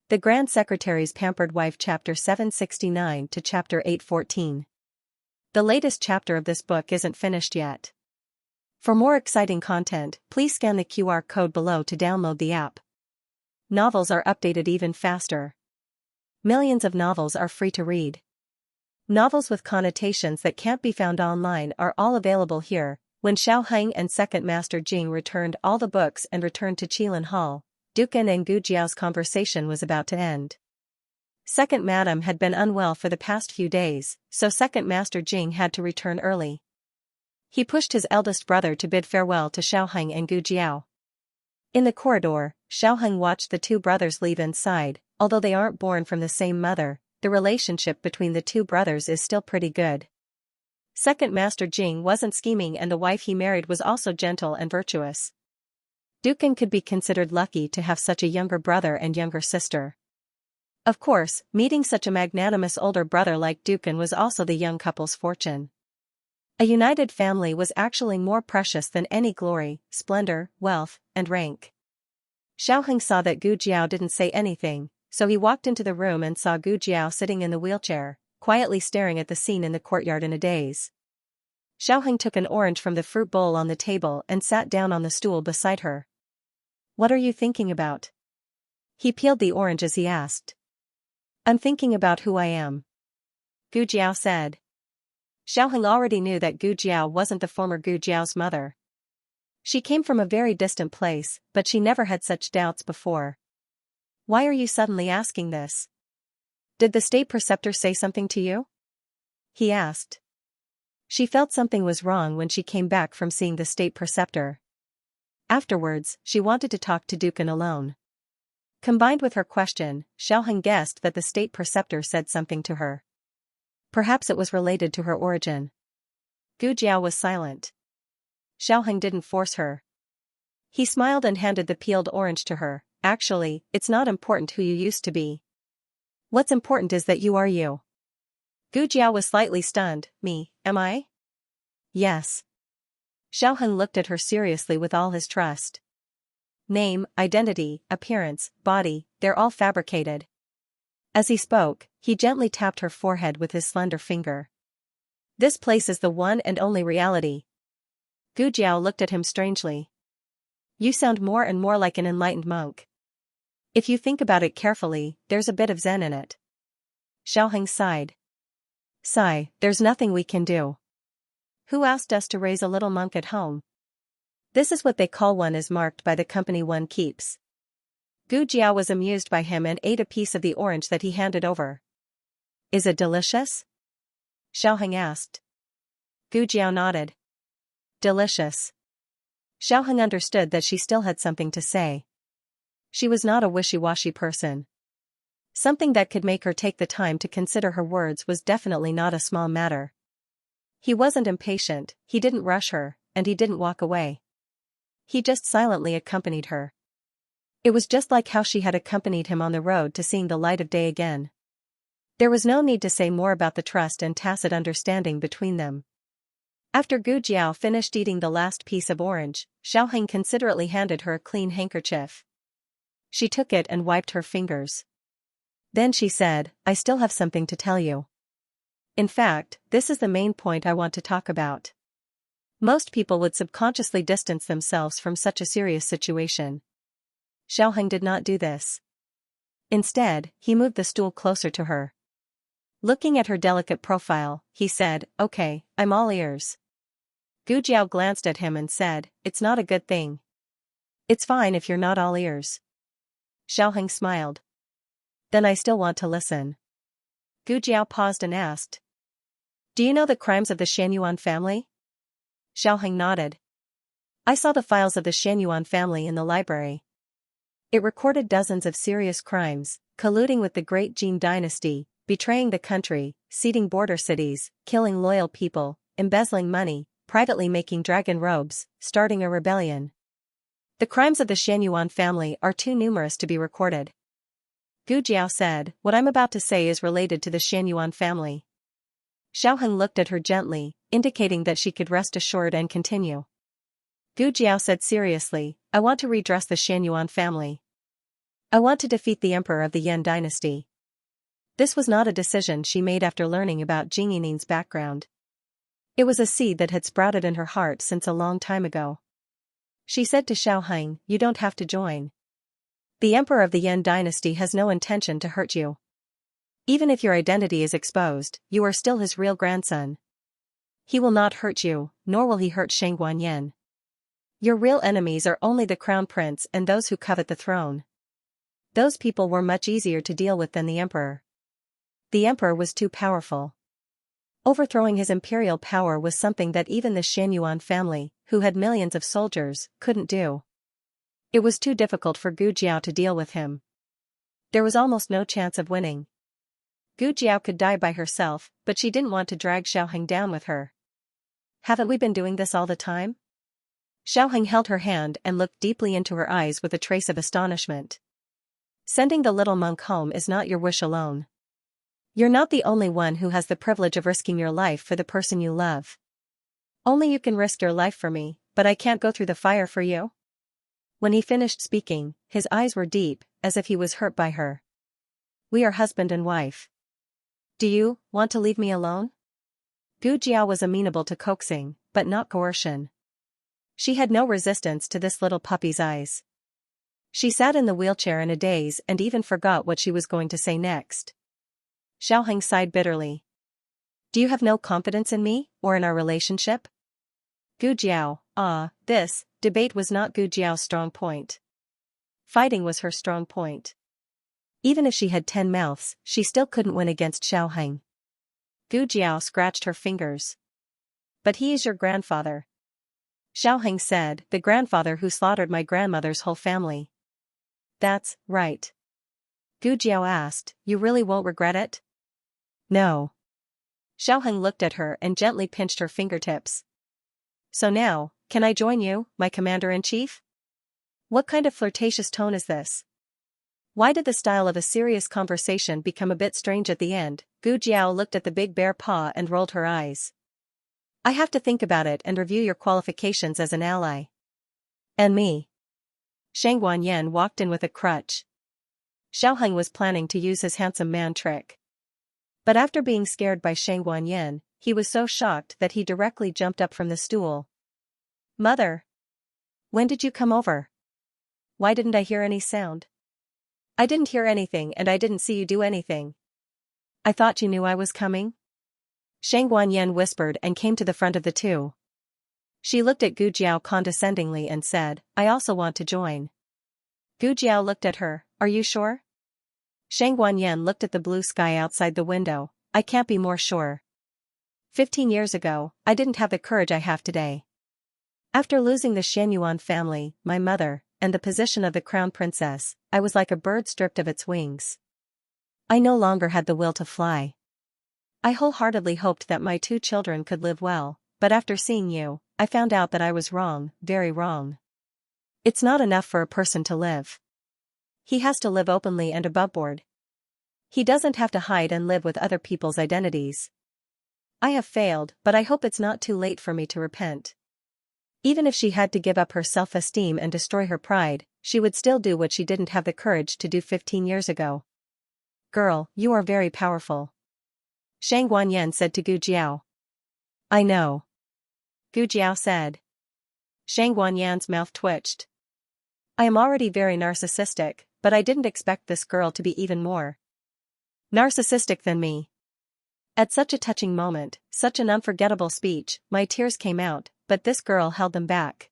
The Grand Secretary's Pampered Wife Chapter 769 to Chapter 814. The latest chapter of this book isn't finished yet. For more exciting content, please scan the QR code below to download the app. Novels are updated even faster. Millions of novels are free to read. Novels with connotations that can't be found online are all available here. When Xianxia and Second Master Jing returned all the books and returned to Qilin Hall, Dukan and Gu Jiao's conversation was about to end. Second Madam had been unwell for the past few days, so Second Master Jing had to return early. He pushed his eldest brother to bid farewell to Xiaoheng and Gu Jiao. In the corridor, Xiaoheng watched the two brothers leave inside. Although they aren't born from the same mother, the relationship between the two brothers is still pretty good. Second Master Jing wasn't scheming, and the wife he married was also gentle and virtuous. Dukan could be considered lucky to have such a younger brother and younger sister. Of course, meeting such a magnanimous older brother like Dukan was also the young couple's fortune. A united family was actually more precious than any glory, splendor, wealth, and rank. Xiaoheng saw that Gu Jiao didn't say anything, so he walked into the room and saw Gu Jiao sitting in the wheelchair, quietly staring at the scene in the courtyard in a daze. Xiaoheng took an orange from the fruit bowl on the table and sat down on the stool beside her. "What are you thinking about?" He peeled the orange as he asked. "I'm thinking about who I am," Gu Jiao said. Xiaoheng already knew that Gu Jiao wasn't the former Gu Jiao's mother. She came from a very distant place, but she never had such doubts before. "Why are you suddenly asking this? Did the state preceptor say something to you?" he asked. She felt something was wrong when she came back from seeing the state preceptor. Afterwards, she wanted to talk to Dukan alone. Combined with her question, Xiaoheng guessed that the state preceptor said something to her. Perhaps it was related to her origin. Gu Jiao was silent. Xiaoheng didn't force her. He smiled and handed the peeled orange to her. "Actually, it's not important who you used to be. What's important is that you are you." Gu Jiao was slightly stunned. "Me, am I?" "Yes." Xiaoheng looked at her seriously with all his trust. "Name, identity, appearance, body, they're all fabricated." As he spoke, he gently tapped her forehead with his slender finger. "This place is the one and only reality." Gu Jiao looked at him strangely. "You sound more and more like an enlightened monk. If you think about it carefully, there's a bit of Zen in it." Xiaoheng sighed. "Sigh, there's nothing we can do. Who asked us to raise a little monk at home? This is what they call one is marked by the company one keeps." Gu Jiao was amused by him and ate a piece of the orange that he handed over. "Is it delicious?" Xiaoheng asked. Gu Jiao nodded. "Delicious." Xiaoheng understood that she still had something to say. She was not a wishy-washy person. Something that could make her take the time to consider her words was definitely not a small matter. He wasn't impatient, he didn't rush her, and he didn't walk away. He just silently accompanied her. It was just like how she had accompanied him on the road to seeing the light of day again. There was no need to say more about the trust and tacit understanding between them. After Gu Jiao finished eating the last piece of orange, Xiaoheng considerately handed her a clean handkerchief. She took it and wiped her fingers. Then she said, "I still have something to tell you. In fact, this is the main point I want to talk about." Most people would subconsciously distance themselves from such a serious situation. Xiaoheng did not do this. Instead, he moved the stool closer to her. Looking at her delicate profile, he said, "Okay, I'm all ears." Gu Jiao glanced at him and said, "It's not a good thing." "It's fine if you're not all ears." Xiaoheng smiled. "Then I still want to listen." Gu Jiao paused and asked, "Do you know the crimes of the Xianyuan family?" Xiaoheng nodded. "I saw the files of the Xianyuan family in the library. It recorded dozens of serious crimes, colluding with the Great Jin dynasty, betraying the country, seeding border cities, killing loyal people, embezzling money, privately making dragon robes, starting a rebellion. The crimes of the Xianyuan family are too numerous to be recorded." Gu Jiao said, "What I'm about to say is related to the Xianyuan family." Xiaoheng looked at her gently, indicating that she could rest assured and continue. Gu Jiao said seriously, "I want to redress the Xianyuan family." I want to defeat the emperor of the Yan dynasty. This was not a decision she made after learning about Jing Yining's background. It was a seed that had sprouted in her heart since a long time ago. She said to Xiaoheng, "You don't have to join. The emperor of the Yan dynasty has no intention to hurt you. Even if your identity is exposed, you are still his real grandson. He will not hurt you, nor will he hurt Shang Guanyin. Your real enemies are only the crown prince and those who covet the throne. Those people were much easier to deal with than the emperor. The emperor was too powerful. Overthrowing his imperial power was something that even the Xianyuan family, who had millions of soldiers, couldn't do. It was too difficult for Gu Jiao to deal with him. There was almost no chance of winning. Gu Jiao could die by herself, but she didn't want to drag Xiaoheng down with her. Haven't we been doing this all the time? Xiaoheng held her hand and looked deeply into her eyes with a trace of astonishment. Sending the little monk home is not your wish alone. You're not the only one who has the privilege of risking your life for the person you love. Only you can risk your life for me, but I can't go through the fire for you. When he finished speaking, his eyes were deep, as if he was hurt by her. We are husband and wife. Do you want to leave me alone? Gu Jiao was amenable to coaxing, but not coercion. She had no resistance to this little puppy's eyes. She sat in the wheelchair in a daze and even forgot what she was going to say next. Xiaoheng sighed bitterly. Do you have no confidence in me, or in our relationship? Gu Jiao, this debate was not Gu Jiao's strong point. Fighting was her strong point. Even if she had 10 mouths, she still couldn't win against Xiaoheng. Gu Jiao scratched her fingers. But he is your grandfather. Xiaoheng said, the grandfather who slaughtered my grandmother's whole family. That's right. Gu Jiao asked, you really won't regret it? No. Xiaoheng looked at her and gently pinched her fingertips. So now, can I join you, my commander-in-chief? What kind of flirtatious tone is this? Why did the style of a serious conversation become a bit strange at the end? Gu Jiao looked at the big bare paw and rolled her eyes. I have to think about it and review your qualifications as an ally. And me. Shang Guanyin walked in with a crutch. Xiaoheng was planning to use his handsome man trick. But after being scared by Shang Guanyin, he was so shocked that he directly jumped up from the stool. Mother! When did you come over? Why didn't I hear any sound? I didn't hear anything and I didn't see you do anything. I thought you knew I was coming? Shang Guanyin whispered and came to the front of the two. She looked at Gu Jiao condescendingly and said, I also want to join. Gu Jiao looked at her, are you sure? Shang Guanyin looked at the blue sky outside the window, I can't be more sure. 15 years ago, I didn't have the courage I have today. After losing the Xianyuan family, my mother, and the position of the crown princess, I was like a bird stripped of its wings. I no longer had the will to fly. I wholeheartedly hoped that my 2 children could live well, but after seeing you, I found out that I was wrong, very wrong. It's not enough for a person to live. He has to live openly and aboveboard. He doesn't have to hide and live with other people's identities. I have failed, but I hope it's not too late for me to repent. Even if she had to give up her self-esteem and destroy her pride, she would still do what she didn't have the courage to do 15 years ago. Girl, you are very powerful. Shang Guanyin said to Gu Jiao. I know. Gu Jiao said. Shang Guanyin's mouth twitched. I am already very narcissistic, but I didn't expect this girl to be even more narcissistic than me. At such a touching moment, such an unforgettable speech, my tears came out, but this girl held them back.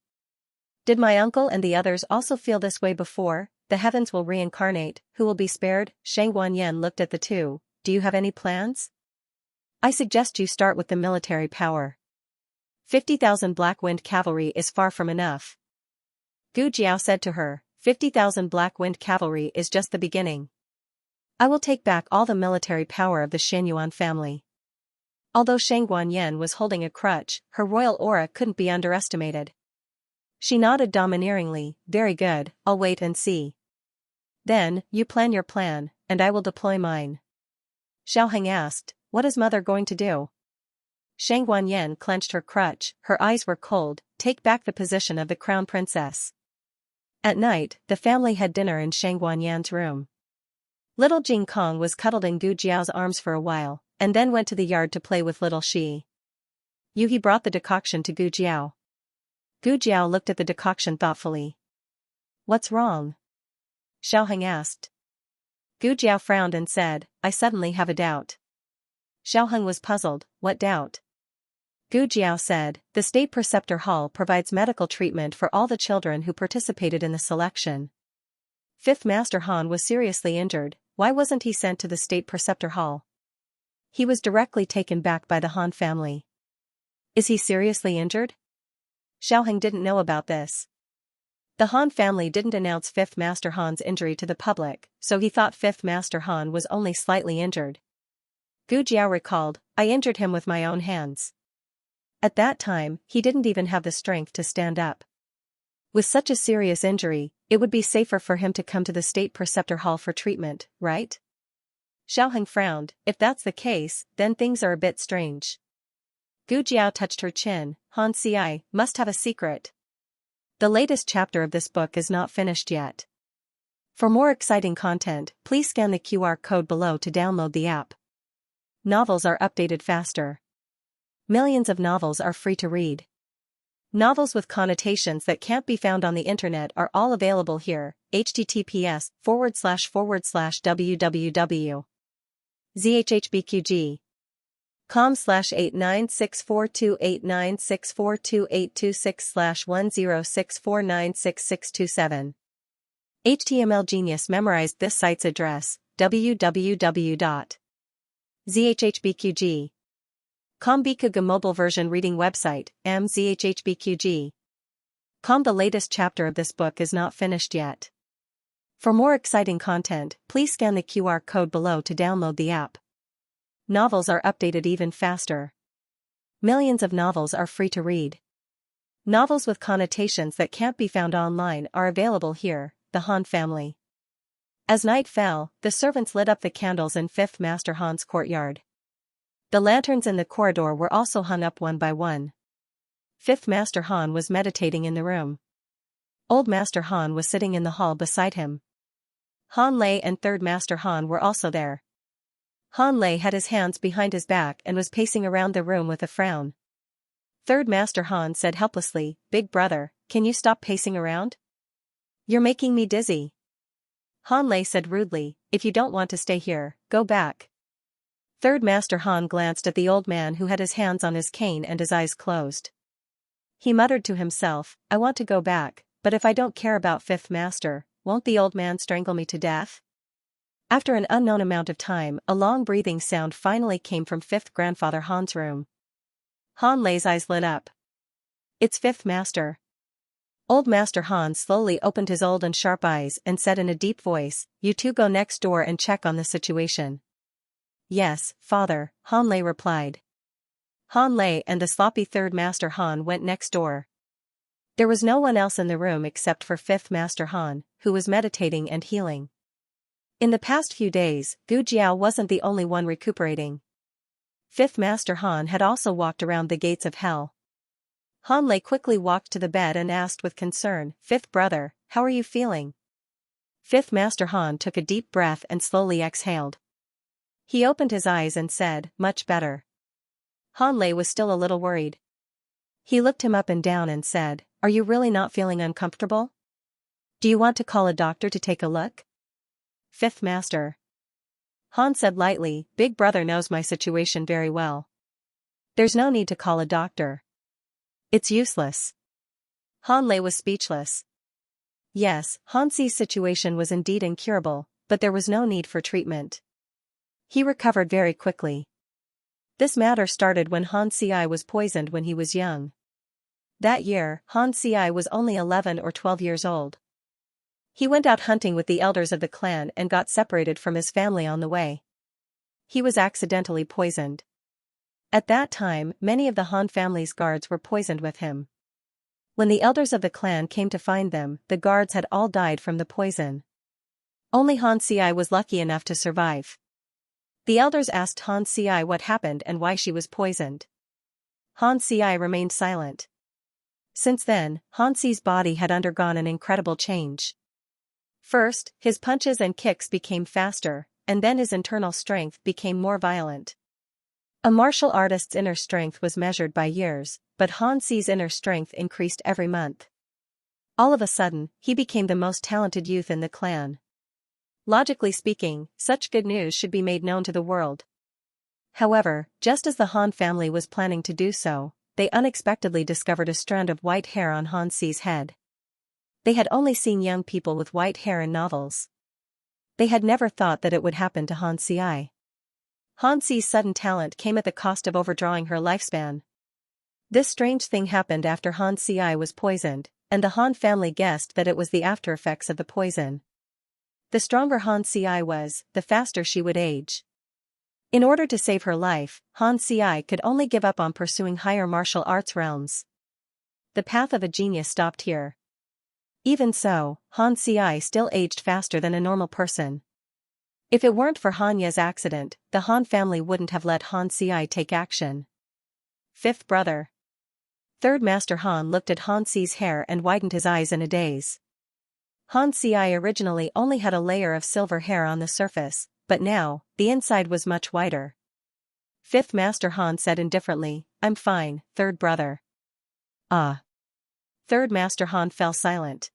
Did my uncle and the others also feel this way before? The heavens will reincarnate, who will be spared? Shang Guanyin looked at the two. Do you have any plans? I suggest you start with the military power. 50,000 Black Wind Cavalry is far from enough. Gu Jiao said to her, 50,000 Black Wind Cavalry is just the beginning. I will take back all the military power of the Xianyuan family. Although Shang Guanyin was holding a crutch, her royal aura couldn't be underestimated. She nodded domineeringly, very good, I'll wait and see. Then, you plan your plan, and I will deploy mine. Xiaoheng asked, what is mother going to do? Shang Guanyin clenched her crutch, her eyes were cold, take back the position of the crown princess. At night, the family had dinner in Shangguan Yan's room. Little Jing Kong was cuddled in Gu Jiao's arms for a while, and then went to the yard to play with little Shi. Yuhi brought the decoction to Gu Jiao. Gu Jiao looked at the decoction thoughtfully. "What's wrong?" Xiaoheng asked. Gu Jiao frowned and said, "I suddenly have a doubt." Xiaoheng was puzzled. "What doubt?" Gu Jiao said, "The State Preceptor Hall provides medical treatment for all the children who participated in the selection. Fifth Master Han was seriously injured. Why wasn't he sent to the State Preceptor Hall? He was directly taken back by the Han family." "Is he seriously injured?" Xiaoheng didn't know about this. The Han family didn't announce Fifth Master Han's injury to the public, so he thought Fifth Master Han was only slightly injured. Gu Jiao recalled, "I injured him with my own hands. At that time, he didn't even have the strength to stand up. With such a serious injury, it would be safer for him to come to the State Preceptor Hall for treatment, right?" Xiaoheng frowned. "If that's the case, then things are a bit strange." Gu Jiao touched her chin. "Han Ci must have a secret." The latest chapter of this book is not finished yet. For more exciting content, please scan the QR code below to download the app. Novels are updated faster. Millions of novels are free to read. Novels with connotations that can't be found on the internet are all available here. https://www.zhhbqg.com/896428964286/1064962627. HTML Genius memorized this site's address, www.zhhbqg.com. Bikuga mobile version reading website, mzhhbqg.com. The latest chapter of this book is not finished yet. For more exciting content, please scan the QR code below to download the app. Novels are updated even faster. Millions of novels are free to read. Novels with connotations that can't be found online are available here. The Han family. As night fell, the servants lit up the candles in Fifth Master Han's courtyard. The lanterns in the corridor were also hung up one by one. Fifth Master Han was meditating in the room. Old Master Han was sitting in the hall beside him. Han Lei and Third Master Han were also there. Han Lei had his hands behind his back and was pacing around the room with a frown. Third Master Han said helplessly, "Big brother, can you stop pacing around? You're making me dizzy." Han Lei said rudely, "If you don't want to stay here, go back." Third Master Han glanced at the old man who had his hands on his cane and his eyes closed. He muttered to himself, "I want to go back, but if I don't care about Fifth Master, won't the old man strangle me to death?" After an unknown amount of time, a long breathing sound finally came from Fifth Grandfather Han's room. Han Lei's eyes lit up. "It's Fifth Master." Old Master Han slowly opened his old and sharp eyes and said in a deep voice, "You two go next door and check on the situation." "Yes, father," Han Lei replied. Han Lei and the sloppy Third Master Han went next door. There was no one else in the room except for Fifth Master Han, who was meditating and healing. In the past few days, Gu Jiao wasn't the only one recuperating. Fifth Master Han had also walked around the gates of hell. Han Lei quickly walked to the bed and asked with concern, "Fifth brother, how are you feeling?" Fifth Master Han took a deep breath and slowly exhaled. He opened his eyes and said, "Much better." Han Lei was still a little worried. He looked him up and down and said, "Are you really not feeling uncomfortable? Do you want to call a doctor to take a look?" Fifth Master Han said lightly, "Big brother knows my situation very well. There's no need to call a doctor. It's useless." Han Lei was speechless. Yes, Han Ci's situation was indeed incurable, but there was no need for treatment. He recovered very quickly. This matter started when Han Ci was poisoned when he was young. That year, Han Ci was only 11 or 12 years old. He went out hunting with the elders of the clan and got separated from his family on the way. He was accidentally poisoned. At that time, many of the Han family's guards were poisoned with him. When the elders of the clan came to find them, the guards had all died from the poison. Only Han Ci was lucky enough to survive. The elders asked Han Ci what happened and why she was poisoned. Han Ci remained silent. Since then, Hansi's body had undergone an incredible change. First, his punches and kicks became faster, and then his internal strength became more violent. A martial artist's inner strength was measured by years, but Hansi's inner strength increased every month. All of a sudden, he became the most talented youth in the clan. Logically speaking, such good news should be made known to the world. However, just as the Han family was planning to do so, they unexpectedly discovered a strand of white hair on Hansi's head. They had only seen young people with white hair in novels. They had never thought that it would happen to Xianxia. Hansi's sudden talent came at the cost of overdrawing her lifespan. This strange thing happened after Xianxia was poisoned, and the Han family guessed that it was the after-effects of the poison. The stronger Xianxia was, the faster she would age. In order to save her life, Xianxia could only give up on pursuing higher martial arts realms. The path of a genius stopped here. Even so, Xianxia still aged faster than a normal person. If it weren't for Hanya's accident, the Han family wouldn't have let Xianxia take action. Fifth brother. Third Master Han looked at Hansi's hair and widened his eyes in a daze. Xianxia originally only had a layer of silver hair on the surface, but now, the inside was much whiter. Fifth Master Han said indifferently, "I'm fine, third brother." Ah. Third Master Han fell silent.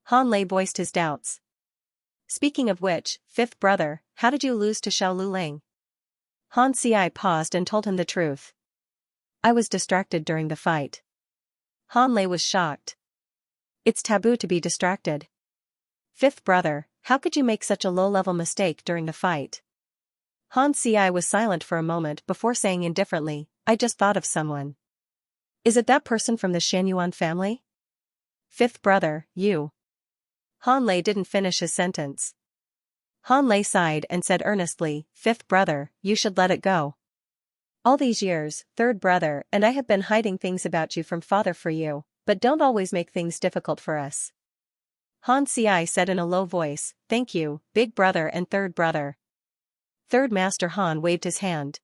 Han Lei voiced his doubts. "Speaking of which, fifth brother, how did you lose to Xiao Lulang?" Xianxia paused and told him the truth. "I was distracted during the fight." Han Lei was shocked. It's taboo to be distracted. Fifth brother, how could you make such a low-level mistake during the fight? Xianxia was silent for a moment before saying indifferently, "I just thought of someone." "Is it that person from the Xianyuan family?" "Fifth brother, you." Han Lei didn't finish his sentence. Han Lei sighed and said earnestly, "Fifth brother, you should let it go. All these years, third brother, and I have been hiding things about you from father for you, but don't always make things difficult for us." Xianxia said in a low voice, "Thank you, big brother and third brother." Third Master Han waved his hand.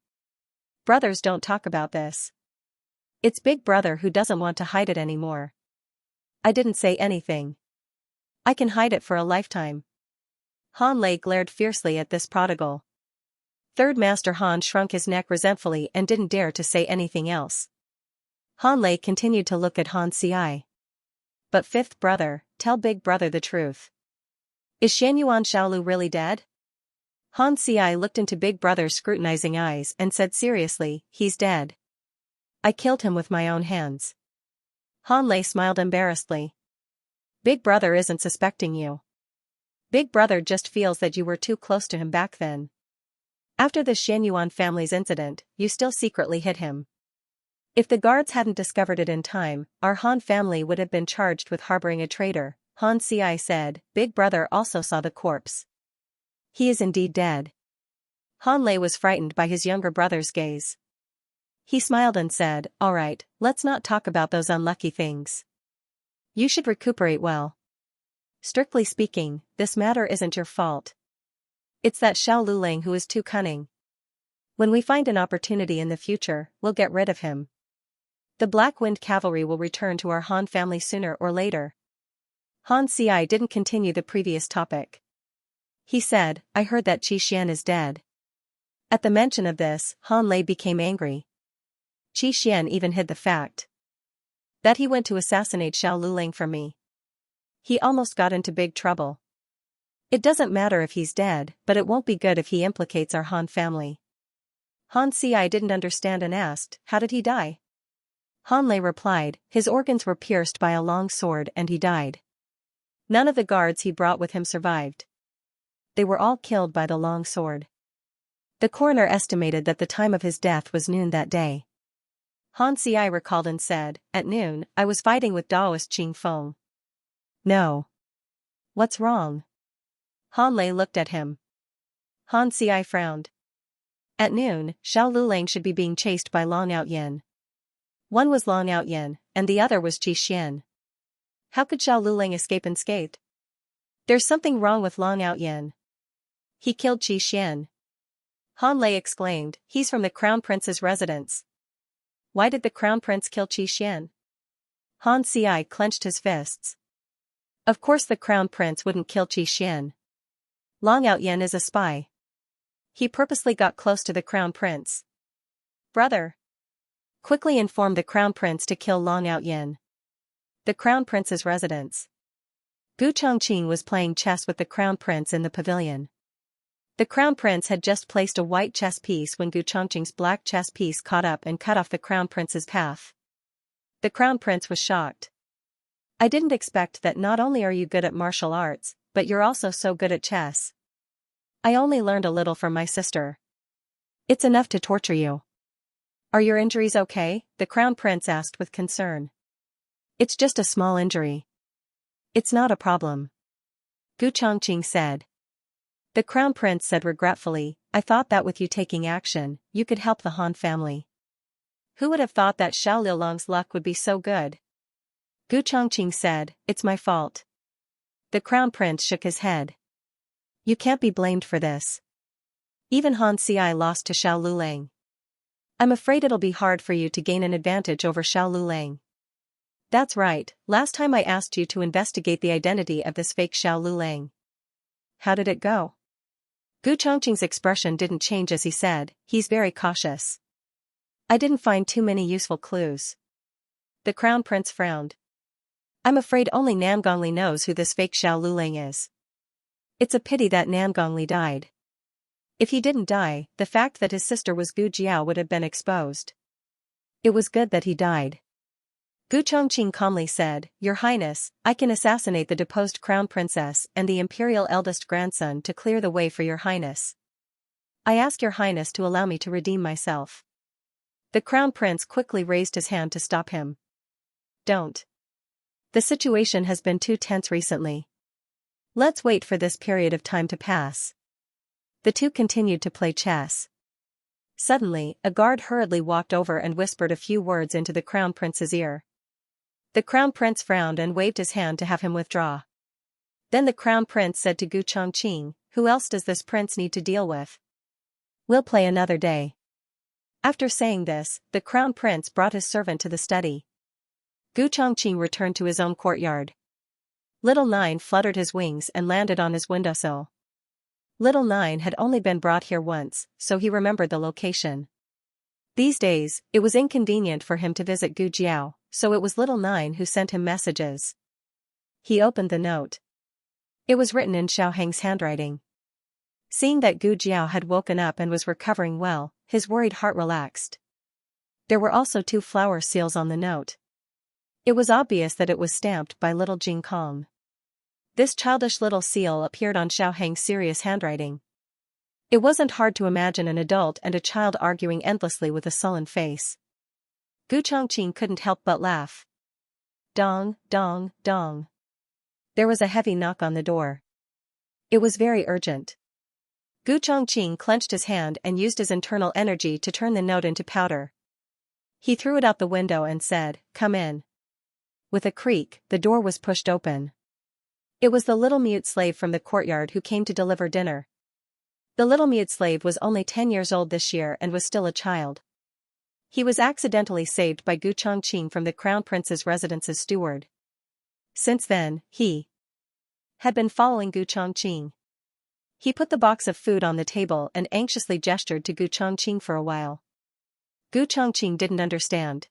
"Brothers don't talk about this. It's big brother who doesn't want to hide it anymore." "I didn't say anything. I can hide it for a lifetime." Han Lei glared fiercely at this prodigal. Third Master Han shrunk his neck resentfully and didn't dare to say anything else. Han Lei continued to look at Xianxia. "But fifth brother, tell big brother the truth. Is Xianyuan Xiaolu really dead?" Xianxia looked into big brother's scrutinizing eyes and said seriously, "He's dead. I killed him with my own hands." Han Lei smiled embarrassedly. "Big brother isn't suspecting you. Big brother just feels that you were too close to him back then. After the Xianyuan family's incident, you still secretly hid him. If the guards hadn't discovered it in time, our Han family would have been charged with harboring a traitor." Xianxia said, "Big brother also saw the corpse. He is indeed dead." Han Lei was frightened by his younger brother's gaze. He smiled and said, "All right, let's not talk about those unlucky things. You should recuperate well. Strictly speaking, this matter isn't your fault. It's that Xiao Lulang who is too cunning. When we find an opportunity in the future, we'll get rid of him. The Black Wind Cavalry will return to our Han family sooner or later." Xianxia didn't continue the previous topic. He said, "I heard that Qi Xian is dead." At the mention of this, Han Lei became angry. Qi Xian even hid the fact that he went to assassinate Xiao Lulang for me. He almost got into big trouble. It doesn't matter if he's dead, but it won't be good if he implicates our Han family. Xianxia didn't understand and asked, "How did he die?" Han Lei replied, "His organs were pierced by a long sword and he died. None of the guards he brought with him survived. They were all killed by the long sword. The coroner estimated that the time of his death was noon that day." Xianxia recalled and said, "At noon, I was fighting with Daoist Qing Feng." "No. What's wrong?" Han Lei looked at him. Xianxia frowned. "At noon, Xiao Lulang should be being chased by Long Outyin. One was Long Outyin, and the other was Qi Xian. How could Xiao Lulang escape unscathed? There's something wrong with Long Outyin. He killed Qi Xian." Han Lei exclaimed, "He's from the Crown Prince's residence. Why did the Crown Prince kill Qi Xian?" Xianxia clenched his fists. Of course the crown prince wouldn't kill Xian. Long Outyen is a spy. He purposely got close to the crown prince. Brother! Quickly informed the crown prince to kill Long Outyen. The crown prince's residence. Gu Chongqing was playing chess with the crown prince in the pavilion. The crown prince had just placed a white chess piece when Gu Chongqing's black chess piece caught up and cut off the crown prince's path. The crown prince was shocked. I didn't expect that. Not only are you good at martial arts, but you're also so good at chess. I only learned a little from my sister. It's enough to torture you. Are your injuries okay? The crown prince asked with concern. It's just a small injury. It's not a problem. Gu Chongqing said. The crown prince said regretfully, I thought that with you taking action, you could help the Han family. Who would have thought that Xiao Liulong's luck would be so good? Gu Chongqing said, it's my fault. The crown prince shook his head. You can't be blamed for this. Even Han Ci lost to Xiao Lulang. I'm afraid it'll be hard for you to gain an advantage over Xiao Lulang. That's right, last time I asked you to investigate the identity of this fake Xiao Lulang. How did it go? Gu Chongqing's expression didn't change as he said, he's very cautious. I didn't find too many useful clues. The crown prince frowned. I'm afraid only Namgongli knows who this fake Xiao Lulang is. It's a pity that Namgongli died. If he didn't die, the fact that his sister was Gu Jiao would have been exposed. It was good that he died. Gu Chongqing calmly said, Your Highness, I can assassinate the deposed crown princess and the imperial eldest grandson to clear the way for Your Highness. I ask Your Highness to allow me to redeem myself. The crown prince quickly raised his hand to stop him. Don't. The situation has been too tense recently. Let's wait for this period of time to pass. The two continued to play chess. Suddenly, a guard hurriedly walked over and whispered a few words into the crown prince's ear. The crown prince frowned and waved his hand to have him withdraw. Then the crown prince said to Gu Chongqing, Who else does this prince need to deal with? We'll play another day. After saying this, the crown prince brought his servant to the study. Gu Chongqing returned to his own courtyard. Little Nine fluttered his wings and landed on his windowsill. Little Nine had only been brought here once, so he remembered the location. These days, it was inconvenient for him to visit Gu Jiao, so it was Little Nine who sent him messages. He opened the note. It was written in Xiaoheng's handwriting. Seeing that Gu Jiao had woken up and was recovering well, his worried heart relaxed. There were also 2 flower seals on the note. It was obvious that it was stamped by little Jing Kong. This childish little seal appeared on Xiaoheng's serious handwriting. It wasn't hard to imagine an adult and a child arguing endlessly with a sullen face. Gu Chongqing couldn't help but laugh. Dong, dong, dong. There was a heavy knock on the door. It was very urgent. Gu Chongqing clenched his hand and used his internal energy to turn the note into powder. He threw it out the window and said, Come in. With a creak, the door was pushed open. It was the little mute slave from the courtyard who came to deliver dinner. The little mute slave was only 10 years old this year and was still a child. He was accidentally saved by Gu Chongqing from the crown prince's residence's steward. Since then, he had been following Gu Chongqing. He put the box of food on the table and anxiously gestured to Gu Chongqing for a while. Gu Chongqing didn't understand.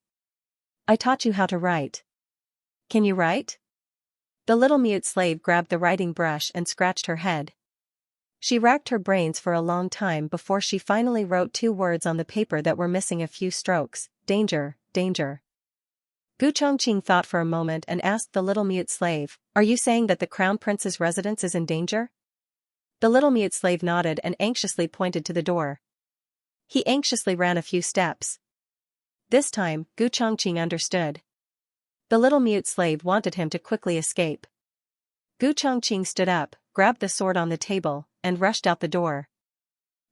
I taught you how to write. Can you write? The little mute slave grabbed the writing brush and scratched her head. She racked her brains for a long time before she finally wrote 2 words on the paper that were missing a few strokes, danger, danger. Gu Chongqing thought for a moment and asked the little mute slave, Are you saying that the crown prince's residence is in danger? The little mute slave nodded and anxiously pointed to the door. He anxiously ran a few steps. This time, Gu Chongqing understood. The little mute slave wanted him to quickly escape. Gu Chongqing stood up, grabbed the sword on the table, and rushed out the door.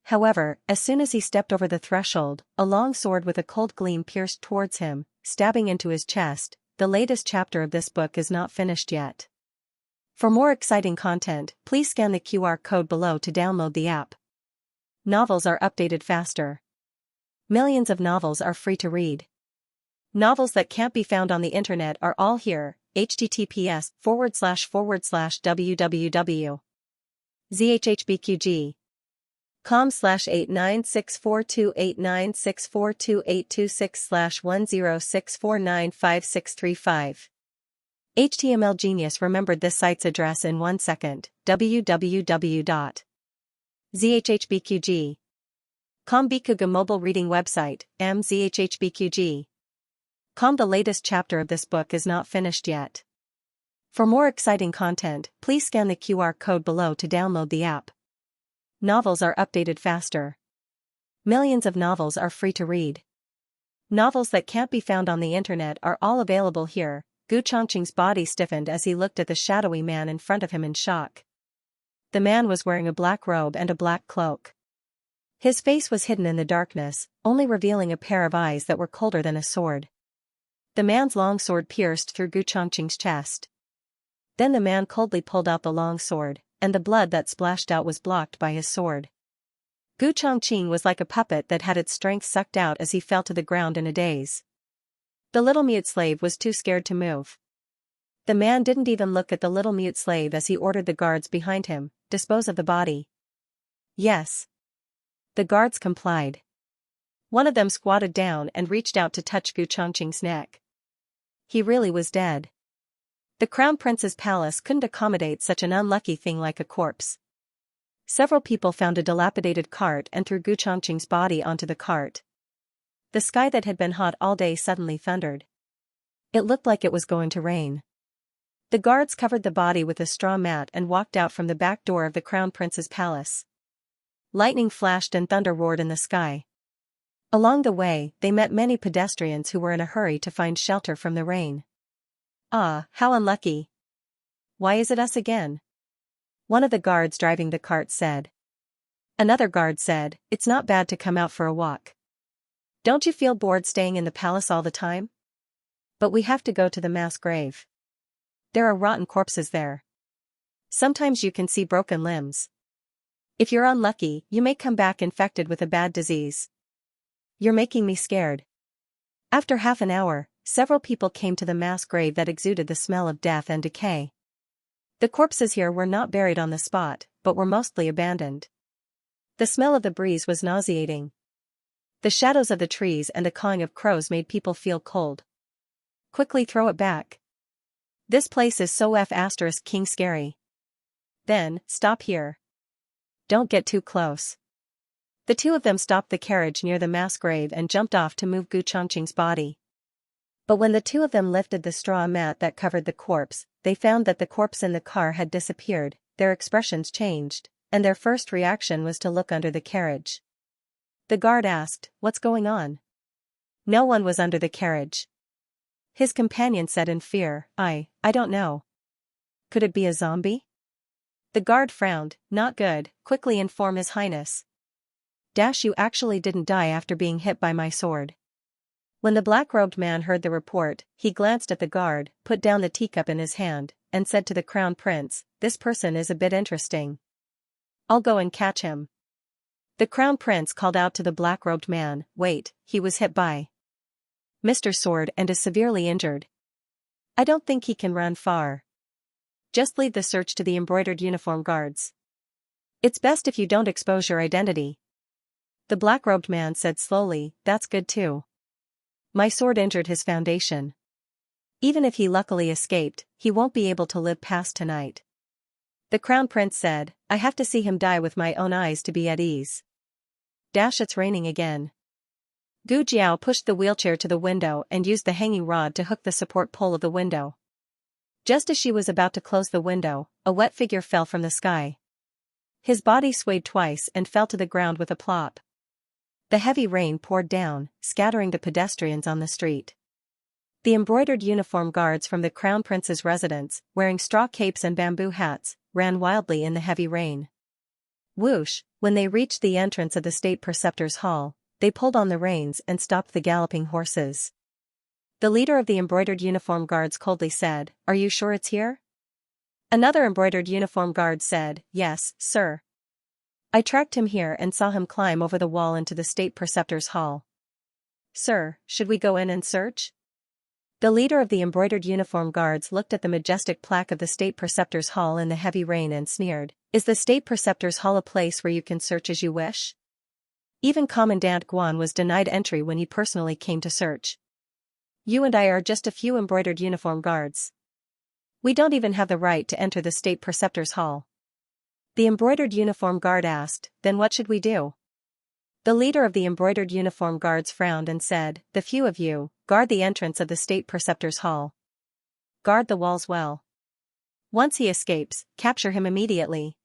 However, as soon as he stepped over the threshold, a long sword with a cold gleam pierced towards him, stabbing into his chest. The latest chapter of this book is not finished yet. For more exciting content, please scan the QR code below to download the app. Novels are updated faster. Millions of novels are free to read. Novels that can't be found on the internet are all here. https://www. zhbqg.com/8964289642826/10649565. HTML Genius remembered this site's address in 1 second. www.zhhbqg.com Bikuga mobile reading website, mzhhbqg.com. The latest chapter of this book is not finished yet. For more exciting content, please scan the QR code below to download the app. Novels are updated faster. Millions of novels are free to read. Novels that can't be found on the internet are all available here. Gu Chongqing's body stiffened as he looked at the shadowy man in front of him in shock. The man was wearing a black robe and a black cloak. His face was hidden in the darkness, only revealing a pair of eyes that were colder than a sword. The man's long sword pierced through Gu Chongqing's chest. Then the man coldly pulled out the long sword, and the blood that splashed out was blocked by his sword. Gu Chongqing was like a puppet that had its strength sucked out as he fell to the ground in a daze. The little mute slave was too scared to move. The man didn't even look at the little mute slave as he ordered the guards behind him, "Dispose of the body." Yes. The guards complied. One of them squatted down and reached out to touch Gu Chongqing's neck. He really was dead. The Crown Prince's palace couldn't accommodate such an unlucky thing like a corpse. Several people found a dilapidated cart and threw Gu Chongqing's body onto the cart. The sky that had been hot all day suddenly thundered. It looked like it was going to rain. The guards covered the body with a straw mat and walked out from the back door of the Crown Prince's palace. Lightning flashed and thunder roared in the sky. Along the way, they met many pedestrians who were in a hurry to find shelter from the rain. "Ah, how unlucky. Why is it us again?" one of the guards driving the cart said. Another guard said, "It's not bad to come out for a walk. Don't you feel bored staying in the palace all the time? But we have to go to the mass grave. There are rotten corpses there. Sometimes you can see broken limbs. If you're unlucky, you may come back infected with a bad disease. You're making me scared." After half an hour, several people came to the mass grave that exuded the smell of death and decay. The corpses here were not buried on the spot, but were mostly abandoned. The smell of the breeze was nauseating. The shadows of the trees and the cawing of crows made people feel cold. "Quickly throw it back. This place is so king scary. Then, stop here. Don't get too close." The two of them stopped the carriage near the mass grave and jumped off to move Gu Chongqing's body. But when the two of them lifted the straw mat that covered the corpse, they found that the corpse in the car had disappeared. Their expressions changed, and their first reaction was to look under the carriage. The guard asked, "What's going on?" No one was under the carriage. His companion said in fear, I don't know. Could it be a zombie?" The guard frowned. "Not good, quickly inform His Highness. You actually didn't die after being hit by my sword." When the black-robed man heard the report, he glanced at the guard, put down the teacup in his hand, and said to the Crown Prince, "This person is a bit interesting. I'll go and catch him." The Crown Prince called out to the black-robed man, "Wait, he was hit by Mr. Sword and is severely injured. I don't think he can run far. Just leave the search to the embroidered uniform guards. It's best if you don't expose your identity." The black-robed man said slowly, "That's good too. My sword injured his foundation. Even if he luckily escaped, he won't be able to live past tonight." The Crown Prince said, "I have to see him die with my own eyes to be at ease." It's raining again. Gu Jiao pushed the wheelchair to the window and used the hanging rod to hook the support pole of the window. Just as she was about to close the window, a wet figure fell from the sky. His body swayed twice and fell to the ground with a plop. The heavy rain poured down, scattering the pedestrians on the street. The embroidered uniform guards from the Crown Prince's residence, wearing straw capes and bamboo hats, ran wildly in the heavy rain. Whoosh! When they reached the entrance of the State Preceptor's Hall, they pulled on the reins and stopped the galloping horses. The leader of the embroidered uniform guards coldly said, "Are you sure it's here?" Another embroidered uniform guard said, "Yes, sir. I tracked him here and saw him climb over the wall into the State Preceptor's Hall." "Sir, should we go in and search?" The leader of the embroidered uniform guards looked at the majestic plaque of the state preceptor's hall in the heavy rain and sneered, "Is the state preceptor's hall a place where you can search as you wish? Even Commandant Guan was denied entry when he personally came to search. You and I are just a few embroidered uniform guards. We don't even have the right to enter the state preceptor's hall." The embroidered uniform guard asked, "Then what should we do?" The leader of the embroidered uniform guards frowned and said, "The few of you, guard the entrance of the state preceptor's hall. Guard the walls well. Once he escapes, capture him immediately.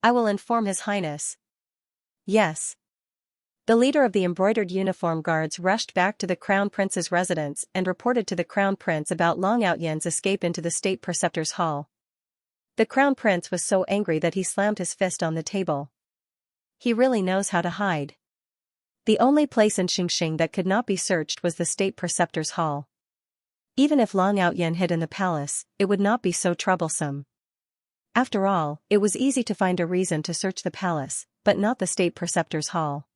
I will inform His Highness." "Yes." The leader of the embroidered uniform guards rushed back to the Crown Prince's residence and reported to the Crown Prince about Long Outyen's escape into the state preceptor's hall. The Crown Prince was so angry that he slammed his fist on the table. He really knows how to hide. The only place in Xianxia that could not be searched was the state preceptor's hall. Even if Long Outyen hid in the palace, it would not be so troublesome. After all, it was easy to find a reason to search the palace, but not the state preceptor's hall.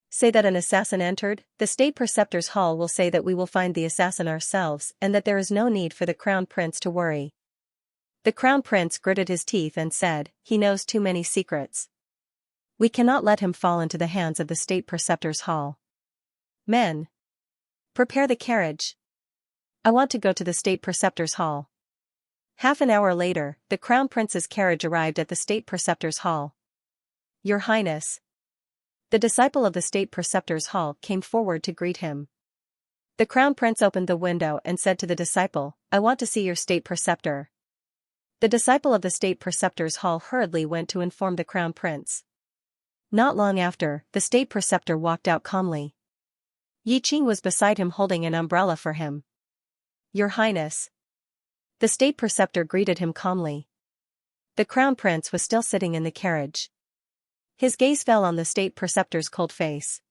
Say that an assassin entered, the state preceptor's hall will say that we will find the assassin ourselves and that there is no need for the Crown Prince to worry. The Crown Prince gritted his teeth and said, "He knows too many secrets. We cannot let him fall into the hands of the state preceptor's hall. Men, prepare the carriage. I want to go to the state preceptor's hall." Half an hour later, the Crown Prince's carriage arrived at the state preceptor's hall. "Your Highness." The disciple of the state preceptor's hall came forward to greet him. The Crown Prince opened the window and said to the disciple, "I want to see your state preceptor." The disciple of the state preceptor's hall hurriedly went to inform the Crown Prince. Not long after, the state preceptor walked out calmly. Yi Qing was beside him holding an umbrella for him. "Your Highness." The state preceptor greeted him calmly. The Crown Prince was still sitting in the carriage. His gaze fell on the state preceptor's cold face.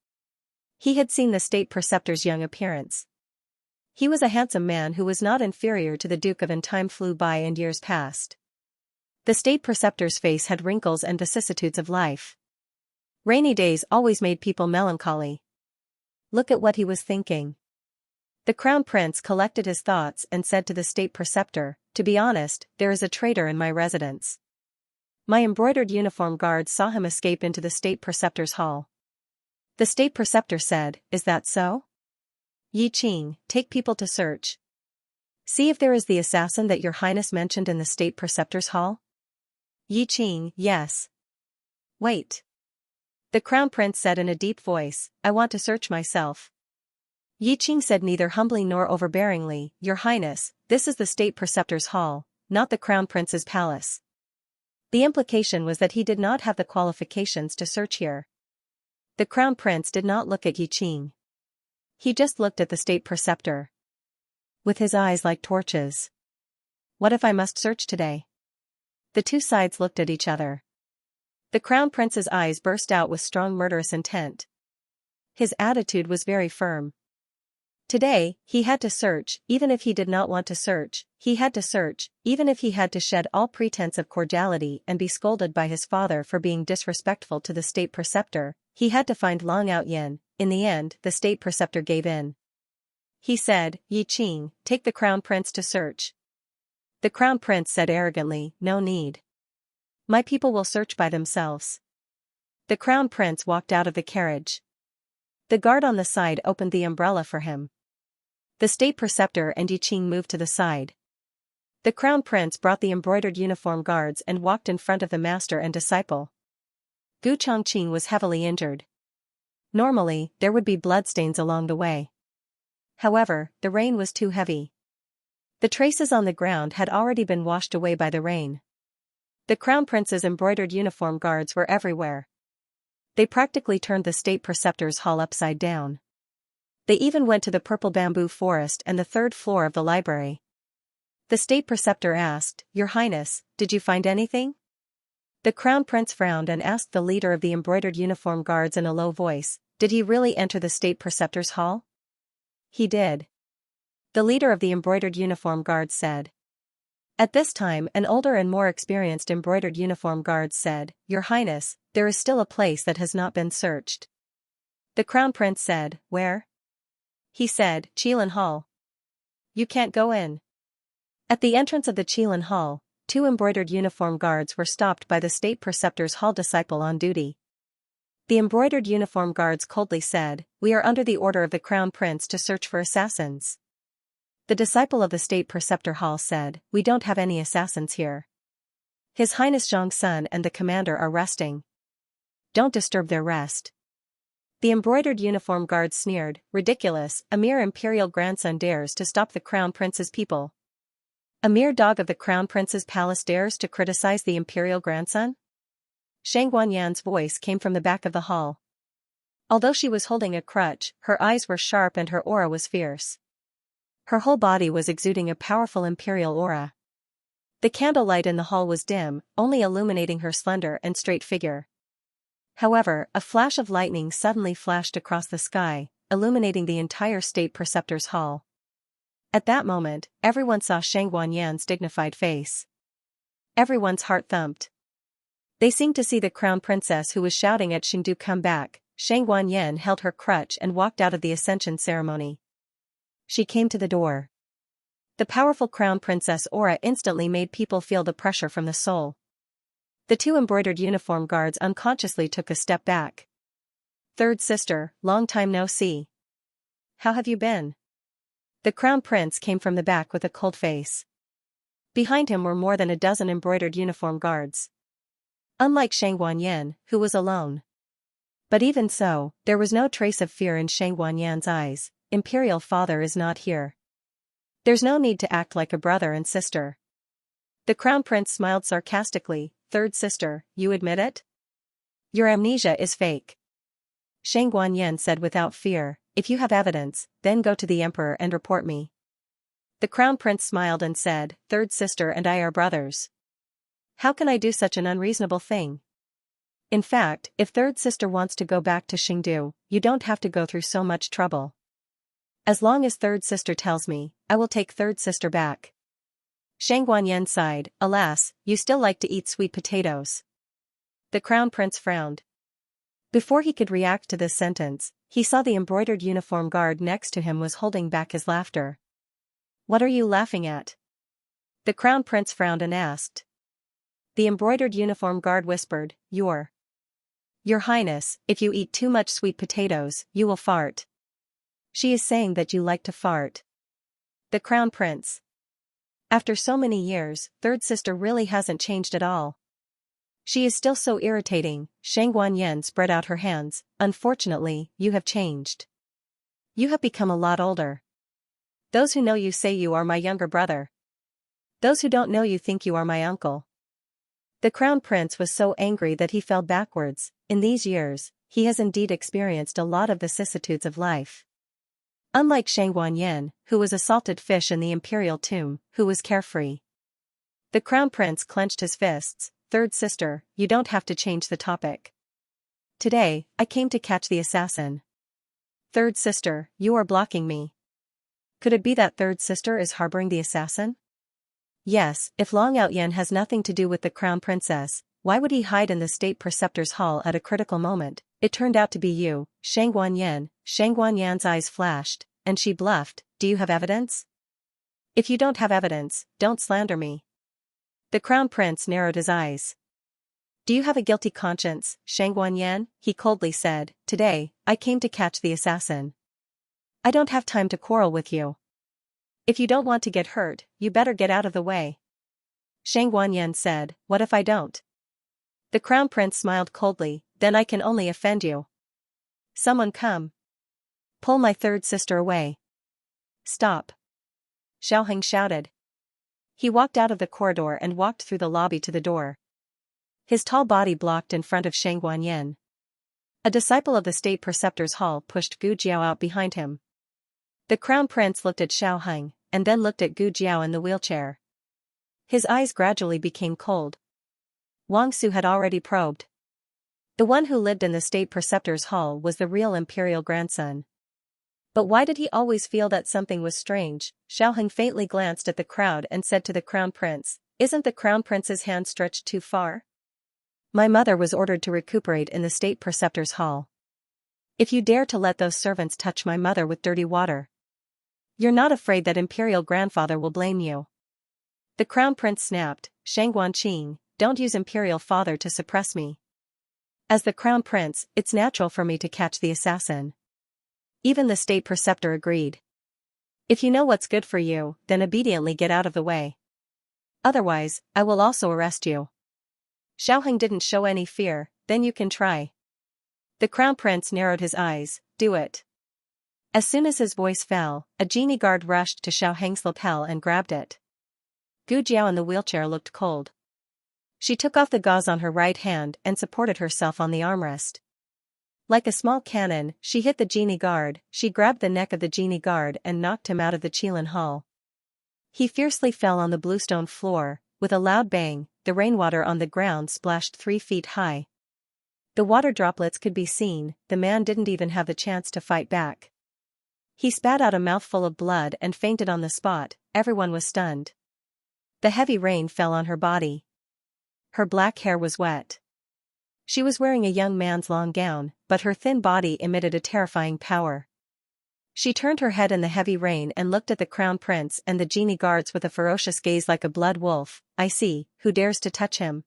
He had seen the state preceptor's young appearance. He was a handsome man who was not inferior to the Duke of An. Time flew by and years passed. The state preceptor's face had wrinkles and vicissitudes of life. Rainy days always made people melancholy. Look at what he was thinking. The Crown Prince collected his thoughts and said to the state preceptor, "To be honest, there is a traitor in my residence. My embroidered uniform guards saw him escape into the state preceptor's hall." The state preceptor said, "Is that so? Yi Qing, take people to search. See if there is the assassin that your Highness mentioned in the state preceptor's hall." Yi Qing, "Yes." "Wait." The Crown Prince said in a deep voice, "I want to search myself." Yi Qing said neither humbly nor overbearingly, "Your Highness, this is the state preceptor's hall, not the Crown Prince's palace." The implication was that he did not have the qualifications to search here. The Crown Prince did not look at Yi Qing. He just looked at the state preceptor. With his eyes like torches. "What if I must search today?" The two sides looked at each other. The Crown Prince's eyes burst out with strong murderous intent. His attitude was very firm. Today, he had to search, even if he did not want to search, he had to search, even if he had to shed all pretense of cordiality and be scolded by his father for being disrespectful to the state preceptor, he had to find Long Outyen. In the end, the state preceptor gave in. He said, "Yi Qing, take the Crown Prince to search." The Crown Prince said arrogantly, "No need. My people will search by themselves." The Crown Prince walked out of the carriage. The guard on the side opened the umbrella for him. The state preceptor and Yi Qing moved to the side. The Crown Prince brought the embroidered uniform guards and walked in front of the master and disciple. Gu Chongqing was heavily injured. Normally, there would be bloodstains along the way. However, the rain was too heavy. The traces on the ground had already been washed away by the rain. The Crown Prince's embroidered uniform guards were everywhere. They practically turned the state preceptor's hall upside down. They even went to the purple bamboo forest and the third floor of the library. The state preceptor asked, "Your Highness, did you find anything?" The Crown Prince frowned and asked the leader of the embroidered uniform guards in a low voice, "Did he really enter the state preceptor's hall?" "He did." The leader of the embroidered uniform guards said. At this time, an older and more experienced embroidered uniform guard said, "Your Highness, there is still a place that has not been searched." The Crown Prince said, "Where?" He said, "Qilin Hall." you can't go in. At the entrance of the Qilin Hall, two embroidered uniform guards were stopped by the state preceptor's hall disciple on duty. The embroidered uniform guards coldly said, "We are under the order of the Crown Prince to search for assassins." The disciple of the state preceptor hall said, "We don't have any assassins here. His Highness Xianxia and the commander are resting. Don't disturb their rest." The embroidered uniform guards sneered, "Ridiculous, a mere imperial grandson dares to stop the Crown Prince's people. A mere dog of the Crown Prince's palace dares to criticize the imperial grandson?" Xianxia voice came from the back of the hall. Although she was holding a crutch, her eyes were sharp and her aura was fierce. Her whole body was exuding a powerful imperial aura. The candlelight in the hall was dim, only illuminating her slender and straight figure. However, a flash of lightning suddenly flashed across the sky, illuminating the entire state preceptor's hall. At that moment, everyone saw Xianxia's dignified face. Everyone's heart thumped. They seemed to see the crown princess who was shouting at Xingdu come back. Xianxia held her crutch and walked out of the ascension ceremony. She came to the door. The powerful crown princess aura instantly made people feel the pressure from the soul. The two embroidered uniform guards unconsciously took a step back. "Third sister, long time no see. How have you been?" The crown prince came from the back with a cold face. Behind him were more than a dozen embroidered uniform guards. Unlike Xianxia, who was alone. But even so, there was no trace of fear in Xianxia's eyes. "Imperial father is not here. There's no need to act like a brother and sister." The crown prince smiled sarcastically. "Third sister, you admit it? Your amnesia is fake." Xianxia said without fear, "If you have evidence, then go to the emperor and report me." The crown prince smiled and said, "Third sister and I are brothers. How can I do such an unreasonable thing? In fact, if third sister wants to go back to Xingdu, you don't have to go through so much trouble. As long as third sister tells me, I will take third sister back." Xianxia sighed, "Alas, you still like to eat sweet potatoes." The crown prince frowned. Before he could react to this sentence, he saw the embroidered uniform guard next to him was holding back his laughter. "What are you laughing at?" The crown prince frowned and asked. The embroidered uniform guard whispered, Your Highness, if you eat too much sweet potatoes, you will fart." "She is saying that you like to fart." The crown prince. After so many years, third sister really hasn't changed at all. She is still so irritating. Xianxia spread out her hands. "Unfortunately, you have changed. You have become a lot older. Those who know you say you are my younger brother. Those who don't know you think you are my uncle." The crown prince was so angry that he fell backwards. In these years, he has indeed experienced a lot of vicissitudes of life. Unlike Xianxia, who was a salted fish in the imperial tomb, who was carefree. The crown prince clenched his fists. "Third sister, you don't have to change the topic. Today, I came to catch the assassin." "Third sister, you are blocking me." Could it be that third sister is harboring the assassin? Yes, if Long Outyen has nothing to do with the crown princess, why would he hide in the state preceptor's hall at a critical moment? "It turned out to be you, Xianxia." Xianxia's eyes flashed, and she bluffed, "Do you have evidence? If you don't have evidence, don't slander me." The crown prince narrowed his eyes. "Do you have a guilty conscience, Xianxia?" he coldly said. "Today, I came to catch the assassin. I don't have time to quarrel with you. If you don't want to get hurt, you better get out of the way." Xianxia said, "What if I don't?" The crown prince smiled coldly, "Then I can only offend you. Someone come. Pull my third sister away." "Stop!" Xiaoheng shouted. He walked out of the corridor and walked through the lobby to the door. His tall body blocked in front of Xianxia. A disciple of the state preceptor's hall pushed Gu Jiao out behind him. The crown prince looked at Xiaoheng, and then looked at Gu Jiao in the wheelchair. His eyes gradually became cold. Wang Su had already probed. The one who lived in the state preceptor's hall was the real imperial grandson. But why did he always feel that something was strange? Xiaoheng faintly glanced at the crowd and said to the crown prince, "Isn't the crown prince's hand stretched too far? My mother was ordered to recuperate in the state preceptor's hall. If you dare to let those servants touch my mother with dirty water, You're not afraid that Imperial Grandfather will blame you? The Crown Prince snapped, Shangguanqing, don't use Imperial Father to suppress me. As the Crown Prince, it's natural for me to catch the assassin. Even the state preceptor agreed. If you know what's good for you, then obediently get out of the way. Otherwise, I will also arrest you. Xiaoheng didn't show any fear, then you can try. The Crown Prince narrowed his eyes, do it. As soon as his voice fell, a genie guard rushed to Xiaoheng's lapel and grabbed it. Gu Jiao in the wheelchair looked cold. She took off the gauze on her right hand and supported herself on the armrest. Like a small cannon, she hit the genie guard. She grabbed the neck of the genie guard and knocked him out of the Qilin Hall. He fiercely fell on the bluestone floor. With a loud bang, the rainwater on the ground splashed 3 feet high. The water droplets could be seen. The man didn't even have the chance to fight back. He spat out a mouthful of blood and fainted on the spot. Everyone was stunned. The heavy rain fell on her body. Her black hair was wet. She was wearing a young man's long gown, but her thin body emitted a terrifying power. She turned her head in the heavy rain and looked at the Crown Prince and the genie guards with a ferocious gaze like a blood wolf. I see, who dares to touch him?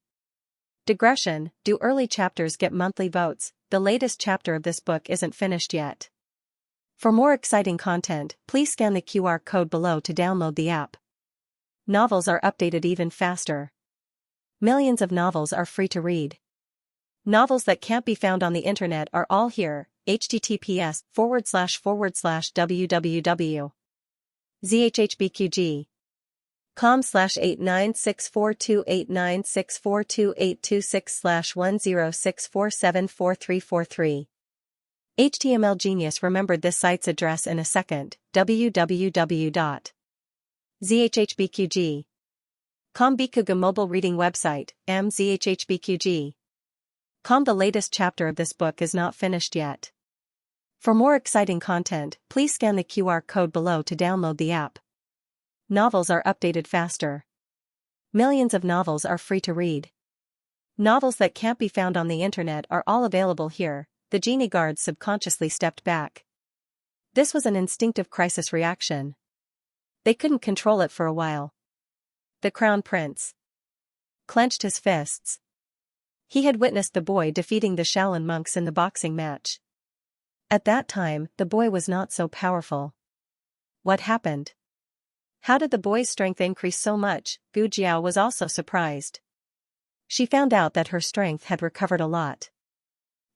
Digression, do early chapters get monthly votes? The latest chapter of this book isn't finished yet. For more exciting content, please scan the QR code below to download the app. Novels are updated even faster. Millions of novels are free to read. Novels that can't be found on the internet are all here. https://www.zhhbqg.com/89642896428626/1064744343. HTML Genius remembered this site's address in a second. www.zhhbqg.com Bikuga mobile reading website, mzhhbqg. The latest chapter of this book is not finished yet. For more exciting content, please scan the QR code below to download the app. Novels are updated faster. Millions of novels are free to read. Novels that can't be found on the internet are all available here. The genie guards subconsciously stepped back. This was an instinctive crisis reaction. They couldn't control it for a while. The Crown Prince clenched his fists. He had witnessed the boy defeating the Shaolin monks in the boxing match. At that time, the boy was not so powerful. What happened? How did the boy's strength increase so much? Gu Jiao was also surprised. She found out that her strength had recovered a lot.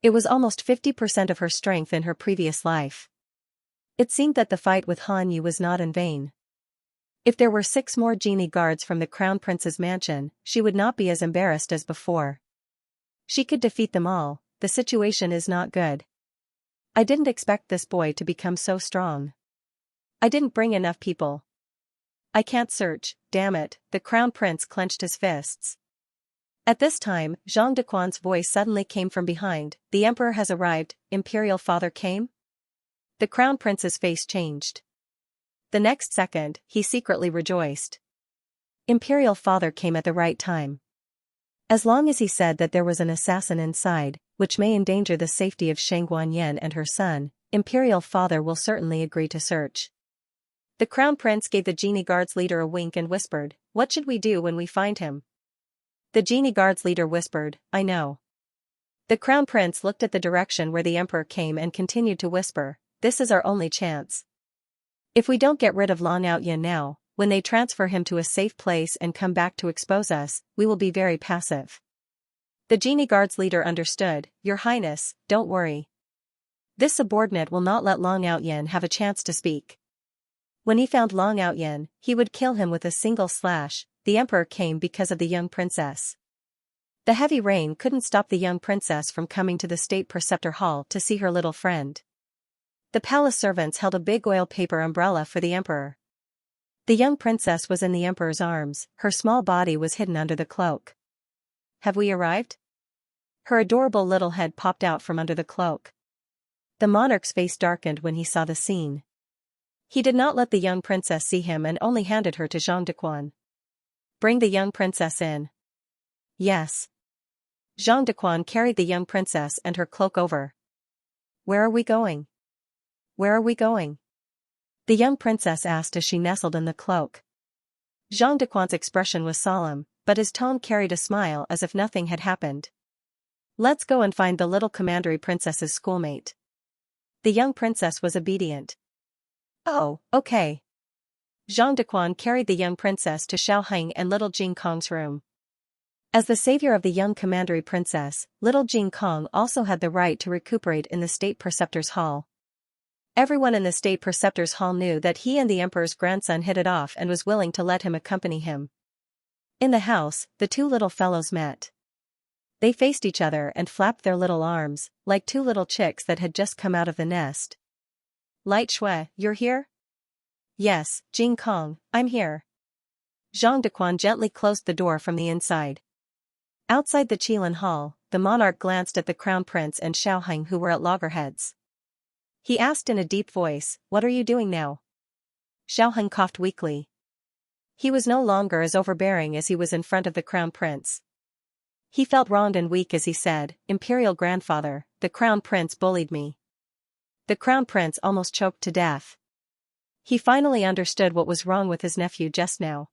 It was almost 50% of her strength in her previous life. It seemed that the fight with Han Yu was not in vain. If there were 6 more genie guards from the Crown Prince's mansion, she would not be as embarrassed as before. She could defeat them all. The situation is not good. I didn't expect this boy to become so strong. I didn't bring enough people. I can't search, damn it. The Crown Prince clenched his fists. At this time, Zhang Dequan's voice suddenly came from behind. The Emperor has arrived. Imperial Father came? The Crown Prince's face changed. The next second, he secretly rejoiced. Imperial Father came at the right time. As long as he said that there was an assassin inside, which may endanger the safety of Shangguanyan and her son, Imperial Father will certainly agree to search. The Crown Prince gave the genie guards leader a wink and whispered, "What should we do when we find him?" The genie guards leader whispered, "I know." The Crown Prince looked at the direction where the Emperor came and continued to whisper, "This is our only chance. If we don't get rid of Long Outyin now, when they transfer him to a safe place and come back to expose us, we will be very passive." The genie guards leader understood, "Your Highness, don't worry. This subordinate will not let Long Outyin have a chance to speak. When he found Long Outyin, he would kill him with a single slash." The Emperor came because of the young princess. The heavy rain couldn't stop the young princess from coming to the state preceptor hall to see her little friend. The palace servants held a big oil paper umbrella for the Emperor. The young princess was in the Emperor's arms, her small body was hidden under the cloak. "Have we arrived?" Her adorable little head popped out from under the cloak. The monarch's face darkened when he saw the scene. He did not let the young princess see him and only handed her to Zhang Dequan. "Bring the young princess in." "Yes." Zhang Dequan carried the young princess and her cloak over. "Where are we going? Where are we going?" the young princess asked as she nestled in the cloak. Zhang Dequan's expression was solemn, but his tone carried a smile as if nothing had happened. Let's go and find the little commandery princess's schoolmate. The young princess was obedient. Oh, okay. Zhang Dequan carried the young princess to Xiaoheng and little Jing Kong's room. As the savior of the young commandery princess, little Jing Kong also had the right to recuperate in the state preceptor's hall. Everyone in the state preceptor's hall knew that he and the emperor's grandson hit it off and was willing to let him accompany him. In the house, the two little fellows met. They faced each other and flapped their little arms, like two little chicks that had just come out of the nest. Light Shui, you're here? Yes, Jing Kong, I'm here. Zhang Dequan gently closed the door from the inside. Outside the Qilin Hall, the monarch glanced at the crown prince and Xiaoheng who were at loggerheads. He asked in a deep voice, "What are you doing now?" Xiaoheng coughed weakly. He was no longer as overbearing as he was in front of the crown prince. He felt wronged and weak as he said, "Imperial grandfather, the crown prince bullied me." The crown prince almost choked to death. He finally understood what was wrong with his nephew just now.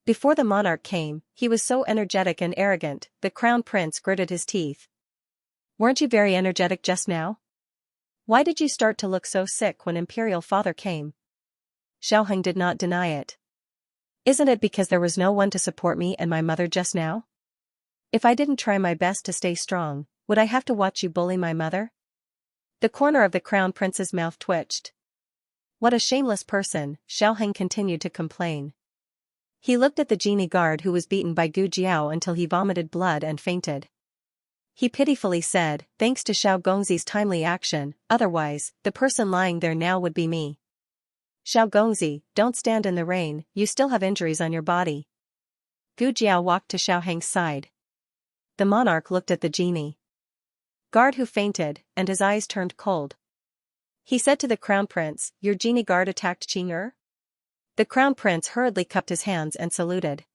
Before the monarch came, he was so energetic and arrogant, the crown prince gritted his teeth. "Weren't you very energetic just now? Why did you start to look so sick when imperial father came?" Xiaoheng did not deny it. "Isn't it because there was no one to support me and my mother just now? If I didn't try my best to stay strong, would I have to watch you bully my mother?" The corner of the crown prince's mouth twitched. "What a shameless person," Xiaoheng continued to complain. He looked at the genie guard who was beaten by Gu Jiao until he vomited blood and fainted. He pitifully said, "Thanks to Xiao Gongzi's timely action, otherwise, the person lying there now would be me." "Xiao Gongzi, don't stand in the rain, you still have injuries on your body." Gu Jiao walked to Xiaoheng's side. The monarch looked at the genie guard who fainted, and his eyes turned cold. He said to the crown prince, "Your genie guard attacked Qing'er?" The crown prince hurriedly cupped his hands and saluted.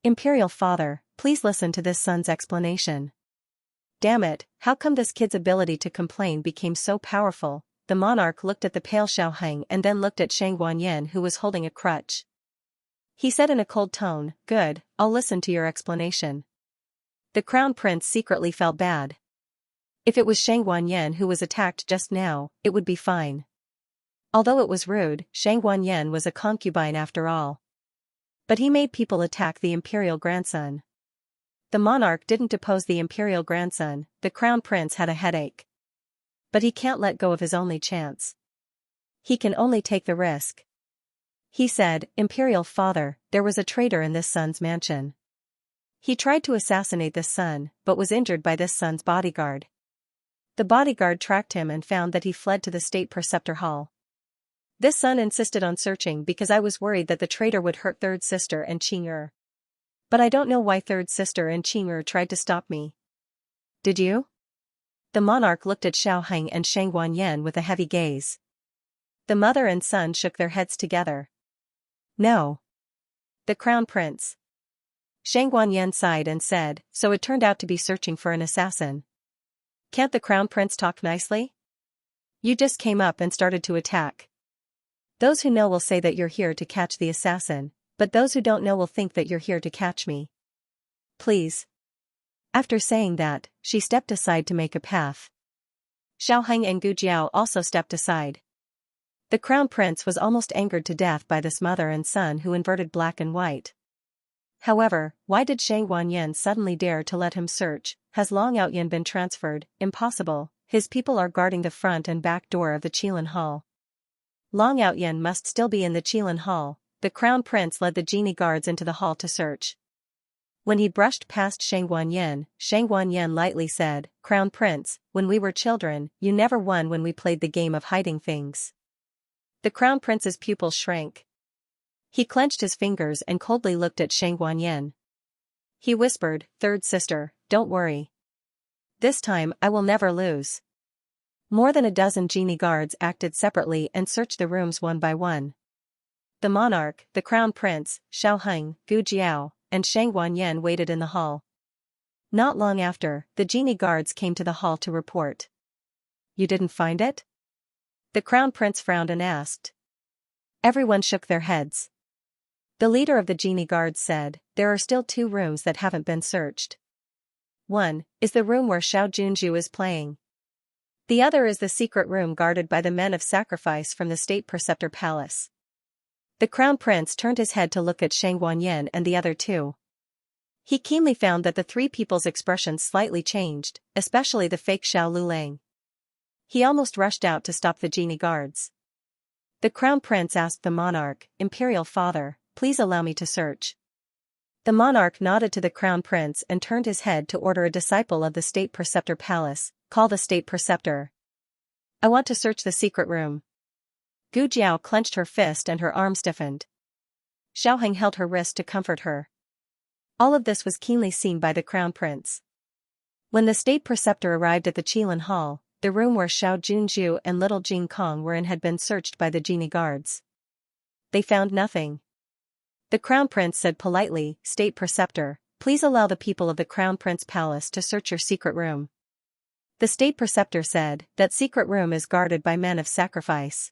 "Imperial father, please listen to this son's explanation." "Damn it, how come this kid's ability to complain became so powerful?" The monarch looked at the pale Xiaoheng and then looked at Shang Guanyin who was holding a crutch. He said in a cold tone, "Good, I'll listen to your explanation." The crown prince secretly felt bad. If it was Shang Guanyin who was attacked just now, it would be fine. Although it was rude, Shang Guanyin was a concubine after all. But he made people attack the imperial grandson. The monarch didn't depose the imperial grandson, the crown prince had a headache. But he can't let go of his only chance. He can only take the risk. He said, "Imperial father, there was a traitor in this son's mansion. He tried to assassinate this son, but was injured by this son's bodyguard. The bodyguard tracked him and found that he fled to the state preceptor hall. This son insisted on searching because I was worried that the traitor would hurt third sister and Qing'er. But I don't know why third sister and Qing'er tried to stop me. Did you?" The monarch looked at Xiaoheng and Shang Guanyin with a heavy gaze. The mother and son shook their heads together. "No." The crown prince. Shang Guanyin sighed and said, "So it turned out to be searching for an assassin. Can't the crown prince talk nicely? You just came up and started to attack. Those who know will say that you're here to catch the assassin, but those who don't know will think that you're here to catch me. Please." After saying that, she stepped aside to make a path. Xiaoheng and Gu Jiao also stepped aside. The crown prince was almost angered to death by this mother and son who inverted black and white. However, why did Shang Guanyin suddenly dare to let him search? Has Long Outyin been transferred? Impossible, his people are guarding the front and back door of the Qilin Hall. Long Outyin must still be in the Qilin Hall. The crown prince led the genie guards into the hall to search. When he brushed past Shang Guanyin lightly said, "Crown prince, when we were children, you never won when we played the game of hiding things." The crown prince's pupils shrank. He clenched his fingers and coldly looked at Shang Guanyin. He whispered, "Third sister, don't worry. This time I will never lose." More than a dozen genie guards acted separately and searched the rooms one by one. The monarch, the crown prince, Xiaoheng, Gu Jiao, and Shang Guanyin waited in the hall. Not long after, the genie guards came to the hall to report. "You didn't find it?" The crown prince frowned and asked. Everyone shook their heads. The leader of the genie guards said, "There are still 2 rooms that haven't been searched. One is the room where Xiao Junju is playing. The other is the secret room guarded by the men of sacrifice from the state preceptor palace." The crown prince turned his head to look at Shang Wanyan and the other 2. He keenly found that the 3 people's expressions slightly changed, especially the fake Xiao Lulang. He almost rushed out to stop the genie guards. The crown prince asked the monarch, "Imperial father, please allow me to search." The monarch nodded to the crown prince and turned his head to order a disciple of the state preceptor palace, "Call the state preceptor. I want to search the secret room." Gu Jiao clenched her fist and her arm stiffened. Xiaoheng held her wrist to comfort her. All of this was keenly seen by the crown prince. When the state preceptor arrived at the Qilin Hall, the room where Xiao Junju and little Jing Kong were in had been searched by the genie guards. They found nothing. The crown prince said politely, "State preceptor, please allow the people of the crown prince palace to search your secret room." The state preceptor said, "That secret room is guarded by men of sacrifice.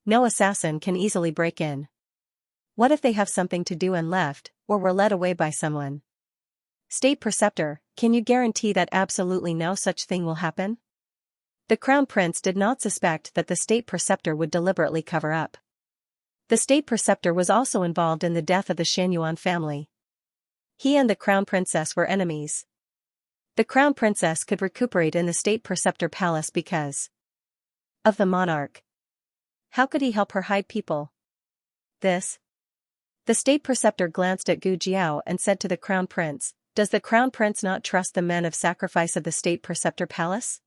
No assassin can easily break in. What if they have something to do and left, or were led away by someone? State preceptor, can you guarantee that absolutely no such thing will happen?" The crown prince did not suspect that the state preceptor would deliberately cover up. The state preceptor was also involved in the death of the Xianyuan family. He and the crown princess were enemies. The crown princess could recuperate in the state preceptor palace because of the monarch. How could he help her hide people? The state preceptor glanced at Gu Jiao and said to the crown prince, "Does the crown prince not trust the men of sacrifice of the state preceptor palace?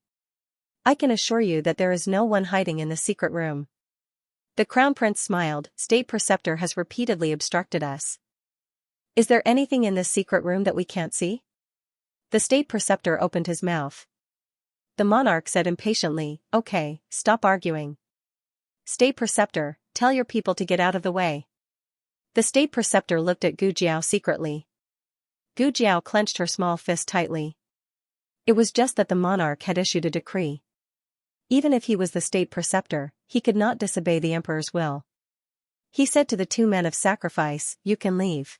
I can assure you that there is no one hiding in the secret room." The crown prince smiled, "State preceptor has repeatedly obstructed us. Is there anything in this secret room that we can't see?" The state preceptor opened his mouth. The monarch said impatiently, "Okay, stop arguing. State preceptor, tell your people to get out of the way." The state preceptor looked at Gu Jiao secretly. Gu Jiao clenched her small fist tightly. It was just that the monarch had issued a decree. Even if he was the state preceptor, he could not disobey the emperor's will. He said to the 2 men of sacrifice, "You can leave."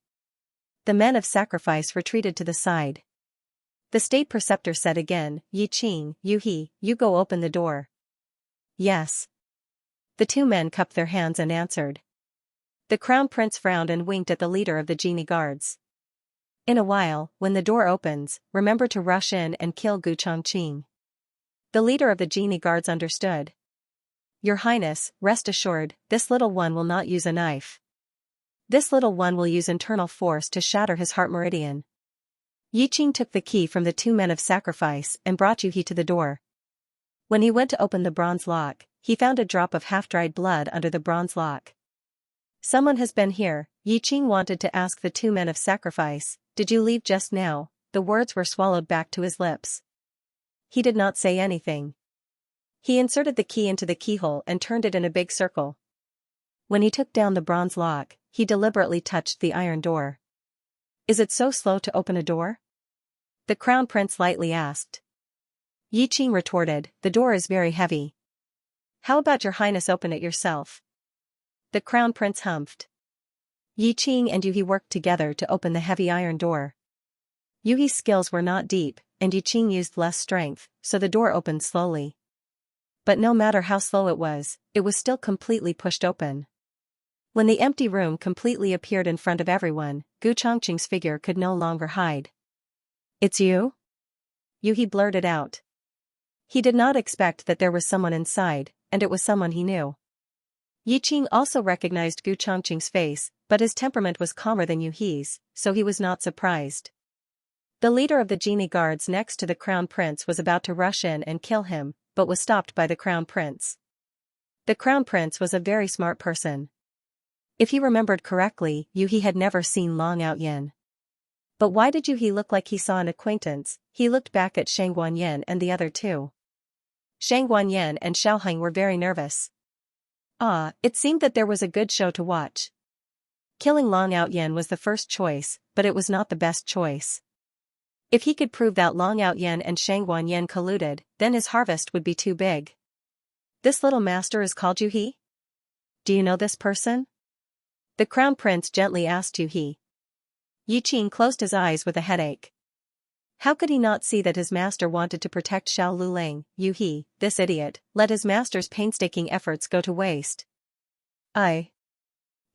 The men of sacrifice retreated to the side. The state preceptor said again, "Yi Qing, Yu He, you go open the door." "Yes." The 2 men cupped their hands and answered. The crown prince frowned and winked at the leader of the genie guards. "In a while, when the door opens, remember to rush in and kill Gu Chongqing." The leader of the genie guards understood. "Your Highness, rest assured, this little one will not use a knife. This little one will use internal force to shatter his heart meridian." Yi Qing took the key from the 2 men of sacrifice and brought Yu He to the door. When he went to open the bronze lock, he found a drop of half-dried blood under the bronze lock. "Someone has been here." Yi Qing wanted to ask the 2 men of sacrifice, "Did you leave just now?" The words were swallowed back to his lips. He did not say anything. He inserted the key into the keyhole and turned it in a big circle. When he took down the bronze lock, he deliberately touched the iron door. "Is it so slow to open a door?" the crown prince lightly asked. Yi Qing retorted, "The door is very heavy. How about your Highness open it yourself?" The crown prince humphed. Yi Qing and Yu He worked together to open the heavy iron door. Yu He's skills were not deep, and Yi Qing used less strength, so the door opened slowly. But no matter how slow it was still completely pushed open. When the empty room completely appeared in front of everyone, Gu Chongqing's figure could no longer hide. "It's you?" Yu He blurted out. He did not expect that there was someone inside, and it was someone he knew. Yi Qing also recognized Gu Chongqing's face, but his temperament was calmer than Yu He's, so he was not surprised. The leader of the genie guards next to the crown prince was about to rush in and kill him, but was stopped by the crown prince. The crown prince was a very smart person. If he remembered correctly, Yu He had never seen Long Outyin. But why did Yu He look like he saw an acquaintance? He looked back at Shang Wanyan and the other 2. Shang Wanyan and Xiaoheng were very nervous. It seemed that there was a good show to watch. Killing Long Outyin was the first choice, but it was not the best choice. If he could prove that Long Outyin and Shang Wanyan colluded, then his harvest would be too big. "This little master is called Yu He?" do you know this person? The crown prince gently asked Yu. Yi Qing closed his eyes with a headache. How could he not see that his master wanted to protect Xiao Lulang? Yu, this idiot, let his master's painstaking efforts go to waste.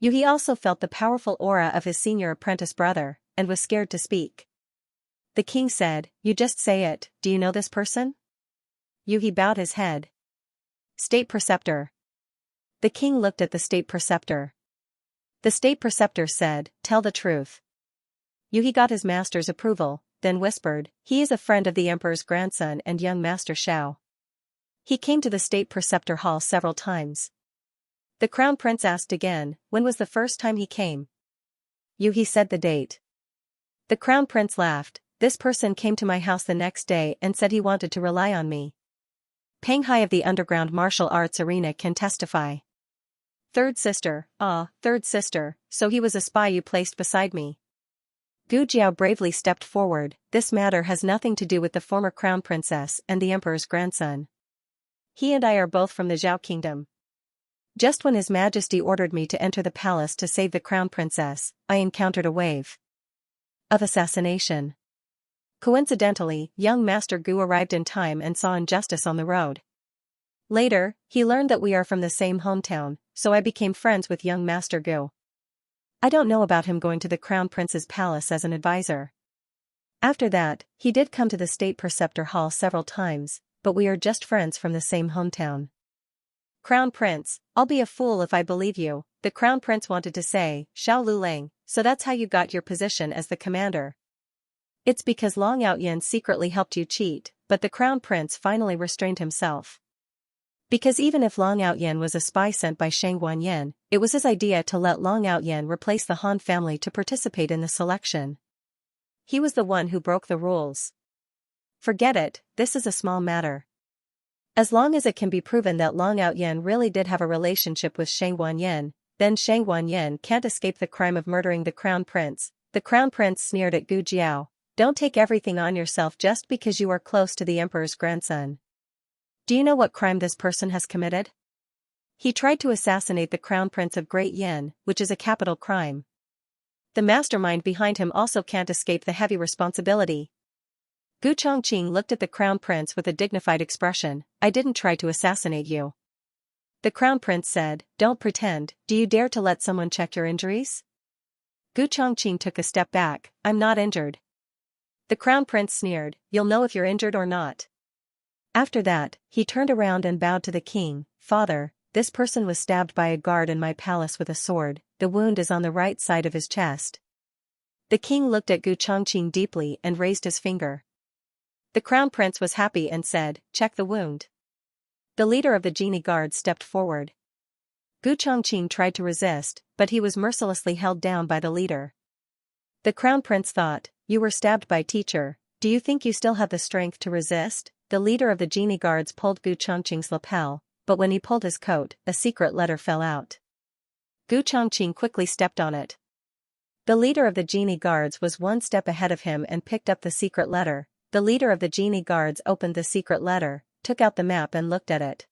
Yu also felt the powerful aura of his senior apprentice brother, and was scared to speak. The king said, you just say it, do you know this person? Yu bowed his head. State preceptor. The king looked at the state preceptor. The state preceptor said, tell the truth. Yu got his master's approval, then whispered, he is a friend of the emperor's grandson and young master Xiao. He came to the state preceptor hall several times. The crown prince asked again, when was the first time he came? Yu said the date. The crown prince laughed, this person came to my house the next day and said he wanted to rely on me. Peng Hai of the underground martial arts arena can testify. Third sister, so he was a spy you placed beside me. Gu Jiao bravely stepped forward, this matter has nothing to do with the former crown princess and the emperor's grandson. He and I are both from the Zhao kingdom. Just when His Majesty ordered me to enter the palace to save the crown princess, I encountered a wave of assassination. Coincidentally, young Master Gu arrived in time and saw injustice on the road. Later, he learned that we are from the same hometown, so I became friends with young Master Gu. I don't know about him going to the crown prince's palace as an advisor. After that, he did come to the state preceptor hall several times, but we are just friends from the same hometown. Crown prince, I'll be a fool if I believe you, the crown prince wanted to say, Xiao Lulang, so that's how you got your position as the commander. It's because Long Outyen secretly helped you cheat, but the crown prince finally restrained himself. Because even if Long Outyen was a spy sent by Shang Wanyan, it was his idea to let Long Outyen replace the Han family to participate in the selection. He was the one who broke the rules. Forget it, this is a small matter. As long as it can be proven that Long Outyen really did have a relationship with Shang Wanyan, then Shang Wanyan can't escape the crime of murdering the crown prince. The crown prince sneered at Gu Jiao. Don't take everything on yourself just because you are close to the emperor's grandson. Do you know what crime this person has committed? He tried to assassinate the crown prince of Great Yen, which is a capital crime. The mastermind behind him also can't escape the heavy responsibility. Gu Chongqing looked at the crown prince with a dignified expression. I didn't try to assassinate you. The crown prince said, don't pretend, do you dare to let someone check your injuries? Gu Chongqing took a step back, I'm not injured. The crown prince sneered, you'll know if you're injured or not. After that, he turned around and bowed to the king, Father, this person was stabbed by a guard in my palace with a sword, the wound is on the right side of his chest. The king looked at Gu Chongqing deeply and raised his finger. The crown prince was happy and said, check the wound. The leader of the genie guards stepped forward. Gu Chongqing tried to resist, but he was mercilessly held down by the leader. The crown prince thought, you were stabbed by teacher, do you think you still have the strength to resist? The leader of the genie guards pulled Gu Chongqing's lapel, but when he pulled his coat, a secret letter fell out. Gu Chongqing quickly stepped on it. The leader of the genie guards was one step ahead of him and picked up the secret letter. The leader of the genie guards opened the secret letter, took out the map and looked at it.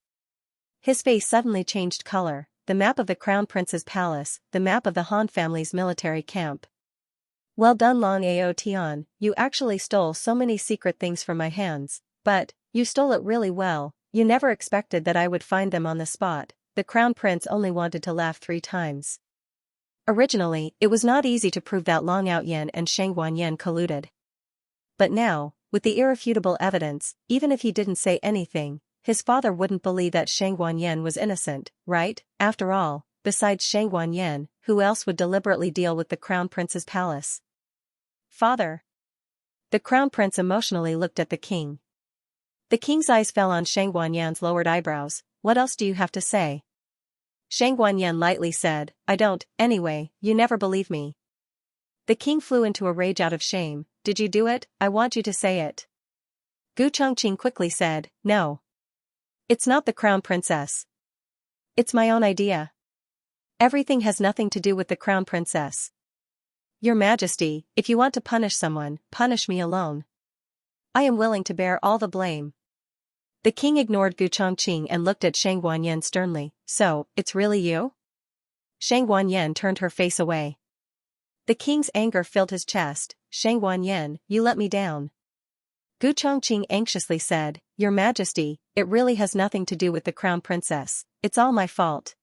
His face suddenly changed color, the map of the crown prince's palace, the map of the Han family's military camp. Well done Long Ao Tian, you actually stole so many secret things from my hands, but, you stole it really well, you never expected that I would find them on the spot. The crown prince only wanted to laugh 3 times. Originally, it was not easy to prove that Long Outyen and Shang Wanyan colluded. But now, with the irrefutable evidence, even if he didn't say anything, his father wouldn't believe that Shang Wanyan was innocent, right? After all, besides Shang Wanyan, who else would deliberately deal with the crown prince's palace? Father. The crown prince emotionally looked at the king. The king's eyes fell on Shang Wanyan's lowered eyebrows. What else do you have to say? Shang Wanyan lightly said, I don't, anyway, you never believe me. The king flew into a rage out of shame. Did you do it? I want you to say it. Gu Chongqing quickly said, no. It's not the crown princess. It's my own idea. Everything has nothing to do with the crown princess. Your Majesty, if you want to punish someone, punish me alone. I am willing to bear all the blame. The king ignored Gu Chongqing and looked at Shang Wanyan sternly. So, it's really you? Shang Guanyin turned her face away. The king's anger filled his chest. Shang Guanyin, you let me down. Gu Chongqing anxiously said, Your Majesty, it really has nothing to do with the crown princess, it's all my fault.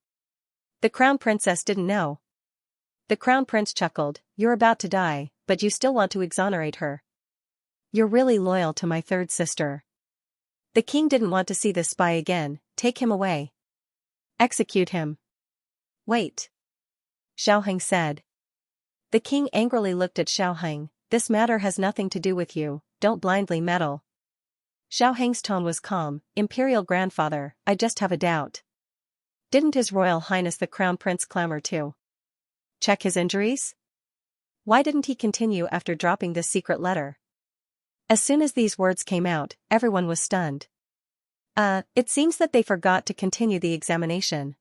The crown princess didn't know. The crown prince chuckled, You're about to die, but you still want to exonerate her. You're really loyal to my third sister. The king didn't want to see this spy again. Take him away. Execute him. Wait. Xiaoheng said. The king angrily looked at Xiaoheng. This matter has nothing to do with you, don't blindly meddle. Xiaoheng's tone was calm. Imperial grandfather, I just have a doubt. Didn't His Royal Highness the Crown Prince clamor to check his injuries? Why didn't he continue after dropping this secret letter? As soon as these words came out, everyone was stunned. It seems that they forgot to continue the examination.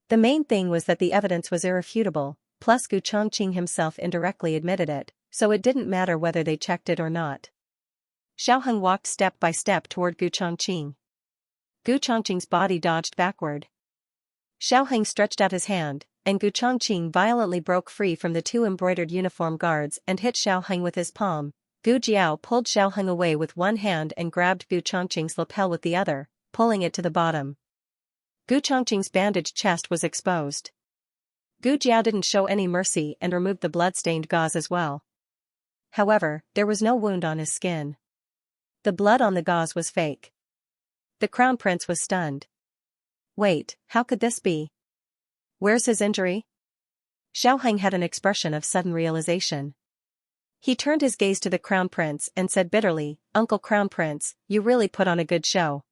The main thing was that the evidence was irrefutable, plus Gu Chongqing himself indirectly admitted it, so it didn't matter whether they checked it or not. Xiaoheng walked step by step toward Gu Chongqing. Gu Chongqing's body dodged backward. Xiaoheng stretched out his hand, and Gu Chongqing violently broke free from the two embroidered uniform guards and hit Xiaoheng with his palm. Gu Jiao pulled Xiaoheng away with one hand and grabbed Gu Chongqing's lapel with the other, pulling it to the bottom. Gu Chongqing's bandaged chest was exposed. Gu Jiao didn't show any mercy and removed the blood-stained gauze as well. However, there was no wound on his skin. The blood on the gauze was fake. The crown prince was stunned. Wait, how could this be? Where's his injury? Xiaoheng had an expression of sudden realization. He turned his gaze to the crown prince and said bitterly, Uncle Crown Prince, you really put on a good show.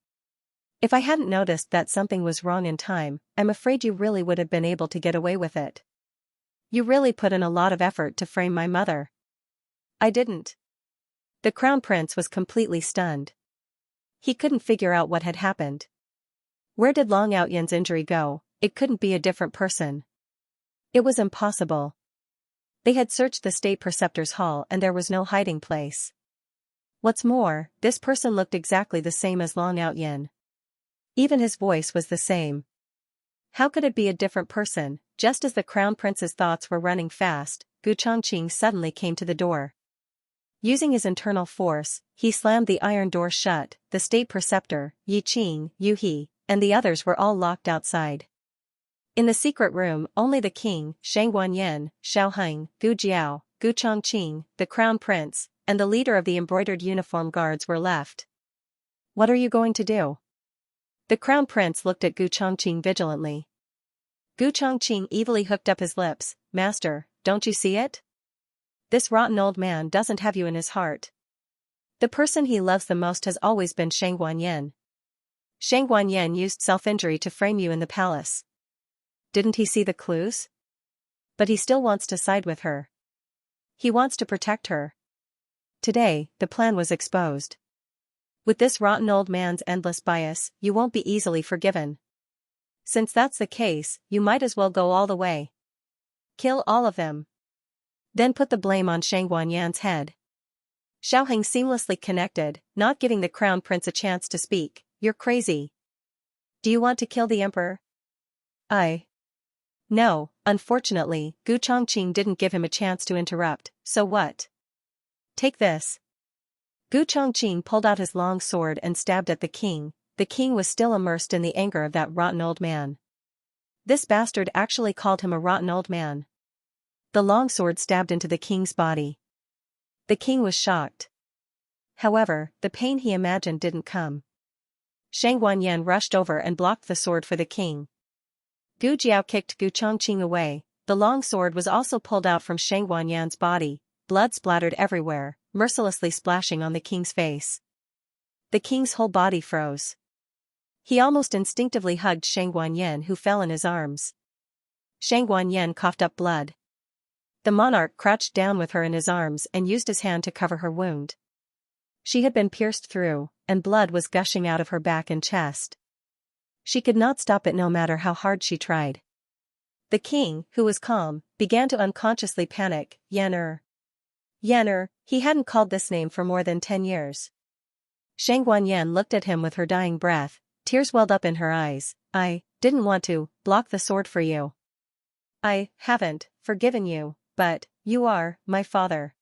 If I hadn't noticed that something was wrong in time, I'm afraid you really would have been able to get away with it. You really put in a lot of effort to frame my mother. I didn't. The crown prince was completely stunned. He couldn't figure out what had happened. Where did Long Outyan's injury go? It couldn't be a different person. It was impossible. They had searched the state preceptor's hall and there was no hiding place. What's more, this person looked exactly the same as Long Outyan. Even his voice was the same. How could it be a different person? Just as the crown prince's thoughts were running fast, Gu Chongqing suddenly came to the door. Using his internal force, he slammed the iron door shut. The state preceptor, Yi Qing, Yu He, and the others were all locked outside. In the secret room, only the king, Shang Guanyin, Xiaoheng, Gu Jiao, Gu Chongqing, the crown prince, and the leader of the embroidered uniform guards were left. What are you going to do? The crown prince looked at Gu Chongqing vigilantly. Gu Chongqing evilly hooked up his lips. Master, don't you see it? This rotten old man doesn't have you in his heart. The person he loves the most has always been Shang Guanyin. Shang Guanyin used self-injury to frame you in the palace. Didn't he see the clues? But he still wants to side with her. He wants to protect her. Today, the plan was exposed. With this rotten old man's endless bias, you won't be easily forgiven. Since that's the case, you might as well go all the way. Kill all of them. Then put the blame on Shang Guanyan's head. Xiaoheng seamlessly connected, not giving the crown prince a chance to speak. You're crazy. Do you want to kill the emperor? No, unfortunately, Gu Chongqing didn't give him a chance to interrupt. So what? Take this. Gu Chongqing pulled out his long sword and stabbed at the king. The king was still immersed in the anger of that rotten old man. This bastard actually called him a rotten old man. The long sword stabbed into the king's body. The king was shocked. However, the pain he imagined didn't come. Shang Guanyin rushed over and blocked the sword for the king. Gu Jiao kicked Gu Chongqing away. The long sword was also pulled out from Shang Guanyan's body. Blood splattered everywhere, mercilessly splashing on the king's face. The king's whole body froze. He almost instinctively hugged Shang Guanyin, who fell in his arms. Shang Guanyin coughed up blood. The monarch crouched down with her in his arms and used his hand to cover her wound. She had been pierced through, and blood was gushing out of her back and chest. She could not stop it no matter how hard she tried. The king, who was calm, began to unconsciously panic. Yan'er. Yan'er, he hadn't called this name for more than 10 years. Shang Guanyin looked at him with her dying breath. Tears welled up in her eyes. I didn't want to block the sword for you. I haven't forgiven you, but you are my father.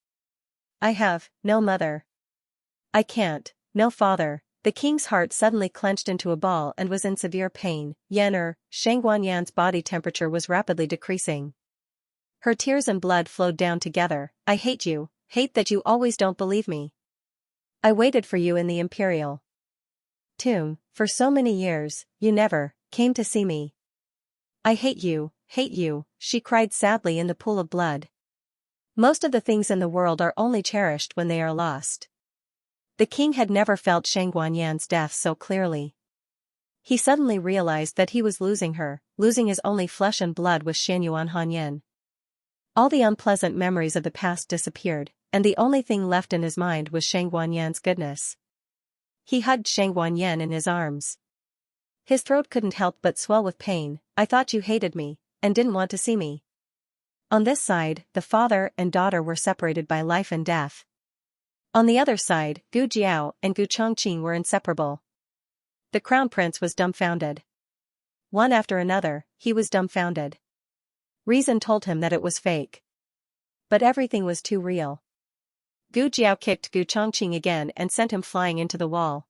I have no mother. I can't, no father. The king's heart suddenly clenched into a ball and was in severe pain. Shang Guanyan's body temperature was rapidly decreasing. Her tears and blood flowed down together. I hate you, hate that you always don't believe me. I waited for you in the imperial tomb, for so many years, you never came to see me. I hate you, she cried sadly in the pool of blood. Most of the things in the world are only cherished when they are lost. The king had never felt Shang Guanyan's death so clearly. He suddenly realized that he was losing her, losing his only flesh and blood with Xianyuan Hanyan. All the unpleasant memories of the past disappeared, and the only thing left in his mind was Shang Guanyan's goodness. He hugged Shang Guanyan in his arms. His throat couldn't help but swell with pain. I thought you hated me, and didn't want to see me. On this side, the father and daughter were separated by life and death. On the other side, Gu Jiao and Gu Chongqing were inseparable. The crown prince was dumbfounded. One after another, he was dumbfounded. Reason told him that it was fake. But everything was too real. Gu Jiao kicked Gu Chongqing again and sent him flying into the wall.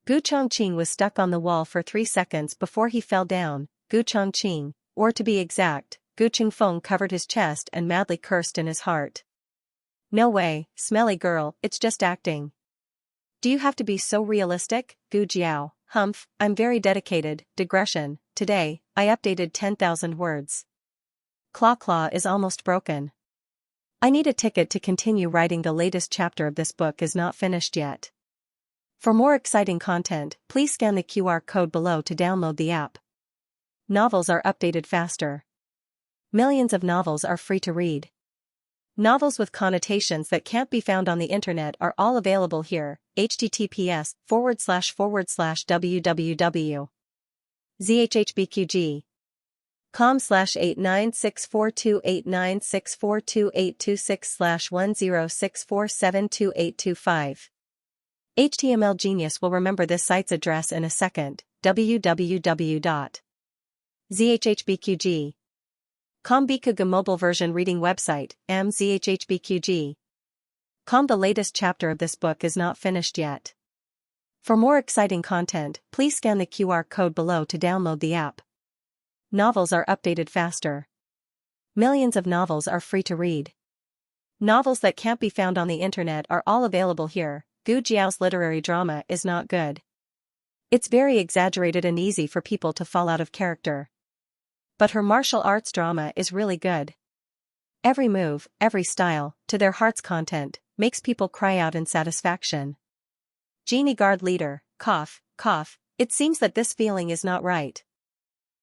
Gu Chongqing was stuck on the wall for 3 seconds before he fell down. Gu Chongqing, or to be exact, Gu Qingfeng covered his chest and madly cursed in his heart. No way, smelly girl, it's just acting. Do you have to be so realistic, Gu Jiao? Humph, I'm very dedicated. Digression, today, I updated 10,000 words. Claw is almost broken. I need a ticket to continue writing. The latest chapter of this book is not finished yet. For more exciting content, please scan the QR code below to download the app. Novels are updated faster. Millions of novels are free to read. Novels with connotations that can't be found on the internet are all available here. https://www.zhhbqg.com/896428964286/1064728225. HTML Genius will remember this site's address in a second. www.zhhbqg. Bikuga mobile version reading website, mzhhbqg. The latest chapter of this book is not finished yet. For more exciting content, please scan the QR code below to download the app. Novels are updated faster. Millions of novels are free to read. Novels that can't be found on the internet are all available here. Gu Jiao's literary drama is not good. It's very exaggerated and easy for people to fall out of character. But her martial arts drama is really good. Every move, every style, to their heart's content, makes people cry out in satisfaction. Genie Guard Leader, cough, it seems that this feeling is not right.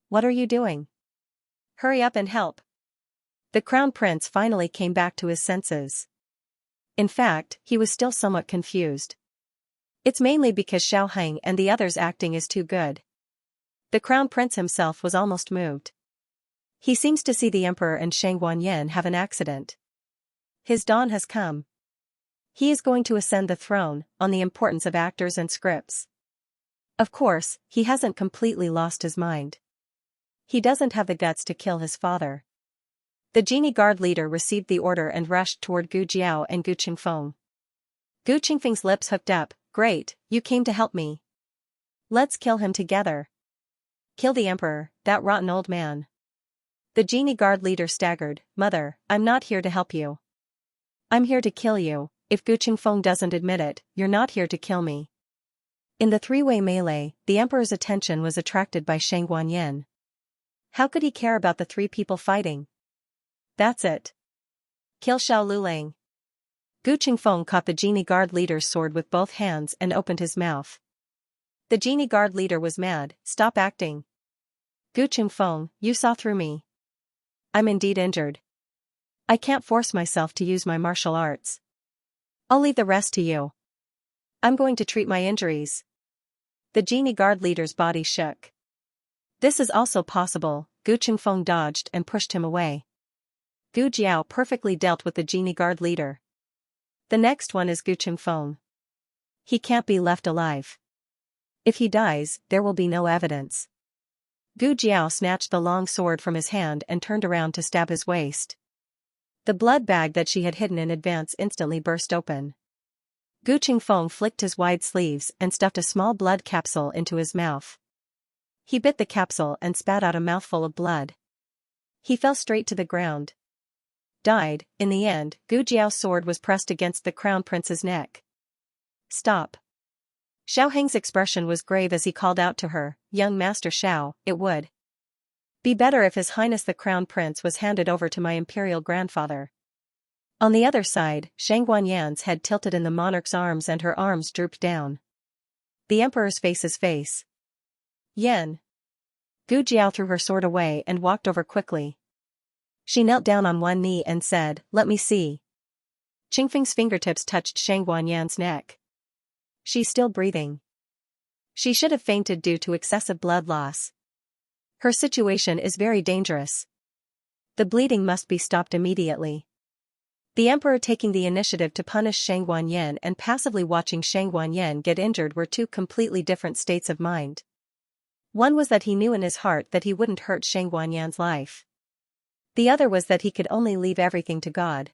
What are you doing? Hurry up and help. The crown prince finally came back to his senses. In fact, he was still somewhat confused. It's mainly because Xiao Heng and the others' acting is too good. The crown prince himself was almost moved. He seems to see the emperor and Shang Guanyan have an accident. His dawn has come. He is going to ascend the throne, on the importance of actors and scripts. Of course, he hasn't completely lost his mind. He doesn't have the guts to kill his father. The Genie Guard leader received the order and rushed toward Gu Jiao and Gu Qingfeng. Gu Qingfeng's lips hooked up. Great, you came to help me. Let's kill him together. Kill the emperor, that rotten old man. The Genie Guard leader staggered. Mother, I'm not here to help you. I'm here to kill you. If Gu Qingfeng doesn't admit it, you're not here to kill me. In the three-way melee, the emperor's attention was attracted by Shang Guanyan. How could he care about the 3 people fighting? That's it. Kill Xiao Lulang. Gu Qingfeng caught the Genie Guard leader's sword with both hands and opened his mouth. The Genie Guard leader was mad. Stop acting. Gu Qingfeng, you saw through me. I'm indeed injured. I can't force myself to use my martial arts. I'll leave the rest to you. I'm going to treat my injuries. The Genie Guard leader's body shook. This is also possible. Gu Qingfeng dodged and pushed him away. Gu Jiao perfectly dealt with the Genie Guard leader. The next one is Gu Qingfeng. He can't be left alive. If he dies, there will be no evidence. Gu Jiao snatched the long sword from his hand and turned around to stab his waist. The blood bag that she had hidden in advance instantly burst open. Gu Qingfeng flicked his wide sleeves and stuffed a small blood capsule into his mouth. He bit the capsule and spat out a mouthful of blood. He fell straight to the ground. Died. In the end, Gu Jiao's sword was pressed against the crown prince's neck. Stop. Xiao Heng's expression was grave as he called out to her, young Master Xiao, it would be better if His Highness the Crown Prince was handed over to my imperial grandfather. On the other side, Shang Guanyan's head tilted in the monarch's arms and her arms drooped down. The emperor's face. Yen. Gu Jiao threw her sword away and walked over quickly. She knelt down on one knee and said, let me see. Qingfeng's fingertips touched Shang Guanyan's neck. She's still breathing. She should have fainted due to excessive blood loss. Her situation is very dangerous. The bleeding must be stopped immediately. The emperor taking the initiative to punish Shang Guanyan and passively watching Shang Guanyan get injured were two completely different states of mind. One was that he knew in his heart that he wouldn't hurt Shang Guanyan's life. The other was that he could only leave everything to God.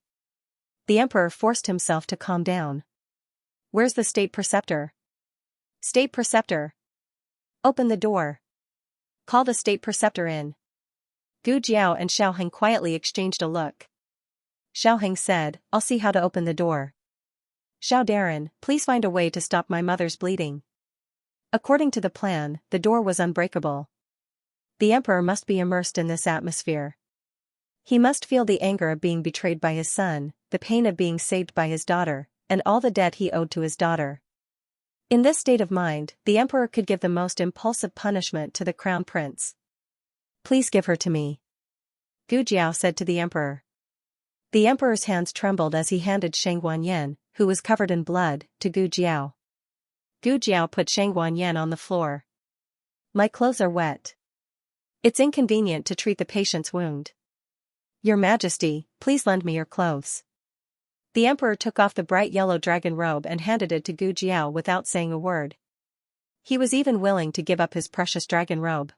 The emperor forced himself to calm down. Where's the state preceptor? State preceptor. Open the door. Call the state preceptor in. Gu Jiao and Xiao Heng quietly exchanged a look. Xiao Heng said, I'll see how to open the door. Xiao Darren, please find a way to stop my mother's bleeding. According to the plan, the door was unbreakable. The emperor must be immersed in this atmosphere. He must feel the anger of being betrayed by his son, the pain of being saved by his daughter, and all the debt he owed to his daughter. In this state of mind, the emperor could give the most impulsive punishment to the crown prince. Please give her to me. Gu Jiao said to the emperor. The emperor's hands trembled as he handed Shang Guanyan, who was covered in blood, to Gu Jiao. Gu Jiao put Shang Guanyan on the floor. My clothes are wet. It's inconvenient to treat the patient's wound. Your Majesty, please lend me your clothes. The emperor took off the bright yellow dragon robe and handed it to Gu Jiao without saying a word. He was even willing to give up his precious dragon robe.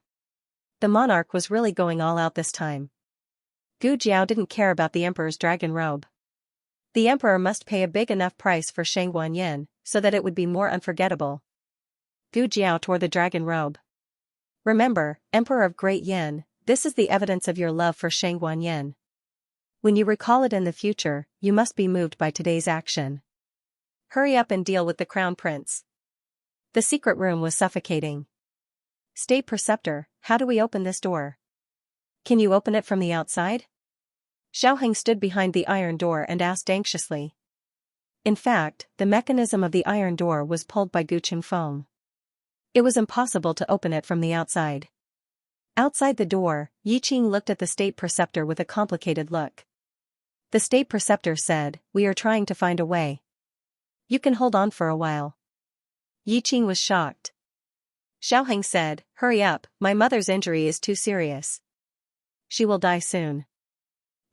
The monarch was really going all out this time. Gu Jiao didn't care about the emperor's dragon robe. The emperor must pay a big enough price for Shang Guanyan, so that it would be more unforgettable. Gu Jiao tore the dragon robe. Remember, Emperor of Great Yin, this is the evidence of your love for Shang Guanyan. When you recall it in the future, you must be moved by today's action. Hurry up and deal with the crown prince. The secret room was suffocating. State preceptor, how do we open this door? Can you open it from the outside? Xiao Heng stood behind the iron door and asked anxiously. In fact, the mechanism of the iron door was pulled by Gu Qingfeng. It was impossible to open it from the outside. Outside the door, Yi Qing looked at the state preceptor with a complicated look. The state preceptor said, we are trying to find a way. You can hold on for a while. Yi Qing was shocked. Xiao Heng said, hurry up, my mother's injury is too serious. She will die soon.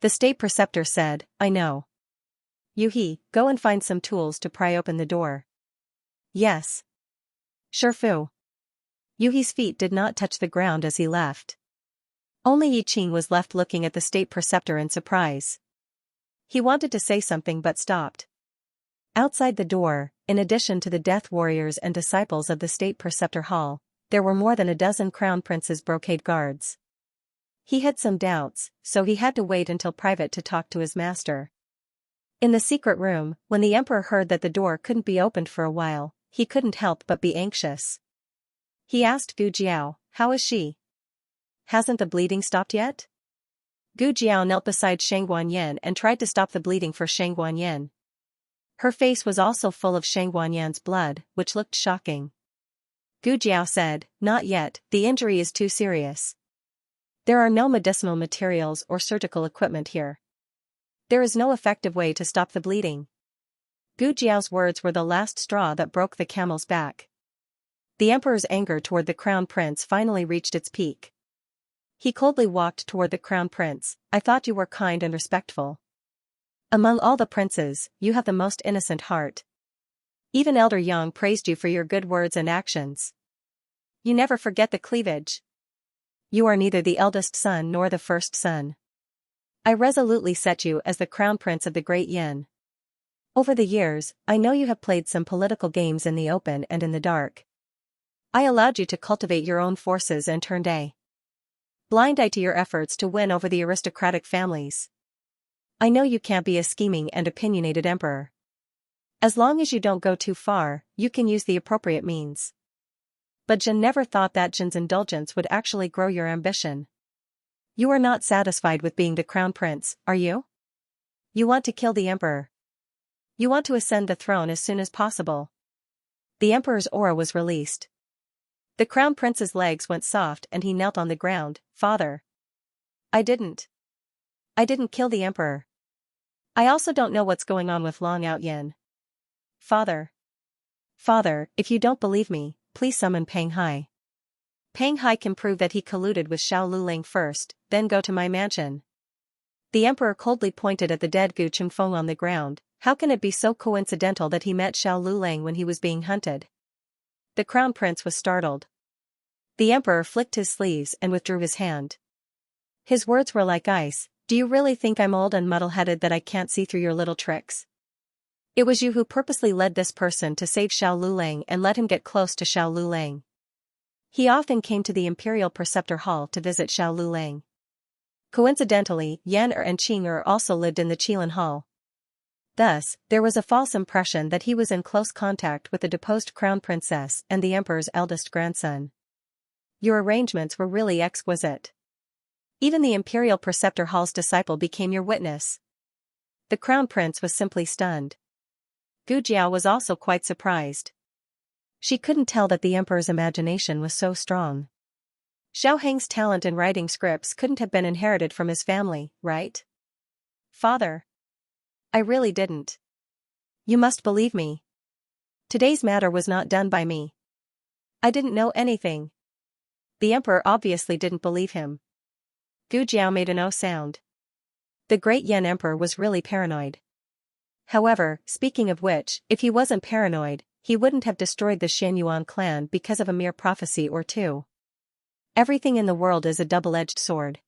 The state preceptor said, I know. Yuhi, go and find some tools to pry open the door. Yes. Sure Fu. Yuhi's feet did not touch the ground as he left. Only Yi Qing was left looking at the state preceptor in surprise. He wanted to say something but stopped. Outside the door, in addition to the death warriors and disciples of the state preceptor hall, there were more than a dozen crown prince's brocade guards. He had some doubts, so he had to wait until private to talk to his master. In the secret room, when the emperor heard that the door couldn't be opened for a while, he couldn't help but be anxious. He asked Gu Jiao, how is she? Hasn't the bleeding stopped yet? Gu Jiao knelt beside Shang Guanyan and tried to stop the bleeding for Shang Guanyan. Her face was also full of Shang Guanyan's blood, which looked shocking. Gu Jiao said, not yet, the injury is too serious. There are no medicinal materials or surgical equipment here. There is no effective way to stop the bleeding. Gu Jiao's words were the last straw that broke the camel's back. The emperor's anger toward the crown prince finally reached its peak. He coldly walked toward the crown prince. I thought you were kind and respectful. Among all the princes, you have the most innocent heart. Even Elder Yang praised you for your good words and actions. You never forget the cleavage. You are neither the eldest son nor the first son. I resolutely set you as the crown prince of the great Yin. Over the years, I know you have played some political games in the open and in the dark. I allowed you to cultivate your own forces and turned a blind eye to your efforts to win over the aristocratic families. I know you can't be a scheming and opinionated emperor. As long as you don't go too far, you can use the appropriate means. But Jin never thought that Jin's indulgence would actually grow your ambition. You are not satisfied with being the crown prince, are you? You want to kill the emperor. You want to ascend the throne as soon as possible. The emperor's aura was released. The crown prince's legs went soft and he knelt on the ground. Father. I didn't kill the emperor. I also don't know what's going on with Long Out Yin. Father, if you don't believe me, please summon Peng Hai. Peng Hai can prove that he colluded with Xiao Lulang first, then go to my mansion. The emperor coldly pointed at the dead Gu Chengfeng on the ground. How can it be so coincidental that he met Xiao Lulang when he was being hunted? The crown prince was startled. The emperor flicked his sleeves and withdrew his hand. His words were like ice. Do you really think I'm old and muddle-headed that I can't see through your little tricks? It was you who purposely led this person to save Xiao Lulang and let him get close to Xiao Lulang. He often came to the Imperial Preceptor Hall to visit Xiao Lulang. Coincidentally, Yan and Qing also lived in the Qilin Hall. Thus, there was a false impression that he was in close contact with the deposed crown princess and the emperor's eldest grandson. Your arrangements were really exquisite. Even the Imperial Preceptor Hall's disciple became your witness. The crown prince was simply stunned. Gu Jiao was also quite surprised. She couldn't tell that the emperor's imagination was so strong. Xiao Heng's talent in writing scripts couldn't have been inherited from his family, right? Father. I really didn't. You must believe me. Today's matter was not done by me. I didn't know anything. The emperor obviously didn't believe him. Gu Jiao made a no sound. The great Yan emperor was really paranoid. However, speaking of which, if he wasn't paranoid, he wouldn't have destroyed the Xianyuan clan because of a mere prophecy or two. Everything in the world is a double-edged sword.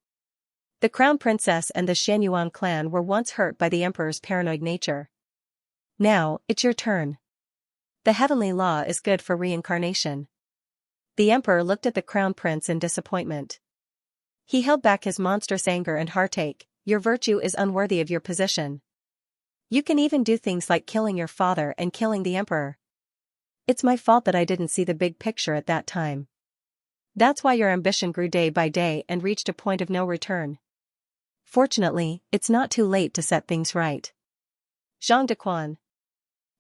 The crown princess and the Xianyuan clan were once hurt by the emperor's paranoid nature. Now, it's your turn. The heavenly law is good for reincarnation. The emperor looked at the crown prince in disappointment. He held back his monstrous anger and heartache. Your virtue is unworthy of your position. You can even do things like killing your father and killing the emperor. It's my fault that I didn't see the big picture at that time. That's why your ambition grew day by day and reached a point of no return. Fortunately, it's not too late to set things right. Zhang Dequan.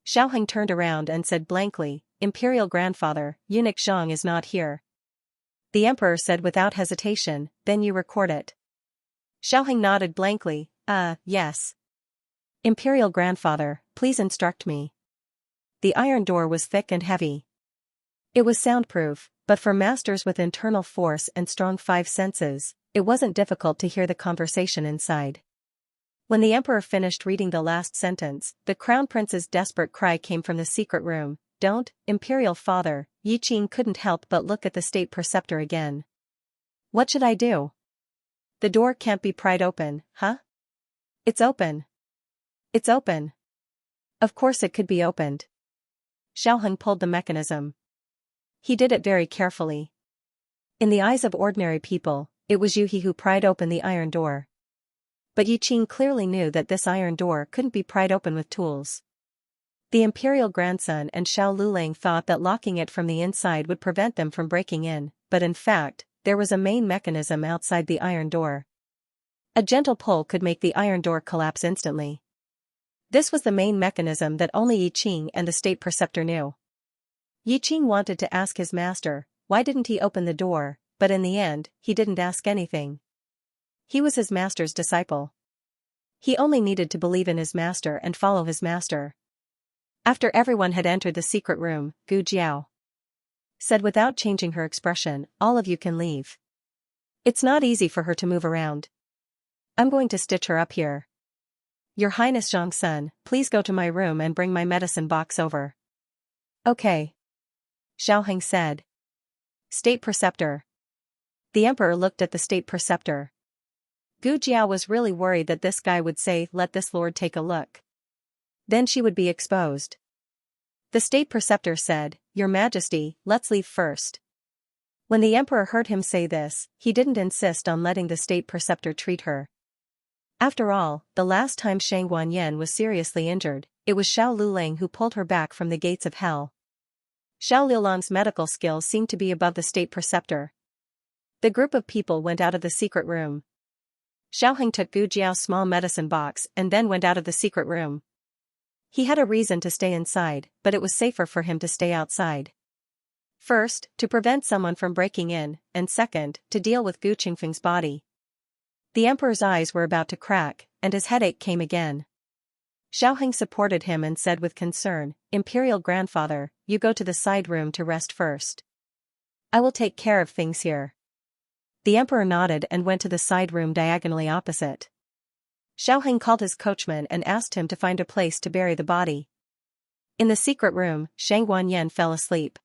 Xiao Heng turned around and said blankly, Imperial Grandfather, Eunuch Zhang is not here. The emperor said without hesitation, then you record it. Xiao Heng nodded blankly, yes. Imperial Grandfather, please instruct me. The iron door was thick and heavy. It was soundproof, but for masters with internal force and strong five senses, it wasn't difficult to hear the conversation inside. When the emperor finished reading the last sentence, the crown prince's desperate cry came from the secret room. Don't, Imperial Father. Yi Qing couldn't help but look at the state preceptor again. What should I do? The door can't be pried open, huh? It's open. It's open. Of course it could be opened. Xiao Heng pulled the mechanism. He did it very carefully. In the eyes of ordinary people, it was Yu He who pried open the iron door. But Yi Qing clearly knew that this iron door couldn't be pried open with tools. The imperial grandson and Xiao Lulang thought that locking it from the inside would prevent them from breaking in, but in fact, there was a main mechanism outside the iron door. A gentle pull could make the iron door collapse instantly. This was the main mechanism that only Yi Qing and the state preceptor knew. Yi Qing wanted to ask his master, why didn't he open the door, but in the end, he didn't ask anything. He was his master's disciple. He only needed to believe in his master and follow his master. After everyone had entered the secret room, Gu Jiao said without changing her expression, all of you can leave. It's not easy for her to move around. I'm going to stitch her up here. Your Highness Zhang-sun, please go to my room and bring my medicine box over. Okay. Xiao Heng said. State Preceptor. The emperor looked at the state preceptor. Gu Jiao was really worried that this guy would say, "Let this lord take a look." Then she would be exposed. The state preceptor said, "Your Majesty, let's leave first." When the emperor heard him say this, he didn't insist on letting the state preceptor treat her. After all, the last time Shang Guanyan was seriously injured, it was Xiao Lulang who pulled her back from the gates of hell. Xiao Lulang's medical skills seemed to be above the state preceptor. The group of people went out of the secret room. Xiaoheng took Gu Jiao's small medicine box and then went out of the secret room. He had a reason to stay inside, but it was safer for him to stay outside. First, to prevent someone from breaking in, and second, to deal with Gu Qingfeng's body. The emperor's eyes were about to crack, and his headache came again. Xiaoheng supported him and said with concern, "Imperial grandfather, you go to the side room to rest first. I will take care of things here." The emperor nodded and went to the side room diagonally opposite. Xiaoheng called his coachman and asked him to find a place to bury the body. In the secret room, Shang Guanyan fell asleep.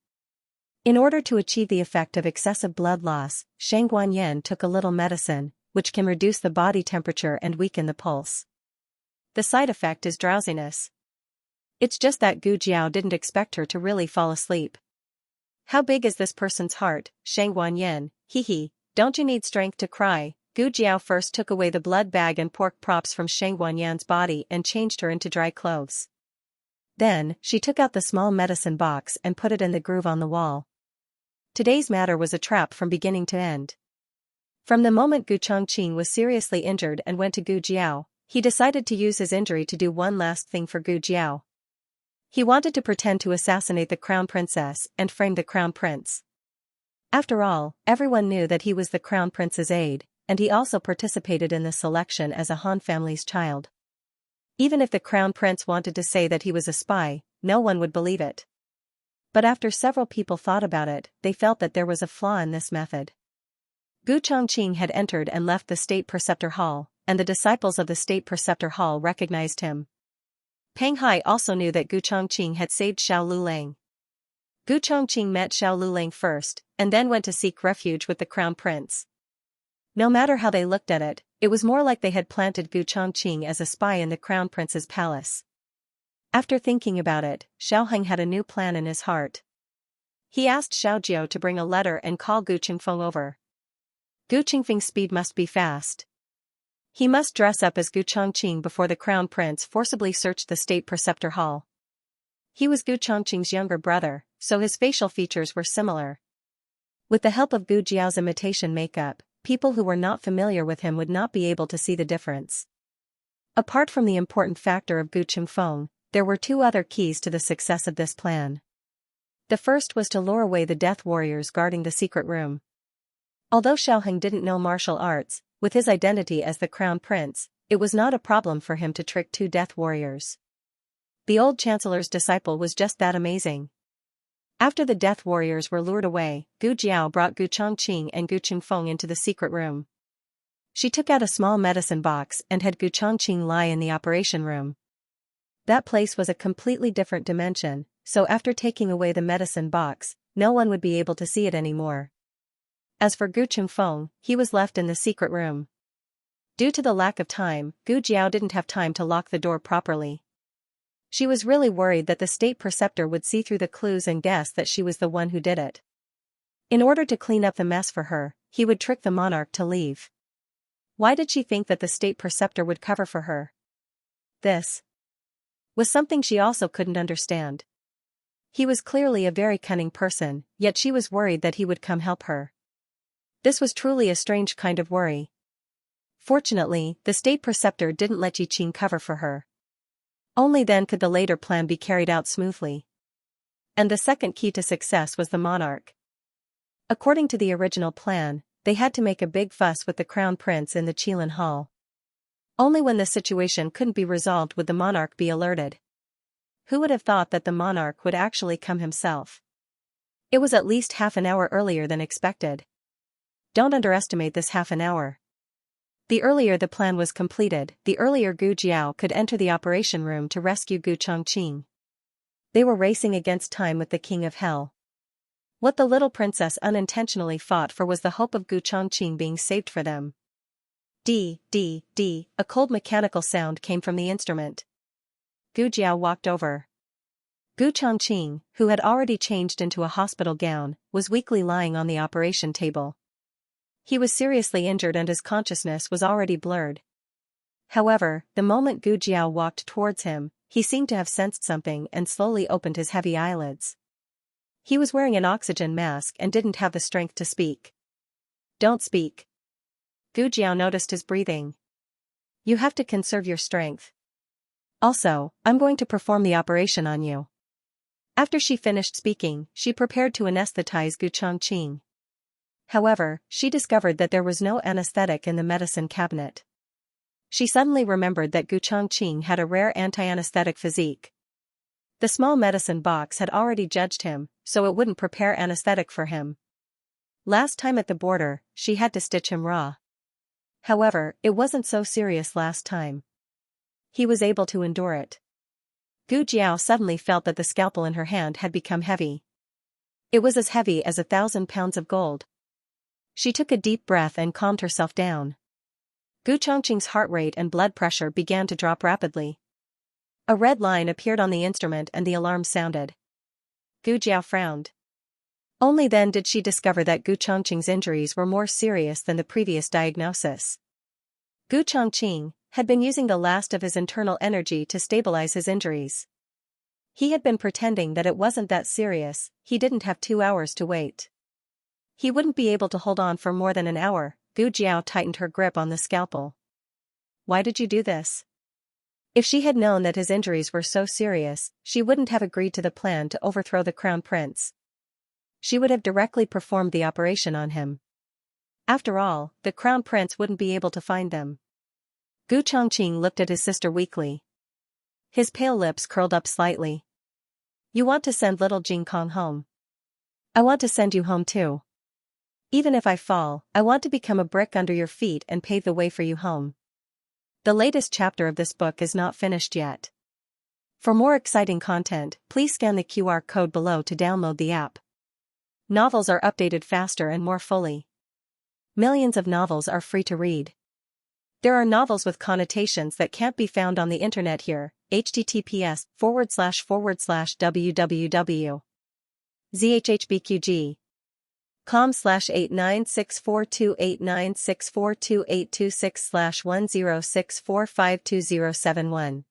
In order to achieve the effect of excessive blood loss, Shang Guanyan took a little medicine, which can reduce the body temperature and weaken the pulse. The side effect is drowsiness. It's just that Gu Jiao didn't expect her to really fall asleep. "How big is this person's heart, Shang Guanyan, hee. Don't you need strength to cry?" Gu Jiao first took away the blood bag and pork props from Shang Guanyan's body and changed her into dry clothes. Then, she took out the small medicine box and put it in the groove on the wall. Today's matter was a trap from beginning to end. From the moment Gu Chongqing was seriously injured and went to Gu Jiao, he decided to use his injury to do one last thing for Gu Jiao. He wanted to pretend to assassinate the crown princess and frame the crown prince. After all, everyone knew that he was the crown prince's aide, and he also participated in the selection as a Han family's child. Even if the crown prince wanted to say that he was a spy, no one would believe it. But after several people thought about it, they felt that there was a flaw in this method. Gu Chongqing had entered and left the state preceptor hall, and the disciples of the state preceptor hall recognized him. Peng Hai also knew that Gu Chongqing had saved Xiao Lulang. Gu Chongqing met Xiao Lulang first, and then went to seek refuge with the crown prince. No matter how they looked at it, it was more like they had planted Gu Chongqing as a spy in the crown prince's palace. After thinking about it, Xiaoheng had a new plan in his heart. He asked Xiao Jiao to bring a letter and call Gu Qingfeng over. Gu Qingfeng's speed must be fast. He must dress up as Gu Chongqing before the crown prince forcibly searched the state preceptor hall. He was Gu Chongqing's younger brother, so his facial features were similar. With the help of Gu Jiao's imitation makeup, people who were not familiar with him would not be able to see the difference. Apart from the important factor of Gu Qingfeng, there were two other keys to the success of this plan. The first was to lure away the death warriors guarding the secret room. Although Xiaoheng didn't know martial arts, with his identity as the crown prince, it was not a problem for him to trick two death warriors. The old chancellor's disciple was just that amazing. After the death warriors were lured away, Gu Jiao brought Gu Chongqing and Gu Qingfeng into the secret room. She took out a small medicine box and had Gu Chongqing lie in the operation room. That place was a completely different dimension, so after taking away the medicine box, no one would be able to see it anymore. As for Gu Qingfeng, he was left in the secret room. Due to the lack of time, Gu Jiao didn't have time to lock the door properly. She was really worried that the state preceptor would see through the clues and guess that she was the one who did it. In order to clean up the mess for her, he would trick the monarch to leave. Why did she think that the state preceptor would cover for her? This was something she also couldn't understand. He was clearly a very cunning person, yet she was worried that he would come help her. This was truly a strange kind of worry. Fortunately, the state preceptor didn't let Yi Qing cover for her. Only then could the later plan be carried out smoothly. And the second key to success was the monarch. According to the original plan, they had to make a big fuss with the crown prince in the Qilin Hall. Only when the situation couldn't be resolved would the monarch be alerted. Who would have thought that the monarch would actually come himself? It was at least half an hour earlier than expected. Don't underestimate this half an hour. The earlier the plan was completed, the earlier Gu Jiao could enter the operation room to rescue Gu Chongqing. They were racing against time with the King of Hell. What the little princess unintentionally fought for was the hope of Gu Chongqing being saved for them. A cold mechanical sound came from the instrument. Gu Jiao walked over. Gu Chongqing, who had already changed into a hospital gown, was weakly lying on the operation table. He was seriously injured and his consciousness was already blurred. However, the moment Gu Jiao walked towards him, he seemed to have sensed something and slowly opened his heavy eyelids. He was wearing an oxygen mask and didn't have the strength to speak. Don't speak. Gu Jiao noticed his breathing. You have to conserve your strength. Also, I'm going to perform the operation on you. After she finished speaking, she prepared to anesthetize Gu Chongqing. However, she discovered that there was no anesthetic in the medicine cabinet. She suddenly remembered that Gu Chongqing had a rare anti-anesthetic physique. The small medicine box had already judged him, so it wouldn't prepare anesthetic for him. Last time at the border, she had to stitch him raw. However, it wasn't so serious last time. He was able to endure it. Gu Jiao suddenly felt that the scalpel in her hand had become heavy. It was as heavy as 1,000 pounds of gold. She took a deep breath and calmed herself down. Gu Chongqing's heart rate and blood pressure began to drop rapidly. A red line appeared on the instrument and the alarm sounded. Gu Jiao frowned. Only then did she discover that Gu Chongqing's injuries were more serious than the previous diagnosis. Gu Chongqing had been using the last of his internal energy to stabilize his injuries. He had been pretending that it wasn't that serious. He didn't have 2 hours to wait. He wouldn't be able to hold on for more than an hour. Gu Jiao tightened her grip on the scalpel. Why did you do this? If she had known that his injuries were so serious, she wouldn't have agreed to the plan to overthrow the crown prince. She would have directly performed the operation on him. After all, the crown prince wouldn't be able to find them. Gu Chongqing looked at his sister weakly. His pale lips curled up slightly. You want to send little Jing Kong home? I want to send you home too. Even if I fall, I want to become a brick under your feet and pave the way for you home. The latest chapter of this book is not finished yet. For more exciting content, please scan the QR code below to download the app. Novels are updated faster and more fully. Millions of novels are free to read. There are novels with connotations that can't be found on the internet here. https://www.zhhbqg.com/896428964286/10645207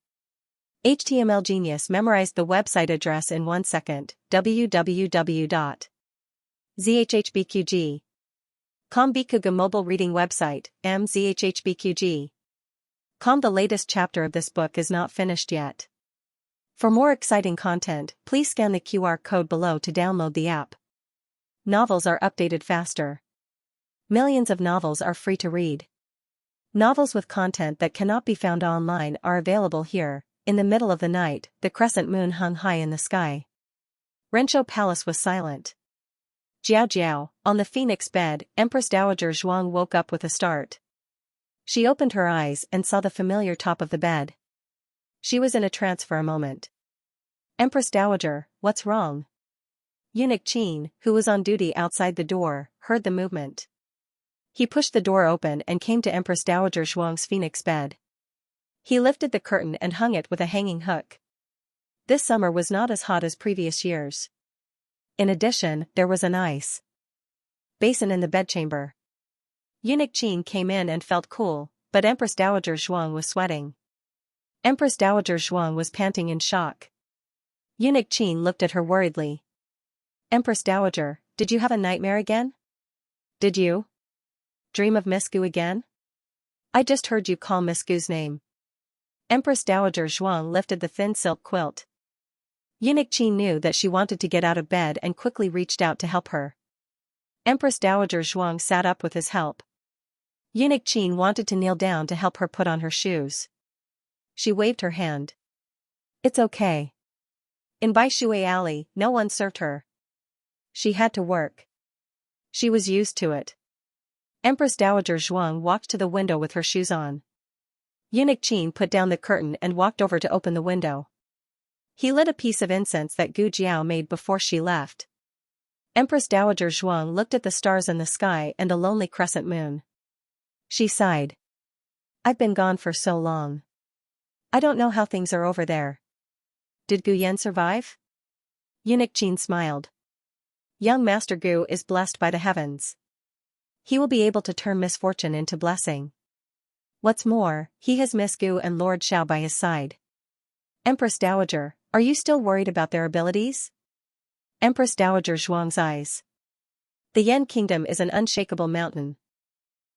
HTML Genius memorized the website address in 1 second. www.zhhbqg.com Bikuga mobile reading website, mzhhbqg.com The latest chapter of this book is not finished yet. For more exciting content, please scan the QR code below to download the app. Novels are updated faster. Millions of novels are free to read. Novels with content that cannot be found online are available here. In the middle of the night, the crescent moon hung high in the sky. Renshou Palace was silent. Jiao, on the phoenix bed, Empress Dowager Zhuang woke up with a start. She opened her eyes and saw the familiar top of the bed. She was in a trance for a moment. Empress Dowager, what's wrong? Eunuch Qin, who was on duty outside the door, heard the movement. He pushed the door open and came to Empress Dowager Zhuang's phoenix bed. He lifted the curtain and hung it with a hanging hook. This summer was not as hot as previous years. In addition, there was an ice basin in the bedchamber. Eunuch Qin came in and felt cool, but Empress Dowager Zhuang was sweating. Empress Dowager Zhuang was panting in shock. Eunuch Qin looked at her worriedly. Empress Dowager, did you have a nightmare again? Did you dream of Miss Gu again? I just heard you call Miss Gu's name. Empress Dowager Zhuang lifted the thin silk quilt. Eunuch Qin knew that she wanted to get out of bed and quickly reached out to help her. Empress Dowager Zhuang sat up with his help. Eunuch Qin wanted to kneel down to help her put on her shoes. She waved her hand. It's okay. In Baishui Alley, no one served her. She had to work. She was used to it. Empress Dowager Zhuang walked to the window with her shoes on. Eunuch Qin put down the curtain and walked over to open the window. He lit a piece of incense that Gu Jiao made before she left. Empress Dowager Zhuang looked at the stars in the sky and a lonely crescent moon. She sighed. I've been gone for so long. I don't know how things are over there. Did Gu Yan survive? Eunuch Qin smiled. Young Master Gu is blessed by the heavens. He will be able to turn misfortune into blessing. What's more, he has Miss Gu and Lord Xiao by his side. Empress Dowager, are you still worried about their abilities? Empress Dowager Zhuang's eyes. The Yan Kingdom is an unshakable mountain.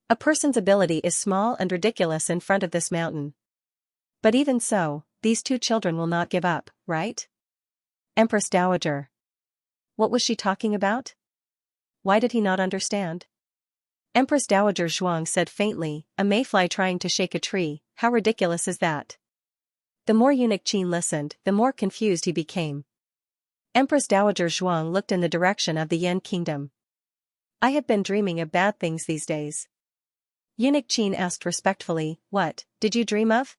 A person's ability is small and ridiculous in front of this mountain. But even so, these two children will not give up, right? Empress Dowager. What was she talking about? Why did he not understand? Empress Dowager Zhuang said faintly, a mayfly trying to shake a tree, how ridiculous is that? The more Eunuch Qin listened, the more confused he became. Empress Dowager Zhuang looked in the direction of the Yan Kingdom. I have been dreaming of bad things these days. Eunuch Qin asked respectfully, what, did you dream of?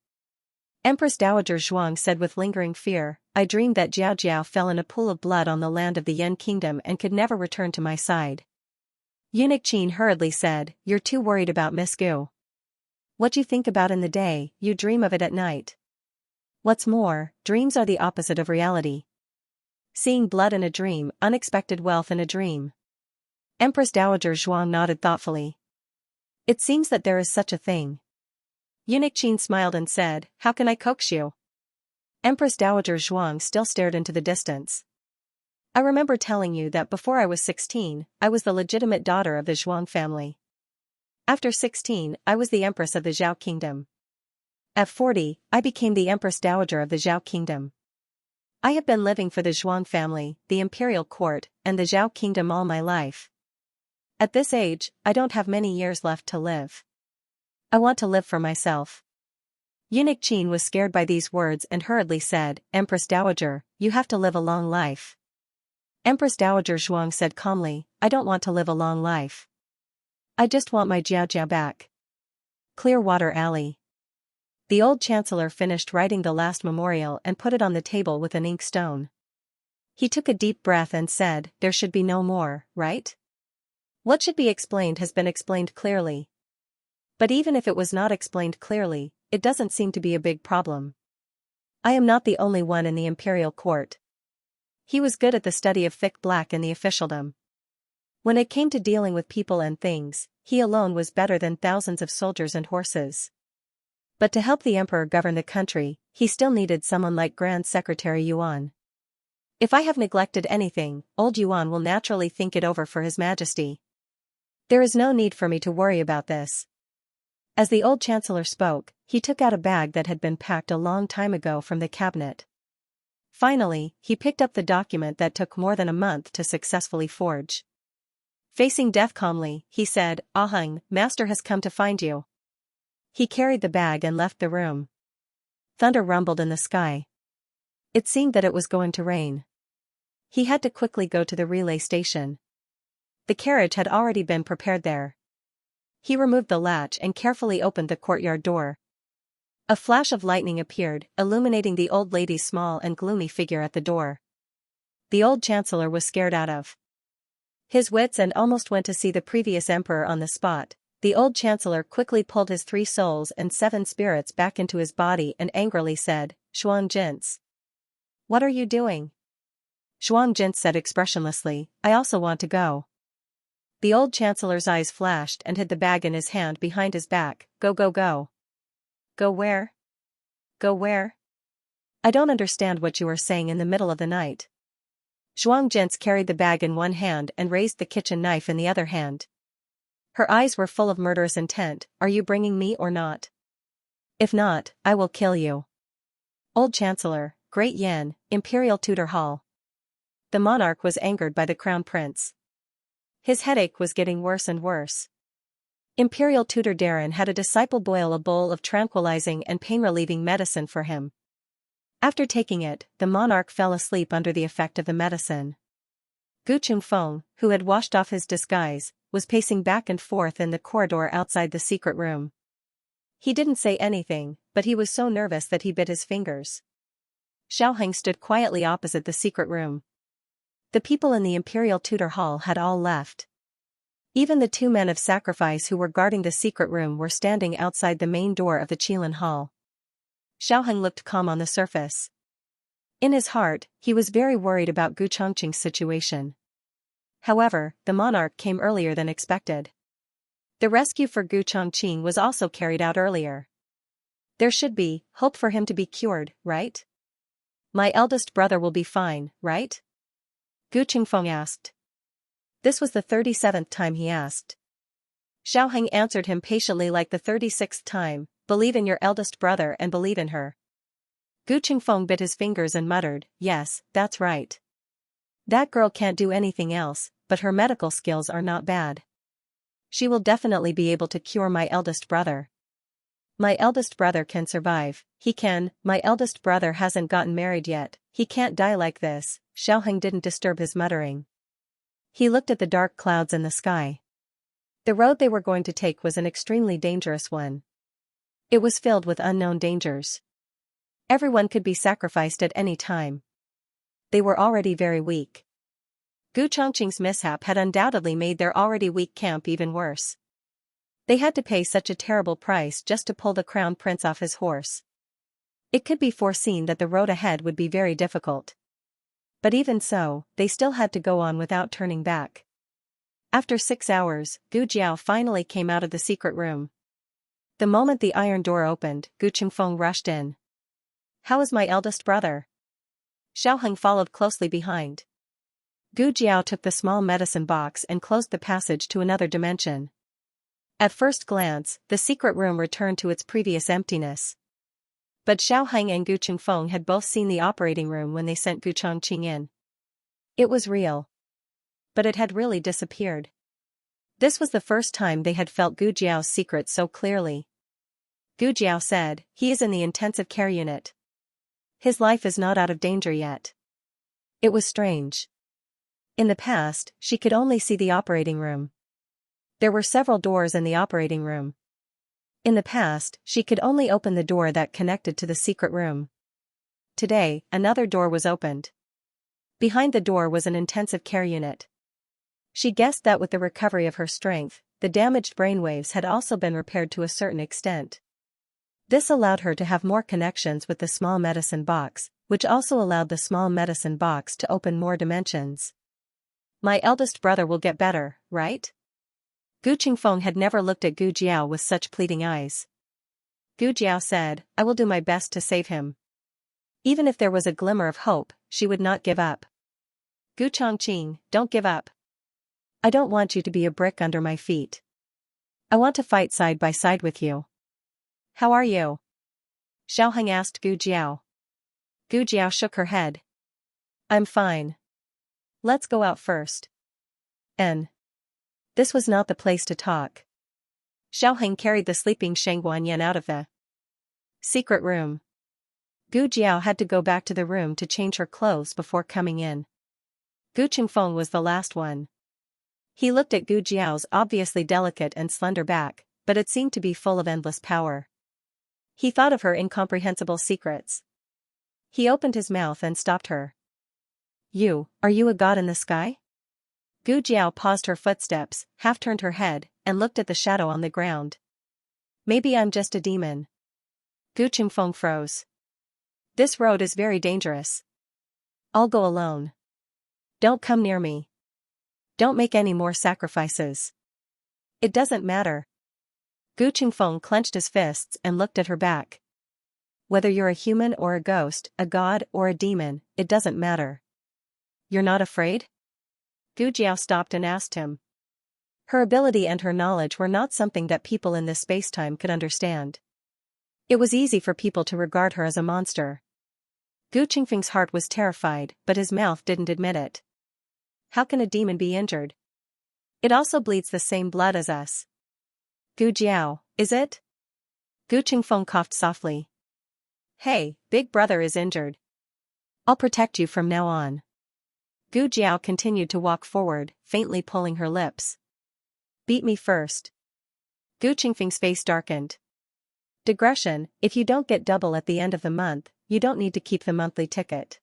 Empress Dowager Zhuang said with lingering fear, I dreamed that Jiao Jiao fell in a pool of blood on the land of the Yan Kingdom and could never return to my side. Eunuch Qin hurriedly said, you're too worried about Miss Gu. What you think about in the day, you dream of it at night. What's more, dreams are the opposite of reality. Seeing blood in a dream, unexpected wealth in a dream. Empress Dowager Zhuang nodded thoughtfully. It seems that there is such a thing. Eunuch Qin smiled and said, how can I coax you? Empress Dowager Zhuang still stared into the distance. I remember telling you that before I was 16, I was the legitimate daughter of the Zhuang family. After 16, I was the empress of the Zhao Kingdom. At 40, I became the Empress Dowager of the Zhao Kingdom. I have been living for the Zhuang family, the imperial court, and the Zhao Kingdom all my life. At this age, I don't have many years left to live. I want to live for myself. Eunuch Qin was scared by these words and hurriedly said, Empress Dowager, you have to live a long life. Empress Dowager Zhuang said calmly, I don't want to live a long life. I just want my Jiao Jiao back. Clearwater Alley. The old chancellor finished writing the last memorial and put it on the table with an inkstone. He took a deep breath and said, there should be no more, right? What should be explained has been explained clearly. But even if it was not explained clearly, it doesn't seem to be a big problem. I am not the only one in the imperial court. He was good at the study of thick black and the officialdom. When it came to dealing with people and things, he alone was better than thousands of soldiers and horses. But to help the emperor govern the country, he still needed someone like Grand Secretary Yuan. If I have neglected anything, old Yuan will naturally think it over for His Majesty. There is no need for me to worry about this. As the old chancellor spoke, he took out a bag that had been packed a long time ago from the cabinet. Finally, he picked up the document that took more than a month to successfully forge. Facing death calmly, he said, Ahang, Master has come to find you. He carried the bag and left the room. Thunder rumbled in the sky. It seemed that it was going to rain. He had to quickly go to the relay station. The carriage had already been prepared there. He removed the latch and carefully opened the courtyard door. A flash of lightning appeared, illuminating the old lady's small and gloomy figure at the door. The old chancellor was scared out of his wits and almost went to see the previous emperor on the spot. The old chancellor quickly pulled his 3 souls and 7 spirits back into his body and angrily said, Shuang Jints. What are you doing? Shuang Jints said expressionlessly, I also want to go. The old chancellor's eyes flashed and hid the bag in his hand behind his back. Go go go. Go where? Go where? I don't understand what you are saying in the middle of the night. Shuang Jints carried the bag in one hand and raised the kitchen knife in the other hand. Her eyes were full of murderous intent. Are you bringing me or not? If not, I will kill you. Old Chancellor, Great Yan, Imperial Tudor Hall. The monarch was angered by the crown prince. His headache was getting worse and worse. Imperial Tutor Darren had a disciple boil a bowl of tranquilizing and pain-relieving medicine for him. After taking it, the monarch fell asleep under the effect of the medicine. Gu Chungfeng, who had washed off his disguise, was pacing back and forth in the corridor outside the secret room. He didn't say anything, but he was so nervous that he bit his fingers. Xiaoheng stood quietly opposite the secret room. The people in the imperial tutor hall had all left. Even the 2 men of sacrifice who were guarding the secret room were standing outside the main door of the Qilin hall. Xiaoheng looked calm on the surface. In his heart, he was very worried about Gu Chongqing's situation. However, the monarch came earlier than expected. The rescue for Gu Chongqing was also carried out earlier. There should be hope for him to be cured, right? My eldest brother will be fine, right? Gu Qingfeng asked. This was the 37th time he asked. Xiaoheng answered him patiently like the 36th time, believe in your eldest brother and believe in her. Gu Qingfeng bit his fingers and muttered, yes, that's right. That girl can't do anything else, but her medical skills are not bad. She will definitely be able to cure my eldest brother. My eldest brother can survive, he can, my eldest brother hasn't gotten married yet, he can't die like this. Xiaoheng didn't disturb his muttering. He looked at the dark clouds in the sky. The road they were going to take was an extremely dangerous one. It was filled with unknown dangers. Everyone could be sacrificed at any time. They were already very weak. Gu Chongqing's mishap had undoubtedly made their already weak camp even worse. They had to pay such a terrible price just to pull the crown prince off his horse. It could be foreseen that the road ahead would be very difficult. But even so, they still had to go on without turning back. After 6 hours, Gu Jiao finally came out of the secret room. The moment the iron door opened, Gu Qingfeng rushed in. How is my eldest brother? Xiaoheng followed closely behind. Gu Jiao took the small medicine box and closed the passage to another dimension. At first glance, the secret room returned to its previous emptiness. But Xiaoheng and Gu Qingfeng had both seen the operating room when they sent Gu Chongqing in. It was real. But it had really disappeared. This was the first time they had felt Gu Jiao's secret so clearly. Gu Jiao said, he is in the intensive care unit. His life is not out of danger yet. It was strange. In the past, she could only see the operating room. There were several doors in the operating room. In the past, she could only open the door that connected to the secret room. Today, another door was opened. Behind the door was an intensive care unit. She guessed that with the recovery of her strength, the damaged brainwaves had also been repaired to a certain extent. This allowed her to have more connections with the small medicine box, which also allowed the small medicine box to open more dimensions. My eldest brother will get better, right? Gu Qingfeng had never looked at Gu Jiao with such pleading eyes. Gu Jiao said, I will do my best to save him. Even if there was a glimmer of hope, she would not give up. Gu Chongqing, don't give up. I don't want you to be a brick under my feet. I want to fight side by side with you. How are you? Xiaoheng asked Gu Jiao. Gu Jiao shook her head. I'm fine. Let's go out first. This was not the place to talk. Xiaoheng carried the sleeping Shang Guanyan out of the secret room. Gu Jiao had to go back to the room to change her clothes before coming in. Gu Qingfeng was the last one. He looked at Gu Jiao's obviously delicate and slender back, but it seemed to be full of endless power. He thought of her incomprehensible secrets. He opened his mouth and stopped her. Are you a god in the sky? Gu Jiao paused her footsteps, half-turned her head, and looked at the shadow on the ground. Maybe I'm just a demon. Gu Qingfeng froze. This road is very dangerous. I'll go alone. Don't come near me. Don't make any more sacrifices. It doesn't matter. Gu Qingfeng clenched his fists and looked at her back. Whether you're a human or a ghost, a god or a demon, it doesn't matter. You're not afraid? Gu Jiao stopped and asked him. Her ability and her knowledge were not something that people in this spacetime could understand. It was easy for people to regard her as a monster. Gu Qingfeng's heart was terrified, but his mouth didn't admit it. How can a demon be injured? It also bleeds the same blood as us. Gu Jiao, is it? Gu Qingfeng coughed softly. Hey, big brother is injured. I'll protect you from now on. Gu Jiao continued to walk forward, faintly pulling her lips. Beat me first. Gu Qingfeng's face darkened. Digression, if you don't get double at the end of the month, you don't need to keep the monthly ticket.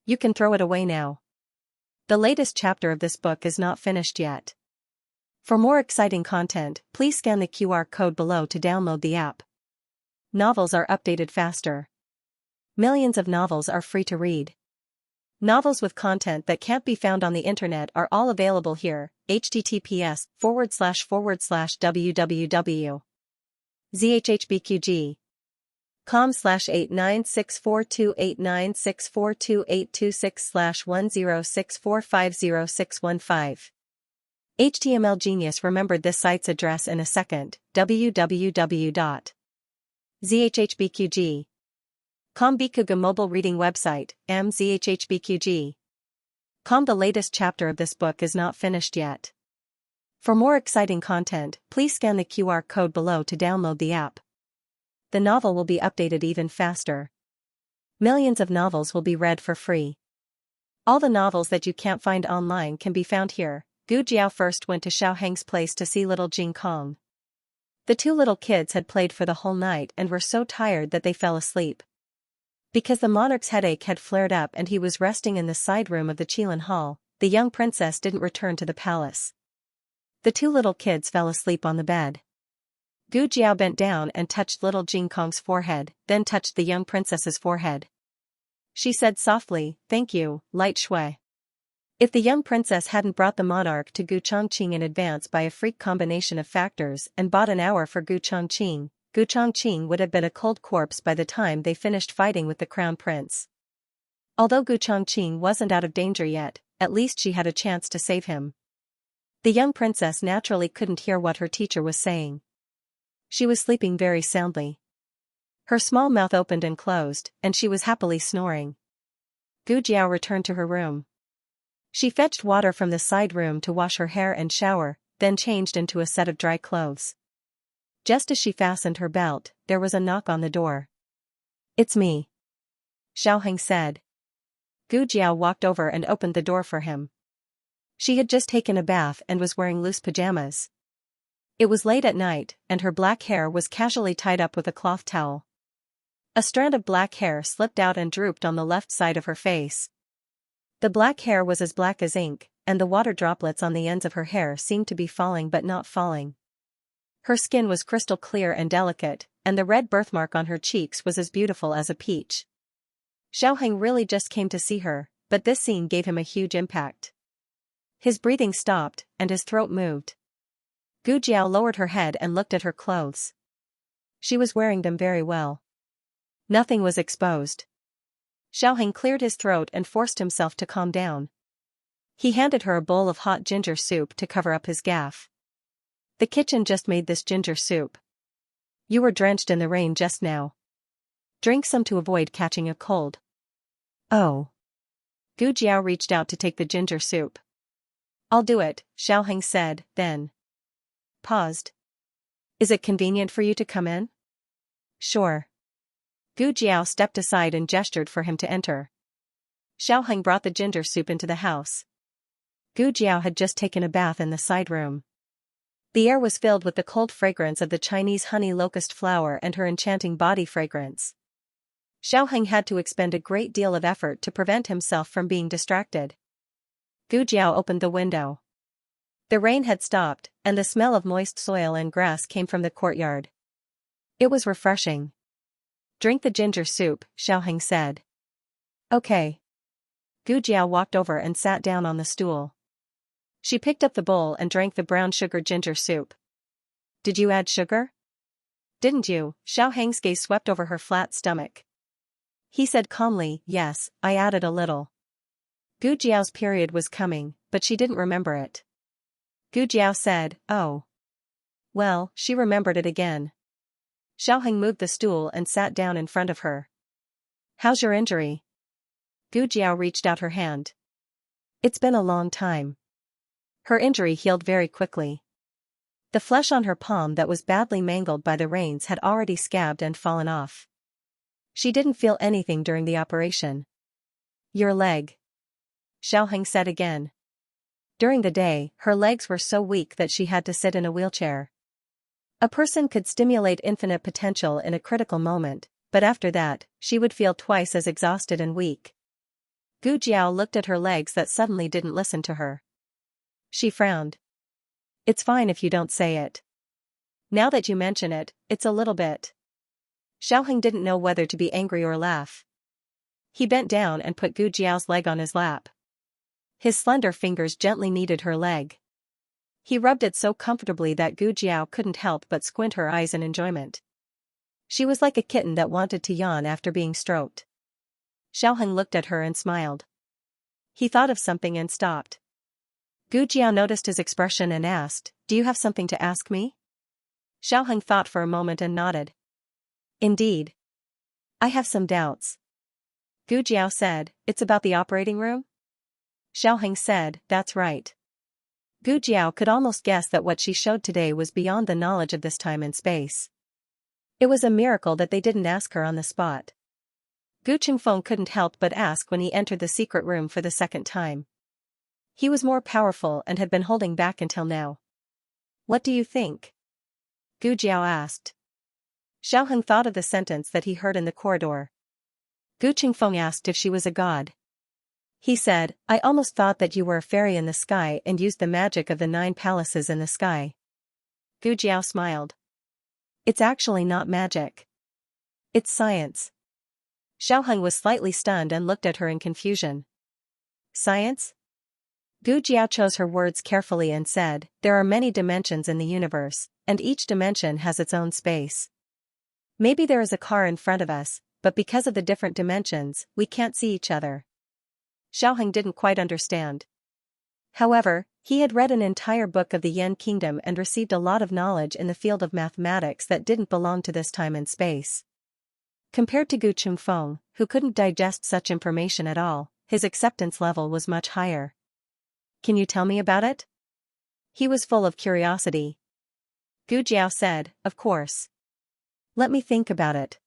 You can throw it away now. The latest chapter of this book is not finished yet. For more exciting content, please scan the QR code below to download the app. Novels are updated faster. Millions of novels are free to read. Novels with content that can't be found on the internet are all available here. https://www.zhbqg.com/896428964286/1064506115. HTML Genius remembered this site's address in a second. www.zhbqg.com Bikuga mobile reading website, mzhbqg.com. The latest chapter of this book is not finished yet. For more exciting content, please scan the QR code below to download the app. The novel will be updated even faster. Millions of novels will be read for free. All the novels that you can't find online can be found here. Gu Jiao first went to Xiaoheng's place to see little Jing Kong. The two little kids had played for the whole night and were so tired that they fell asleep. Because the monarch's headache had flared up and he was resting in the side room of the Qilin Hall, the young princess didn't return to the palace. The two little kids fell asleep on the bed. Gu Jiao bent down and touched little Jing Kong's forehead, then touched the young princess's forehead. She said softly, "Thank you, Light Shui." If the young princess hadn't brought the monarch to Gu Chongqing in advance by a freak combination of factors and bought an hour for Gu Chongqing would have been a cold corpse by the time they finished fighting with the crown prince. Although Gu Chongqing wasn't out of danger yet, at least she had a chance to save him. The young princess naturally couldn't hear what her teacher was saying. She was sleeping very soundly. Her small mouth opened and closed, and she was happily snoring. Gu Jiao returned to her room. She fetched water from the side room to wash her hair and shower, then changed into a set of dry clothes. Just as she fastened her belt, there was a knock on the door. "It's me," Xiaoheng said. Gu Jiao walked over and opened the door for him. She had just taken a bath and was wearing loose pajamas. It was late at night, and her black hair was casually tied up with a cloth towel. A strand of black hair slipped out and drooped on the left side of her face. The black hair was as black as ink, and the water droplets on the ends of her hair seemed to be falling but not falling. Her skin was crystal clear and delicate, and the red birthmark on her cheeks was as beautiful as a peach. Xiaoheng really just came to see her, but this scene gave him a huge impact. His breathing stopped, and his throat moved. Gu Jiao lowered her head and looked at her clothes. She was wearing them very well. Nothing was exposed. Xiaoheng cleared his throat and forced himself to calm down. He handed her a bowl of hot ginger soup to cover up his gaffe. "The kitchen just made this ginger soup. You were drenched in the rain just now. Drink some to avoid catching a cold." "Oh." Gu Jiao reached out to take the ginger soup. "I'll do it," Xiaoheng said, then paused. "Is it convenient for you to come in?" "Sure." Gu Jiao stepped aside and gestured for him to enter. Xiaoheng brought the ginger soup into the house. Gu Jiao had just taken a bath in the side room. The air was filled with the cold fragrance of the Chinese honey locust flower and her enchanting body fragrance. Xiaoheng had to expend a great deal of effort to prevent himself from being distracted. Gu Jiao opened the window. The rain had stopped, and the smell of moist soil and grass came from the courtyard. It was refreshing. "Drink the ginger soup," Xiaoheng said. "Okay." Gu Jiao walked over and sat down on the stool. She picked up the bowl and drank the brown sugar ginger soup. "Did you add sugar?" "Didn't you?" Xiaoheng's gaze swept over her flat stomach. He said calmly, "Yes, I added a little." Gu Jiao's period was coming, but she didn't remember it. Gu Jiao said, "Oh." Well, she remembered it again. Xiaoheng moved the stool and sat down in front of her. "How's your injury?" Gu Jiao reached out her hand. "It's been a long time." Her injury healed very quickly. The flesh on her palm that was badly mangled by the rains had already scabbed and fallen off. She didn't feel anything during the operation. "Your leg," Xiaoheng said again. During the day, her legs were so weak that she had to sit in a wheelchair. A person could stimulate infinite potential in a critical moment, but after that, she would feel twice as exhausted and weak. Gu Jiao looked at her legs that suddenly didn't listen to her. She frowned. It's fine if you don't say it. Now that you mention it, it's a little bit. Xiaoheng didn't know whether to be angry or laugh. He bent down and put Gu Jiao's leg on his lap. His slender fingers gently kneaded her leg. He rubbed it so comfortably that Gu Jiao couldn't help but squint her eyes in enjoyment. She was like a kitten that wanted to yawn after being stroked. Xiaoheng looked at her and smiled. He thought of something and stopped. Gu Jiao noticed his expression and asked, "Do you have something to ask me?" Xiaoheng thought for a moment and nodded. "Indeed. I have some doubts." Gu Jiao said, "It's about the operating room?" Xiaoheng said, "That's right." Gu Jiao could almost guess that what she showed today was beyond the knowledge of this time and space. It was a miracle that they didn't ask her on the spot. Gu Qingfeng couldn't help but ask when he entered the secret room for the second time. He was more powerful and had been holding back until now. "What do you think?" Gu Jiao asked. Xiaoheng thought of the sentence that he heard in the corridor. Gu Qingfeng asked if she was a god. He said, "I almost thought that you were a fairy in the sky and used the magic of the 9 palaces in the sky." Gu Jiao smiled. "It's actually not magic. It's science." Xiaoheng was slightly stunned and looked at her in confusion. "Science?" Gu Jiao chose her words carefully and said, "There are many dimensions in the universe, and each dimension has its own space. Maybe there is a car in front of us, but because of the different dimensions, we can't see each other." Xiaoheng didn't quite understand. However, he had read an entire book of the Yen Kingdom and received a lot of knowledge in the field of mathematics that didn't belong to this time and space. Compared to Gu Qingfeng, who couldn't digest such information at all, his acceptance level was much higher. "Can you tell me about it?" He was full of curiosity. Gu Jiao said, "Of course. Let me think about it.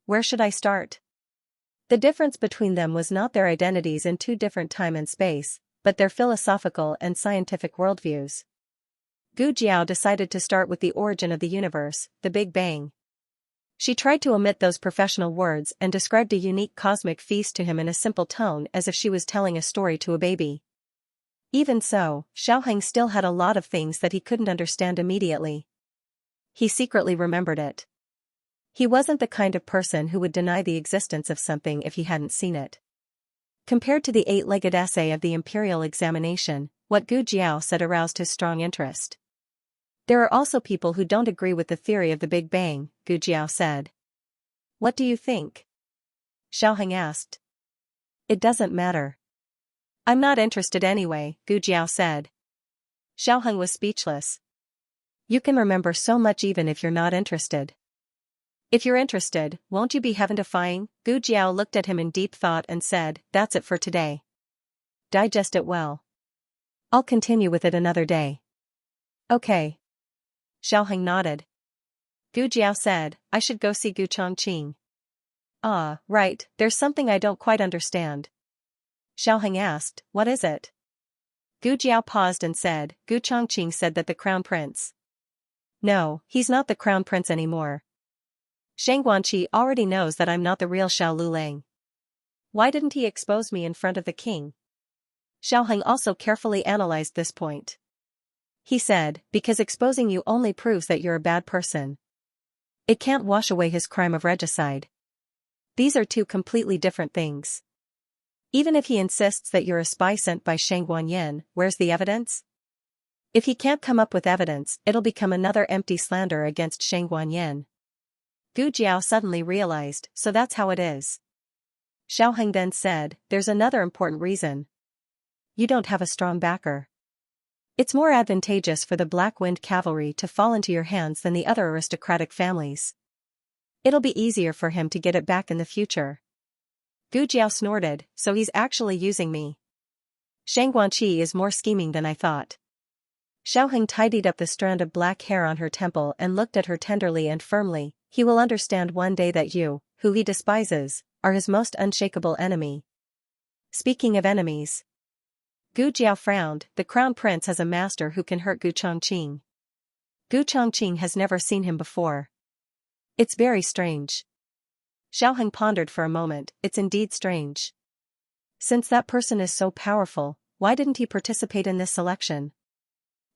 Where should I start?" The difference between them was not their identities in 2 different time and space, but their philosophical and scientific worldviews. Gu Jiao decided to start with the origin of the universe, the Big Bang. She tried to omit those professional words and described a unique cosmic feast to him in a simple tone as if she was telling a story to a baby. Even so, Xiaoheng still had a lot of things that he couldn't understand immediately. He secretly remembered it. He wasn't the kind of person who would deny the existence of something if he hadn't seen it. Compared to the 8-legged essay of the imperial examination, what Gu Jiao said aroused his strong interest. "There are also people who don't agree with the theory of the Big Bang," Gu Jiao said. "What do you think?" Xiaoheng asked. "It doesn't matter. I'm not interested anyway," Gu Jiao said. Xiaoheng was speechless. "You can remember so much even if you're not interested." "If you're interested, won't you be heaven-defying?" Gu Jiao looked at him in deep thought and said, "That's it for today. Digest it well. I'll continue with it another day." "Okay." Xiaoheng nodded. Gu Jiao said, "I should go see Gu Chongqing." "Ah, right, there's something I don't quite understand." Xiaoheng asked, "What is it?" Gu Jiao paused and said, "Gu Chongqing said that the crown prince." "No, he's not the crown prince anymore. Shang Guanqi already knows that I'm not the real Xiao Lulang. Why didn't he expose me in front of the king?" Xiaoheng also carefully analyzed this point. He said, "Because exposing you only proves that you're a bad person. It can't wash away his crime of regicide. These are 2 completely different things. Even if he insists that you're a spy sent by Shang Guanyin, where's the evidence? If he can't come up with evidence, it'll become another empty slander against Shang Guanyin." Gu Jiao suddenly realized, so that's how it is. Xiaoheng then said, "There's another important reason. You don't have a strong backer. It's more advantageous for the Black Wind Cavalry to fall into your hands than the other aristocratic families. It'll be easier for him to get it back in the future." Gu Jiao snorted, "So he's actually using me. Shang Guanqi is more scheming than I thought." Xiaoheng tidied up the strand of black hair on her temple and looked at her tenderly and firmly. "He will understand one day that you, who he despises, are his most unshakable enemy." Speaking of enemies. Gu Jiao frowned. The crown prince has a master who can hurt Gu Chongqing. Gu Chongqing has never seen him before. It's very strange. Xiaoheng pondered for a moment. It's indeed strange. Since that person is so powerful, why didn't he participate in this selection?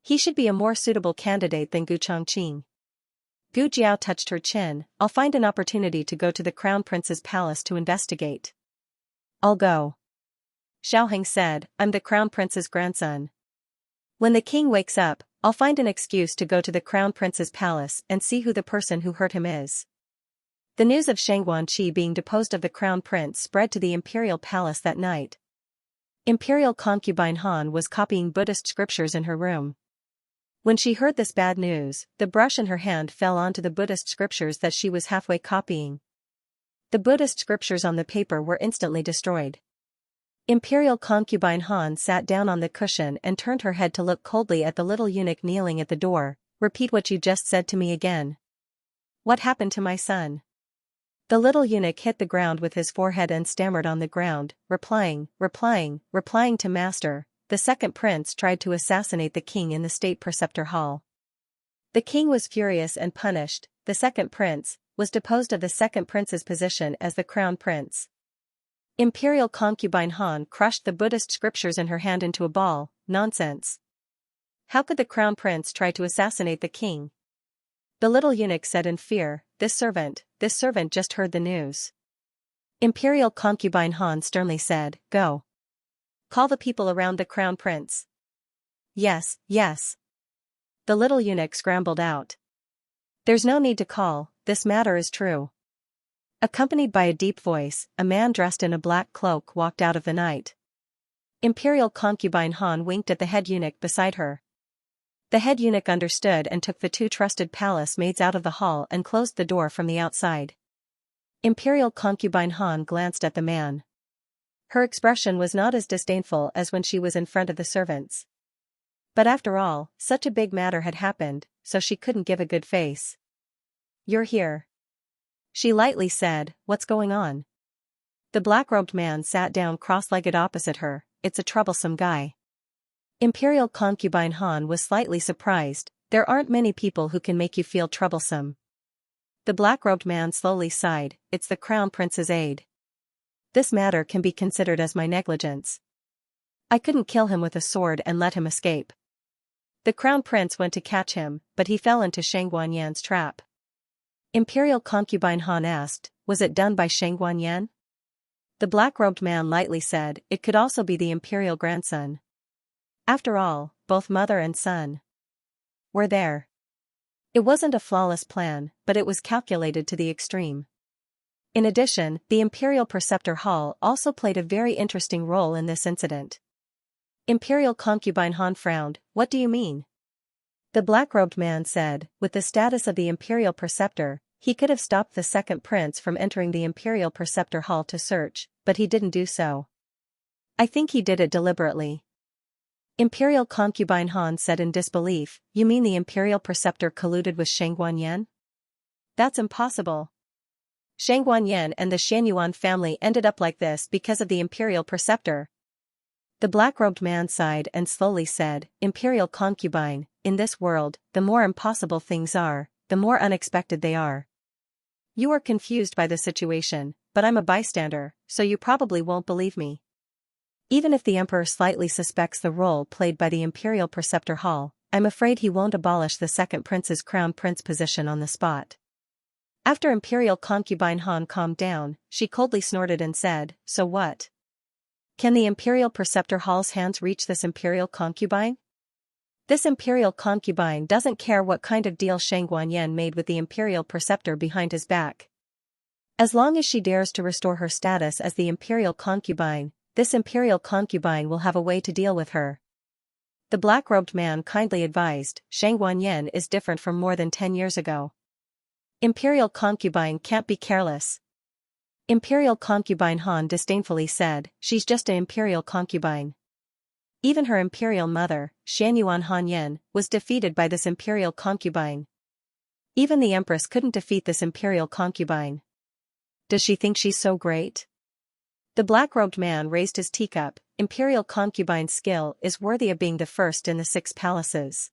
He should be a more suitable candidate than Gu Chongqing. Gu Jiao touched her chin. I'll find an opportunity to go to the Crown Prince's palace to investigate. I'll go. Xiaoheng said, I'm the Crown Prince's grandson. When the king wakes up, I'll find an excuse to go to the Crown Prince's palace and see who the person who hurt him is. The news of Shang Guanqi being deposed of the Crown Prince spread to the imperial palace that night. Imperial concubine Han was copying Buddhist scriptures in her room. When she heard this bad news, the brush in her hand fell onto the Buddhist scriptures that she was halfway copying. The Buddhist scriptures on the paper were instantly destroyed. Imperial concubine Han sat down on the cushion and turned her head to look coldly at the little eunuch kneeling at the door. Repeat what you just said to me again. What happened to my son? The little eunuch hit the ground with his forehead and stammered on the ground, replying to master. The second prince tried to assassinate the king in the state preceptor hall. The king was furious and punished. The second prince was deposed of the second prince's position as the crown prince. Imperial concubine Han crushed the Buddhist scriptures in her hand into a ball. Nonsense. How could the crown prince try to assassinate the king? The little eunuch said in fear, This servant just heard the news. Imperial concubine Han sternly said, Go. Call the people around the crown prince. Yes. The little eunuch scrambled out. There's no need to call, this matter is true. Accompanied by a deep voice, a man dressed in a black cloak walked out of the night. Imperial concubine Han winked at the head eunuch beside her. The head eunuch understood and took the two trusted palace maids out of the hall and closed the door from the outside. Imperial concubine Han glanced at the man. Her expression was not as disdainful as when she was in front of the servants. But after all, such a big matter had happened, so she couldn't give a good face. You're here. She lightly said, What's going on? The black-robed man sat down cross-legged opposite her. It's a troublesome guy. Imperial concubine Han was slightly surprised. There aren't many people who can make you feel troublesome. The black-robed man slowly sighed. It's the crown prince's aide. This matter can be considered as my negligence. I couldn't kill him with a sword and let him escape. The crown prince went to catch him, but he fell into Shang Guanyan's trap. Imperial concubine Han asked, Was it done by Shang Guanyan? The black-robed man lightly said, It could also be the imperial grandson. After all, both mother and son were there. It wasn't a flawless plan, but it was calculated to the extreme. In addition, the imperial preceptor hall also played a very interesting role in this incident. Imperial concubine Han frowned. What do you mean? The black-robed man said, With the status of the imperial preceptor, he could have stopped the second prince from entering the imperial preceptor hall to search, but he didn't do so. I think he did it deliberately. Imperial concubine Han said in disbelief, You mean the imperial preceptor colluded with Shang Guanyan? That's impossible. Shang Guanyan and the Xianyuan family ended up like this because of the imperial preceptor. The black-robed man sighed and slowly said, Imperial concubine, in this world, the more impossible things are, the more unexpected they are. You are confused by the situation, but I'm a bystander, so you probably won't believe me. Even if the emperor slightly suspects the role played by the imperial preceptor hall, I'm afraid he won't abolish the second prince's crown prince position on the spot. After imperial concubine Han calmed down, she coldly snorted and said, So what? Can the imperial preceptor hall's hands reach this imperial concubine? This imperial concubine doesn't care what kind of deal Shang Guanyan made with the imperial preceptor behind his back. As long as she dares to restore her status as the imperial concubine, this imperial concubine will have a way to deal with her. The black-robed man kindly advised, Shang Guanyan is different from more than 10 years ago. Imperial concubine can't be careless. Imperial concubine Han disdainfully said, She's just an imperial concubine. Even her imperial mother, Xianyuan Hanyan, was defeated by this imperial concubine. Even the empress couldn't defeat this imperial concubine. Does she think she's so great? The black-robed man raised his teacup. Imperial concubine's skill is worthy of being the first in the 6 palaces.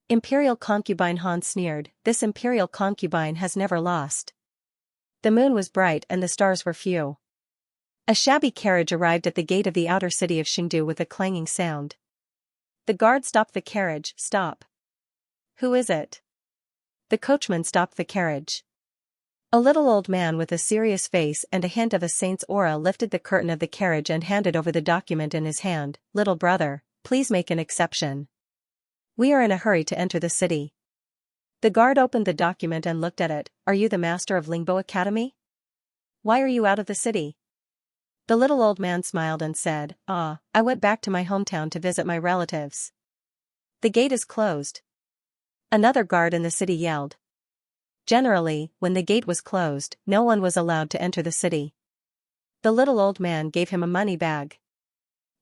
Imperial concubine Han sneered, This imperial concubine has never lost. The moon was bright and the stars were few. A shabby carriage arrived at the gate of the outer city of Chengdu with a clanging sound. The guard stopped the carriage. Stop. Who is it? The coachman stopped the carriage. A little old man with a serious face and a hint of a saint's aura lifted the curtain of the carriage and handed over the document in his hand. Little brother, please make an exception. We are in a hurry to enter the city. The guard opened the document and looked at it. Are you the master of Lingbo Academy? Why are you out of the city? The little old man smiled and said, I went back to my hometown to visit my relatives. The gate is closed. Another guard in the city yelled. Generally, when the gate was closed, no one was allowed to enter the city. The little old man gave him a money bag.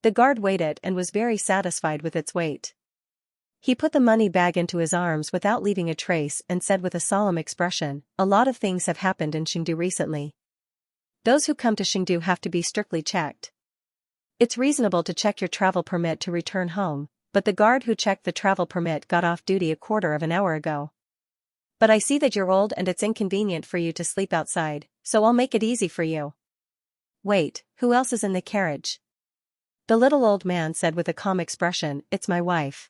The guard weighed it and was very satisfied with its weight. He put the money bag into his arms without leaving a trace and said with a solemn expression, a lot of things have happened in Chengdu recently. Those who come to Chengdu have to be strictly checked. It's reasonable to check your travel permit to return home, but the guard who checked the travel permit got off duty a quarter of an hour ago. But I see that you're old and it's inconvenient for you to sleep outside, so I'll make it easy for you. Wait, who else is in the carriage? The little old man said with a calm expression, it's my wife.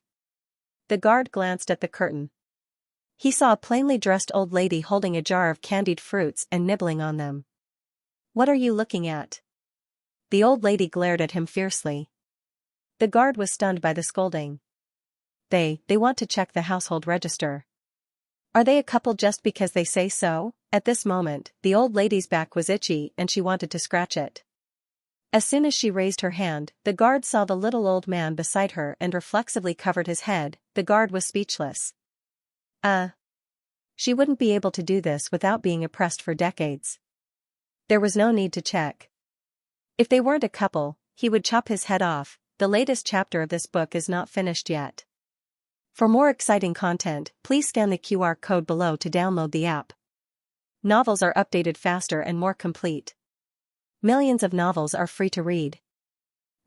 The guard glanced at the curtain. He saw a plainly dressed old lady holding a jar of candied fruits and nibbling on them. What are you looking at? The old lady glared at him fiercely. The guard was stunned by the scolding. They want to check the household register. Are they a couple just because they say so? At this moment, the old lady's back was itchy and she wanted to scratch it. As soon as she raised her hand, the guard saw the little old man beside her and reflexively covered his head. The guard was speechless. She wouldn't be able to do this without being oppressed for decades. There was no need to check. If they weren't a couple, he would chop his head off. The latest chapter of this book is not finished yet. For more exciting content, please scan the QR code below to download the app. Novels are updated faster and more complete. Millions of novels are free to read.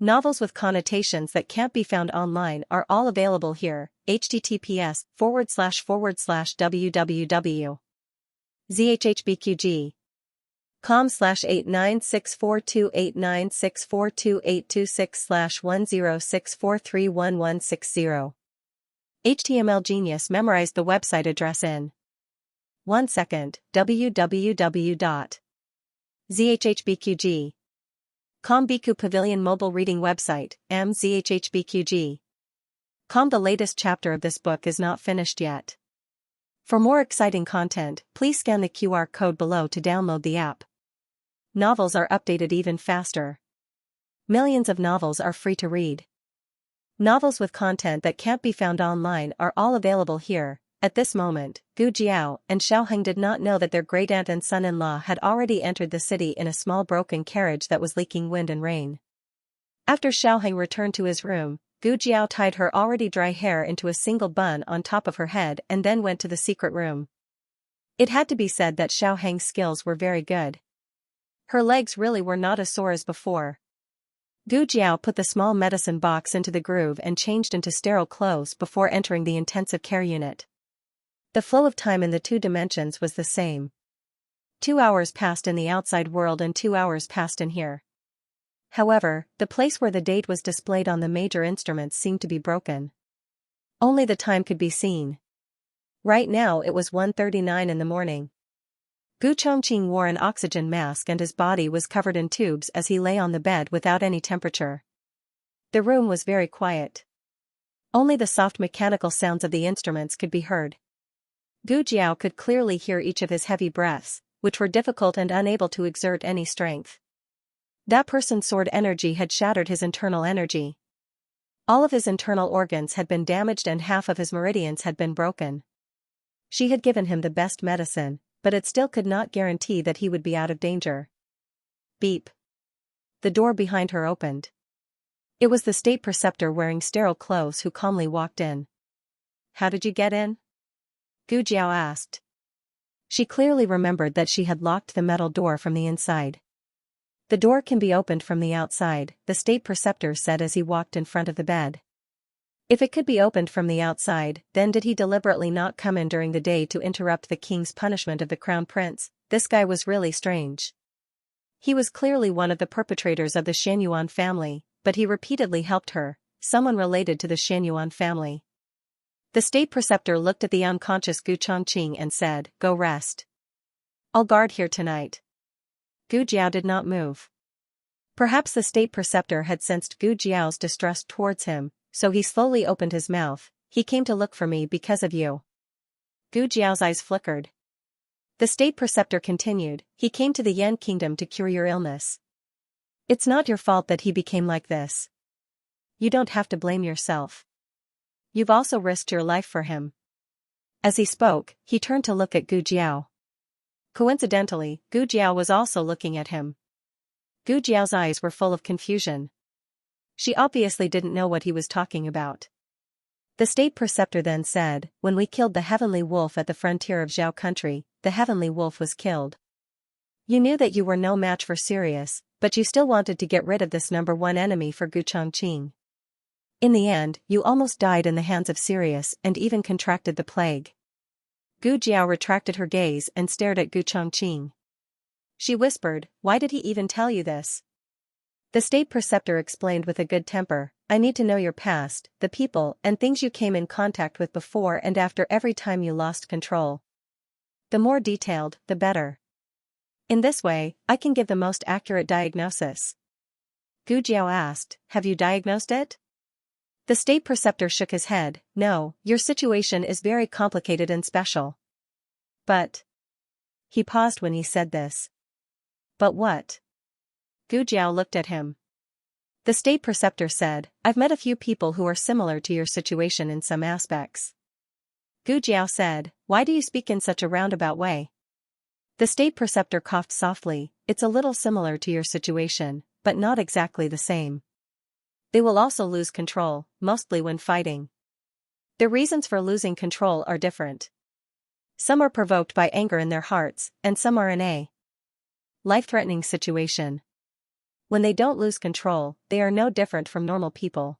Novels with connotations that can't be found online are all available here. https://www.zhhbqg.com/896428964286/1064311160. HTML Genius memorized the website address in 1 second. www.zhhbqg.com Biku Pavilion mobile reading website, mzhhbqg.com. The latest chapter of this book is not finished yet. For more exciting content, please scan the QR code below to download the app. Novels are updated even faster. Millions of novels are free to read. Novels with content that can't be found online are all available here. At this moment, Gu Jiao and Xiaoheng did not know that their great-aunt and son-in-law had already entered the city in a small broken carriage that was leaking wind and rain. After Xiaoheng returned to his room, Gu Jiao tied her already dry hair into a single bun on top of her head and then went to the secret room. It had to be said that Xiaoheng's skills were very good. Her legs really were not as sore as before. Gu Jiao put the small medicine box into the groove and changed into sterile clothes before entering the intensive care unit. The flow of time in the two dimensions was the same. 2 hours passed in the outside world and 2 hours passed in here. However, the place where the date was displayed on the major instruments seemed to be broken. Only the time could be seen. Right now it was 1:39 in the morning. Gu Chongqing wore an oxygen mask and his body was covered in tubes as he lay on the bed without any temperature. The room was very quiet. Only the soft mechanical sounds of the instruments could be heard. Gu Jiao could clearly hear each of his heavy breaths, which were difficult and unable to exert any strength. That person's sword energy had shattered his internal energy. All of his internal organs had been damaged and half of his meridians had been broken. She had given him the best medicine, but it still could not guarantee that he would be out of danger. Beep. The door behind her opened. It was the state preceptor wearing sterile clothes who calmly walked in. How did you get in? Gu Jiao asked. She clearly remembered that she had locked the metal door from the inside. The door can be opened from the outside, the state preceptor said as he walked in front of the bed. If it could be opened from the outside, then did he deliberately not come in during the day to interrupt the king's punishment of the crown prince? This guy was really strange. He was clearly one of the perpetrators of the Xianyuan family, but he repeatedly helped her, someone related to the Xianyuan family. The state preceptor looked at the unconscious Gu Chongqing and said, "Go rest. I'll guard here tonight." Gu Jiao did not move. Perhaps the state preceptor had sensed Gu Jiao's distrust towards him, so he slowly opened his mouth. "He came to look for me because of you." Gu Jiao's eyes flickered. The state preceptor continued, "He came to the Yan kingdom to cure your illness. It's not your fault that he became like this. You don't have to blame yourself. You've also risked your life for him." As he spoke, he turned to look at Gu Jiao. Coincidentally, Gu Jiao was also looking at him. Gu Jiao's eyes were full of confusion. She obviously didn't know what he was talking about. The state preceptor then said, "When we killed the heavenly wolf at the frontier of Zhao country, the heavenly wolf was killed. You knew that you were no match for Sirius, but you still wanted to get rid of this number one enemy for Gu Chongqing. In the end, you almost died in the hands of Sirius and even contracted the plague." Gu Jiao retracted her gaze and stared at Gu Chongqing. She whispered, "Why did he even tell you this?" The state preceptor explained with a good temper, "I need to know your past, the people and things you came in contact with before and after every time you lost control. The more detailed, the better. In this way, I can give the most accurate diagnosis." Gu Jiao asked, "Have you diagnosed it?" The state preceptor shook his head, "No, your situation is very complicated and special." "But..." He paused when he said this. "But what?" Gu Jiao looked at him. The state preceptor said, "I've met a few people who are similar to your situation in some aspects." Gu Jiao said, "Why do you speak in such a roundabout way?" The state preceptor coughed softly, "It's a little similar to your situation, but not exactly the same. They will also lose control, mostly when fighting. The reasons for losing control are different. Some are provoked by anger in their hearts, and some are in a life-threatening situation. When they don't lose control, they are no different from normal people."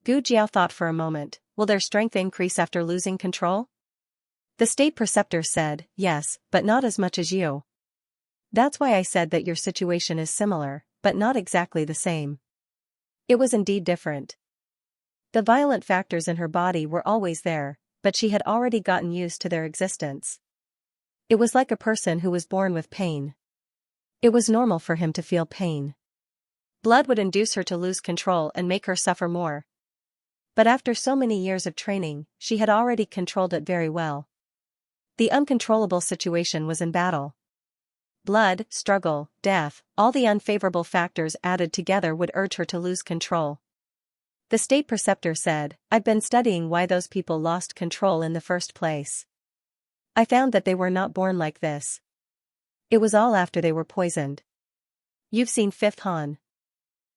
Gu Jiao thought for a moment, "Will their strength increase after losing control?" The state preceptor said, "Yes, but not as much as you. That's why I said that your situation is similar, but not exactly the same." It was indeed different. The violent factors in her body were always there, but she had already gotten used to their existence. It was like a person who was born with pain. It was normal for him to feel pain. Blood would induce her to lose control and make her suffer more. But after so many years of training, she had already controlled it very well. The uncontrollable situation was in battle. Blood, struggle, death, all the unfavorable factors added together would urge her to lose control. The state preceptor said, "I've been studying why those people lost control in the first place. I found that they were not born like this. It was all after they were poisoned. You've seen Fifth Han.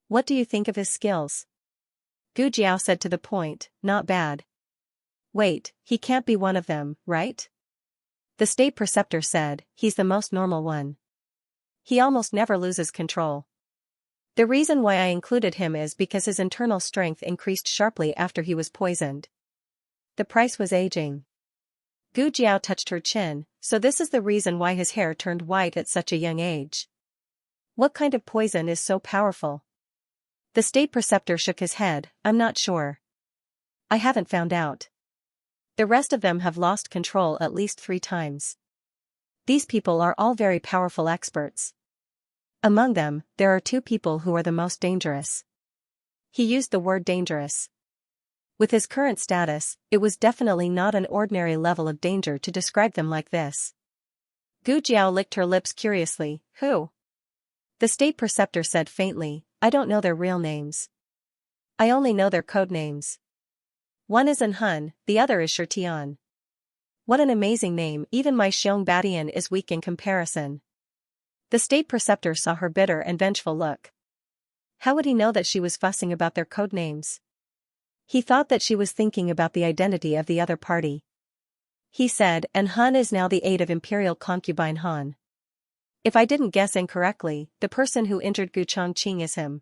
What do you think of his skills?" Gu Jiao said to the point, "Not bad." "Wait, he can't be one of them, right?" The state preceptor said, "He's the most normal one. He almost never loses control. The reason why I included him is because his internal strength increased sharply after he was poisoned. The price was aging." Gu Jiao touched her chin, "So this is the reason why his hair turned white at such a young age. What kind of poison is so powerful?" The state preceptor shook his head, "I'm not sure. I haven't found out. The rest of them have lost control at least 3 times. These people are all very powerful experts. Among them, there are 2 people who are the most dangerous." He used the word dangerous. With his current status, it was definitely not an ordinary level of danger to describe them like this. Gu Jiao licked her lips curiously, "Who?" The state preceptor said faintly, "I don't know their real names. I only know their code names. One is An Hun, the other is Shirtian. What an amazing name, even my Xiong Badian is weak in comparison." The state preceptor saw her bitter and vengeful look. How would he know that she was fussing about their code names? He thought that she was thinking about the identity of the other party. He said, "An Han is now the aide of Imperial concubine Han. If I didn't guess incorrectly, the person who injured Gu Chongqing is him."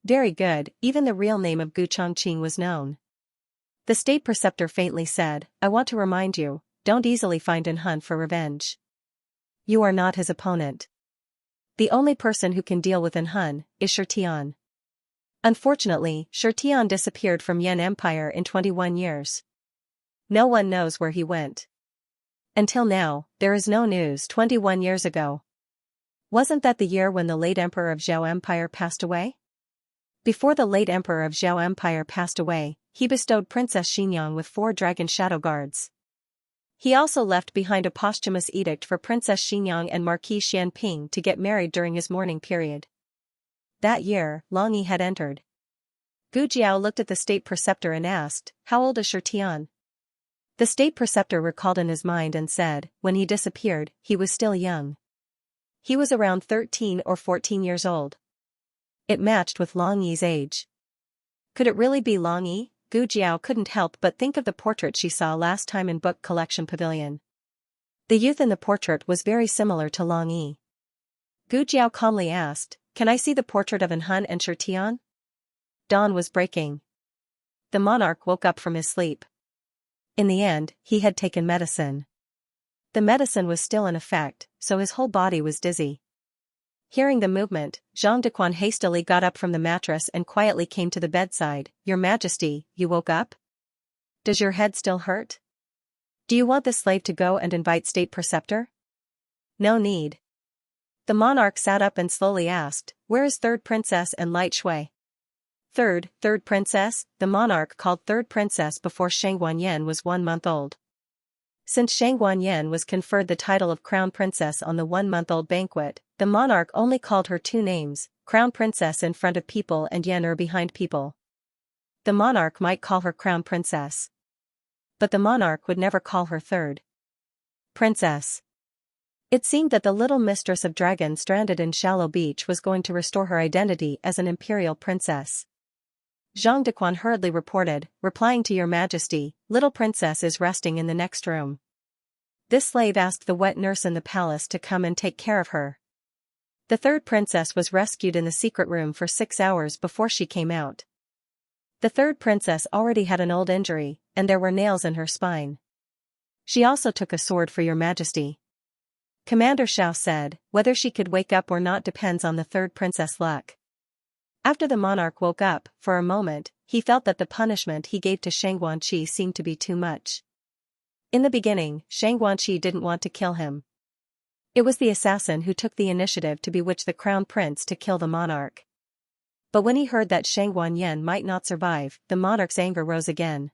Very good, even the real name of Gu Chongqing was known. The state preceptor faintly said, "I want to remind you, don't easily find An Han for revenge. You are not his opponent." The only person who can deal with Hun is Xianxia. Unfortunately, Xianxia disappeared from Yan Empire in 21 years. No one knows where he went. Until now, there is no news. 21 years ago. Wasn't that the year when the late emperor of Zhao Empire passed away? Before the late emperor of Zhao Empire passed away, he bestowed Princess Xianxia with 4 dragon shadow guards. He also left behind a posthumous edict for Princess Xianxia and Marquis Xianping to get married during his mourning period. That year, Long Yi had entered. Gu Jiao looked at the state preceptor and asked, "How old is Xianxia?" The state preceptor recalled in his mind and said, when he disappeared, he was still young. He was around 13 or 14 years old. It matched with Long Yi's age. Could it really be Long Yi? Gu Jiao couldn't help but think of the portrait she saw last time in book collection pavilion. The youth in the portrait was very similar to Long Yi. Gu Jiao calmly asked, "Can I see the portrait of Hun and Xianxia?" Dawn was breaking. The monarch woke up from his sleep. In the end, he had taken medicine. The medicine was still in effect, so his whole body was dizzy. Hearing the movement, Zhang Dequan hastily got up from the mattress and quietly came to the bedside. "Your Majesty, you woke up? Does your head still hurt? Do you want the slave to go and invite state preceptor?" "No need." The monarch sat up and slowly asked, "Where is third princess and Light Shui?" Third princess? The monarch called third princess before Shang Guanyan was 1 month old. Since Shang Guanyan was conferred the title of crown princess on the 1-month-old banquet, the monarch only called her 2 names, crown princess in front of people and Yan behind people. The monarch might call her crown princess. But the monarch would never call her third princess. It seemed that the little mistress of dragons stranded in Shallow Beach was going to restore her identity as an imperial princess. Zhang Dequan hurriedly reported, "Replying to your Majesty, little princess is resting in the next room." This slave asked the wet nurse in the palace to come and take care of her. The third princess was rescued in the secret room for 6 hours before she came out. The third princess already had an old injury, and there were nails in her spine. She also took a sword for your Majesty. Commander Xiao said, "Whether she could wake up or not depends on the third princess' luck." After the monarch woke up, for a moment, he felt that the punishment he gave to Shang Guanqi seemed to be too much. In the beginning, Shang Guanqi didn't want to kill him. It was the assassin who took the initiative to bewitch the crown prince to kill the monarch. But when he heard that Shang Guanyan might not survive, the monarch's anger rose again.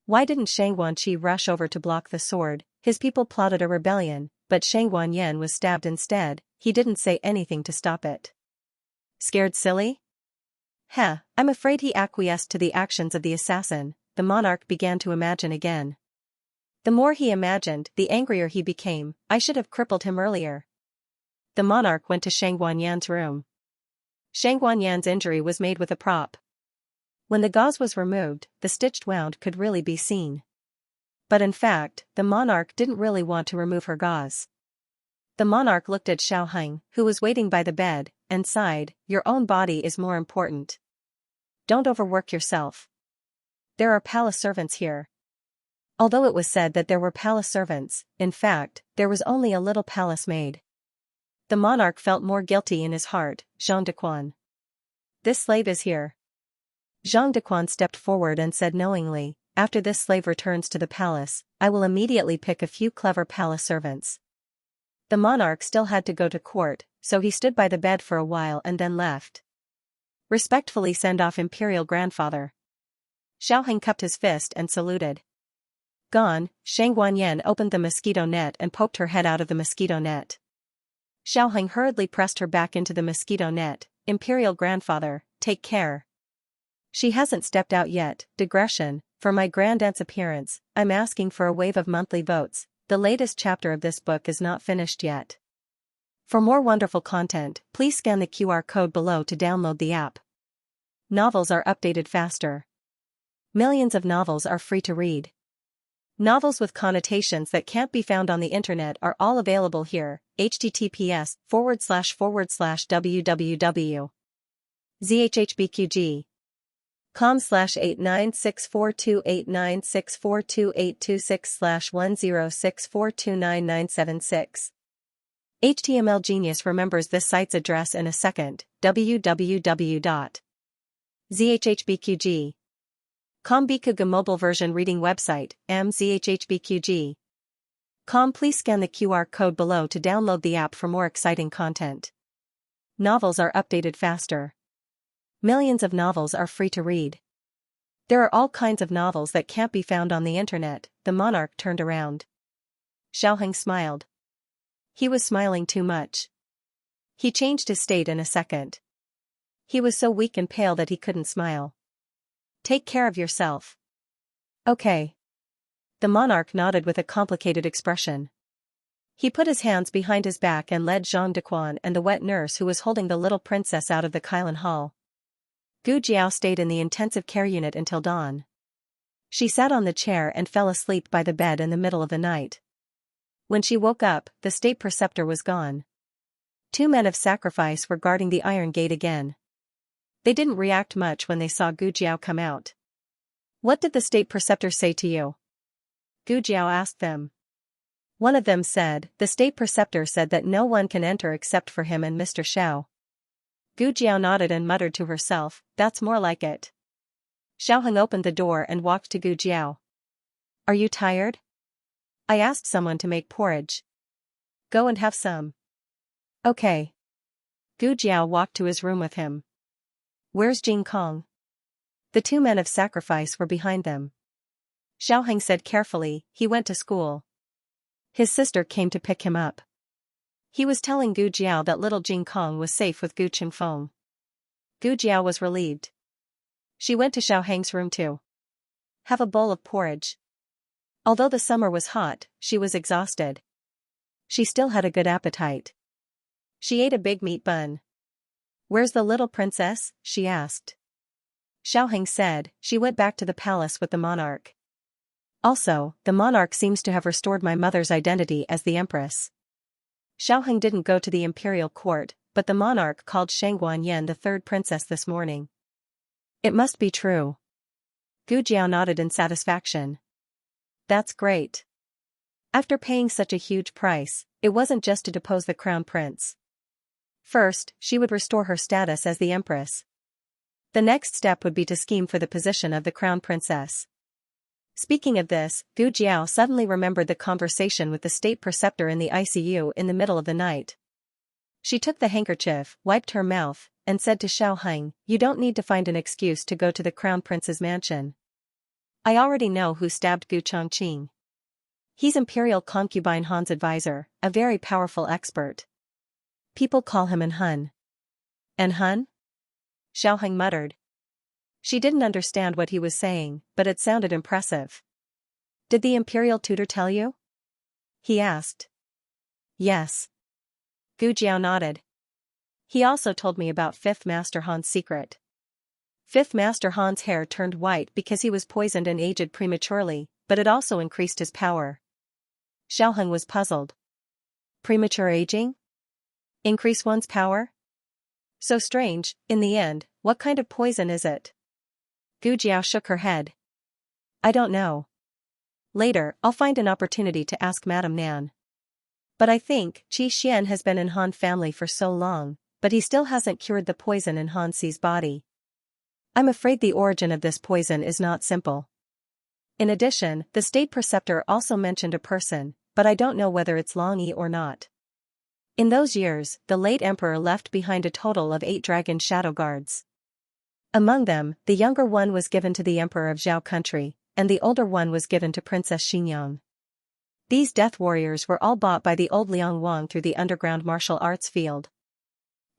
Why didn't Shang Guanqi rush over to block the sword? His people plotted a rebellion, but Shang Guanyan was stabbed instead. He didn't say anything to stop it. Scared silly? I'm afraid he acquiesced to the actions of the assassin. The monarch began to imagine again. The more he imagined, the angrier he became. "I should have crippled him earlier." The monarch went to Shang Guanyan's room. Shang Guanyan's injury was made with a prop. When the gauze was removed, the stitched wound could really be seen. But in fact, the monarch didn't really want to remove her gauze. The monarch looked at Xiaoheng, who was waiting by the bed, and sighed, "Your own body is more important. Don't overwork yourself. There are palace servants here." Although it was said that there were palace servants, in fact, there was only a little palace maid. The monarch felt more guilty in his heart. "Zhang Dequan. This slave is here." Zhang Dequan stepped forward and said knowingly, "After this slave returns to the palace, I will immediately pick a few clever palace servants." The monarch still had to go to court, so he stood by the bed for a while and then left. "Respectfully send off imperial grandfather." Xiaoheng cupped his fist and saluted. Gone, Shang Guanyan opened the mosquito net and poked her head out of the mosquito net. Xiaoheng hurriedly pressed her back into the mosquito net. "Imperial grandfather, take care. She hasn't stepped out yet." Digression, for my grandaunt's appearance, I'm asking for a wave of monthly votes. The latest chapter of this book is not finished yet. For more wonderful content, please scan the QR code below to download the app. Novels are updated faster. Millions of novels are free to read. Novels with connotations that can't be found on the internet are all available here. https://www.zhhbqg.com/89642896428226/1064299776 HTML Genius remembers this site's address in a second, www.zhhbqg.com. Bikuga mobile version reading website, mzhhbqg.com. Please scan the QR code below to download the app for more exciting content. Novels are updated faster. Millions of novels are free to read. There are all kinds of novels that can't be found on the internet. The monarch turned around. Xiaoheng smiled. He was smiling too much. He changed his state in a second. He was so weak and pale that he couldn't smile. Take care of yourself. Okay. The monarch nodded with a complicated expression. He put his hands behind his back and led Zhang Dequan and the wet nurse who was holding the little princess out of the Kailan hall. Gu Jiao stayed in the intensive care unit until dawn. She sat on the chair and fell asleep by the bed in the middle of the night. When she woke up, the state preceptor was gone. 2 men of sacrifice were guarding the iron gate again. They didn't react much when they saw Gu Jiao come out. What did the state preceptor say to you? Gu Jiao asked them. One of them said, the state preceptor said that no one can enter except for him and Mr. Xiao. Gu Jiao nodded and muttered to herself, that's more like it. Xiaoheng opened the door and walked to Gu Jiao. Are you tired? I asked someone to make porridge. Go and have some. Okay. Gu Jiao walked to his room with him. Where's Jing Kong? The 2 men of sacrifice were behind them. Xiaoheng said carefully, he went to school. His sister came to pick him up. He was telling Gu Jiao that little Jing Kong was safe with Gu Qingfeng. Gu Jiao was relieved. She went to Xiaoheng's room too. Have a bowl of porridge. Although the summer was hot, she was exhausted. She still had a good appetite. She ate a big meat bun. Where's the little princess? She asked. Xiaoheng said, she went back to the palace with the monarch. Also, the monarch seems to have restored my mother's identity as the empress. Xiaoheng didn't go to the imperial court, but the monarch called Shangguan Yan the 3rd princess this morning. It must be true. Gu Jiao nodded in satisfaction. That's great. After paying such a huge price, it wasn't just to depose the crown prince. First, she would restore her status as the empress. The next step would be to scheme for the position of the crown princess. Speaking of this, Gu Jiao suddenly remembered the conversation with the state preceptor in the ICU in the middle of the night. She took the handkerchief, wiped her mouth, and said to Xiaoheng, you don't need to find an excuse to go to the crown prince's mansion. I already know who stabbed Gu Chongqing. He's imperial concubine Han's advisor, a very powerful expert. People call him An Hun. An Hun? Xiaoheng muttered. She didn't understand what he was saying, but it sounded impressive. Did the imperial tutor tell you? He asked. Yes. Gu Jiao nodded. He also told me about 5th Master Han's secret. 5th Master Han's hair turned white because he was poisoned and aged prematurely, but it also increased his power. Xiaoheng was puzzled. Premature aging? Increase one's power? So strange. In the end, what kind of poison is it? Gu Jiao shook her head. I don't know. Later, I'll find an opportunity to ask Madame Nan. But I think Qi Xian has been in Han family for so long, but he still hasn't cured the poison in Han Xi's body. I'm afraid the origin of this poison is not simple. In addition, the state preceptor also mentioned a person, but I don't know whether it's Long Yi or not. In those years, the late emperor left behind a total of 8 dragon shadow guards. Among them, the younger one was given to the emperor of Zhao country, and the older one was given to Princess Xinyang. These death warriors were all bought by the old Liang Wang through the underground martial arts field.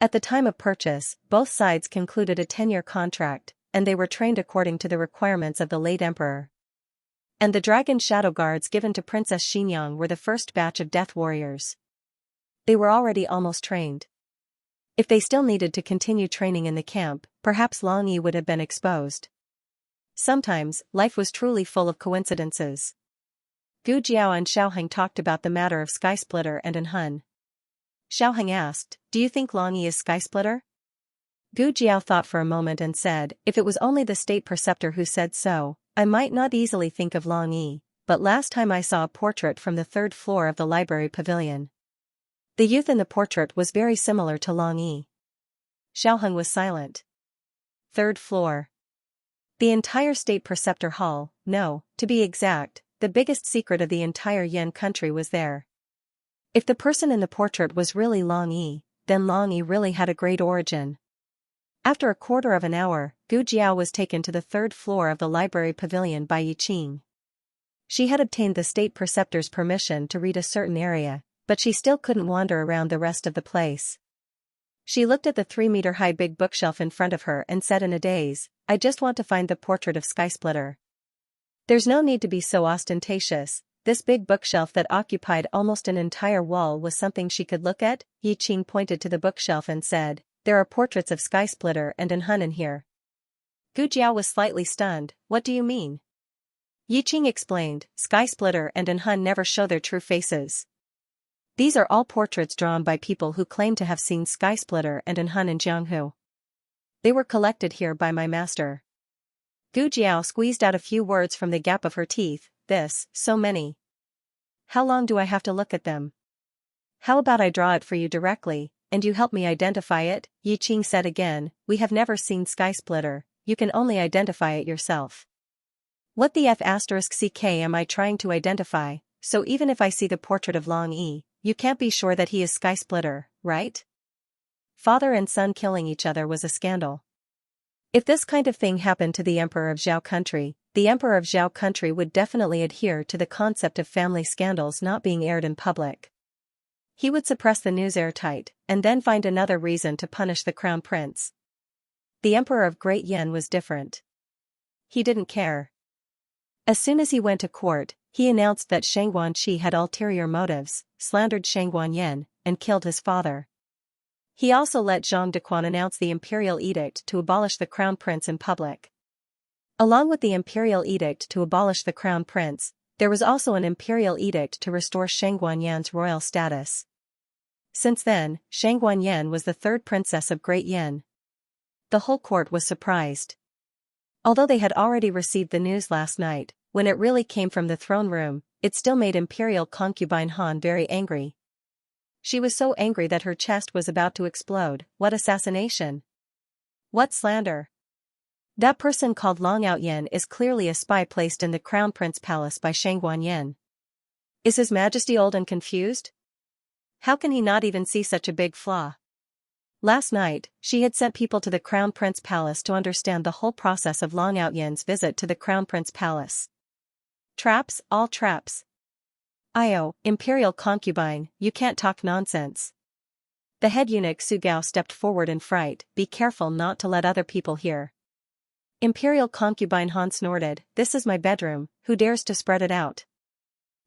At the time of purchase, both sides concluded a 10-year contract, and they were trained according to the requirements of the late emperor. And the dragon shadow guards given to Princess Xinyang were the first batch of death warriors. They were already almost trained. If they still needed to continue training in the camp, perhaps Long Yi would have been exposed. Sometimes, life was truly full of coincidences. Gu Jiao and Xiaoheng talked about the matter of Skysplitter and An Hun. Xiaoheng asked, do you think Long Yi is Skysplitter? Gu Jiao thought for a moment and said, if it was only the state preceptor who said so, I might not easily think of Long Yi, but last time I saw a portrait from the 3rd floor of the library pavilion. The youth in the portrait was very similar to Long Yi. Xiaoheng was silent. Third floor. The entire state preceptor hall, no, to be exact, the biggest secret of the entire Yan country was there. If the person in the portrait was really Long Yi, then Long Yi really had a great origin. After a quarter of an hour, Gu Jiao was taken to the third floor of the library pavilion by Yi Qing. She had obtained the state preceptor's permission to read a certain area, but she still couldn't wander around the rest of the place. She looked at the 3-meter-high big bookshelf in front of her and said in a daze, "I just want to find the portrait of Skysplitter." There's no need to be so ostentatious. This big bookshelf that occupied almost an entire wall was something she could look at. Yi Qing pointed to the bookshelf and said, "There are portraits of Skysplitter and Enhun in here." Gu Jiao was slightly stunned. "What do you mean?" Yi Qing explained, "Skysplitter and Enhun never show their true faces. These are all portraits drawn by people who claim to have seen Skysplitter and Enhun in Jianghu. They were collected here by my master." Gu Jiao squeezed out a few words from the gap of her teeth. So many. How long do I have to look at them?" "How about I draw it for you directly, and you help me identify it?" Yi Qing said again. "We have never seen Skysplitter, you can only identify it yourself." "What the f***ck am I trying to identify? So even if I see the portrait of Long Yi, you can't be sure that he is Skysplitter, right?" Father and son killing each other was a scandal. If this kind of thing happened to the Emperor of Zhao country, the Emperor of Zhao country would definitely adhere to the concept of family scandals not being aired in public. He would suppress the news airtight, and then find another reason to punish the crown prince. The Emperor of Great Yan was different. He didn't care. As soon as he went to court, he announced that Shang Guanqi had ulterior motives, slandered Shang Guanyan, and killed his father. He also let Zhang Dequan announce the imperial edict to abolish the crown prince in public. Along with the imperial edict to abolish the crown prince, there was also an imperial edict to restore Shang Guanyan's royal status. Since then, Shang Guanyan was the third princess of Great Yan. The whole court was surprised. Although they had already received the news last night, when it really came from the throne room, it still made imperial concubine Han very angry. She was so angry that her chest was about to explode. What assassination? What slander? That person called Long Outyen is clearly a spy placed in the Crown Prince Palace by Shang Guanyan. Is His Majesty old and confused? How can he not even see such a big flaw? Last night, she had sent people to the Crown Prince Palace to understand the whole process of Long Outyen's visit to the Crown Prince Palace. Traps, all traps. Imperial concubine, you can't talk nonsense. The head eunuch Su Gao stepped forward in fright. Be careful not to let other people hear. Imperial concubine Han snorted, this is my bedroom, who dares to spread it out?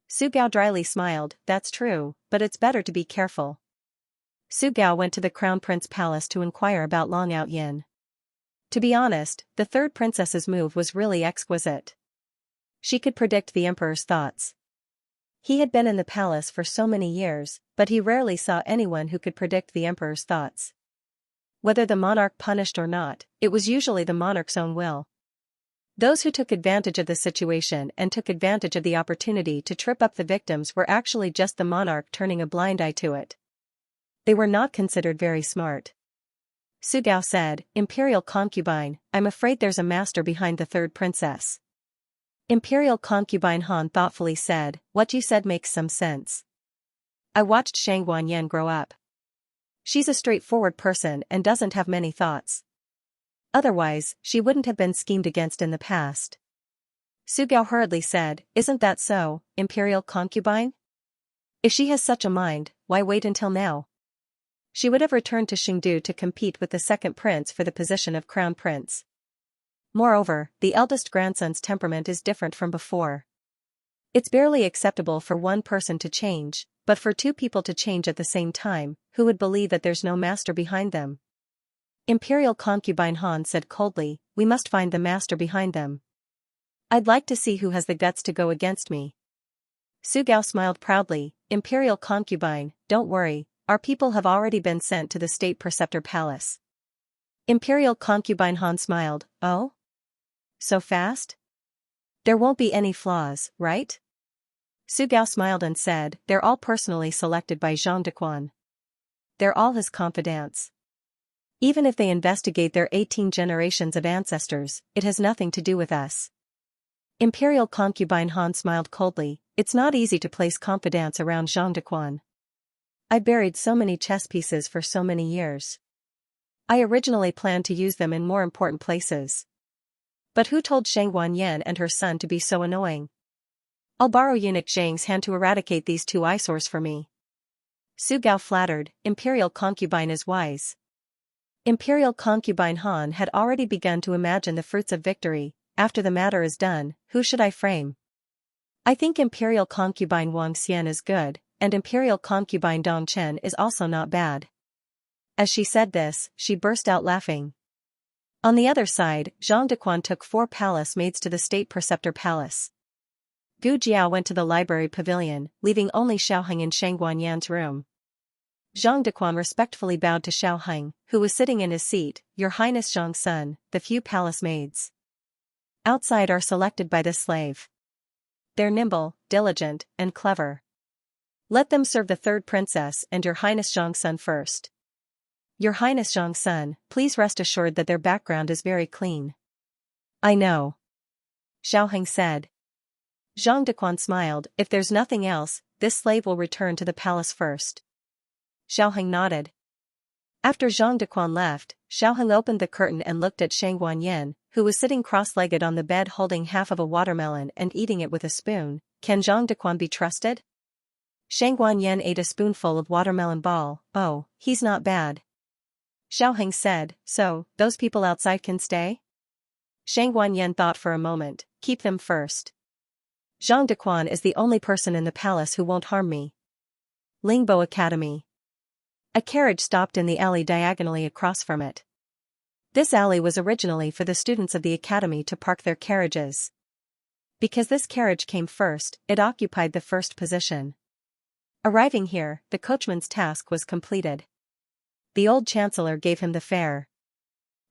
Su Gao dryly smiled, that's true, but it's better to be careful. Su Gao went to the Crown Prince Palace to inquire about Long Outyen. To be honest, the third princess's move was really exquisite. She could predict the emperor's thoughts. He had been in the palace for so many years, but he rarely saw anyone who could predict the emperor's thoughts. Whether the monarch punished or not, it was usually the monarch's own will. Those who took advantage of the situation and took advantage of the opportunity to trip up the victims were actually just the monarch turning a blind eye to it. They were not considered very smart. Su Gao said, Imperial concubine, I'm afraid there's a master behind the third princess. Imperial concubine Han thoughtfully said, what you said makes some sense. I watched Shang Guanyan grow up. She's a straightforward person and doesn't have many thoughts. Otherwise, she wouldn't have been schemed against in the past. Su Gao hurriedly said, isn't that so, Imperial concubine? If she has such a mind, why wait until now? She would have returned to Xingdu to compete with the second prince for the position of crown prince. Moreover, the eldest grandson's temperament is different from before. It's barely acceptable for one person to change, but for two people to change at the same time, who would believe that there's no master behind them? Imperial concubine Han said coldly, we must find the master behind them. I'd like to see who has the guts to go against me. Su Gao smiled proudly, Imperial concubine, don't worry, our people have already been sent to the state preceptor palace. Imperial concubine Han smiled, oh? So fast? There won't be any flaws, right? Su Gao smiled and said, they're all personally selected by Zhang Dequan. they're all his confidants. Even if they investigate their 18 generations of ancestors, it has nothing to do with us. Imperial concubine Han smiled coldly. It's not easy to place confidants around Zhang Dequan. I buried so many chess pieces for so many years. I originally planned to use them in more important places. But who told Shang Wanyan and her son to be so annoying? I'll borrow eunuch Zhang's hand to eradicate these two eyesores for me. Su Gao flattered, Imperial concubine is wise. Imperial concubine Han had already begun to imagine the fruits of victory. After the matter is done, who should I frame? I think Imperial concubine Wang Xian is good, and Imperial concubine Dong Chen is also not bad. As she said this, she burst out laughing. On the other side, Zhang Dequan took 4 palace maids to the state preceptor palace. Gu Jiao went to the library pavilion, leaving only Xiaoheng in Shang Wanyan's room. Zhang Dequan respectfully bowed to Xiaoheng, who was sitting in his seat. Your Highness Zhang's son, the few palace maids outside are selected by the slave. They're nimble, diligent, and clever. Let them serve the 3rd princess and your Highness Zhang's son first. Your Highness Zhang's son, please rest assured that their background is very clean. I know. Xiaoheng said. Zhang Dequan smiled. If there's nothing else, this slave will return to the palace first. Xiaoheng nodded. After Zhang Dequan left, Xiaoheng opened the curtain and looked at Shang Wanyan, who was sitting cross-legged on the bed holding half of a watermelon and eating it with a spoon. Can Zhang Dequan be trusted? Shang Wanyan ate a spoonful of watermelon ball. Oh, he's not bad. Xiaoheng said, so, those people outside can stay? Shang Wanyan thought for a moment. Keep them first. Zhang Dequan is the only person in the palace who won't harm me. Lingbo Academy. A carriage stopped in the alley diagonally across from it. This alley was originally for the students of the academy to park their carriages. Because this carriage came first, it occupied the first position. Arriving here, the coachman's task was completed. The old chancellor gave him the fare.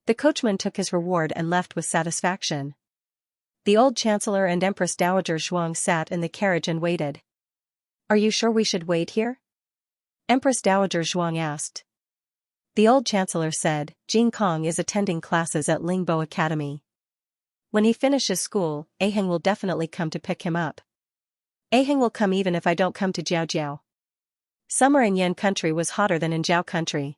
The coachman took his reward and left with satisfaction. The old chancellor and Empress Dowager Zhuang sat in the carriage and waited. Are you sure we should wait here? Empress Dowager Zhuang asked. The old chancellor said, Jing Kong is attending classes at Lingbo Academy. When he finishes school, Aheng will definitely come to pick him up. Aheng will come even if I don't come to Jiaojiao. Summer in Yan country was hotter than in Zhao country.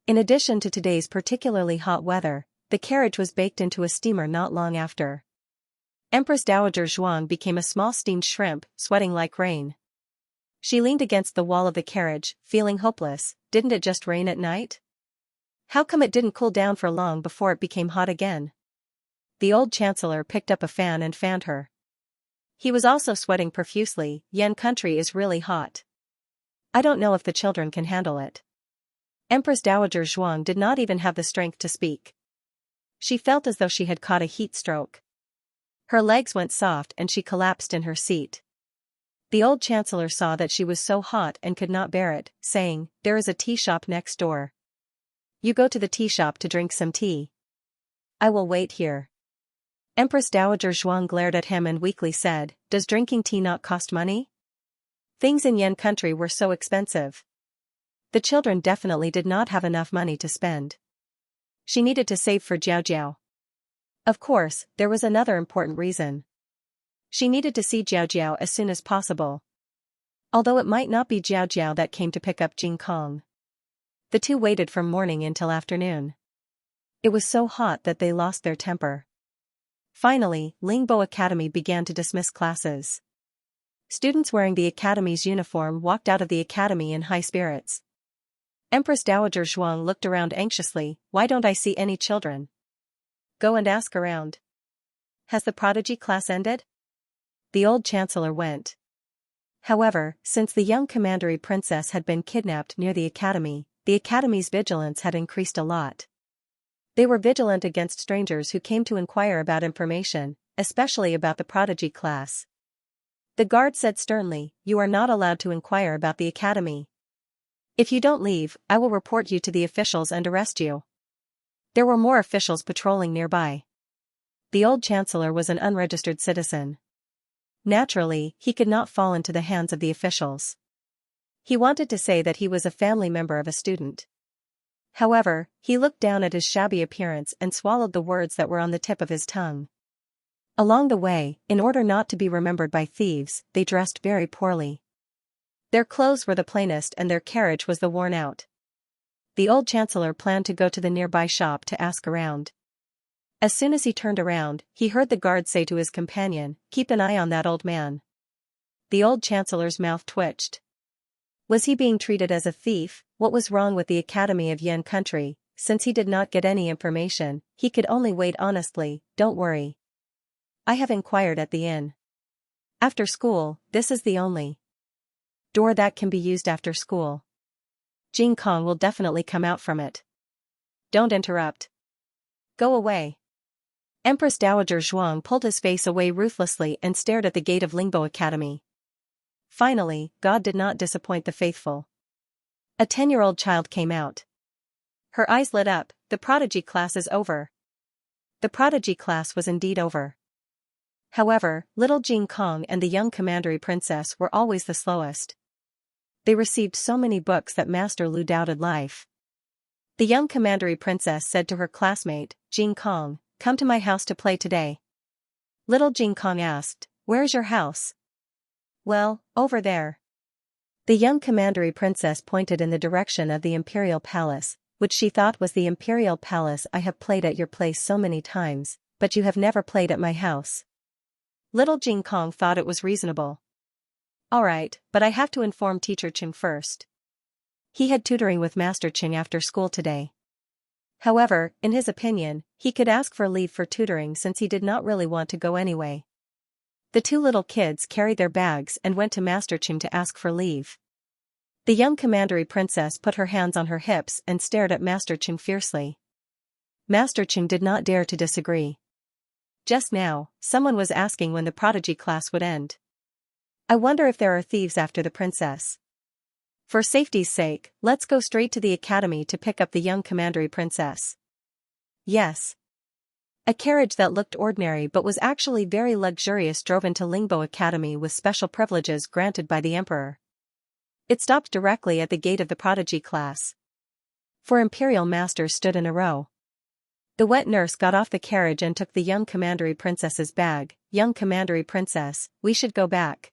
In addition to today's particularly hot weather, the carriage was baked into a steamer not long after. Empress Dowager Zhuang became a small steamed shrimp, sweating like rain. She leaned against the wall of the carriage, feeling hopeless. Didn't it just rain at night? How come it didn't cool down for long before it became hot again? The old chancellor picked up a fan and fanned her. He was also sweating profusely. Yan country is really hot. I don't know if the children can handle it. Empress Dowager Zhuang did not even have the strength to speak. She felt as though she had caught a heat stroke. Her legs went soft and she collapsed in her seat. The old chancellor saw that she was so hot and could not bear it, saying, there is a tea shop next door. You go to the tea shop to drink some tea. I will wait here. Empress Dowager Zhuang glared at him and weakly said, does drinking tea not cost money? Things in Yan country were so expensive. The children definitely did not have enough money to spend. She needed to save for Jiaojiao. Of course, there was another important reason. She needed to see Jiaojiao as soon as possible. Although it might not be Jiaojiao that came to pick up Jing Kong. The two waited from morning until afternoon. It was so hot that they lost their temper. Finally, Lingbo Academy began to dismiss classes. Students wearing the academy's uniform walked out of the academy in high spirits. Empress Dowager Zhuang looked around anxiously. Why don't I see any children? Go and ask around. Has the prodigy class ended? The old chancellor went. However, since the young commandery princess had been kidnapped near the academy's vigilance had increased a lot. They were vigilant against strangers who came to inquire about information, especially about the prodigy class. The guard said sternly, you are not allowed to inquire about the academy. If you don't leave, I will report you to the officials and arrest you. There were more officials patrolling nearby. The old chancellor was an unregistered citizen. Naturally, he could not fall into the hands of the officials. He wanted to say that he was a family member of a student. However, he looked down at his shabby appearance and swallowed the words that were on the tip of his tongue. Along the way, in order not to be remembered by thieves, they dressed very poorly. Their clothes were the plainest and their carriage was the worn out. The old chancellor planned to go to the nearby shop to ask around. As soon as he turned around, he heard the guard say to his companion, "Keep an eye on that old man." The old chancellor's mouth twitched. Was he being treated as a thief? What was wrong with the Academy of Yan Country? Since he did not get any information, he could only wait honestly. "Don't worry. I have inquired at the inn. After school, this is the only door that can be used after school. Jing Kong will definitely come out from it. Don't interrupt. Go away." Empress Dowager Zhuang pulled his face away ruthlessly and stared at the gate of Lingbo Academy. Finally, God did not disappoint the faithful. A 10-year-old child came out. Her eyes lit up. The prodigy class is over. The prodigy class was indeed over. However, little Jing Kong and the young commandery princess were always the slowest. They received so many books that Master Lu doubted life. The young commandery princess said to her classmate, "Jing Kong, come to my house to play today." Little Jing Kong asked, "Where is your house?" "Well, over there." The young commandery princess pointed in the direction of the imperial palace, which she thought was the imperial palace. "I have played at your place so many times, but you have never played at my house." Little Jing Kong thought it was reasonable. "Alright, but I have to inform Teacher Ching first. He had tutoring with Master Ching after school today." However, in his opinion, he could ask for leave for tutoring since he did not really want to go anyway. The two little kids carried their bags and went to Master Ching to ask for leave. The young commandery princess put her hands on her hips and stared at Master Ching fiercely. Master Ching did not dare to disagree. Just now, someone was asking when the prodigy class would end. "I wonder if there are thieves after the princess. For safety's sake, let's go straight to the academy to pick up the young commandery princess." Yes. A carriage that looked ordinary but was actually very luxurious drove into Lingbo Academy with special privileges granted by the emperor. It stopped directly at the gate of the prodigy class. 4 imperial masters stood in a row. The wet nurse got off the carriage and took the young commandery princess's bag. "Young commandery princess, we should go back."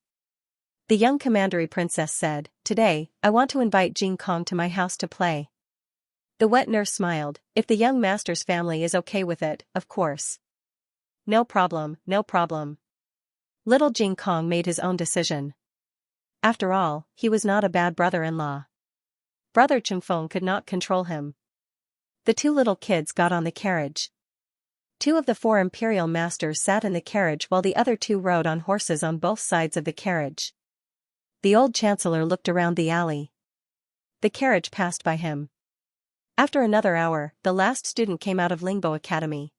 The young commandery princess said, "Today, I want to invite Jing Kong to my house to play." The wet nurse smiled. "If the young master's family is okay with it, of course. No problem, no problem." Little Jing Kong made his own decision. After all, he was not a bad brother-in-law. Brother Chingfeng could not control him. The two little kids got on the carriage. 2 of the 4 imperial masters sat in the carriage while the other 2 rode on horses on both sides of the carriage. The old chancellor looked around the alley. The carriage passed by him. After another hour, the last student came out of Lingbo Academy.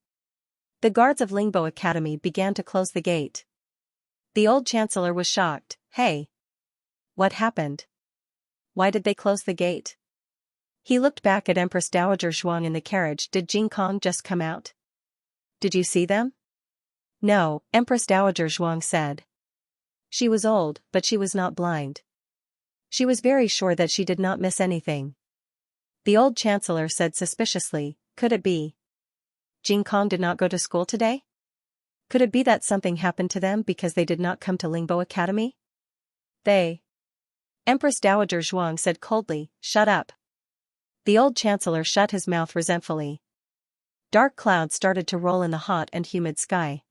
The guards of Lingbo Academy began to close the gate. The old chancellor was shocked. "Hey! What happened? Why did they close the gate?" He looked back at Empress Dowager Zhuang in the carriage. "Did Jing Kong just come out? Did you see them?" "No," Empress Dowager Zhuang said. She was old, but she was not blind. She was very sure that she did not miss anything. The old chancellor said suspiciously, "Could it be Jing Kong did not go to school today? Could it be that something happened to them because they did not come to Lingbo Academy?" "They..." Empress Dowager Zhuang said coldly, "Shut up." The old chancellor shut his mouth resentfully. Dark clouds started to roll in the hot and humid sky.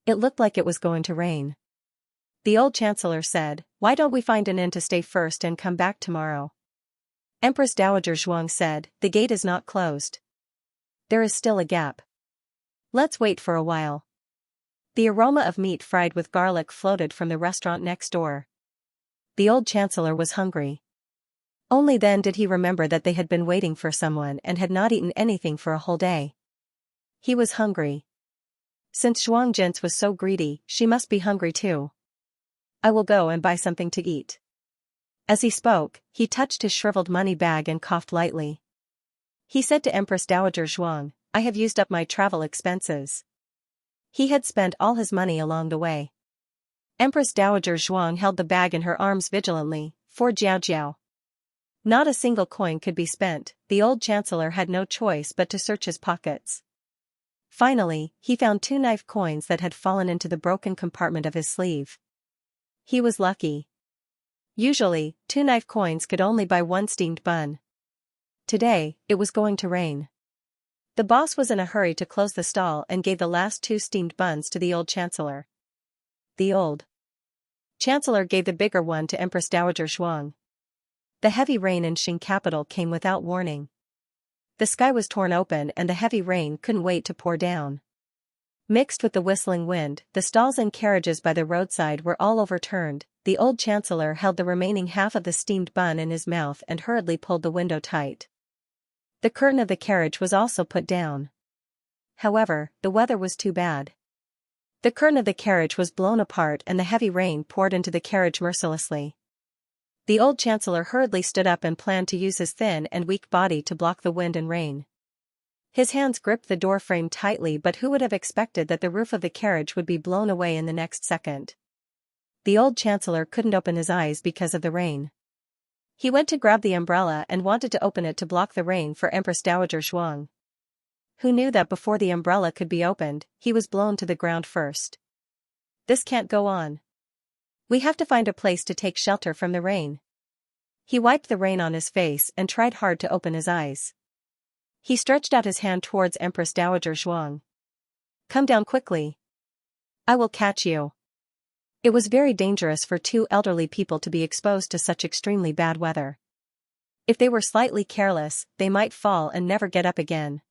It looked like it was going to rain. The old chancellor said, "Why don't we find an inn to stay first and come back tomorrow?" Empress Dowager Zhuang said, "The gate is not closed. There is still a gap. Let's wait for a while." The aroma of meat fried with garlic floated from the restaurant next door. The old chancellor was hungry. Only then did he remember that they had been waiting for someone and had not eaten anything for a whole day. He was hungry. Since Zhuang Jintz was so greedy, she must be hungry too. "I will go and buy something to eat." As he spoke, he touched his shriveled money bag and coughed lightly. He said to Empress Dowager Zhuang, "I have used up my travel expenses." He had spent all his money along the way. Empress Dowager Zhuang held the bag in her arms vigilantly. for Xiaojiao. Not a single coin could be spent. The old chancellor had no choice but to search his pockets. Finally, he found 2 knife coins that had fallen into the broken compartment of his sleeve. He was lucky. Usually, 2 knife coins could only buy 1 steamed bun. Today, it was going to rain. The boss was in a hurry to close the stall and gave the last 2 steamed buns to the old chancellor. The old chancellor gave the bigger one to Empress Dowager Zhuang. The heavy rain in Qing capital came without warning. The sky was torn open and the heavy rain couldn't wait to pour down. Mixed with the whistling wind, the stalls and carriages by the roadside were all overturned. The old chancellor held the remaining half of the steamed bun in his mouth and hurriedly pulled the window tight. The curtain of the carriage was also put down. However, the weather was too bad. The curtain of the carriage was blown apart and the heavy rain poured into the carriage mercilessly. The old chancellor hurriedly stood up and planned to use his thin and weak body to block the wind and rain. His hands gripped the door frame tightly, but who would have expected that the roof of the carriage would be blown away in the next second? The old chancellor couldn't open his eyes because of the rain. He went to grab the umbrella and wanted to open it to block the rain for Empress Dowager Zhuang. Who knew that before the umbrella could be opened, he was blown to the ground first. This can't go on. We have to find a place to take shelter from the rain. He wiped the rain on his face and tried hard to open his eyes. He stretched out his hand towards Empress Dowager Zhuang. Come down quickly. I will catch you. It was very dangerous for 2 elderly people to be exposed to such extremely bad weather. If they were slightly careless, they might fall and never get up again.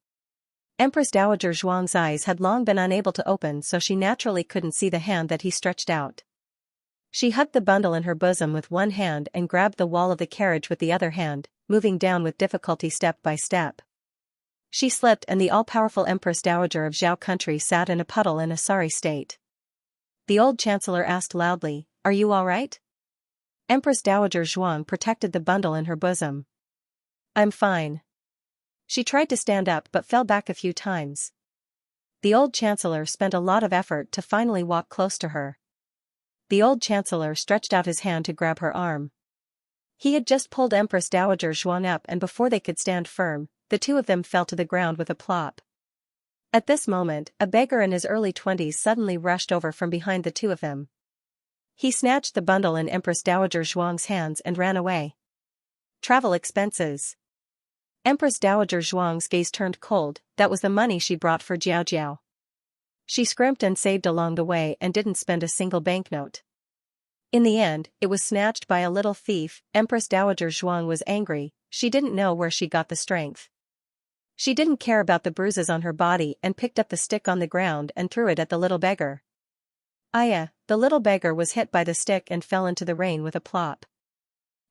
Empress Dowager Zhuang's eyes had long been unable to open, so she naturally couldn't see the hand that he stretched out. She hugged the bundle in her bosom with one hand and grabbed the wall of the carriage with the other hand, moving down with difficulty step by step. She slipped and the all-powerful Empress Dowager of Zhao country sat in a puddle in a sorry state. The old chancellor asked loudly, "Are you all right?" Empress Dowager Zhuang protected the bundle in her bosom. "I'm fine." She tried to stand up but fell back a few times. The old chancellor spent a lot of effort to finally walk close to her. The old chancellor stretched out his hand to grab her arm. He had just pulled Empress Dowager Zhuang up, and before they could stand firm, the 2 of them fell to the ground with a plop. At this moment, a beggar in his early 20s suddenly rushed over from behind the 2 of them. He snatched the bundle in Empress Dowager Zhuang's hands and ran away. Travel expenses. Empress Dowager Zhuang's gaze turned cold. That was the money she brought for Xiaojiao. She scrimped and saved along the way and didn't spend a single banknote. In the end, it was snatched by a little thief. Empress Dowager Zhuang was angry. She didn't know where she got the strength. She didn't care about the bruises on her body and picked up the stick on the ground and threw it at the little beggar. Aya, the little beggar was hit by the stick and fell into the rain with a plop.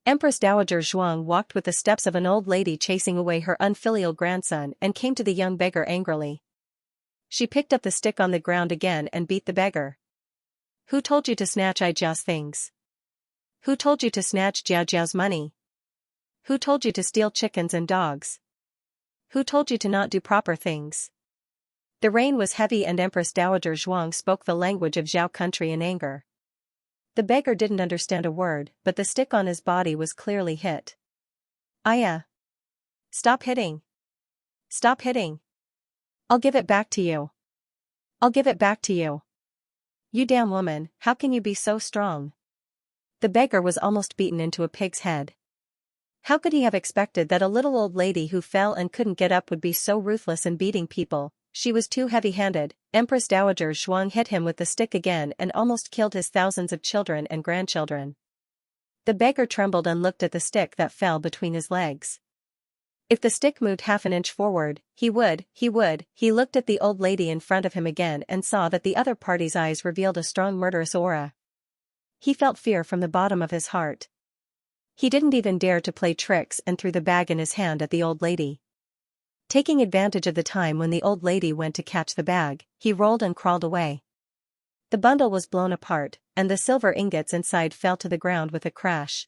Empress Dowager Zhuang walked with the steps of an old lady chasing away her unfilial grandson and came to the young beggar angrily. She picked up the stick on the ground again and beat the beggar. Who told you to snatch Aijiao's things? Who told you to snatch Jiaojiao's money? Who told you to steal chickens and dogs? Who told you to not do proper things? The rain was heavy and Empress Dowager Zhuang spoke the language of Zhao country in anger. The beggar didn't understand a word, but the stick on his body was clearly hit. Aya! Stop hitting! Stop hitting! I'll give it back to you! I'll give it back to you! You damn woman, how can you be so strong? The beggar was almost beaten into a pig's head. How could he have expected that a little old lady who fell and couldn't get up would be so ruthless in beating people? She was too heavy-handed. Empress Dowager Zhuang hit him with the stick again and almost killed his thousands of children and grandchildren. The beggar trembled and looked at the stick that fell between his legs. If the stick moved half an inch forward, he would. He looked at the old lady in front of him again and saw that the other party's eyes revealed a strong murderous aura. He felt fear from the bottom of his heart. He didn't even dare to play tricks and threw the bag in his hand at the old lady. Taking advantage of the time when the old lady went to catch the bag, he rolled and crawled away. The bundle was blown apart, and the silver ingots inside fell to the ground with a crash.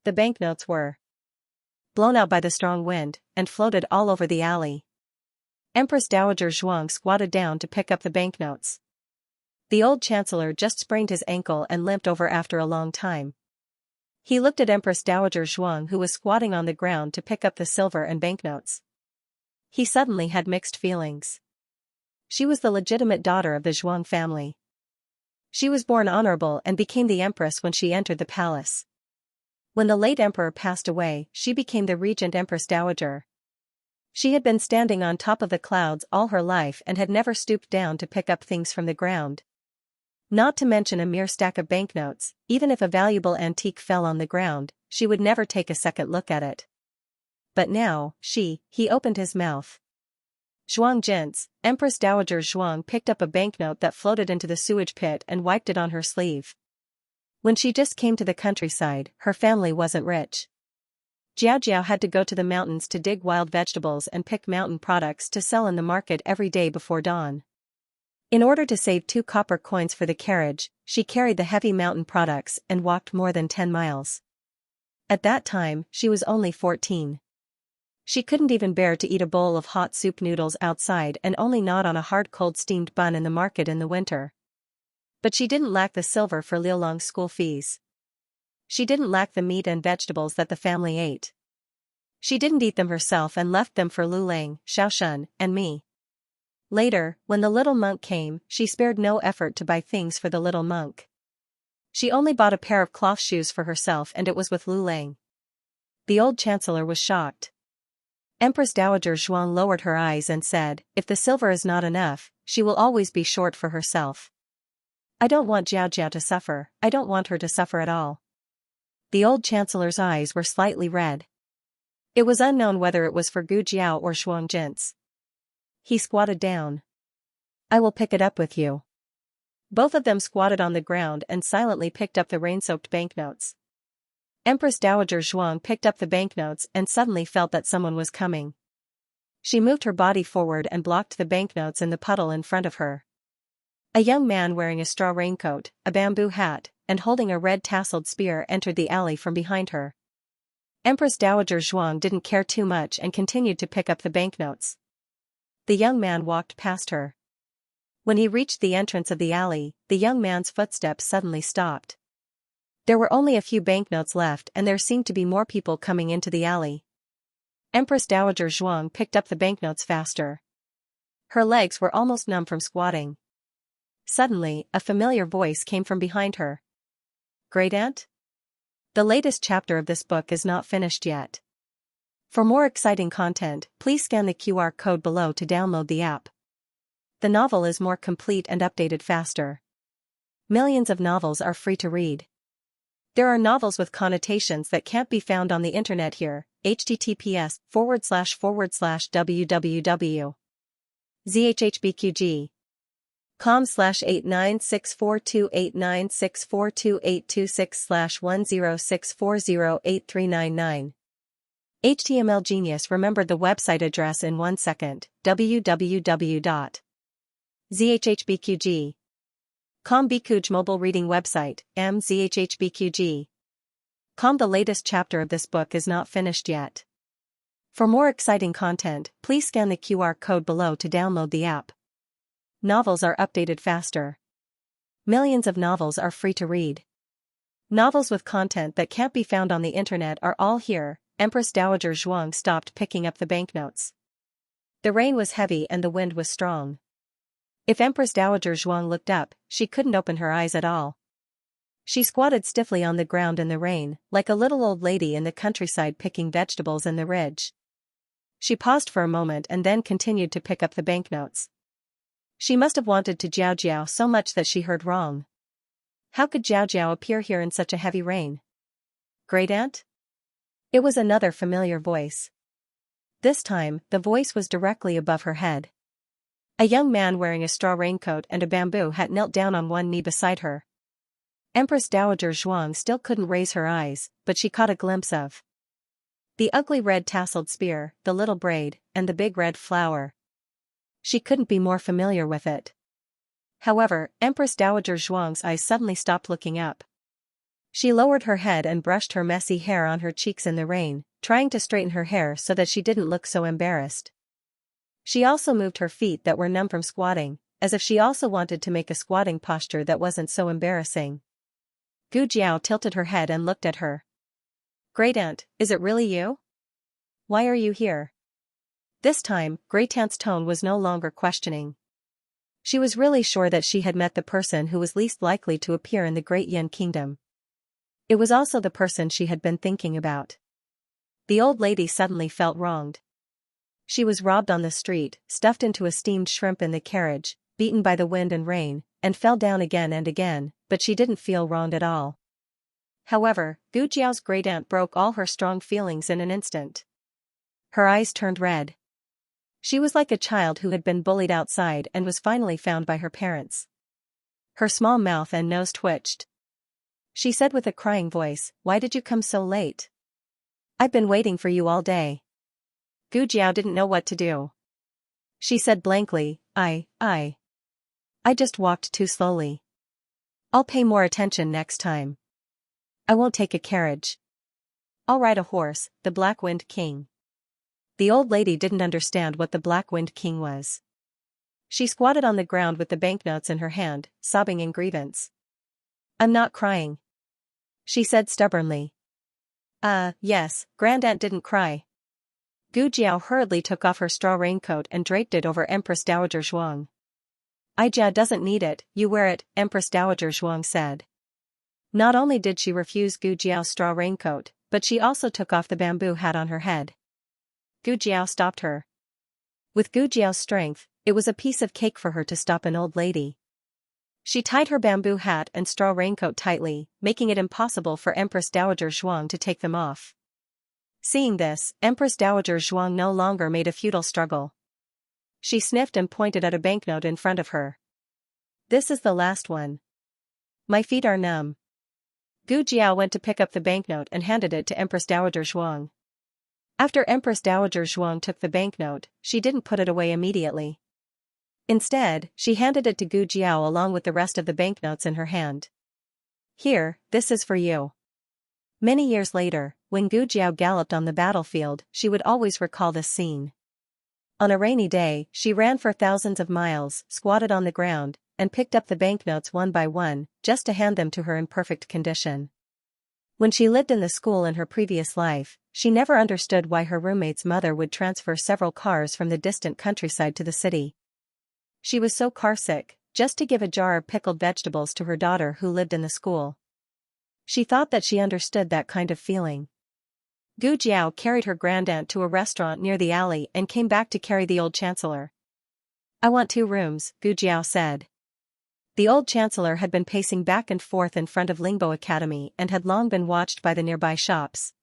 The banknotes were blown out by the strong wind, and floated all over the alley. Empress Dowager Zhuang squatted down to pick up the banknotes. The old chancellor just sprained his ankle and limped over after a long time. He looked at Empress Dowager Zhuang, who was squatting on the ground to pick up the silver and banknotes. He suddenly had mixed feelings. She was the legitimate daughter of the Zhuang family. She was born honorable and became the empress when she entered the palace. When the late emperor passed away, she became the regent Empress Dowager. She had been standing on top of the clouds all her life and had never stooped down to pick up things from the ground. Not to mention a mere stack of banknotes, even if a valuable antique fell on the ground, she would never take a second look at it. But now, he opened his mouth. Zhuang Jin's, Empress Dowager Zhuang picked up a banknote that floated into the sewage pit and wiped it on her sleeve. When she just came to the countryside, her family wasn't rich. Jiao had to go to the mountains to dig wild vegetables and pick mountain products to sell in the market every day before dawn. In order to save 2 copper coins for the carriage, she carried the heavy mountain products and walked more than 10 miles. At that time, she was only 14. She couldn't even bear to eat a bowl of hot soup noodles outside and only gnawed on a hard cold steamed bun in the market in the winter. But she didn't lack the silver for Liulong's school fees. She didn't lack the meat and vegetables that the family ate. She didn't eat them herself and left them for Lulang, Xiaoshun, and me. Later, when the little monk came, she spared no effort to buy things for the little monk. She only bought a pair of cloth shoes for herself, and it was with Lulang. The old chancellor was shocked. Empress Dowager Zhuang lowered her eyes and said, "If the silver is not enough, she will always be short for herself. I don't want Jiao to suffer, I don't want her to suffer at all." The old chancellor's eyes were slightly red. It was unknown whether it was for Gu Jiao or Zhuang Jin's. He squatted down. "I will pick it up with you." Both of them squatted on the ground and silently picked up the rain-soaked banknotes. Empress Dowager Zhuang picked up the banknotes and suddenly felt that someone was coming. She moved her body forward and blocked the banknotes in the puddle in front of her. A young man wearing a straw raincoat, a bamboo hat, and holding a red tasseled spear entered the alley from behind her. Empress Dowager Zhuang didn't care too much and continued to pick up the banknotes. The young man walked past her. When he reached the entrance of the alley, the young man's footsteps suddenly stopped. There were only a few banknotes left and there seemed to be more people coming into the alley. Empress Dowager Zhuang picked up the banknotes faster. Her legs were almost numb from squatting. Suddenly, a familiar voice came from behind her. "Great Aunt?" The latest chapter of this book is not finished yet. For more exciting content, please scan the QR code below to download the app. The novel is more complete and updated faster. Millions of novels are free to read. There are novels with connotations that can't be found on the internet here. https://www.zhhbqg com/896428964286/1064083999. HTML Genius remembered the website address in 1 second. www.zhhbqg.com Bikuj mobile reading website, mzhhbqg.com. The latest chapter of this book is not finished yet. For more exciting content, please scan the QR code below to download the app. Novels are updated faster. Millions of novels are free to read. Novels with content that can't be found on the internet are all here. Empress Dowager Zhuang stopped picking up the banknotes. The rain was heavy and the wind was strong. If Empress Dowager Zhuang looked up, she couldn't open her eyes at all. She squatted stiffly on the ground in the rain, like a little old lady in the countryside picking vegetables in the ridge. She paused for a moment and then continued to pick up the banknotes. She must have wanted to Jiao so much that she heard wrong. How could Jiao appear here in such a heavy rain? Great Aunt? It was another familiar voice. This time, the voice was directly above her head. A young man wearing a straw raincoat and a bamboo hat knelt down on one knee beside her. Empress Dowager Zhuang still couldn't raise her eyes, but she caught a glimpse of the ugly red tasseled spear, the little braid, and the big red flower. She couldn't be more familiar with it. However, Empress Dowager Zhuang's eyes suddenly stopped looking up. She lowered her head and brushed her messy hair on her cheeks in the rain, trying to straighten her hair so that she didn't look so embarrassed. She also moved her feet that were numb from squatting, as if she also wanted to make a squatting posture that wasn't so embarrassing. Gu Jiao tilted her head and looked at her. Great Aunt, is it really you? Why are you here? This time, Great Aunt's tone was no longer questioning. She was really sure that she had met the person who was least likely to appear in the Great Yin Kingdom. It was also the person she had been thinking about. The old lady suddenly felt wronged. She was robbed on the street, stuffed into a steamed shrimp in the carriage, beaten by the wind and rain, and fell down again and again, but she didn't feel wronged at all. However, Gu Jiao's great aunt broke all her strong feelings in an instant. Her eyes turned red. She was like a child who had been bullied outside and was finally found by her parents. Her small mouth and nose twitched. She said with a crying voice, "Why did you come so late? I've been waiting for you all day." Gu Jiao didn't know what to do. She said blankly, I just walked too slowly. I'll pay more attention next time. I won't take a carriage. I'll ride a horse, the Black Wind King." The old lady didn't understand what the Black Wind King was. She squatted on the ground with the banknotes in her hand, sobbing in grievance. "I'm not crying," she said stubbornly. Yes, Grandaunt didn't cry." Gu Jiao hurriedly took off her straw raincoat and draped it over Empress Dowager Zhuang. "Aijia doesn't need it, you wear it," Empress Dowager Zhuang said. Not only did she refuse Gu Jiao's straw raincoat, but she also took off the bamboo hat on her head. Gu Jiao stopped her. With Gu Jiao's strength, it was a piece of cake for her to stop an old lady. She tied her bamboo hat and straw raincoat tightly, making it impossible for Empress Dowager Zhuang to take them off. Seeing this, Empress Dowager Zhuang no longer made a futile struggle. She sniffed and pointed at a banknote in front of her. "This is the last one. My feet are numb." Gu Jiao went to pick up the banknote and handed it to Empress Dowager Zhuang. After Empress Dowager Zhuang took the banknote, she didn't put it away immediately. Instead, she handed it to Gu Jiao along with the rest of the banknotes in her hand. "Here, this is for you." Many years later, when Gu Jiao galloped on the battlefield, she would always recall this scene. On a rainy day, she ran for thousands of miles, squatted on the ground, and picked up the banknotes one by one, just to hand them to her in perfect condition. When she lived in the school in her previous life, she never understood why her roommate's mother would transfer several cars from the distant countryside to the city. She was so carsick, just to give a jar of pickled vegetables to her daughter who lived in the school. She thought that she understood that kind of feeling. Gu Jiao carried her grandaunt to a restaurant near the alley and came back to carry the old chancellor. "I want 2 rooms, Gu Jiao said. The old chancellor had been pacing back and forth in front of Lingbo Academy and had long been watched by the nearby shops.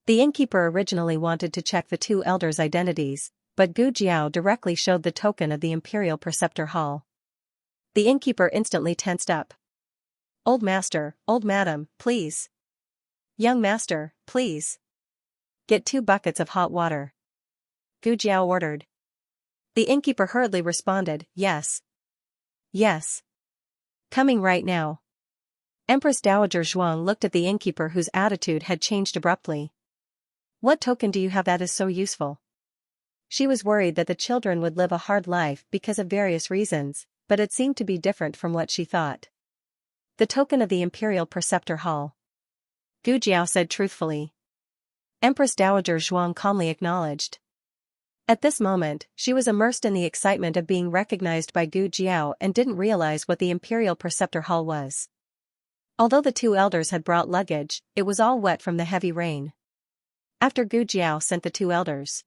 The innkeeper originally wanted to check the 2 elders' identities, but Gu Jiao directly showed the token of the Imperial Preceptor Hall. The innkeeper instantly tensed up. "Old master, old madam, please. Young master, please. Get 2 buckets of hot water," Gu Jiao ordered. The innkeeper hurriedly responded, "Yes. Yes. Coming right now." Empress Dowager Zhuang looked at the innkeeper whose attitude had changed abruptly. "What token do you have that is so useful?" She was worried that the children would live a hard life because of various reasons, but it seemed to be different from what she thought. "The token of the Imperial Preceptor Hall," Gu Jiao said truthfully. Empress Dowager Zhuang calmly acknowledged. At this moment, she was immersed in the excitement of being recognized by Gu Jiao and didn't realize what the Imperial Preceptor Hall was. Although the 2 elders had brought luggage, it was all wet from the heavy rain. After Gu Jiao sent the 2 elders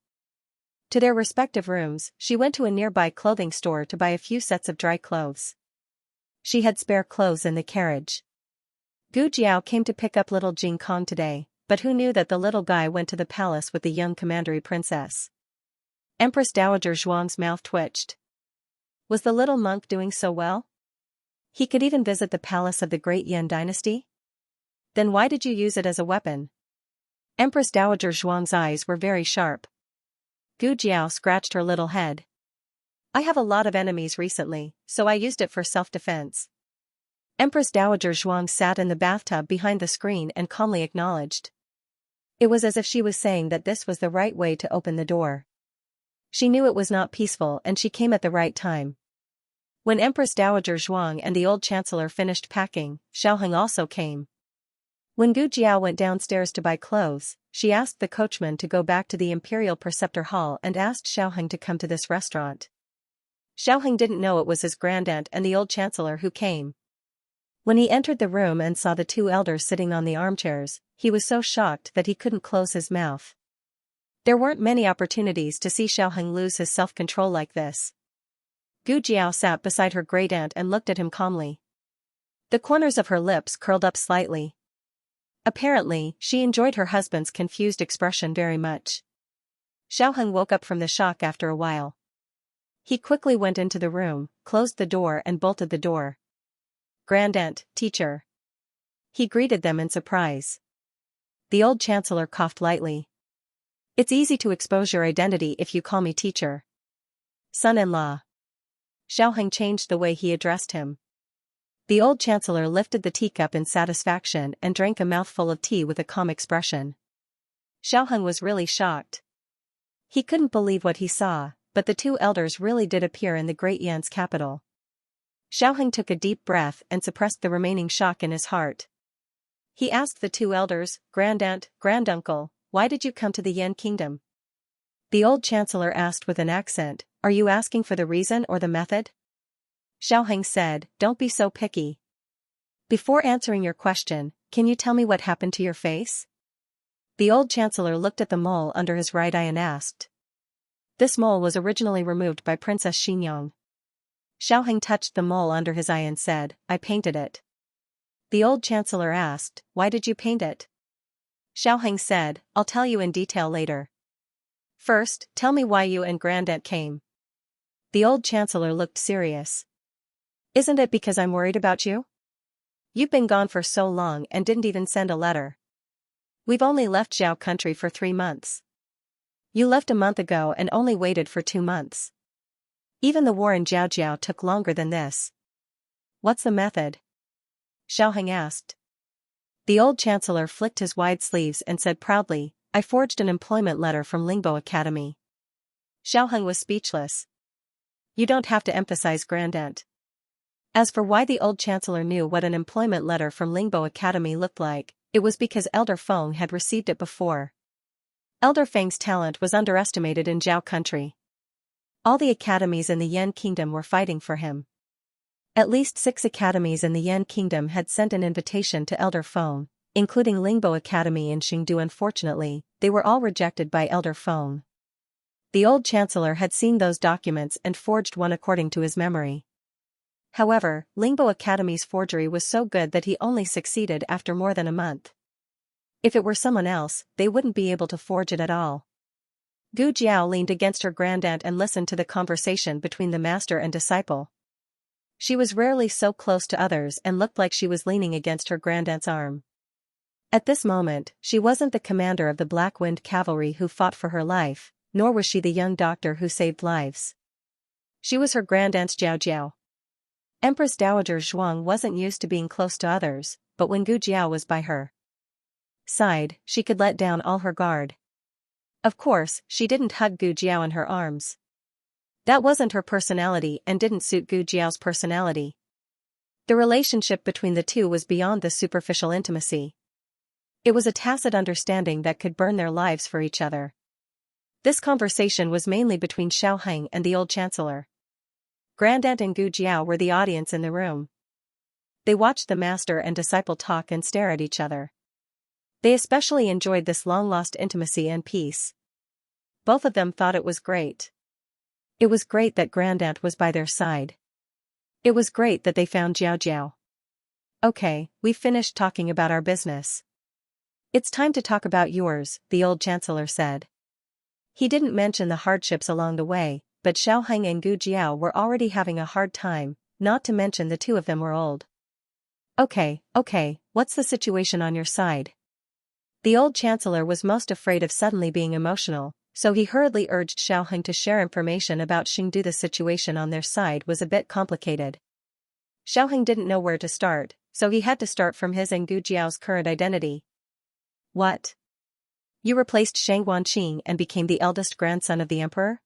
to their respective rooms, she went to a nearby clothing store to buy a few sets of dry clothes. She had spare clothes in the carriage. Gu Jiao came to pick up little Jing Kong today, but who knew that the little guy went to the palace with the young commandery princess? Empress Dowager Zhuang's mouth twitched. Was the little monk doing so well? He could even visit the palace of the Great Yin dynasty? Then why did you use it as a weapon? Empress Dowager Zhuang's eyes were very sharp. Gu Jiao scratched her little head. "I have a lot of enemies recently, so I used it for self-defense." Empress Dowager Zhuang sat in the bathtub behind the screen and calmly acknowledged. It was as if she was saying that this was the right way to open the door. She knew it was not peaceful and she came at the right time. When Empress Dowager Zhuang and the old chancellor finished packing, Xiaoheng also came. When Gu Jiao went downstairs to buy clothes, she asked the coachman to go back to the Imperial Preceptor Hall and asked Xiaoheng to come to this restaurant. Xiaoheng didn't know it was his grandaunt and the old chancellor who came. When he entered the room and saw the two elders sitting on the armchairs, he was so shocked that he couldn't close his mouth. There weren't many opportunities to see Xiaoheng lose his self-control like this. Gu Jiao sat beside her great-aunt and looked at him calmly. The corners of her lips curled up slightly. Apparently, she enjoyed her husband's confused expression very much. Xiaoheng woke up from the shock after a while. He quickly went into the room, closed the door and bolted the door. "Grandaunt, teacher." He greeted them in surprise. The old chancellor coughed lightly. "It's easy to expose your identity if you call me teacher." "Son-in-law." Xiaoheng changed the way he addressed him. The old chancellor lifted the teacup in satisfaction and drank a mouthful of tea with a calm expression. Xiaoheng was really shocked. He couldn't believe what he saw, but the two elders really did appear in the Great Yan's capital. Xiaoheng took a deep breath and suppressed the remaining shock in his heart. He asked the two elders, "Grandaunt, granduncle, why did you come to the Yan kingdom?" The old chancellor asked with an accent, "Are you asking for the reason or the method?" Xiaoheng said, "Don't be so picky. Before answering your question, can you tell me what happened to your face?" The old chancellor looked at the mole under his right eye and asked. This mole was originally removed by Princess Xinyang. Xiaoheng touched the mole under his eye and said, "I painted it." The old chancellor asked, "Why did you paint it?" Xiaoheng said, "I'll tell you in detail later. First, tell me why you and grandaunt came." The old chancellor looked serious. "Isn't it because I'm worried about you? You've been gone for so long and didn't even send a letter. We've only left Zhao country for 3 months. You left a month ago and only waited for 2 months. Even the war in Zhaojiao took longer than this. What's the method?" Xiaoheng asked. The old chancellor flicked his wide sleeves and said proudly, "I forged an employment letter from Lingbo Academy." Xiaoheng was speechless. You don't have to emphasize grandaunt. As for why the old chancellor knew what an employment letter from Lingbo Academy looked like, it was because Elder Feng had received it before. Elder Feng's talent was underestimated in Zhao country. All the academies in the Yan kingdom were fighting for him. At least 6 academies in the Yan kingdom had sent an invitation to Elder Feng, including Lingbo Academy in Xingdu. Unfortunately, they were all rejected by Elder Feng. The old chancellor had seen those documents and forged one according to his memory. However, Lingbo Academy's forgery was so good that he only succeeded after more than a month. If it were someone else, they wouldn't be able to forge it at all. Gu Jiao leaned against her grandaunt and listened to the conversation between the master and disciple. She was rarely so close to others and looked like she was leaning against her grandaunt's arm. At this moment, she wasn't the commander of the Black Wind Cavalry who fought for her life, nor was she the young doctor who saved lives. She was her grandaunt's Zhao. Empress Dowager Zhuang wasn't used to being close to others, but when Gu Jiao was by her side, she could let down all her guard. Of course, she didn't hug Gu Jiao in her arms. That wasn't her personality and didn't suit Gu Jiao's personality. The relationship between the two was beyond the superficial intimacy. It was a tacit understanding that could burn their lives for each other. This conversation was mainly between Xiaoheng and the old chancellor. Grandaunt and Gu Jiao were the audience in the room. They watched the master and disciple talk and stare at each other. They especially enjoyed this long-lost intimacy and peace. Both of them thought it was great. It was great that grandaunt was by their side. It was great that they found Zhao. "Okay, we've finished talking about our business. It's time to talk about yours," the old chancellor said. He didn't mention the hardships along the way, but Xiaoheng and Gu Jiao were already having a hard time, not to mention the two of them were old. Okay, what's the situation on your side?" The old chancellor was most afraid of suddenly being emotional, so he hurriedly urged Xiaoheng to share information about Xingdu. The situation on their side was a bit complicated. Xiaoheng didn't know where to start, so he had to start from his and Gu Jiao's current identity. "What? You replaced Shang Wanqing and became the eldest grandson of the emperor?"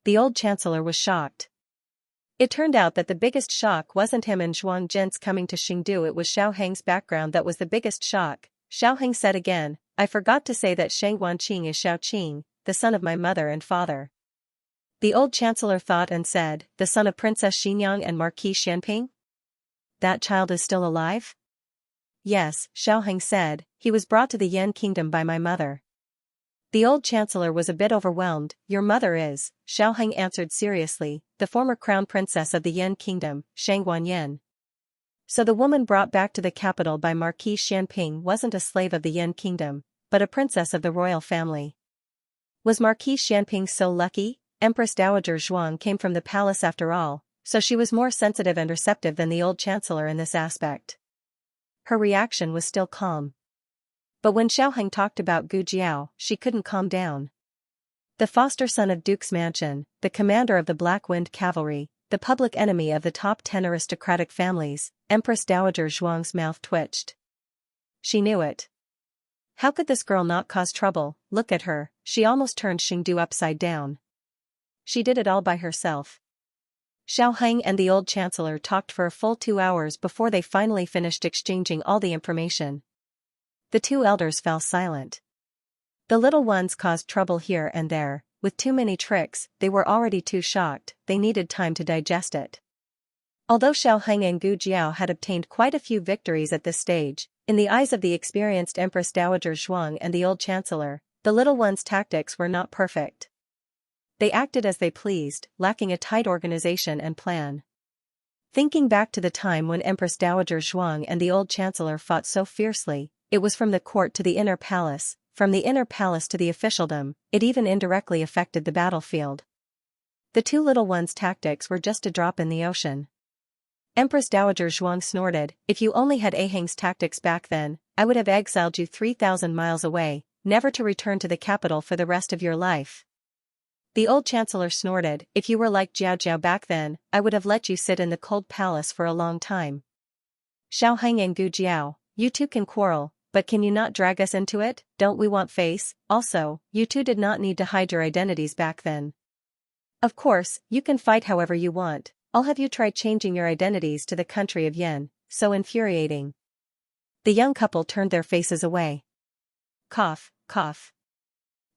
The old chancellor was shocked. It turned out that the biggest shock wasn't him and Zhuang Jin's coming to Xingdu, it was Xiao Heng's background that was the biggest shock. Xiao Heng said again, I forgot to say that Shang Wanqing is Xiao Qing, the son of my mother and father. The old chancellor thought and said, the son of Princess Xinyang and Marquis Xianping? That child is still alive? Yes, Xiao Heng said, he was brought to the Yan kingdom by my mother. The old chancellor was a bit overwhelmed. Your mother is, Xiao Heng answered seriously, the former crown princess of the Yan kingdom, Shang Wanyan. So the woman brought back to the capital by Marquis Xianping wasn't a slave of the Yan kingdom, but a princess of the royal family. Was Marquis Xianping so lucky? Empress Dowager Zhuang came from the palace after all, so she was more sensitive and receptive than the old chancellor in this aspect. Her reaction was still calm. But when Xiao Heng talked about Gu Jiao, she couldn't calm down. The foster son of Duke's Mansion, the commander of the Black Wind Cavalry, the public enemy of the top 10 aristocratic families, Empress Dowager Zhuang's mouth twitched. She knew it. How could this girl not cause trouble? Look at her, she almost turned Xingdu upside down. She did it all by herself. Xiao Heng and the old chancellor talked for a full 2 hours before they finally finished exchanging all the information. The two elders fell silent. The little ones caused trouble here and there, with too many tricks, they were already too shocked, they needed time to digest it. Although Xiao Heng and Gu Jiao had obtained quite a few victories at this stage, in the eyes of the experienced Empress Dowager Zhuang and the old chancellor, the little ones' tactics were not perfect. They acted as they pleased, lacking a tight organization and plan. Thinking back to the time when Empress Dowager Zhuang and the old chancellor fought so fiercely, it was from the court to the inner palace, from the inner palace to the officialdom, it even indirectly affected the battlefield. The two little ones' tactics were just a drop in the ocean. Empress Dowager Zhuang snorted, if you only had Aheng's tactics back then, I would have exiled you 3,000 miles away, never to return to the capital for the rest of your life. The old chancellor snorted, if you were like Jiao Jiao back then, I would have let you sit in the cold palace for a long time. Xiao Heng and Gu Jiao, you two can quarrel, but can you not drag us into it? Don't we want face? Also, you two did not need to hide your identities back then. Of course, you can fight however you want, I'll have you try changing your identities to the country of Yan, so infuriating. The young couple turned their faces away. Cough, cough.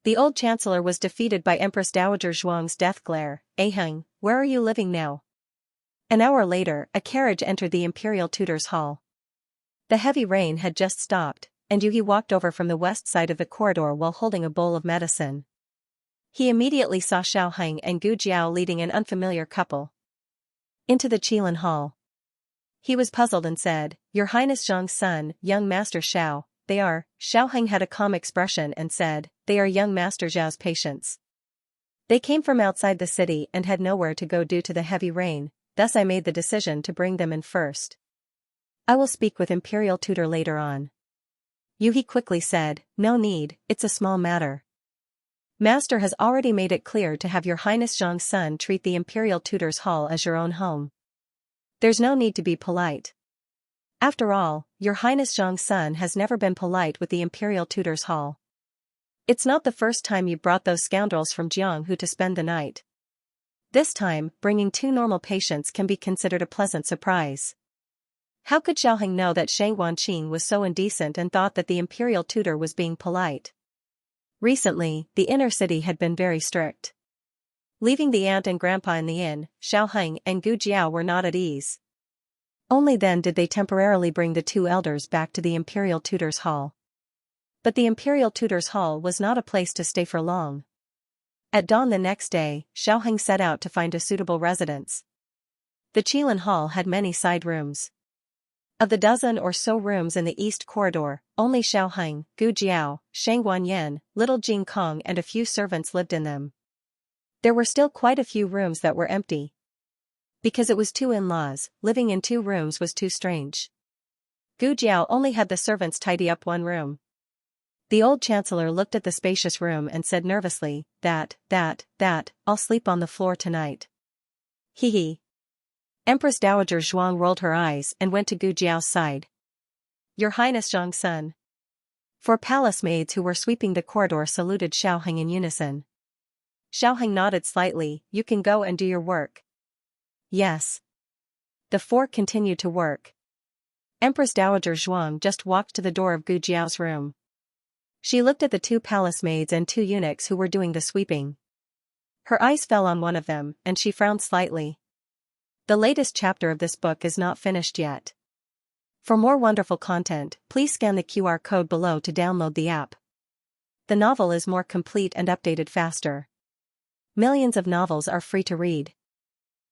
The old chancellor was defeated by Empress Dowager Zhuang's death glare. Aheng, where are you living now? An hour later, a carriage entered the imperial tutor's hall. The heavy rain had just stopped, and Yuhi walked over from the west side of the corridor while holding a bowl of medicine. He immediately saw Xiao Heng and Gu Jiao leading an unfamiliar couple into the Qilin hall. He was puzzled and said, Your Highness Zhang's son, young Master Xiao, they are. Xiao Heng had a calm expression and said, they are young Master Zhao's patients. They came from outside the city and had nowhere to go due to the heavy rain, thus I made the decision to bring them in first. I will speak with Imperial Tutor later on. Yuhi quickly said, no need, it's a small matter. Master has already made it clear to have Your Highness Zhang's son treat the Imperial Tutor's hall as your own home. There's no need to be polite. After all, Your Highness Zhang's son has never been polite with the Imperial Tutor's hall. It's not the first time you brought those scoundrels from Jianghu to spend the night. This time, bringing two normal patients can be considered a pleasant surprise. How could Xiao Heng know that Shang Wanqing was so indecent and thought that the Imperial Tutor was being polite? Recently, the inner city had been very strict. Leaving the aunt and grandpa in the inn, Xiao Heng and Gu Jiao were not at ease. Only then did they temporarily bring the two elders back to the Imperial Tutor's hall. But the Imperial Tutor's hall was not a place to stay for long. At dawn the next day, Xiao Heng set out to find a suitable residence. The Qilin hall had many side rooms. Of the dozen or so rooms in the east corridor, only Xiao Heng, Gu Jiao, Shang Wanyan, little Jing Kong and a few servants lived in them. There were still quite a few rooms that were empty. Because it was two in-laws, living in two rooms was too strange. Gu Jiao only had the servants tidy up one room. The old chancellor looked at the spacious room and said nervously, that, I'll sleep on the floor tonight. Hee hee. Empress Dowager Zhuang rolled her eyes and went to Gu Jiao's side. Your Highness Zhang's son. Four palace maids who were sweeping the corridor saluted Xiao Heng in unison. Xiao Heng nodded slightly, you can go and do your work. yes. The four continued to work. Empress Dowager Zhuang just walked to the door of Gu Jiao's room. She looked at the two palace maids and two eunuchs who were doing the sweeping. Her eyes fell on one of them, and she frowned slightly. The latest chapter of this book is not finished yet. For more wonderful content, please scan the QR code below to download the app. The novel is more complete and updated faster. Millions of novels are free to read.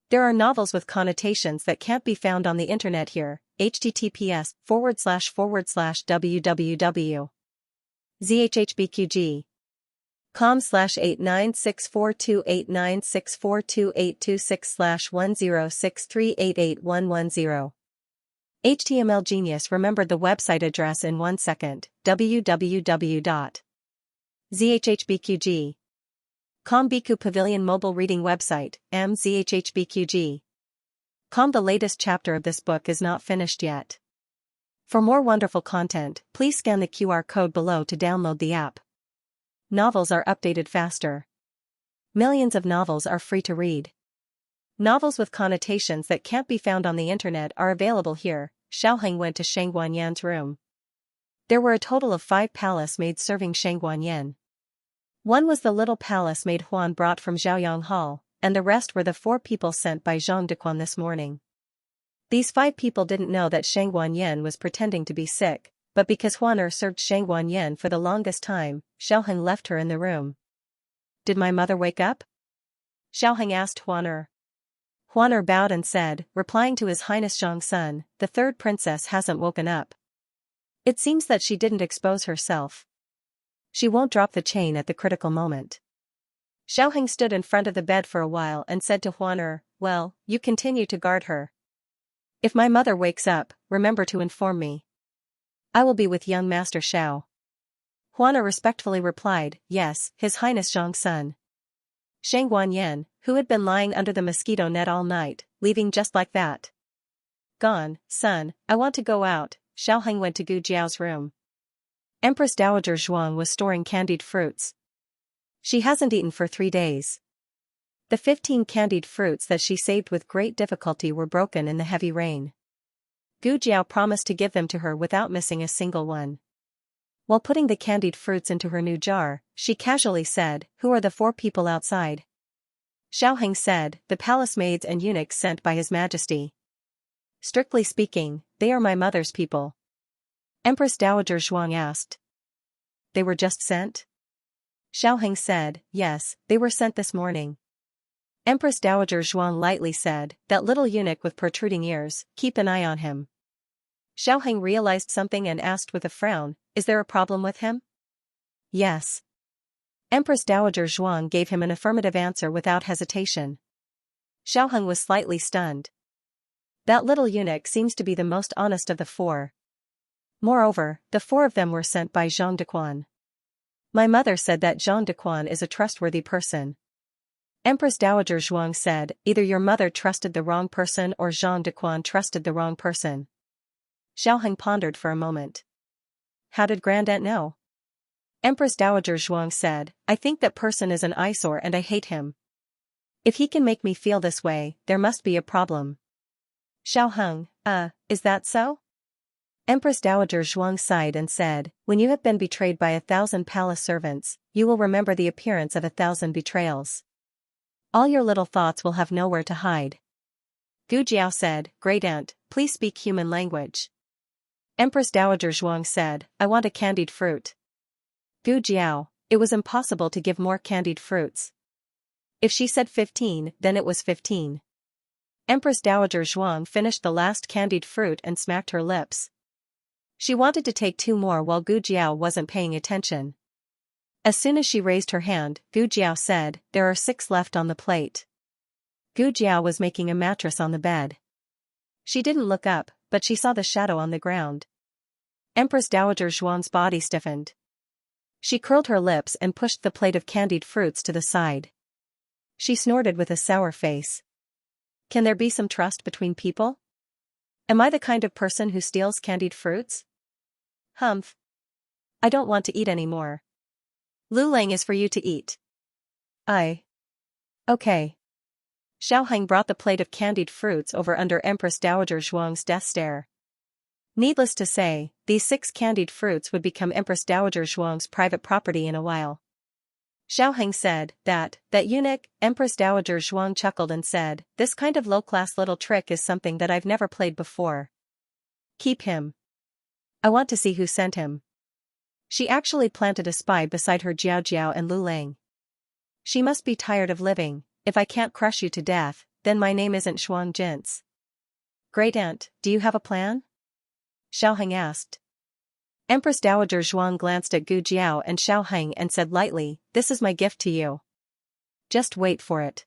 There are novels with connotations that can't be found on the internet here. https://www.zhhbqg.com/896428964286/1063881110. HTML Genius remembered the website address in 1 second. www.zhhbqg. Biku Pavilion Mobile Reading Website, mzhhbqg. The latest chapter of this book is not finished yet. For more wonderful content, please scan the QR code below to download the app. Novels are updated faster. Millions of novels are free to read. Novels with connotations that can't be found on the internet are available here. Xiaoheng went to Shang Guanyan's room. There were a total of 5 palace maids serving Shang Guanyan. One was the little palace maid Huan brought from Zhaoyang Hall, and the rest were the 4 people sent by Zhang Dequan this morning. These 5 people didn't know that Shang Guanyan was pretending to be sick, but because Huaner served Shang Guanyan for the longest time, Xiaoheng left her in the room. Did my mother wake up? Xiaoheng asked Huaner. Huaner bowed and said, replying to His Highness Zhang-sun, the 3rd princess hasn't woken up. It seems that she didn't expose herself. She won't drop the chain at the critical moment. Xiaoheng stood in front of the bed for a while and said to Huaner, well, you continue to guard her. If my mother wakes up, remember to inform me. I will be with young Master Xiao. Huaner respectfully replied, yes, His Highness Zhang-sun. Shang Guanyan, who had been lying under the mosquito net all night, leaving just like that. Gone, son, I want to go out. Xiaoheng went to Gu Jiao's room. Empress Dowager Zhuang was storing candied fruits. She hasn't eaten for 3 days. The 15 candied fruits that she saved with great difficulty were broken in the heavy rain. Gu Jiao promised to give them to her without missing a single one. While putting the candied fruits into her new jar, she casually said, who are the 4 people outside? Xiaoheng said, the palace maids and eunuchs sent by His Majesty. Strictly speaking, they are my mother's people. Empress Dowager Zhuang asked. They were just sent? Xiaoheng said, yes, they were sent this morning. Empress Dowager Zhuang lightly said, that little eunuch with protruding ears, keep an eye on him. Xiaoheng realized something and asked with a frown, is there a problem with him? Yes. Empress Dowager Zhuang gave him an affirmative answer without hesitation. Xiaoheng was slightly stunned. That little eunuch seems to be the most honest of the 4. Moreover, the 4 of them were sent by Zhang Dequan. My mother said that Zhang Dequan is a trustworthy person. Empress Dowager Zhuang said, either your mother trusted the wrong person or Zhang Dequan trusted the wrong person. Xiaoheng pondered for a moment. How did Grandaunt know? Empress Dowager Zhuang said, I think that person is an eyesore and I hate him. If he can make me feel this way, there must be a problem. Xiaoheng, is that so? Empress Dowager Zhuang sighed and said, when you have been betrayed by 1,000 palace servants, you will remember the appearance of 1,000 betrayals. All your little thoughts will have nowhere to hide. Gu Jiao said, Great Aunt, please speak human language. Empress Dowager Zhuang said, I want a candied fruit. Gu Jiao, it was impossible to give more candied fruits. If she said 15, then it was 15. Empress Dowager Zhuang finished the last candied fruit and smacked her lips. She wanted to take 2 more while Gu Jiao wasn't paying attention. As soon as she raised her hand, Gu Jiao said, there are 6 left on the plate. Gu Jiao was making a mattress on the bed. She didn't look up, but she saw the shadow on the ground. Empress Dowager Zhuang's body stiffened. She curled her lips and pushed the plate of candied fruits to the side. She snorted with a sour face. Can there be some trust between people? Am I the kind of person who steals candied fruits? Humph. I don't want to eat anymore. Lulang is for you to eat. Okay. Xiao Heng brought the plate of candied fruits over under Empress Dowager Zhuang's death stare. Needless to say, these 6 candied fruits would become Empress Dowager Zhuang's private property in a while. Xiao Heng said, that eunuch. Empress Dowager Zhuang chuckled and said, this kind of low-class little trick is something that I've never played before. Keep him. I want to see who sent him. She actually planted a spy beside her Jiao Jiao and Lu Lang. She must be tired of living. If I can't crush you to death, then my name isn't Xuan Jints. Great Aunt, do you have a plan? Xiao Heng asked. Empress Dowager Zhuang glanced at Gu Jiao and Xiao Heng and said lightly, this is my gift to you. Just wait for it.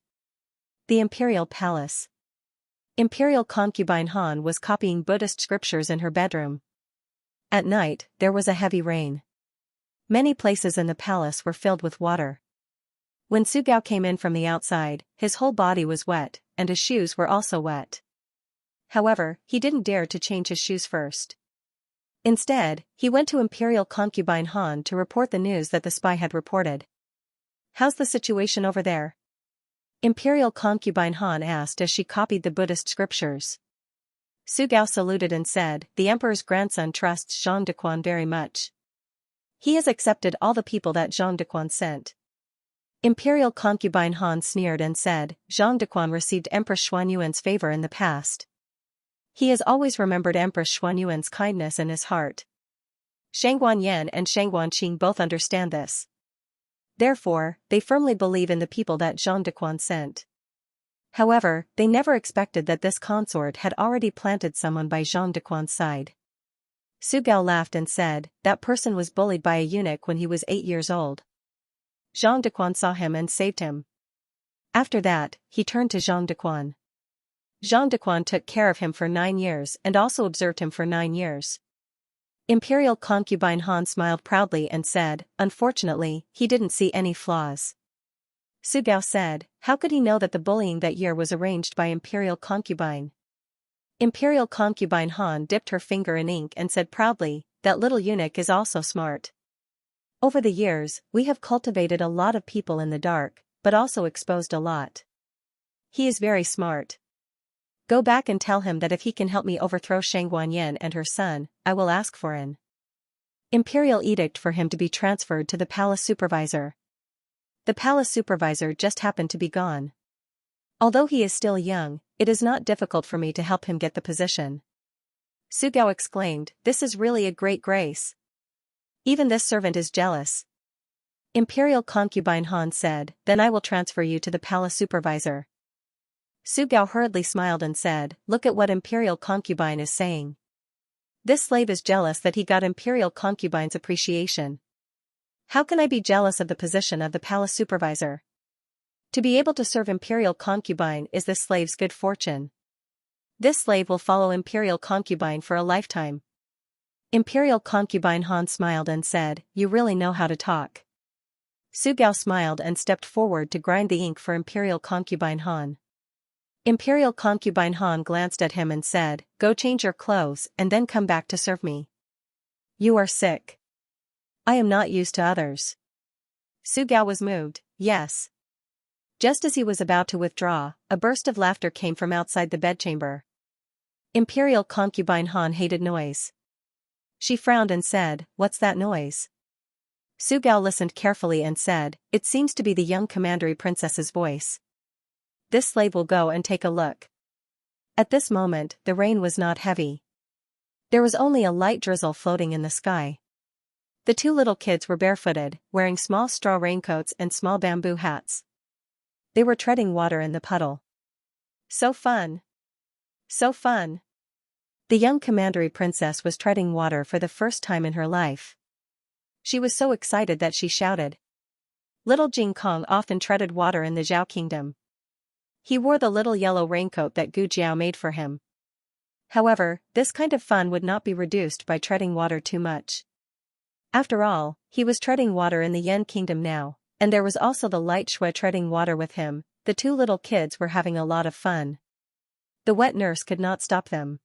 The Imperial Palace. Imperial concubine Han was copying Buddhist scriptures in her bedroom. At night, there was a heavy rain. Many places in the palace were filled with water. When Su Gao came in from the outside, his whole body was wet, and his shoes were also wet. However, he didn't dare to change his shoes first. Instead, he went to Imperial concubine Han to report the news that the spy had reported. How's the situation over there? Imperial concubine Han asked as she copied the Buddhist scriptures. Su Gao saluted and said, the emperor's grandson trusts Zhang Dequan very much. He has accepted all the people that Zhang Dequan sent. Imperial concubine Han sneered and said, Zhang Dequan received Empress Xuanyuan's favor in the past. He has always remembered Empress Xuanyuan's kindness in his heart. Shangguan Yan and Shangguan Qing both understand this. Therefore, they firmly believe in the people that Zhang Dequan sent. However, they never expected that this consort had already planted someone by Zhang Dequan's side. Su Gao laughed and said, that person was bullied by a eunuch when he was 8 years old. Zhang Dequan saw him and saved him. After that, he turned to Zhang Dequan. Zhang Dequan took care of him for 9 years and also observed him for 9 years. Imperial concubine Han smiled proudly and said, unfortunately, he didn't see any flaws. Su Gao said, how could he know that the bullying that year was arranged by Imperial concubine? Imperial concubine Han dipped her finger in ink and said proudly, that little eunuch is also smart. Over the years, we have cultivated a lot of people in the dark, but also exposed a lot. He is very smart. Go back and tell him that if he can help me overthrow Shangguan Yan and her son, I will ask for an imperial edict for him to be transferred to the palace supervisor. The palace supervisor just happened to be gone. Although he is still young, it is not difficult for me to help him get the position. Su Gao exclaimed, this is really a great grace. Even this servant is jealous. Imperial concubine Han said, then I will transfer you to the palace supervisor. Su Gao hurriedly smiled and said, look at what Imperial concubine is saying. This slave is jealous that he got Imperial concubine's appreciation. How can I be jealous of the position of the palace supervisor? To be able to serve Imperial concubine is this slave's good fortune. This slave will follow Imperial concubine for a lifetime. Imperial concubine Han smiled and said, you really know how to talk. Su Gao smiled and stepped forward to grind the ink for Imperial concubine Han. Imperial concubine Han glanced at him and said, go change your clothes and then come back to serve me. You are sick. I am not used to others. Su Gao was moved, yes. Just as he was about to withdraw, a burst of laughter came from outside the bedchamber. Imperial concubine Han hated noise. She frowned and said, what's that noise? Su Gao listened carefully and said, it seems to be the young commandery princess's voice. This slave will go and take a look. At this moment, the rain was not heavy. There was only a light drizzle floating in the sky. The 2 little kids were barefooted, wearing small straw raincoats and small bamboo hats. They were treading water in the puddle. So fun! So fun! The young commandery princess was treading water for the first time in her life. She was so excited that she shouted. Little Jing Kong often treaded water in the Zhao kingdom. He wore the little yellow raincoat that Gu Jiao made for him. However, this kind of fun would not be reduced by treading water too much. After all, he was treading water in the Yan kingdom now, and there was also the light Shui treading water with him. The 2 little kids were having a lot of fun. The wet nurse could not stop them.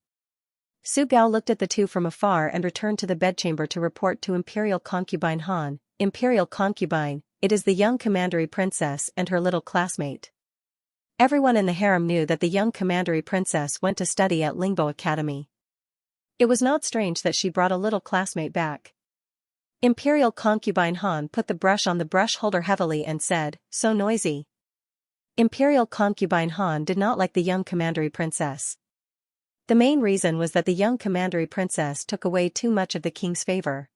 Su Gao looked at the 2 from afar and returned to the bedchamber to report to Imperial concubine Han, Imperial concubine, it is the young commandery princess and her little classmate. Everyone in the harem knew that the young commandery princess went to study at Lingbo Academy. It was not strange that she brought a little classmate back. Imperial concubine Han put the brush on the brush holder heavily and said, "So noisy." Imperial concubine Han did not like the young commandery princess. The main reason was that the young commandery princess took away too much of the king's favor.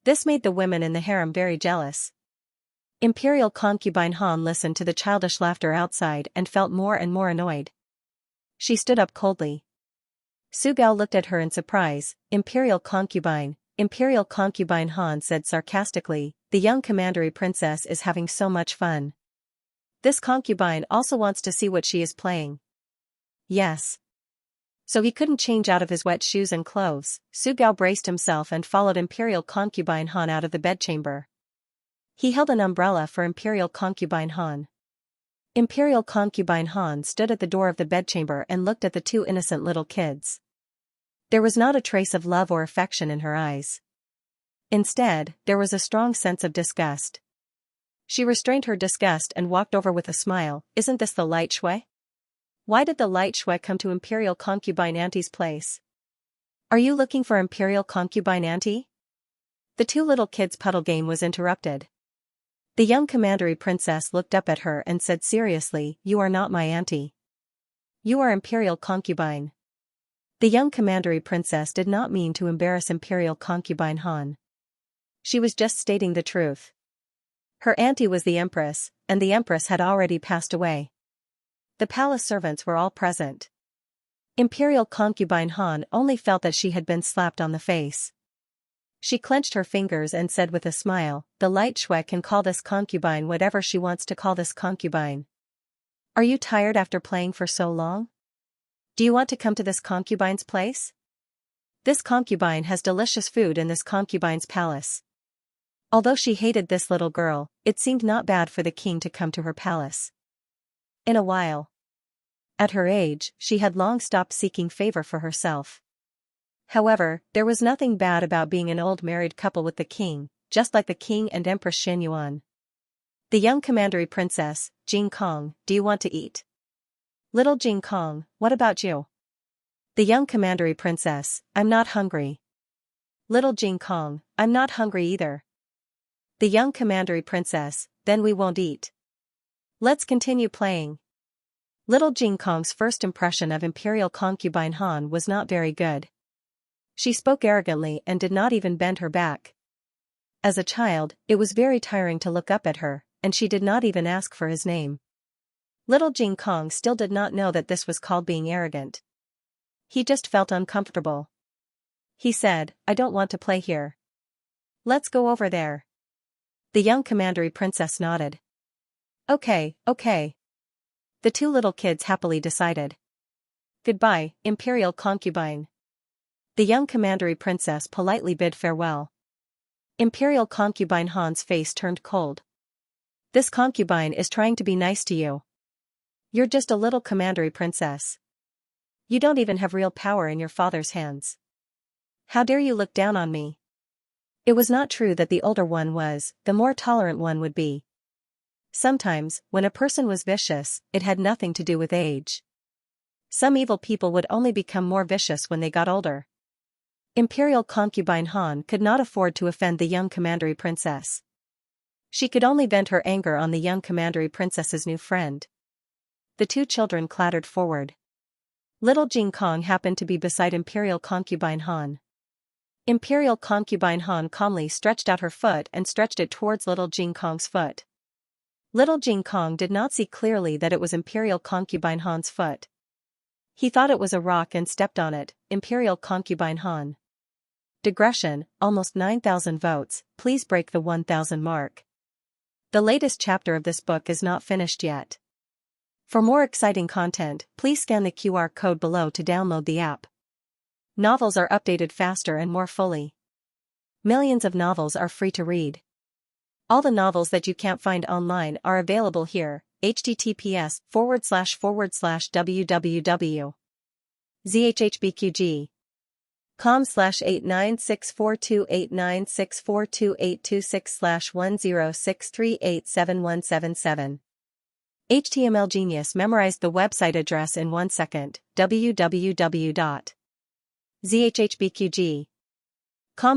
This made the women in the harem very jealous. Imperial concubine Han listened to the childish laughter outside and felt more and more annoyed. She stood up coldly. Su Gao looked at her in surprise. Imperial concubine Han said sarcastically, "The young commandery princess is having so much fun. This concubine also wants to see what she is playing." Yes. So he couldn't change out of his wet shoes and clothes. Su Gao braced himself and followed Imperial concubine Han out of the bedchamber. He held an umbrella for Imperial concubine Han. Imperial concubine Han stood at the door of the bedchamber and looked at the two innocent little kids. There was not a trace of love or affection in her eyes. Instead, there was a strong sense of disgust. She restrained her disgust and walked over with a smile. "Isn't this the light shui? Why did the light shui come to Imperial concubine auntie's place? Are you looking for Imperial concubine auntie?" The two little kids' puddle game was interrupted. The young commandery princess looked up at her and said seriously, "You are not my auntie. You are Imperial concubine." The young commandery princess did not mean to embarrass Imperial concubine Han. She was just stating the truth. Her auntie was the empress, and the empress had already passed away. The palace servants were all present. Imperial concubine Han only felt that she had been slapped on the face. She clenched her fingers and said with a smile, "The light shui can call this concubine whatever she wants to call this concubine. Are you tired after playing for so long? Do you want to come to this concubine's place? This concubine has delicious food in this concubine's palace." Although she hated this little girl, it seemed not bad for the king to come to her palace. In a while. At her age, she had long stopped seeking favor for herself. However, there was nothing bad about being an old married couple with the king, just like the king and Empress Xianxia. The young commandery princess, Jing Kong, "Do you want to eat?" "Little Jing Kong, what about you?" The young commandery princess, "I'm not hungry." Little Jing Kong, "I'm not hungry either." The young commandery princess, "Then we won't eat. Let's continue playing." Little Jing Kong's first impression of Imperial concubine Han was not very good. She spoke arrogantly and did not even bend her back. As a child, it was very tiring to look up at her, and she did not even ask for his name. Little Jing Kong still did not know that this was called being arrogant. He just felt uncomfortable. He said, "I don't want to play here. Let's go over there." The young commandery princess nodded. Okay. The two little kids happily decided. "Goodbye, Imperial concubine." The young commandery princess politely bid farewell. Imperial concubine Han's face turned cold. "This concubine is trying to be nice to you. You're just a little commandery princess. You don't even have real power in your father's hands. How dare you look down on me?" It was not true that the older one was, the more tolerant one would be. Sometimes, when a person was vicious, it had nothing to do with age. Some evil people would only become more vicious when they got older. Imperial concubine Han could not afford to offend the young commandery princess. She could only vent her anger on the young commandery princess's new friend. The two children clattered forward. Little Jing Kong happened to be beside Imperial concubine Han. Imperial concubine Han calmly stretched out her foot and stretched it towards little Jing Kong's foot. Little Jing Kong did not see clearly that it was Imperial concubine Han's foot. He thought it was a rock and stepped on it. Imperial concubine Han. Digression, almost 9,000 votes, please break the 1,000 mark. The latest chapter of this book is not finished yet. For more exciting content, please scan the QR code below to download the app. Novels are updated faster and more fully. Millions of novels are free to read. All the novels that you can't find online are available here. https://www.zhhbqg.com/89642896428226/10638777 HTML genius memorized the website address in 1 second, www.zhhbqg.com.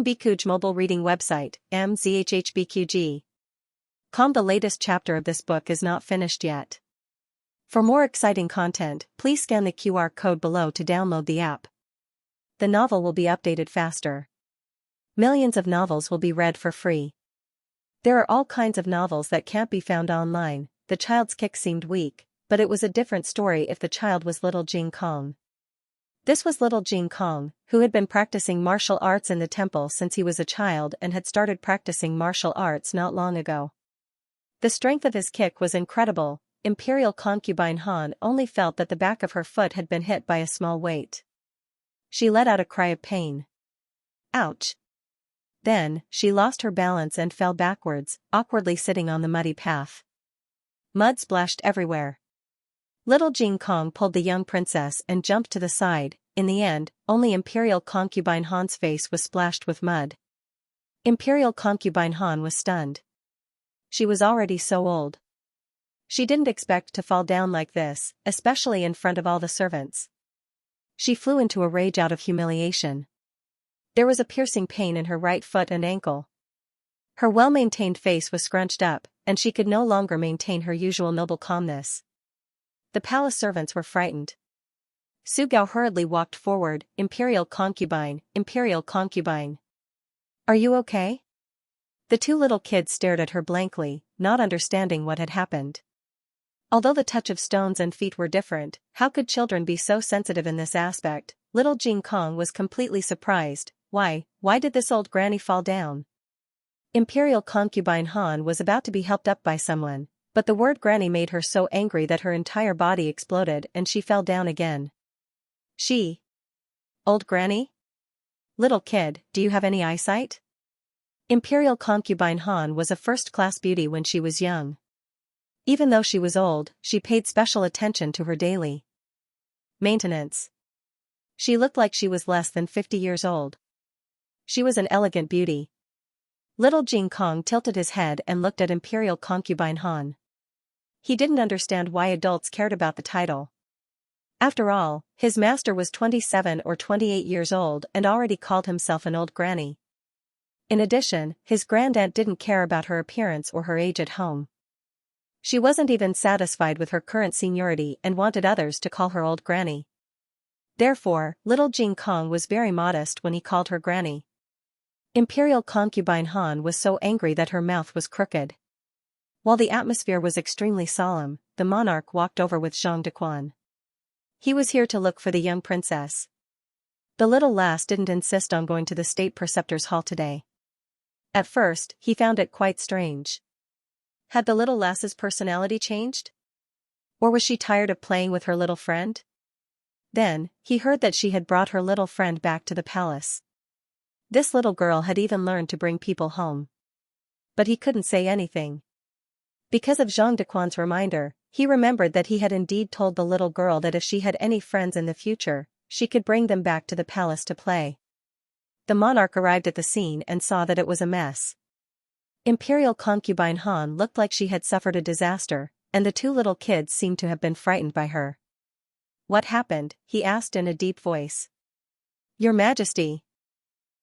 Bikuj mobile reading website, mzhhbqg.com. The latest chapter of this book is not finished yet. For more exciting content, please scan the QR code below to download the app. The novel will be updated faster. Millions of novels will be read for free. There are all kinds of novels that can't be found online. The child's kick seemed weak, but it was a different story if the child was little Jing Kong. This was little Jing Kong, who had been practicing martial arts in the temple since he was a child and had started practicing martial arts not long ago. The strength of his kick was incredible. Imperial concubine Han only felt that the back of her foot had been hit by a small weight. She let out a cry of pain. Ouch! Then, she lost her balance and fell backwards, awkwardly sitting on the muddy path. Mud splashed everywhere. Little Jing Kong pulled the young princess and jumped to the side. In the end, only Imperial concubine Han's face was splashed with mud. Imperial concubine Han was stunned. She was already so old. She didn't expect to fall down like this, especially in front of all the servants. She flew into a rage out of humiliation. There was a piercing pain in her right foot and ankle. Her well-maintained face was scrunched up, and she could no longer maintain her usual noble calmness. The palace servants were frightened. Su Gao hurriedly walked forward. Imperial concubine, Imperial concubine. Are you okay? The two little kids stared at her blankly, not understanding what had happened. Although the touch of stones and feet were different, how could children be so sensitive in this aspect? Little Jing Kong was completely surprised. Why did this old granny fall down? Imperial concubine Han was about to be helped up by someone, but the word granny made her so angry that her entire body exploded and she fell down again. She. Old granny? Little kid, do you have any eyesight? Imperial concubine Han was a first-class beauty when she was young. Even though she was old, she paid special attention to her daily maintenance. She looked like she was less than 50 years old. She was an elegant beauty. Little Jing Kong tilted his head and looked at Imperial concubine Han. He didn't understand why adults cared about the title. After all, his master was 27 or 28 years old and already called himself an old granny. In addition, his grandaunt didn't care about her appearance or her age at home. She wasn't even satisfied with her current seniority and wanted others to call her old granny. Therefore, little Jing Kong was very modest when he called her granny. Imperial concubine Han was so angry that her mouth was crooked. While the atmosphere was extremely solemn, the monarch walked over with Zhang Dequan. He was here to look for the young princess. The little lass didn't insist on going to the state preceptor's hall today. At first, he found it quite strange. Had the little lass's personality changed? Or was she tired of playing with her little friend? Then, he heard that she had brought her little friend back to the palace. This little girl had even learned to bring people home. But he couldn't say anything. Because of Zhang Dequan's reminder, he remembered that he had indeed told the little girl that if she had any friends in the future, she could bring them back to the palace to play. The monarch arrived at the scene and saw that it was a mess. Imperial concubine Han looked like she had suffered a disaster, and the two little kids seemed to have been frightened by her. What happened? He asked in a deep voice. Your Majesty.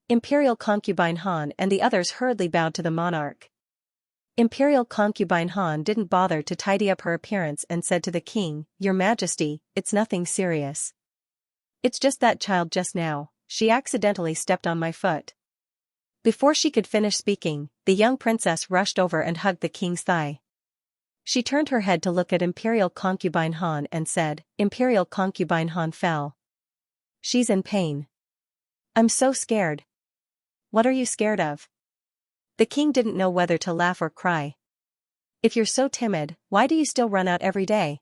Imperial concubine Han and the others hurriedly bowed to the monarch. Imperial concubine Han didn't bother to tidy up her appearance and said to the king, Your Majesty, it's nothing serious. It's just that child just now, she accidentally stepped on my foot. Before she could finish speaking, the young princess rushed over and hugged the king's thigh. She turned her head to look at Imperial concubine Han and said, Imperial concubine Han fell. She's in pain. I'm so scared. What are you scared of? The king didn't know whether to laugh or cry. If you're so timid, why do you still run out every day?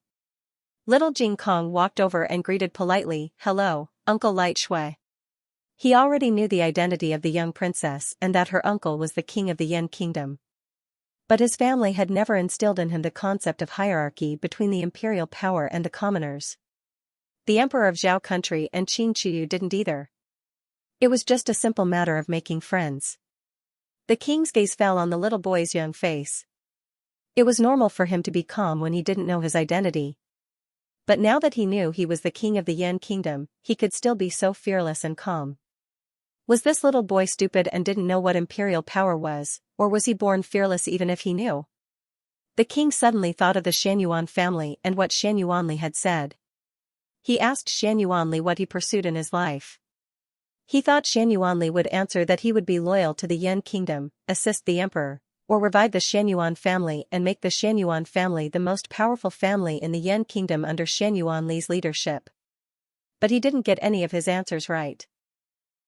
Little Jing Kong walked over and greeted politely, Hello, Uncle Light Shui. He already knew the identity of the young princess and that her uncle was the king of the Yan kingdom. But his family had never instilled in him the concept of hierarchy between the imperial power and the commoners. The emperor of Zhao country and Qin Chuyu didn't either. It was just a simple matter of making friends. The king's gaze fell on the little boy's young face. It was normal for him to be calm when he didn't know his identity. But now that he knew he was the king of the Yan kingdom, he could still be so fearless and calm. Was this little boy stupid and didn't know what imperial power was, or was he born fearless even if he knew? The king suddenly thought of the Xianyuan family and what Xianyuanli had said. He asked Xianyuanli what he pursued in his life. He thought Xianyuanli would answer that he would be loyal to the Yan kingdom, assist the emperor, or revive the Xianyuan family and make the Xianyuan family the most powerful family in the Yan kingdom under Xianyuanli's leadership. But he didn't get any of his answers right.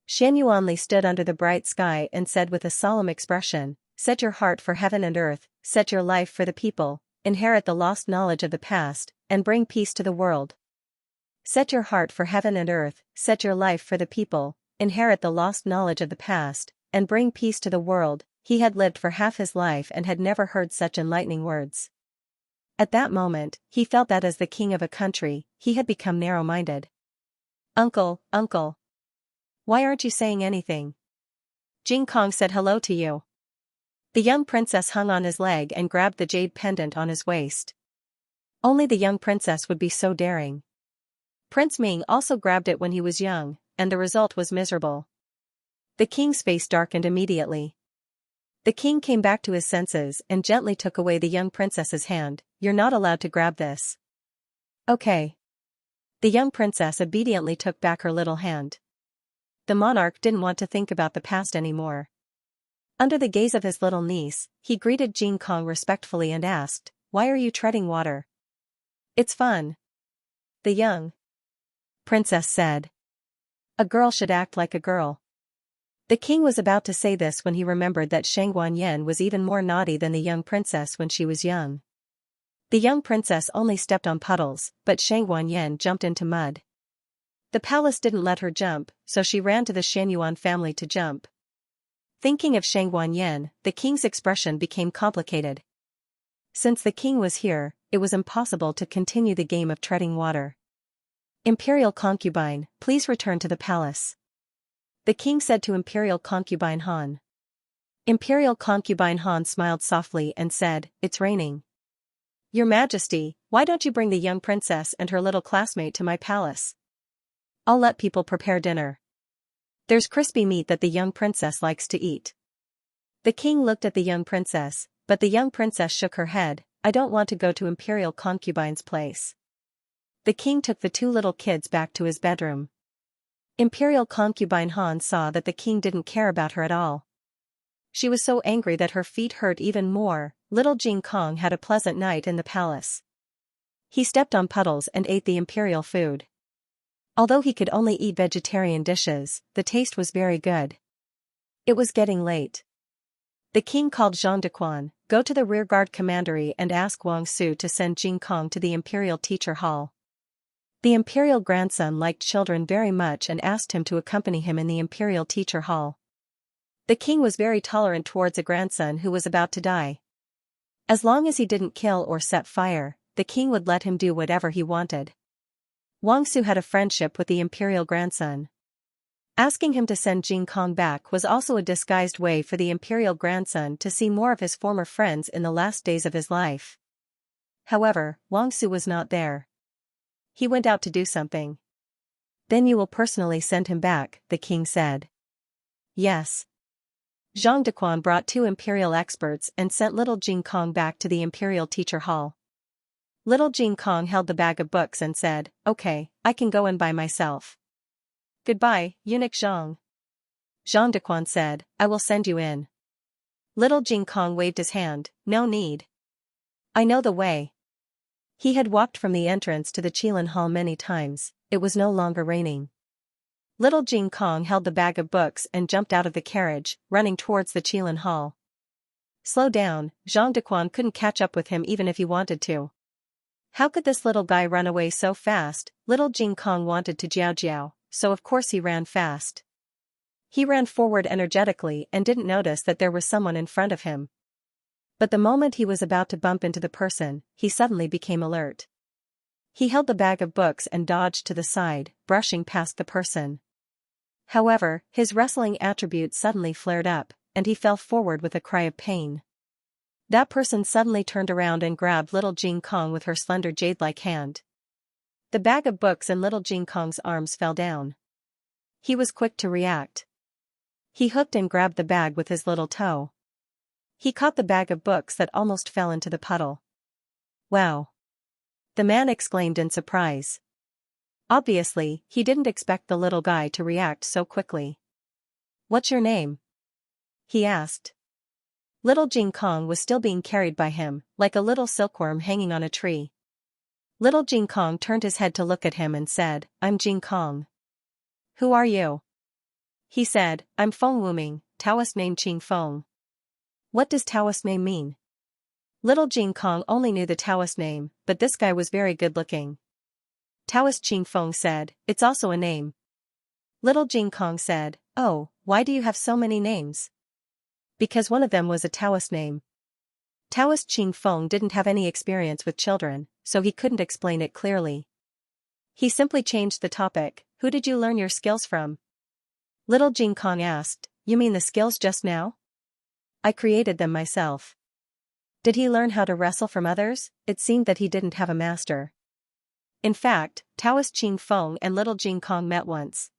Xianyuanli stood under the bright sky and said with a solemn expression, "Set your heart for heaven and earth, set your life for the people, inherit the lost knowledge of the past, and bring peace to the world." Set your heart for heaven and earth, set your life for the people, inherit the lost knowledge of the past, and bring peace to the world. He had lived for half his life and had never heard such enlightening words. At that moment, he felt that as the king of a country, he had become narrow-minded. "Uncle, uncle. Why aren't you saying anything? Jing Kong said hello to you." The young princess hung on his leg and grabbed the jade pendant on his waist. Only the young princess would be so daring. Prince Ming also grabbed it when he was young, and the result was miserable. The king's face darkened immediately. The king came back to his senses and gently took away the young princess's hand. "You're not allowed to grab this." "Okay." The young princess obediently took back her little hand. The monarch didn't want to think about the past anymore. Under the gaze of his little niece, he greeted Jing Kong respectfully and asked, "Why are you treading water?" "It's fun." The young princess said. "A girl should act like a girl." The king was about to say this when he remembered that Shang Guanyin was even more naughty than the young princess when she was young. The young princess only stepped on puddles, but Shang Guanyin jumped into mud. The palace didn't let her jump, so she ran to the Xianyuan family to jump. Thinking of Shang Guanyin, the king's expression became complicated. Since the king was here, it was impossible to continue the game of treading water. "Imperial concubine, please return to the palace," the king said to Imperial concubine Han. Imperial concubine Han smiled softly and said, "It's raining." "Your Majesty, why don't you bring the young princess and her little classmate to my palace? I'll let people prepare dinner. There's crispy meat that the young princess likes to eat." The king looked at the young princess, but the young princess shook her head. "I don't want to go to Imperial concubine's place." The king took the two little kids back to his bedroom. Imperial concubine Han saw that the king didn't care about her at all. She was so angry that her feet hurt even more. Little Jing Kong had a pleasant night in the palace. He stepped on puddles and ate the imperial food. Although he could only eat vegetarian dishes, the taste was very good. It was getting late. The king called Zhang Dequan, "Go to the rearguard commandery and ask Wang Su to send Jing Kong to the imperial teacher hall." The imperial grandson liked children very much and asked him to accompany him in the imperial teacher hall. The king was very tolerant towards a grandson who was about to die. As long as he didn't kill or set fire, the king would let him do whatever he wanted. Wang Su had a friendship with the imperial grandson. Asking him to send Jing Kong back was also a disguised way for the imperial grandson to see more of his former friends in the last days of his life. However, Wang Su was not there. He went out to do something. "Then you will personally send him back," the king said. "Yes." Zhang Dequan brought two imperial experts and sent little Jing Kong back to the imperial teacher hall. Little Jing Kong held the bag of books and said, "Okay, I can go in by myself." "Goodbye, eunuch Zhang." Zhang Dequan said, "I will send you in." Little Jing Kong waved his hand, "No need. I know the way." He had walked from the entrance to the Qilin Hall many times. It was no longer raining. Little Jing Kong held the bag of books and jumped out of the carriage, running towards the Qilin Hall. "Slow down," Zhang Dequan couldn't catch up with him even if he wanted to. How could this little guy run away so fast? Little Jing Kong wanted to jiao jiao, so of course he ran fast. He ran forward energetically and didn't notice that there was someone in front of him. But the moment he was about to bump into the person, he suddenly became alert. He held the bag of books and dodged to the side, brushing past the person. However, his wrestling attribute suddenly flared up, and he fell forward with a cry of pain. That person suddenly turned around and grabbed little Jing Kong with her slender jade-like hand. The bag of books in little Jing Kong's arms fell down. He was quick to react. He hooked and grabbed the bag with his little toe. He caught the bag of books that almost fell into the puddle. "Wow!" the man exclaimed in surprise. Obviously, he didn't expect the little guy to react so quickly. "What's your name?" he asked. Little Jing Kong was still being carried by him, like a little silkworm hanging on a tree. Little Jing Kong turned his head to look at him and said, "I'm Jing Kong." "Who are you?" He said, "I'm Feng Wuming, Taoist name Qing Feng." "What does Taoist name mean?" Little Jing Kong only knew the Taoist name, but this guy was very good looking. Taoist Qing Feng said, "It's also a name." Little Jing Kong said, "Oh, why do you have so many names?" "Because one of them was a Taoist name." Taoist Qing Feng didn't have any experience with children, so he couldn't explain it clearly. He simply changed the topic. "Who did you learn your skills from?" Little Jing Kong asked. "You mean the skills just now?" "I created them myself." Did he learn how to wrestle from others? It seemed that he didn't have a master. In fact, Taoist Qing Feng and little Jing Kong met once.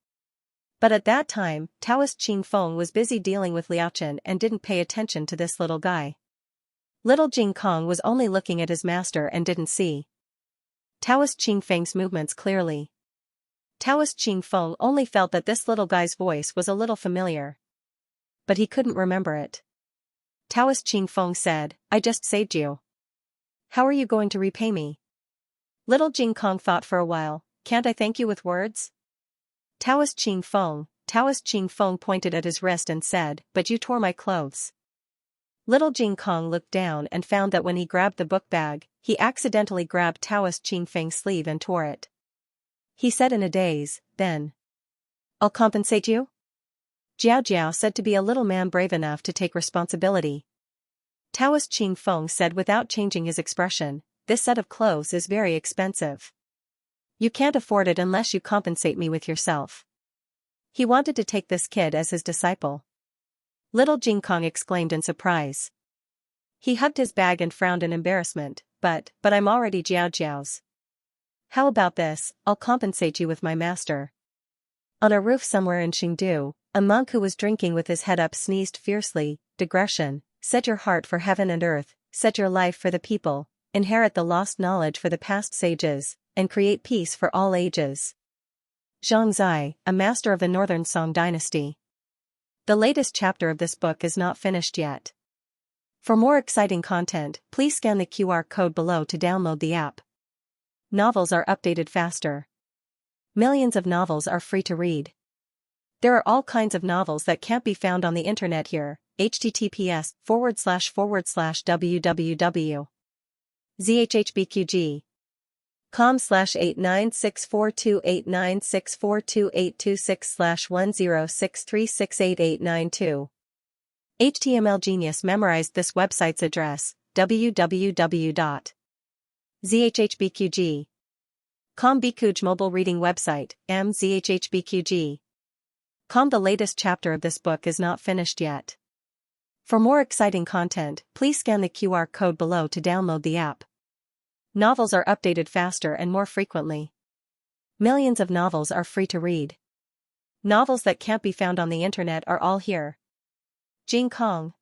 But at that time, Taoist Qing Feng was busy dealing with Liaochen and didn't pay attention to this little guy. Little Jing Kong was only looking at his master and didn't see Taoist Qing Feng's movements clearly. Taoist Qing Feng only felt that this little guy's voice was a little familiar. But he couldn't remember it. Taoist Qing Feng said, "I just saved you. How are you going to repay me?" Little Jing Kong thought for a while. "Can't I thank you with words?" Taoist Qing Feng pointed at his wrist and said, "But you tore my clothes." Little Jing Kong looked down and found that when he grabbed the book bag, he accidentally grabbed Taoist Qing Feng's sleeve and tore it. He said in a daze, "Then I'll compensate you?" Jiao Jiao said to be a little man brave enough to take responsibility. Taoist Qing Feng said without changing his expression, "This set of clothes is very expensive. You can't afford it unless you compensate me with yourself." He wanted to take this kid as his disciple. Little Jing Kong exclaimed in surprise. He hugged his bag and frowned in embarrassment, but I'm already Jiao Jiao's. "How about this, I'll compensate you with my master." On a roof somewhere in Chengdu, a monk who was drinking with his head up sneezed fiercely. "Digression, set your heart for heaven and earth, set your life for the people, inherit the lost knowledge for the past sages, and create peace for all ages." Xianxia, a master of the Northern Song dynasty. The latest chapter of this book is not finished yet. For more exciting content, please scan the QR code below to download the app. Novels are updated faster. Millions of novels are free to read. There are all kinds of novels that can't be found on the internet here. https://www.zhhbqg com/8964289642826/1063688892. HTML Genius memorized this website's address, www.zhhbqg.com. Bikuj mobile reading website, mzhhbqg.com. The latest chapter of this book is not finished yet. For more exciting content, please scan the QR code below to download the app. Novels are updated faster and more frequently. Millions of novels are free to read. Novels that can't be found on the internet are all here. Jing Kong.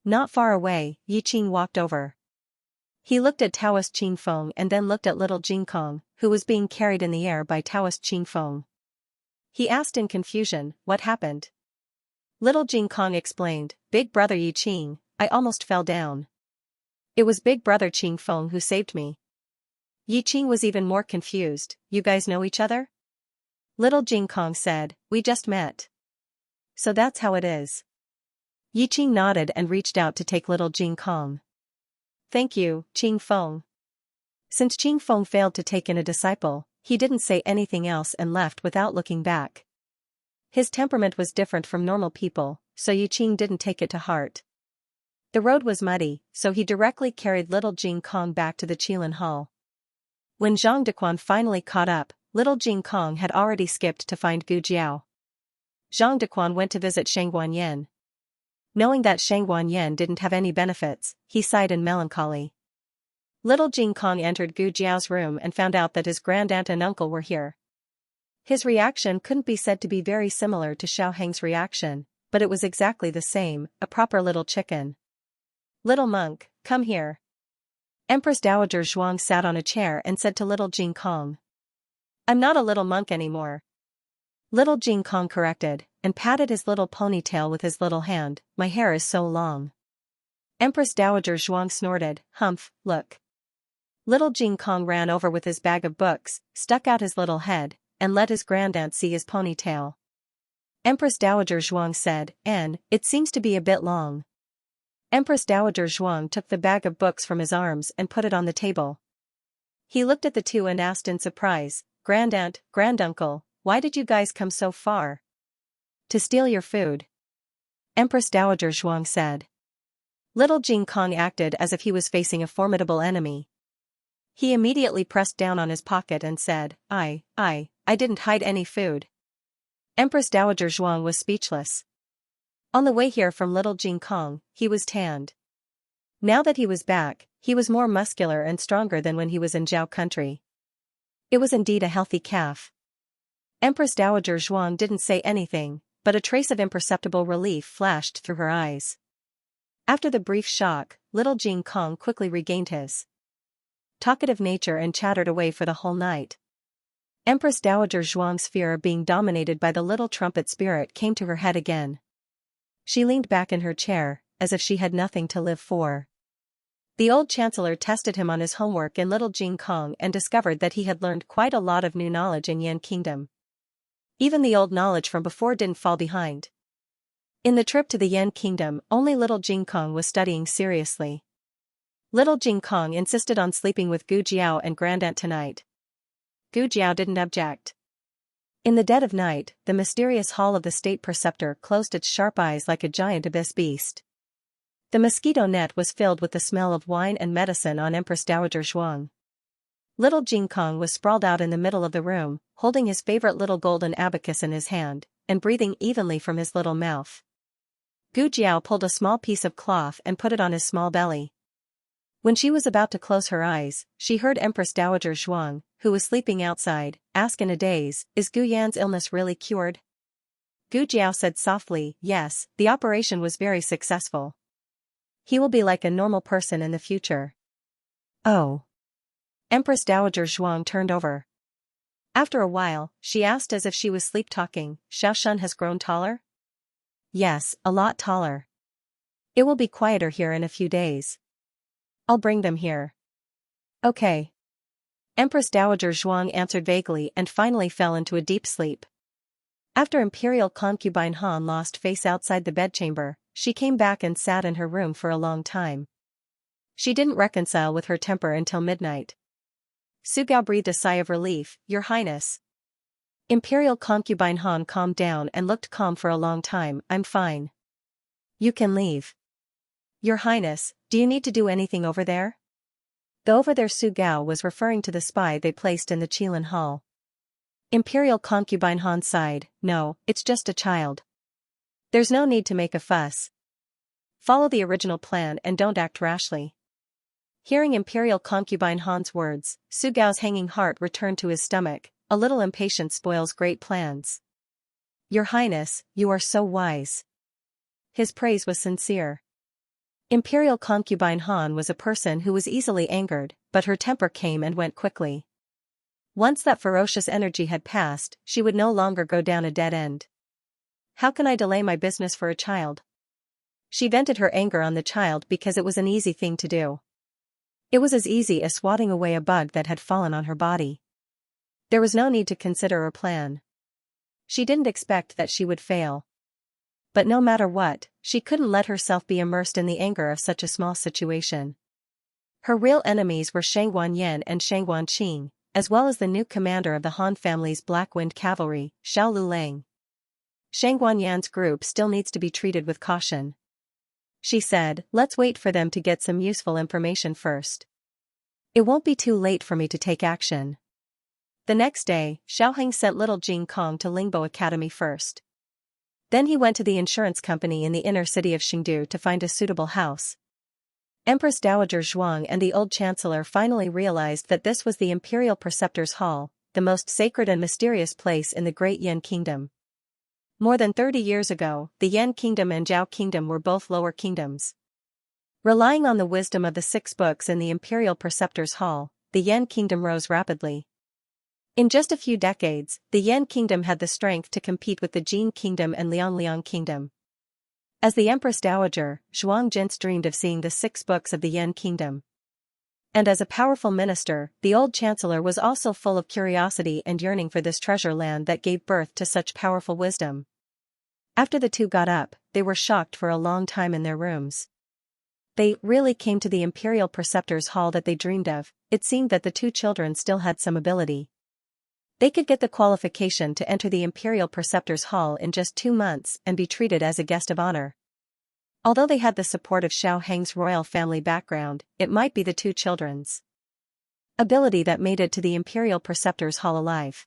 Not far away, Yi Qing walked over. He looked at Taoist Qing Feng and then looked at little Jing Kong, who was being carried in the air by Taoist Qing Feng. He asked in confusion, "What happened?" Little Jing Kong explained, "Big brother Yi Qing, I almost fell down. It was big brother Qing Feng who saved me." Yi Qing was even more confused. "You guys know each other?" Little Jing Kong said, "We just met." "So that's how it is." Yi Qing nodded and reached out to take little Jing Kong. "Thank you, Qing Feng." Since Qing Feng failed to take in a disciple, he didn't say anything else and left without looking back. His temperament was different from normal people, so Yi Qing didn't take it to heart. The road was muddy, so he directly carried little Jing Kong back to the Qilin Hall. When Zhang Dequan finally caught up, little Jing Kong had already skipped to find Gu Jiao. Zhang Dequan went to visit Shang Guanyin. Knowing that Shang Wanyan didn't have any benefits, he sighed in melancholy. Little Jing Kong entered Gu Jiao's room and found out that his grandaunt and uncle were here. His reaction couldn't be said to be very similar to Xiao Heng's reaction, but it was exactly the same, a proper little chicken. Little monk, come here. Empress Dowager Zhuang sat on a chair and said to little Jing Kong. I'm not a little monk anymore. Little Jing Kong corrected, and patted his little ponytail with his little hand. My hair is so long. Empress Dowager Zhuang snorted, humph, look. Little Jing Kong ran over with his bag of books, stuck out his little head, and let his grandaunt see his ponytail. Empress Dowager Zhuang said, Anne, it seems to be a bit long. Empress Dowager Zhuang took the bag of books from his arms and put it on the table. He looked at the two and asked in surprise, Grandaunt, granduncle, why did you guys come so far? To steal your food. Empress Dowager Zhuang said. Little Jing Kong acted as if he was facing a formidable enemy. He immediately pressed down on his pocket and said, I didn't hide any food. Empress Dowager Zhuang was speechless. On the way here from little Jing Kong, he was tanned. Now that he was back, he was more muscular and stronger than when he was in Zhao country. It was indeed a healthy calf. Empress Dowager Zhuang didn't say anything, but a trace of imperceptible relief flashed through her eyes. After the brief shock, little Jing Kong quickly regained his talkative nature and chattered away for the whole night. Empress Dowager Zhuang's fear of being dominated by the little trumpet spirit came to her head again. She leaned back in her chair, as if she had nothing to live for. The old chancellor tested him on his homework in Little Jing Kong and discovered that he had learned quite a lot of new knowledge in Yan Kingdom. Even the old knowledge from before didn't fall behind. In the trip to the Yan Kingdom, only Little Jing Kong was studying seriously. Little Jing Kong insisted on sleeping with Gu Jiao and Grandaunt tonight. Gu Jiao didn't object. In the dead of night, the mysterious hall of the state preceptor closed its sharp eyes like a giant abyss beast. The mosquito net was filled with the smell of wine and medicine on Empress Dowager Zhuang. Little Jing Kong was sprawled out in the middle of the room, holding his favorite little golden abacus in his hand, and breathing evenly from his little mouth. Gu Jiao pulled a small piece of cloth and put it on his small belly. When she was about to close her eyes, she heard Empress Dowager Zhuang, who was sleeping outside, ask in a daze, is Gu Yan's illness really cured? Gu Jiao said softly, yes, the operation was very successful. He will be like a normal person in the future. Oh. Empress Dowager Zhuang turned over. After a while, she asked as if she was sleep-talking, Xiao Shun has grown taller? Yes, a lot taller. It will be quieter here in a few days. I'll bring them here. Okay. Empress Dowager Zhuang answered vaguely and finally fell into a deep sleep. After Imperial concubine Han lost face outside the bedchamber, she came back and sat in her room for a long time. She didn't reconcile with her temper until midnight. Su Gao breathed a sigh of relief, Your Highness. Imperial concubine Han calmed down and looked calm for a long time, I'm fine. You can leave. Your Highness, do you need to do anything over there? The over there Su Gao was referring to the spy they placed in the Qilin Hall. Imperial concubine Han sighed, no, it's just a child. There's no need to make a fuss. Follow the original plan and don't act rashly. Hearing Imperial concubine Han's words, Su Gao's hanging heart returned to his stomach, a little impatience spoils great plans. Your Highness, you are so wise. His praise was sincere. Imperial concubine Han was a person who was easily angered, but her temper came and went quickly. Once that ferocious energy had passed, she would no longer go down a dead end. How can I delay my business for a child? She vented her anger on the child because it was an easy thing to do. It was as easy as swatting away a bug that had fallen on her body. There was no need to consider a plan. She didn't expect that she would fail. But no matter what, she couldn't let herself be immersed in the anger of such a small situation. Her real enemies were Shang Wanyan and Shang Wanqing, as well as the new commander of the Han family's Black Wind Cavalry, Xiao Lulang. Shang Wanyan's group still needs to be treated with caution. She said, let's wait for them to get some useful information first. It won't be too late for me to take action. The next day, Xiao Heng sent little Jing Kong to Lingbo Academy first. Then he went to the insurance company in the inner city of Chengdu to find a suitable house. Empress Dowager Zhuang and the old chancellor finally realized that this was the imperial preceptor's hall, the most sacred and mysterious place in the great Yan kingdom. More than 30 years ago, the Yan kingdom and Zhao kingdom were both lower kingdoms. Relying on the wisdom of the 6 books in the imperial preceptor's hall, the Yan kingdom rose rapidly. In just a few decades, the Yan kingdom had the strength to compete with the Jin kingdom and Liang kingdom. As the Empress Dowager, Zhuang Jinsi dreamed of seeing the 6 books of the Yan kingdom. And as a powerful minister, the old chancellor was also full of curiosity and yearning for this treasure land that gave birth to such powerful wisdom. After the two got up, they were shocked for a long time in their rooms. They really came to the imperial preceptor's hall that they dreamed of. It seemed that the 2 children still had some ability. They could get the qualification to enter the imperial preceptor's hall in just 2 months and be treated as a guest of honor. Although they had the support of Xiao Heng's royal family background, it might be the 2 children's ability that made it to the imperial preceptor's hall alive.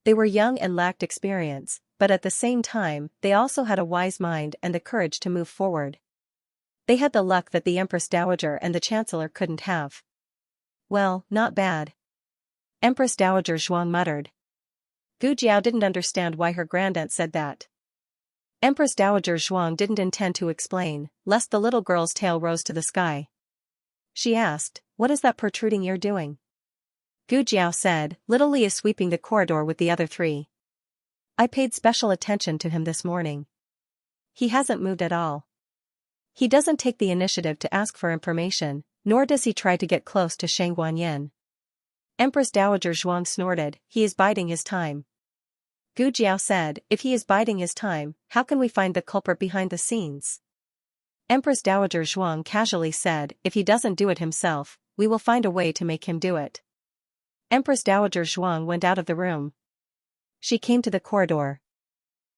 They were young and lacked experience, but at the same time, they also had a wise mind and the courage to move forward. They had the luck that the Empress Dowager and the Chancellor couldn't have. Well, not bad. Empress Dowager Zhuang muttered. Gu Jiao didn't understand why her grandaunt said that. Empress Dowager Zhuang didn't intend to explain, lest the little girl's tail rose to the sky. She asked, "What is that protruding ear doing?" Gu Jiao said, "Little Li is sweeping the corridor with the other 3. I paid special attention to him this morning. He hasn't moved at all. He doesn't take the initiative to ask for information, nor does he try to get close to Shang Guanyin." Empress Dowager Zhuang snorted, "He is biding his time." Gu Jiao said, "If he is biding his time, how can we find the culprit behind the scenes?" Empress Dowager Zhuang casually said, "If he doesn't do it himself, we will find a way to make him do it." Empress Dowager Zhuang went out of the room. She came to the corridor.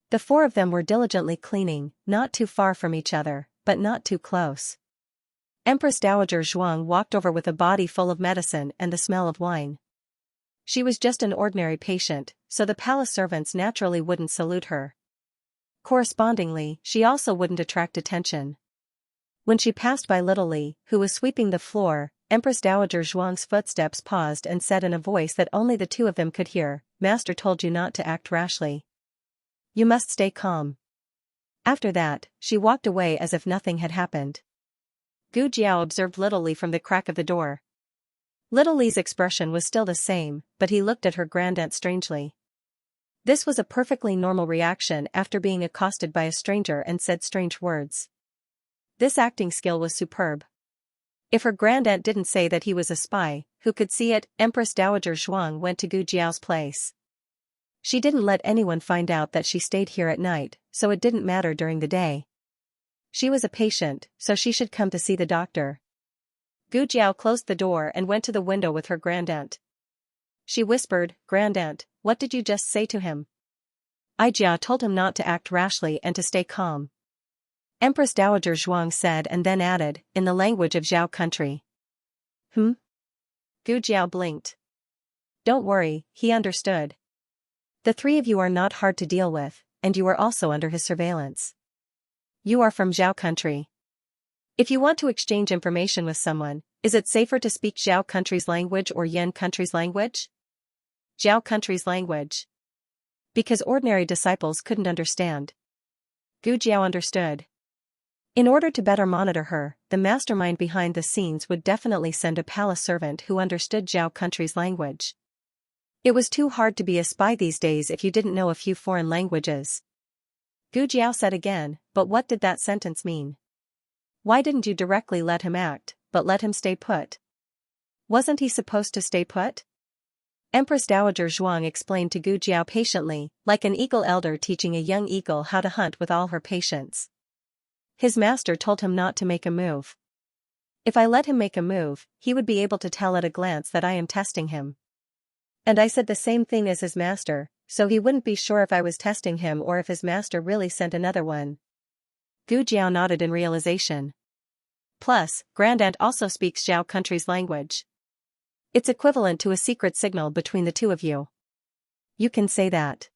The 4 of them were diligently cleaning, not too far from each other, but not too close. Empress Dowager Zhuang walked over with a body full of medicine and the smell of wine. She was just an ordinary patient, so the palace servants naturally wouldn't salute her. Correspondingly, she also wouldn't attract attention. When she passed by little Li, who was sweeping the floor, Empress Dowager Zhuang's footsteps paused and said in a voice that only the 2 of them could hear, "Master told you not to act rashly. You must stay calm." After that, she walked away as if nothing had happened. Gu Jiao observed little Li from the crack of the door. Little Li's expression was still the same, but he looked at her grandaunt strangely. This was a perfectly normal reaction after being accosted by a stranger and said strange words. This acting skill was superb. If her grandaunt didn't say that he was a spy, who could see it? Empress Dowager Zhuang went to Gu Jiao's place. She didn't let anyone find out that she stayed here at night, so it didn't matter during the day. She was a patient, so she should come to see the doctor. Gu Jiao closed the door and went to the window with her grandaunt. She whispered, "Grandaunt, what did you just say to him?" "Jia told him not to act rashly and to stay calm," Empress Dowager Zhuang said and then added, in the language of Zhao country. Gu Jiao blinked. "Don't worry, he understood. The 3 of you are not hard to deal with, and you are also under his surveillance. You are from Zhao country. If you want to exchange information with someone, is it safer to speak Zhao country's language or Yan country's language?" "Zhao country's language." Because ordinary disciples couldn't understand. Gu Jiao understood. In order to better monitor her, the mastermind behind the scenes would definitely send a palace servant who understood Zhao country's language. It was too hard to be a spy these days if you didn't know a few foreign languages. Gu Jiao said again, "But what did that sentence mean? Why didn't you directly let him act, but let him stay put? Wasn't he supposed to stay put?" Empress Dowager Zhuang explained to Gu Jiao patiently, like an eagle elder teaching a young eagle how to hunt with all her patience. "His master told him not to make a move. If I let him make a move, he would be able to tell at a glance that I am testing him. And I said the same thing as his master, so he wouldn't be sure if I was testing him or if his master really sent another one." Gu Jiao nodded in realization. Plus, Grandaunt also speaks Zhao country's language. It's equivalent to a secret signal between the 2 of you. You can say that.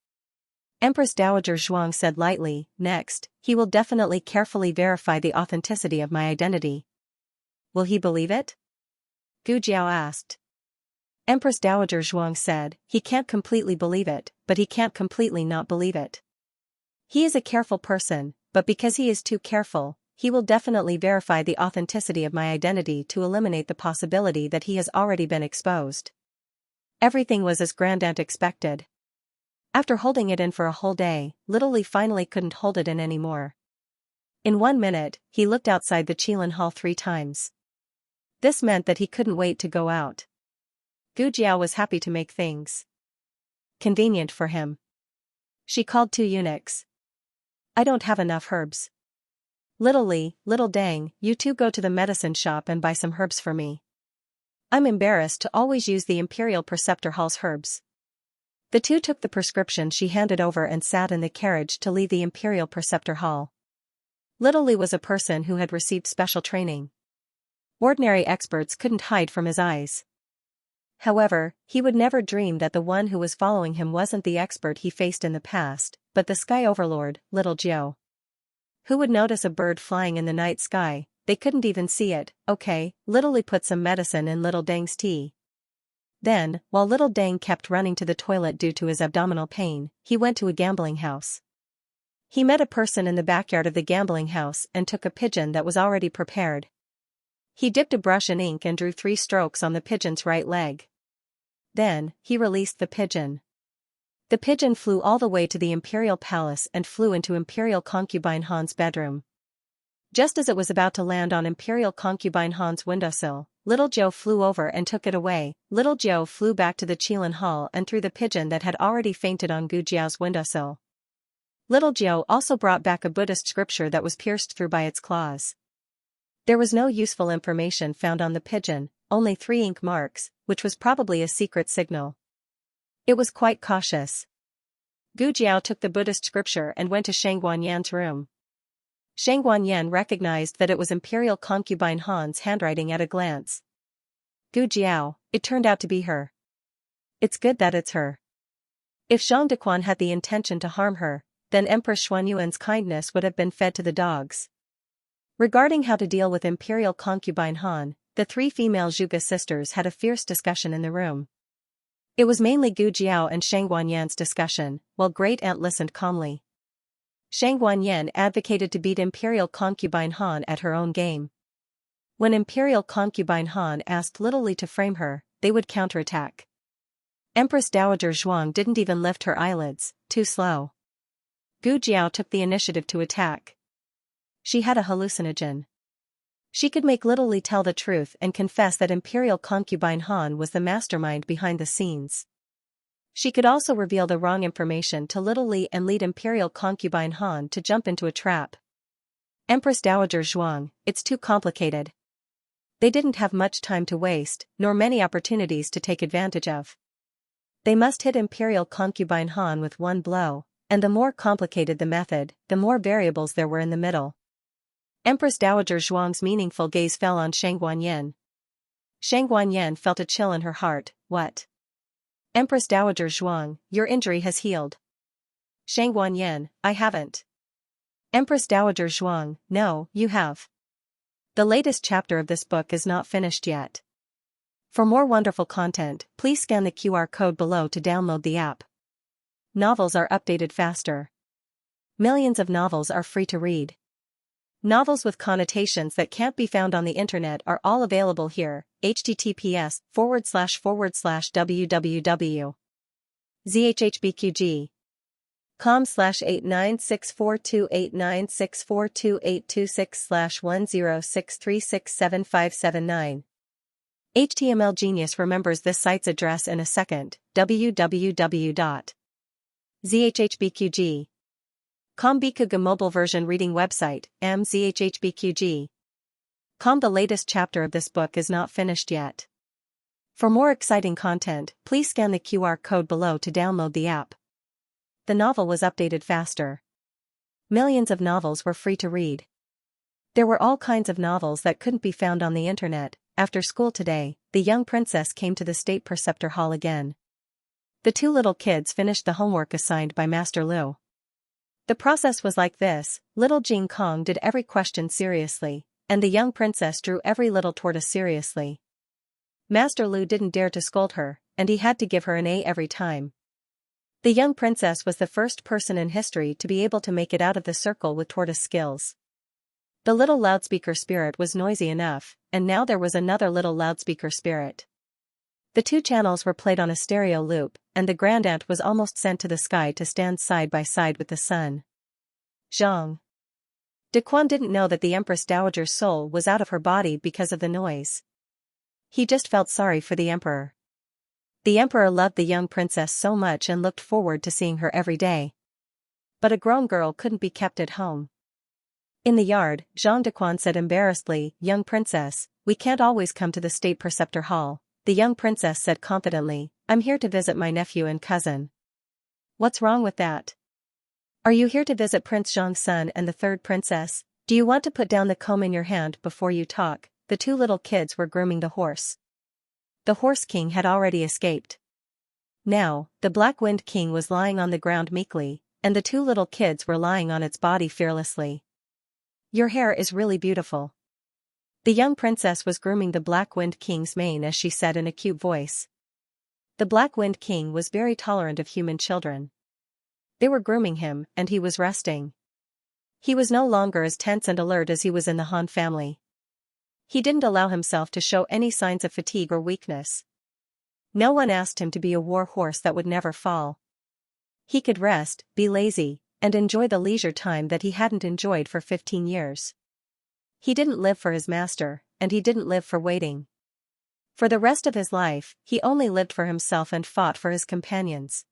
Empress Dowager Zhuang said lightly. Next, he will definitely carefully verify the authenticity of my identity. Will he believe it? Gu Jiao asked. Empress Dowager Zhuang said, he can't completely believe it, but he can't completely not believe it. He is a careful person, but because he is too careful, he will definitely verify the authenticity of my identity to eliminate the possibility that he has already been exposed. Everything was as Grandaunt expected. After holding it in for a whole day, Little Lee finally couldn't hold it in anymore. In 1 minute, he looked outside the Qilin Hall 3 times. This meant that he couldn't wait to go out. Gu Jiao was happy to make things convenient for him. She called 2 eunuchs. I don't have enough herbs. Little Lee, Little Dang, you two go to the medicine shop and buy some herbs for me. I'm embarrassed to always use the Imperial Preceptor Hall's herbs. The two took the prescription she handed over and sat in the carriage to leave the Imperial Preceptor Hall. Little Lee was a person who had received special training. Ordinary experts couldn't hide from his eyes. However, he would never dream that the one who was following him wasn't the expert he faced in the past, but the Sky Overlord, Little Jiao. Who would notice a bird flying in the night sky? They couldn't even see it. Okay, Little Lee put some medicine in Little Dang's tea. Then, while Little Dang kept running to the toilet due to his abdominal pain, he went to a gambling house. He met a person in the backyard of the gambling house and took a pigeon that was already prepared. He dipped a brush in ink and drew 3 strokes on the pigeon's right leg. Then, he released the pigeon. The pigeon flew all the way to the Imperial Palace and flew into Imperial Concubine Han's bedroom. Just as it was about to land on Imperial Concubine Han's windowsill, Little Jiao flew over and took it away. Little Jiao flew back to the Qilin Hall and threw the pigeon that had already fainted on Gu Jiao's windowsill. Little Jiao also brought back a Buddhist scripture that was pierced through by its claws. There was no useful information found on the pigeon, only 3 ink marks, which was probably a secret signal. It was quite cautious. Gu Jiao took the Buddhist scripture and went to Shang Guanyan's room. Shang Guanyan recognized that it was Imperial Concubine Han's handwriting at a glance. Gu Jiao, it turned out to be her. It's good that it's her. If Zhang Dequan had the intention to harm her, then Empress Xuanyuan's kindness would have been fed to the dogs. Regarding how to deal with Imperial Concubine Han, the 3 female Zhuge sisters had a fierce discussion in the room. It was mainly Gu Jiao and Shang Guanyan's discussion, while Great Aunt listened calmly. Shang Guanyan advocated to beat Imperial Concubine Han at her own game. When Imperial Concubine Han asked Little Lee to frame her, they would counterattack. Empress Dowager Zhuang didn't even lift her eyelids, too slow. Gu Jiao took the initiative to attack. She had a hallucinogen. She could make Little Lee tell the truth and confess that Imperial Concubine Han was the mastermind behind the scenes. She could also reveal the wrong information to Little Lee and lead Imperial Concubine Han to jump into a trap. Empress Dowager Zhuang, it's too complicated. They didn't have much time to waste, nor many opportunities to take advantage of. They must hit Imperial Concubine Han with one blow, and the more complicated the method, the more variables there were in the middle. Empress Dowager Zhuang's meaningful gaze fell on Shang Guanyan. Shang Guanyan felt a chill in her heart. What? Empress Dowager Zhuang, your injury has healed. Shang Guanyan, I haven't. Empress Dowager Zhuang, no, you have. The latest chapter of this book is not finished yet. For more wonderful content, please scan the QR code below to download the app. Novels are updated faster. Millions of novels are free to read. Novels with connotations that can't be found on the internet are all available here. https://www.zhbqg.com/896428964286/10636759. HTML Genius remembers this site's address in a second. www.zhhbqg.com Bikuga mobile version reading website, mzhhbqg.com. The latest chapter of this book is not finished yet. For more exciting content, please scan the QR code below to download the app. The novel was updated faster. Millions of novels were free to read. There were all kinds of novels that couldn't be found on the internet. After school today, the young princess came to the State Preceptor Hall again. The two little kids finished the homework assigned by Master Lu. The process was like this: little Jing Kong did every question seriously, and the young princess drew every little tortoise seriously. Master Lu didn't dare to scold her, and he had to give her an A every time. The young princess was the first person in history to be able to make it out of the circle with tortoise skills. The little loudspeaker spirit was noisy enough, and now there was another little loudspeaker spirit. The two channels were played on a stereo loop, and the grandaunt was almost sent to the sky to stand side by side with the sun. Zhang. De Quan didn't know that the Empress Dowager's soul was out of her body because of the noise. He just felt sorry for the emperor. The emperor loved the young princess so much and looked forward to seeing her every day. But a grown girl couldn't be kept at home. In the yard, Zhang de Quan said embarrassedly, "Young princess, we can't always come to the state preceptor hall." The young princess said confidently, "I'm here to visit my nephew and cousin." "What's wrong with that? Are you here to visit Prince Zhang's son and the third princess? Do you want to put down the comb in your hand before you talk?" The two little kids were grooming the horse. The Horse King had already escaped. Now, the Black Wind King was lying on the ground meekly, and the two little kids were lying on its body fearlessly. "Your hair is really beautiful." The young princess was grooming the Black Wind King's mane as she said in a cute voice. The Black Wind King was very tolerant of human children. They were grooming him, and he was resting. He was no longer as tense and alert as he was in the Han family. He didn't allow himself to show any signs of fatigue or weakness. No one asked him to be a war horse that would never fall. He could rest, be lazy, and enjoy the leisure time that he hadn't enjoyed for 15 years. He didn't live for his master, and he didn't live for waiting. For the rest of his life, he only lived for himself and fought for his companions.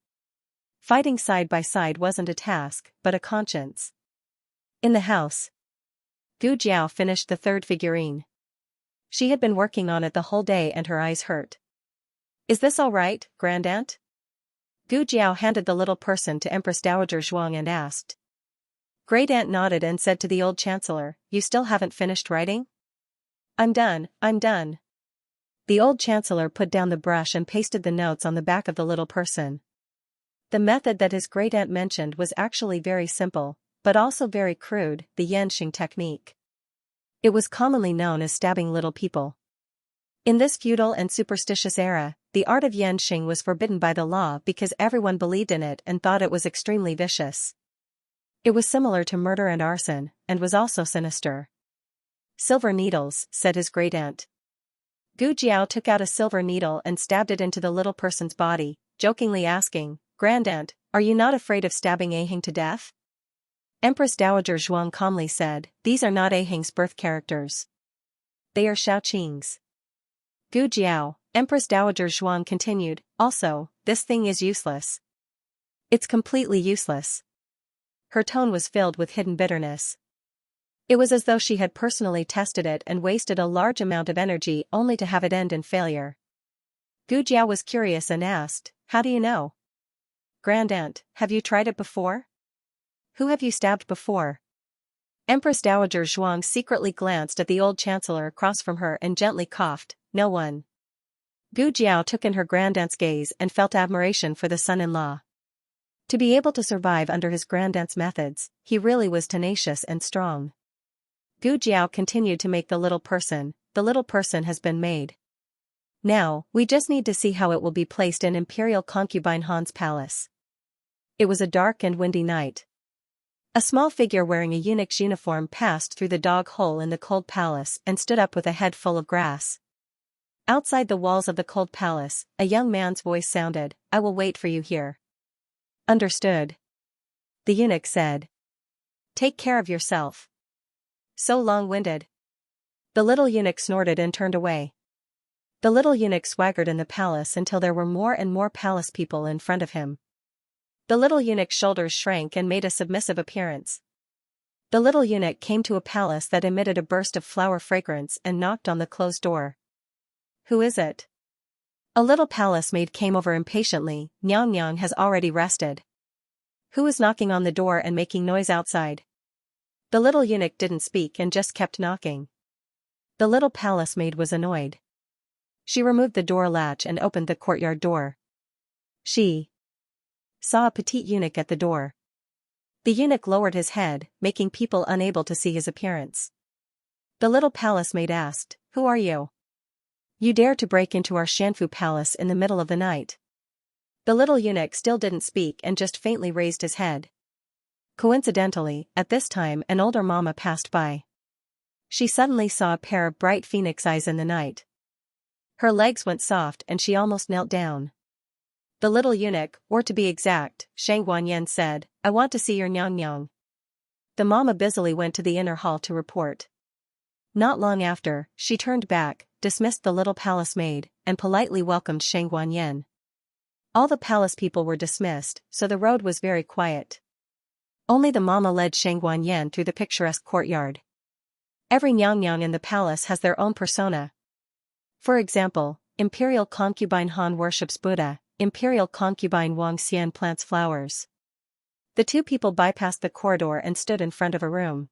Fighting side by side wasn't a task, but a conscience. In the house, Gu Jiao finished the third figurine. She had been working on it the whole day and her eyes hurt. "Is this all right, Grandaunt?" Gu Jiao handed the little person to Empress Dowager Zhuang and asked. Great Aunt nodded and said to the old chancellor, "You still haven't finished writing?" I'm done." The old chancellor put down the brush and pasted the notes on the back of the little person. The method that his great aunt mentioned was actually very simple, but also very crude, the Xianxia technique. It was commonly known as stabbing little people. In this feudal and superstitious era, the art of Xianxia was forbidden by the law because everyone believed in it and thought it was extremely vicious. It was similar to murder and arson, and was also sinister. "Silver needles," said his great aunt. Gu Jiao took out a silver needle and stabbed it into the little person's body, jokingly asking, "Grandaunt, are you not afraid of stabbing Aheng to death?" Empress Dowager Zhuang calmly said, "These are not Aheng's birth characters. They are Shaoqing's." Gu Jiao, Empress Dowager Zhuang continued, "Also, this thing is useless. It's completely useless." Her tone was filled with hidden bitterness. It was as though she had personally tested it and wasted a large amount of energy only to have it end in failure. Gu Jiao was curious and asked, "How do you know?" "Grandaunt, have you tried it before? Who have you stabbed before?" Empress Dowager Zhuang secretly glanced at the old chancellor across from her and gently coughed, "No one." Gu Jiao took in her grandaunt's gaze and felt admiration for the son-in-law. To be able to survive under his grandaunt's methods, he really was tenacious and strong. Gu Jiao continued to make the little person. "The little person has been made. Now, we just need to see how it will be placed in Imperial Concubine Han's palace." It was a dark and windy night. A small figure wearing a eunuch's uniform passed through the dog hole in the cold palace and stood up with a head full of grass. Outside the walls of the cold palace, a young man's voice sounded, "I will wait for you here." "Understood," the eunuch said. "Take care of yourself." "So long-winded." The little eunuch snorted and turned away. The little eunuch swaggered in the palace until there were more and more palace people in front of him. The little eunuch's shoulders shrank and made a submissive appearance. The little eunuch came to a palace that emitted a burst of flower fragrance and knocked on the closed door. "Who is it?" A little palace maid came over impatiently. "Nyang Nyang has already rested." "Who is knocking on the door and making noise outside?" The little eunuch didn't speak and just kept knocking. The little palace maid was annoyed. She removed the door latch and opened the courtyard door. She saw a petite eunuch at the door. The eunuch lowered his head, making people unable to see his appearance. The little palace maid asked, "Who are you? You dare to break into our Xianfu palace in the middle of the night?" The little eunuch still didn't speak and just faintly raised his head. Coincidentally, at this time an older mama passed by. She suddenly saw a pair of bright phoenix eyes in the night. Her legs went soft and she almost knelt down. The little eunuch, or to be exact, Xianxia said, "I want to see your nyang." The mama busily went to the inner hall to report. Not long after, she turned back, dismissed the little palace maid, and politely welcomed Xianxia. All the palace people were dismissed, so the road was very quiet. Only the mama led Xianxia through the picturesque courtyard. Every nyang in the palace has their own persona. For example, Imperial Concubine Han worships Buddha, Imperial Concubine Wang Xian plants flowers. The two people bypassed the corridor and stood in front of a room.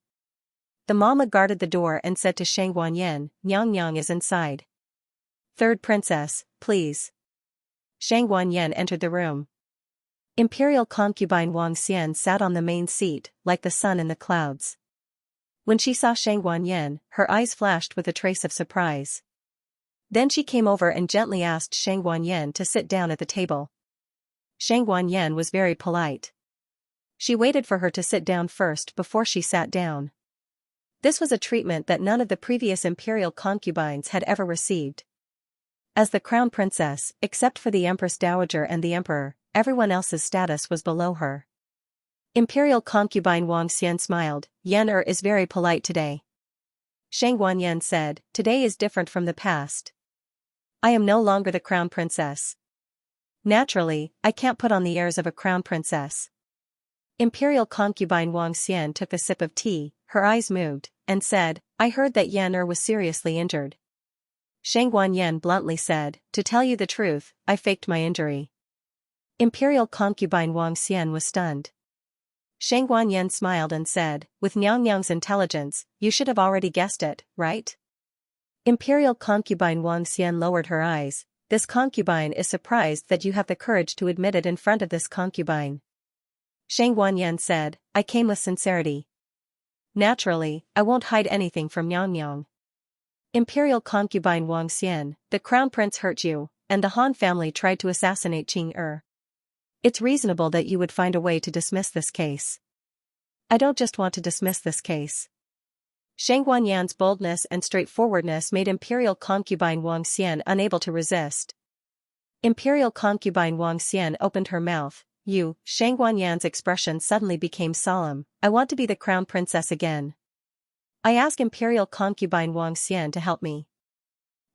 The mama guarded the door and said to Xianxia, "Nyang is inside. Third princess, please." Xianxia entered the room. Imperial Concubine Wang Xian sat on the main seat, like the sun in the clouds. When she saw Xianxia, her eyes flashed with a trace of surprise. Then she came over and gently asked Xianxia to sit down at the table. Xianxia was very polite. She waited for her to sit down first before she sat down. This was a treatment that none of the previous imperial concubines had ever received. As the crown princess, except for the Empress Dowager and the Emperor, everyone else's status was below her. Imperial concubine Wang Xian smiled. "Yan is very polite today." Xianxia said, "Today is different from the past. I am no longer the crown princess. Naturally, I can't put on the airs of a crown princess." Imperial concubine Wang Xian took a sip of tea, her eyes moved, and said, "I heard that Yan was seriously injured." Xianxia bluntly said, "To tell you the truth, I faked my injury." Imperial concubine Wang Xian was stunned. Xianxia smiled and said, "With Nyang's intelligence, you should have already guessed it, right?" Imperial concubine Wang Xian lowered her eyes. "This concubine is surprised that you have the courage to admit it in front of this concubine." Xianxia said, "I came with sincerity. Naturally, I won't hide anything from Nyang." Imperial concubine Wang Xian, "The crown prince hurt you, and the Han family tried to assassinate Qing. It's reasonable that you would find a way to dismiss this case." "I don't just want to dismiss this case." Xianxuanyan's boldness and straightforwardness made Imperial concubine Wang Xian unable to resist. Imperial concubine Wang Xian opened her mouth. Xianxuanyan's expression suddenly became solemn. "I want to be the crown princess again. I ask Imperial concubine Wang Xian to help me."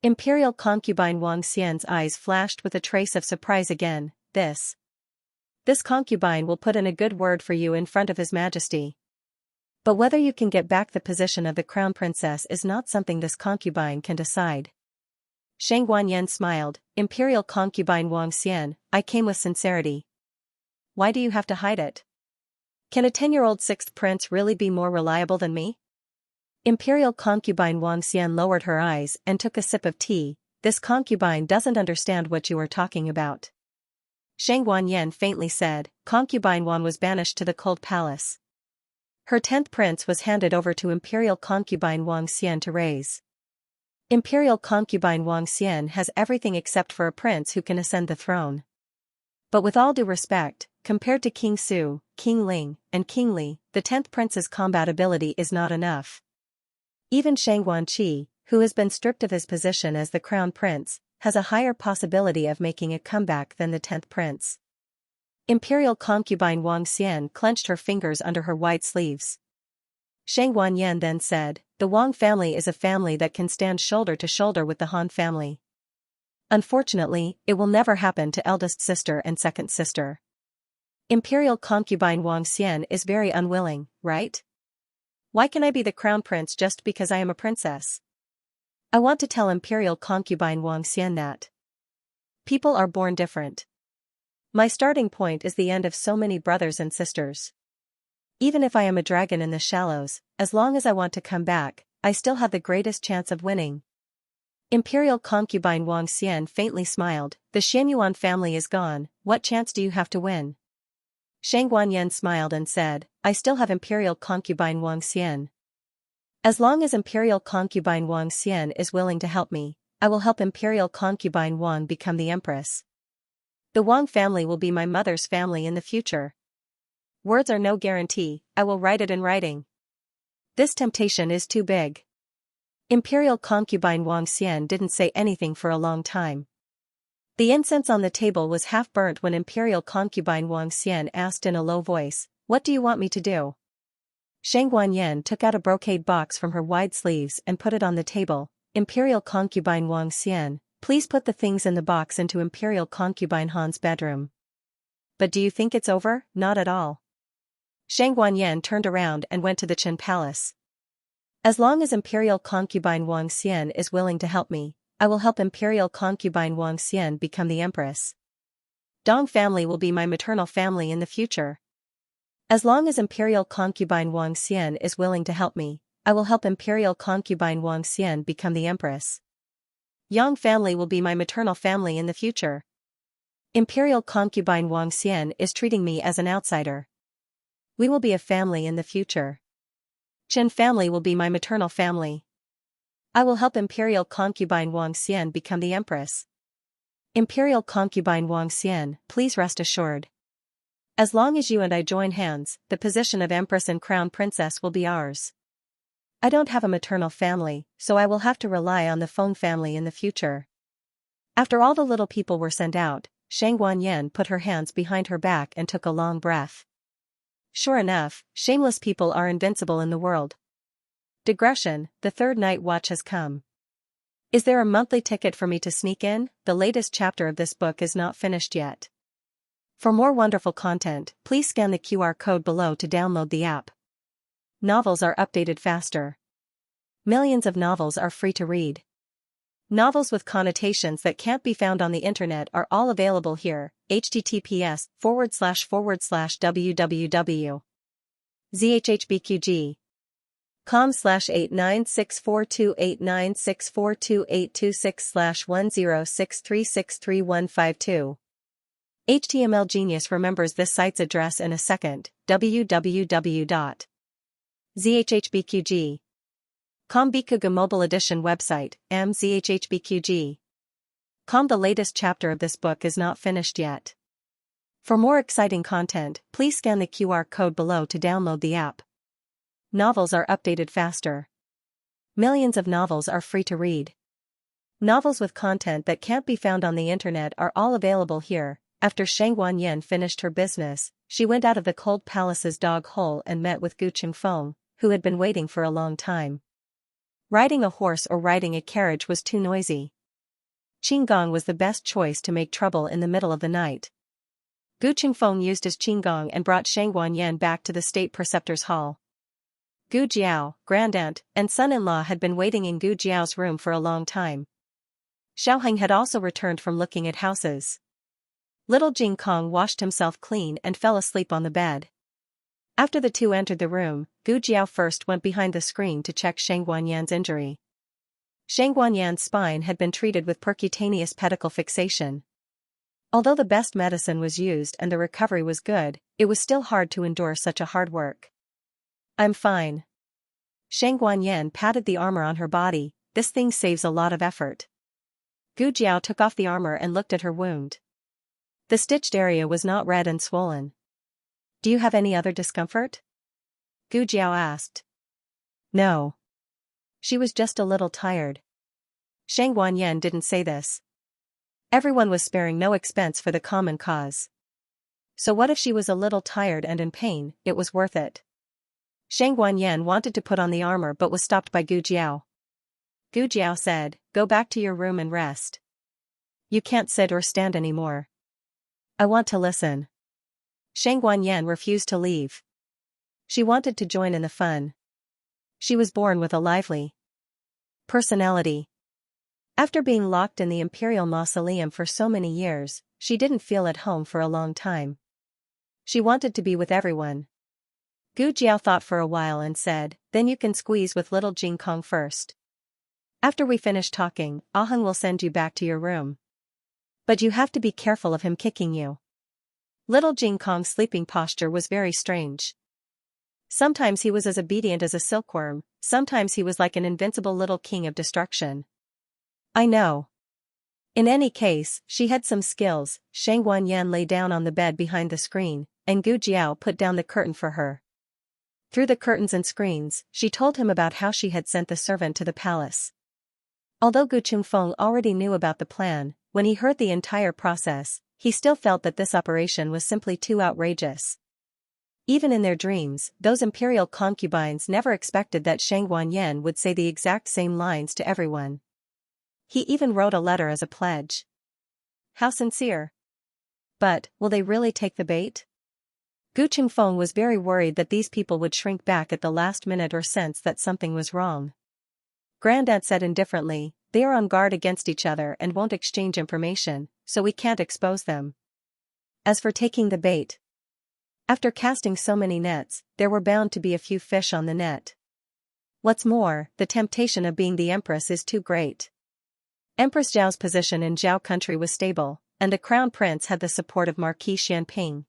Imperial concubine Wang Xian's eyes flashed with a trace of surprise again. This concubine will put in a good word for you in front of His Majesty. But whether you can get back the position of the crown princess is not something this concubine can decide. Xianxuanyan smiled. Imperial concubine Wang Xian, "I came with sincerity. Why do you have to hide it? Can a 10-year-old sixth prince really be more reliable than me?" Imperial concubine Wang Xian lowered her eyes and took a sip of tea. "This concubine doesn't understand what you are talking about." Xianxuanyan faintly said, "Concubine Wan was banished to the cold palace. Her 10th prince was handed over to Imperial concubine Wang Xian to raise. Imperial concubine Wang Xian has everything except for a prince who can ascend the throne. But with all due respect, compared to King Su, King Ling, and King Li, the 10th prince's combat ability is not enough. Even Shang Guanqi, who has been stripped of his position as the crown prince, has a higher possibility of making a comeback than the 10th prince." Imperial concubine Wang Xian clenched her fingers under her wide sleeves. Xianxuanyan then said, "The Wang family is a family that can stand shoulder to shoulder with the Han family. Unfortunately, it will never happen to eldest sister and second sister." Imperial concubine Wang Xian is very unwilling, right? "Why can I be the crown prince just because I am a princess?" I want to tell Imperial concubine Wang Xian that people are born different. My starting point is the end of so many brothers and sisters. Even if I am a dragon in the shallows, as long as I want to come back, I still have the greatest chance of winning. Imperial concubine Wang Xian faintly smiled. The Xianyuan family is gone, what chance do you have to win? Shang Guanyan smiled and said, I still have Imperial concubine Wang Xian. As long as Imperial concubine Wang Xian is willing to help me, I will help Imperial concubine Wang become the empress. The Wang family will be my mother's family in the future. Words are no guarantee, I will write it in writing. This temptation is too big. Imperial concubine Wang Xian didn't say anything for a long time. The incense on the table was half burnt when Imperial concubine Wang Xian asked in a low voice, what do you want me to do? Shang Guanyan took out a brocade box from her wide sleeves and put it on the table. Imperial concubine Wang Xian, please put the things in the box into Imperial concubine Han's bedroom. But do you think it's over? Not at all. Shang Guanyan turned around and went to the Qin palace. As long as Imperial concubine Wang Xian is willing to help me, I will help Imperial concubine Wang Xian become the empress. Dong family will be my maternal family in the future. As long as Imperial concubine Wang Xian is willing to help me, I will help Imperial concubine Wang Xian become the empress. Yang family will be my maternal family in the future. Imperial concubine Wang Xian is treating me as an outsider. We will be a family in the future. Qin family will be my maternal family. I will help Imperial concubine Wang Xian become the empress. Imperial concubine Wang Xian, please rest assured. As long as you and I join hands, the position of empress and crown princess will be ours. I don't have a maternal family, so I will have to rely on the Feng family in the future. After all the little people were sent out, Shang Guanyan put her hands behind her back and took a long breath. Sure enough, shameless people are invincible in the world. Digression, the third night watch has come. Is there a monthly ticket for me to sneak in? The latest chapter of this book is not finished yet. For more wonderful content, please scan the QR code below to download the app. Novels are updated faster. Millions of novels are free to read. Novels with connotations that can't be found on the internet are all available here. https://www.zhhbqg.com/896428964286/1063633152. HTML Genius remembers this site's address in a second. www.zhhbqg.com Bikuga Mobile Edition website, mzhhbqg.com. The latest chapter of this book is not finished yet. For more exciting content, please scan the QR code below to download the app. Novels are updated faster. Millions of novels are free to read. Novels with content that can't be found on the internet are all available here. After Shang Guanyan finished her business, she went out of the cold palace's dog hole and met with Gu Qingfeng, who had been waiting for a long time. Riding a horse or riding a carriage was too noisy. Qinggong was the best choice to make trouble in the middle of the night. Gu Qingfeng used his qinggong and brought Shang Guanyan back to the state preceptor's hall. Gu Jiao, grandaunt, and son-in-law had been waiting in Gu Jiao's room for a long time. Xiaoheng had also returned from looking at houses. Little Jing Kong washed himself clean and fell asleep on the bed. After the two entered the room, Gu Jiao first went behind the screen to check Shang Guanyan's injury. Shang Guanyan's spine had been treated with percutaneous pedicle fixation. Although the best medicine was used and the recovery was good, it was still hard to endure such a hard work. I'm fine. Shang Guanyan patted the armor on her body. This thing saves a lot of effort. Gu Jiao took off the armor and looked at her wound. The stitched area was not red and swollen. Do you have any other discomfort? Gu Jiao asked. No. She was just a little tired. Shang Guanyan didn't say this. Everyone was sparing no expense for the common cause. So what if she was a little tired and in pain? It was worth it. Shang Guanyan wanted to put on the armor but was stopped by Gu Jiao. Gu Jiao said, go back to your room and rest. You can't sit or stand anymore. I want to listen. Shang Guanyan refused to leave. She wanted to join in the fun. She was born with a lively personality. After being locked in the imperial mausoleum for so many years, she didn't feel at home for a long time. She wanted to be with everyone. Gu Jiao thought for a while and said, then you can squeeze with little Jing Kong first. After we finish talking, Aheng will send you back to your room. But you have to be careful of him kicking you. Little Jing Kong's sleeping posture was very strange. Sometimes he was as obedient as a silkworm, sometimes he was like an invincible little king of destruction. I know. In any case, she had some skills. Shang Wanyan lay down on the bed behind the screen, and Gu Jiao put down the curtain for her. Through the curtains and screens, she told him about how she had sent the servant to the palace. Although Gu Chungfeng already knew about the plan, when he heard the entire process, he still felt that this operation was simply too outrageous. Even in their dreams, those imperial concubines never expected that Shang Wanyan would say the exact same lines to everyone. He even wrote a letter as a pledge. How sincere. But, will they really take the bait? Gu Chungfeng was very worried that these people would shrink back at the last minute or sense that something was wrong. Grandad said indifferently, they are on guard against each other and won't exchange information, so we can't expose them. As for taking the bait, after casting so many nets, there were bound to be a few fish on the net. What's more, the temptation of being the empress is too great. Empress Zhao's position in Zhao country was stable, and the crown prince had the support of Marquis Xianping.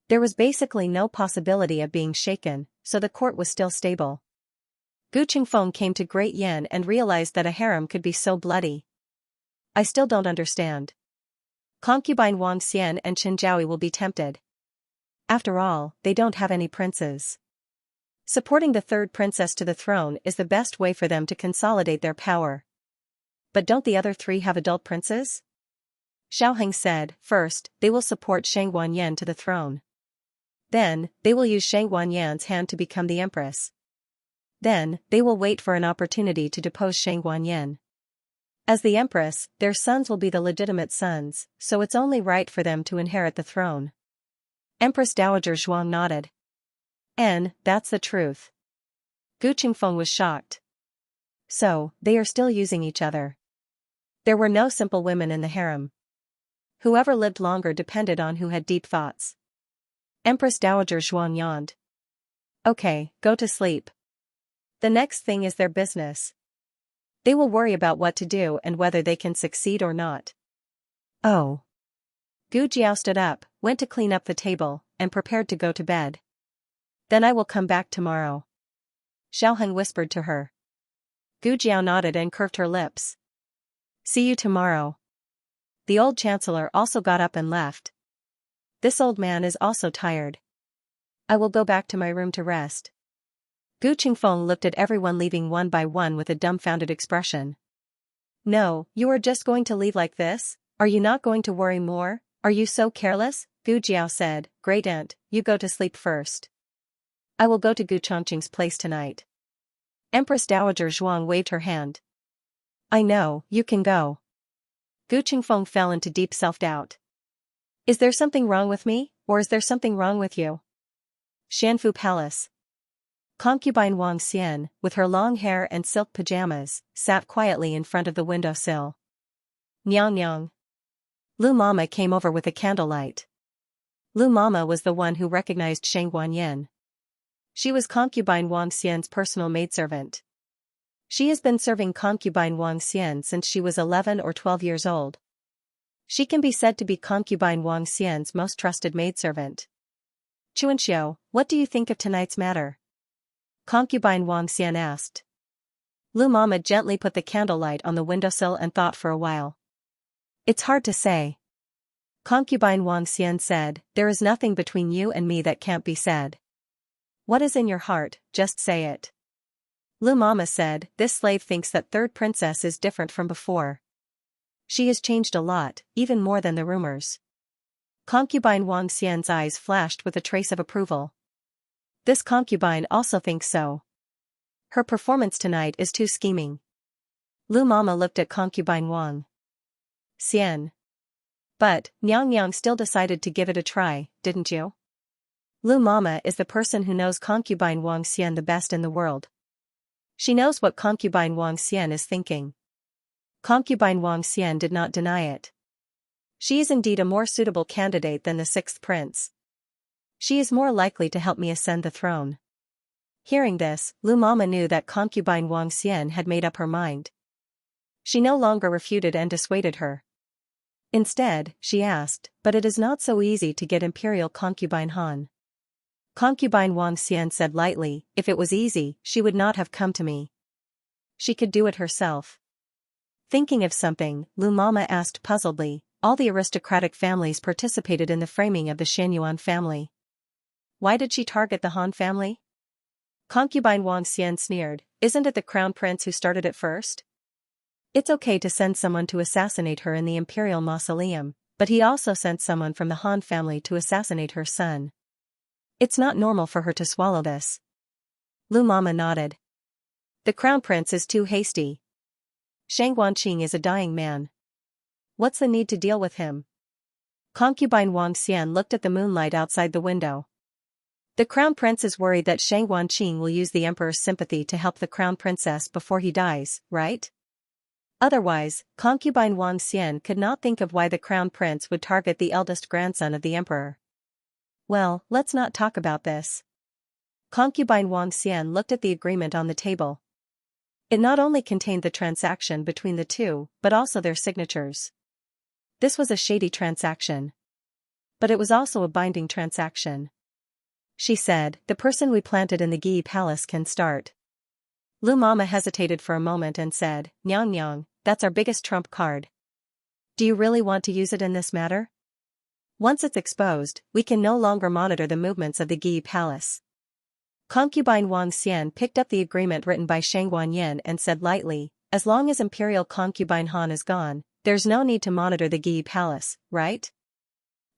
There was basically no possibility of being shaken, so the court was still stable. Gu Chungfeng came to Great Yan and realized that a harem could be so bloody. I still don't understand. Concubine Wang Xian and Chen Zhaoi will be tempted. After all, they don't have any princes. Supporting the third princess to the throne is the best way for them to consolidate their power. But don't the other three have adult princes? Xiaoheng said, first, they will support Shang Wanyan to the throne. Then, they will use Shang Wanyan's hand to become the empress. Then, they will wait for an opportunity to depose Shang Wanyan. As the empress, their sons will be the legitimate sons, so it's only right for them to inherit the throne. Empress Dowager Zhuang nodded. That's the truth. Gu Chungfeng was shocked. So, they are still using each other. There were no simple women in the harem. Whoever lived longer depended on who had deep thoughts. Empress Dowager Zhuang yawned. Okay, go to sleep. The next thing is their business. They will worry about what to do and whether they can succeed or not. Oh. Gu Jiao stood up, went to clean up the table, and prepared to go to bed. Then I will come back tomorrow. Xiaoheng whispered to her. Gu Jiao nodded and curved her lips. See you tomorrow. The old chancellor also got up and left. This old man is also tired. I will go back to my room to rest. Gu Chungfeng looked at everyone leaving one by one with a dumbfounded expression. No, you are just going to leave like this? Are you not going to worry more? Are you so careless? Gu Jiao said, Great aunt, you go to sleep first. I will go to Gu Chongqing's place tonight. Empress Dowager Zhuang waved her hand. I know, you can go. Gu Chungfeng fell into deep self-doubt. Is there something wrong with me, or is there something wrong with you? Shanfu Palace. Concubine Wang Xian, with her long hair and silk pajamas, sat quietly in front of the windowsill. Nyang nyang. Lu Mama came over with a candlelight. Lu Mama was the one who recognized Shang Wanyan. She was concubine Wang Xian's personal maidservant. She has been serving concubine Wang Xian since she was 11 or 12 years old. She can be said to be concubine Wang Xian's most trusted maidservant. Xianxia, what do you think of tonight's matter? Concubine Wang Xian asked. Lu Mama gently put the candlelight on the windowsill and thought for a while. It's hard to say. Concubine Wang Xian said, there is nothing between you and me that can't be said. What is in your heart, just say it. Lu Mama said, this slave thinks that third princess is different from before. She has changed a lot, even more than the rumors. Concubine Wang Xian's eyes flashed with a trace of approval. This concubine also thinks so. Her performance tonight is too scheming. Lu Mama looked at concubine Wang Xian. But, Nyang Nyang still decided to give it a try, didn't you? Lu Mama is the person who knows concubine Wang Xian the best in the world. She knows what concubine Wang Xian is thinking. Concubine Wang Xian did not deny it. She is indeed a more suitable candidate than the sixth prince. She is more likely to help me ascend the throne. Hearing this, Lu Mama knew that concubine Wang Xian had made up her mind. She no longer refuted and dissuaded her. Instead, she asked, "But it is not so easy to get imperial concubine Han." Concubine Wang Xian said lightly, "If it was easy, she would not have come to me. She could do it herself." Thinking of something, Lu Mama asked puzzledly, "All the aristocratic families participated in the framing of the Xianyuan family. Why did she target the Han family?" Concubine Wang Xian sneered, "Isn't it the crown prince who started it first? It's okay to send someone to assassinate her in the imperial mausoleum, but he also sent someone from the Han family to assassinate her son. It's not normal for her to swallow this." Lu Mama nodded. "The crown prince is too hasty. Shang Guanqing is a dying man. What's the need to deal with him?" Concubine Wang Xian looked at the moonlight outside the window. "The crown prince is worried that Shang Guanqing will use the emperor's sympathy to help the crown princess before he dies, right?" Otherwise, concubine Wang Xian could not think of why the crown prince would target the eldest grandson of the emperor. "Well, let's not talk about this." Concubine Wang Xian looked at the agreement on the table. It not only contained the transaction between the two, but also their signatures. This was a shady transaction. But it was also a binding transaction. She said, "The person we planted in the Gi Palace can start." Lu Mama hesitated for a moment and said, "Nyang Nyang, that's our biggest trump card. Do you really want to use it in this matter? Once it's exposed, we can no longer monitor the movements of the Gi Palace." Concubine Wang Xian picked up the agreement written by Shang Guanyin and said lightly, "As long as imperial concubine Han is gone, there's no need to monitor the Gi Palace, right?"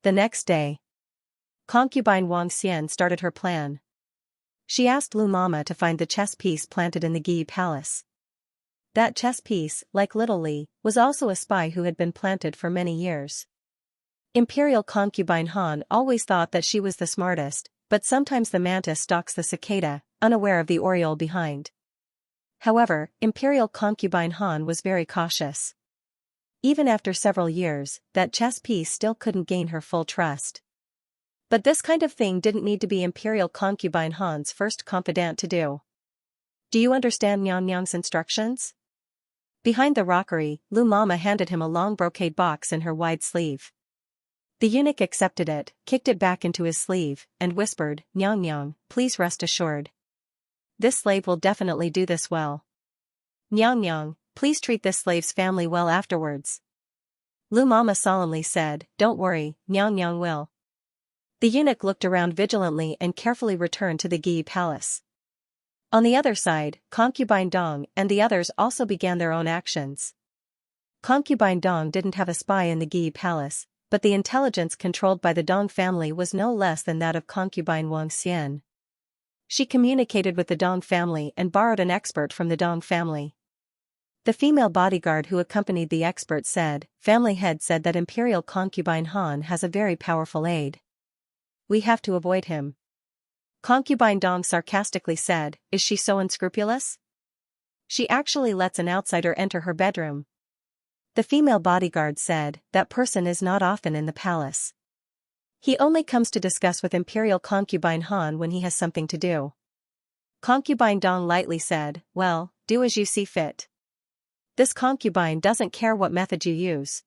The next day, concubine Wang Xian started her plan. She asked Lu Mama to find the chess piece planted in the Gi Palace. That chess piece, like little Li, was also a spy who had been planted for many years. Imperial concubine Han always thought that she was the smartest, but sometimes the mantis stalks the cicada, unaware of the oriole behind. However, imperial concubine Han was very cautious. Even after several years, that chess piece still couldn't gain her full trust. But this kind of thing didn't need to be imperial concubine Han's first confidant to do. "Do you understand Nyang Nyang's instructions?" Behind the rockery, Lu Mama handed him a long brocade box in her wide sleeve. The eunuch accepted it, kicked it back into his sleeve, and whispered, "Nyang Nyang, please rest assured. This slave will definitely do this well. Nyang Nyang, please treat this slave's family well afterwards." Lu Mama solemnly said, "Don't worry, Nyang Nyang will." The eunuch looked around vigilantly and carefully returned to the Gi Palace. On the other side, concubine Dong and the others also began their own actions. Concubine Dong didn't have a spy in the Gi Palace, but the intelligence controlled by the Dong family was no less than that of concubine Wang Xian. She communicated with the Dong family and borrowed an expert from the Dong family. The female bodyguard who accompanied the expert said, "Family head said that imperial concubine Han has a very powerful aide. We have to avoid him." Concubine Dong sarcastically said, "Is she so unscrupulous? She actually lets an outsider enter her bedroom." The female bodyguard said, "That person is not often in the palace. He only comes to discuss with imperial concubine Han when he has something to do." Concubine Dong lightly said, "Well, do as you see fit. This concubine doesn't care what method you use.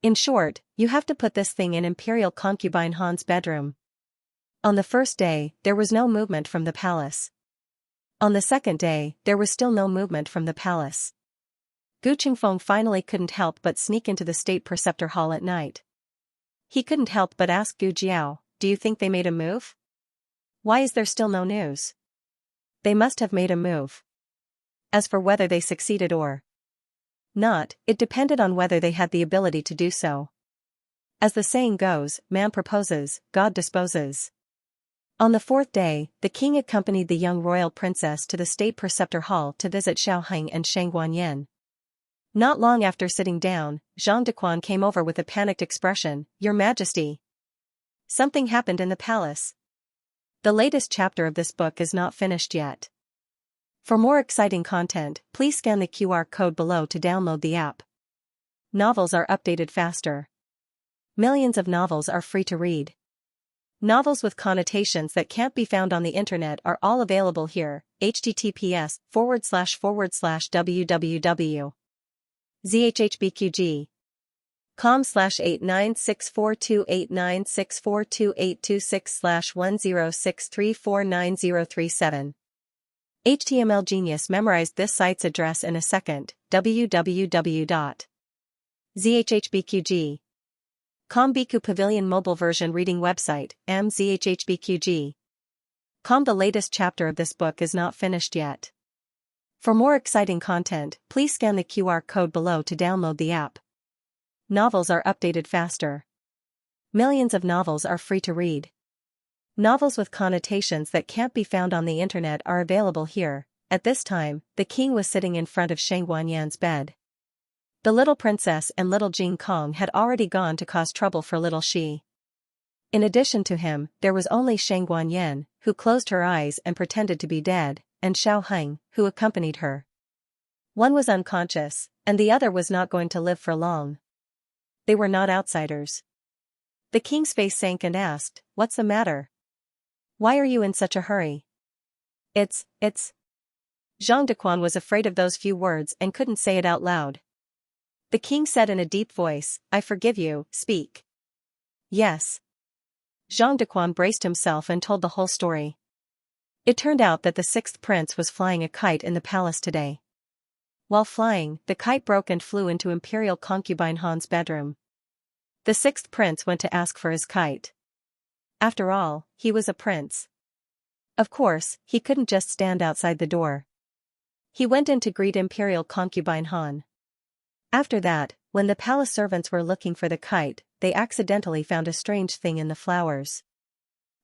In short, you have to put this thing in imperial concubine Han's bedroom." On the first day, there was no movement from the palace. On the second day, there was still no movement from the palace. Gu Qingfeng finally couldn't help but sneak into the state preceptor hall at night. He couldn't help but ask Gu Jiao, "Do you think they made a move? Why is there still no news?" They must have made a move. As for whether they succeeded or not, it depended on whether they had the ability to do so. As the saying goes, man proposes, God disposes. On the fourth day, the king accompanied the young royal princess to the state preceptor hall to visit Xiaoheng and Shang Guanyin. Not long after sitting down, Zhang Dequan came over with a panicked expression, "Your Majesty. Something happened in the palace." The latest chapter of this book is not finished yet. For more exciting content, please scan the QR code below to download the app. Novels are updated faster. Millions of novels are free to read. Novels with connotations that can't be found on the internet are all available here. https://www ZHHBQG. com/8964289642826/10634937. HTML Genius memorized this site's address in a second. www.zhhbqg.com Biku Pavilion mobile version reading website, mzhhbqg.com. The latest chapter of this book is not finished yet. For more exciting content, please scan the QR code below to download the app. Novels are updated faster. Millions of novels are free to read. Novels with connotations that can't be found on the internet are available here. At this time, the king was sitting in front of Shang Wanyan's bed. The little princess and little Jing Kong had already gone to cause trouble for little Shi. In addition to him, there was only Shang Wanyan, who closed her eyes and pretended to be dead, and Xiao Heng, who accompanied her. One was unconscious, and the other was not going to live for long. They were not outsiders. The king's face sank and asked, "What's the matter? Why are you in such a hurry?" It's. Zhang Dequan was afraid of those few words and couldn't say it out loud. The king said in a deep voice, "I forgive you, speak." Yes. Zhang Dequan braced himself and told the whole story. It turned out that the sixth prince was flying a kite in the palace today. While flying, the kite broke and flew into Imperial concubine Han's bedroom. The sixth prince went to ask for his kite. After all, he was a prince. Of course, he couldn't just stand outside the door. He went in to greet Imperial concubine Han. After that, when the palace servants were looking for the kite, they accidentally found a strange thing in the flowers.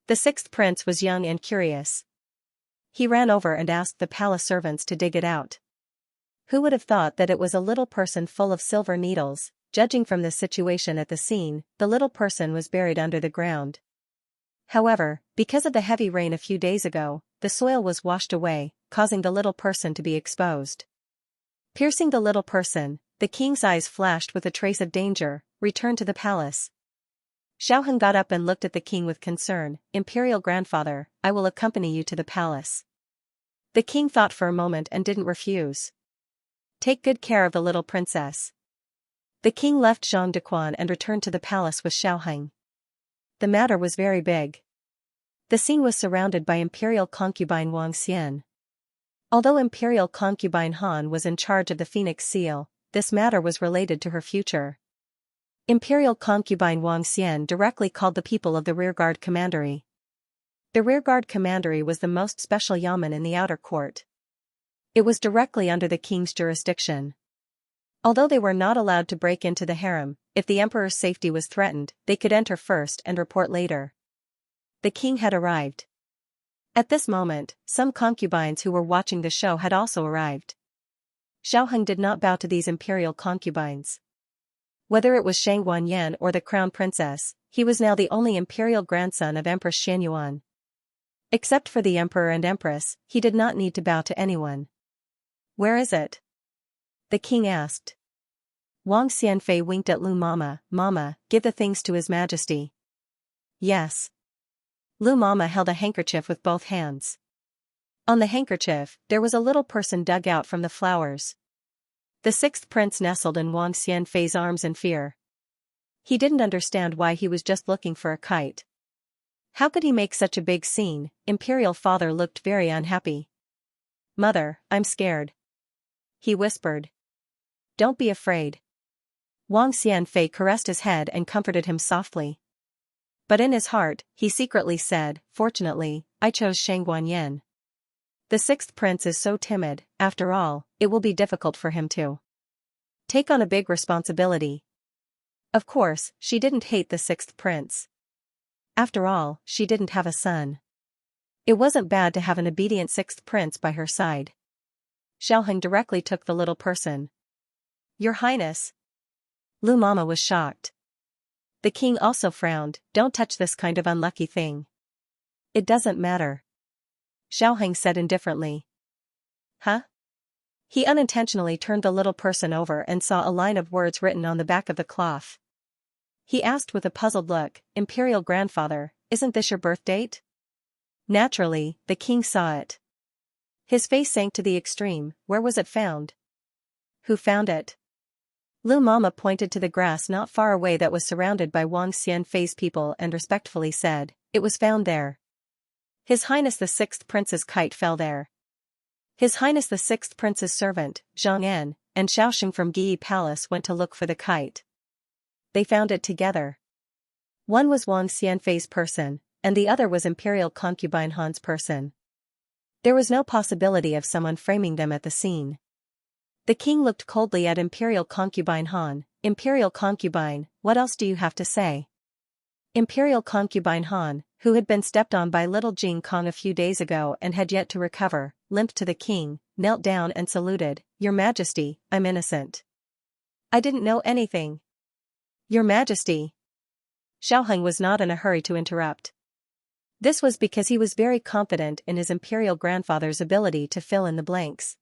The sixth prince was young and curious. He ran over and asked the palace servants to dig it out. Who would have thought that it was a little person full of silver needles? Judging from the situation at the scene, the little person was buried under the ground. However, because of the heavy rain a few days ago, the soil was washed away, causing the little person to be exposed. Piercing the little person, the king's eyes flashed with a trace of danger. Return to the palace. Xiao Heng got up and looked at the king with concern. "Imperial grandfather, I will accompany you to the palace." The king thought for a moment and didn't refuse. "Take good care of the little princess." The king left Zhang Dequan and returned to the palace with Xiao Heng. The matter was very big. The scene was surrounded by Imperial concubine Wang Xian. Although Imperial concubine Han was in charge of the Phoenix Seal, this matter was related to her future. Imperial concubine Wang Xian directly called the people of the rearguard commandery. The rearguard commandery was the most special yamen in the outer court. It was directly under the king's jurisdiction. Although they were not allowed to break into the harem, if the emperor's safety was threatened, they could enter first and report later. The king had arrived. At this moment, some concubines who were watching the show had also arrived. Xiao Heng did not bow to these imperial concubines. Whether it was Shang Wanyan or the crown princess, he was now the only imperial grandson of Empress Xianyuan. Except for the emperor and empress, he did not need to bow to anyone. "Where is it?" the king asked. Wang Xianfei winked at Lu Mama. "Mama, give the things to His Majesty." "Yes." Lu Mama held a handkerchief with both hands. On the handkerchief, there was a little person dug out from the flowers. The sixth prince nestled in Wang Xianfei's arms in fear. He didn't understand why he was just looking for a kite. How could he make such a big scene? Imperial father looked very unhappy. "Mother, I'm scared," he whispered. "Don't be afraid." Wang Xianfei caressed his head and comforted him softly. But in his heart, he secretly said, "Fortunately, I chose Shang Wanyan. The sixth prince is so timid, after all, it will be difficult for him to take on a big responsibility." Of course, she didn't hate the sixth prince. After all, she didn't have a son. It wasn't bad to have an obedient sixth prince by her side. Xiao Heng directly took the little person. "Your Highness." Lu Mama was shocked. The king also frowned. "Don't touch this kind of unlucky thing." "It doesn't matter," Xiao Heng said indifferently. "Huh?" He unintentionally turned the little person over and saw a line of words written on the back of the cloth. He asked with a puzzled look, "Imperial grandfather, isn't this your birth date?" Naturally, the king saw it. His face sank to the extreme. "Where was it found?" "Who found it?" Lu Mama pointed to the grass not far away that was surrounded by Wang Xianfei's people and respectfully said, "It was found there. His Highness the Sixth Prince's kite fell there. His Highness the Sixth Prince's servant, Zhang En, and Xiaoxing from Yi Palace went to look for the kite. They found it together. One was Wang Xianfei's person, and the other was Imperial Concubine Han's person. There was no possibility of someone framing them at the scene." The king looked coldly at Imperial Concubine Han. "Imperial Concubine, what else do you have to say?" Imperial Concubine Han, who had been stepped on by little Jing Kong a few days ago and had yet to recover, limped to the king, knelt down and saluted, "Your Majesty, I'm innocent. I didn't know anything." "Your Majesty." Xiaoheng was not in a hurry to interrupt. This was because he was very confident in his imperial grandfather's ability to fill in the blanks.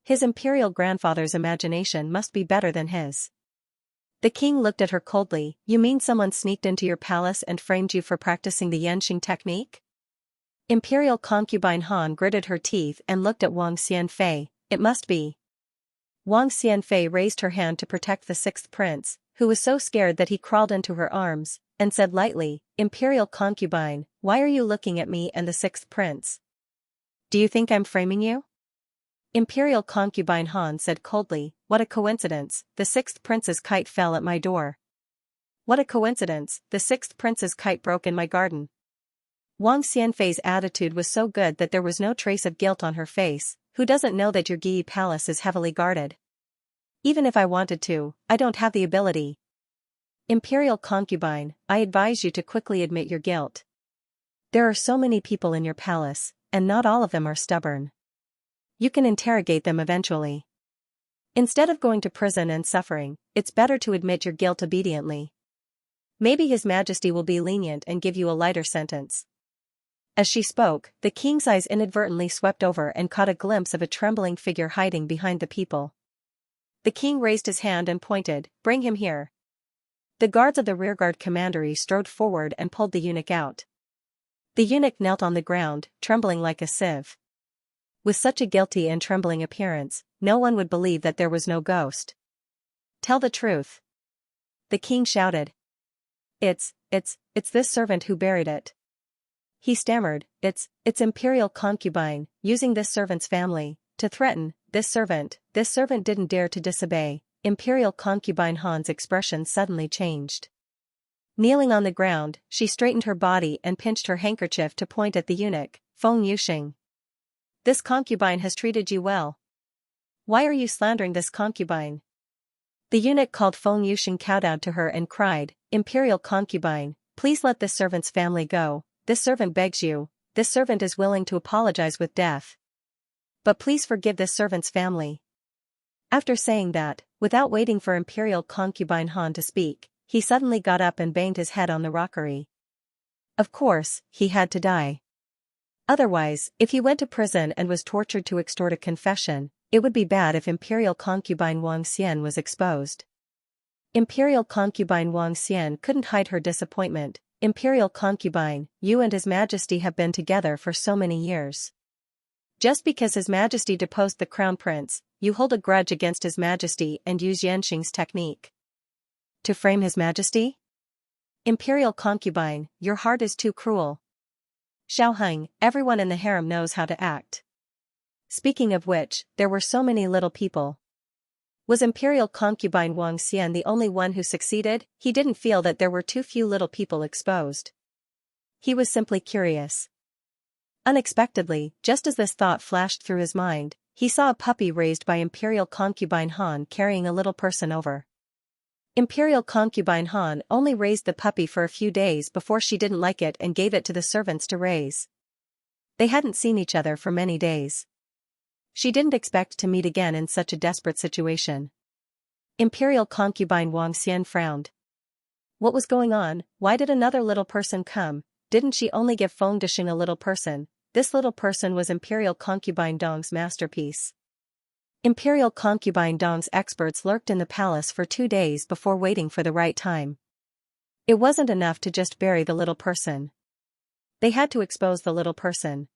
His imperial grandfather's imagination must be better than his. The king looked at her coldly. "You mean someone sneaked into your palace and framed you for practicing the Yanxing technique?" Imperial Concubine Han gritted her teeth and looked at Wang Xianfei. "It must be." Wang Xianfei raised her hand to protect the sixth prince, who was so scared that he crawled into her arms, and said lightly, "Imperial Concubine, why are you looking at me and the sixth prince? Do you think I'm framing you?" Imperial Concubine Han said coldly, "What a coincidence, the sixth prince's kite fell at my door. What a coincidence, the sixth prince's kite broke in my garden." Wang Xianfei's attitude was so good that there was no trace of guilt on her face. "Who doesn't know that your Yi palace is heavily guarded? Even if I wanted to, I don't have the ability. Imperial Concubine, I advise you to quickly admit your guilt. There are so many people in your palace, and not all of them are stubborn. You can interrogate them eventually. Instead of going to prison and suffering, it's better to admit your guilt obediently. Maybe His Majesty will be lenient and give you a lighter sentence." As she spoke, the king's eyes inadvertently swept over and caught a glimpse of a trembling figure hiding behind the people. The king raised his hand and pointed, "Bring him here." The guards of the rearguard commandery strode forward and pulled the eunuch out. The eunuch knelt on the ground, trembling like a sieve. With such a guilty and trembling appearance, no one would believe that there was no ghost. "Tell the truth," the king shouted. It's this servant who buried it." He stammered, It's Imperial Concubine, using this servant's family, to threaten, this servant didn't dare to disobey." Imperial Concubine Han's expression suddenly changed. Kneeling on the ground, she straightened her body and pinched her handkerchief to point at the eunuch, "Feng Yuxing. This concubine has treated you well. Why are you slandering this concubine?" The eunuch called Feng Yuxing kowtowed to her and cried, "Imperial Concubine, please let this servant's family go. This servant begs you, this servant is willing to apologize with death. But please forgive this servant's family." After saying that, without waiting for Imperial Concubine Han to speak, he suddenly got up and banged his head on the rockery. Of course, he had to die. Otherwise, if he went to prison and was tortured to extort a confession, it would be bad if Imperial Concubine Wang Xian was exposed. Imperial Concubine Wang Xian couldn't hide her disappointment. "Imperial Concubine, you and His Majesty have been together for so many years. Just because His Majesty deposed the Crown Prince, you hold a grudge against His Majesty and use Yanxing's technique to frame His Majesty? Imperial Concubine, your heart is too cruel. Xiaoheng, everyone in the harem knows how to act. Speaking of which, there were so many little people. Was Imperial Concubine Wang Xian the only one who succeeded? He didn't feel that there were too few little people exposed. He was simply curious. Unexpectedly, just as this thought flashed through his mind, he saw a puppy raised by Imperial Concubine Han carrying a little person over. Imperial Concubine Han only raised the puppy for a few days before she didn't like it and gave it to the servants to raise. They hadn't seen each other for many days. She didn't expect to meet again in such a desperate situation. Imperial Concubine Wang Xian frowned. What was going on? Why did another little person come? Didn't she only give Feng Dishing a little person? This little person was Imperial Concubine Dong's masterpiece. Imperial Concubine Dong's experts lurked in the palace for 2 days before waiting for the right time. It wasn't enough to just bury the little person. They had to expose the little person.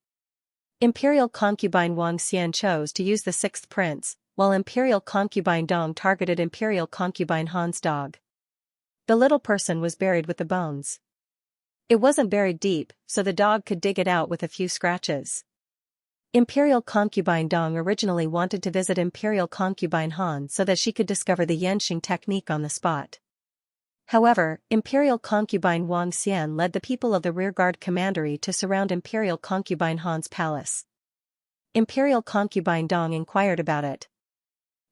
Imperial Concubine Wang Xian chose to use the sixth prince, while Imperial Concubine Dong targeted Imperial Concubine Han's dog. The little person was buried with the bones. It wasn't buried deep, so the dog could dig it out with a few scratches. Imperial Concubine Dong originally wanted to visit Imperial Concubine Han so that she could discover the Xianxia technique on the spot. However, Imperial Concubine Wang Xian led the people of the rearguard commandery to surround Imperial Concubine Han's palace. Imperial Concubine Dong inquired about it.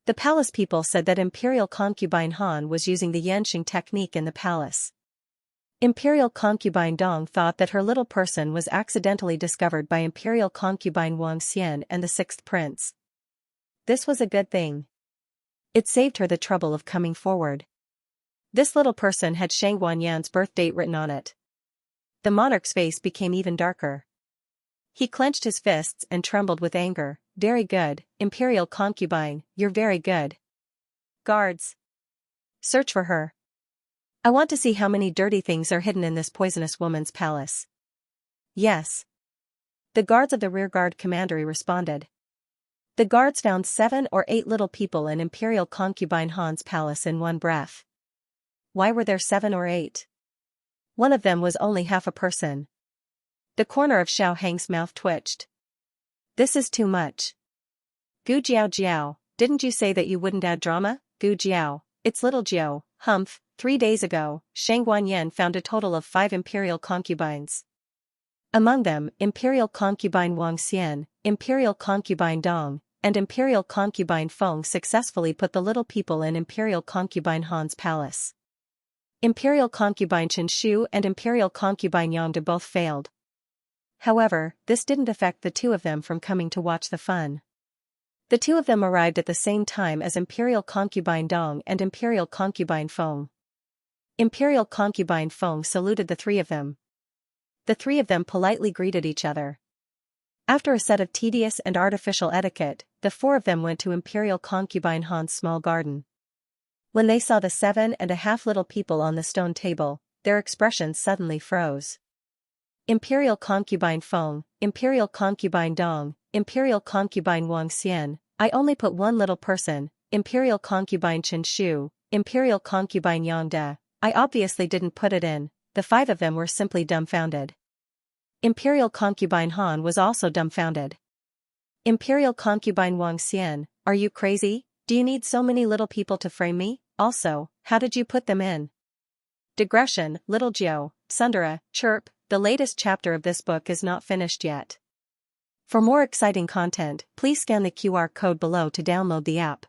The palace people said that Imperial Concubine Han was using the Xianxia technique in the palace. Imperial Concubine Dong thought that her little person was accidentally discovered by Imperial Concubine Wang Xian and the sixth prince. This was a good thing. It saved her the trouble of coming forward. This little person had Shang Wanyan's birth date written on it. The monarch's face became even darker. He clenched his fists and trembled with anger. Very good, Imperial Concubine, you're very good. Guards! Search for her. I want to see how many dirty things are hidden in this poisonous woman's palace. Yes. The guards of the rearguard commandery responded. The guards found 7 or 8 little people in Imperial Concubine Han's palace in one breath. Why were there 7 or 8? One of them was only half a person. The corner of Xiao Hang's mouth twitched. This is too much. Gu Jiao Jiao, didn't you say that you wouldn't add drama? Gu Jiao, it's little Jiao, humph. 3 days ago, Shang Wanyan found a total of 5 imperial concubines. Among them, Imperial Concubine Wang Xian, Imperial Concubine Dong, and Imperial Concubine Feng successfully put the little people in Imperial Concubine Han's palace. Imperial Concubine Chen Shu and Imperial Concubine Yang De both failed. However, this didn't affect the 2 of them from coming to watch the fun. The 2 of them arrived at the same time as Imperial Concubine Dong and Imperial Concubine Feng. Imperial Concubine Feng saluted the 3 of them. The 3 of them politely greeted each other. After a set of tedious and artificial etiquette, the 4 of them went to Imperial Concubine Han's small garden. When they saw the 7.5 little people on the stone table, their expressions suddenly froze. Imperial Concubine Feng, Imperial Concubine Dong, Imperial Concubine Wang Xian, I only put 1 little person, Imperial Concubine Chen Shu, Imperial Concubine Yang De, I obviously didn't put it in. The 5 of them were simply dumbfounded. Imperial Concubine Han was also dumbfounded. Imperial Concubine Wang Xian, are you crazy? Do you need so many little people to frame me? Also, how did you put them in? Digression, Little Jiao, Sundara, chirp, the latest chapter of this book is not finished yet. For more exciting content, please scan the QR code below to download the app.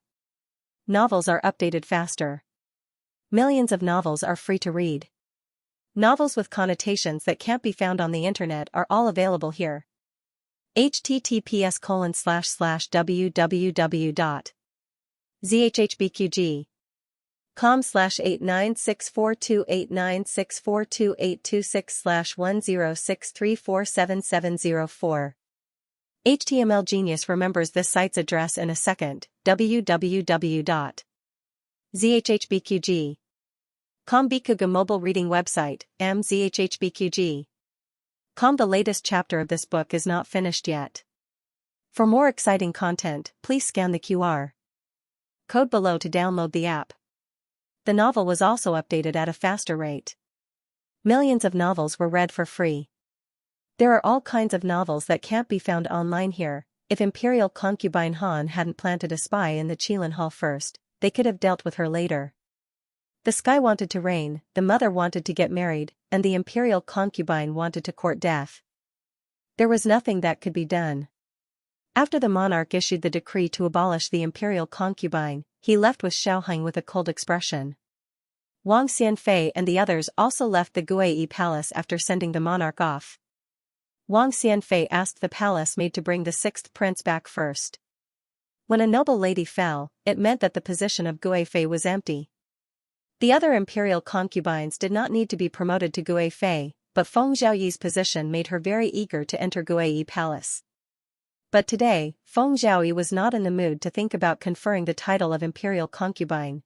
Novels are updated faster. Millions of novels are free to read. Novels with connotations that can't be found on the internet are all available here. https://www.zhhbqg.com/89642896428226/1063477704. HTML Genius remembers this site's address in a second. www.zhhbqg.com Bikuga mobile reading website, mzhhbqg.com. The latest chapter of this book is not finished yet. For more exciting content, please scan the QR code below to download the app. The novel was also updated at a faster rate. Millions of novels were read for free. There are all kinds of novels that can't be found online here. If Imperial Concubine Han hadn't planted a spy in the Qilin Hall first, they could have dealt with her later. The sky wanted to rain, the mother wanted to get married, and the Imperial Concubine wanted to court death. There was nothing that could be done. After the monarch issued the decree to abolish the Imperial Concubine, he left with Xiaoheng with a cold expression. Wang Xianfei and the others also left the Guiyi palace after sending the monarch off. Wang Xianfei asked the palace maid to bring the 6th prince back first. When a noble lady fell, it meant that the position of Guifei was empty. The other imperial concubines did not need to be promoted to Guifei, but Feng Zhaoyi's position made her very eager to enter Guiyi palace. But today, Feng Zhaoyi was not in the mood to think about conferring the title of imperial concubine.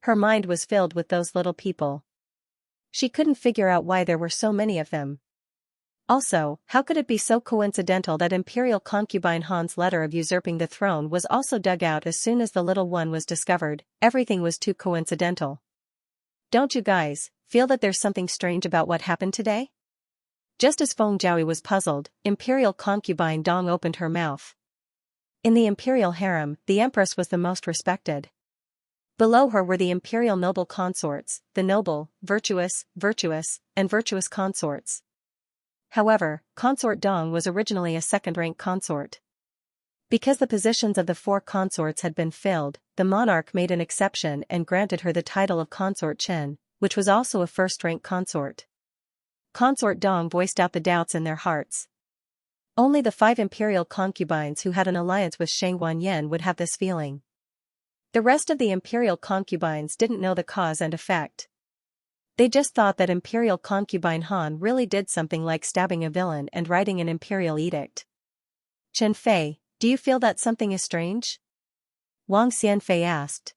Her mind was filled with those little people. She couldn't figure out why there were so many of them. Also, how could it be so coincidental that Imperial concubine Han's letter of usurping the throne was also dug out as soon as the little one was discovered? Everything was too coincidental. Don't you guys feel that there's something strange about what happened today? Just as Feng Zhaoyi was puzzled, Imperial concubine Dong opened her mouth. In the imperial harem, the empress was the most respected. Below her were the imperial noble consorts, the noble, virtuous, and virtuous consorts. However, Consort Dong was originally a second-rank consort. Because the positions of the 4 consorts had been filled, the monarch made an exception and granted her the title of Consort Chen, which was also a first-rank consort. Consort Dong voiced out the doubts in their hearts. Only the 5 imperial concubines who had an alliance with Xianxia would have this feeling. The rest of the imperial concubines didn't know the cause and effect. They just thought that Imperial concubine Han really did something like stabbing a villain and writing an imperial edict. Chen Fei, do you feel that something is strange? Wang Xianfei asked.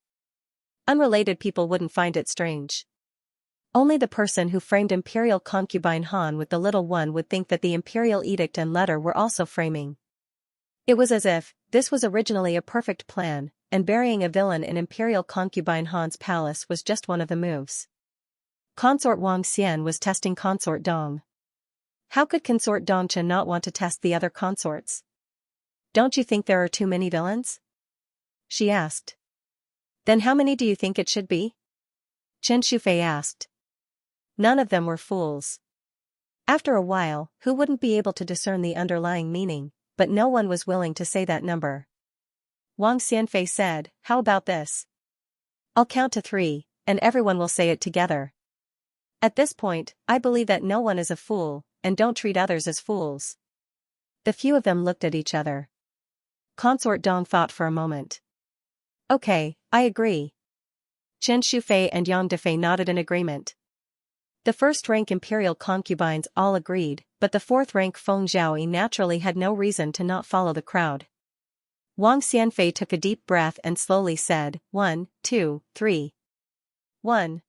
Unrelated people wouldn't find it strange. Only the person who framed Imperial concubine Han with the little one would think that the imperial edict and letter were also framing. It was as if this was originally a perfect plan, and burying a villain in Imperial concubine Han's palace was just one of the moves. Consort Wang Xian was testing Consort Dong. How could Consort Dongchen not want to test the other consorts? Don't you think there are too many villains? She asked. Then how many do you think it should be? Chen Shufei asked. None of them were fools. After a while, who wouldn't be able to discern the underlying meaning, but no one was willing to say that number. Wang Xianfei said, how about this? I'll count to 3, and everyone will say it together. At this point, I believe that no one is a fool, and don't treat others as fools. The few of them looked at each other. Consort Dong thought for a moment. Okay, I agree. Chen Shufei and Yang Defei nodded in agreement. The first-rank imperial concubines all agreed, but the fourth-rank Feng Zhaoyi naturally had no reason to not follow the crowd. Wang Xianfei took a deep breath and slowly said, 1, 2, 3. 1.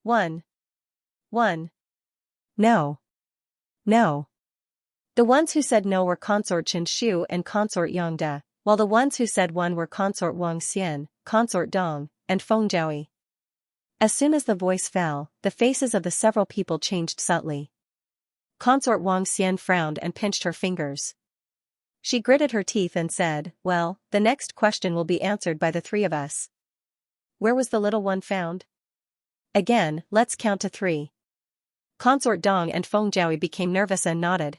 1. 1. No. No. The ones who said no were Consort Chen Shu and Consort Yang De, while the ones who said 1 were Consort Wang Xian, Consort Dong, and Feng Zhaoyi. As soon as the voice fell, the faces of the several people changed subtly. Consort Wang Xian frowned and pinched her fingers. She gritted her teeth and said, well, the next question will be answered by the 3 of us. Where was the little one found? Again, let's count to 3. Consort Dong and Feng Zhaoyi became nervous and nodded.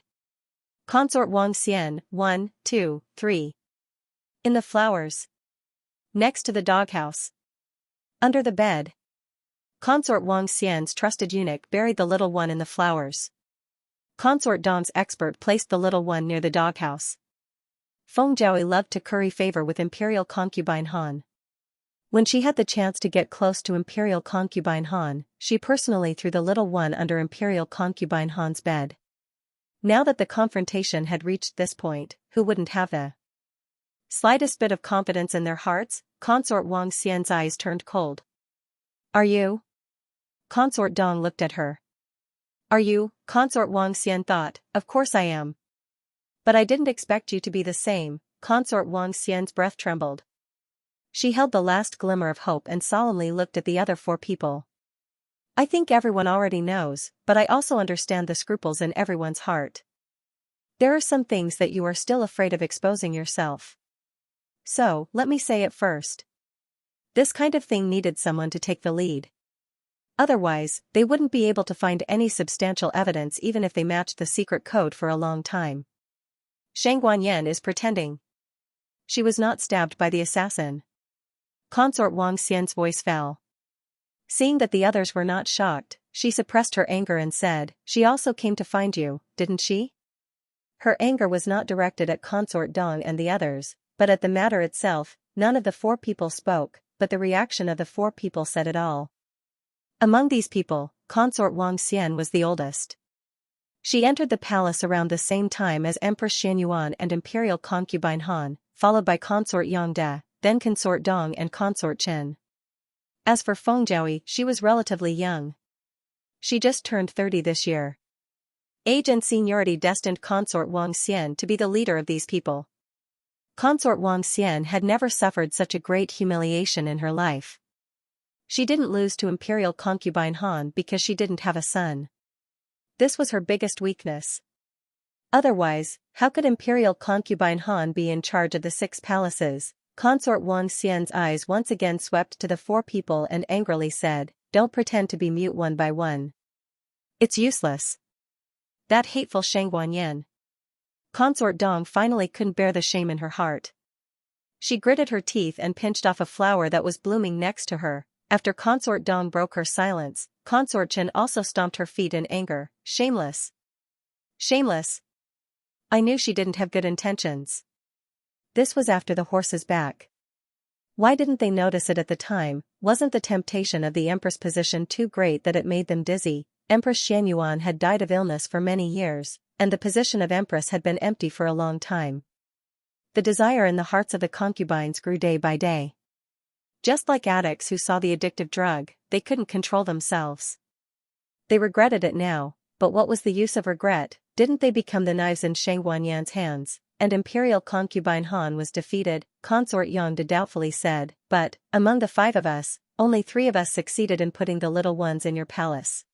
Consort Wang Xian, 1, 2, 3. In the flowers. Next to the doghouse. Under the bed. Consort Wang Xian's trusted eunuch buried the little one in the flowers. Consort Dong's expert placed the little one near the doghouse. Feng Zhaoyi loved to curry favor with Imperial concubine Han. When she had the chance to get close to Imperial concubine Han, she personally threw the little one under Imperial concubine Han's bed. Now that the confrontation had reached this point, who wouldn't have the slightest bit of confidence in their hearts? Consort Wang Xian's eyes turned cold. Are you? Consort Dong looked at her. Are you? Consort Wang Xian thought, of course I am. But I didn't expect you to be the same. Consort Wang Xian's breath trembled. She held the last glimmer of hope and solemnly looked at the other 4 people. I think everyone already knows, but I also understand the scruples in everyone's heart. There are some things that you are still afraid of exposing yourself. So, let me say it first. This kind of thing needed someone to take the lead. Otherwise, they wouldn't be able to find any substantial evidence even if they matched the secret code for a long time. Shang Guanyan is pretending. She was not stabbed by the assassin. Consort Wang Xian's voice fell. Seeing that the others were not shocked, she suppressed her anger and said, she also came to find you, didn't she? Her anger was not directed at Consort Dong and the others, but at the matter itself. None of the 4 people spoke, but the reaction of the 4 people said it all. Among these people, Consort Wang Xian was the oldest. She entered the palace around the same time as Empress Xianyuan and Imperial concubine Han, followed by Consort Yang De, then Consort Dong and Consort Chen. As for Feng Zhaoyi, she was relatively young. She just turned 30 this year. Age and seniority destined Consort Wang Xian to be the leader of these people. Consort Wang Xian had never suffered such a great humiliation in her life. She didn't lose to imperial concubine Han because she didn't have a son. This was her biggest weakness. Otherwise, how could imperial concubine Han be in charge of the 6 palaces? Consort Wang Xian's eyes once again swept to the 4 people and angrily said, "Don't pretend to be mute one by one. It's useless. That hateful Shang Guanyan." Consort Dong finally couldn't bear the shame in her heart. She gritted her teeth and pinched off a flower that was blooming next to her. After Consort Dong broke her silence, Consort Chen also stomped her feet in anger. Shameless. Shameless. I knew she didn't have good intentions. This was after the horse's back. Why didn't they notice it at the time? Wasn't the temptation of the Empress position too great that it made them dizzy? Empress Xianyuan had died of illness for many years, and the position of Empress had been empty for a long time. The desire in the hearts of the concubines grew day by day. Just like addicts who saw the addictive drug, they couldn't control themselves. They regretted it now, but what was the use of regret? Didn't they become the knives in Shang Guanyan's hands, and imperial concubine Han was defeated? Consort Yongda doubtfully said, "But, among the 5 of us, only 3 of us succeeded in putting the little ones in your palace.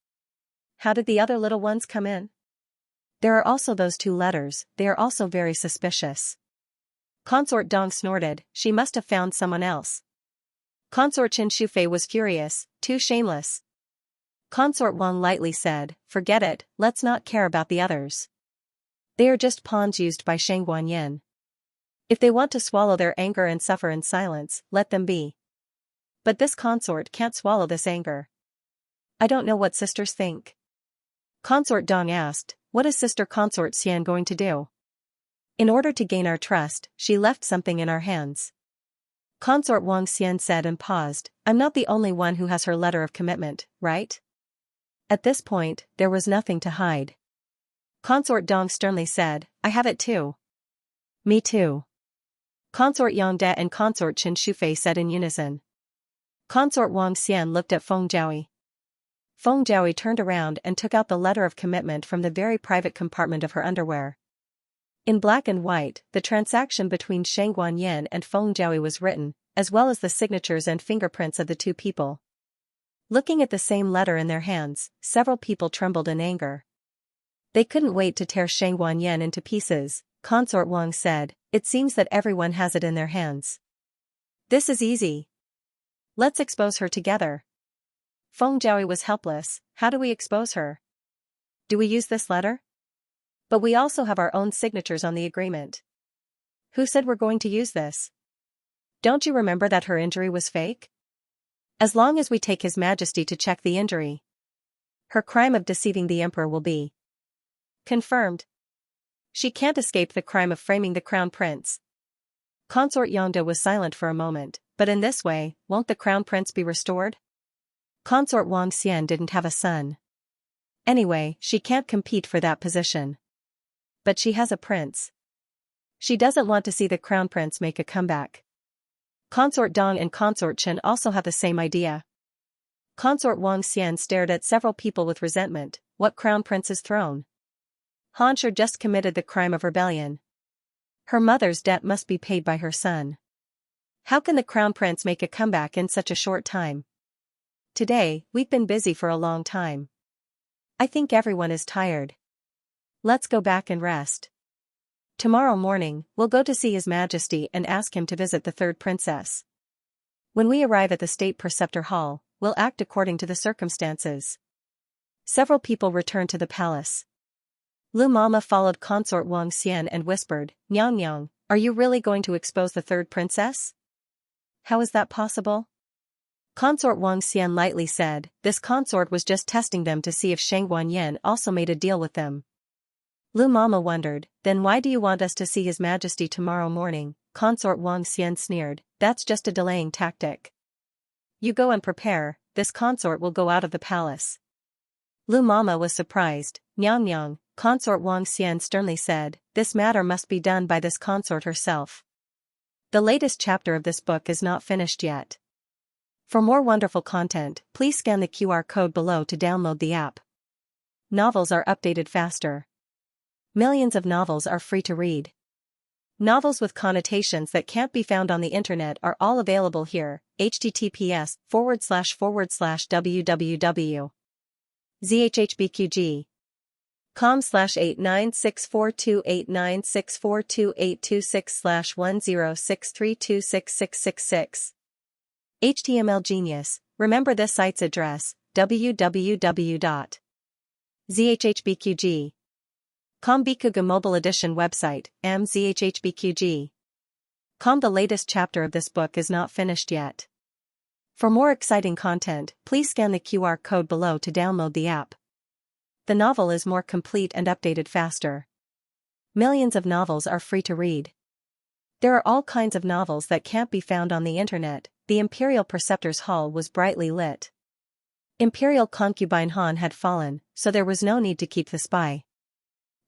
How did the other little ones come in? There are also those 2 letters, they are also very suspicious." Consort Dong snorted, "She must have found someone else." Consort Chen Shufei was furious, "Too shameless." Consort Wang lightly said, "Forget it, let's not care about the others. They are just pawns used by Shang Guanyan. If they want to swallow their anger and suffer in silence, let them be. But this consort can't swallow this anger. I don't know what sisters think." Consort Dong asked, "What is Sister Consort Xian going to do?" "In order to gain our trust, she left something in our hands." Consort Wang Xian said and paused, "I'm not the only one who has her letter of commitment, right?" At this point, there was nothing to hide. Consort Dong sternly said, "I have it too." "Me too." Consort Yongde and Consort Chen Shufei said in unison. Consort Wang Xian looked at Feng Jiaoyi. Feng Jiaoyi turned around and took out the letter of commitment from the very private compartment of her underwear. In black and white, the transaction between Shang Guanyan and Feng Jiaoyi was written, as well as the signatures and fingerprints of the 2 people. Looking at the same letter in their hands, several people trembled in anger. They couldn't wait to tear Shang Guanyan into pieces. Consort Wang said, "It seems that everyone has it in their hands. This is easy. Let's expose her together." Feng Jiaoyi was helpless. "How do we expose her? Do we use this letter? But we also have our own signatures on the agreement. Who said we're going to use this? Don't you remember that her injury was fake? As long as we take His Majesty to check the injury, her crime of deceiving the Emperor will be confirmed. She can't escape the crime of framing the Crown Prince." Consort Yongda was silent for a moment, "But in this way, won't the Crown Prince be restored?" Consort Wang Xian didn't have a son. Anyway, she can't compete for that position. But she has a prince. She doesn't want to see the Crown Prince make a comeback. Consort Dong and Consort Chen also have the same idea. Consort Wang Xian stared at several people with resentment. What Crown Prince's throne? Han Shi just committed the crime of rebellion. Her mother's debt must be paid by her son. How can the Crown Prince make a comeback in such a short time? Today, we've been busy for a long time. I think everyone is tired. Let's go back and rest. Tomorrow morning, we'll go to see His Majesty and ask him to visit the 3rd princess. When we arrive at the State Preceptor Hall, we'll act according to the circumstances." Several people returned to the palace. Lu Mama followed Consort Wang Xian and whispered, "Nyang Nyang, are you really going to expose the 3rd princess? How is that possible?" Consort Wang Xian lightly said, "This consort was just testing them to see if Shang Guanyan also made a deal with them." Lu Mama wondered, "Then why do you want us to see His Majesty tomorrow morning?" Consort Wang Xian sneered, "That's just a delaying tactic. You go and prepare, this consort will go out of the palace." Lu Mama was surprised. "Nyang Nyang," Consort Wang Xian sternly said, "this matter must be done by this consort herself." The latest chapter of this book is not finished yet. For more wonderful content, please scan the QR code below to download the app. Novels are updated faster. Millions of novels are free to read. Novels with connotations that can't be found on the internet are all available here. https://www. zhhbqg. com/89642896428226/1063266666. HTML Genius. Remember this site's address, www.zhhbqg.com. Bikuga Mobile Edition website, mzhhbqg.com. The latest chapter of this book is not finished yet. For more exciting content, please scan the QR code below to download the app. The novel is more complete and updated faster. Millions of novels are free to read. There are all kinds of novels that can't be found on the internet. The Imperial Preceptor's hall was brightly lit. Imperial concubine Han had fallen, so there was no need to keep the spy.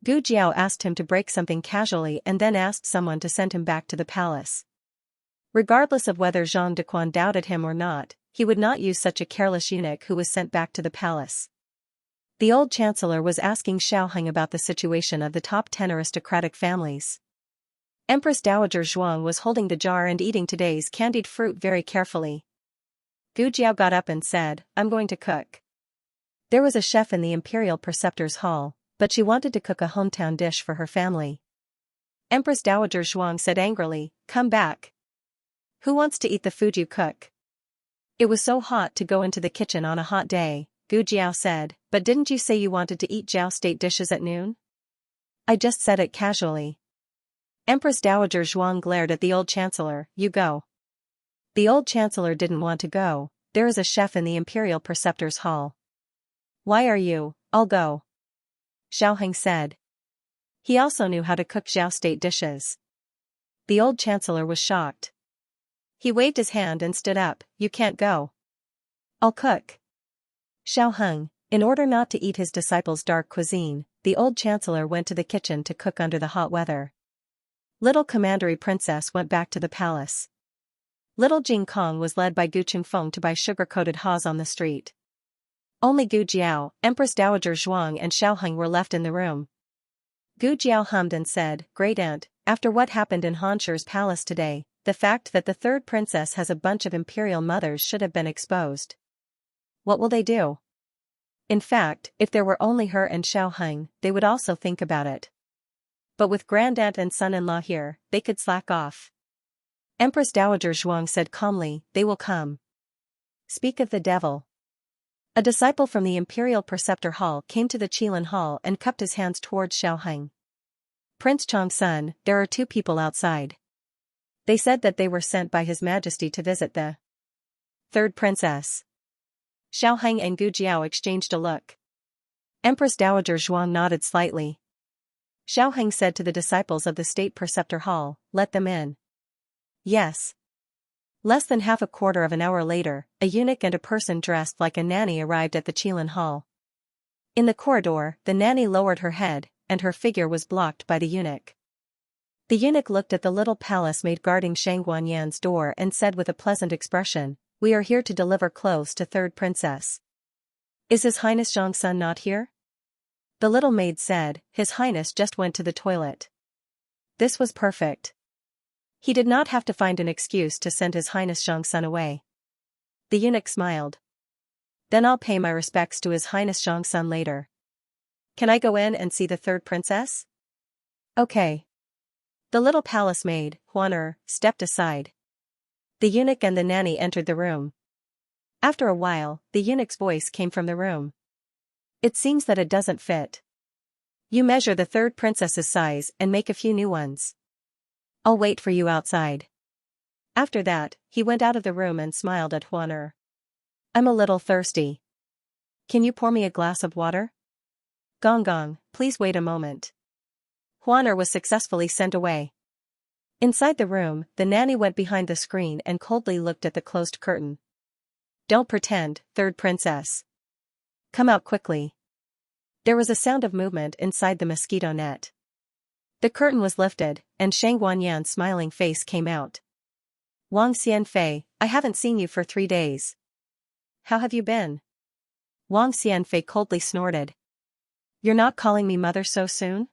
Gu Jiao asked him to break something casually and then asked someone to send him back to the palace. Regardless of whether Zhang Dequan doubted him or not, he would not use such a careless eunuch who was sent back to the palace. The old chancellor was asking Xiaoheng about the situation of the top 10 aristocratic families. Empress Dowager Zhuang was holding the jar and eating today's candied fruit very carefully. Gu Jiao got up and said, "I'm going to cook." There was a chef in the Imperial Preceptor's hall, but she wanted to cook a hometown dish for her family. Empress Dowager Zhuang said angrily, "Come back. Who wants to eat the food you cook?" It was so hot to go into the kitchen on a hot day, Gu Jiao said, "But didn't you say you wanted to eat Jiao state dishes at noon?" "I just said it casually." Empress Dowager Zhuang glared at the old chancellor. "You go." The old chancellor didn't want to go. "There is a chef in the Imperial Preceptor's hall." "Why are you?" "I'll go," Xiaoheng said. He also knew how to cook Jiao state dishes. The old chancellor was shocked. He waved his hand and stood up. "You can't go. I'll cook." Xiaoheng, in order not to eat his disciples' dark cuisine, the old chancellor went to the kitchen to cook under the hot weather. Little commandery princess went back to the palace. Little Jing Kong was led by Gu Qingfeng to buy sugar-coated haws on the street. Only Gu Jiao, Empress Dowager Zhuang and Xiaoheng were left in the room. Gu Jiao hummed and said, "Great aunt, after what happened in Hansher's palace today, the fact that the third princess has a bunch of imperial mothers should have been exposed. What will they do?" In fact, if there were only her and Xiaoheng, they would also think about it. But with grandaunt and son-in-law here, they could slack off. Empress Dowager Zhuang said calmly, "They will come." Speak of the devil. A disciple from the Imperial Preceptor Hall came to the Qilin Hall and cupped his hands towards Xiaoheng. "Prince Changsun, there are 2 people outside. They said that they were sent by His Majesty to visit the third princess." Xiaoheng and Gu Jiao exchanged a look. Empress Dowager Zhuang nodded slightly. Xiaoheng said to the disciples of the State Preceptor Hall, "Let them in." "Yes." Less than half a quarter of an hour later, a eunuch and a person dressed like a nanny arrived at the Qilin Hall. In the corridor, the nanny lowered her head, and her figure was blocked by the eunuch. The eunuch looked at the little palace maid guarding Shang Guanyan's door and said with a pleasant expression, "We are here to deliver clothes to third princess." "Is His Highness Zhongsun not here?" The little maid said, "His Highness just went to the toilet." This was perfect. He did not have to find an excuse to send His Highness Zhongsun away. The eunuch smiled. "Then I'll pay my respects to His Highness Zhongsun later. Can I go in and see the third princess?" "Okay." The little palace maid, Huaner, stepped aside. The eunuch and the nanny entered the room. After a while, the eunuch's voice came from the room. "It seems that it doesn't fit. You measure the third princess's size and make a few new ones. I'll wait for you outside." After that, he went out of the room and smiled at Huaner. "I'm a little thirsty. Can you pour me a glass of water?" "Gong gong, please wait a moment." Huaner was successfully sent away. Inside the room, the nanny went behind the screen and coldly looked at the closed curtain. "Don't pretend, third princess. Come out quickly." There was a sound of movement inside the mosquito net. The curtain was lifted, and Shang Guanyan's smiling face came out. "Wang Xianfei, I haven't seen you for 3 days. How have you been?" Wang Xianfei coldly snorted. You're not calling me mother so soon?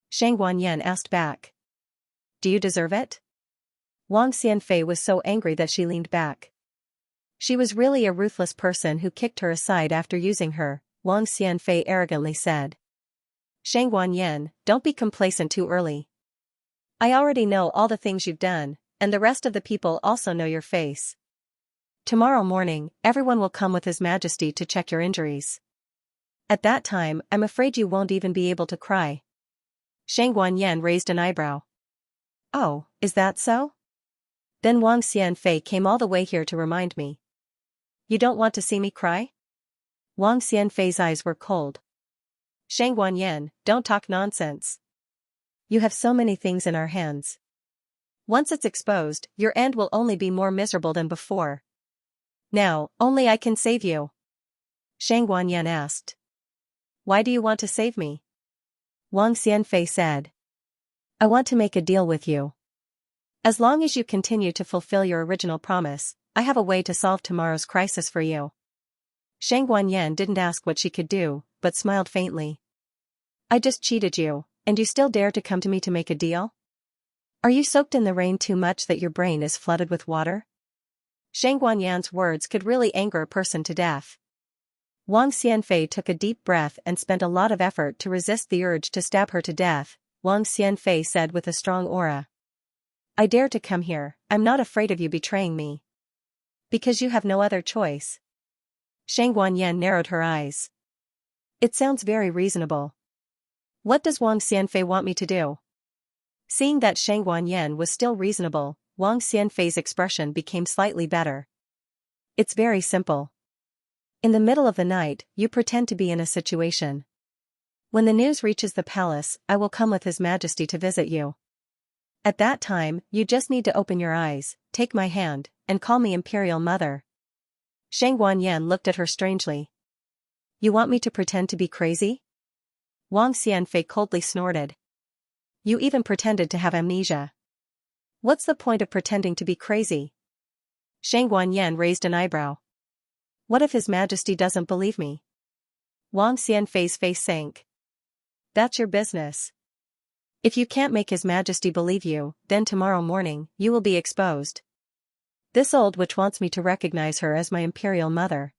Shang Guanyan asked back. Do you deserve it? Wang Xianfei was so angry that she leaned back. She was really a ruthless person who kicked her aside after using her, Wang Xianfei arrogantly said. Shang Guanyan, don't be complacent too early. I already know all the things you've done, and the rest of the people also know your face. Tomorrow morning, everyone will come with His Majesty to check your injuries. At that time, I'm afraid you won't even be able to cry. Shang Guanyan raised an eyebrow. Oh, is that so? Then Wang Xianfei came all the way here to remind me. You don't want to see me cry? Wang Xianfei's eyes were cold. Shang Guanyan, don't talk nonsense. You have so many things in our hands. Once it's exposed, your end will only be more miserable than before. Now, only I can save you. Shang Guanyan asked. Why do you want to save me? Wang Xianfei said. I want to make a deal with you. As long as you continue to fulfill your original promise, I have a way to solve tomorrow's crisis for you. Shang Guanyan didn't ask what she could do, but smiled faintly. I just cheated you, and you still dare to come to me to make a deal? Are you soaked in the rain too much that your brain is flooded with water? Shang Guanyan's words could really anger a person to death. Wang Xianfei took a deep breath and spent a lot of effort to resist the urge to stab her to death. Wang Xianfei said with a strong aura. I dare to come here, I'm not afraid of you betraying me. Because you have no other choice. Shang Guanyan narrowed her eyes. It sounds very reasonable. What does Wang Xianfei want me to do? Seeing that Shang Guanyan was still reasonable, Wang Xianfei's expression became slightly better. It's very simple. In the middle of the night, you pretend to be in a situation. When the news reaches the palace, I will come with His Majesty to visit you. At that time, you just need to open your eyes, take my hand, and call me Imperial Mother. Shang Guanyan looked at her strangely. You want me to pretend to be crazy? Wang Xianfei coldly snorted. You even pretended to have amnesia. What's the point of pretending to be crazy? Shang Guanyan raised an eyebrow. What if His Majesty doesn't believe me? Wang Xianfei's face sank. That's your business. If you can't make His Majesty believe you, then tomorrow morning, you will be exposed. This old witch wants me to recognize her as my Imperial Mother.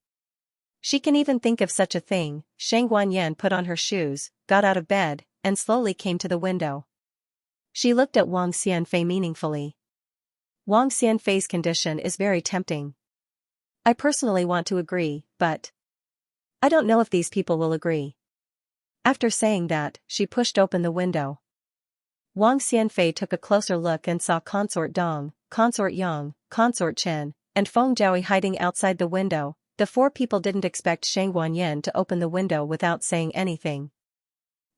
She can even think of such a thing. Shang Guanyan put on her shoes, got out of bed, and slowly came to the window. She looked at Wang Xianfei meaningfully. Wang Xianfei's condition is very tempting. I personally want to agree, but I don't know if these people will agree. After saying that, she pushed open the window. Wang Xianfei took a closer look and saw Consort Dong, Consort Yang, Consort Chen, and Feng Zhaoi hiding outside the window. The four people didn't expect Shang Guanyan to open the window without saying anything.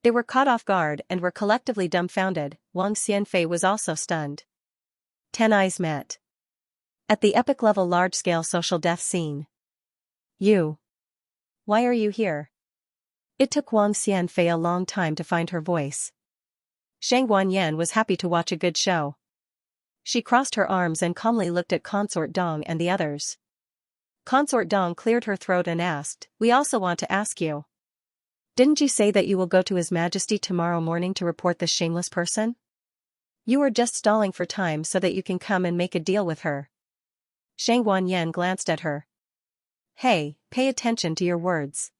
They were caught off guard and were collectively dumbfounded. Wang Xianfei was also stunned. 10 eyes met. At the epic-level large-scale social death scene. You. Why are you here? It took Wang Xianfei a long time to find her voice. Shang Guanyan was happy to watch a good show. She crossed her arms and calmly looked at Consort Dong and the others. Consort Dong cleared her throat and asked, We also want to ask you. Didn't you say that you will go to His Majesty tomorrow morning to report this shameless person? You are just stalling for time so that you can come and make a deal with her. Shang Guanyan glanced at her. Hey, pay attention to your words.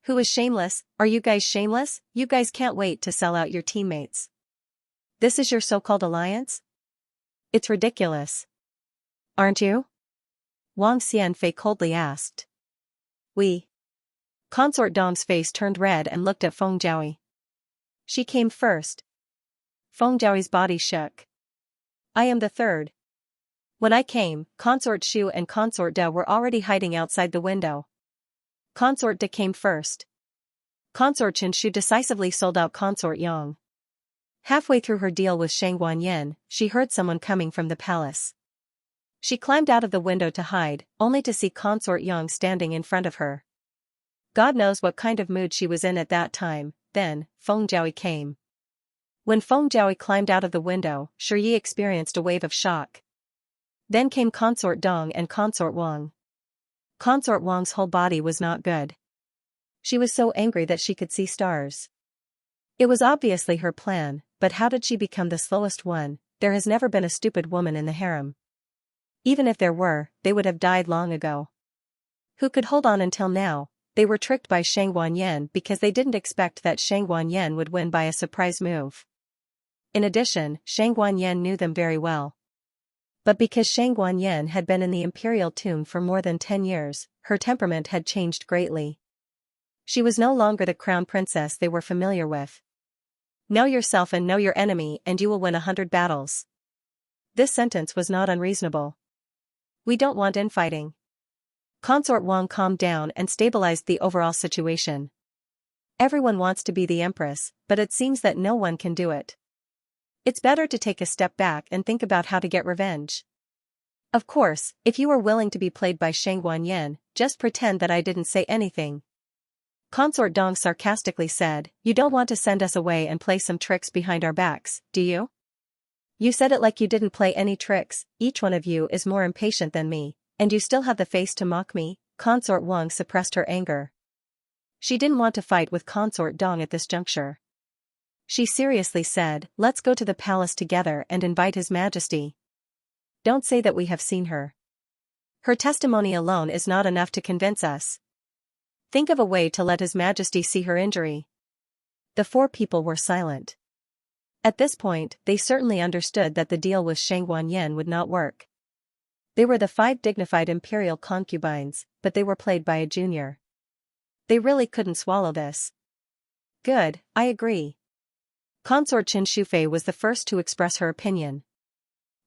Who is shameless? Are you guys shameless? You guys can't wait to sell out your teammates. This is your so-called alliance? It's ridiculous. Aren't you? Wang Xianfei coldly asked. We. Consort Dong's face turned red and looked at Feng Zhaoi. She came first. Feng Zhaoi's body shook. I am the third. When I came, Consort Shu and Consort Da were already hiding outside the window. Consort Da came first. Consort Chen Shu decisively sold out Consort Yang. Halfway through her deal with Shang Guanyan, she heard someone coming from the palace. She climbed out of the window to hide, only to see Consort Yang standing in front of her. God knows what kind of mood she was in at that time. Then, Feng Zhaoi came. When Feng Zhaoi climbed out of the window, Shi experienced a wave of shock. Then came Consort Dong and Consort Wang. Consort Wang's whole body was not good. She was so angry that she could see stars. It was obviously her plan, but how did she become the slowest one? There has never been a stupid woman in the harem. Even if there were, they would have died long ago. Who could hold on until now? They were tricked by Shang Wanyan because they didn't expect that Shang Wanyan would win by a surprise move. In addition, Shang Wanyan knew them very well. But because Shang Wanyan had been in the imperial tomb for more than 10 years, her temperament had changed greatly. She was no longer the crown princess they were familiar with. Know yourself and know your enemy and you will win 100 battles. This sentence was not unreasonable. We don't want infighting. Consort Wang calmed down and stabilized the overall situation. Everyone wants to be the empress, but it seems that no one can do it. It's better to take a step back and think about how to get revenge. Of course, if you are willing to be played by Shang Wanyan, just pretend that I didn't say anything. Consort Dong sarcastically said, you don't want to send us away and play some tricks behind our backs, do you? You said it like you didn't play any tricks. Each one of you is more impatient than me, and you still have the face to mock me. Consort Wang suppressed her anger. She didn't want to fight with Consort Dong at this juncture. She seriously said, let's go to the palace together and invite His Majesty. Don't say that we have seen her. Her testimony alone is not enough to convince us. Think of a way to let His Majesty see her injury. The 4 people were silent. At this point, they certainly understood that the deal with Shang Wanyan would not work. They were the 5 dignified imperial concubines, but they were played by a junior. They really couldn't swallow this. Good, I agree. Consort Qin Shufei was the first to express her opinion.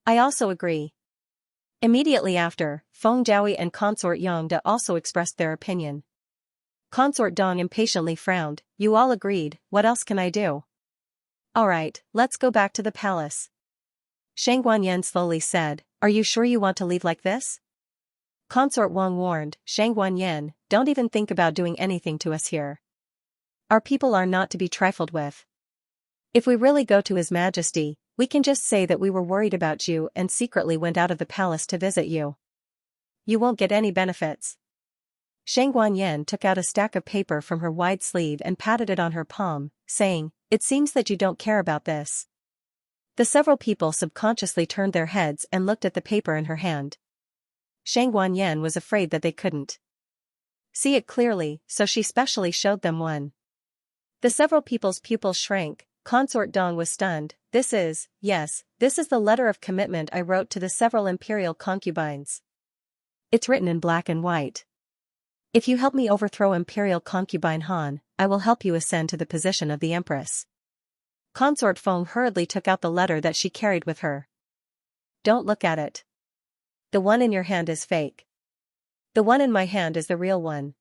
I also agree. Immediately after, Feng Jiaoyi and Consort Yongda also expressed their opinion. Consort Dong impatiently frowned, you all agreed, what else can I do? Alright, let's go back to the palace. Shang Wanyan slowly said, are you sure you want to leave like this? Consort Wang warned, Shang Wanyan, don't even think about doing anything to us here. Our people are not to be trifled with. If we really go to His Majesty, we can just say that we were worried about you and secretly went out of the palace to visit you. You won't get any benefits. Shang Wanyan took out a stack of paper from her wide sleeve and patted it on her palm, saying, it seems that you don't care about this. The several people subconsciously turned their heads and looked at the paper in her hand. Shang Wanyan was afraid that they couldn't see it clearly, so she specially showed them one. The several people's pupils shrank. Consort Dong was stunned. This is the letter of commitment I wrote to the several imperial concubines. It's written in black and white. If you help me overthrow Imperial Concubine Han, I will help you ascend to the position of the Empress. Consort Feng hurriedly took out the letter that she carried with her. Don't look at it. The one in your hand is fake. The one in my hand is the real one.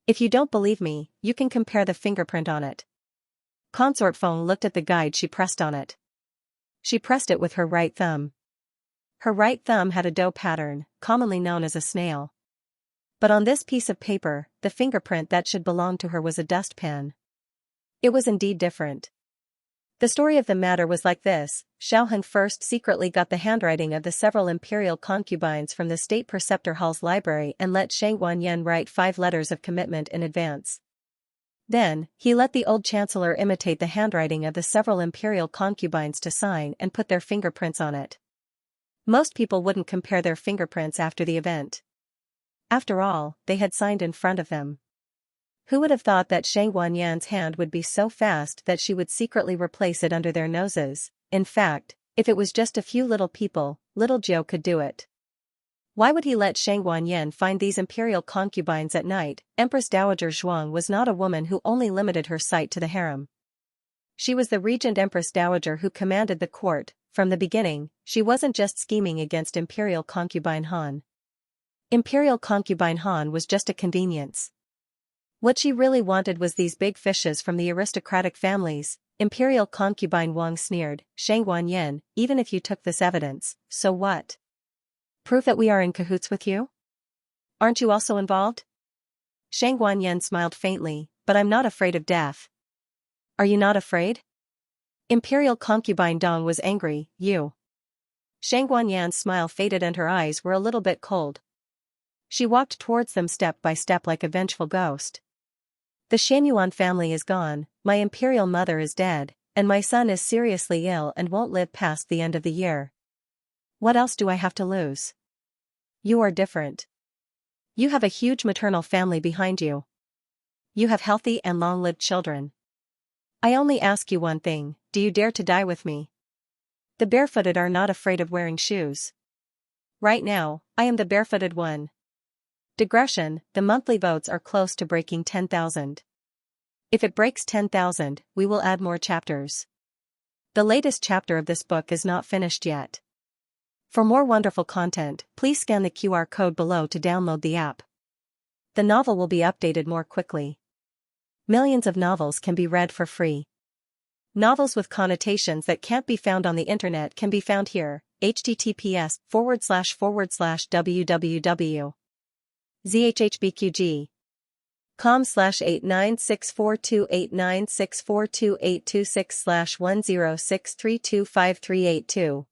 If you don't believe me, you can compare the fingerprint on it. Consort Feng looked at the guide she pressed on it. She pressed it with her right thumb. Her right thumb had a dough pattern, commonly known as a snail. But on this piece of paper, the fingerprint that should belong to her was a dustpan. It was indeed different. The story of the matter was like this: Xiaoheng first secretly got the handwriting of the several imperial concubines from the state preceptor hall's library and let Shang Wanyan write 5 letters of commitment in advance. Then, he let the old chancellor imitate the handwriting of the several imperial concubines to sign and put their fingerprints on it. Most people wouldn't compare their fingerprints after the event. After all, they had signed in front of them. Who would have thought that Shang Wanyan's hand would be so fast that she would secretly replace it under their noses? In fact, if it was just a few little people, little Jiao could do it. Why would he let Shang Wanyan find these imperial concubines at night? Empress Dowager Zhuang was not a woman who only limited her sight to the harem. She was the regent Empress Dowager who commanded the court. From the beginning, she wasn't just scheming against Imperial Concubine Han. Imperial Concubine Han was just a convenience. What she really wanted was these big fishes from the aristocratic families. Imperial Concubine Wang sneered, Shang Wanyan, even if you took this evidence, so what? Prove that we are in cahoots with you? Aren't you also involved? Shang Wanyan smiled faintly, but I'm not afraid of death. Are you not afraid? Imperial Concubine Dong was angry, you. Shang Wanyan's smile faded and her eyes were a little bit cold. She walked towards them step by step like a vengeful ghost. The Xianxia family is gone, my imperial mother is dead, and my son is seriously ill and won't live past the end of the year. What else do I have to lose? You are different. You have a huge maternal family behind you. You have healthy and long-lived children. I only ask you one thing, do you dare to die with me? The barefooted are not afraid of wearing shoes. Right now, I am the barefooted one. Digression, the monthly votes are close to breaking 10,000. If it breaks 10,000, we will add more chapters. The latest chapter of this book is not finished yet. For more wonderful content, please scan the QR code below to download the app. The novel will be updated more quickly. Millions of novels can be read for free. Novels with connotations that can't be found on the internet can be found here. https://www.zhhbqg.com/896428964286/1063253882.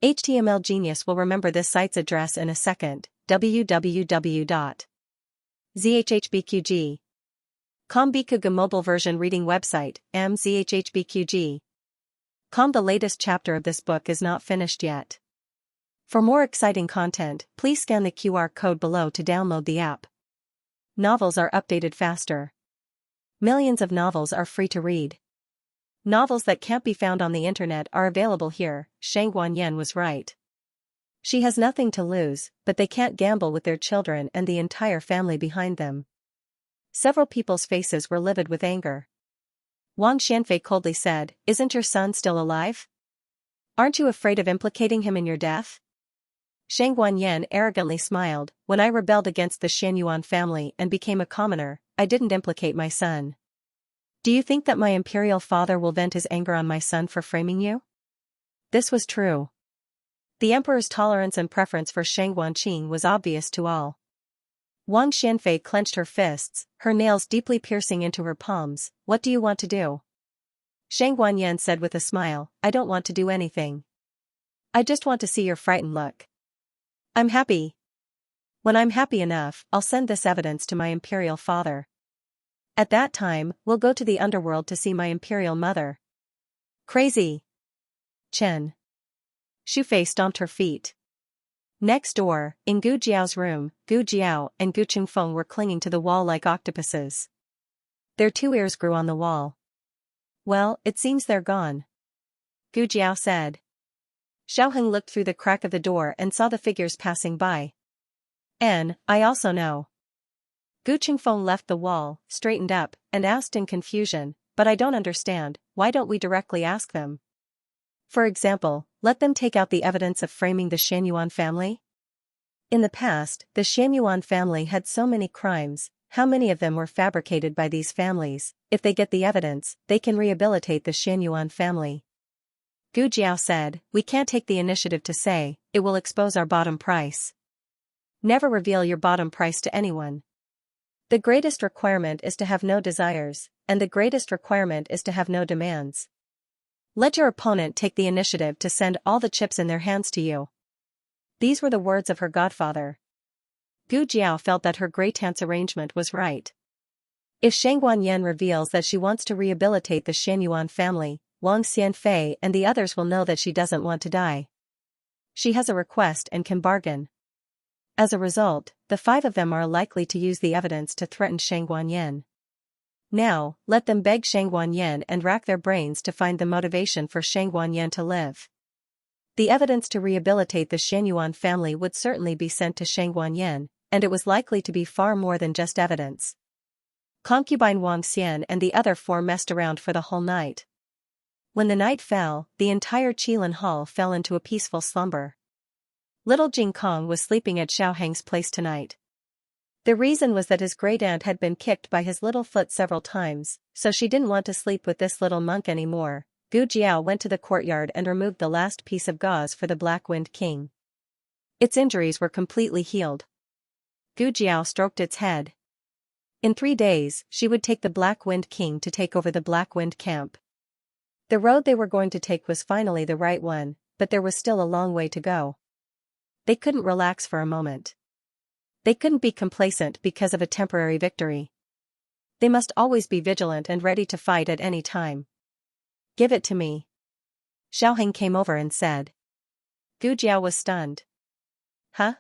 HTML genius will remember this site's address in a second. www.zhhbqg. Bikuga mobile version reading website, zhhbqg. The latest chapter of this book is not finished yet. For more exciting content, please scan the QR code below to download the app. Novels are updated faster. Millions of novels are free to read. Novels that can't be found on the internet are available here. Xianxia was right. She has nothing to lose, but they can't gamble with their children and the entire family behind them. Several people's faces were livid with anger. Wang Xianfei coldly said, "Isn't your son still alive? Aren't you afraid of implicating him in your death?" Xianxia arrogantly smiled, "When I rebelled against the Xianxia family and became a commoner, I didn't implicate my son. Do you think that my imperial father will vent his anger on my son for framing you?" This was true. The emperor's tolerance and preference for Shang Wanqing was obvious to all. Wang Xianfei clenched her fists, her nails deeply piercing into her palms. "What do you want to do?" Xianxia said with a smile, "I don't want to do anything. I just want to see your frightened look. I'm happy. When I'm happy enough, I'll send this evidence to my imperial father. At that time, we'll go to the underworld to see my imperial mother." Crazy. Chen. Xu Fei stomped her feet. Next door, in Gu Jiao's room, Gu Jiao and Gu Qingfeng were clinging to the wall like octopuses. Their two ears grew on the wall. "Well, it seems they're gone," Gu Jiao said. Xiaoheng looked through the crack of the door and saw the figures passing by. I also know." Gu Qingfeng left the wall, straightened up, and asked in confusion, "But I don't understand, why don't we directly ask them? For example, let them take out the evidence of framing the Xianxia family? In the past, the Xianxia family had so many crimes, how many of them were fabricated by these families? If they get the evidence, they can rehabilitate the Xianxia family." Gu Jiao said, "We can't take the initiative to say, it will expose our bottom price. Never reveal your bottom price to anyone. The greatest requirement is to have no desires, and the greatest requirement is to have no demands. Let your opponent take the initiative to send all the chips in their hands to you." These were the words of her godfather. Gu Jiao felt that her great-aunt's arrangement was right. If Xianxia reveals that she wants to rehabilitate the Xianxia family, Wang Xianfei and the others will know that she doesn't want to die. She has a request and can bargain. As a result, the five of them are likely to use the evidence to threaten Xianxia. Now, let them beg Xianxia and rack their brains to find the motivation for Xianxia to live. The evidence to rehabilitate the Xianxia family would certainly be sent to Xianxia, and it was likely to be far more than just evidence. Concubine Wang Xian and the other four messed around for the whole night. When the night fell, the entire Qilin Hall fell into a peaceful slumber. Little Jing Kong was sleeping at Xiaoheng's place tonight. The reason was that his great-aunt had been kicked by his little foot several times, so she didn't want to sleep with this little monk anymore. Gu Jiao went to the courtyard and removed the last piece of gauze for the Black Wind King. Its injuries were completely healed. Gu Jiao stroked its head. In 3 days, she would take the Black Wind King to take over the Black Wind camp. The road they were going to take was finally the right one, but there was still a long way to go. They couldn't relax for a moment. They couldn't be complacent because of a temporary victory. They must always be vigilant and ready to fight at any time. Give it to me. Xiaoheng came over and said. Gu Jiao was stunned. Huh?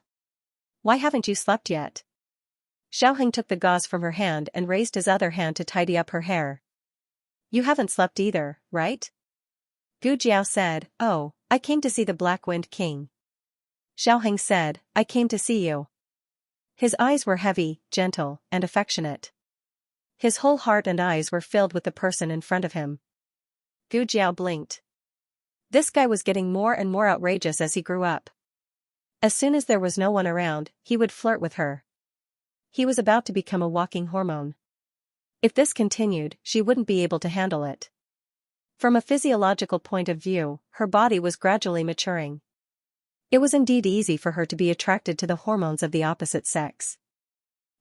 Why haven't you slept yet? Xiaoheng took the gauze from her hand and raised his other hand to tidy up her hair. You haven't slept either, right? Gu Jiao said, Oh, I came to see the Black Wind King. Xiaoheng said, I came to see you. His eyes were heavy, gentle, and affectionate. His whole heart and eyes were filled with the person in front of him. Gu Jiao blinked. This guy was getting more and more outrageous as he grew up. As soon as there was no one around, he would flirt with her. He was about to become a walking hormone. If this continued, she wouldn't be able to handle it. From a physiological point of view, her body was gradually maturing. It was indeed easy for her to be attracted to the hormones of the opposite sex.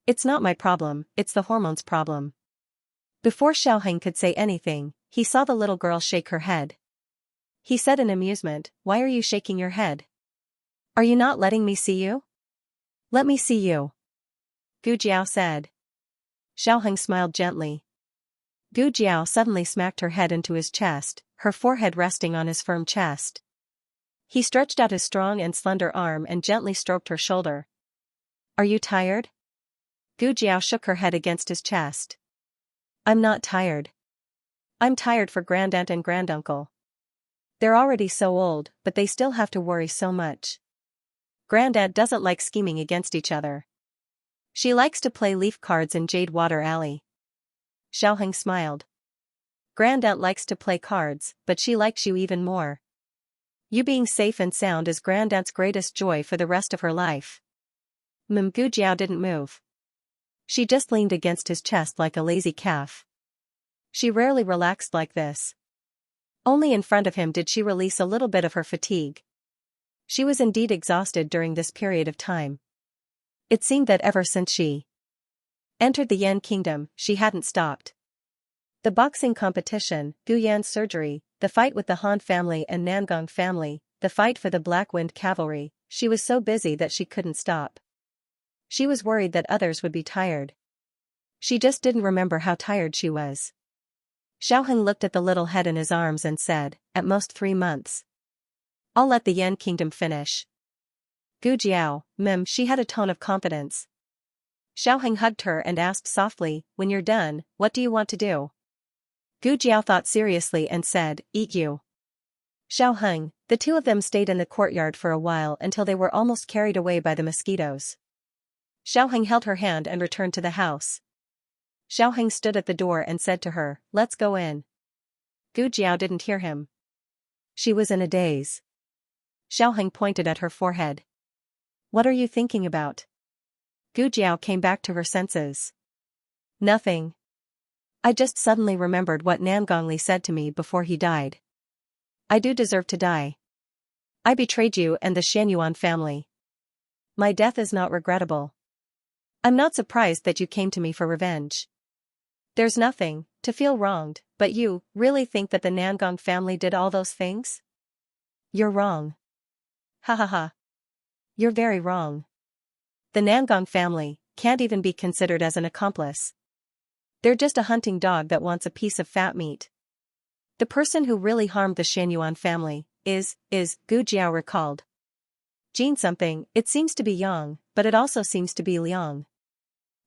It's not my problem, it's the hormones' problem. Before Xiaoheng could say anything, he saw the little girl shake her head. He said in amusement, Why are you shaking your head? Are you not letting me see you? Let me see you. Gu Jiao said. Xiaoheng smiled gently. Gu Jiao suddenly smacked her head into his chest, her forehead resting on his firm chest. He stretched out his strong and slender arm and gently stroked her shoulder. Are you tired? Gu Jiao shook her head against his chest. I'm not tired. I'm tired for grandaunt and granduncle. They're already so old, but they still have to worry so much. Grandaunt doesn't like scheming against each other. She likes to play leaf cards in Jade Water Alley. Xiaoheng smiled. Grandaunt likes to play cards, but she likes you even more. You being safe and sound is Grandaunt's greatest joy for the rest of her life. Gu Jiao didn't move. She just leaned against his chest like a lazy calf. She rarely relaxed like this. Only in front of him did she release a little bit of her fatigue. She was indeed exhausted during this period of time. It seemed that ever since she entered the Yan Kingdom, she hadn't stopped. The boxing competition, Gu Yan's surgery, the fight with the Han family and Nangong family, the fight for the Black Wind Cavalry, she was so busy that she couldn't stop. She was worried that others would be tired. She just didn't remember how tired she was. Xiaoheng looked at the little head in his arms and said, At most 3 months. I'll let the Yan Kingdom finish. Gu Jiao, she had a tone of confidence. Xiaoheng hugged her and asked softly, When you're done, what do you want to do? Gu Jiao thought seriously and said, Eat you. Xiaoheng, the two of them stayed in the courtyard for a while until they were almost carried away by the mosquitoes. Xiaoheng held her hand and returned to the house. Xiaoheng stood at the door and said to her, Let's go in. Gu Jiao didn't hear him. She was in a daze. Xiaoheng pointed at her forehead. What are you thinking about? Gu Jiao came back to her senses. Nothing. I just suddenly remembered what Nangongli said to me before he died. I do deserve to die. I betrayed you and the Xianyuan family. My death is not regrettable. I'm not surprised that you came to me for revenge. There's nothing to feel wronged, but you really think that the Nangong family did all those things? You're wrong. Ha ha ha. You're very wrong. The Nangong family can't even be considered as an accomplice. They're just a hunting dog that wants a piece of fat meat. The person who really harmed the Xianyuan family is, Gu Jiao recalled. Jin something, it seems to be Yang, but it also seems to be Liang.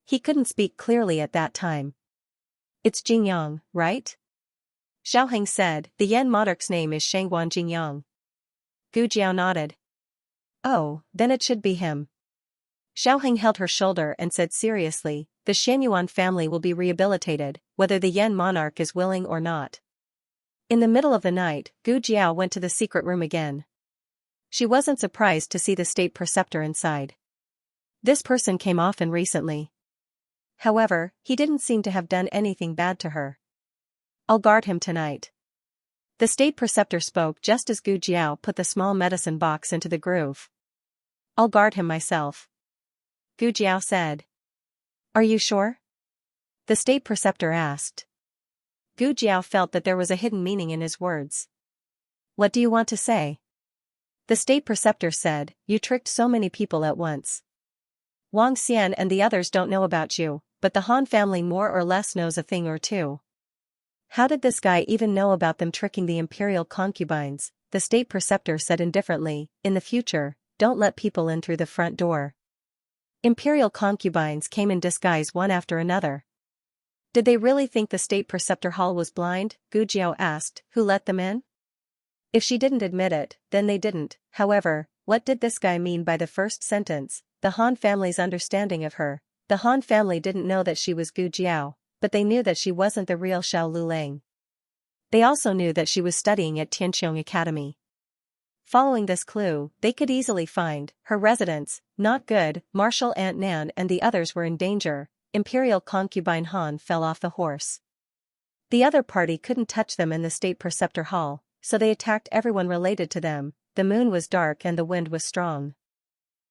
He couldn't speak clearly at that time. It's Jingyang, right? Xiaoheng said, the Yan monarch's name is Shangguan Jingyang. Gu Jiao nodded. Oh, then it should be him. Xiaoheng held her shoulder and said seriously, the Xianyuan family will be rehabilitated, whether the Yan monarch is willing or not. In the middle of the night, Gu Jiao went to the secret room again. She wasn't surprised to see the state preceptor inside. This person came often recently. However, he didn't seem to have done anything bad to her. I'll guard him tonight. The state preceptor spoke just as Gu Jiao put the small medicine box into the groove. I'll guard him myself. Gu Jiao said. Are you sure? The state preceptor asked. Gu Jiao felt that there was a hidden meaning in his words. What do you want to say? The state preceptor said, You tricked so many people at once. Wang Xian and the others don't know about you, but the Han family more or less knows a thing or two. How did this guy even know about them tricking the imperial concubines? The state preceptor said indifferently, in the future, don't let people in through the front door. Imperial concubines came in disguise one after another. Did they really think the state preceptor hall was blind? Gu Jiao asked, who let them in? If she didn't admit it, then they didn't. However, what did this guy mean by the first sentence? The Han family's understanding of her. The Han family didn't know that she was Gu Jiao, but they knew that she wasn't the real Xiao Lulang. They also knew that she was studying at Tianqiong Academy. Following this clue, they could easily find her residence. Not good. Martial Aunt Nan and the others were in danger. Imperial concubine Han fell off the horse. The other party couldn't touch them in the state preceptor hall, so they attacked everyone related to them. The moon was dark and the wind was strong.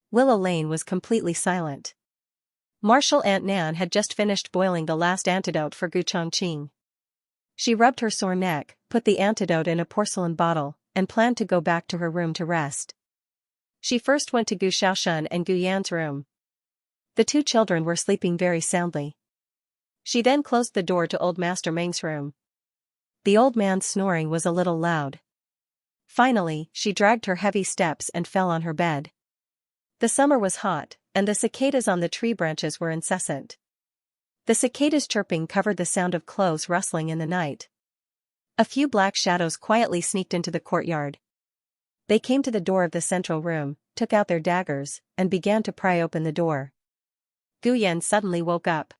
Willow Lane was completely silent. Martial Aunt Nan had just finished boiling the last antidote for Gu Chongqing. She rubbed her sore neck, put the antidote in a porcelain bottle, and planned to go back to her room to rest. She first went to Gu Xiaoshan and Gu Yan's room. The two children were sleeping very soundly. She then closed the door to old Master Meng's room. The old man's snoring was a little loud. Finally, she dragged her heavy steps and fell on her bed. The summer was hot, and the cicadas on the tree branches were incessant. The cicadas' chirping covered the sound of clothes rustling in the night. A few black shadows quietly sneaked into the courtyard. They came to the door of the central room, took out their daggers, and began to pry open the door. Gu Yan suddenly woke up.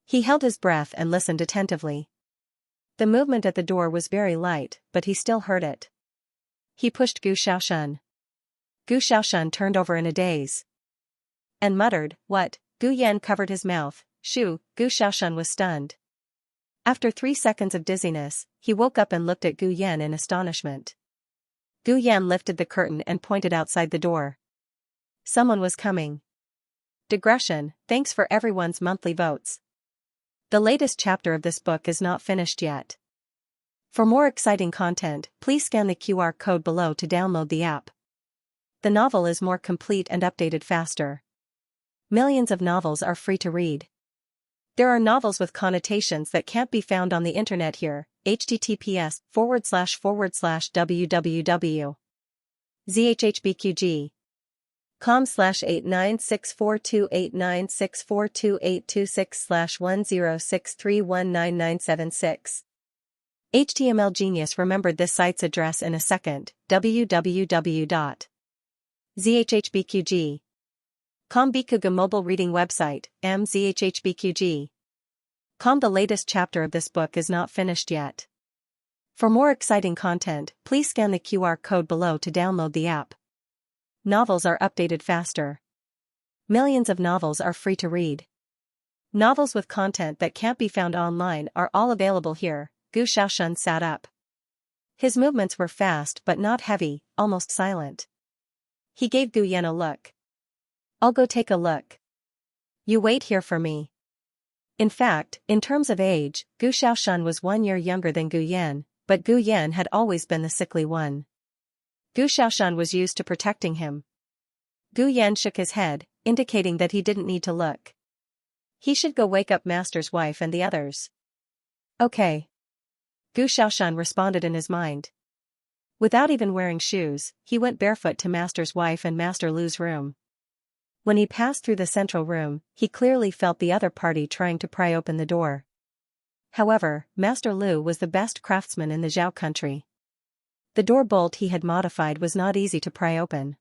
He held his breath and listened attentively. The movement at the door was very light, but he still heard it. He pushed Gu Xiaoshan. Gu Xiaoshan turned over in a daze and muttered, "What?" Gu Yan covered his mouth. "Shoo!" Gu Xiaoshan was stunned. After 3 seconds of dizziness, he woke up and looked at Gu Yan in astonishment. Gu Yan lifted the curtain and pointed outside the door. Someone was coming. Digression, thanks for everyone's monthly votes. The latest chapter of this book is not finished yet. For more exciting content, please scan the QR code below to download the app. The novel is more complete and updated faster. Millions of novels are free to read. There are novels with connotations that can't be found on the internet here. https://www.zhhbqg.com/896428964286/1063199776. HTML Genius remembered this site's address in a second. www.zhhbqg.com Bikuga mobile reading website, mzhhbqg.com. The latest chapter of this book is not finished yet. For more exciting content, please scan the QR code below to download the app. Novels are updated faster. Millions of novels are free to read. Novels with content that can't be found online are all available here. Gu Xiaoshan sat up. His movements were fast but not heavy, almost silent. He gave Gu Yan a look. "I'll go take a look. You wait here for me." In fact, in terms of age, Gu Xiaoshan was 1 year younger than Gu Yan, but Gu Yan had always been the sickly one. Gu Xiaoshan was used to protecting him. Gu Yan shook his head, indicating that he didn't need to look. He should go wake up Master's wife and the others. Okay. Gu Xiaoshan responded in his mind. Without even wearing shoes, he went barefoot to Master's wife and Master Lu's room. When he passed through the central room, he clearly felt the other party trying to pry open the door. However, Master Lu was the best craftsman in the Zhao country. The door bolt he had modified was not easy to pry open.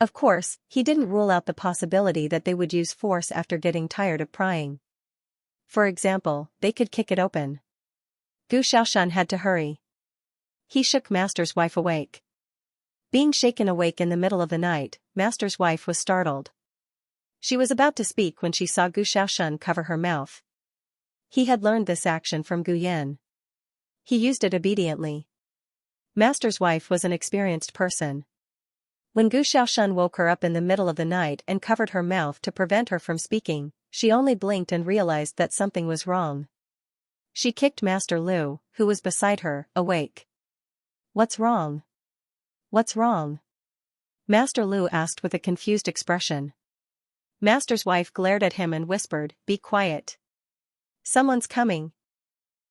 Of course, he didn't rule out the possibility that they would use force after getting tired of prying. For example, they could kick it open. Gu Xiaoshan had to hurry. He shook Master's wife awake. Being shaken awake in the middle of the night, Master's wife was startled. She was about to speak when she saw Gu Xiaoshan cover her mouth. He had learned this action from Gu Yan. He used it obediently. Master's wife was an experienced person. When Gu Xiaoshan woke her up in the middle of the night and covered her mouth to prevent her from speaking, she only blinked and realized that something was wrong. She kicked Master Lu, who was beside her, awake. "What's wrong? What's wrong?" Master Lu asked with a confused expression. Master's wife glared at him and whispered, "Be quiet. Someone's coming."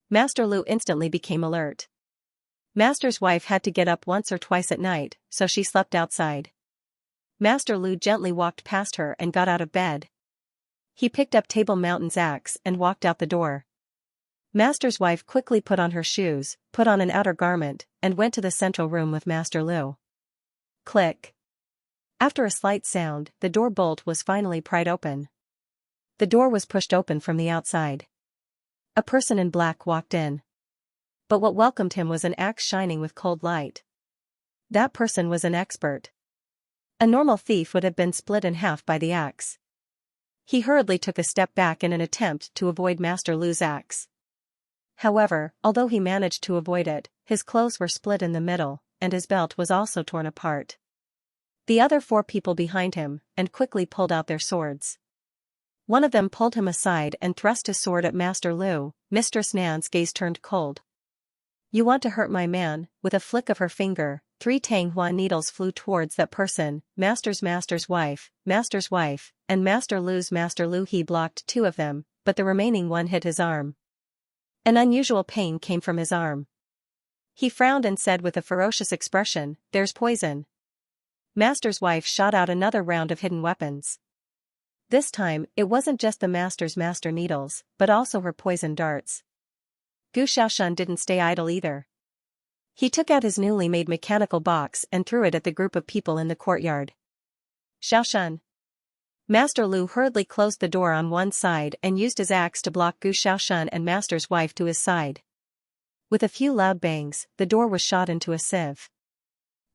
Master Lu instantly became alert. Master's wife had to get up once or twice at night, so she slept outside. Master Lu gently walked past her and got out of bed. He picked up Table Mountain's axe and walked out the door. Master's wife quickly put on her shoes, put on an outer garment, and went to the central room with Master Lu. Click. After a slight sound, the door bolt was finally pried open. The door was pushed open from the outside. A person in black walked in. But what welcomed him was an axe shining with cold light. That person was an expert. A normal thief would have been split in half by the axe. He hurriedly took a step back in an attempt to avoid Master Lu's axe. However, although he managed to avoid it, his clothes were split in the middle, and his belt was also torn apart. The other 4 people behind him, and quickly pulled out their swords. One of them pulled him aside and thrust his sword at Master Lu. Mistress Nan's gaze turned cold. "You want to hurt my man?" With a flick of her finger, 3 Tang Hua needles flew towards that person. Master's wife, and Master Lu. He blocked 2 of them, but the remaining one hit his arm. An unusual pain came from his arm. He frowned and said with a ferocious expression, "There's poison." Master's wife shot out another round of hidden weapons. This time, it wasn't just the master needles, but also her poison darts. Gu Xiaoshan didn't stay idle either. He took out his newly made mechanical box and threw it at the group of people in the courtyard. "Xiaoshan." Master Lu hurriedly closed the door on one side and used his axe to block Gu Xiaoshan and Master's wife to his side. With a few loud bangs, the door was shot into a sieve.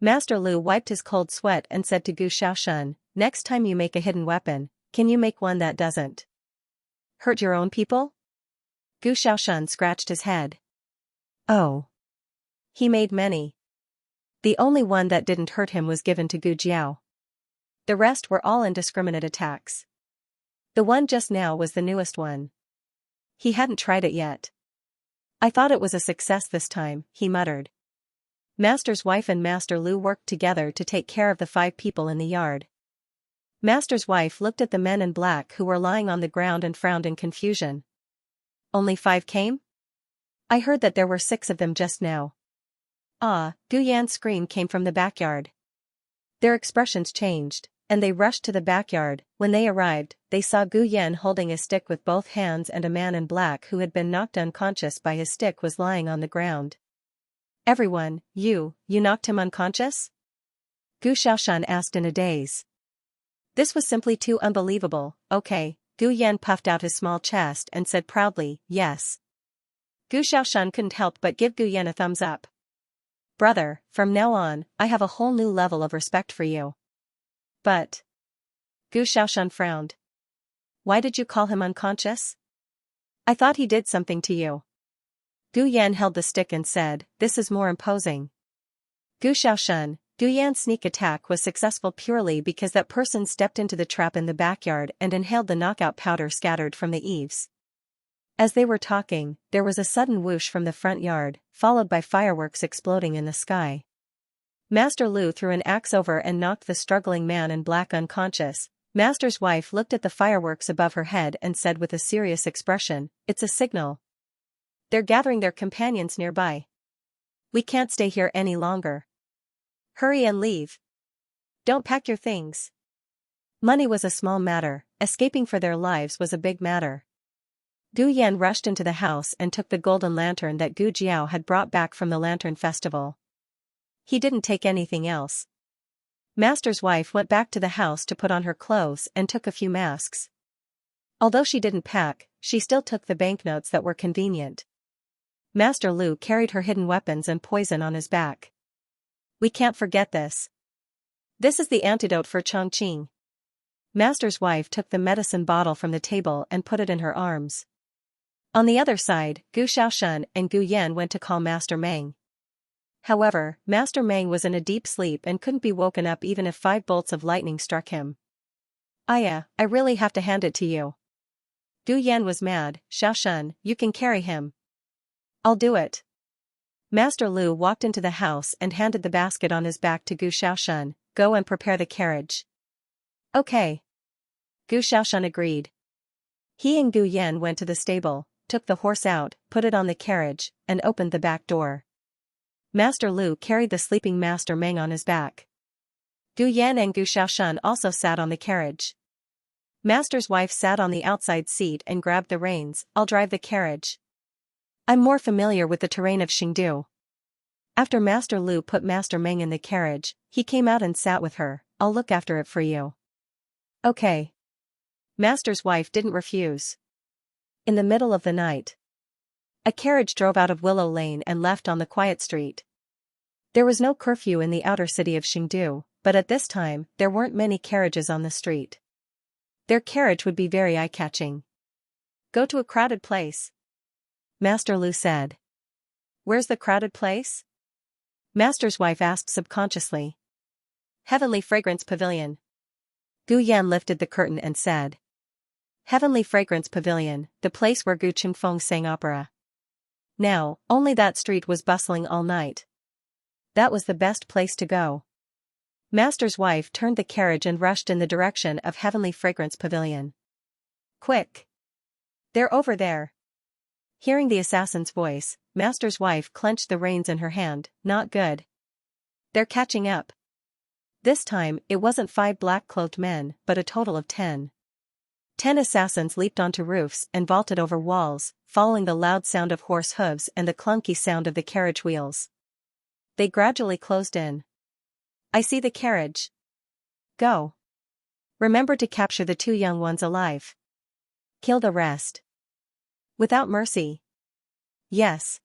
Master Lu wiped his cold sweat and said to Gu Xiaoshan, "Next time you make a hidden weapon, can you make one that doesn't hurt your own people?" Gu Xiaoshan scratched his head. Oh. He made many. The only one that didn't hurt him was given to Gu Jiao. The rest were all indiscriminate attacks. The one just now was the newest one. He hadn't tried it yet. "I thought it was a success this time," he muttered. Master's wife and Master Lu worked together to take care of the 5 people in the yard. Master's wife looked at the men in black who were lying on the ground and frowned in confusion. "Only 5 came? I heard that there were 6 of them just now." "Ah!" Gu Yan's scream came from the backyard. Their expressions changed, and they rushed to the backyard. When they arrived, they saw Gu Yan holding a stick with both hands, and a man in black who had been knocked unconscious by his stick was lying on the ground. "Everyone, you knocked him unconscious?" Gu Xiaoshan asked in a daze. This was simply too unbelievable. "Okay." Gu Yan puffed out his small chest and said proudly, "Yes." Gu Xiaoshan couldn't help but give Gu Yan a thumbs up. "Brother, from now on, I have a whole new level of respect for you." "But..." Gu Xiaoshan frowned. "Why did you call him unconscious? I thought he did something to you." Gu Yan held the stick and said, "This is more imposing." Gu Xiaoshan, Gu Yan's sneak attack was successful purely because that person stepped into the trap in the backyard and inhaled the knockout powder scattered from the eaves. As they were talking, there was a sudden whoosh from the front yard, followed by fireworks exploding in the sky. Master Lu threw an axe over and knocked the struggling man in black unconscious. Master's wife looked at the fireworks above her head and said with a serious expression, "It's a signal. They're gathering their companions nearby. We can't stay here any longer. Hurry and leave. Don't pack your things." Money was a small matter, escaping for their lives was a big matter. Gu Yan rushed into the house and took the golden lantern that Gu Jiao had brought back from the Lantern Festival. He didn't take anything else. Master's wife went back to the house to put on her clothes and took a few masks. Although she didn't pack, she still took the banknotes that were convenient. Master Lu carried her hidden weapons and poison on his back. "We can't forget this. This is the antidote for Chongqing." Master's wife took the medicine bottle from the table and put it in her arms. On the other side, Gu Xiaoshan and Gu Yan went to call Master Meng. However, Master Meng was in a deep sleep and couldn't be woken up even if 5 bolts of lightning struck him. "Aya, I really have to hand it to you." Gu Yan was mad. "Xiaoshan, you can carry him." "I'll do it." Master Lu walked into the house and handed the basket on his back to Gu Xiaoshan. "Go and prepare the carriage." "Okay." Gu Xiaoshan agreed. He and Gu Yan went to the stable, took the horse out, put it on the carriage, and opened the back door. Master Lu carried the sleeping Master Meng on his back. Gu Yan and Gu Xiaoshan also sat on the carriage. Master's wife sat on the outside seat and grabbed the reins. I'll drive the carriage. I'm more familiar with the terrain of Xingdu. After Master Lu put Master Meng in the carriage, he came out and sat with her. I'll look after it for you. Okay. Master's wife didn't refuse. In the middle of the night, a carriage drove out of Willow Lane and left on the quiet street. There was no curfew in the outer city of Xingdu, but at this time, there weren't many carriages on the street. Their carriage would be very eye-catching. Go to a crowded place, Master Lu said. Where's the crowded place? Master's wife asked subconsciously. Heavenly Fragrance Pavilion. Gu Yan lifted the curtain and said. Heavenly Fragrance Pavilion, the place where Gu Qingfeng sang opera. Now, only that street was bustling all night. That was the best place to go. Master's wife turned the carriage and rushed in the direction of Heavenly Fragrance Pavilion. Quick! They're over there. Hearing the assassin's voice, Master's wife clenched the reins in her hand. Not good. They're catching up. This time, it wasn't 5 black-cloaked men, but a total of 10. 10 assassins leaped onto roofs and vaulted over walls, following the loud sound of horse hooves and the clunky sound of the carriage wheels. They gradually closed in. I see the carriage. Go. Remember to capture the 2 young ones alive. Kill the rest. Without mercy. Yes.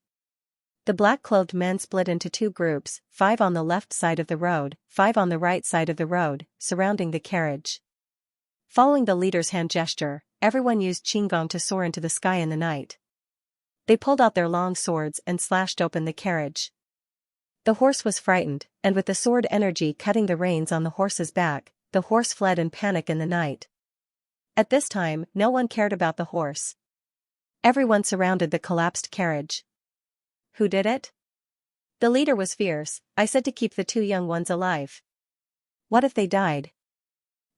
The black-clothed men split into 2 groups, 5 on the left side of the road, 5 on the right side of the road, surrounding the carriage. Following the leader's hand gesture, everyone used qinggong to soar into the sky in the night. They pulled out their long swords and slashed open the carriage. The horse was frightened, and with the sword energy cutting the reins on the horse's back, the horse fled in panic in the night. At this time, no one cared about the horse. Everyone surrounded the collapsed carriage. Who did it? The leader was fierce. I said to keep the 2 young ones alive. What if they died?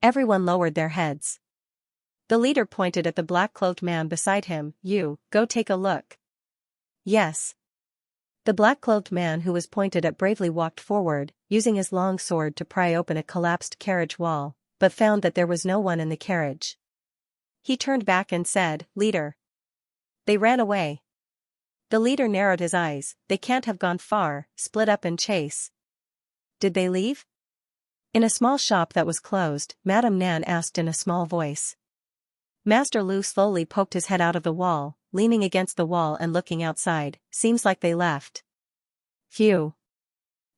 Everyone lowered their heads. The leader pointed at the black-cloaked man beside him. You, go take a look. Yes. The black-cloaked man who was pointed at bravely walked forward, using his long sword to pry open a collapsed carriage wall, but found that there was no one in the carriage. He turned back and said, Leader. They ran away. The leader narrowed his eyes. They can't have gone far, split up in chase. Did they leave? In a small shop that was closed, Madame Nan asked in a small voice. Master Lu slowly poked his head out of the wall, leaning against the wall and looking outside. Seems like they left. Phew.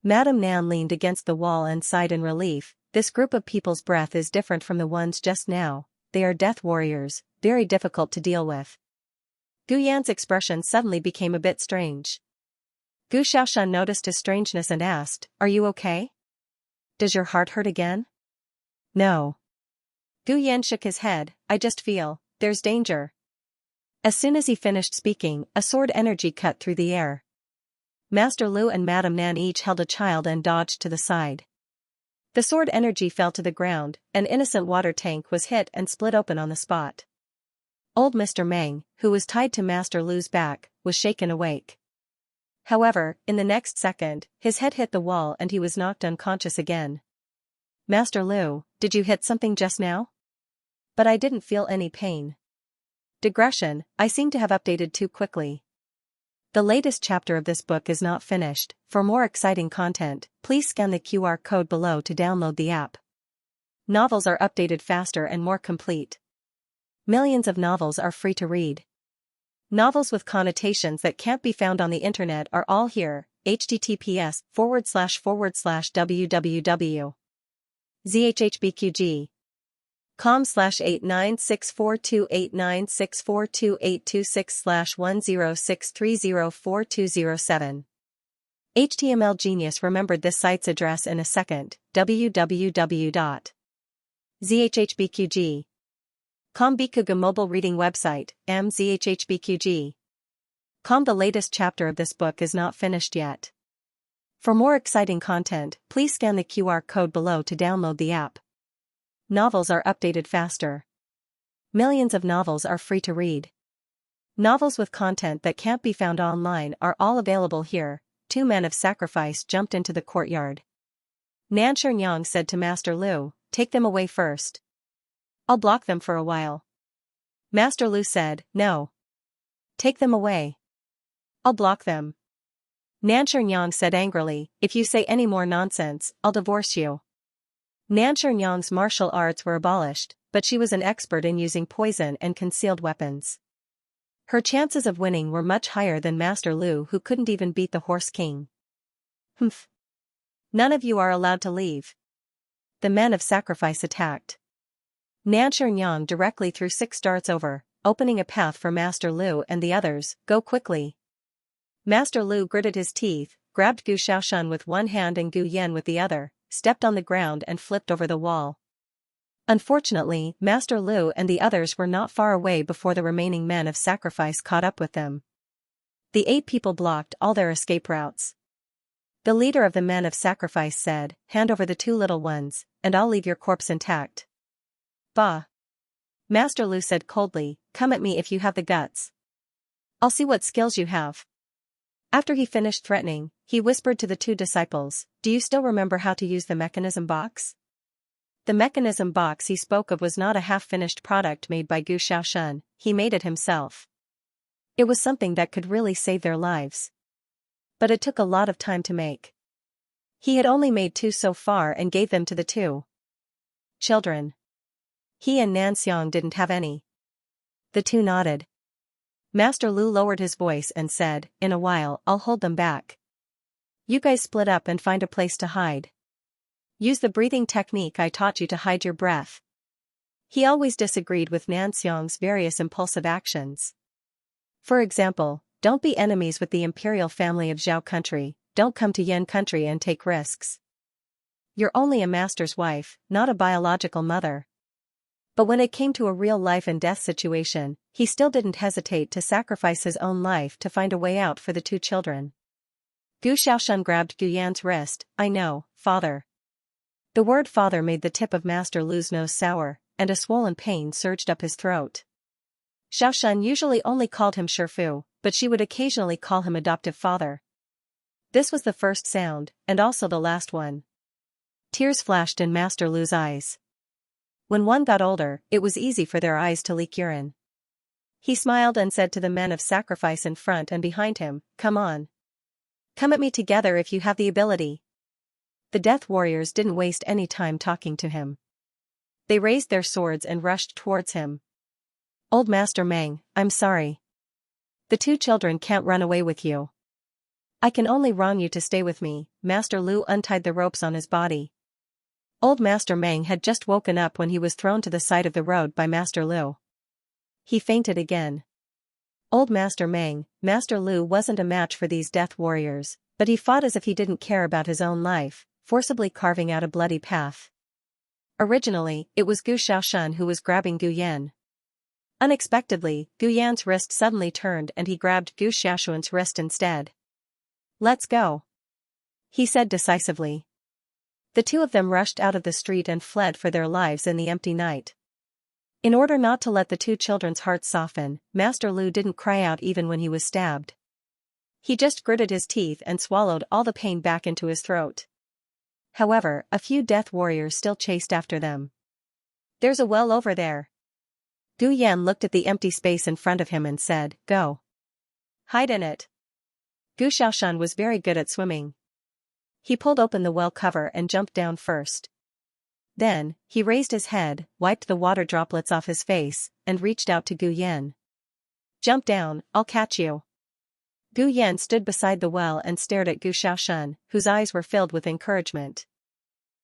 Madame Nan leaned against the wall and sighed in relief. This group of people's breath is different from the ones just now. They are death warriors, very difficult to deal with. Gu Yan's expression suddenly became a bit strange. Gu Xiaoshan noticed his strangeness and asked, Are you okay? Does your heart hurt again? No. Gu Yan shook his head. I just feel, there's danger. As soon as he finished speaking, a sword energy cut through the air. Master Lu and Madame Nan each held a child and dodged to the side. The sword energy fell to the ground, an innocent water tank was hit and split open on the spot. Old Mr. Meng, who was tied to Master Lu's back, was shaken awake. However, in the next second, his head hit the wall and he was knocked unconscious again. Master Lu, did you hit something just now? But I didn't feel any pain. Digression, I seem to have updated too quickly. The latest chapter of this book is not finished. For more exciting content, please scan the QR code below to download the app. Novels are updated faster and more complete. Millions of novels are free to read. Novels with connotations that can't be found on the internet are all here. https://www.zhhbqg com/896428964286/1063042007. HTML Genius remembered this site's address in a second. www.zhhbqg.com Bikuga mobile reading website, mzhhbqg.com. The latest chapter of this book is not finished yet. For more exciting content, please scan the QR code below to download the app. Novels are updated faster. Millions of novels are free to read. Novels with content that can't be found online are all available here. Two men of sacrifice jumped into the courtyard. Xianxia said to Master Lu, "Take them away first. I'll block them for a while." Master Lu said, "No. Take them away. I'll block them." Xianxia said angrily, "If you say any more nonsense, I'll divorce you." Xianxia's martial arts were abolished, but she was an expert in using poison and concealed weapons. Her chances of winning were much higher than Master Lu, who couldn't even beat the Horse King. "Humph. None of you are allowed to leave." The men of sacrifice attacked. Xianxia directly threw 6 darts over, opening a path for Master Lu and the others. "Go quickly." Master Lu gritted his teeth, grabbed Gu Xiaoshan with one hand and Gu Yan with the other, stepped on the ground and flipped over the wall. Unfortunately, Master Lu and the others were not far away before the remaining men of sacrifice caught up with them. The 8 people blocked all their escape routes. The leader of the men of sacrifice said, "Hand over the 2 little ones, and I'll leave your corpse intact." "Bah." Master Lu said coldly, "Come at me if you have the guts. I'll see what skills you have." After he finished threatening, he whispered to the 2 disciples, "Do you still remember how to use the mechanism box?" The mechanism box he spoke of was not a half-finished product made by Gu Xiaoshan, he made it himself. It was something that could really save their lives. But it took a lot of time to make. He had only made 2 so far and gave them to the 2 children. He and Xianxia didn't have any. The 2 nodded. Master Lu lowered his voice and said, "In a while, I'll hold them back. You guys split up and find a place to hide. Use the breathing technique I taught you to hide your breath." He always disagreed with Xianxia's various impulsive actions. For example, "Don't be enemies with the imperial family of Zhao country, don't come to Yan country and take risks. You're only a master's wife, not a biological mother." But when it came to a real life and death situation, he still didn't hesitate to sacrifice his own life to find a way out for the 2 children. Gu Xiaoshan grabbed Gu Yan's wrist. "I know, father." The word father made the tip of Master Lu's nose sour, and a swollen pain surged up his throat. Xiaoshan usually only called him Shifu, but she would occasionally call him adoptive father. This was the first sound, and also the last one. Tears flashed in Master Lu's eyes. When one got older, it was easy for their eyes to leak urine. He smiled and said to the men of sacrifice in front and behind him, "Come on. Come at me together if you have the ability." The death warriors didn't waste any time talking to him. They raised their swords and rushed towards him. "Old Master Meng, I'm sorry. The 2 children can't run away with you. I can only wrong you to stay with me." Master Lu untied the ropes on his body. Old Master Meng had just woken up when he was thrown to the side of the road by Master Lu. He fainted again. Old Master Meng, Master Lu wasn't a match for these death warriors, but he fought as if he didn't care about his own life, forcibly carving out a bloody path. Originally, it was Gu Xiaoshan who was grabbing Gu Yan. Unexpectedly, Gu Yan's wrist suddenly turned and he grabbed Gu Xiaoshan's wrist instead. "Let's go," he said decisively. The 2 of them rushed out of the street and fled for their lives in the empty night. In order not to let the 2 children's hearts soften, Master Lu didn't cry out even when he was stabbed. He just gritted his teeth and swallowed all the pain back into his throat. However, a few death warriors still chased after them. "There's a well over there." Gu Yan looked at the empty space in front of him and said, "Go. Hide in it." Gu Xiaoshan was very good at swimming. He pulled open the well cover and jumped down first. Then, he raised his head, wiped the water droplets off his face, and reached out to Gu Yan. "Jump down, I'll catch you." Gu Yan stood beside the well and stared at Gu Xiaoshan, whose eyes were filled with encouragement.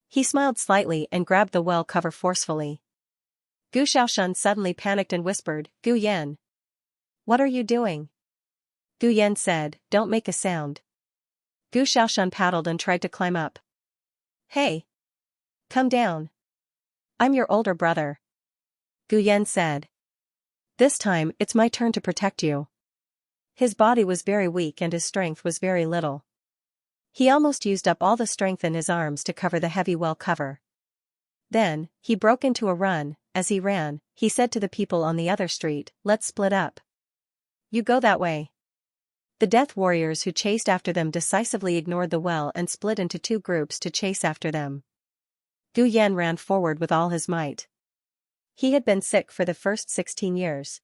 He smiled slightly and grabbed the well cover forcefully. Gu Xiaoshan suddenly panicked and whispered, "Gu Yan. What are you doing?" Gu Yan said, "Don't make a sound." Gu Xiaoshan paddled and tried to climb up. "Hey! Come down. I'm your older brother." Gu Yan said. "This time, it's my turn to protect you." His body was very weak and his strength was very little. He almost used up all the strength in his arms to cover the heavy well cover. Then, he broke into a run, as he ran, he said to the people on the other street, "Let's split up. You go that way." The death warriors who chased after them decisively ignored the well and split into two groups to chase after them. Gu Yan ran forward with all his might. He had been sick for the first 16 years.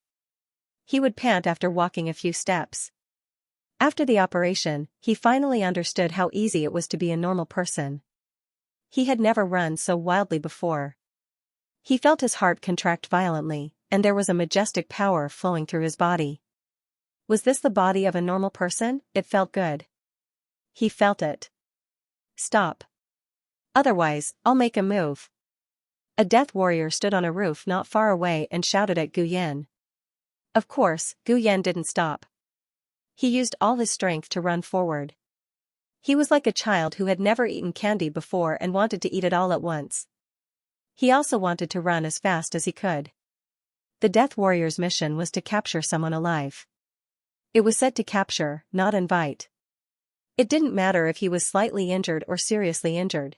He would pant after walking a few steps. After the operation, he finally understood how easy it was to be a normal person. He had never run so wildly before. He felt his heart contract violently, and there was a majestic power flowing through his body. Was this the body of a normal person? It felt good. He felt it. Stop. Otherwise, I'll make a move. A death warrior stood on a roof not far away and shouted at Gu Yan. Of course, Gu Yan didn't stop. He used all his strength to run forward. He was like a child who had never eaten candy before and wanted to eat it all at once. He also wanted to run as fast as he could. The death warrior's mission was to capture someone alive. It was said to capture, not invite. It didn't matter if he was slightly injured or seriously injured.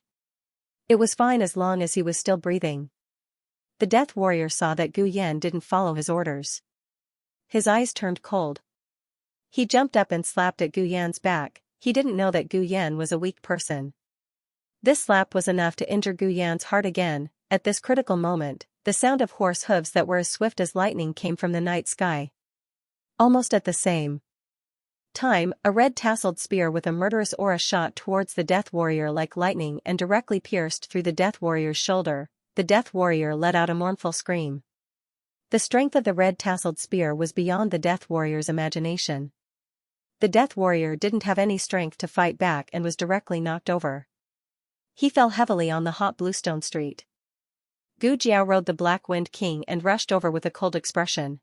It was fine as long as he was still breathing. The death warrior saw that Gu Yan didn't follow his orders. His eyes turned cold. He jumped up and slapped at Gu Yan's back. He didn't know that Gu Yan was a weak person. This slap was enough to injure Gu Yan's heart again. At this critical moment, the sound of horse hooves that were as swift as lightning came from the night sky. Almost at the same time, a red tasseled spear with a murderous aura shot towards the death warrior like lightning and directly pierced through the death warrior's shoulder. The death warrior let out a mournful scream. The strength of the red tasseled spear was beyond the death warrior's imagination. The death warrior didn't have any strength to fight back and was directly knocked over. He fell heavily on the hot bluestone street. Gu Jiao rode the Black Wind King and rushed over with a cold expression.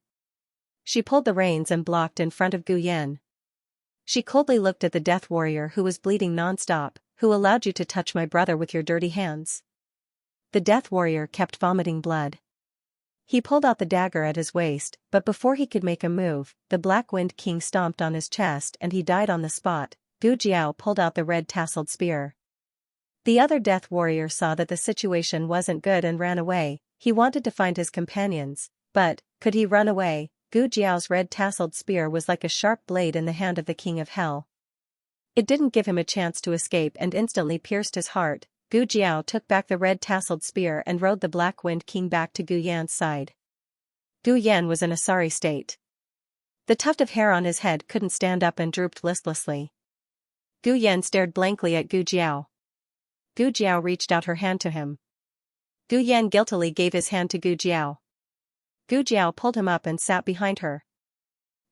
She pulled the reins and blocked in front of Gu Yan. She coldly looked at the death warrior who was bleeding non-stop. Who allowed you to touch my brother with your dirty hands? The death warrior kept vomiting blood. He pulled out the dagger at his waist, but before he could make a move, the Black Wind King stomped on his chest and he died on the spot. Gu Jiao pulled out the red tasseled spear. The other death warrior saw that the situation wasn't good and ran away. He wanted to find his companions, but, could he run away? Gu Jiao's red tasseled spear was like a sharp blade in the hand of the King of Hell. It didn't give him a chance to escape and instantly pierced his heart. Gu Jiao took back the red tasseled spear and rode the Black Wind King back to Gu Yan's side. Gu Yan was in a sorry state. The tuft of hair on his head couldn't stand up and drooped listlessly. Gu Yan stared blankly at Gu Jiao. Gu Jiao reached out her hand to him. Gu Yan guiltily gave his hand to Gu Jiao. Gu Jiao pulled him up and sat behind her.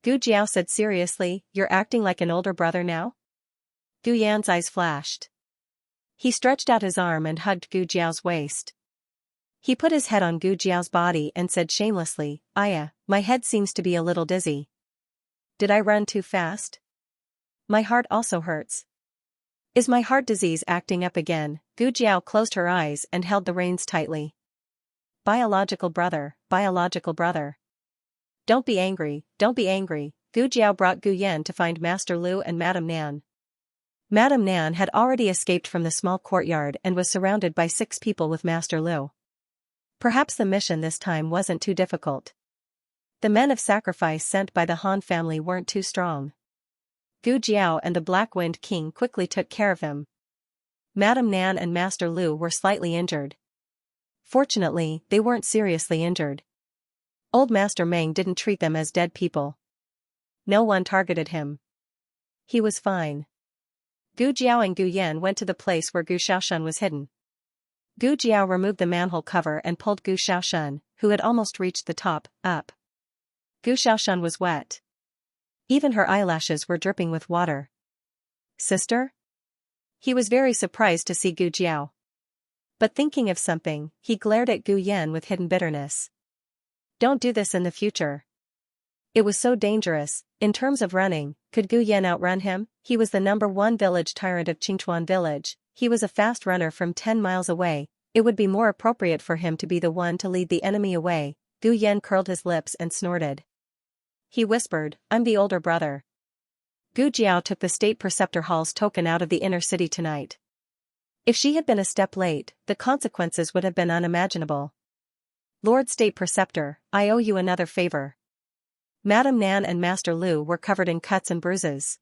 Gu Jiao said seriously, "You're acting like an older brother now?" Gu Yan's eyes flashed. He stretched out his arm and hugged Gu Jiao's waist. He put his head on Gu Jiao's body and said shamelessly, "Aya, my head seems to be a little dizzy. Did I run too fast? My heart also hurts. Is my heart disease acting up again?" Gu Jiao closed her eyes and held the reins tightly. Biological brother, biological brother. Don't be angry, don't be angry. Gu Jiao brought Gu Yan to find Master Lu and Madame Nan. Madame Nan had already escaped from the small courtyard and was surrounded by 6 people with Master Lu. Perhaps the mission this time wasn't too difficult. The men of sacrifice sent by the Han family weren't too strong. Gu Jiao and the Black Wind King quickly took care of him. Madame Nan and Master Lu were slightly injured. Fortunately, they weren't seriously injured. Old Master Meng didn't treat them as dead people. No one targeted him. He was fine. Gu Jiao and Gu Yan went to the place where Gu Shaoshan was hidden. Gu Jiao removed the manhole cover and pulled Gu Shaoshan, who had almost reached the top, up. Gu Shaoshan was wet. Even her eyelashes were dripping with water. "Sister?" He was very surprised to see Gu Jiao. But thinking of something, he glared at Gu Yan with hidden bitterness. "Don't do this in the future." It was so dangerous. In terms of running, could Gu Yan outrun him? He was the #1 village tyrant of Qingchuan village. He was a fast runner from 10 miles away. It would be more appropriate for him to be the one to lead the enemy away. Gu Yan curled his lips and snorted. He whispered, "I'm the older brother." Gu Jiao took the state preceptor hall's token out of the inner city tonight. If she had been a step late, the consequences would have been unimaginable. Lord State Preceptor, I owe you another favor. Madame Nan and Master Lu were covered in cuts and bruises.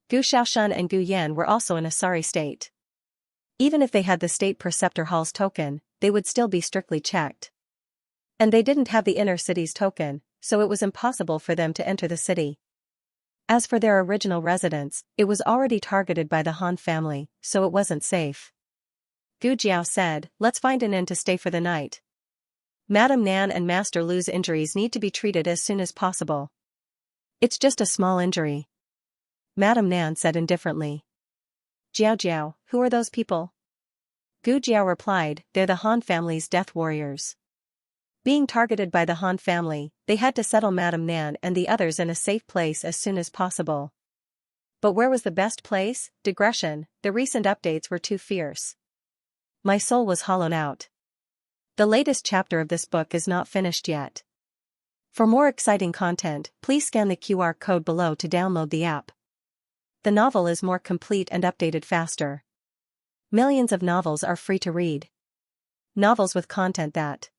Gu Xiaoshan and Gu Yan were also in a sorry state. Even if they had the State Preceptor Hall's token, they would still be strictly checked. And they didn't have the inner city's token, so it was impossible for them to enter the city. As for their original residence, it was already targeted by the Han family, so it wasn't safe. Gu Jiao said, let's find an inn to stay for the night. Madame Nan and Master Lu's injuries need to be treated as soon as possible. It's just a small injury. Madame Nan said indifferently. Jiao, who are those people? Gu Jiao replied, they're the Han family's death warriors. Being targeted by the Han family, they had to settle Madame Nan and the others in a safe place as soon as possible. But where was the best place? Digression, the recent updates were too fierce. My soul was hollowed out. The latest chapter of this book is not finished yet. For more exciting content, please scan the QR code below to download the app. The novel is more complete and updated faster. Millions of novels are free to read. Novels with content that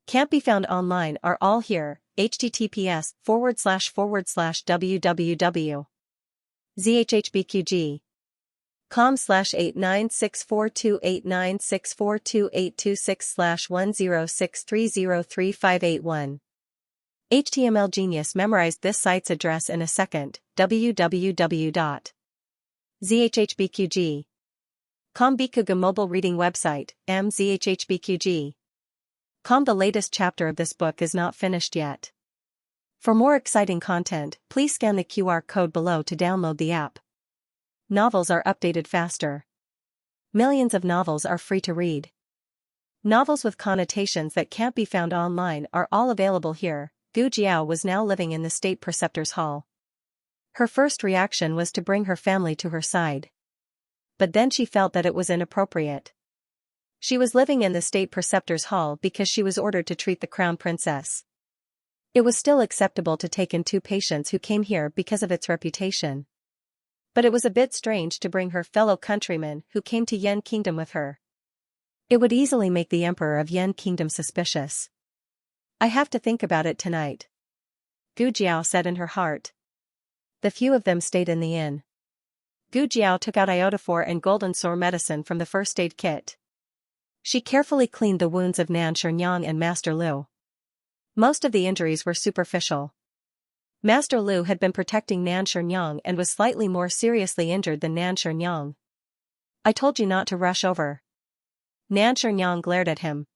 can't be found online are all here. https://www.zhhbqg.com/896428964286/1063035881. HTML Genius memorized this site's address in a second. www.zhhbqg.com Bikuga mobile reading website, mzhhbqg.com. The latest chapter of this book is not finished yet. For more exciting content, please scan the QR code below to download the app. Novels are updated faster. Millions of novels are free to read. Novels with connotations that can't be found online are all available here. Gu Jiao was now living in the State Preceptor's Hall. Her first reaction was to bring her family to her side. But then she felt that it was inappropriate. She was living in the State Preceptor's Hall because she was ordered to treat the Crown Princess. It was still acceptable to take in 2 patients who came here because of its reputation. But it was a bit strange to bring her fellow countrymen who came to Yan Kingdom with her. It would easily make the Emperor of Yan Kingdom suspicious. I have to think about it tonight, Gu Jiao said in her heart. The few of them stayed in the inn. Gu Jiao took out iodophor and golden sore medicine from the first aid kit. She carefully cleaned the wounds of Nan Xianxia and Master Lu. Most of the injuries were superficial. Master Lu had been protecting Nan Xianxia and was slightly more seriously injured than Nan Xianxia. I told you not to rush over. Nan Xianxia glared at him.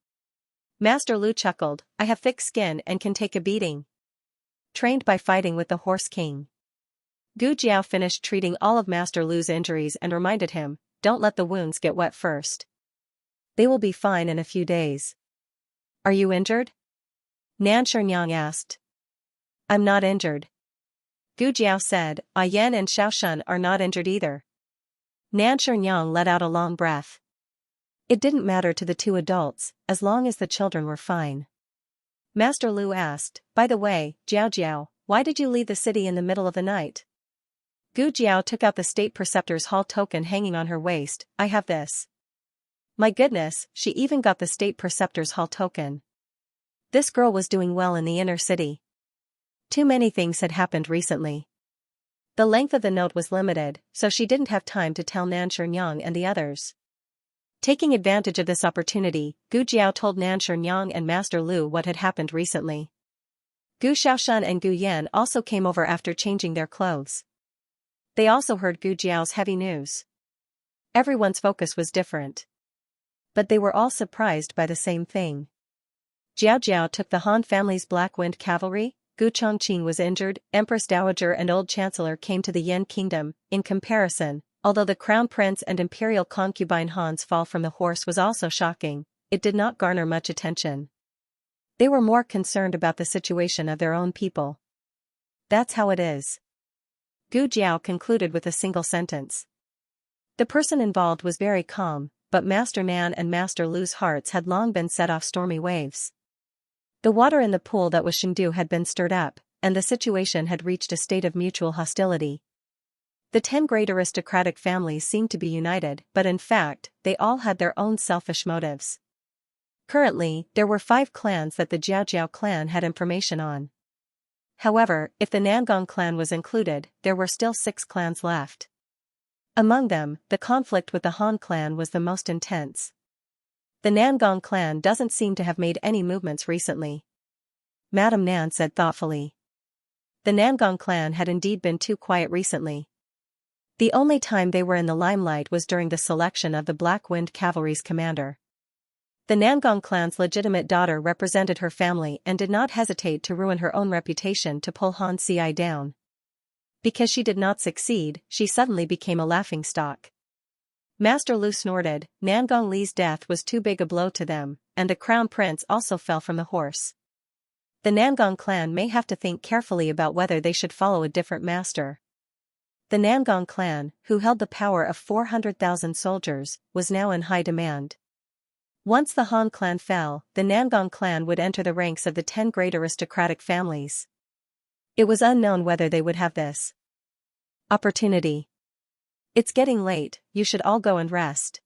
Master Lu chuckled, I have thick skin and can take a beating. Trained by fighting with the Horse King. Gu Jiao finished treating all of Master Lu's injuries and reminded him, don't let the wounds get wet first. They will be fine in a few days. Are you injured? Nan Xianxia asked. I'm not injured. Gu Jiao said, Yan and Xiaoshan are not injured either. Nan Xianxia let out a long breath. It didn't matter to the 2 adults, as long as the children were fine. Master Lu asked, by the way, Jiao, why did you leave the city in the middle of the night? Gu Jiao took out the State Preceptor's Hall token hanging on her waist. I have this. My goodness, she even got the State Preceptor's Hall token. This girl was doing well in the inner city. Too many things had happened recently. The length of the note was limited, so she didn't have time to tell Nan Xianxia and the others. Taking advantage of this opportunity, Gu Jiao told Nan Xianxia and Master Lu what had happened recently. Gu Xiaoshan and Gu Yan also came over after changing their clothes. They also heard Gu Jiao's heavy news. Everyone's focus was different. But they were all surprised by the same thing. Jiao took the Han family's Black Wind Cavalry, Gu Chongqing was injured, Empress Dowager and Old Chancellor came to the Yan Kingdom. In comparison, although the Crown Prince and Imperial concubine Han's fall from the horse was also shocking, it did not garner much attention. They were more concerned about the situation of their own people. That's how it is. Gu Jiao concluded with a single sentence. The person involved was very calm, but Master Nan and Master Lu's hearts had long been set off stormy waves. The water in the pool that was Shengdu had been stirred up, and the situation had reached a state of mutual hostility. The 10 great aristocratic families seemed to be united, but in fact, they all had their own selfish motives. Currently, there were 5 clans that the Jiao clan had information on. However, if the Nangong clan was included, there were still 6 clans left. Among them, the conflict with the Han clan was the most intense. The Nangong clan doesn't seem to have made any movements recently, Madame Nan said thoughtfully. The Nangong clan had indeed been too quiet recently. The only time they were in the limelight was during the selection of the Black Wind Cavalry's commander. The Nangong clan's legitimate daughter represented her family and did not hesitate to ruin her own reputation to pull Han Ci down. Because she did not succeed, she suddenly became a laughingstock. Master Lu snorted. Nangong Li's death was too big a blow to them, and the crown prince also fell from the horse. The Nangong clan may have to think carefully about whether they should follow a different master. The Nangong clan, who held the power of 400,000 soldiers, was now in high demand. Once the Han clan fell, the Nangong clan would enter the ranks of the 10 great aristocratic families. It was unknown whether they would have this opportunity. It's getting late, you should all go and rest.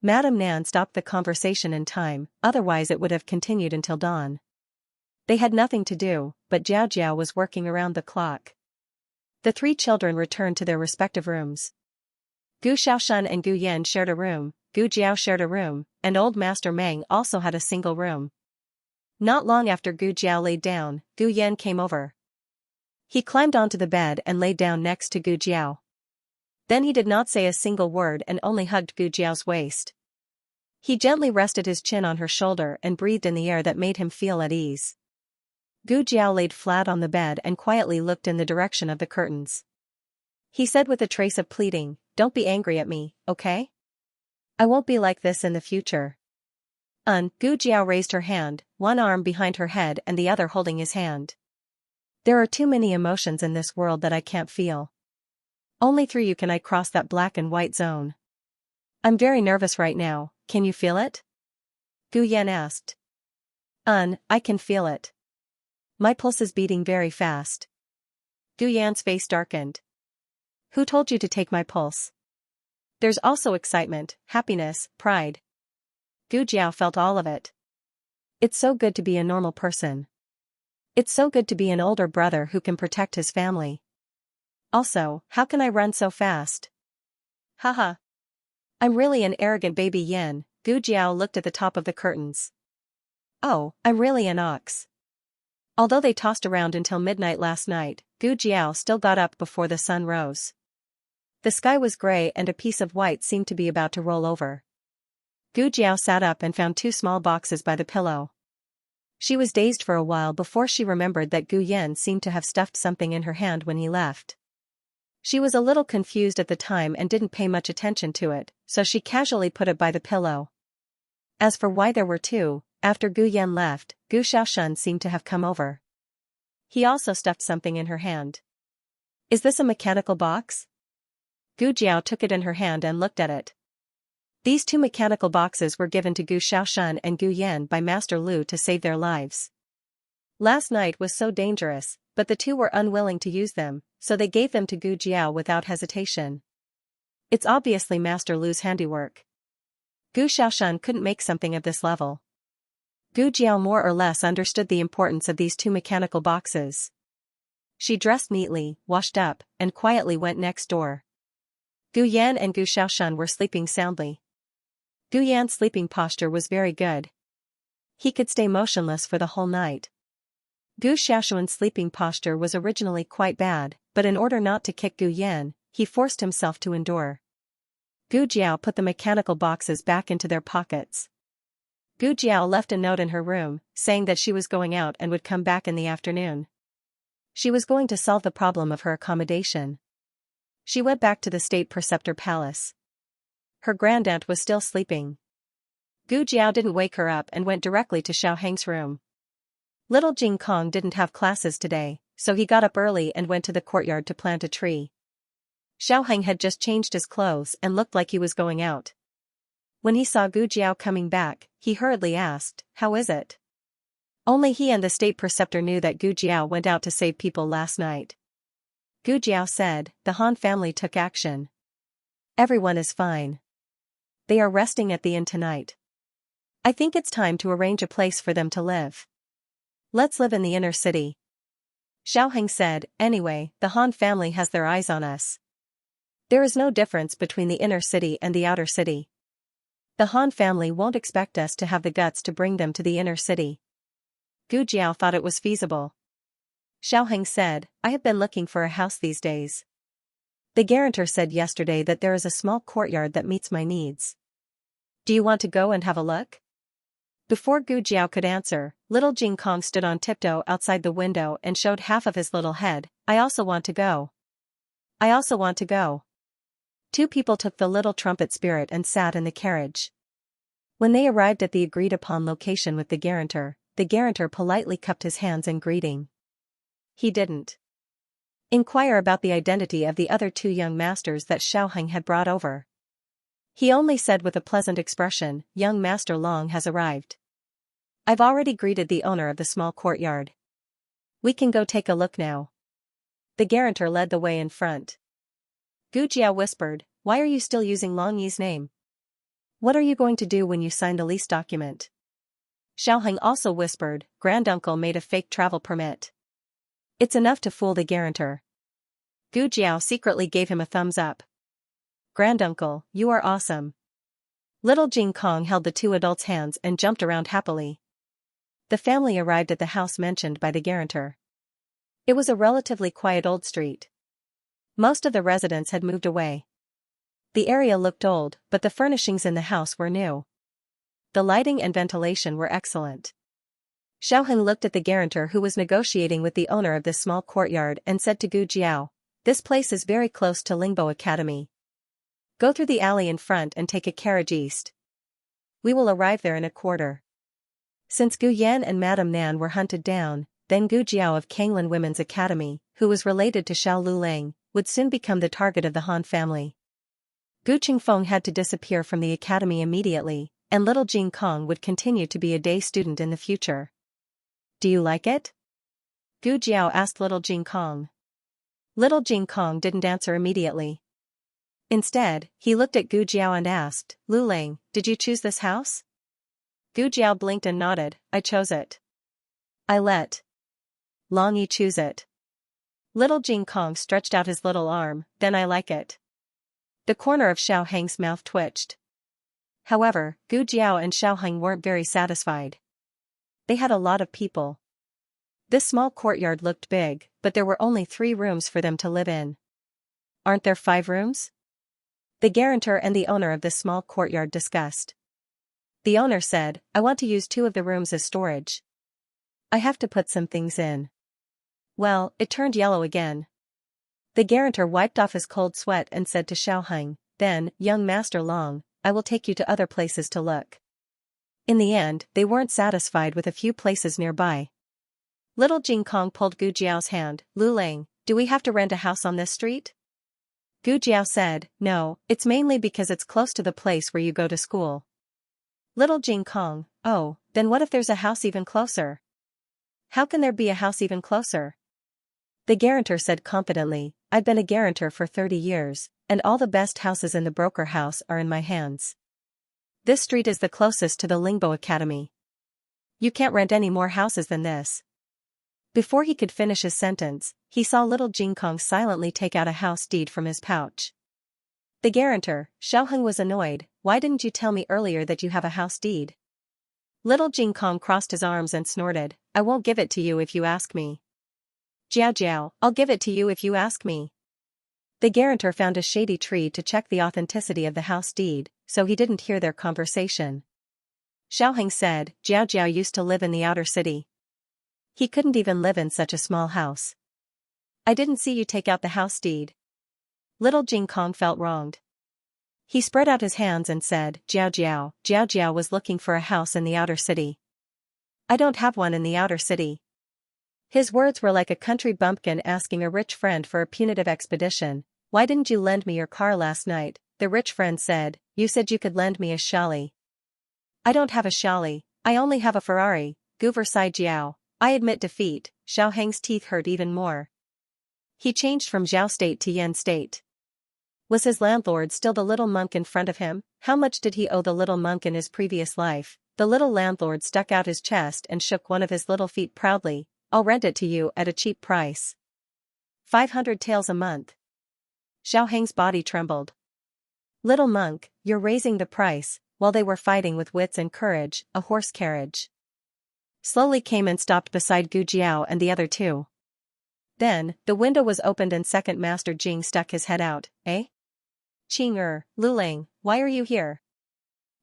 Madame Nan stopped the conversation in time, otherwise it would have continued until dawn. They had nothing to do, but Jiao was working around the clock. The 3 children returned to their respective rooms. Gu Xiaoshan and Gu Yan shared a room, Gu Jiao shared a room, and old Master Meng also had a single room. Not long after Gu Jiao laid down, Gu Yan came over. He climbed onto the bed and lay down next to Gu Jiao. Then he did not say a single word and only hugged Gu Jiao's waist. He gently rested his chin on her shoulder and breathed in the air that made him feel at ease. Gu Jiao laid flat on the bed and quietly looked in the direction of the curtains. He said with a trace of pleading, "Don't be angry at me, okay? I won't be like this in the future." Gu Jiao raised her hand, one arm behind her head and the other holding his hand. "There are too many emotions in this world that I can't feel. Only through you can I cross that black and white zone. I'm very nervous right now, can you feel it?" Gu Yan asked. I can feel it. My pulse is beating very fast." Gu Yan's face darkened. "Who told you to take my pulse?" "There's also excitement, happiness, pride." Gu Jiao felt all of it. It's so good to be a normal person. It's so good to be an older brother who can protect his family. Also, how can I run so fast? Haha. I'm really an arrogant baby yin. Gu Jiao looked at the top of the curtains. Oh, I'm really an ox. Although they tossed around until midnight last night, Gu Jiao still got up before the sun rose. The sky was gray and a piece of white seemed to be about to roll over. Gu Jiao sat up and found 2 small boxes by the pillow. She was dazed for a while before she remembered that Gu Yan seemed to have stuffed something in her hand when he left. She was a little confused at the time and didn't pay much attention to it, so she casually put it by the pillow. As for why there were 2, after Gu Yan left, Gu Xiaoshan seemed to have come over. He also stuffed something in her hand. "Is this a mechanical box?" Gu Jiao took it in her hand and looked at it. These 2 mechanical boxes were given to Gu Xiaoshan and Gu Yan by Master Lu to save their lives. Last night was so dangerous, but the 2 were unwilling to use them, so they gave them to Gu Jiao without hesitation. It's obviously Master Lu's handiwork. Gu Xiaoshan couldn't make something of this level. Gu Jiao more or less understood the importance of these 2 mechanical boxes. She dressed neatly, washed up, and quietly went next door. Gu Yan and Gu Xiaoshan were sleeping soundly. Gu Yan's sleeping posture was very good. He could stay motionless for the whole night. Gu Xiaoshan's sleeping posture was originally quite bad, but in order not to kick Gu Yan, he forced himself to endure. Gu Jiao put the mechanical boxes back into their pockets. Gu Jiao left a note in her room, saying that she was going out and would come back in the afternoon. She was going to solve the problem of her accommodation. She went back to the state preceptor palace. Her grandaunt was still sleeping. Gu Jiao didn't wake her up and went directly to Xiao Heng's room. Little Jing Kong didn't have classes today, so he got up early and went to the courtyard to plant a tree. Xiao Heng had just changed his clothes and looked like he was going out. When he saw Gu Jiao coming back, he hurriedly asked, "How is it?" Only he and the state preceptor knew that Gu Jiao went out to save people last night. Gu Jiao said, "The Han family took action. Everyone is fine. They are resting at the inn tonight." I think it's time to arrange a place for them to live. Let's live in the inner city. Xiaoheng said, anyway, the Han family has their eyes on us. There is no difference between the inner city and the outer city. The Han family won't expect us to have the guts to bring them to the inner city. Gu Jiao thought it was feasible. Xiaoheng said, I have been looking for a house these days. The guarantor said yesterday that there is a small courtyard that meets my needs. Do you want to go and have a look? Before Gu Jiao could answer, little Jing Kong stood on tiptoe outside the window and showed half of his little head. I also want to go. I also want to go. Two people took the little trumpet spirit and sat in the carriage. When they arrived at the agreed-upon location with the guarantor politely cupped his hands in greeting. He didn't inquire about the identity of the other two young masters that Xiaoheng had brought over. He only said with a pleasant expression, young master Long has arrived. I've already greeted the owner of the small courtyard. We can go take a look now. The guarantor led the way in front. Gu Jiao whispered, why are you still using Long Yi's name? What are you going to do when you sign the lease document? Xiaoheng also whispered, granduncle made a fake travel permit. It's enough to fool the guarantor. Gu Jiao secretly gave him a thumbs up. Granduncle, you are awesome. Little Jing Kong held the two adults' hands and jumped around happily. The family arrived at the house mentioned by the guarantor. It was a relatively quiet old street. Most of the residents had moved away. The area looked old, but the furnishings in the house were new. The lighting and ventilation were excellent. Xiaoheng looked at the guarantor who was negotiating with the owner of this small courtyard and said to Gu Jiao, this place is very close to Lingbo Academy. Go through the alley in front and take a carriage east. We will arrive there in a quarter. Since Gu Yan and Madame Nan were hunted down, then Gu Jiao of Kanglin Women's Academy, who was related to Xiao Lulang, would soon become the target of the Han family. Gu Qingfeng had to disappear from the academy immediately, and little Jing Kong would continue to be a day student in the future. Do you like it? Gu Jiao asked little Jing Kong. Little Jing Kong didn't answer immediately. Instead, he looked at Gu Jiao and asked, Lulang, did you choose this house? Gu Jiao blinked and nodded, I chose it. I let Long Yi choose it. Little Jing Kong stretched out his little arm, then I like it. The corner of Xiaoheng's mouth twitched. However, Gu Jiao and Xiaoheng weren't very satisfied. They had a lot of people. This small courtyard looked big, but there were only 3 rooms for them to live in. Aren't there 5 rooms? The guarantor and the owner of this small courtyard discussed. The owner said, I want to use 2 of the rooms as storage. I have to put some things in. Well, it turned yellow again. The guarantor wiped off his cold sweat and said to Xiaoheng, then, young Master Long, I will take you to other places to look. In the end, they weren't satisfied with a few places nearby. Little Jing Kong pulled Gu Jiao's hand, Lulang, do we have to rent a house on this street? Gu Jiao said, no, it's mainly because it's close to the place where you go to school. Little Jing Kong, oh, then what if there's a house even closer? How can there be a house even closer? The guarantor said confidently, I've been a guarantor for 30 years, and all the best houses in the broker house are in my hands. This street is the closest to the Lingbo Academy. You can't rent any more houses than this. Before he could finish his sentence, he saw little Jing Kong silently take out a house deed from his pouch. The guarantor, Xiaoheng, was annoyed, why didn't you tell me earlier that you have a house deed? Little Jing Kong crossed his arms and snorted, I won't give it to you if you ask me. Jiao Jiao, I'll give it to you if you ask me. The guarantor found a shady tree to check the authenticity of the house deed, so he didn't hear their conversation. Xiaoheng said, Jiao Jiao used to live in the outer city. He couldn't even live in such a small house. I didn't see you take out the house deed. Little Jing Kong felt wronged. He spread out his hands and said, Jiao Jiao was looking for a house in the outer city. I don't have one in the outer city. His words were like a country bumpkin asking a rich friend for a punitive expedition. Why didn't you lend me your car last night? The rich friend said, you said you could lend me a Shali. I don't have a Shali, I only have a Ferrari. Gu sighed Jiao. I admit defeat. Xiaoheng's teeth hurt even more. He changed from Zhao state to Yen state. Was his landlord still the little monk in front of him? How much did he owe the little monk in his previous life? The little landlord stuck out his chest and shook one of his little feet proudly. I'll rent it to you at a cheap price. 500 taels a month. Xiaoheng's body trembled. Little monk, you're raising the price. While they were fighting with wits and courage, a horse carriage slowly came and stopped beside Gu Jiao and the other two. Then, the window was opened and Second Master Jing stuck his head out. Eh? Qing Lulang, why are you here?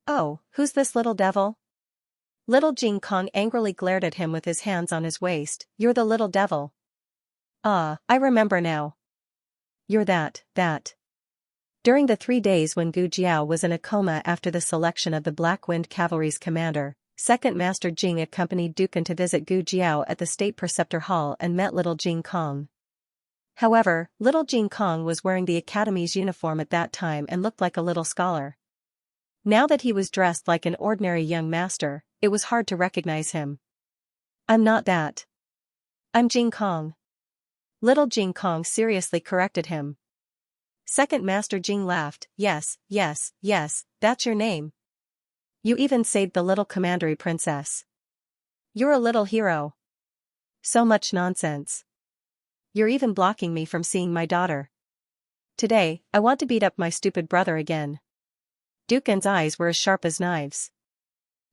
Oh, who's this little devil? Little Jing Kong angrily glared at him with his hands on his waist. You're the little devil. Ah, I remember now. You're that. During the 3 days when Gu Jiao was in a coma after the selection of the Black Wind Cavalry's commander, Second Master Jing accompanied Dukan to visit Gu Jiao at the State Preceptor Hall and met little Jing Kong. However, little Jing Kong was wearing the academy's uniform at that time and looked like a little scholar. Now that he was dressed like an ordinary young master, it was hard to recognize him. I'm not that. I'm Jing Kong. Little Jing Kong seriously corrected him. Second Master Jing laughed. Yes, that's your name. You even saved the little commandery princess. You're a little hero. So much nonsense. You're even blocking me from seeing my daughter. Today, I want to beat up my stupid brother again. Dukan's eyes were as sharp as knives.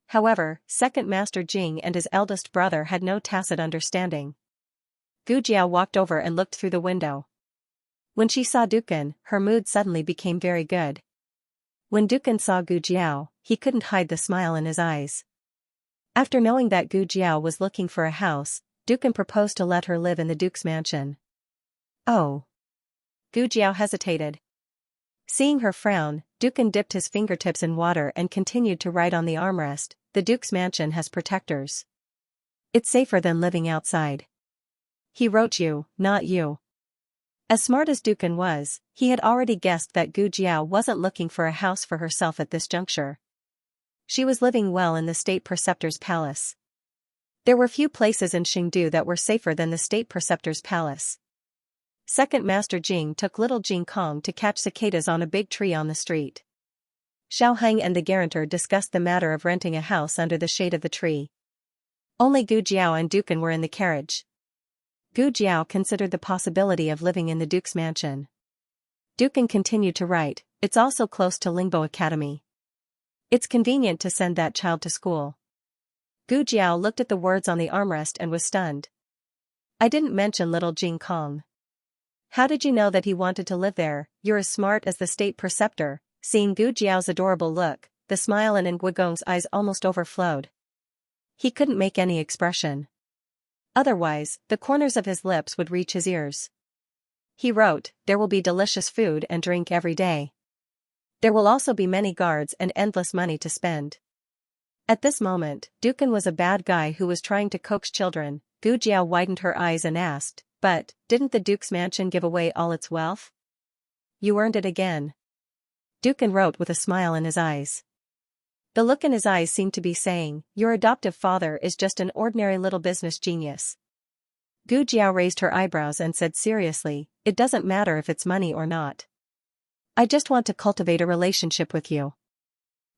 However, Second Master Jing and his eldest brother had no tacit understanding. Gu Jiao walked over and looked through the window. When she saw Dukan, her mood suddenly became very good. When Dukan saw Gu Jiao, he couldn't hide the smile in his eyes. After knowing that Gu Jiao was looking for a house, Dukan proposed to let her live in the Duke's mansion. Oh. Gu Jiao hesitated. Seeing her frown, Dukan dipped his fingertips in water and continued to write on the armrest. The Duke's mansion has protectors. It's safer than living outside. He wrote you, not you. As smart as Dukan was, he had already guessed that Gu Jiao wasn't looking for a house for herself at this juncture. She was living well in the State Preceptor's palace. There were few places in Xingdu that were safer than the State Preceptor's palace. Second Master Jing took little Jing Kong to catch cicadas on a big tree on the street. Xiaoheng and the guarantor discussed the matter of renting a house under the shade of the tree. Only Gu Jiao and Dukan were in the carriage. Gu Jiao considered the possibility of living in the Duke's mansion. Dukan continued to write, it's also close to Lingbo Academy. It's convenient to send that child to school. Gu Jiao looked at the words on the armrest and was stunned. I didn't mention little Jing Kong. How did you know that he wanted to live there? You're as smart as the State Preceptor. Seeing Gu Jiao's adorable look, the smile in Nguigong's eyes almost overflowed. He couldn't make any expression. Otherwise, the corners of his lips would reach his ears. He wrote, there will be delicious food and drink every day. There will also be many guards and endless money to spend. At this moment, Dukan was a bad guy who was trying to coax children. Gu Jiao widened her eyes and asked, but, didn't the Duke's mansion give away all its wealth? You earned it again. Dukan wrote with a smile in his eyes. The look in his eyes seemed to be saying, your adoptive father is just an ordinary little business genius. Gu Jiao raised her eyebrows and said seriously, it doesn't matter if it's money or not. I just want to cultivate a relationship with you.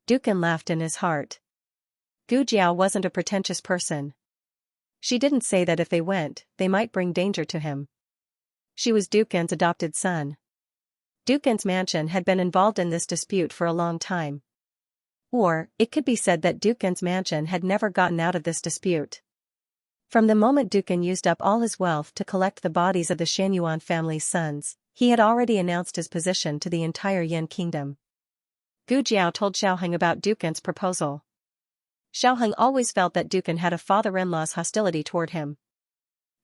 Dukan laughed in his heart. Gu Jiao wasn't a pretentious person. She didn't say that if they went, they might bring danger to him. She was Dukan's adopted son. Dukan's mansion had been involved in this dispute for a long time. Or, it could be said that Dukan's mansion had never gotten out of this dispute. From the moment Dukan used up all his wealth to collect the bodies of the Xianyuan family's sons, he had already announced his position to the entire Yan kingdom. Gu Jiao told Xiaoheng about Dukan's proposal. Xiaoheng always felt that Dukan had a father-in-law's hostility toward him.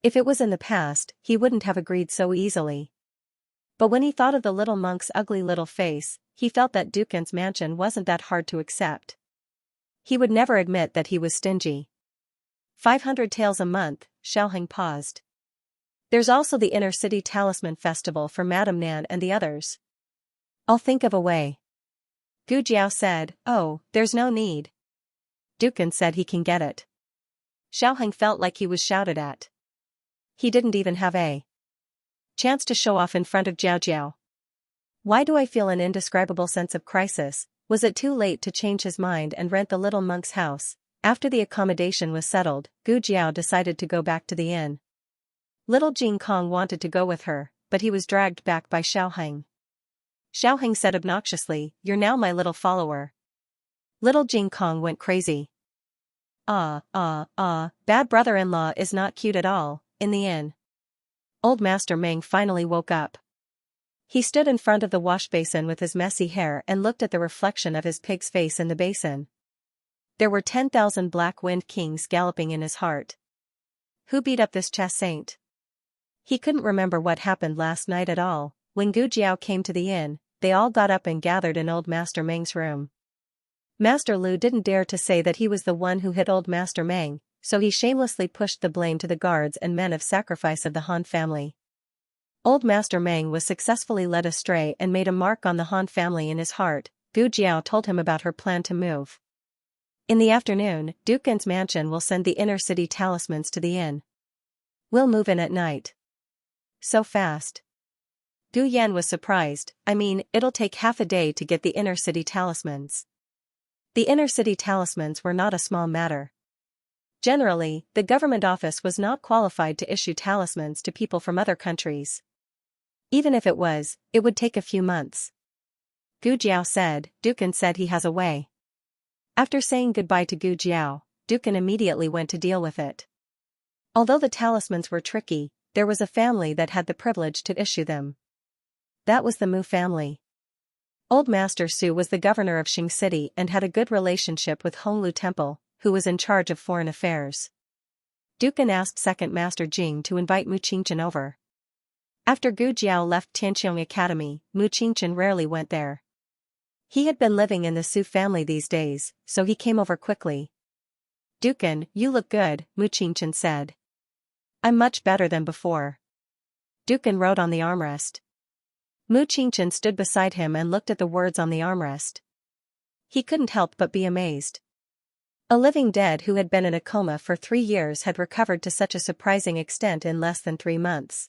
If it was in the past, he wouldn't have agreed so easily. But when he thought of the little monk's ugly little face, he felt that Dukan's mansion wasn't that hard to accept. He would never admit that he was stingy. 500 taels a month, Xiaoheng paused. There's also the Inner City Talisman Festival for Madame Nan and the others. I'll think of a way. Gu Jiao said, oh, there's no need. Dukan said he can get it. Xiaoheng felt like he was shouted at. He didn't even have a chance to show off in front of Jiao Jiao. Why do I feel an indescribable sense of crisis? Was it too late to change his mind and rent the little monk's house? After the accommodation was settled, Gu Jiao decided to go back to the inn. Little Jing Kong wanted to go with her, but he was dragged back by Xiaoheng. Xiaoheng said obnoxiously, "You're now my little follower." Little Jing Kong went crazy. Bad brother-in-law is not cute at all. In the inn, Old Master Meng finally woke up. He stood in front of the wash basin with his messy hair and looked at the reflection of his pig's face in the basin. There were 10,000 black wind kings galloping in his heart. Who beat up this chess saint? He couldn't remember what happened last night at all. When Gu Jiao came to the inn, they all got up and gathered in Old Master Meng's room. Master Lu didn't dare to say that he was the one who hit Old Master Meng, so he shamelessly pushed the blame to the guards and men of sacrifice of the Han family. Old Master Meng was successfully led astray and made a mark on the Han family in his heart. Gu Jiao told him about her plan to move. In the afternoon, Dukin's mansion will send the inner city talismans to the inn. We'll move in at night. So fast? Gu Yan was surprised. I mean, it'll take half a day to get the inner city talismans. The inner city talismans were not a small matter. Generally, the government office was not qualified to issue talismans to people from other countries. Even if it was, it would take a few months. Gu Jiao said. Dukin said he has a way. After saying goodbye to Gu Jiao, Dukin immediately went to deal with it. Although the talismans were tricky, there was a family that had the privilege to issue them. That was the Mu family. Old Master Su was the governor of Xing City and had a good relationship with Honglu Temple, who was in charge of foreign affairs. Dukin asked Second Master Jing to invite Mu Qingchen over. After Gu Jiao left Tianqiong Academy, Mu Qingchen rarely went there. He had been living in the Su family these days, so he came over quickly. "Dukin, you look good," Mu Qingchen said. "I'm much better than before." Dukin wrote on the armrest. Mu Qingchen stood beside him and looked at the words on the armrest. He couldn't help but be amazed. A living dead who had been in a coma for 3 years had recovered to such a surprising extent in less than 3 months.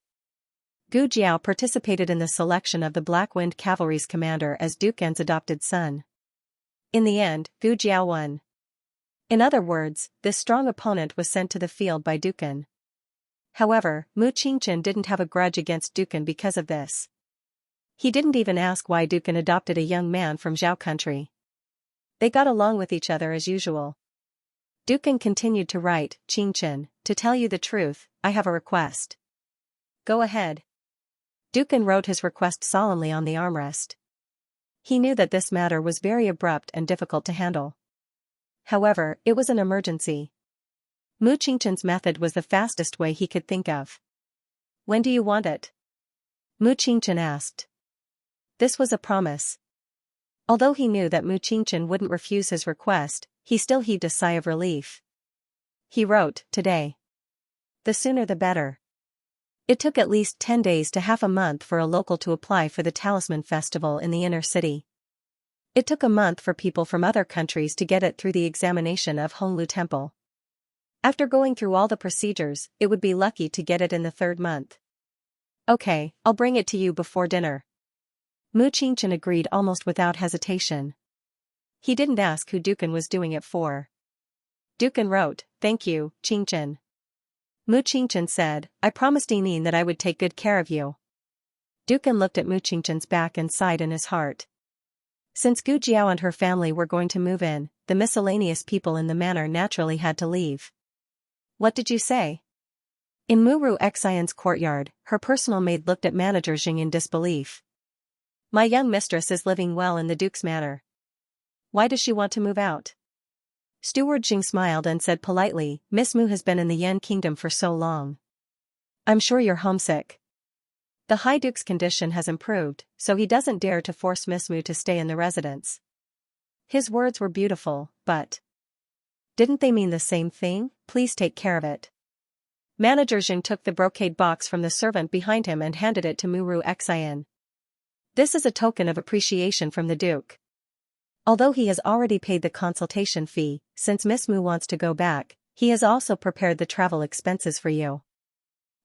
Gu Jiao participated in the selection of the Black Wind Cavalry's commander as Dukin's adopted son. In the end, Gu Jiao won. In other words, this strong opponent was sent to the field by Dukin. However, Mu Qingchen didn't have a grudge against Dukin because of this. He didn't even ask why Dukin adopted a young man from Zhao country. They got along with each other as usual. Dukin continued to write. "Qingchen, to tell you the truth, I have a request." "Go ahead." Dukin wrote his request solemnly on the armrest. He knew that this matter was very abrupt and difficult to handle. However, it was an emergency. Mu Qingchen's method was the fastest way he could think of. "When do you want it?" Mu Qingchen asked. This was a promise. Although he knew that Mu Qingchen wouldn't refuse his request, he still heaved a sigh of relief. He wrote, "Today. The sooner the better." It took at least 10 days to half a month for a local to apply for the Talisman Festival in the inner city. It took a month for people from other countries to get it through the examination of Honglu Temple. After going through all the procedures, it would be lucky to get it in the 3rd month. "Okay, I'll bring it to you before dinner." Mu Qingchen agreed almost without hesitation. He didn't ask who Dukin was doing it for. Dukin wrote, "Thank you, Qingchen." Mu Qingchen said, "I promised Yinin that I would take good care of you." Dukin looked at Mu Qingchen's back and sighed in his heart. Since Gu Jiao and her family were going to move in, the miscellaneous people in the manor naturally had to leave. "What did you say?" In Muru Xian's courtyard, her personal maid looked at manager Jing in disbelief. "My young mistress is living well in the Duke's manor. Why does she want to move out?" Steward Jing smiled and said politely, "Miss Mu has been in the Yan Kingdom for so long. I'm sure you're homesick. The High Duke's condition has improved, so he doesn't dare to force Miss Mu to stay in the residence." His words were beautiful, but didn't they mean the same thing? "Please take care of it." Manager Jing took the brocade box from the servant behind him and handed it to Muru Xian. "This is a token of appreciation from the Duke. Although he has already paid the consultation fee, since Miss Mu wants to go back, he has also prepared the travel expenses for you."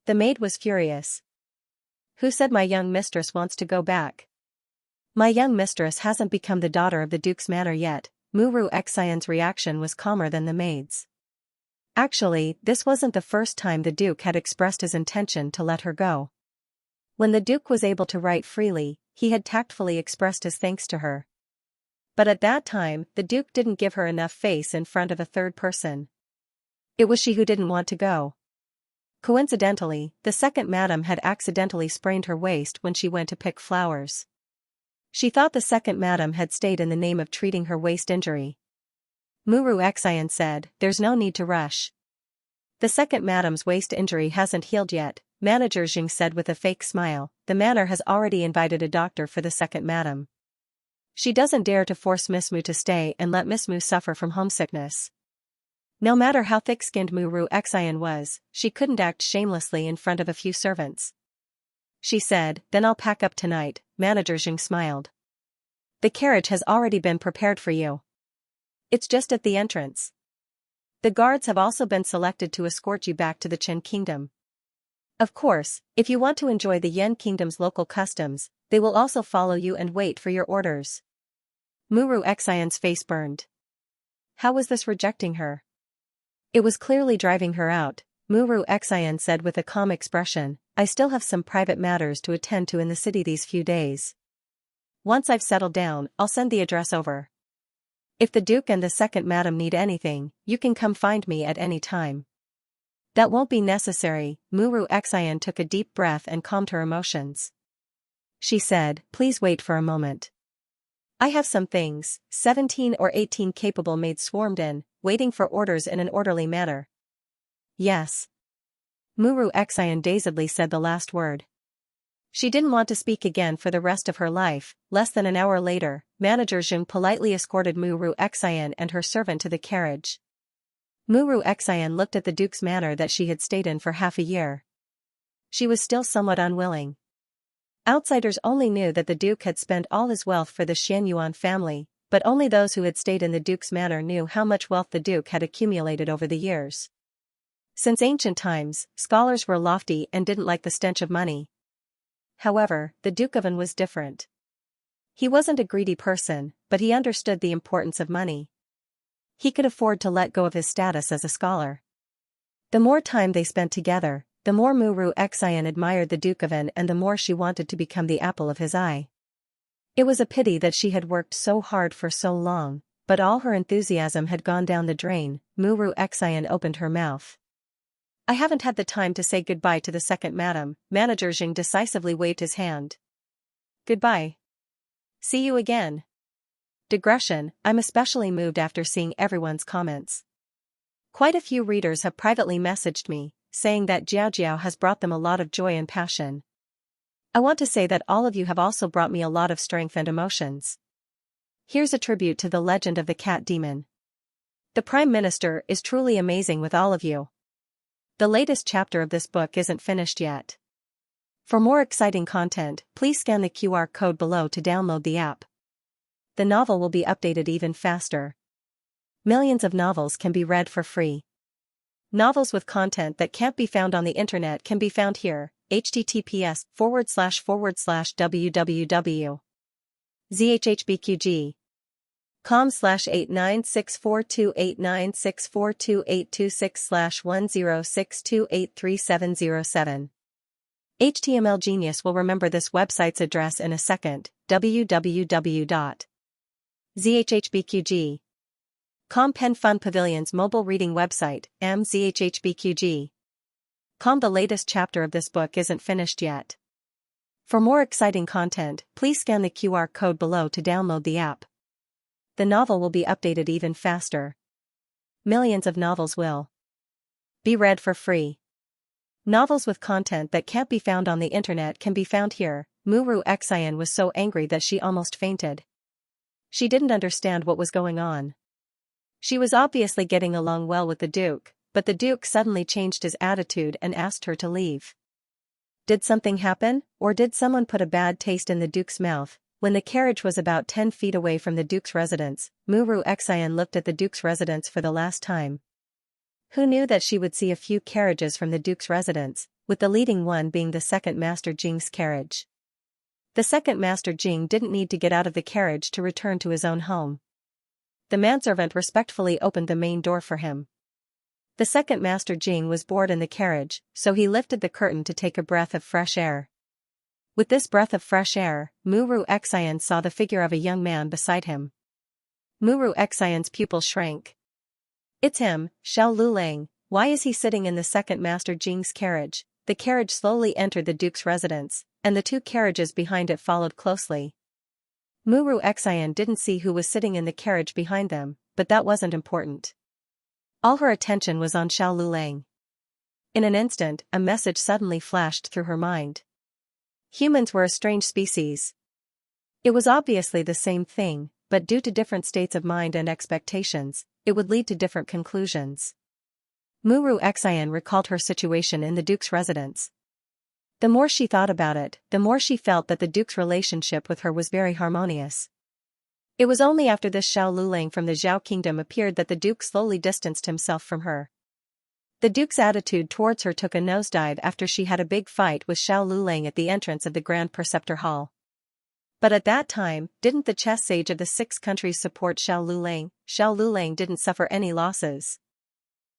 The maid was furious. "Who said my young mistress wants to go back?" My young mistress hasn't become the daughter of the Duke's manor yet. Muru Xian's reaction was calmer than the maid's. Actually, this wasn't the first time the Duke had expressed his intention to let her go. When the Duke was able to write freely, he had tactfully expressed his thanks to her. But at that time, the Duke didn't give her enough face in front of a third person. It was she who didn't want to go. Coincidentally, the second madam had accidentally sprained her waist when she went to pick flowers. She thought the second madam had stayed in the name of treating her waist injury. Muru Xian said, "There's no need to rush. The second madam's waist injury hasn't healed yet," Manager Jing said with a fake smile. "The manor has already invited a doctor for the second madam. She doesn't dare to force Miss Mu to stay and let Miss Mu suffer from homesickness." No matter how thick-skinned Muru Xian was, she couldn't act shamelessly in front of a few servants. She said, "Then I'll pack up tonight." Manager Jing smiled. "The carriage has already been prepared for you. It's just at the entrance. The guards have also been selected to escort you back to the Qin Kingdom. Of course, if you want to enjoy the Yan Kingdom's local customs, they will also follow you and wait for your orders." Muru Xian's face burned. How was this rejecting her? It was clearly driving her out. Muru Xian said with a calm expression, "I still have some private matters to attend to in the city these few days. Once I've settled down, I'll send the address over. If the Duke and the second madam need anything, you can come find me at any time." "That won't be necessary." Muru Xian took a deep breath and calmed her emotions. She said, "Please wait for a moment. I have some things." 17 or 18 capable maids swarmed in, waiting for orders in an orderly manner. "Yes." Muru Xian dazedly said the last word. She didn't want to speak again for the rest of her life. Less than an hour later, Manager Jing politely escorted Muru Xian and her servant to the carriage. Muru Xian looked at the Duke's manor that she had stayed in for half a year. She was still somewhat unwilling. Outsiders only knew that the Duke had spent all his wealth for the Xianyuan family, but only those who had stayed in the Duke's manor knew how much wealth the Duke had accumulated over the years. Since ancient times, scholars were lofty and didn't like the stench of money. However, the Duke of An was different. He wasn't a greedy person, but he understood the importance of money. He could afford to let go of his status as a scholar. The more time they spent together, the more Muru Xian admired the Duke of An and the more she wanted to become the apple of his eye. It was a pity that she had worked so hard for so long, but all her enthusiasm had gone down the drain. Muru Xian opened her mouth. "I haven't had the time to say goodbye to the second madam." Manager Jing decisively waved his hand. "Goodbye. See you again." Digression, I'm especially moved after seeing everyone's comments. Quite a few readers have privately messaged me, saying that Xiaojiao has brought them a lot of joy and passion. I want to say that all of you have also brought me a lot of strength and emotions. Here's a tribute to the legend of the cat demon. The Prime Minister is truly amazing with all of you. The latest chapter of this book isn't finished yet. For more exciting content, please scan the QR code below to download the app. The novel will be updated even faster. Millions of novels can be read for free. Novels with content that can't be found on the internet can be found here. https://www.zhhbqg com/89642896428226/1062833707. HTML Genius will remember this website's address in a second. www.zhhbqg.com. Pen Fun Pavilion's mobile reading website, mzhhbqg.com. The latest chapter of this book isn't finished yet. For more exciting content, please scan the QR code below to download the app. The novel will be updated even faster. Millions of novels will be read for free. Novels with content that can't be found on the internet can be found here. Muru Xian was so angry that she almost fainted. She didn't understand what was going on. She was obviously getting along well with the Duke, but the Duke suddenly changed his attitude and asked her to leave. Did something happen, or did someone put a bad taste in the Duke's mouth? When the carriage was about 10 feet away from the Duke's residence, Muru Xian looked at the Duke's residence for the last time. Who knew that she would see a few carriages from the Duke's residence, with the leading one being the second Master Jing's carriage? The second Master Jing didn't need to get out of the carriage to return to his own home. The manservant respectfully opened the main door for him. The second Master Jing was bored in the carriage, so he lifted the curtain to take a breath of fresh air. With this breath of fresh air, Muru Xian saw the figure of a young man beside him. Muru Xian's pupil shrank. It's him, Xiao Lulang. Why is he sitting in the second Master Jing's carriage? The carriage slowly entered the duke's residence, and the two carriages behind it followed closely. Muru Xian didn't see who was sitting in the carriage behind them, but that wasn't important. All her attention was on Xiao Lulang. In an instant, a message suddenly flashed through her mind. Humans were a strange species. It was obviously the same thing, but due to different states of mind and expectations, it would lead to different conclusions. Muru Xian recalled her situation in the duke's residence. The more she thought about it, the more she felt that the duke's relationship with her was very harmonious. It was only after this Xiao Lulang from the Zhao kingdom appeared that the duke slowly distanced himself from her. The duke's attitude towards her took a nosedive after she had a big fight with Xiao Lulang at the entrance of the Grand Preceptor Hall. But at that time, didn't the chess sage of the 6 countries support Xiao Lulang? Xiao Lulang didn't suffer any losses.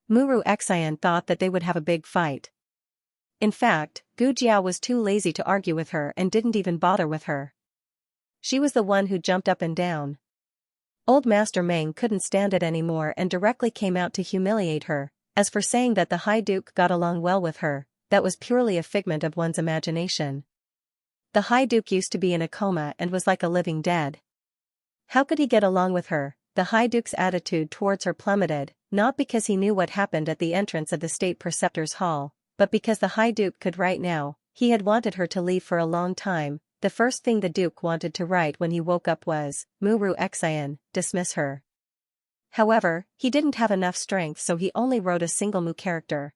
Muru Xian thought that they would have a big fight. In fact, Gu Jiao was too lazy to argue with her and didn't even bother with her. She was the one who jumped up and down. Old Master Meng couldn't stand it anymore and directly came out to humiliate her. As for saying that the High Duke got along well with her, that was purely a figment of one's imagination. The High Duke used to be in a coma and was like a living dead. How could he get along with her? The High Duke's attitude towards her plummeted, not because he knew what happened at the entrance of the State Preceptor's Hall, but because the High Duke could write now. He had wanted her to leave for a long time. The first thing the Duke wanted to write when he woke up was, Muru Xian, dismiss her. However, he didn't have enough strength, so he only wrote a single mu character.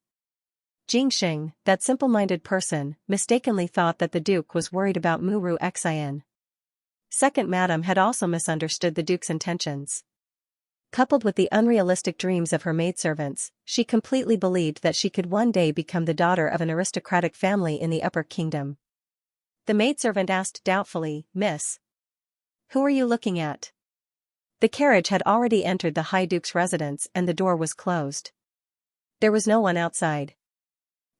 Jingxing, that simple-minded person, mistakenly thought that the Duke was worried about Muru Xian. Second Madam had also misunderstood the Duke's intentions. Coupled with the unrealistic dreams of her maidservants, she completely believed that she could one day become the daughter of an aristocratic family in the Upper Kingdom. The maidservant asked doubtfully, Miss, who are you looking at? The carriage had already entered the High Duke's residence and the door was closed. There was no one outside.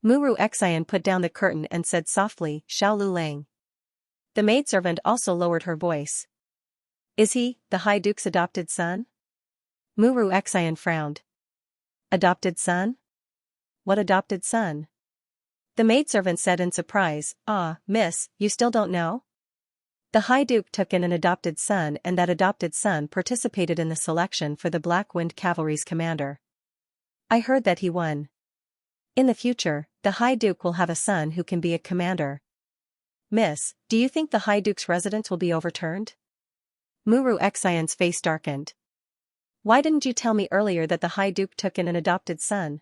Muru Xian put down the curtain and said softly, Xiao Lulang. The maidservant also lowered her voice. Is he, the High Duke's adopted son? Muru Xian frowned. Adopted son? What adopted son? The maidservant said in surprise, Ah, miss, you still don't know? The High Duke took in an adopted son and that adopted son participated in the selection for the Black Wind Cavalry's commander. I heard that he won. In the future, the High Duke will have a son who can be a commander. Miss, do you think the High Duke's residence will be overturned? Muru Xian's face darkened. Why didn't you tell me earlier that the High Duke took in an adopted son?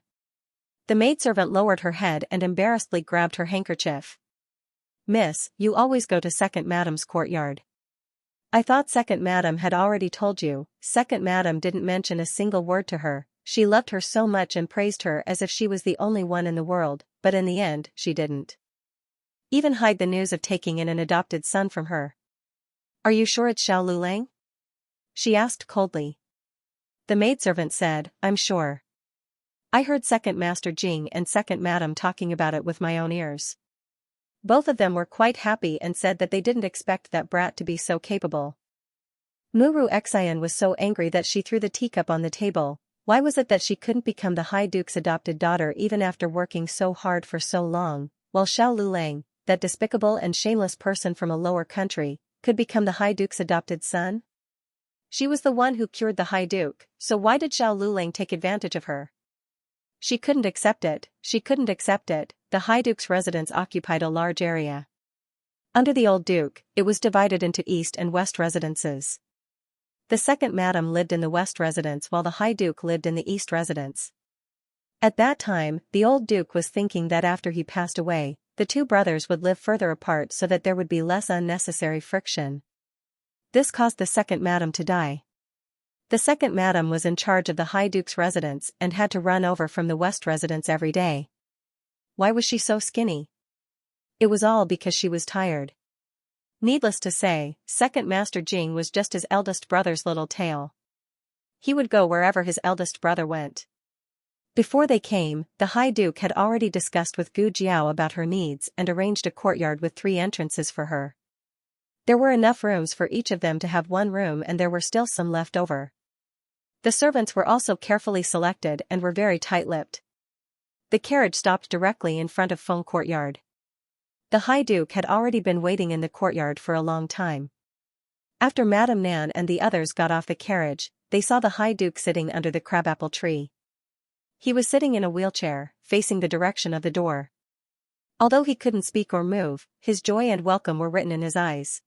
The maidservant lowered her head and embarrassedly grabbed her handkerchief. Miss, you always go to Second Madam's courtyard. I thought Second Madam had already told you. Second Madam didn't mention a single word to her. She loved her so much and praised her as if she was the only one in the world, but in the end, she didn't even hide the news of taking in an adopted son from her. Are you sure it's Xiao Lulang? She asked coldly. The maidservant said, I'm sure. I heard Second Master Jing and Second Madam talking about it with my own ears. Both of them were quite happy and said that they didn't expect that brat to be so capable. Muru Xian was so angry that she threw the teacup on the table. Why was it that she couldn't become the High Duke's adopted daughter even after working so hard for so long, while Xiao Lulang, that despicable and shameless person from a lower country, could become the High Duke's adopted son? She was the one who cured the High Duke, so why did Xiao Lulang take advantage of her? She couldn't accept it. The High Duke's residence occupied a large area. Under the old Duke, it was divided into East and West residences. The Second Madam lived in the West residence while the High Duke lived in the East residence. At that time, the old Duke was thinking that after he passed away, the two brothers would live further apart so that there would be less unnecessary friction. This caused the Second Madam to die. The Second Madam was in charge of the High Duke's residence and had to run over from the West residence every day. Why was she so skinny? It was all because she was tired. Needless to say, second Master Jing was just his eldest brother's little tail. He would go wherever his eldest brother went. Before they came, the High Duke had already discussed with Gu Jiao about her needs and arranged a courtyard with 3 entrances for her. There were enough rooms for each of them to have one room, and there were still some left over. The servants were also carefully selected and were very tight-lipped. The carriage stopped directly in front of Feng Courtyard. The High Duke had already been waiting in the courtyard for a long time. After Madame Nan and the others got off the carriage, they saw the High Duke sitting under the crabapple tree. He was sitting in a wheelchair, facing the direction of the door. Although he couldn't speak or move, his joy and welcome were written in his eyes.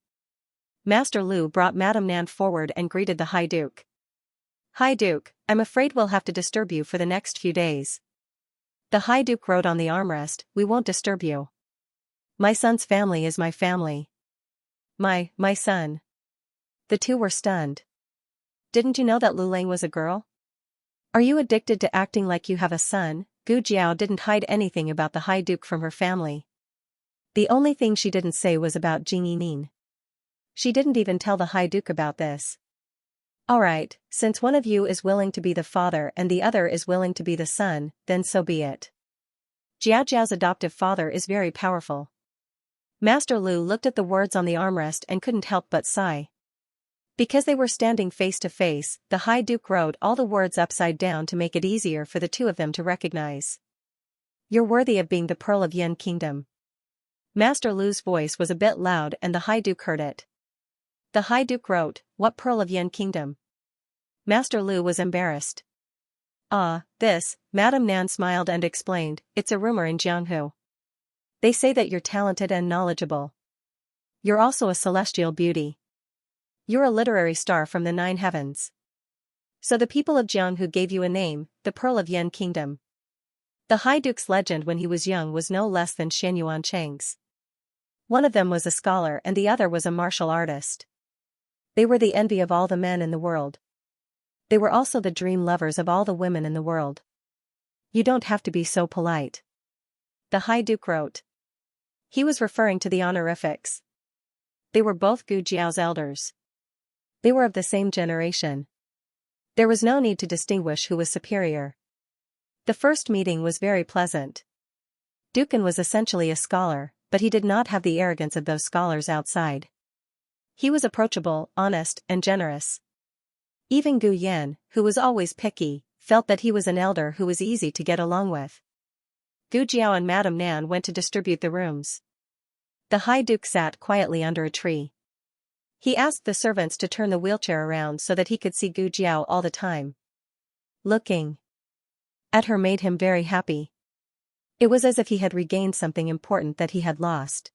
Master Lu brought Madame Nan forward and greeted the High Duke. "High Duke, I'm afraid we'll have to disturb you for the next few days." The High Duke wrote on the armrest, "We won't disturb you. My son's family is my family." My son." The two were stunned. "Didn't you know that Lu Lang was a girl? Are you addicted to acting like you have a son?" Gu Jiao didn't hide anything about the High Duke from her family. The only thing she didn't say was about Jing Yining. She didn't even tell the High Duke about this. "Alright, since one of you is willing to be the father and the other is willing to be the son, then so be it. Jiao Jiao's adoptive father is very powerful." Master Lu looked at the words on the armrest and couldn't help but sigh. Because they were standing face to face, the High Duke wrote all the words upside down to make it easier for the two of them to recognize. "You're worthy of being the Pearl of Yen Kingdom." Master Lu's voice was a bit loud and the High Duke heard it. The High Duke wrote, "What Pearl of Yen Kingdom?" Master Lu was embarrassed. This," Madame Nan smiled and explained, "it's a rumor in Jianghu. They say that you're talented and knowledgeable. You're also a celestial beauty. You're a literary star from the 9 heavens. So the people of Jianghu gave you a name, the Pearl of Yen Kingdom." The High Duke's legend when he was young was no less than Shen Yuan Cheng's. One of them was a scholar and the other was a martial artist. They were the envy of all the men in the world. They were also the dream lovers of all the women in the world. "You don't have to be so polite," the High Duke wrote. He was referring to the honorifics. They were both Gu Jiao's elders. They were of the same generation. There was no need to distinguish who was superior. The first meeting was very pleasant. Dukan was essentially a scholar, but he did not have the arrogance of those scholars outside. He was approachable, honest, and generous. Even Gu Yan, who was always picky, felt that he was an elder who was easy to get along with. Gu Jiao and Madame Nan went to distribute the rooms. The High Duke sat quietly under a tree. He asked the servants to turn the wheelchair around so that he could see Gu Jiao all the time. Looking at her made him very happy. It was as if he had regained something important that he had lost.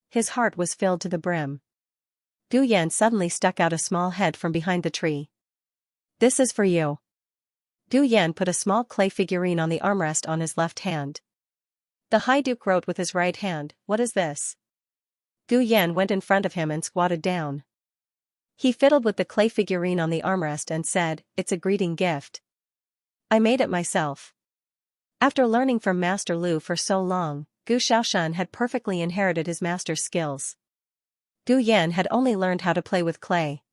His heart was filled to the brim. Gu Yan suddenly stuck out a small head from behind the tree. "This is for you." Gu Yan put a small clay figurine on the armrest on his left hand. The High Duke wrote with his right hand, "What is this?" Gu Yan went in front of him and squatted down. He fiddled with the clay figurine on the armrest and said, "It's a greeting gift. I made it myself." After learning from Master Lu for so long, Gu Shaoshan had perfectly inherited his master's skills. Gu Yan had only learned how to play with clay.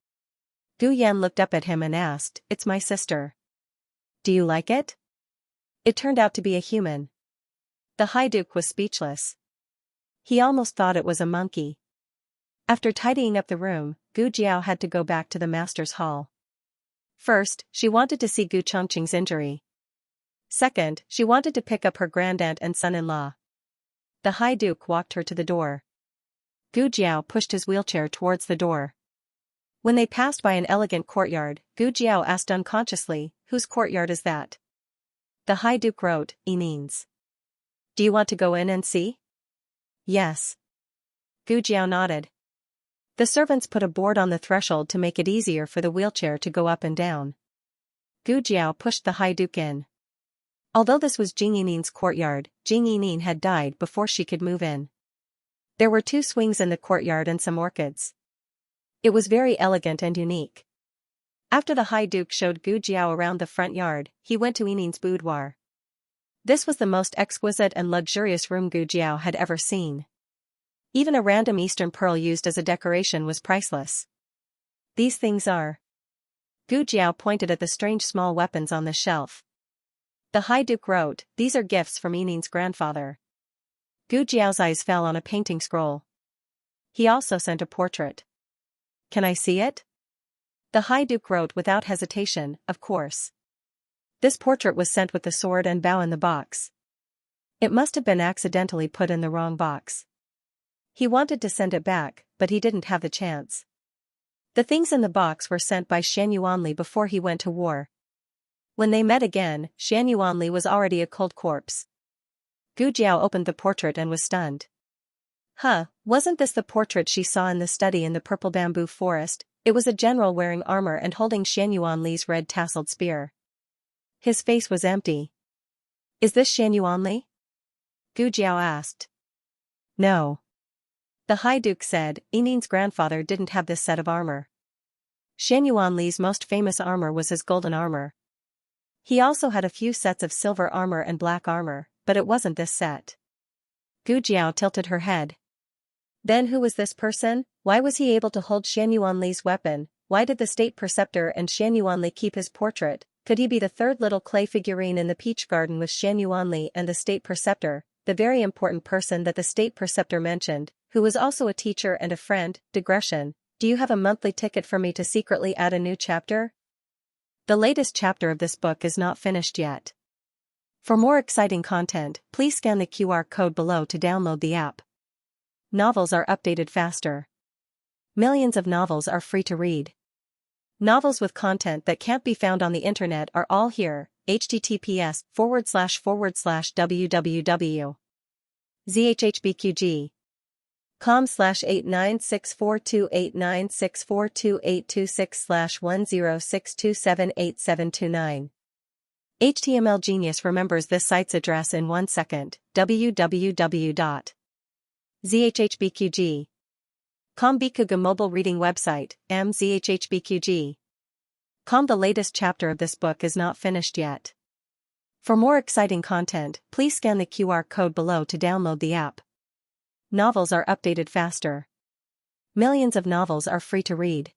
Gu Yan looked up at him and asked, "It's my sister. Do you like it?" It turned out to be a human. The High Duke was speechless. He almost thought it was a monkey. After tidying up the room, Gu Jiao had to go back to the master's hall. First, she wanted to see Gu Chongqing's injury. Second, she wanted to pick up her grandaunt and son-in-law. The High Duke walked her to the door. Gu Jiao pushed his wheelchair towards the door. When they passed by an elegant courtyard, Gu Jiao asked unconsciously, "Whose courtyard is that?" The High Duke wrote, "Yining's." "Do you want to go in and see?" "Yes." Gu Jiao nodded. The servants put a board on the threshold to make it easier for the wheelchair to go up and down. Gu Jiao pushed the High Duke in. Although this was Jing Yining's courtyard, Jing Yining had died before she could move in. There were 2 swings in the courtyard and some orchids. It was very elegant and unique. After the High Duke showed Gu Jiao around the front yard, he went to Yining's boudoir. This was the most exquisite and luxurious room Gu Jiao had ever seen. Even a random Eastern pearl used as a decoration was priceless. These things are. Gu Jiao pointed at the strange small weapons on the shelf. The High Duke wrote, "These are gifts from Yining's grandfather." Gu Jiao's eyes fell on a painting scroll. He also sent a portrait. "Can I see it?" The High Duke wrote without hesitation, "Of course." This portrait was sent with the sword and bow in the box. It must have been accidentally put in the wrong box. He wanted to send it back, but he didn't have the chance. The things in the box were sent by Shan Yuanli before he went to war. When they met again, Shan Yuanli was already a cold corpse. Gu Jiao opened the portrait and was stunned. Wasn't this the portrait she saw in the study in the purple bamboo forest? It was a general wearing armor and holding Shan Yuanli's red tasseled spear. His face was empty. "Is this Shan Yuanli?" Gu Jiao asked. "No." The High Duke said, "Yining's grandfather didn't have this set of armor. Shan Yuanli's most famous armor was his golden armor. He also had a few sets of silver armor and black armor, but it wasn't this set." Gu Jiao tilted her head. Then who was this person? Why was he able to hold Shan Yuanli's weapon? Why did the state preceptor and Shan Yuanli keep his portrait? Could he be the third little clay figurine in the peach garden with Shan Yuanli and the state preceptor, the very important person that the state preceptor mentioned, who was also a teacher and a friend? Digression: do you have a monthly ticket for me to secretly add a new chapter? The latest chapter of this book is not finished yet. For more exciting content, please scan the QR code below to download the app. Novels are updated faster. Millions of novels are free to read. Novels with content that can't be found on the internet are all here. https://www.zhhbqg.com/896428964286/1062787729. HTML Genius remembers this site's address in 1 second. www.zhhbqg.com Bikuga mobile reading website, mzhhbqg.com. The latest chapter of this book is not finished yet. For more exciting content, please scan the QR code below to download the app. Novels are updated faster. Millions of novels are free to read.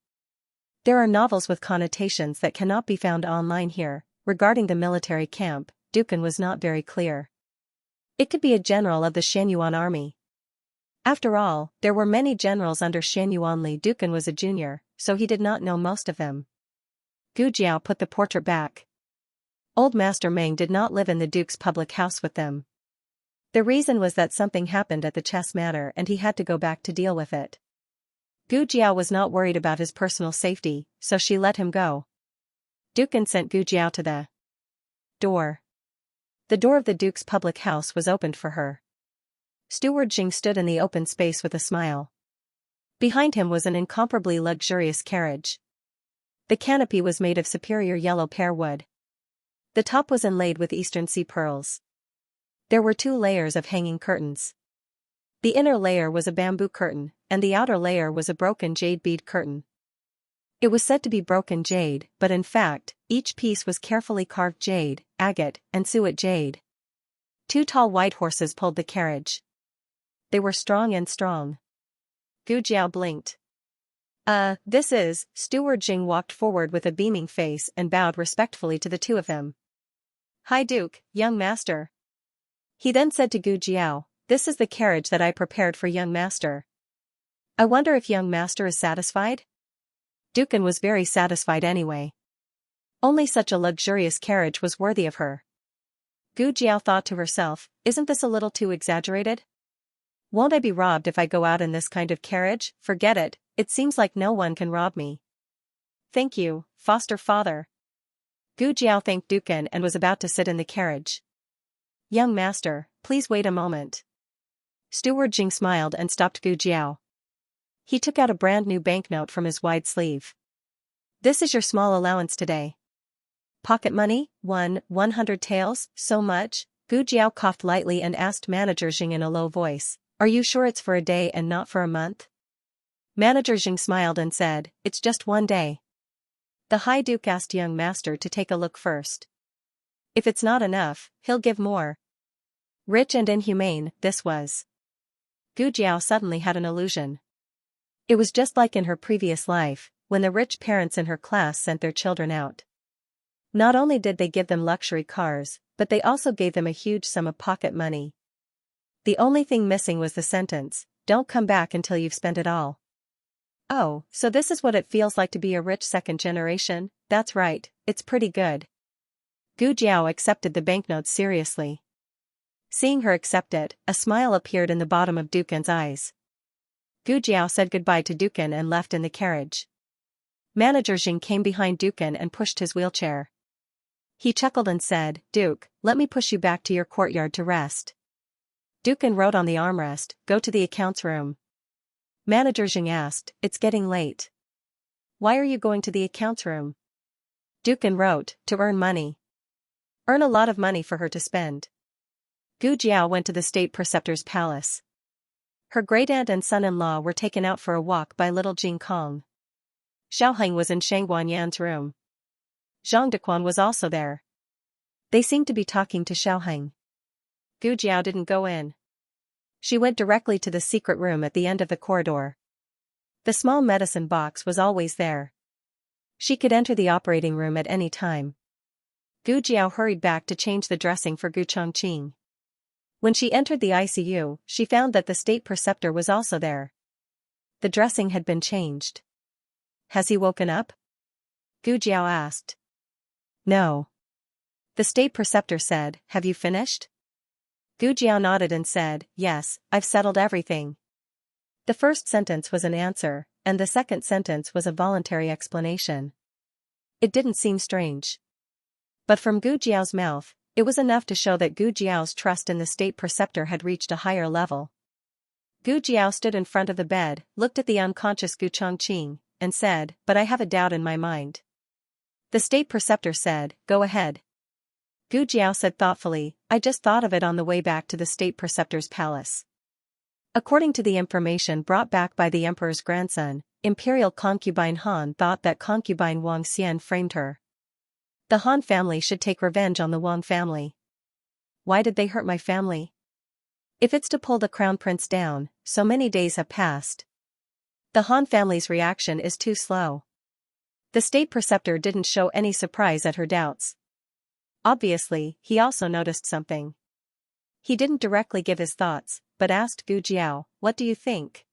There are novels with connotations that cannot be found online here. Regarding the military camp, Dukan was not very clear. It could be a general of the Shan Yuan army. After all, there were many generals under Shan Yuanli. Dukan was a junior, so he did not know most of them. Gu Jiao put the portrait back. Old Master Meng did not live in the Duke's public house with them. The reason was that something happened at the chess manor and he had to go back to deal with it. Gu Jiao was not worried about his personal safety, so she let him go. Dukan sent Gu Jiao to the door. The door of the Duke's public house was opened for her. Steward Jing stood in the open space with a smile. Behind him was an incomparably luxurious carriage. The canopy was made of superior yellow pear wood. The top was inlaid with Eastern sea pearls. There were 2 layers of hanging curtains. The inner layer was a bamboo curtain, and the outer layer was a broken jade bead curtain. It was said to be broken jade, but in fact, each piece was carefully carved jade, agate, and suet jade. 2 tall white horses pulled the carriage. They were strong. Gu Jiao blinked. This is." Steward Jing walked forward with a beaming face and bowed respectfully to the 2 of them. "High Duke, young master." He then said to Gu Jiao, "This is the carriage that I prepared for young master. I wonder if young master is satisfied?" Dukan was very satisfied anyway. Only such a luxurious carriage was worthy of her. Gu Jiao thought to herself, "Isn't this a little too exaggerated? Won't I be robbed if I go out in this kind of carriage? Forget it, it seems like no one can rob me." "Thank you, foster father." Gu Jiao thanked Dukan and was about to sit in the carriage. "Young master, please wait a moment." Steward Jing smiled and stopped Gu Jiao. He took out a brand new banknote from his wide sleeve. "This is your small allowance today." "Pocket money? 100 taels, so much?" Gu Jiao coughed lightly and asked Manager Jing in a low voice, "Are you sure it's for a day and not for a month?" Manager Jing smiled and said, "It's just 1 day." The High Duke asked young master to take a look first. If it's not enough, he'll give more. Rich and inhumane, this was. Gu Jiao suddenly had an illusion. It was just like in her previous life, when the rich parents in her class sent their children out. Not only did they give them luxury cars, but they also gave them a huge sum of pocket money. The only thing missing was the sentence, "Don't come back until you've spent it all." Oh, so this is what it feels like to be a rich second generation? That's right, it's pretty good. Gu Jiao accepted the banknotes seriously. Seeing her accept it, a smile appeared in the bottom of Dukan's eyes. Gu Jiao said goodbye to Dukan and left in the carriage. Manager Jing came behind Dukan and pushed his wheelchair. He chuckled and said, "Duke, let me push you back to your courtyard to rest." Dukan wrote on the armrest, "Go to the accounts room." Manager Jing asked, "It's getting late. Why are you going to the accounts room?" Dukan wrote, "To earn money. Earn a lot of money for her to spend." Gu Jiao went to the state preceptor's palace. Her great-aunt and son-in-law were taken out for a walk by little Jing Kong. Xiaoheng was in Shang Guanyan's room. Zhang Dequan was also there. They seemed to be talking to Xiaoheng. Gu Jiao didn't go in. She went directly to the secret room at the end of the corridor. The small medicine box was always there. She could enter the operating room at any time. Gu Jiao hurried back to change the dressing for Gu Chongqing. When she entered the ICU, she found that the state preceptor was also there. The dressing had been changed. "Has he woken up?" Gu Jiao asked. "No." The state preceptor said, "Have you finished?" Gu Jiao nodded and said, "Yes, I've settled everything." The first sentence was an answer, and the second sentence was a voluntary explanation. It didn't seem strange. But from Gu Jiao's mouth, it was enough to show that Gu Jiao's trust in the state preceptor had reached a higher level. Gu Jiao stood in front of the bed, looked at the unconscious Gu Chongqing, and said, "But I have a doubt in my mind." The state preceptor said, "Go ahead." Gu Jiao said thoughtfully, "I just thought of it on the way back to the state preceptor's palace." According to the information brought back by the emperor's grandson, imperial concubine Han thought that concubine Wang Xian framed her. The Han family should take revenge on the Wang family. Why did they hurt my family? If it's to pull the crown prince down, so many days have passed. The Han family's reaction is too slow. The state preceptor didn't show any surprise at her doubts. Obviously, he also noticed something. He didn't directly give his thoughts, but asked Gu Jiao, "What do you think?"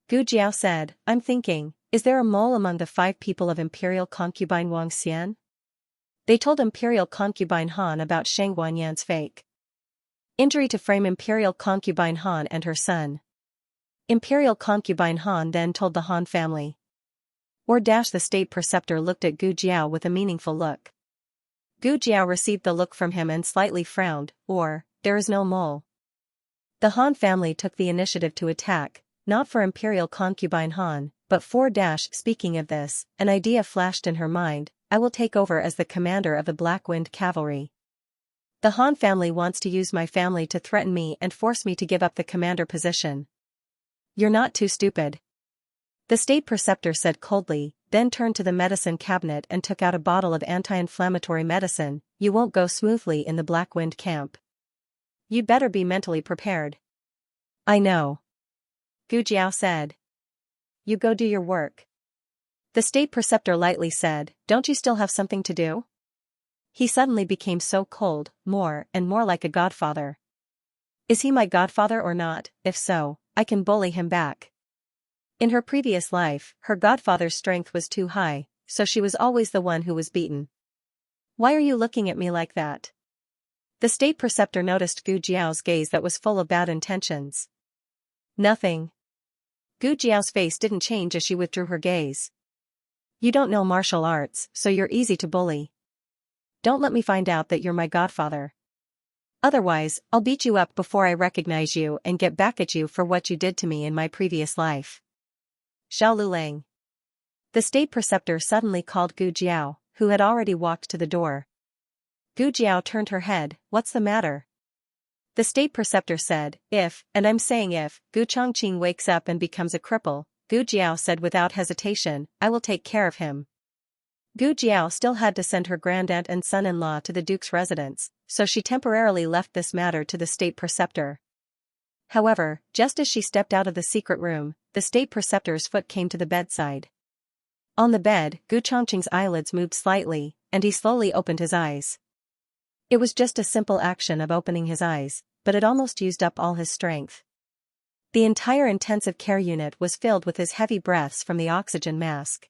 Gu Jiao said, "I'm thinking, is there a mole among the 5 people of imperial concubine Wang Xian?" They told imperial concubine Han about Shang Guanyan's fake injury to frame imperial concubine Han and her son. Imperial concubine Han then told the Han family. The state preceptor looked at Gu Jiao with a meaningful look. Gu Jiao received the look from him and slightly frowned, there is no mole. The Han family took the initiative to attack, not for imperial concubine Han, but speaking of this, an idea flashed in her mind, I will take over as the commander of the Black Wind Cavalry. The Han family wants to use my family to threaten me and force me to give up the commander position. You're not too stupid. The state preceptor said coldly, then turned to the medicine cabinet and took out a bottle of anti-inflammatory medicine. You won't go smoothly in the Black Wind camp. You'd better be mentally prepared. I know. Gu Jiao said. You go do your work. The state preceptor lightly said, don't you still have something to do? He suddenly became so cold, more and more like a godfather. Is he my godfather or not? If so, I can bully him back. In her previous life, her godfather's strength was too high, so she was always the one who was beaten. Why are you looking at me like that? The state preceptor noticed Gu Jiao's gaze that was full of bad intentions. Nothing. Gu Jiao's face didn't change as she withdrew her gaze. You don't know martial arts, so you're easy to bully. Don't let me find out that you're my godfather. Otherwise, I'll beat you up before I recognize you and get back at you for what you did to me in my previous life. Xiao Lulang. The state preceptor suddenly called Gu Jiao, who had already walked to the door. Gu Jiao turned her head, what's the matter? The state preceptor said, if, and I'm saying if, Gu Chongqing wakes up and becomes a cripple, Gu Jiao said without hesitation, I will take care of him. Gu Jiao still had to send her grandaunt and son-in-law to the duke's residence, so she temporarily left this matter to the state preceptor. However, just as she stepped out of the secret room, the state preceptor's foot came to the bedside. On the bed, Gu Chongqing's eyelids moved slightly, and he slowly opened his eyes. It was just a simple action of opening his eyes, but it almost used up all his strength. The entire intensive care unit was filled with his heavy breaths from the oxygen mask.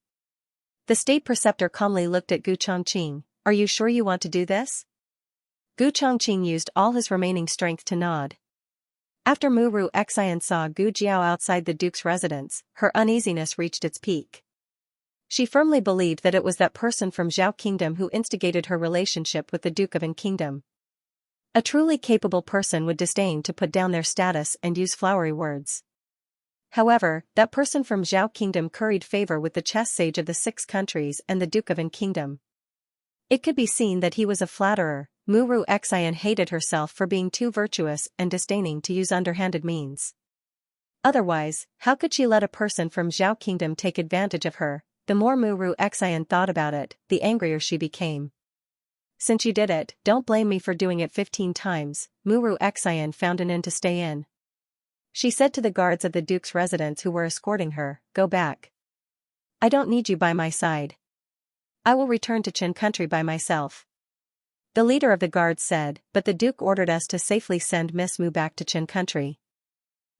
The state preceptor calmly looked at Gu Chongqing. "Are you sure you want to do this?" Gu Chongqing used all his remaining strength to nod. After Muru Xian saw Gu Jiao outside the duke's residence, her uneasiness reached its peak. She firmly believed that it was that person from Zhao Kingdom who instigated her relationship with the Duke of An Kingdom. A truly capable person would disdain to put down their status and use flowery words. However, that person from Zhao Kingdom curried favor with the chess sage of the Six Countries and the Duke of An Kingdom. It could be seen that he was a flatterer. Muru Xian hated herself for being too virtuous and disdaining to use underhanded means. Otherwise, how could she let a person from Zhao Kingdom take advantage of her? The more Muru Xian thought about it, the angrier she became. "Since you did it, don't blame me for doing it 15 times, Muru Xian found an inn to stay in. She said to the guards of the duke's residence who were escorting her, "Go back. I don't need you by my side. I will return to Qin country by myself." The leader of the guards said, "But the duke ordered us to safely send Miss Mu back to Qin country."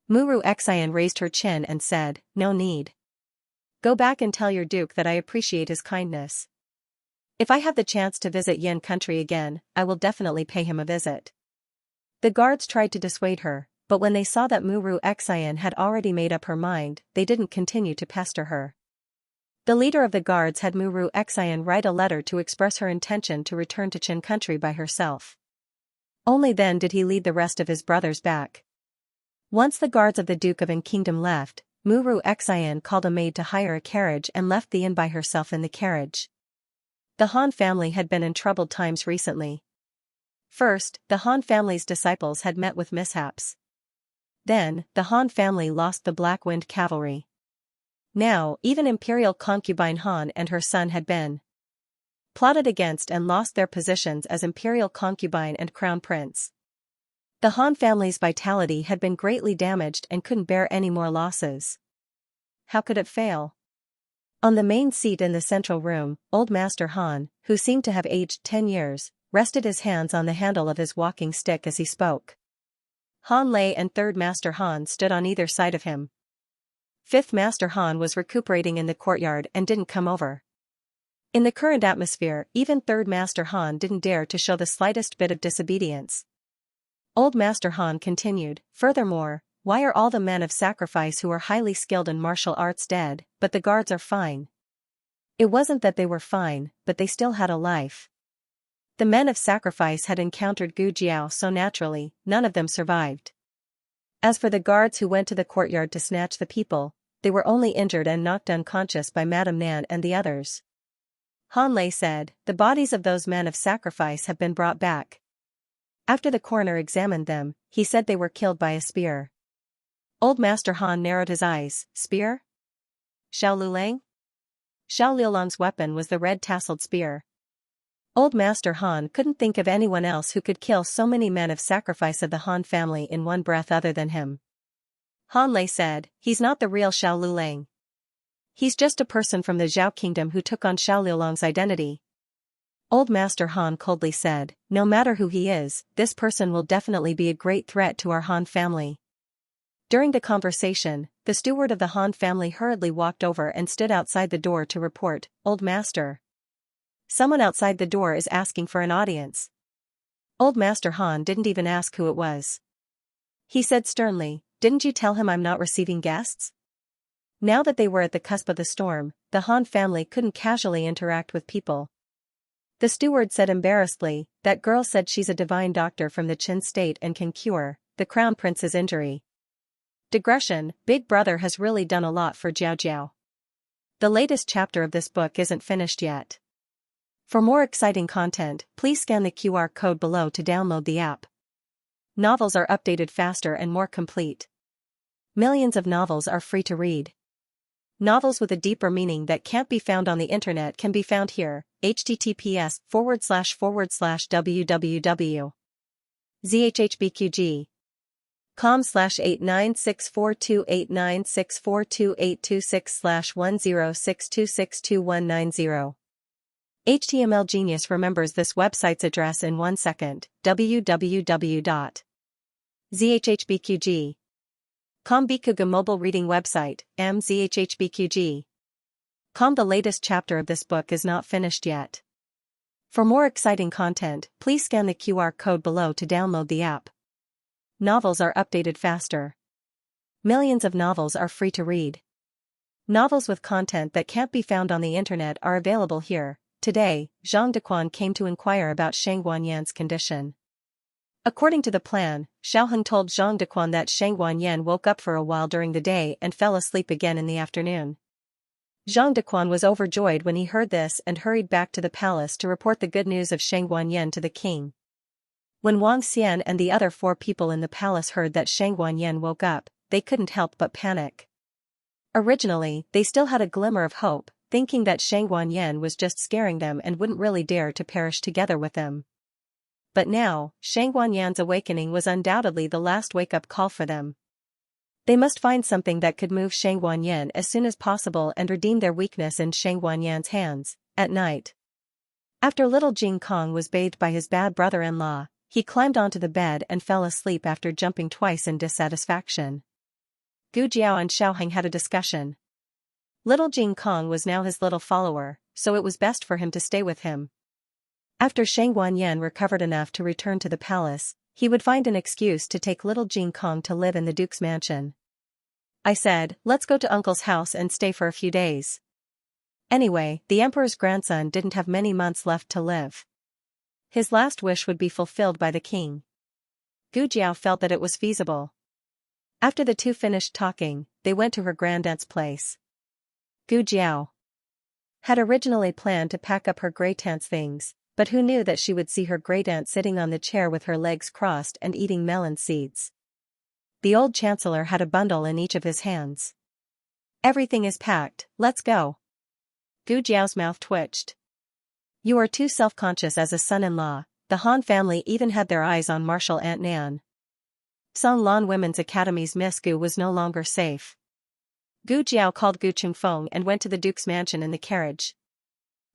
Muru Xian raised her chin and said, "No need. Go back and tell your duke that I appreciate his kindness. If I have the chance to visit Yin country again, I will definitely pay him a visit." The guards tried to dissuade her, but when they saw that Muru Xian had already made up her mind, they didn't continue to pester her. The leader of the guards had Muru Xian write a letter to express her intention to return to Qin country by herself. Only then did he lead the rest of his brothers back. Once the guards of the Duke of An Kingdom left, Muru Xian called a maid to hire a carriage and left the inn by herself in the carriage. The Han family had been in troubled times recently. First, the Han family's disciples had met with mishaps. Then, the Han family lost the Black Wind cavalry. Now, even imperial concubine Han and her son had been plotted against and lost their positions as imperial concubine and crown prince. The Han family's vitality had been greatly damaged and couldn't bear any more losses. How could it fail? On the main seat in the central room, old Master Han, who seemed to have aged 10 years, rested his hands on the handle of his walking stick as he spoke. Han Lei and Third Master Han stood on either side of him. Fifth Master Han was recuperating in the courtyard and didn't come over. In the current atmosphere, even Third Master Han didn't dare to show the slightest bit of disobedience. Old Master Han continued, "Furthermore, why are all the men of sacrifice who are highly skilled in martial arts dead, but the guards are fine?" It wasn't that they were fine, but they still had a life. The men of sacrifice had encountered Gu Jiao so naturally, none of them survived. As for the guards who went to the courtyard to snatch the people, they were only injured and knocked unconscious by Madame Nan and the others. Han Lei said, "The bodies of those men of sacrifice have been brought back." After the coroner examined them, he said they were killed by a spear. Old Master Han narrowed his eyes. "Spear? Xiao Lulang?" Xiao Liulang's weapon was the red-tasseled spear. Old Master Han couldn't think of anyone else who could kill so many men of sacrifice of the Han family in one breath other than him. Han Lei said, "He's not the real Xiao Lulang. He's just a person from the Zhao Kingdom who took on Xiao Liulang's identity." Old Master Han coldly said, "No matter who he is, this person will definitely be a great threat to our Han family." During the conversation, the steward of the Han family hurriedly walked over and stood outside the door to report, "Old Master. Someone outside the door is asking for an audience." Old Master Han didn't even ask who it was. He said sternly, "Didn't you tell him I'm not receiving guests?" Now that they were at the cusp of the storm, the Han family couldn't casually interact with people. The steward said embarrassedly, "That girl said she's a divine doctor from the Qin state and can cure the crown prince's injury." Digression, Big Brother has really done a lot for Jiao Jiao. The latest chapter of this book isn't finished yet. For more exciting content, please scan the QR code below to download the app. Novels are updated faster and more complete. Millions of novels are free to read. Novels with a deeper meaning that can't be found on the internet can be found here. https://www.zhhbqg com/89642896428226/1062622190. HTML Genius remembers this website's address in 1 second. www.zhhbqg.com Bikuga mobile reading website, mzhhbqg.com. The latest chapter of this book is not finished yet. For more exciting content, please scan the QR code below to download the app. Novels are updated faster. Millions of novels are free to read. Novels with content that can't be found on the internet are available here. Today, Zhang Dequan came to inquire about Shang Wanyan's condition. According to the plan, Xiaoheng told Zhang Dequan that Shang Wanyan woke up for a while during the day and fell asleep again in the afternoon. Zhang Dequan was overjoyed when he heard this and hurried back to the palace to report the good news of Shang Wanyan to the king. When Wang Xian and the other 4 people in the palace heard that Shang Wanyan woke up, they couldn't help but panic. Originally, they still had a glimmer of hope, thinking that Shang Wanyan was just scaring them and wouldn't really dare to perish together with them. But now, Shang Wanyan's awakening was undoubtedly the last wake-up call for them. They must find something that could move Shang Wanyan as soon as possible and redeem their weakness in Shang Wanyan's hands. At night, after little Jing Kong was bathed by his bad brother-in-law, he climbed onto the bed and fell asleep after jumping twice in dissatisfaction. Gu Jiao and Xiaoheng had a discussion. Little Jing Kong was now his little follower, so it was best for him to stay with him. After Shang Wanyan recovered enough to return to the palace, he would find an excuse to take little Jing Kong to live in the Duke's mansion. I said, let's go to Uncle's house and stay for a few days. Anyway, the emperor's grandson didn't have many months left to live. His last wish would be fulfilled by the king. Gu Jiao felt that it was feasible. After the two finished talking, they went to her grandaunt's place. Gu Jiao had originally planned to pack up her great-aunt's things, but who knew that she would see her great-aunt sitting on the chair with her legs crossed and eating melon seeds. The old chancellor had a bundle in each of his hands. Everything is packed, let's go. Gu Jiao's mouth twitched. You are too self-conscious as a son-in-law. The Han family even had their eyes on Marshal Aunt Nan. Song Lan Women's Academy's Miss Gu was no longer safe. Gu Jiao called Gu Chengfeng and went to the Duke's mansion in the carriage.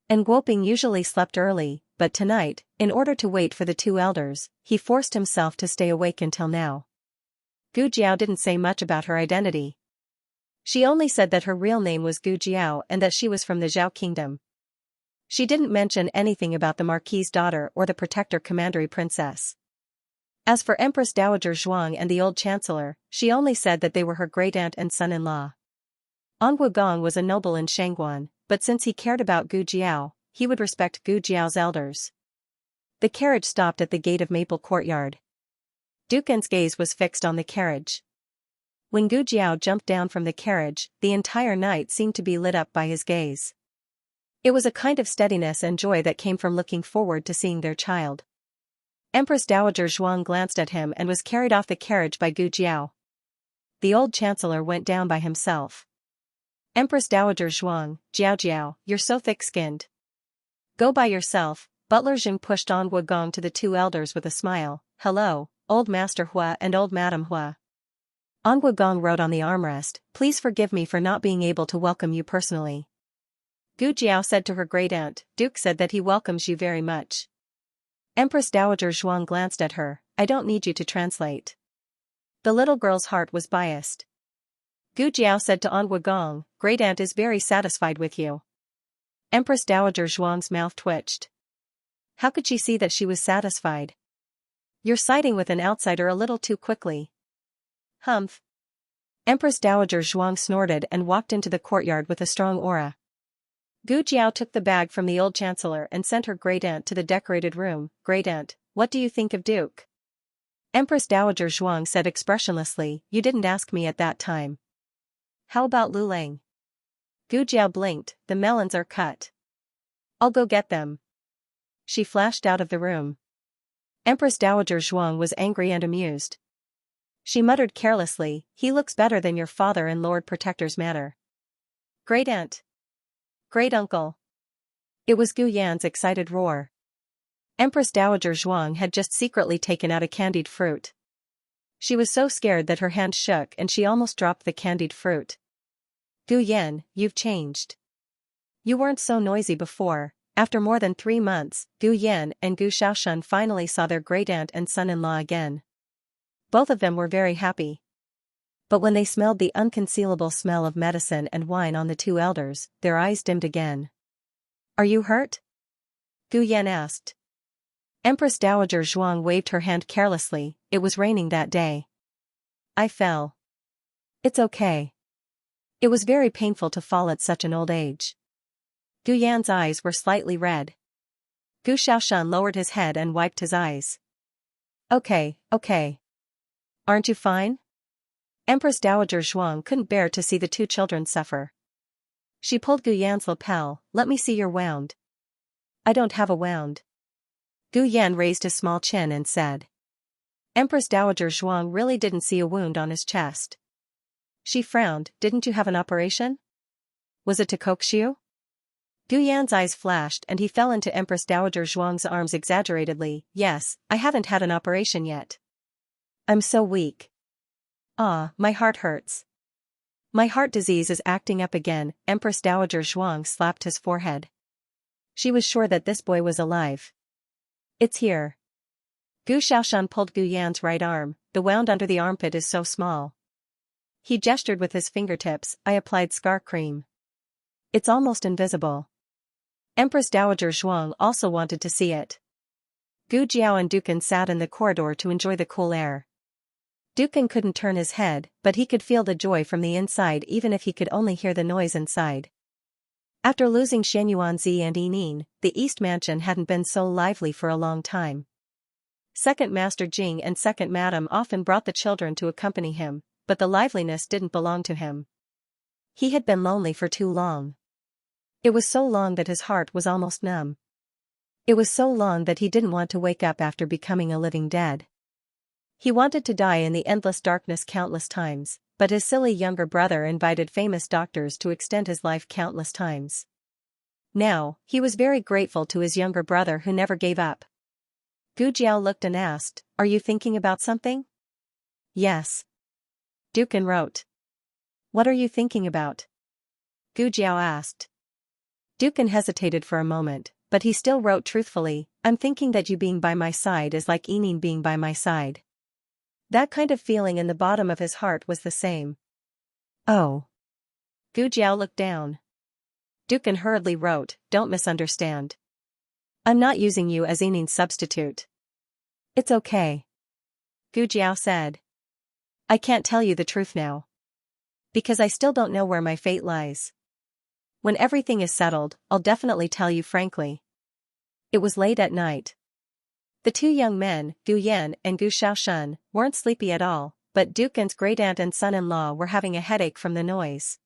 And Guoping usually slept early, but tonight, in order to wait for the 2 elders, he forced himself to stay awake until now. Gu Jiao didn't say much about her identity. She only said that her real name was Gu Jiao and that she was from the Zhao kingdom. She didn't mention anything about the Marquis's daughter or the Protector Commandery princess. As for Empress Dowager Zhuang and the old chancellor, she only said that they were her great-aunt and son-in-law. An Wugong was a noble in Shangguan, but since he cared about Gu Jiao, he would respect Gu Jiao's elders. The carriage stopped at the gate of Maple Courtyard. Duken's gaze was fixed on the carriage. When Gu Jiao jumped down from the carriage, the entire night seemed to be lit up by his gaze. It was a kind of steadiness and joy that came from looking forward to seeing their child. Empress Dowager Zhuang glanced at him and was carried off the carriage by Gu Jiao. The old chancellor went down by himself. Empress Dowager Zhuang, Jiao, you're so thick-skinned. Go by yourself. Butler Jing pushed An Wugong to the 2 elders with a smile. Hello, Old Master Hua and Old Madam Hua. An Wugong wrote on the armrest, please forgive me for not being able to welcome you personally. Gu Jiao said to her great-aunt, Duke said that he welcomes you very much. Empress Dowager Zhuang glanced at her, I don't need you to translate. The little girl's heart was biased. Gu Jiao said to An Wugong, great-aunt is very satisfied with you. Empress Dowager Zhuang's mouth twitched. How could she see that she was satisfied? You're siding with an outsider a little too quickly. Humph. Empress Dowager Zhuang snorted and walked into the courtyard with a strong aura. Gu Jiao took the bag from the old chancellor and sent her great-aunt to the decorated room. Great-aunt, what do you think of Duke? Empress Dowager Zhuang said expressionlessly, you didn't ask me at that time. How about Lu Lang? Gu Jiao blinked, the melons are cut. I'll go get them. She flashed out of the room. Empress Dowager Zhuang was angry and amused. She muttered carelessly, he looks better than your father and Lord Protector's manner. Great-aunt. Great-uncle. It was Gu Yan's excited roar. Empress Dowager Zhuang had just secretly taken out a candied fruit. She was so scared that her hand shook and she almost dropped the candied fruit. Gu Yan, you've changed. You weren't so noisy before. After more than 3 months, Gu Yan and Gu Xiaoshan finally saw their great-aunt and son-in-law again. Both of them were very happy. But when they smelled the unconcealable smell of medicine and wine on the two elders, their eyes dimmed again. Are you hurt? Gu Yan asked. Empress Dowager Zhuang waved her hand carelessly. It was raining that day. I fell. It's okay. It was very painful to fall at such an old age. Gu Yan's eyes were slightly red. Gu Xiaoshan lowered his head and wiped his eyes. Okay. Aren't you fine? Empress Dowager Zhuang couldn't bear to see the two children suffer. She pulled Gu Yan's lapel. Let me see your wound. I don't have a wound. Gu Yan raised his small chin and said. Empress Dowager Zhuang really didn't see a wound on his chest. She frowned. Didn't you have an operation? Was it to coax you? Gu Yan's eyes flashed and he fell into Empress Dowager Zhuang's arms exaggeratedly. Yes, I haven't had an operation yet. I'm so weak. Ah, my heart hurts. My heart disease is acting up again. Empress Dowager Zhuang slapped his forehead. She was sure that this boy was alive. It's here. Gu Xiaoshan pulled Gu Yan's right arm. The wound under the armpit is so small. He gestured with his fingertips. I applied scar cream. It's almost invisible. Empress Dowager Zhuang also wanted to see it. Gu Jiao and Dukan sat in the corridor to enjoy the cool air. Dukan couldn't turn his head, but he could feel the joy from the inside even if he could only hear the noise inside. After losing Shen Yuanzi and Yining, the East Mansion hadn't been so lively for a long time. Second Master Jing and Second Madam often brought the children to accompany him, but the liveliness didn't belong to him. He had been lonely for too long. It was so long that his heart was almost numb. It was so long that he didn't want to wake up after becoming a living dead. He wanted to die in the endless darkness countless times, but his silly younger brother invited famous doctors to extend his life countless times. Now, he was very grateful to his younger brother who never gave up. Gu Jiao looked and asked, Are you thinking about something? Yes. Dukan wrote. What are you thinking about? Gu Jiao asked. Dukan hesitated for a moment, but he still wrote truthfully, I'm thinking that you being by my side is like Yining being by my side. That kind of feeling in the bottom of his heart was the same. Oh. Gu Jiao looked down. Dukan hurriedly wrote, Don't misunderstand. I'm not using you as Yining's substitute. It's okay. Gu Jiao said. I can't tell you the truth now. Because I still don't know where my fate lies. When everything is settled, I'll definitely tell you frankly. It was late at night. The two young men, Gu Yan and Gu Xiaoshan, weren't sleepy at all, but Dukan's great-aunt and son-in-law were having a headache from the noise.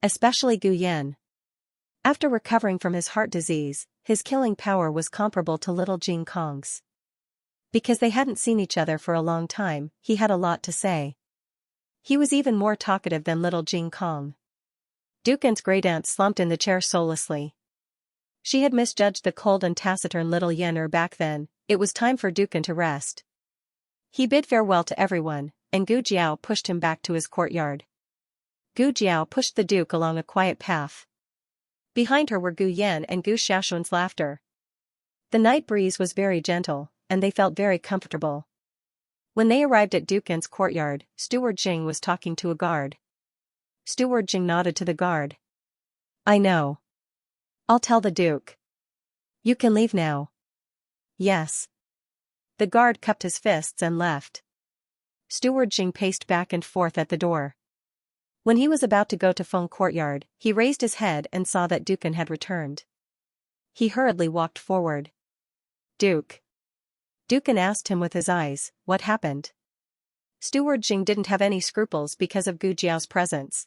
Especially Gu Yan. After recovering from his heart disease, his killing power was comparable to little Jing Kong's. Because they hadn't seen each other for a long time, he had a lot to say. He was even more talkative than little Jing Kong. Dukan's great-aunt slumped in the chair soullessly. She had misjudged the cold and taciturn little Yener back then. It was time for Dukan to rest. He bid farewell to everyone, and Gu Jiao pushed him back to his courtyard. Gu Jiao pushed the Duke along a quiet path. Behind her were Gu Yan and Gu Xiaoshan's laughter. The night breeze was very gentle, and they felt very comfortable. When they arrived at Dukan's courtyard, Steward Jing was talking to a guard. Steward Jing nodded to the guard. I know. I'll tell the Duke. You can leave now. Yes. The guard cupped his fists and left. Steward Jing paced back and forth at the door. When he was about to go to Feng courtyard, he raised his head and saw that Dukan had returned. He hurriedly walked forward. Duke. Dukan asked him with his eyes, what happened? Steward Jing didn't have any scruples because of Gu Jiao's presence.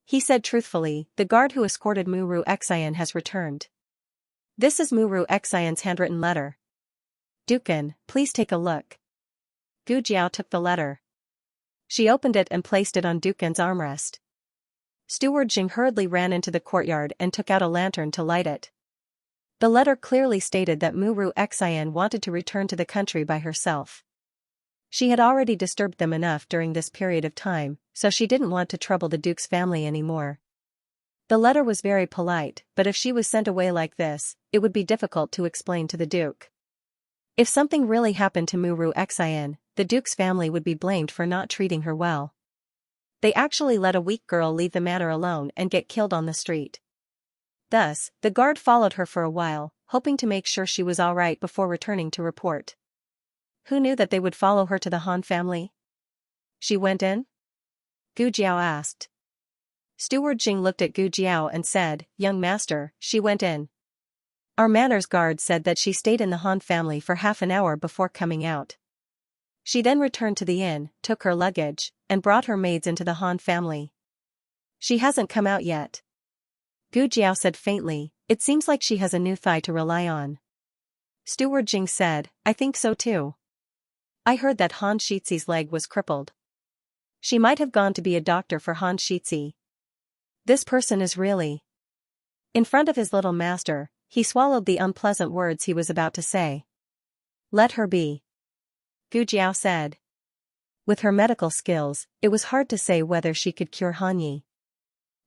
He said truthfully, the guard who escorted Muru Xian has returned. This is Muru Xian's handwritten letter. Dukan, please take a look. Gu Jiao took the letter. She opened it and placed it on Dukan's armrest. Steward Jing hurriedly ran into the courtyard and took out a lantern to light it. The letter clearly stated that Muru Xian wanted to return to the country by herself. She had already disturbed them enough during this period of time, so she didn't want to trouble the Duke's family anymore. The letter was very polite, but if she was sent away like this, it would be difficult to explain to the Duke. If something really happened to Muru Xian, the Duke's family would be blamed for not treating her well. They actually let a weak girl leave the manor alone and get killed on the street. Thus, the guard followed her for a while, hoping to make sure she was all right before returning to report. Who knew that they would follow her to the Han family? She went in? Gu Jiao asked. Steward Jing looked at Gu Jiao and said, "Young master, she went in. Our manners guard said that she stayed in the Han family for half an hour before coming out. She then returned to the inn, took her luggage, and brought her maids into the Han family. She hasn't come out yet." Gu Jiao said faintly, "It seems like she has a new thigh to rely on." Steward Jing said, "I think so too. I heard that Han Shixi's leg was crippled. She might have gone to be a doctor for Han Shixi. This person is really..." In front of his little master, he swallowed the unpleasant words he was about to say. "Let her be," Gu Jiao said. With her medical skills, it was hard to say whether she could cure Han Yi.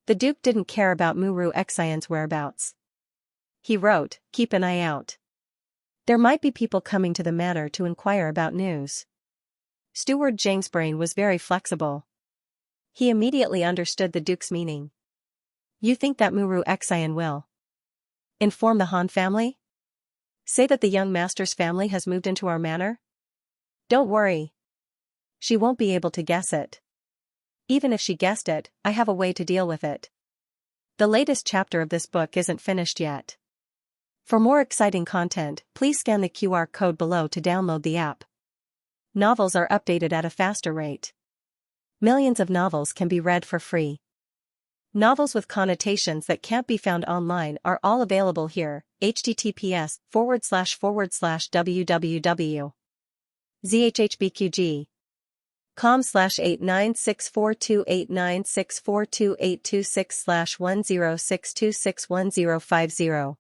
The Duke didn't care about Muru Xian's whereabouts. He wrote, "Keep an eye out. There might be people coming to the manor to inquire about news." Steward Jing's brain was very flexible. He immediately understood the Duke's meaning. "You think that Muru Xian will inform the Han family? Say that the young master's family has moved into our manor? Don't worry. She won't be able to guess it. Even if she guessed it, I have a way to deal with it." The latest chapter of this book isn't finished yet. For more exciting content, please scan the QR code below to download the app. Novels are updated at a faster rate. Millions of novels can be read for free. Novels with connotations that can't be found online are all available here. https://www.zhhbqg.com/896428964286/1062615050.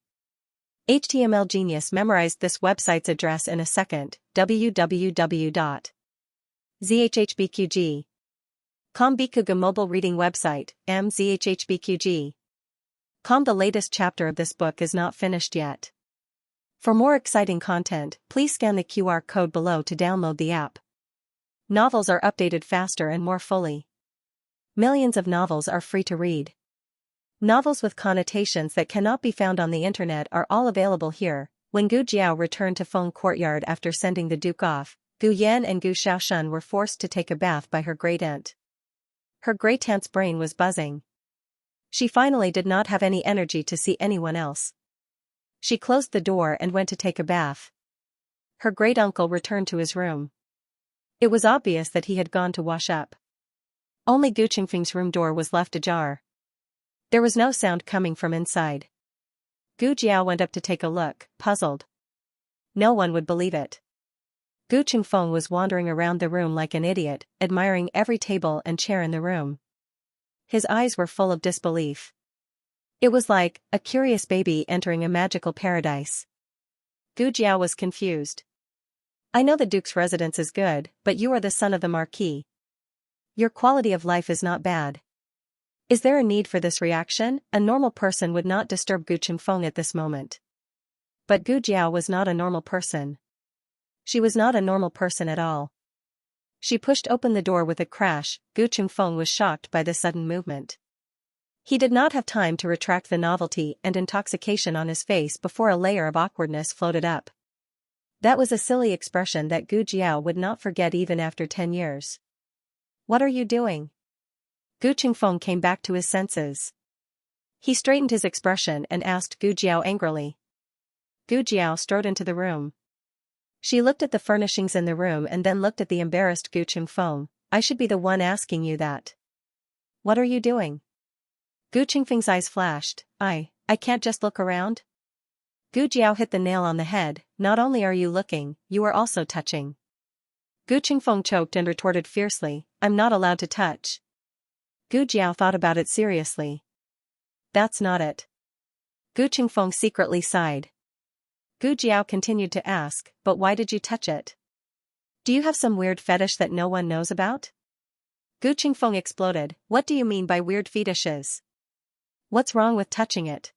HTML Genius memorized this website's address in a second. www.zhhbqg.com. Bikuga mobile reading website, mzhhbqg.com. The latest chapter of this book is not finished yet. For more exciting content, please scan the QR code below to download the app. Novels are updated faster and more fully. Millions of novels are free to read. Novels with connotations that cannot be found on the internet are all available here. When Gu Jiao returned to Feng Courtyard after sending the Duke off, Gu Yan and Gu Shaoshun were forced to take a bath by her great-aunt. Her great-aunt's brain was buzzing. She finally did not have any energy to see anyone else. She closed the door and went to take a bath. Her great-uncle returned to his room. It was obvious that he had gone to wash up. Only Gu Qingfeng's room door was left ajar. There was no sound coming from inside. Gu Jiao went up to take a look, puzzled. No one would believe it. Gu Qingfeng was wandering around the room like an idiot, admiring every table and chair in the room. His eyes were full of disbelief. It was like a curious baby entering a magical paradise. Gu Jiao was confused. "I know the Duke's residence is good, but you are the son of the Marquis. Your quality of life is not bad. Is there a need for this reaction?" A normal person would not disturb Gu Qingfeng at this moment. But Gu Jiao was not a normal person. She was not a normal person at all. She pushed open the door with a crash. Gu Qingfeng was shocked by the sudden movement. He did not have time to retract the novelty and intoxication on his face before a layer of awkwardness floated up. That was a silly expression that Gu Jiao would not forget even after 10 years. "What are you doing?" Gu Qingfeng came back to his senses. He straightened his expression and asked Gu Jiao angrily. Gu Jiao strode into the room. She looked at the furnishings in the room and then looked at the embarrassed Gu Qingfeng. "I should be the one asking you that. What are you doing?" Gu Qingfeng's eyes flashed. I can't just look around?" Gu Jiao hit the nail on the head. "Not only are you looking, you are also touching." Gu Qingfeng choked and retorted fiercely, "I'm not allowed to touch." Gu Jiao thought about it seriously. "That's not it." Gu Qingfeng secretly sighed. Gu Jiao continued to ask, "But why did you touch it?" Do you have some weird fetish that no one knows about? Gu Qingfeng exploded. What do you mean by weird fetishes? What's wrong with touching it?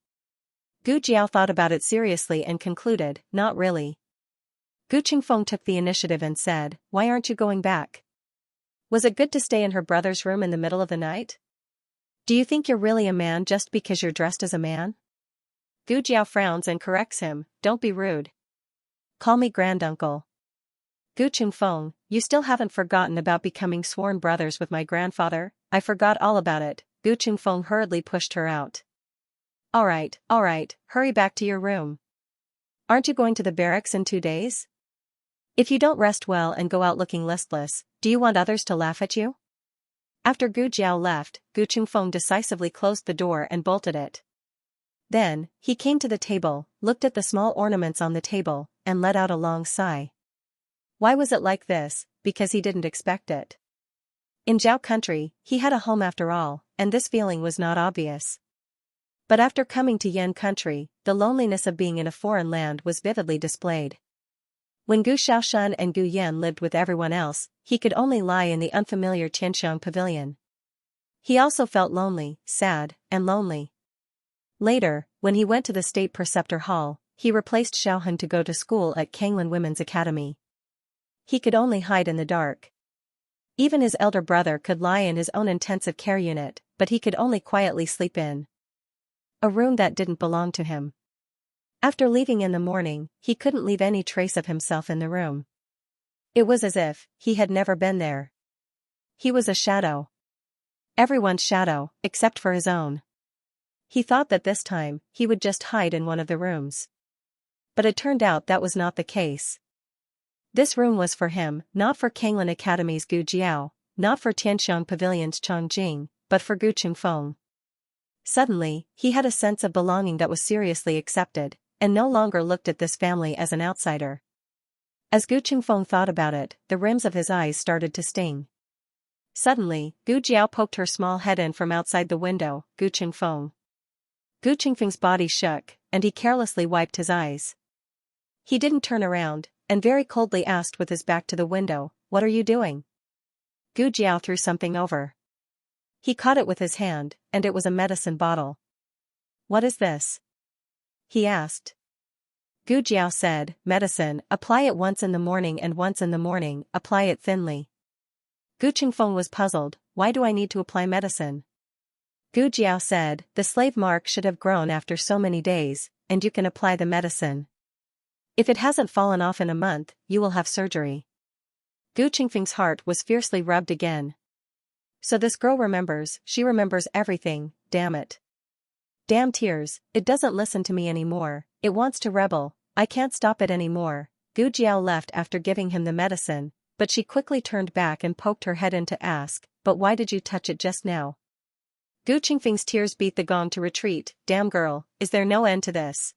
Gu Jiao thought about it seriously and concluded, not really. Gu Qingfeng took the initiative and said, why aren't you going back? Was it good to stay in her brother's room in the middle of the night? Do you think you're really a man just because you're dressed as a man? Gu Jiao frowns and corrects him, don't be rude. Call me granduncle. Gu Qingfeng, you still haven't forgotten about becoming sworn brothers with my grandfather? I forgot all about it. Gu Qingfeng hurriedly pushed her out. All right, hurry back to your room. Aren't you going to the barracks in 2 days? If you don't rest well and go out looking listless, do you want others to laugh at you? After Gu Jiao left, Gu Qingfeng decisively closed the door and bolted it. Then, he came to the table, looked at the small ornaments on the table, and let out a long sigh. Why was it like this? Because he didn't expect it. In Zhao country, he had a home after all, and this feeling was not obvious. But after coming to Yan country, the loneliness of being in a foreign land was vividly displayed. When Gu Shaoshan and Gu Yan lived with everyone else, he could only lie in the unfamiliar Tianxiang pavilion. He also felt lonely, sad, and lonely. Later, when he went to the state preceptor hall, he replaced Xiaohan to go to school at Kanglin Women's Academy. He could only hide in the dark. Even his elder brother could lie in his own intensive care unit, but he could only quietly sleep in a room that didn't belong to him. After leaving in the morning, he couldn't leave any trace of himself in the room. It was as if he had never been there. He was a shadow. Everyone's shadow, except for his own. He thought that this time, he would just hide in one of the rooms. But it turned out that was not the case. This room was for him, not for Kanglin Academy's Gu Jiao, not for Tianxiang Pavilion's Chang Jing, but for Gu Qingfeng. Suddenly, he had a sense of belonging that was seriously accepted, and no longer looked at this family as an outsider. As Gu Qingfeng thought about it, the rims of his eyes started to sting. Suddenly, Gu Jiao poked her small head in from outside the window. Gu Qingfeng. Gu Qingfeng's body shook, and he carelessly wiped his eyes. He didn't turn around, and very coldly asked with his back to the window, what are you doing? Gu Jiao threw something over. He caught it with his hand, and it was a medicine bottle. What is this? He asked. Gu Jiao said, medicine, apply it once in the morning and once in the morning, apply it thinly. Gu Qingfeng was puzzled, why do I need to apply medicine? Gu Jiao said, the slave mark should have grown after so many days, and you can apply the medicine. If it hasn't fallen off in a month, you will have surgery. Gu Qingfeng's heart was fiercely rubbed again. So this girl remembers, she remembers everything, damn it. Damn tears, it doesn't listen to me anymore, it wants to rebel, I can't stop it anymore. Gu Jiao left after giving him the medicine, but she quickly turned back and poked her head in to ask, but why did you touch it just now? Gu Qingfeng's tears beat the gong to retreat, damn girl, is there no end to this?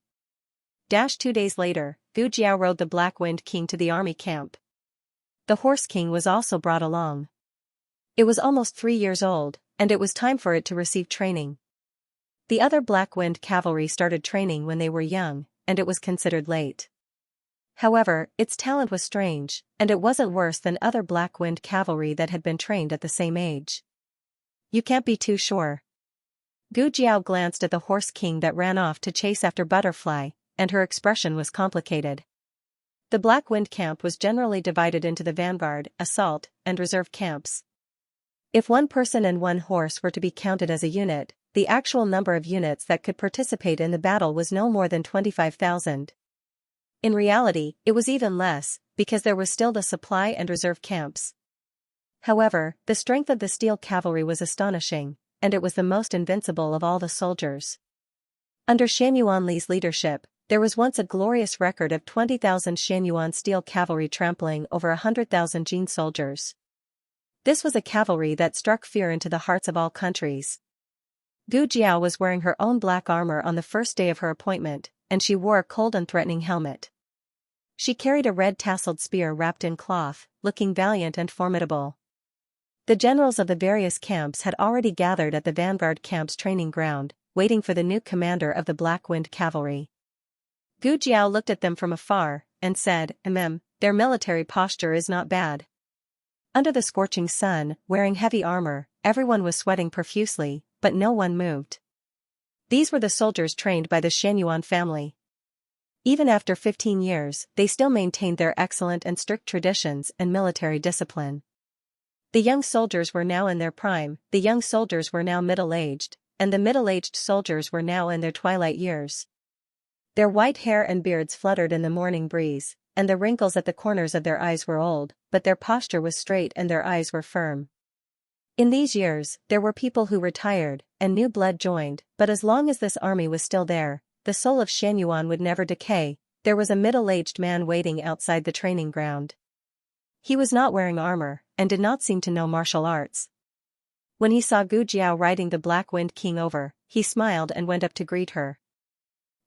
2 days later, Gu Jiao rode the Black Wind King to the army camp. The Horse King was also brought along. It was almost 3 years old, and it was time for it to receive training. The other Black Wind cavalry started training when they were young, and it was considered late. However, its talent was strange, and it wasn't worse than other Black Wind cavalry that had been trained at the same age. You can't be too sure. Gu Jiao glanced at the Horse King that ran off to chase after Butterfly, and her expression was complicated. The Black Wind camp was generally divided into the vanguard, assault, and reserve camps. If one person and one horse were to be counted as a unit, the actual number of units that could participate in the battle was no more than 25,000. In reality, it was even less, because there was still the supply and reserve camps. However, the strength of the steel cavalry was astonishing, and it was the most invincible of all the soldiers. Under Shan Li's leadership, there was once a glorious record of 20,000 Shan steel cavalry trampling over 100,000 Jin soldiers. This was a cavalry that struck fear into the hearts of all countries. Gu Jiao was wearing her own black armor on the first day of her appointment, and she wore a cold and threatening helmet. She carried a red tasseled spear wrapped in cloth, looking valiant and formidable. The generals of the various camps had already gathered at the vanguard camp's training ground, waiting for the new commander of the Black Wind Cavalry. Gu Jiao looked at them from afar, and said, their military posture is not bad. Under the scorching sun, wearing heavy armor, everyone was sweating profusely, but no one moved. These were the soldiers trained by the Xianyuan family. Even after 15 years, they still maintained their excellent and strict traditions and military discipline. The young soldiers were now in their prime, the young soldiers were now middle-aged, and the middle-aged soldiers were now in their twilight years. Their white hair and beards fluttered in the morning breeze, and the wrinkles at the corners of their eyes were old, but their posture was straight and their eyes were firm. In these years, there were people who retired, and new blood joined, but as long as this army was still there, the soul of Xianyuan would never decay. There was a middle-aged man waiting outside the training ground. He was not wearing armor, and did not seem to know martial arts. When he saw Gu Jiao riding the Black Wind King over, he smiled and went up to greet her.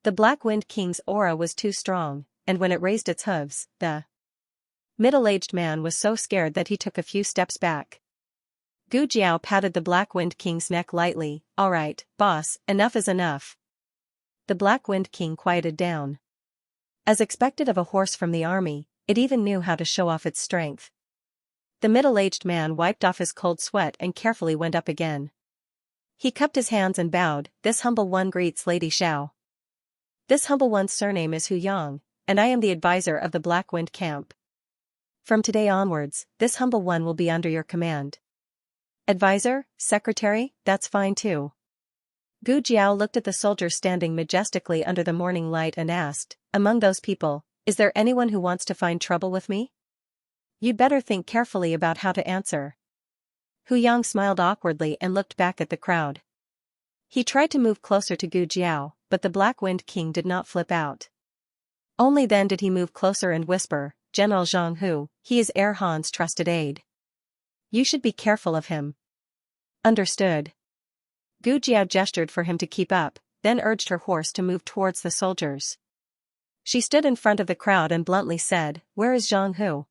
The Black Wind King's aura was too strong, and when it raised its hooves, the middle-aged man was so scared that he took a few steps back. Gu Jiao patted the Black Wind King's neck lightly. "All right, boss, enough is enough." The Black Wind King quieted down. As expected of a horse from the army, it even knew how to show off its strength. The middle-aged man wiped off his cold sweat and carefully went up again. He cupped his hands and bowed. "This humble one greets Lady Xiao. This humble one's surname is Hu Yang, and I am the advisor of the Black Wind Camp. From today onwards, this humble one will be under your command." "Advisor, secretary, that's fine too." Gu Jiao looked at the soldiers standing majestically under the morning light and asked, "Among those people, is there anyone who wants to find trouble with me? You'd better think carefully about how to answer." Hu Yang smiled awkwardly and looked back at the crowd. He tried to move closer to Gu Jiao, but the Black Wind King did not flip out. Only then did he move closer and whisper, "General Zhang Hu, he is Heir Han's trusted aide. You should be careful of him." "Understood." Gu Jiao gestured for him to keep up, then urged her horse to move towards the soldiers. She stood in front of the crowd and bluntly said, "Where is Zhang Hu?"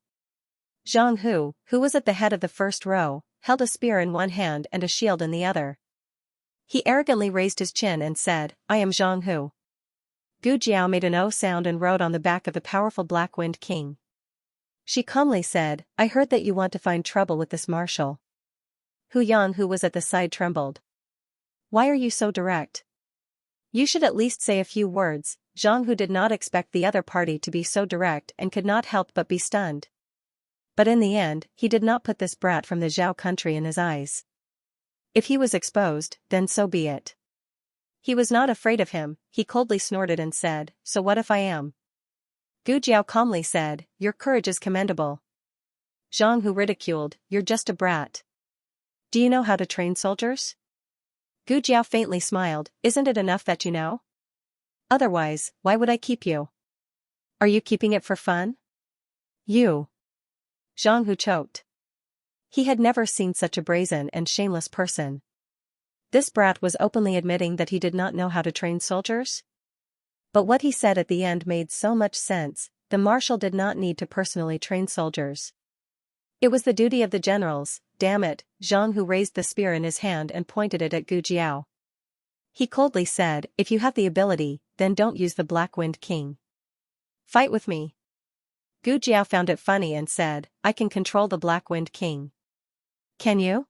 Zhang Hu, who was at the head of the first row, held a spear in one hand and a shield in the other. He arrogantly raised his chin and said, "I am Zhang Hu." Gu Jiao made an O sound and rode on the back of the powerful Black Wind King. She calmly said, "I heard that you want to find trouble with this marshal." Hu Yang, who was at the side, trembled. "Why are you so direct? You should at least say a few words." Zhang Hu did not expect the other party to be so direct and could not help but be stunned. But in the end, he did not put this brat from the Zhao country in his eyes. If he was exposed, then so be it. He was not afraid of him. He coldly snorted and said, "So what if I am?" Gu Jiao calmly said, "Your courage is commendable." Zhang Hu ridiculed, "You're just a brat. Do you know how to train soldiers?" Gu Jiao faintly smiled, "Isn't it enough that you know? Otherwise, why would I keep you? Are you keeping it for fun?" "You." Zhang Hu choked. He had never seen such a brazen and shameless person. This brat was openly admitting that he did not know how to train soldiers? But what he said at the end made so much sense. The marshal did not need to personally train soldiers. It was the duty of the generals. "Damn it," Zhang Hu raised the spear in his hand and pointed it at Gu Jiao. He coldly said, "If you have the ability, then don't use the Black Wind King. Fight with me." Gu Jiao found it funny and said, "I can control the Black Wind King." "Can you?"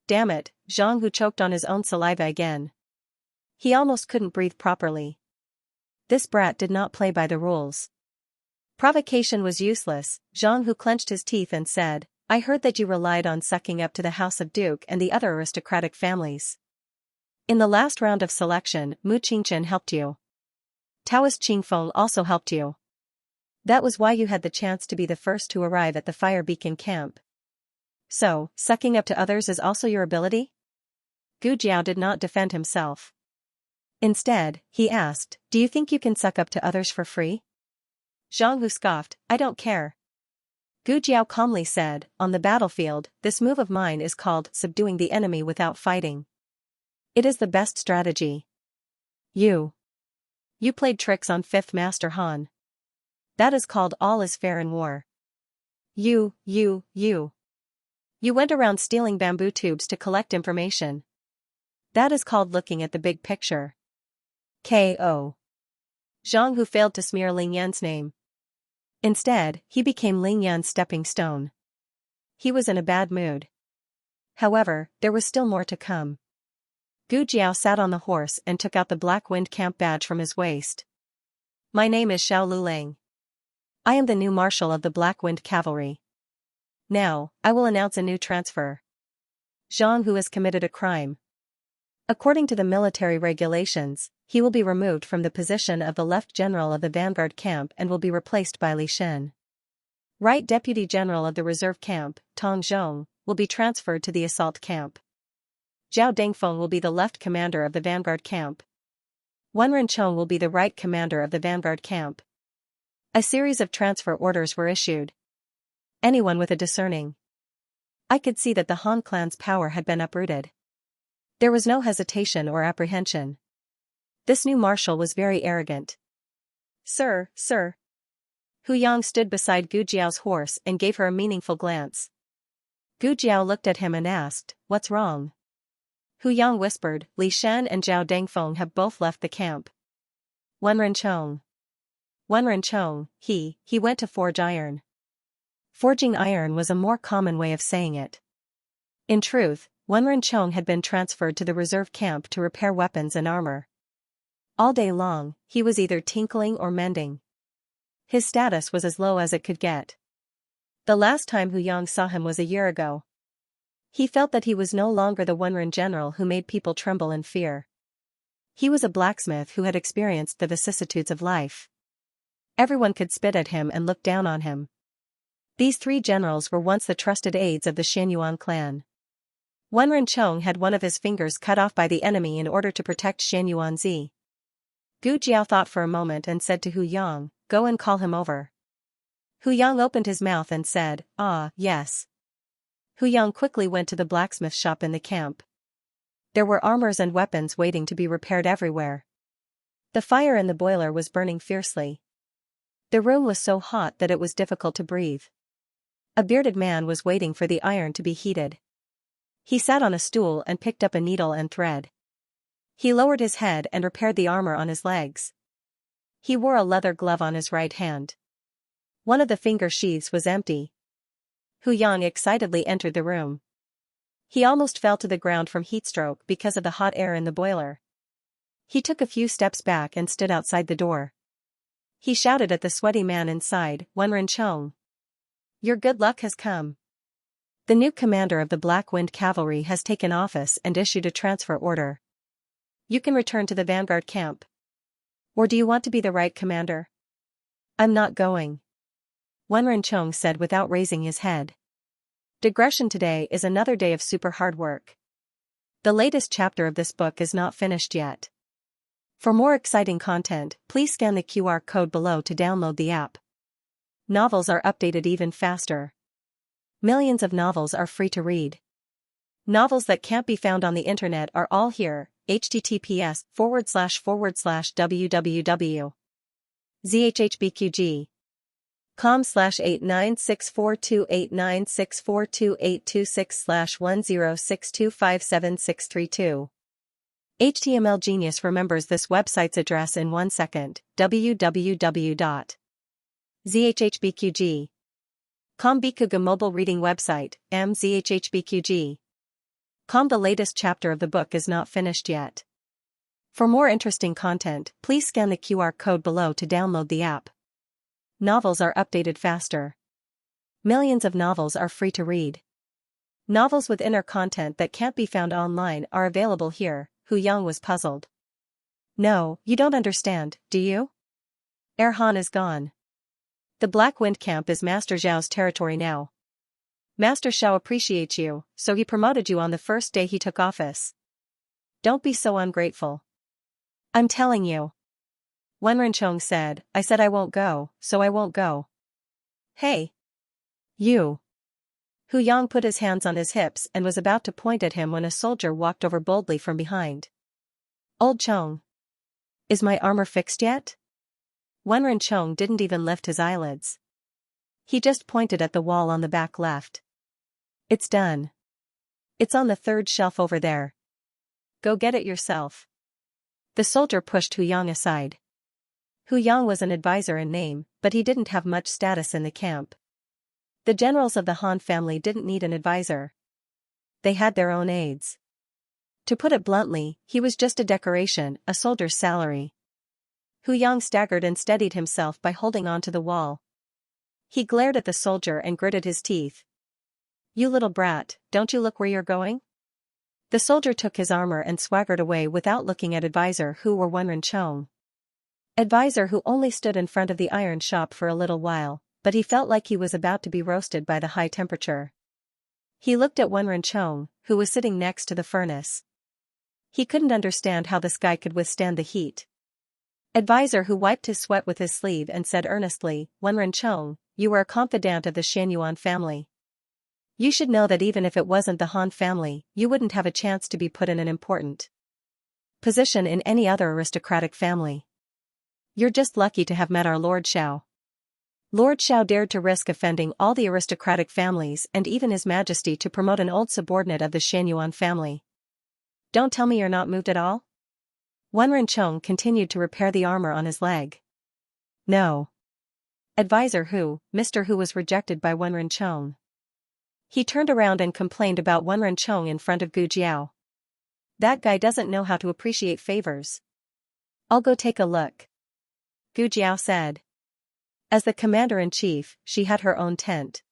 "Damn it," Zhang Hu choked on his own saliva again. He almost couldn't breathe properly. This brat did not play by the rules. Provocation was useless. Zhang Hu clenched his teeth and said, "I heard that you relied on sucking up to the House of Duke and the other aristocratic families. In the last round of selection, Mu Qingchen helped you. Taoist Qingfeng also helped you. That was why you had the chance to be the first to arrive at the Fire Beacon camp. So, sucking up to others is also your ability?" Gu Jiao did not defend himself. Instead, he asked, "Do you think you can suck up to others for free?" Zhang Hu scoffed, "I don't care." Gu Jiao calmly said, "On the battlefield, this move of mine is called subduing the enemy without fighting. It is the best strategy. You played tricks on Fifth Master Han. That is called all is fair in war. You went around stealing bamboo tubes to collect information. That is called looking at the big picture. K.O. Zhang Hu failed to smear Ling Yan's name. Instead, he became Ling Yan's stepping stone. He was in a bad mood. However, there was still more to come. Gu Jiao sat on the horse and took out the Black Wind Camp badge from his waist. My name is Xiao Lulang. I am the new marshal of the Black Wind Cavalry. Now, I will announce a new transfer. Zhang who has committed a crime. According to the military regulations, he will be removed from the position of the Left General of the Vanguard Camp and will be replaced by Li Shen. Right Deputy General of the Reserve Camp, Tong Zhong, will be transferred to the Assault Camp. Zhao Dengfeng will be the Left Commander of the Vanguard Camp. Wen Renchong will be the Right Commander of the Vanguard Camp. A series of transfer orders were issued. Anyone with a discerning eye could see that the Han clan's power had been uprooted. There was no hesitation or apprehension. This new marshal was very arrogant. Sir, sir. Hu Yang stood beside Gu Jiao's horse and gave her a meaningful glance. Gu Jiao looked at him and asked, "What's wrong?" Hu Yang whispered, "Li Shen and Zhao Dengfeng have both left the camp." Wen Renchong. Wen Renchong, he went to forge iron. Forging iron was a more common way of saying it. In truth, Wen Renchong had been transferred to the reserve camp to repair weapons and armor. All day long, he was either tinkling or mending. His status was as low as it could get. The last time Hu Yang saw him was a year ago. He felt that he was no longer the Wenren general who made people tremble in fear. He was a blacksmith who had experienced the vicissitudes of life. Everyone could spit at him and look down on him. These three generals were once the trusted aides of the Xianyuan clan. Wen Renchong had one of his fingers cut off by the enemy in order to protect Xianyuanzi. Gu Jiao thought for a moment and said to Hu Yang, "Go and call him over." Hu Yang opened his mouth and said, "Ah, yes." Hu Yang quickly went to the blacksmith shop in the camp. There were armors and weapons waiting to be repaired everywhere. The fire in the boiler was burning fiercely. The room was so hot that it was difficult to breathe. A bearded man was waiting for the iron to be heated. He sat on a stool and picked up a needle and thread. He lowered his head and repaired the armor on his legs. He wore a leather glove on his right hand. One of the finger sheaths was empty. Hu Yang excitedly entered the room. He almost fell to the ground from heatstroke because of the hot air in the boiler. He took a few steps back and stood outside the door. He shouted at the sweaty man inside, "Wen Renchong. Your good luck has come. The new commander of the Black Wind Cavalry has taken office and issued a transfer order. You can return to the Vanguard camp. Or do you want to be the right commander?" "I'm not going," Wen Renchong said without raising his head. Digression: today is another day of super hard work. The latest chapter of this book is not finished yet. For more exciting content, please scan the QR code below to download the app. Novels are updated even faster. Millions of novels are free to read. Novels that can't be found on the internet are all here. https://www.zhhbqg com/8964289642826/1062576632. HTML Genius remembers this website's address in 1 second. www.zhhbqg.com Bikuga mobile reading website, mzhhbqg.com. The latest chapter of the book is not finished yet. For more interesting content, please scan the QR code below to download the app. Novels are updated faster. Millions of novels are free to read. Novels with inner content that can't be found online are available here. Hu Yang was puzzled. "No, you don't understand, do you? Erhan is gone. The Black Wind Camp is Master Zhao's territory now. Master Xiao appreciates you, so he promoted you on the first day he took office. Don't be so ungrateful." "I'm telling you," Wen Renchong said, "I said I won't go, so I won't go." "Hey! You!" Hu Yang put his hands on his hips and was about to point at him when a soldier walked over boldly from behind. "Old Chong. Is my armor fixed yet?" Wen Renchong didn't even lift his eyelids. He just pointed at the wall on the back left. "It's done. It's on the third shelf over there. Go get it yourself." The soldier pushed Hu Yang aside. Hu Yang was an advisor in name, but he didn't have much status in the camp. The generals of the Han family didn't need an advisor. They had their own aides. To put it bluntly, he was just a decoration, a soldier's salary. Hu Yang staggered and steadied himself by holding onto the wall. He glared at the soldier and gritted his teeth. "You little brat, don't you look where you're going?" The soldier took his armor and swaggered away without looking at Advisor Hu or Wenren Chong. Advisor Hu only stood in front of the iron shop for a little while, but he felt like he was about to be roasted by the high temperature. He looked at Wenren Chong, who was sitting next to the furnace. He couldn't understand how this guy could withstand the heat. Advisor Hu wiped his sweat with his sleeve and said earnestly, "Wenren Chong, you were a confidant of the Xianyuan family. You should know that even if it wasn't the Han family, you wouldn't have a chance to be put in an important position in any other aristocratic family. You're just lucky to have met our Lord Xiao." Lord Xiao dared to risk offending all the aristocratic families and even His Majesty to promote an old subordinate of the Xianyuan family. "Don't tell me you're not moved at all?" Wenren Chong continued to repair the armor on his leg. "No." Advisor Hu, Mr. Hu was rejected by Wenren Chong. He turned around and complained about Wenren Chong in front of Gu Jiao. "That guy doesn't know how to appreciate favors." "I'll go take a look," Gu Jiao said. As the commander-in-chief, she had her own tent.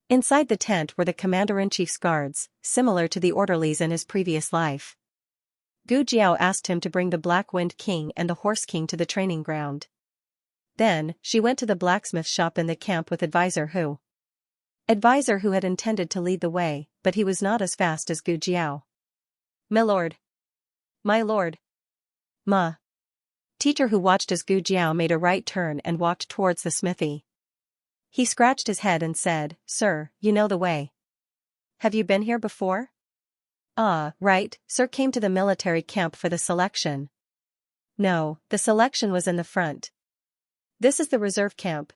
Inside the tent were the commander-in-chief's guards, similar to the orderlies in his previous life. Gu Jiao asked him to bring the Black Wind King and the Horse King to the training ground. Then, she went to the blacksmith shop in the camp with Advisor Hu. Advisor Hu had intended to lead the way, but he was not as fast as Gu Jiao. "Milord." "My lord." "Ma." Teacher Hu watched as Gu Jiao made a right turn and walked towards the smithy. He scratched his head and said, "Sir, you know the way. Have you been here before?" "Ah, right, sir came to the military camp for the selection." "No, the selection was in the front. This is the reserve camp."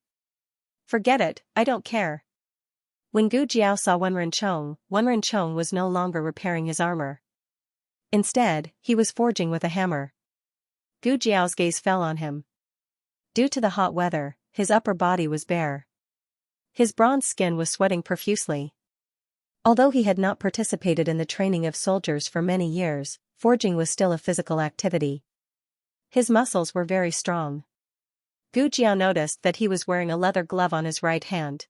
"Forget it, I don't care." When Gu Jiao saw Wenren Chong was no longer repairing his armor. Instead, he was forging with a hammer. Gu Jiao's gaze fell on him. Due to the hot weather, his upper body was bare. His bronze skin was sweating profusely. Although he had not participated in the training of soldiers for many years, forging was still a physical activity. His muscles were very strong. Gu Jiao noticed that he was wearing a leather glove on his right hand.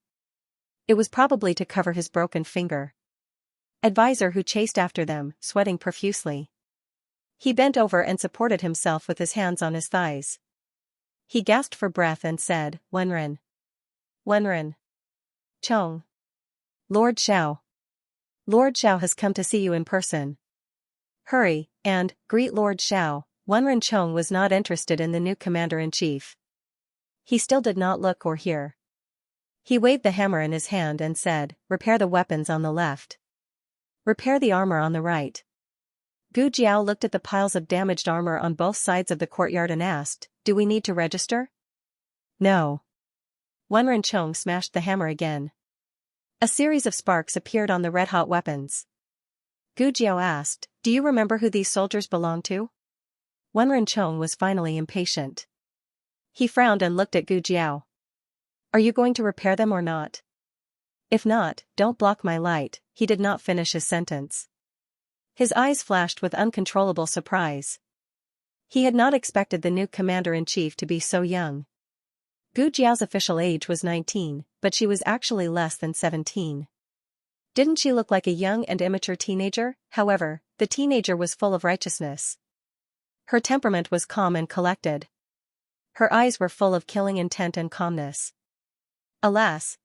It was probably to cover his broken finger. Advisor Hu chased after them, sweating profusely. He bent over and supported himself with his hands on his thighs. He gasped for breath and said, "Wenren. Wenren. Chong. Lord Xiao. Lord Xiao has come to see you in person. Hurry, and greet Lord Xiao." Wenren Chong was not interested in the new commander-in-chief. He still did not look or hear. He waved the hammer in his hand and said, "Repair the weapons on the left. Repair the armor on the right." Gu Jiao looked at the piles of damaged armor on both sides of the courtyard and asked, "Do we need to register?" "No." Wenren Chong smashed the hammer again. A series of sparks appeared on the red-hot weapons. Gu Jiao asked, "Do you remember who these soldiers belong to?" Wenren Chong was finally impatient. He frowned and looked at Gu Jiao. "Are you going to repair them or not? If not, don't block my light." He did not finish his sentence. His eyes flashed with uncontrollable surprise. He had not expected the new commander-in-chief to be so young. Gu Jiao's official age was 19, but she was actually less than 17. Didn't she look like a young and immature teenager? However, the teenager was full of righteousness. Her temperament was calm and collected. Her eyes were full of killing intent and calmness. "Alas!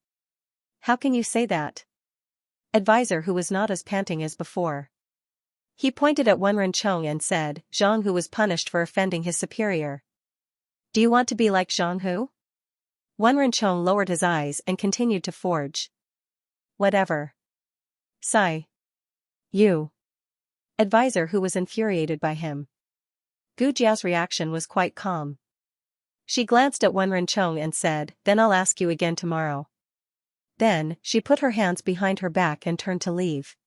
How can you say that?" Advisor Hu was not as panting as before. He pointed at Wenren Chong and said, "Zhang Hu was punished for offending his superior. Do you want to be like Zhang Hu?" Wenren Chong lowered his eyes and continued to forge. "Whatever. Sigh. You." Advisor Hu was infuriated by him. Gu Jiao's reaction was quite calm. She glanced at Wenren Chong and said, "Then I'll ask you again tomorrow." Then, she put her hands behind her back and turned to leave.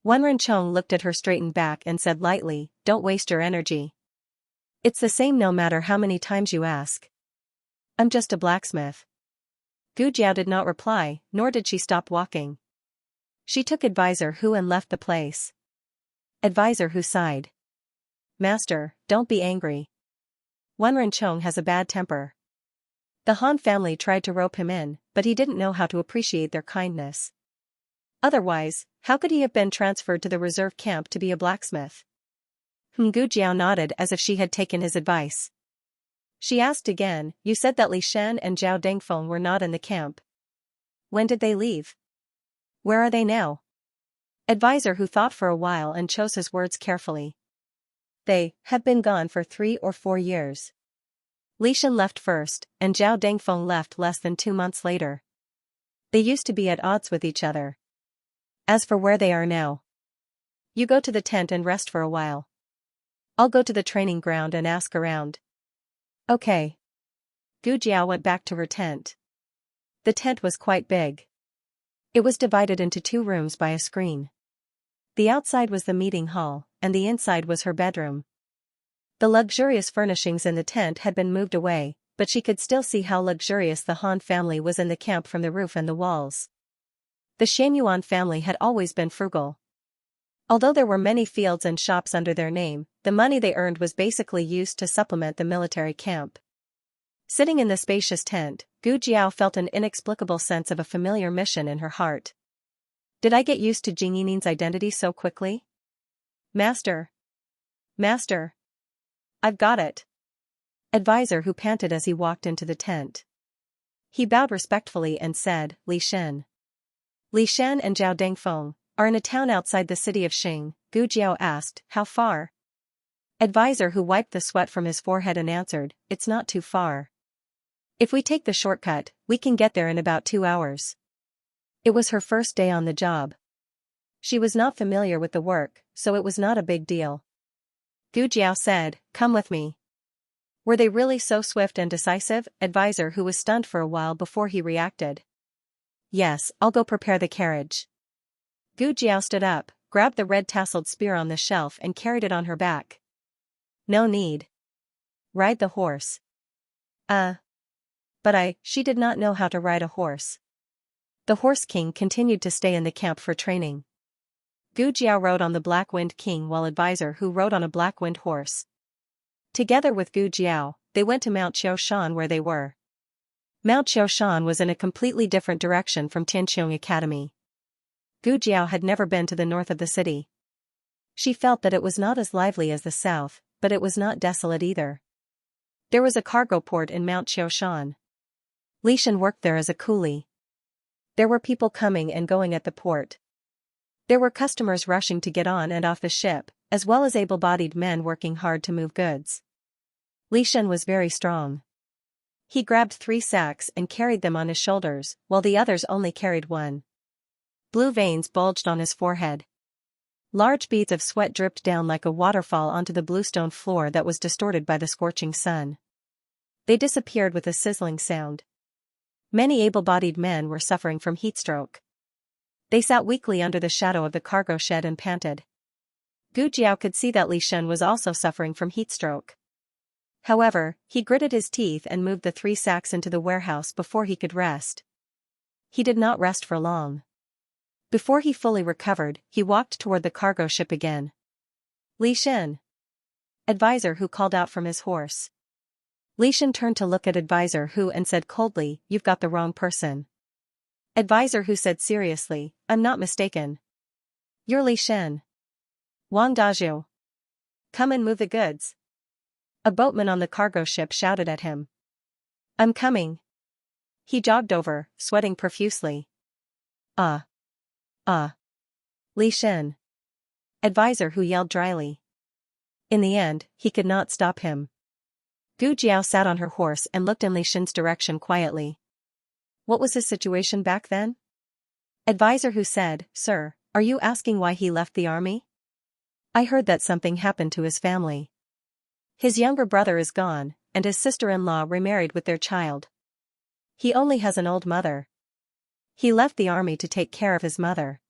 Wenren Chong looked at her straightened back and said lightly, "Don't waste your energy." It's the same no matter how many times you ask. I'm just a blacksmith. Gu Jiao did not reply, nor did she stop walking. She took Advisor Hu and left the place. Advisor Hu sighed. Master, don't be angry. Wan Renchong has a bad temper. The Han family tried to rope him in, but he didn't know how to appreciate their kindness. Otherwise, how could he have been transferred to the reserve camp to be a blacksmith? Gu Jiao nodded as if she had taken his advice. She asked again, you said that Li Shen and Zhao Dengfeng were not in the camp. When did they leave? Where are they now? Advisor Hu thought for a while and chose his words carefully. They have been gone for 3 or 4 years. Li Shen left first, and Zhao Dengfeng left less than 2 months later. They used to be at odds with each other. As for where they are now, you go to the tent and rest for a while. I'll go to the training ground and ask around. Okay. Gu Jiao went back to her tent. The tent was quite big. It was divided into 2 rooms by a screen. The outside was the meeting hall, and the inside was her bedroom. The luxurious furnishings in the tent had been moved away, but she could still see how luxurious the Han family was in the camp from the roof and the walls. The Xianxia family had always been frugal. Although there were many fields and shops under their name, the money they earned was basically used to supplement the military camp. Sitting in the spacious tent, Gu Jiao felt an inexplicable sense of a familiar mission in her heart. Did I get used to Jing Yinin's identity so quickly? Master! Master! I've got it! Advisor Hu panted as he walked into the tent. He bowed respectfully and said, Li Shen. Li Shen and Zhao Dengfeng are in a town outside the city of Xing. Gu Jiao asked, how far? Advisor Hu wiped the sweat from his forehead and answered, it's not too far. If we take the shortcut, we can get there in about 2 hours. It was her first day on the job. She was not familiar with the work, so it was not a big deal. Gu Jiao said, come with me. Were they really so swift and decisive? Advisor Hu was stunned for a while before he reacted. Yes, I'll go prepare the carriage. Gu Jiao stood up, grabbed the red-tasseled spear on the shelf and carried it on her back. No need. Ride the horse. But she did not know how to ride a horse. The Horse King continued to stay in the camp for training. Gu Jiao rode on the Black Wind King while Advisor Hu rode on a Black Wind horse. Together with Gu Jiao, they went to Mount Qiushan where they were. Mount Qiushan was in a completely different direction from Tianqiong Academy. Gu Jiao had never been to the north of the city. She felt that it was not as lively as the south, but it was not desolate either. There was a cargo port in Mount Qiushan. Li Shen worked there as a coolie. There were people coming and going at the port. There were customers rushing to get on and off the ship, as well as able-bodied men working hard to move goods. Li Shen was very strong. He grabbed 3 sacks and carried them on his shoulders, while the others only carried 1. Blue veins bulged on his forehead. Large beads of sweat dripped down like a waterfall onto the bluestone floor that was distorted by the scorching sun. They disappeared with a sizzling sound. Many able-bodied men were suffering from heatstroke. They sat weakly under the shadow of the cargo shed and panted. Gu Jiao could see that Li Shen was also suffering from heatstroke. However, he gritted his teeth and moved the 3 sacks into the warehouse before he could rest. He did not rest for long. Before he fully recovered, he walked toward the cargo ship again. Li Shen! Advisor Hu called out from his horse. Li Shen turned to look at Advisor Hu and said coldly, you've got the wrong person. Advisor Hu said seriously, I'm not mistaken. You're Li Shen. Wang Dazhou. Come and move the goods. A boatman on the cargo ship shouted at him. I'm coming. He jogged over, sweating profusely. Li Shen. Advisor Hu yelled dryly. In the end, he could not stop him. Gu Jiao sat on her horse and looked in Li Shen's direction quietly. What was his situation back then? Advisor Hu said, Sir, are you asking why he left the army? I heard that something happened to his family. His younger brother is gone, and his sister-in-law remarried with their child. He only has an old mother. He left the army to take care of his mother.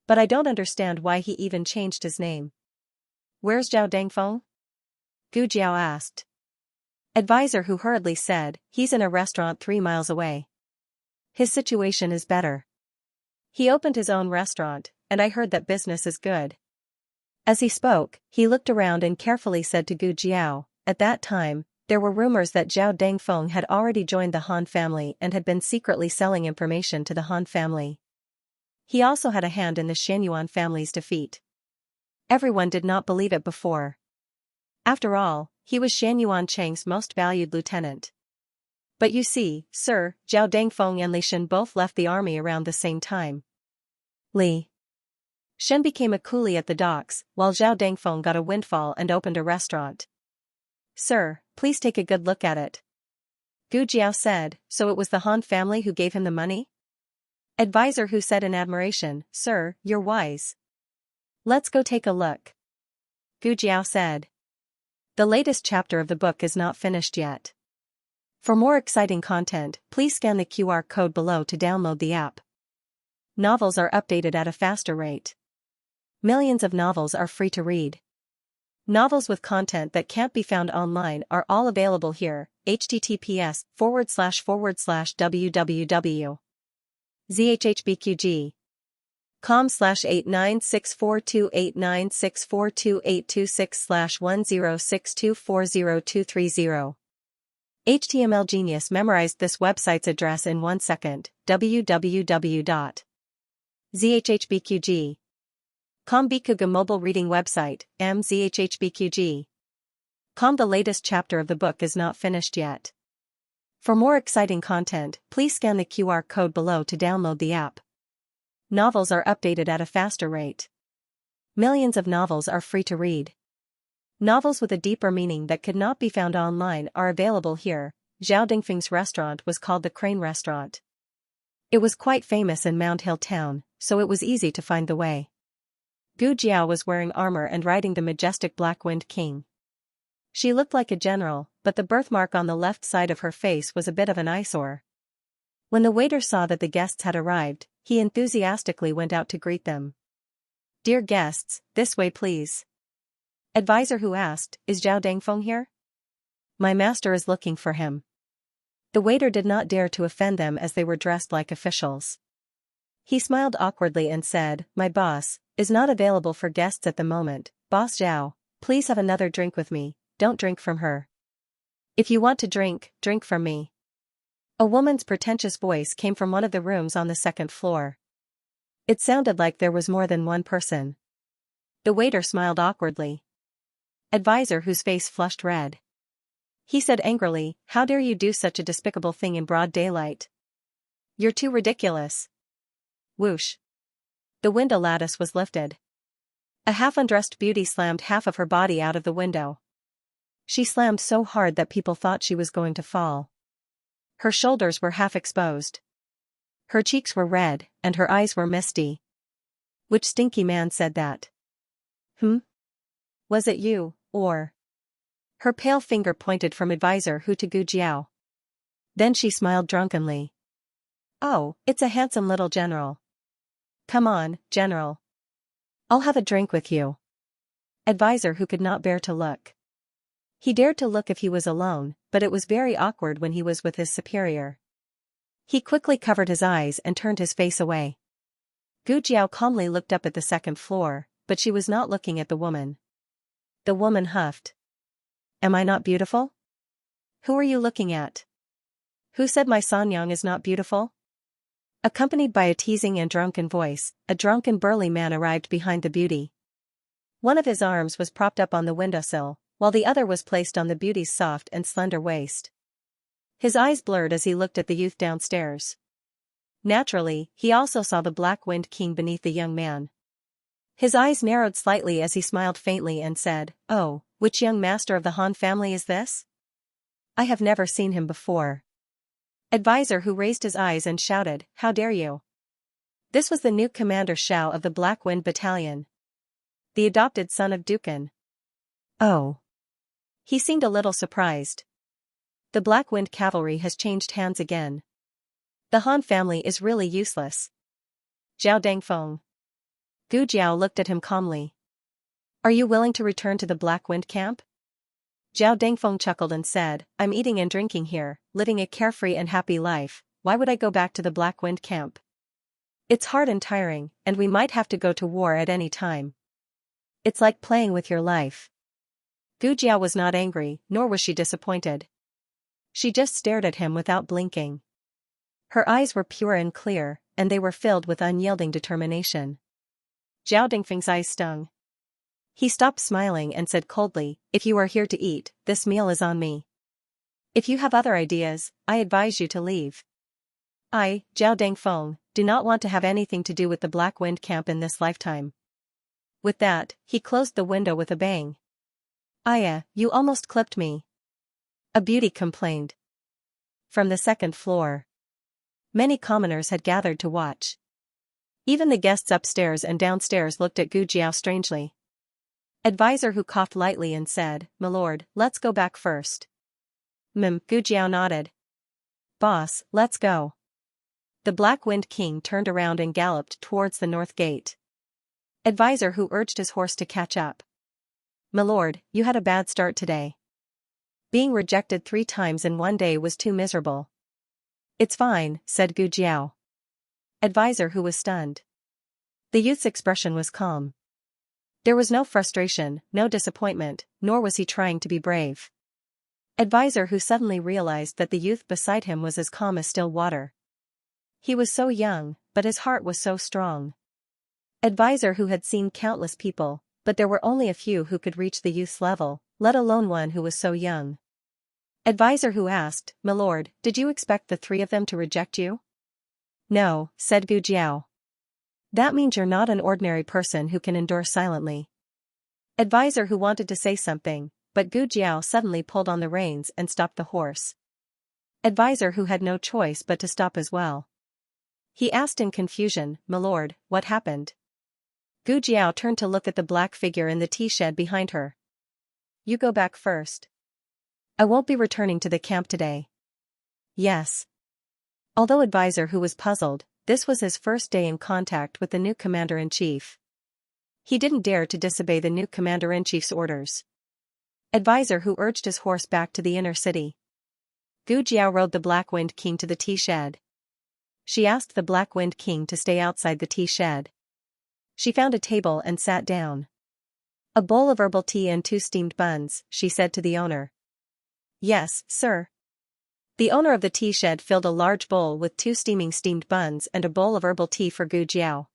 But I don't understand why he even changed his name. Where's Zhao Dengfeng? Gu Jiao asked. Advisor who hurriedly said, he's in a restaurant 3 miles away. His situation is better. He opened his own restaurant, and I heard that business is good. As he spoke, he looked around and carefully said to Gu Jiao, at that time, there were rumors that Zhao Dengfeng had already joined the Han family and had been secretly selling information to the Han family. He also had a hand in the Xianyuan family's defeat. Everyone did not believe it before. After all, he was Xianyuan Cheng's most valued lieutenant. But you see, sir, Zhao Dengfeng and Li Shen both left the army around the same time. Li Shen became a coolie at the docks, while Zhao Dengfeng got a windfall and opened a restaurant. Sir, please take a good look at it. Gu Jiao said, so it was the Han family who gave him the money? Advisor who said in admiration, sir, you're wise. Let's go take a look. Gu Jiao said. The latest chapter of the book is not finished yet. For more exciting content, please scan the QR code below to download the app. Novels are updated at a faster rate. Millions of novels are free to read. Novels with content that can't be found online are all available here. https://zhbqg.com/8964289642826/1062402330. HTML Genius memorized this website's address in 1 second. www.zhhbqg.com Bikuga mobile reading website, mzhhbqg.com. The latest chapter of the book is not finished yet. For more exciting content, please scan the QR code below to download the app. Novels are updated at a faster rate. Millions of novels are free to read. Novels with a deeper meaning that could not be found online are available here. Zhao Dengfeng's restaurant was called the Crane Restaurant. It was quite famous in Mount Hill Town, so it was easy to find the way. Gu Jiao was wearing armor and riding the majestic Black Wind King. She looked like a general, but the birthmark on the left side of her face was a bit of an eyesore. When the waiter saw that the guests had arrived, he enthusiastically went out to greet them. Dear guests, this way please. Advisor who asked, is Zhao Dengfeng here? My master is looking for him. The waiter did not dare to offend them as they were dressed like officials. He smiled awkwardly and said, my boss is not available for guests at the moment. Boss Zhao, please have another drink with me, don't drink from her. If you want to drink, drink from me. A woman's pretentious voice came from one of the rooms on the second floor. It sounded like there was more than one person. The waiter smiled awkwardly. Advisor whose face flushed red. He said angrily, how dare you do such a despicable thing in broad daylight? You're too ridiculous. Whoosh. The window lattice was lifted. A half-undressed beauty slammed half of her body out of the window. She slammed so hard that people thought she was going to fall. Her shoulders were half exposed. Her cheeks were red, and her eyes were misty. Which stinky man said that? Was it you, or? Her pale finger pointed from Advisor Hu to Gu Jiao. Then she smiled drunkenly. Oh, it's a handsome little general. Come on, General. I'll have a drink with you. Advisor who could not bear to look. He dared to look if he was alone, but it was very awkward when he was with his superior. He quickly covered his eyes and turned his face away. Gu Jiao calmly looked up at the second floor, but she was not looking at the woman. The woman huffed. Am I not beautiful? Who are you looking at? Who said my Sanyang is not beautiful? Accompanied by a teasing and drunken voice, a drunken burly man arrived behind the beauty. One of his arms was propped up on the windowsill, while the other was placed on the beauty's soft and slender waist. His eyes blurred as he looked at the youth downstairs. Naturally, he also saw the Black Wind King beneath the young man. His eyes narrowed slightly as he smiled faintly and said, oh, which young master of the Han family is this? I have never seen him before. Advisor who raised his eyes and shouted, how dare you? This was the new Commander Shao of the Black Wind Battalion. The adopted son of Dukan. Oh. He seemed a little surprised. The Black Wind Cavalry has changed hands again. The Han family is really useless. Zhao Dengfeng. Gu Jiao looked at him calmly. Are you willing to return to the Black Wind camp? Zhao Dengfeng chuckled and said, I'm eating and drinking here, living a carefree and happy life, why would I go back to the Black Wind camp? It's hard and tiring, and we might have to go to war at any time. It's like playing with your life. Gu Jiao was not angry, nor was she disappointed. She just stared at him without blinking. Her eyes were pure and clear, and they were filled with unyielding determination. Zhao Dingfeng's eyes stung. He stopped smiling and said coldly, if you are here to eat, this meal is on me. If you have other ideas, I advise you to leave. I, Zhao Dengfeng, do not want to have anything to do with the Black Wind camp in this lifetime. With that, he closed the window with a bang. Aya, you almost clipped me. A beauty complained. From the second floor. Many commoners had gathered to watch. Even the guests upstairs and downstairs looked at Gu Jiao strangely. Advisor who coughed lightly and said, My lord, let's go back first. Gu Jiao nodded. Boss, let's go. The Black Wind King turned around and galloped towards the north gate. Advisor who urged his horse to catch up. My lord, you had a bad start today. Being rejected 3 times in one day was too miserable. It's fine, said Gu Jiao. Advisor who was stunned. The youth's expression was calm. There was no frustration, no disappointment, nor was he trying to be brave. Advisor who suddenly realized that the youth beside him was as calm as still water. He was so young, but his heart was so strong. Advisor who had seen countless people, but there were only a few who could reach the youth's level, let alone one who was so young. Advisor who asked, My lord, did you expect the 3 of them to reject you? No, said Gu Jiao. That means you're not an ordinary person who can endure silently. Advisor who wanted to say something, but Gu Jiao suddenly pulled on the reins and stopped the horse. Advisor who had no choice but to stop as well. He asked in confusion, My lord, what happened? Gu Jiao turned to look at the black figure in the tea shed behind her. You go back first. I won't be returning to the camp today. Yes. Although Advisor who was puzzled, this was his first day in contact with the new commander-in-chief. He didn't dare to disobey the new commander-in-chief's orders. Advisor who urged his horse back to the inner city. Gu Jiao rode the Black Wind King to the tea shed. She asked the Black Wind King to stay outside the tea shed. She found a table and sat down. A bowl of herbal tea and 2 steamed buns, she said to the owner. Yes, sir. The owner of the tea shed filled a large bowl with 2 steamed buns and a bowl of herbal tea for Gu Jiao.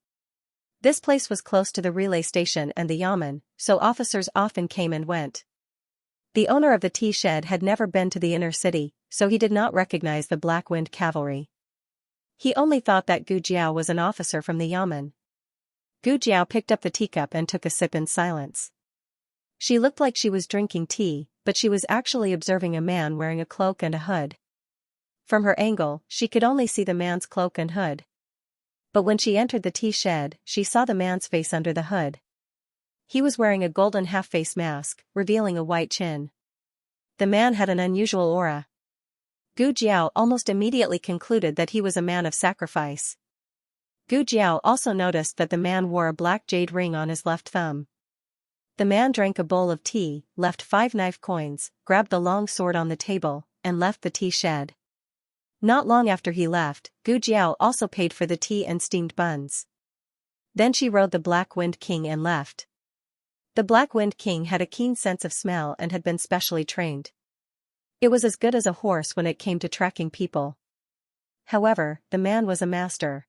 This place was close to the relay station and the yamen, so officers often came and went. The owner of the tea shed had never been to the inner city, so he did not recognize the Black Wind cavalry. He only thought that Gu Jiao was an officer from the yamen. Gu Jiao picked up the teacup and took a sip in silence. She looked like she was drinking tea, but she was actually observing a man wearing a cloak and a hood. From her angle, she could only see the man's cloak and hood. But when she entered the tea shed, she saw the man's face under the hood. He was wearing a golden half-face mask, revealing a white chin. The man had an unusual aura. Gu Jiao almost immediately concluded that he was a man of sacrifice. Gu Jiao also noticed that the man wore a black jade ring on his left thumb. The man drank a bowl of tea, left 5 knife coins, grabbed the long sword on the table, and left the tea shed. Not long after he left, Gu Jiao also paid for the tea and steamed buns. Then she rode the Black Wind King and left. The Black Wind King had a keen sense of smell and had been specially trained. It was as good as a horse when it came to tracking people. However, the man was a master.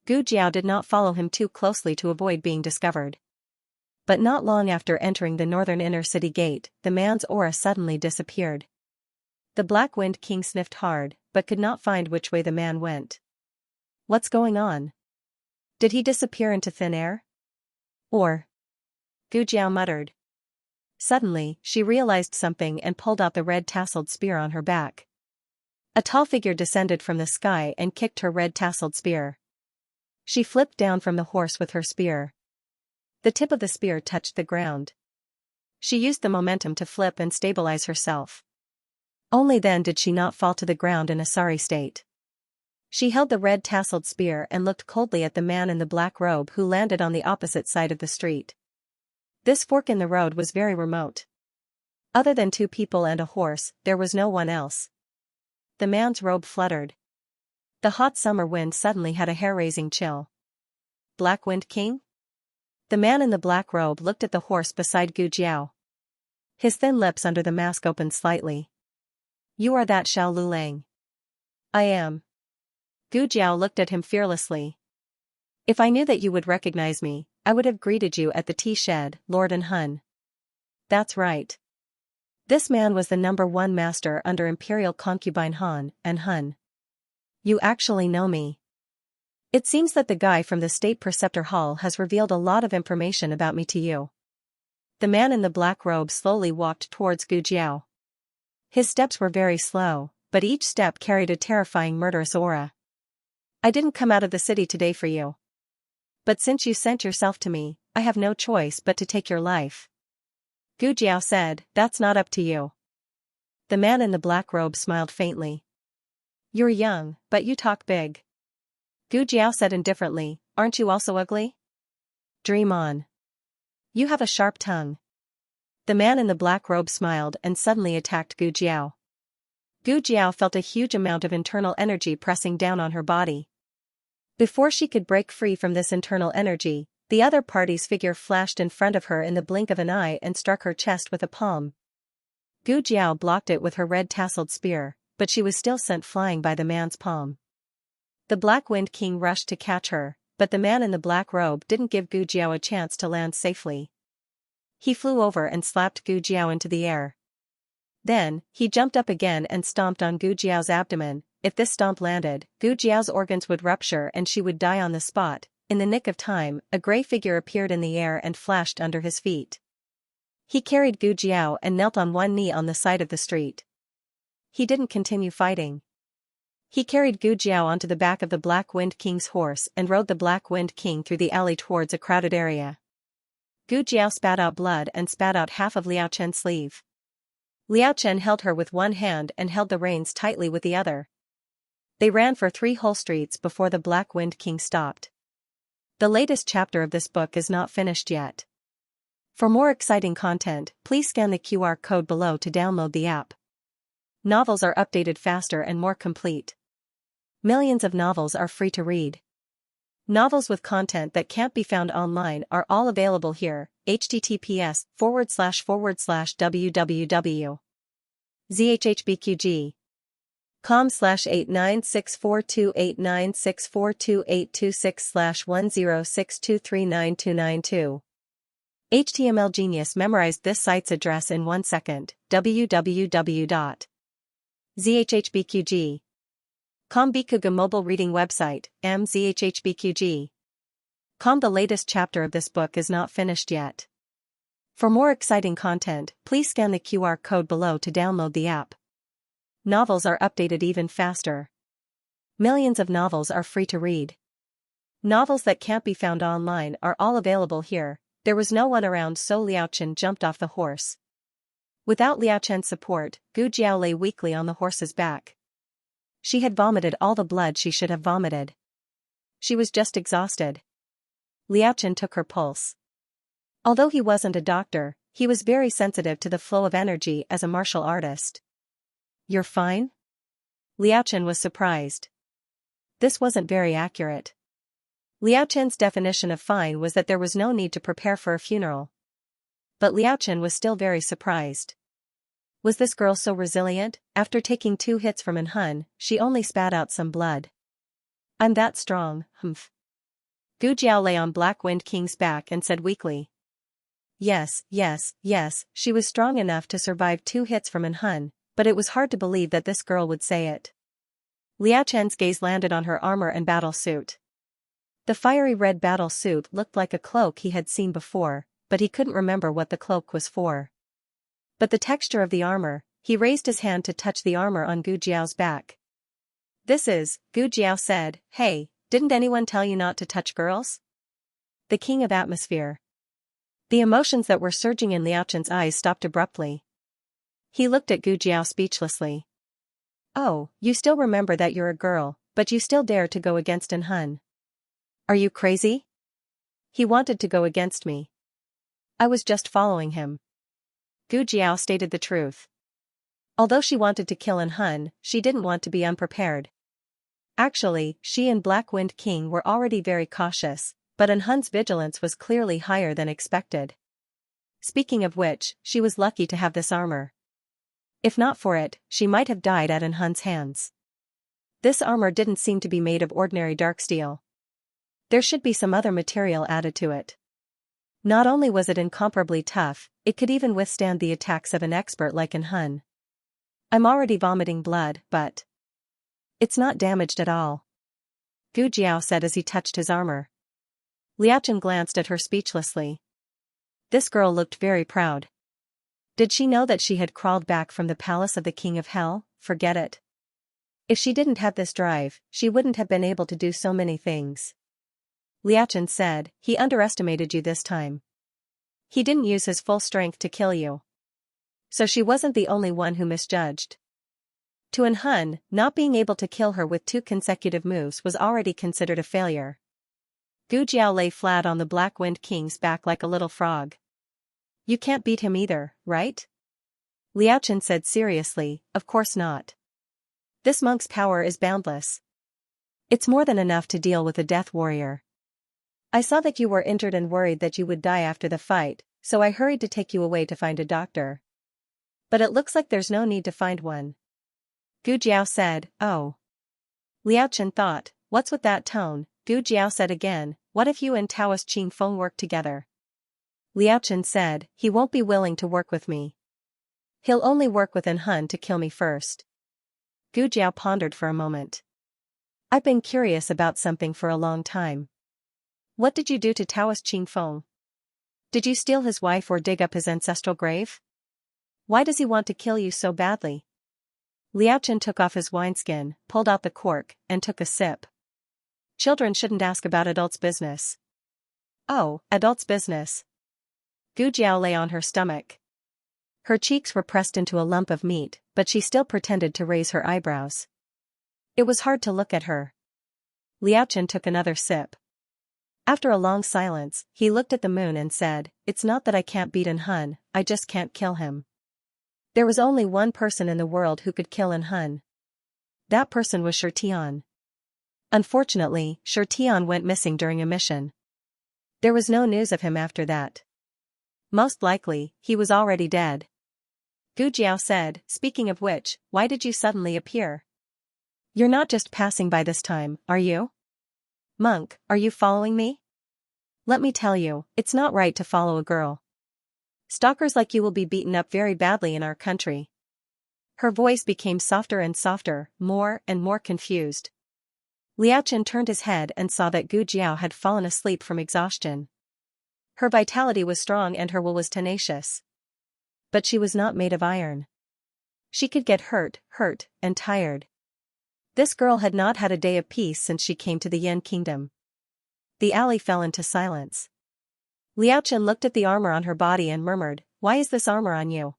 Gu Jiao did not follow him too closely to avoid being discovered. But not long after entering the northern inner city gate, the man's aura suddenly disappeared. The Black Wind King sniffed hard, but could not find which way the man went. What's going on? Did he disappear into thin air? Or? Gu Jiao muttered. Suddenly, she realized something and pulled out the red tasseled spear on her back. A tall figure descended from the sky and kicked her red tasseled spear. She flipped down from the horse with her spear. The tip of the spear touched the ground. She used the momentum to flip and stabilize herself. Only then did she not fall to the ground in a sorry state. She held the red tasseled spear and looked coldly at the man in the black robe who landed on the opposite side of the street. This fork in the road was very remote. Other than two people and a horse, there was no one else. The man's robe fluttered. The hot summer wind suddenly had a hair-raising chill. Black Wind King? The man in the black robe looked at the horse beside Gu Jiao. His thin lips under the mask opened slightly. You are that Xiao Lulang. I am. Gu Jiao looked at him fearlessly. If I knew that you would recognize me, I would have greeted you at the tea shed, Lord and Hun. That's right. This man was the #1 master under Imperial concubine Han and Hun. You actually know me. It seems that the guy from the State Preceptor Hall has revealed a lot of information about me to you. The man in the black robe slowly walked towards Gu Jiao. His steps were very slow, but each step carried a terrifying murderous aura. I didn't come out of the city today for you. But since you sent yourself to me, I have no choice but to take your life. Gu Jiao said, that's not up to you. The man in the black robe smiled faintly. You're young, but you talk big. Gu Jiao said indifferently, aren't you also ugly? Dream on. You have a sharp tongue. The man in the black robe smiled and suddenly attacked Gu Jiao. Gu Jiao felt a huge amount of internal energy pressing down on her body. Before she could break free from this internal energy, the other party's figure flashed in front of her in the blink of an eye and struck her chest with a palm. Gu Jiao blocked it with her red tasseled spear, but she was still sent flying by the man's palm. The Black Wind King rushed to catch her, but the man in the black robe didn't give Gu Jiao a chance to land safely. He flew over and slapped Gu Jiao into the air. Then, he jumped up again and stomped on Gu Jiao's abdomen. If this stomp landed, Gu Jiao's organs would rupture and she would die on the spot. In the nick of time, a gray figure appeared in the air and flashed under his feet. He carried Gu Jiao and knelt on one knee on the side of the street. He didn't continue fighting. He carried Gu Jiao onto the back of the Black Wind King's horse and rode the Black Wind King through the alley towards a crowded area. Gu Jiao spat out blood and spat out half of Liao Chen's sleeve. Liao Chen held her with one hand and held the reins tightly with the other. They ran for 3 whole streets before the Black Wind King stopped. The latest chapter of this book is not finished yet. For more exciting content, please scan the QR code below to download the app. Novels are updated faster and more complete. Millions of novels are free to read. Novels with content that can't be found online are all available here. https://www.zhhbqg.com/89642896428226/1062399292. HTML Genius memorized this site's address in 1 second. www.zhhbqg.com Bikuga mobile reading website, mzhhbqg.com. The latest chapter of this book is not finished yet. For more exciting content, please scan the QR code below to download the app. Novels are updated even faster. Millions of novels are free to read. Novels that can't be found online are all available here. There was no one around, so Liao Chen jumped off the horse. Without Liao Chen's support, Gu Jiao lay weakly on the horse's back. She had vomited all the blood she should have vomited. She was just exhausted. Liao Chen took her pulse. Although he wasn't a doctor, he was very sensitive to the flow of energy as a martial artist. You're fine? Liao Chen was surprised. This wasn't very accurate. Liao Chen's definition of fine was that there was no need to prepare for a funeral. But Liao Chen was still very surprised. Was this girl so resilient? After taking 2 hits from An Hun, she only spat out some blood. I'm that strong, humph. Gu Jiao lay on Black Wind King's back and said weakly. Yes, she was strong enough to survive 2 hits from An Hun, but it was hard to believe that this girl would say it. Liao Chen's gaze landed on her armor and battle suit. The fiery red battle suit looked like a cloak he had seen before, but he couldn't remember what the cloak was for. But the texture of the armor, he raised his hand to touch the armor on Gu Jiao's back. This is, Gu Jiao said, hey, didn't anyone tell you not to touch girls? The king of atmosphere. The emotions that were surging in Liao Chen's eyes stopped abruptly. He looked at Gu Jiao speechlessly. Oh, you still remember that you're a girl, but you still dare to go against An Hun. Are you crazy? He wanted to go against me. I was just following him. Gu Jiao stated the truth. Although she wanted to kill An Hun, she didn't want to be unprepared. Actually, she and Black Wind King were already very cautious, but An Hun's vigilance was clearly higher than expected. Speaking of which, she was lucky to have this armor. If not for it, she might have died at An Hun's hands. This armor didn't seem to be made of ordinary dark steel. There should be some other material added to it. Not only was it incomparably tough, it could even withstand the attacks of an expert like An Hun. I'm already vomiting blood, but it's not damaged at all, Gu Jiao said as he touched his armor. Liachen glanced at her speechlessly. This girl looked very proud. Did she know that she had crawled back from the palace of the King of Hell? Forget it. If she didn't have this drive, she wouldn't have been able to do so many things. Liachen said, he underestimated you this time. He didn't use his full strength to kill you. So she wasn't the only one who misjudged. To An Hun, not being able to kill her with 2 consecutive moves was already considered a failure. Gu Jiao lay flat on the Black Wind King's back like a little frog. You can't beat him either, right? Liachen said seriously, of course not. This monk's power is boundless. It's more than enough to deal with a death warrior. I saw that you were injured and worried that you would die after the fight, so I hurried to take you away to find a doctor. But it looks like there's no need to find one. Gu Jiao said, oh. Liachen thought, what's with that tone? Gu Jiao said again, what if you and Taoist Qing Feng work together? Liachen said, he won't be willing to work with me. He'll only work with An Hun to kill me first. Gu Jiao pondered for a moment. I've been curious about something for a long time. What did you do to Taoist Qing Feng? Did you steal his wife or dig up his ancestral grave? Why does he want to kill you so badly? Liachen took off his wineskin, pulled out the cork, and took a sip. Children shouldn't ask about adults' business. Oh, adults' business. Gu Jiao lay on her stomach. Her cheeks were pressed into a lump of meat, but she still pretended to raise her eyebrows. It was hard to look at her. Liachen took another sip. After a long silence, he looked at the moon and said, it's not that I can't beat An Hun, I just can't kill him. There was only one person in the world who could kill An Hun. That person was Shirtian. Unfortunately, Shirtian went missing during a mission. There was no news of him after that. Most likely, he was already dead. Gu Jiao said, speaking of which, why did you suddenly appear? You're not just passing by this time, are you? Monk, are you following me? Let me tell you, it's not right to follow a girl. Stalkers like you will be beaten up very badly in our country. Her voice became softer and softer, more and more confused. Liachen turned his head and saw that Gu Jiao had fallen asleep from exhaustion. Her vitality was strong and her will was tenacious. But she was not made of iron. She could get hurt, and tired. This girl had not had a day of peace since she came to the Yin Kingdom. The alley fell into silence. Liachen looked at the armor on her body and murmured, why is this armor on you?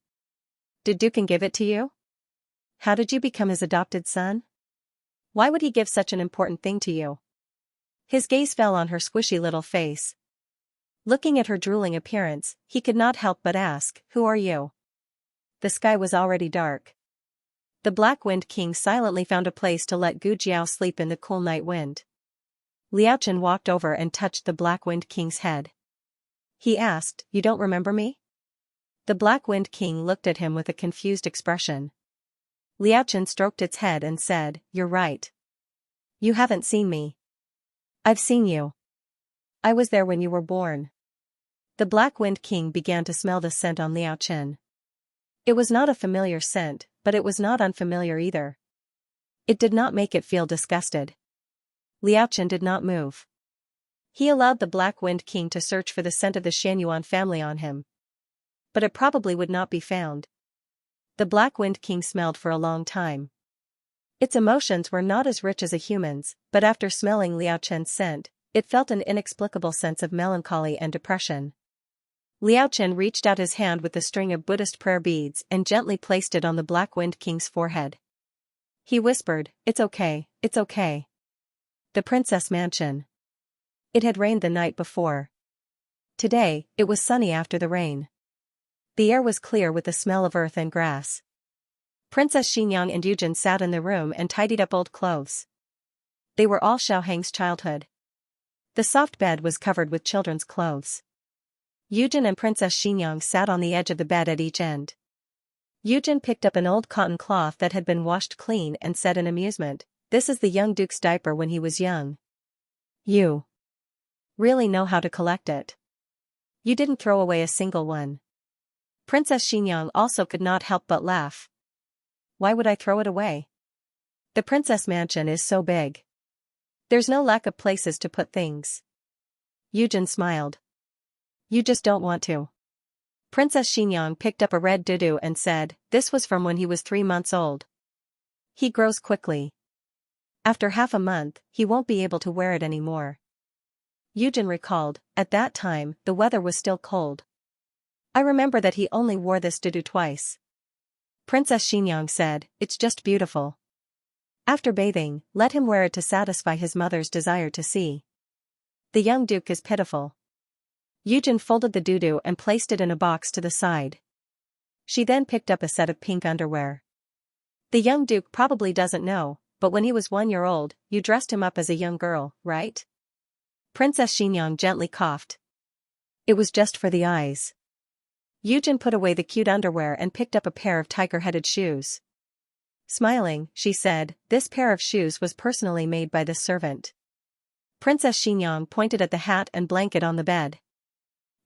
Did Dukan give it to you? How did you become his adopted son? Why would he give such an important thing to you? His gaze fell on her squishy little face. Looking at her drooling appearance, he could not help but ask, who are you? The sky was already dark. The Black Wind King silently found a place to let Gu Jiao sleep in the cool night wind. Liachen walked over and touched the Black Wind King's head. He asked, you don't remember me? The Black Wind King looked at him with a confused expression. Liachen stroked its head and said, you're right. You haven't seen me. I've seen you. I was there when you were born. The Black Wind King began to smell the scent on Liachen. It was not a familiar scent, but it was not unfamiliar either. It did not make it feel disgusted. Liachen did not move. He allowed the Black Wind King to search for the scent of the Xianyuan family on him. But it probably would not be found. The Black Wind King smelled for a long time. Its emotions were not as rich as a human's, but after smelling Liachen's scent, it felt an inexplicable sense of melancholy and depression. Liachen reached out his hand with the string of Buddhist prayer beads and gently placed it on the Black Wind King's forehead. He whispered, it's okay, it's okay. The Princess Mansion. It had rained the night before. Today, it was sunny after the rain. The air was clear with the smell of earth and grass. Princess Xianxia and Yujin sat in the room and tidied up old clothes. They were all Xiaoheng's childhood. The soft bed was covered with children's clothes. Yujin and Princess Xianxia sat on the edge of the bed at each end. Yujin picked up an old cotton cloth that had been washed clean and said in amusement, "This is the young duke's diaper when he was young. You really know how to collect it. You didn't throw away a single one." Princess Xianxia also could not help but laugh. "Why would I throw it away? The princess mansion is so big. There's no lack of places to put things." Yujin smiled. "You just don't want to." Princess Xianxia picked up a red doudou and said, "This was from when he was 3 months old. He grows quickly. After half a month, he won't be able to wear it anymore." Yujin recalled, at that time, the weather was still cold. "I remember that he only wore this doudou twice." Princess Xianxia said, "It's just beautiful. After bathing, let him wear it to satisfy his mother's desire to see. The young duke is pitiful." Yujin folded the doudou and placed it in a box to the side. She then picked up a set of pink underwear. "The young duke probably doesn't know, but when he was 1 year old, you dressed him up as a young girl, right?" Princess Xianxia gently coughed. "It was just for the eyes." Yujin put away the cute underwear and picked up a pair of tiger-headed shoes. Smiling, she said, "This pair of shoes was personally made by this servant." Princess Xianxia pointed at the hat and blanket on the bed.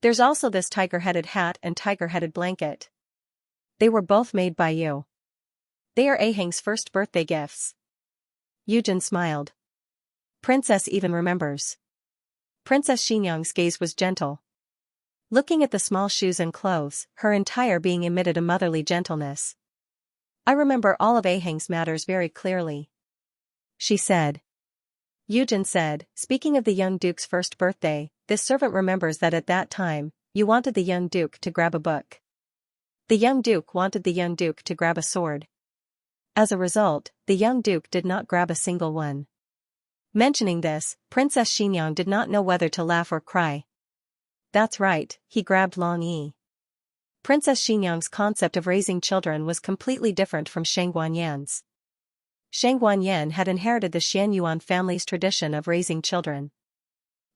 "There's also this tiger-headed hat and tiger-headed blanket. They were both made by you. They are Aheng's first birthday gifts." Yujin smiled. "Princess even remembers." Princess Xianxia's gaze was gentle. Looking at the small shoes and clothes, her entire being emitted a motherly gentleness. "I remember all of Aheng's matters very clearly," she said. Yujin said, "Speaking of the young duke's first birthday, this servant remembers that at that time, you wanted the young duke to grab a book. The young duke wanted the young duke to grab a sword. As a result, the young duke did not grab a single one." Mentioning this, Princess Xianxia did not know whether to laugh or cry. "That's right, he grabbed Long Yi." Princess Xianxia's concept of raising children was completely different from Shang Guanyan's. Shang Guanyan had inherited the Xianyuan family's tradition of raising children.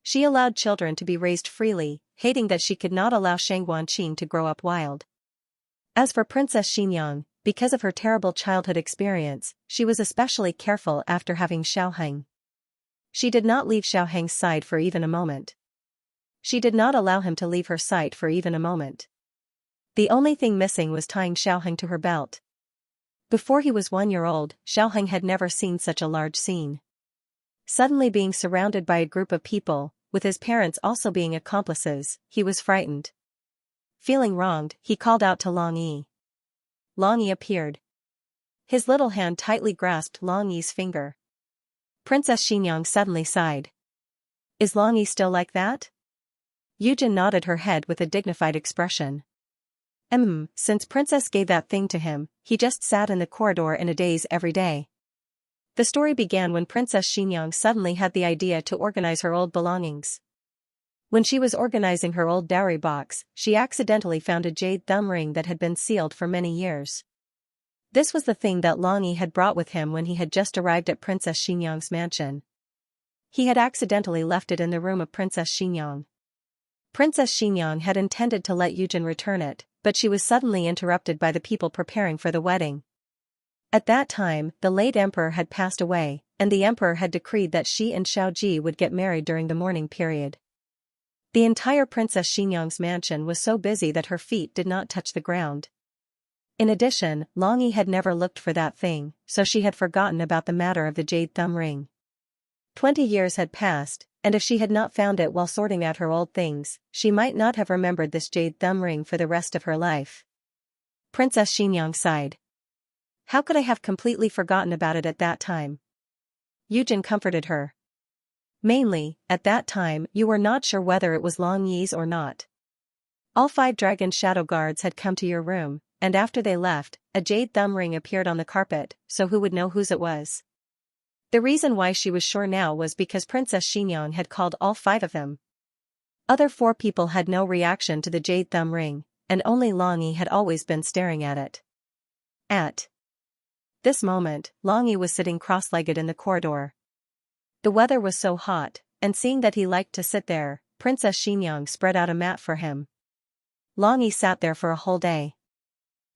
She allowed children to be raised freely, hating that she could not allow Shang Guanqin to grow up wild. As for Princess Xianxia, because of her terrible childhood experience, she was especially careful after having Xiaoheng. She did not leave Xiaoheng's side for even a moment. She did not allow him to leave her sight for even a moment. The only thing missing was tying Xiaoheng to her belt. Before he was 1 year old, Xiaoheng had never seen such a large scene. Suddenly being surrounded by a group of people, with his parents also being accomplices, he was frightened. Feeling wronged, he called out to Long Yi. Long Yi appeared. His little hand tightly grasped Long Yi's finger. Princess Xianxia suddenly sighed. "Is Long Yi still like that?" Yujin nodded her head with a dignified expression. Since Princess gave that thing to him, he just sat in the corridor in a daze every day." The story began when Princess Xianxia suddenly had the idea to organize her old belongings. When she was organizing her old dowry box, she accidentally found a jade thumb ring that had been sealed for many years. This was the thing that Long Yi had brought with him when he had just arrived at Princess Xianxia's mansion. He had accidentally left it in the room of Princess Xianxia. Princess Xianxia had intended to let Yujin return it, but she was suddenly interrupted by the people preparing for the wedding. At that time, the late emperor had passed away, and the emperor had decreed that she and Xiaoji would get married during the mourning period. The entire Princess Xianxia's mansion was so busy that her feet did not touch the ground. In addition, Long Yi had never looked for that thing, so she had forgotten about the matter of the jade thumb ring. 20 years had passed, and if she had not found it while sorting out her old things, she might not have remembered this jade thumb ring for the rest of her life. Princess Xianxia sighed. "How could I have completely forgotten about it at that time?" Yujin comforted her. "Mainly, at that time you were not sure whether it was Long Yi's or not. All 5 dragon shadow guards had come to your room, and after they left, a jade thumb ring appeared on the carpet, so who would know whose it was?" The reason why she was sure now was because Princess Xianxia had called all 5 of them. Other 4 people had no reaction to the jade thumb ring, and only Long Yi had always been staring at it. At this moment, Long Yi was sitting cross-legged in the corridor. The weather was so hot, and seeing that he liked to sit there, Princess Xianxia spread out a mat for him. Long Yi sat there for a whole day.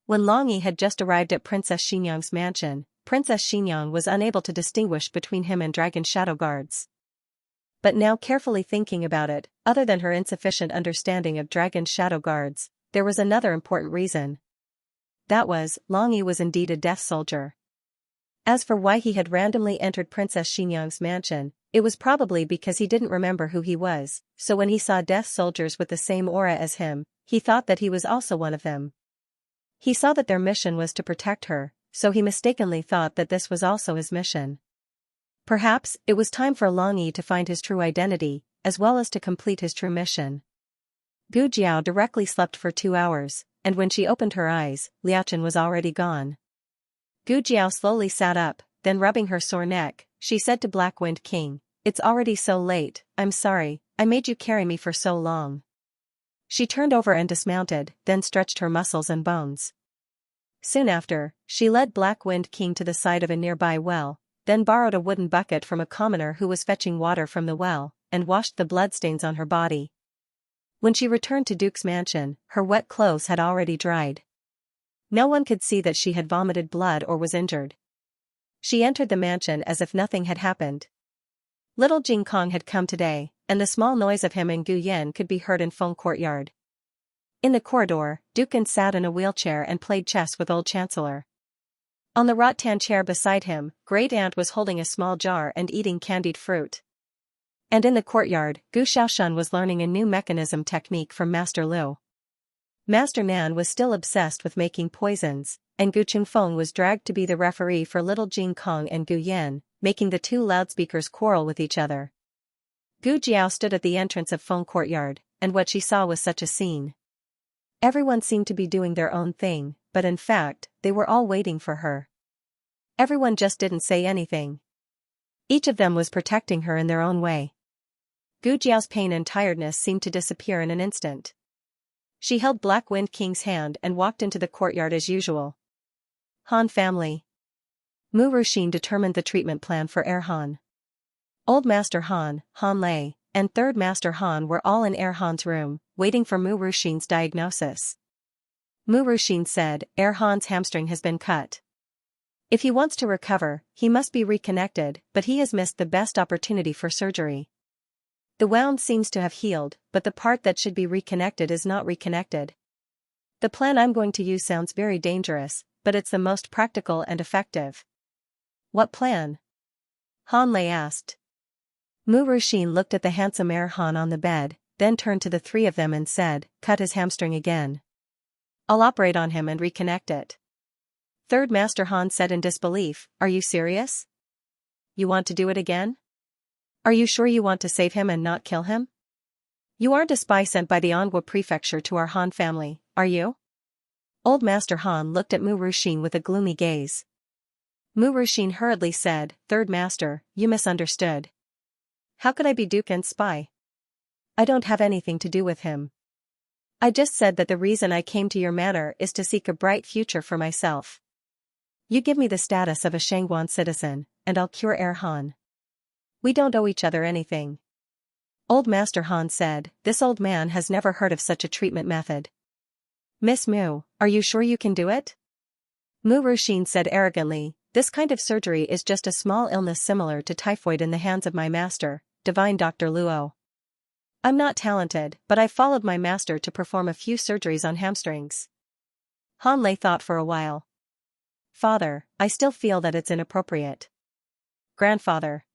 When Long Yi had just arrived at Princess Xianxia's mansion, Princess Xianxia was unable to distinguish between him and dragon shadow guards. But now, carefully thinking about it, other than her insufficient understanding of dragon shadow guards, there was another important reason. That was, Long Yi was indeed a deaf soldier. As for why he had randomly entered Princess Xianxia's mansion, it was probably because he didn't remember who he was, so when he saw deaf soldiers with the same aura as him, he thought that he was also one of them. He saw that their mission was to protect her, so he mistakenly thought that this was also his mission. Perhaps, it was time for Long Yi to find his true identity, as well as to complete his true mission. Gu Jiao directly slept for 2 hours, and when she opened her eyes, Liachen was already gone. Gu Jiao slowly sat up, then rubbing her sore neck, she said to Black Wind King, "It's already so late, I'm sorry, I made you carry me for so long." She turned over and dismounted, then stretched her muscles and bones. Soon after, she led Black Wind King to the side of a nearby well, then borrowed a wooden bucket from a commoner who was fetching water from the well, and washed the bloodstains on her body. When she returned to Duke's mansion, her wet clothes had already dried. No one could see that she had vomited blood or was injured. She entered the mansion as if nothing had happened. Little Jing Kong had come today, and the small noise of him and Gu Yan could be heard in Feng Courtyard. In the corridor, Dukan sat in a wheelchair and played chess with old Chancellor. On the rattan chair beside him, Great Aunt was holding a small jar and eating candied fruit. And in the courtyard, Gu Shaoshan was learning a new mechanism technique from Master Liu. Master Nan was still obsessed with making poisons, and Gu Chunfeng was dragged to be the referee for little Jing Kong and Gu Yan, making the two loudspeakers quarrel with each other. Gu Jiao stood at the entrance of Feng Courtyard, and what she saw was such a scene. Everyone seemed to be doing their own thing, but in fact, they were all waiting for her. Everyone just didn't say anything. Each of them was protecting her in their own way. Gu Jiao's pain and tiredness seemed to disappear in an instant. She held Black Wind King's hand and walked into the courtyard as usual. Han family. Mu Ruxin determined the treatment plan for Han. Old Master Han, Han Lei, and Third Master Han were all in Han's room, waiting for Mu Ruxin's diagnosis. Mu Ruxin said, Han's hamstring has been cut. If he wants to recover, he must be reconnected, but he has missed the best opportunity for surgery. The wound seems to have healed, but the part that should be reconnected is not reconnected. The plan I'm going to use sounds very dangerous, but it's the most practical and effective. What plan? Han Lei asked. Mu Ruxin looked at the handsome Han on the bed, then turned to the three of them and said, cut his hamstring again. I'll operate on him and reconnect it. Third Master Han said in disbelief, are you serious? You want to do it again? Are you sure you want to save him and not kill him? You aren't a spy sent by the Anhua prefecture to our Han family, are you? Old Master Han looked at Mu Ruxin with a gloomy gaze. Mu Ruxin hurriedly said, Third Master, you misunderstood. How could I be Dukan's spy? I don't have anything to do with him. I just said that the reason I came to your manor is to seek a bright future for myself. You give me the status of a Shangguan citizen, and I'll cure Han. We don't owe each other anything. Old Master Han said, this old man has never heard of such a treatment method. Miss Mu, are you sure you can do it? Mu Ruxin said arrogantly, this kind of surgery is just a small illness similar to typhoid in the hands of my master, Divine Dr. Luo. I'm not talented, but I followed my master to perform a few surgeries on hamstrings. Han Lei thought for a while. Father, I still feel that it's inappropriate. Grandfather.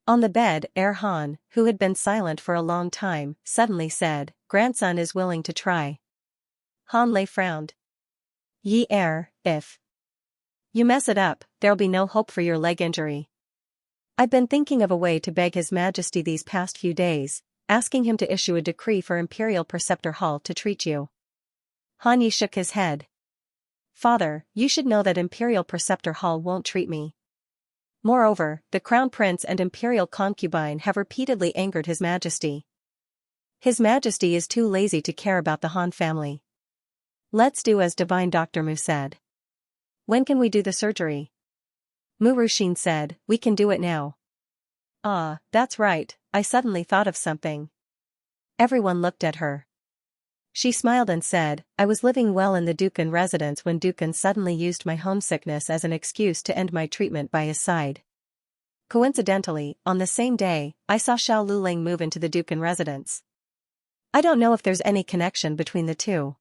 On the bed, Han, who had been silent for a long time, suddenly said, grandson is willing to try. Han Lei frowned. Ye if you mess it up, there'll be no hope for your leg injury. I've been thinking of a way to beg His Majesty these past few days, asking him to issue a decree for Imperial Preceptor Hall to treat you. Han Yi shook his head. Father, you should know that Imperial Preceptor Hall won't treat me. Moreover, the Crown Prince and Imperial Concubine have repeatedly angered His Majesty. His Majesty is too lazy to care about the Han family. Let's do as Divine Dr. Mu said. When can we do the surgery? Mu Ruxin said, we can do it now. Ah, that's right, I suddenly thought of something. Everyone looked at her. She smiled and said, I was living well in the Dukan residence when Dukan suddenly used my homesickness as an excuse to end my treatment by his side. Coincidentally, on the same day, I saw Xiao Luling move into the Dukan residence. I don't know if there's any connection between the two.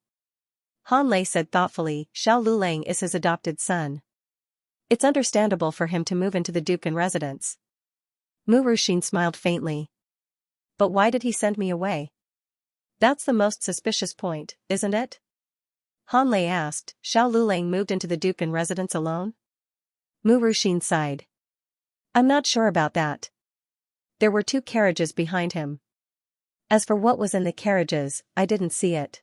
Han Lei said thoughtfully, Xiao Luling is his adopted son. It's understandable for him to move into the Dukan residence. Mu Ruxin smiled faintly. But why did he send me away? That's the most suspicious point, isn't it? Han Lei asked, Xiao Luling moved into the Dukan residence alone? Mu Ruxin sighed. I'm not sure about that. There were 2 carriages behind him. As for what was in the carriages, I didn't see it.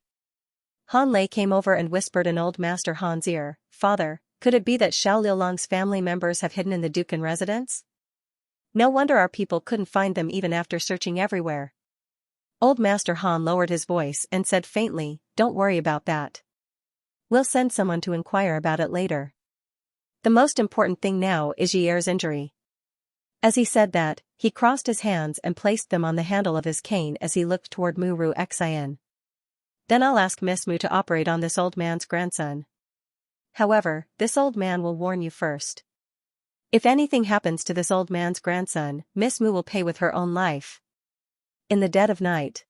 Han Lei came over and whispered in old Master Han's ear, Father, could it be that Xiao Liulong's family members have hidden in the Dukan residence? No wonder our people couldn't find them even after searching everywhere. Old Master Han lowered his voice and said faintly, don't worry about that. We'll send someone to inquire about it later. The most important thing now is Yier's injury. As he said that, he crossed his hands and placed them on the handle of his cane as he looked toward Mu Ruxian. Then I'll ask Miss Mu to operate on this old man's grandson. However, this old man will warn you first. If anything happens to this old man's grandson, Miss Mu will pay with her own life. In the dead of night.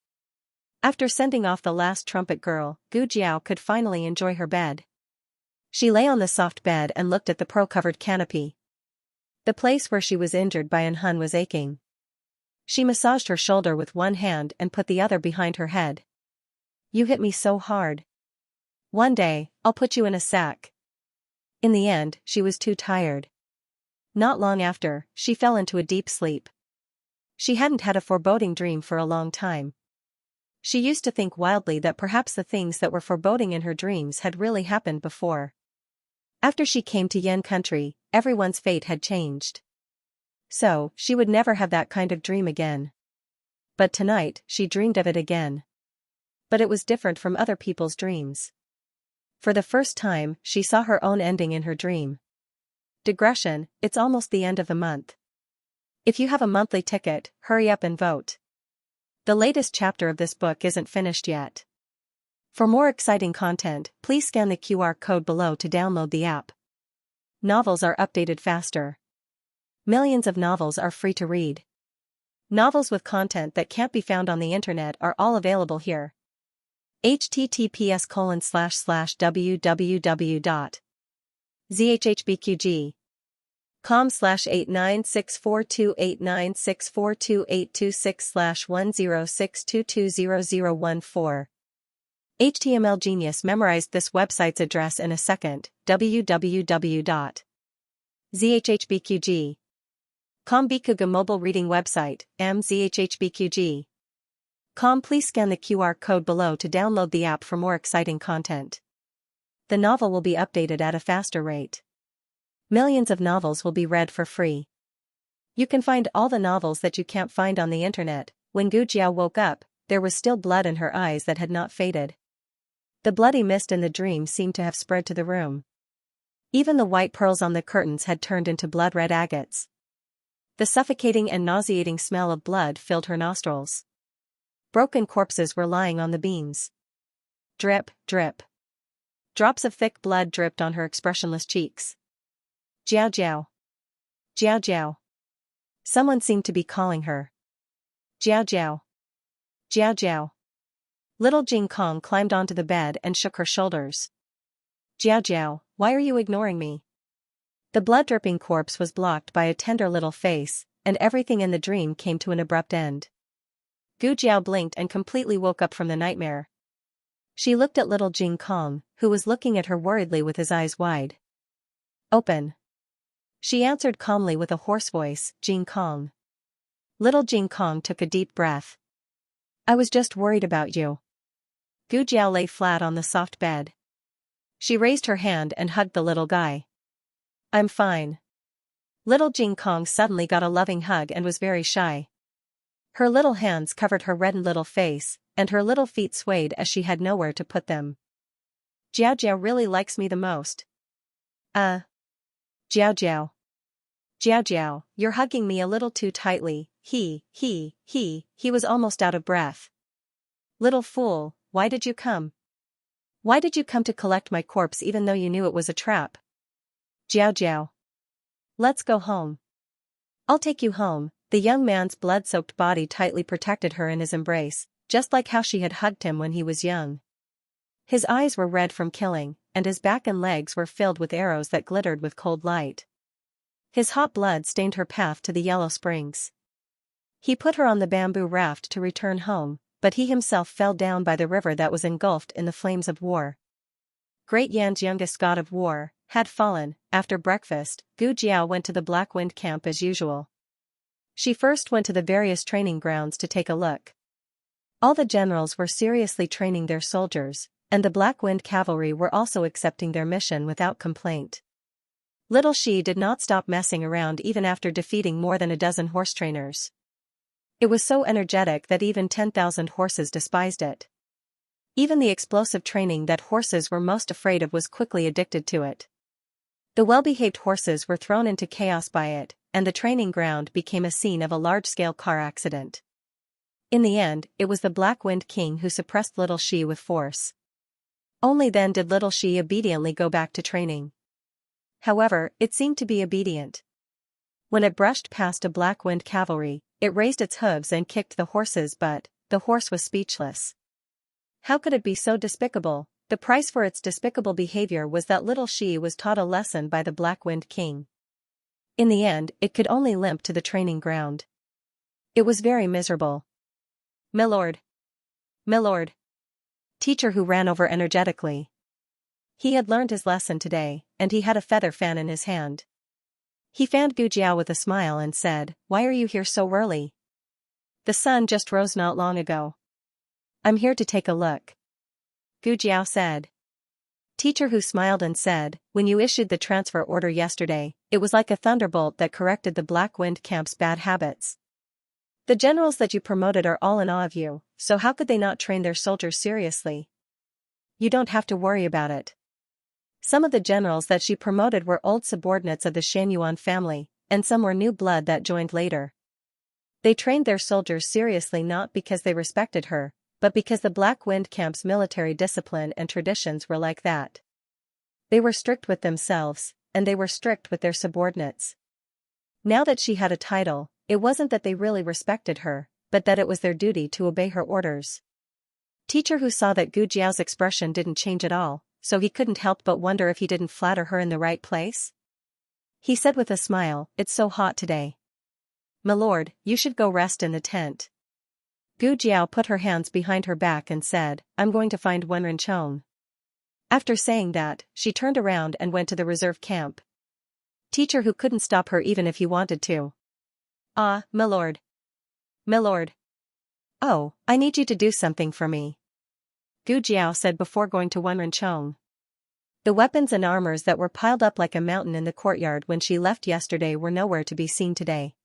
After sending off the last trumpet girl, Gu Jiao could finally enjoy her bed. She lay on the soft bed and looked at the pearl-covered canopy. The place where she was injured by an Hun was aching. She massaged her shoulder with one hand and put the other behind her head. You hit me so hard. One day, I'll put you in a sack. In the end, she was too tired. Not long after, she fell into a deep sleep. She hadn't had a foreboding dream for a long time. She used to think wildly that perhaps the things that were foreboding in her dreams had really happened before. After she came to Yan country, everyone's fate had changed. So, she would never have that kind of dream again. But tonight, she dreamed of it again. But it was different from other people's dreams. For the first time, she saw her own ending in her dream. Digression, it's almost the end of the month. If you have a monthly ticket, hurry up and vote. The latest chapter of this book isn't finished yet. For more exciting content, please scan the QR code below to download the app. Novels are updated faster. Millions of novels are free to read. Novels with content that can't be found on the internet are all available here. https://www.zhhbqg.com/89642896428226/1062200014. HTML Genius memorized this website's address in a second. www.zhhbqg.com Bikuga mobile reading website, mzhhbqg.com. Please scan the QR code below to download the app for more exciting content. The novel will be updated at a faster rate. Millions of novels will be read for free. You can find all the novels that you can't find on the internet. When Gu Jiao woke up, there was still blood in her eyes that had not faded. The bloody mist in the dream seemed to have spread to the room. Even the white pearls on the curtains had turned into blood-red agates. The suffocating and nauseating smell of blood filled her nostrils. Broken corpses were lying on the beams. Drip, drip. Drops of thick blood dripped on her expressionless cheeks. Jiao Jiao. Jiao Jiao. Someone seemed to be calling her. Jiao Jiao. Jiao Jiao. Little Jing Kong climbed onto the bed and shook her shoulders. Jiao Jiao, why are you ignoring me? The blood-dripping corpse was blocked by a tender little face, and everything in the dream came to an abrupt end. Gu Jiao blinked and completely woke up from the nightmare. She looked at little Jing Kong, who was looking at her worriedly with his eyes wide open. She answered calmly with a hoarse voice, Jing Kong. Little Jing Kong took a deep breath. I was just worried about you. Gu Jiao lay flat on the soft bed. She raised her hand and hugged the little guy. I'm fine. Little Jing Kong suddenly got a loving hug and was very shy. Her little hands covered her reddened little face, and her little feet swayed as she had nowhere to put them. Jiao Jiao really likes me the most. Jiao Jiao. Jiao Jiao, you're hugging me a little too tightly, he was almost out of breath. Little fool, why did you come? Why did you come to collect my corpse even though you knew it was a trap? Jiao Jiao. Let's go home. I'll take you home. The young man's blood-soaked body tightly protected her in his embrace, just like how she had hugged him when he was young. His eyes were red from killing, and his back and legs were filled with arrows that glittered with cold light. His hot blood stained her path to the yellow springs. He put her on the bamboo raft to return home, but he himself fell down by the river that was engulfed in the flames of war. Great Yan's youngest god of war had fallen. After breakfast, Gu Jiao went to the Black Wind camp as usual. She first went to the various training grounds to take a look. All the generals were seriously training their soldiers, and the Black Wind cavalry were also accepting their mission without complaint. Little Shi did not stop messing around even after defeating more than a dozen horse trainers. It was so energetic that even 10,000 horses despised it. Even the explosive training that horses were most afraid of was quickly addicted to it. The well-behaved horses were thrown into chaos by it, and the training ground became a scene of a large-scale car accident. In the end, it was the Black Wind King who suppressed Little Shi with force. Only then did Little Shi obediently go back to training. However, it seemed to be obedient. When it brushed past a Black Wind cavalry, it raised its hooves and kicked the horse's butt. The horse was speechless. How could it be so despicable? The price for its despicable behavior was that Little Shi was taught a lesson by the Black Wind King. In the end, it could only limp to the training ground. It was very miserable. Milord. Milord. Teacher who ran over energetically. He had learned his lesson today, and he had a feather fan in his hand. He fanned Gu Jiao with a smile and said, "Why are you here so early? The sun just rose not long ago." "I'm here to take a look," Gu Jiao said. Teacher who smiled and said, "When you issued the transfer order yesterday, it was like a thunderbolt that corrected the Black Wind camp's bad habits. The generals that you promoted are all in awe of you, so how could they not train their soldiers seriously? You don't have to worry about it." Some of the generals that she promoted were old subordinates of the Xianxia family, and some were new blood that joined later. They trained their soldiers seriously not because they respected her, but because the Black Wind camp's military discipline and traditions were like that. They were strict with themselves, and they were strict with their subordinates. Now that she had a title, it wasn't that they really respected her, but that it was their duty to obey her orders. Teacher who saw that Gu Jiao's expression didn't change at all, so he couldn't help but wonder if he didn't flatter her in the right place. He said with a smile, "It's so hot today. Milord, you should go rest in the tent." Gu Jiao put her hands behind her back and said, "I'm going to find Wenren Chong." After saying that, she turned around and went to the reserve camp. Teacher who couldn't stop her even if he wanted to. "Ah, milord. Milord. Oh, I need you to do something for me," Gu Jiao said before going to Wenren Chong. The weapons and armors that were piled up like a mountain in the courtyard when she left yesterday were nowhere to be seen today.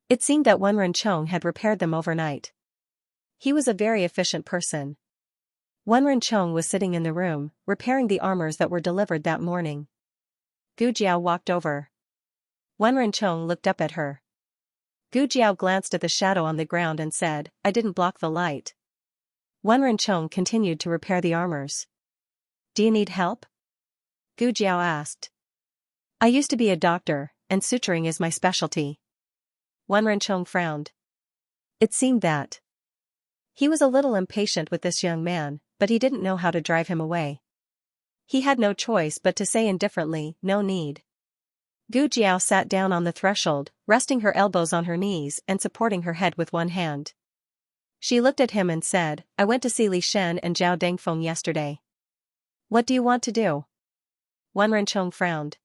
It seemed that Wenren Chong had repaired them overnight. He was a very efficient person. Wenren Chong was sitting in the room, repairing the armors that were delivered that morning. Gu Jiao walked over. Wenren Chong looked up at her. Gu Jiao glanced at the shadow on the ground and said, "I didn't block the light." Wenren Chong continued to repair the armors. "Do you need help?" Gu Jiao asked. "I used to be a doctor, and suturing is my specialty." Wenren Chong frowned. It seemed that he was a little impatient with this young man, but he didn't know how to drive him away. He had no choice but to say indifferently, "No need." Gu Jiao sat down on the threshold, resting her elbows on her knees and supporting her head with one hand. She looked at him and said, "I went to see Li Shen and Zhao Dengfeng yesterday." "What do you want to do?" Wenren Chong frowned.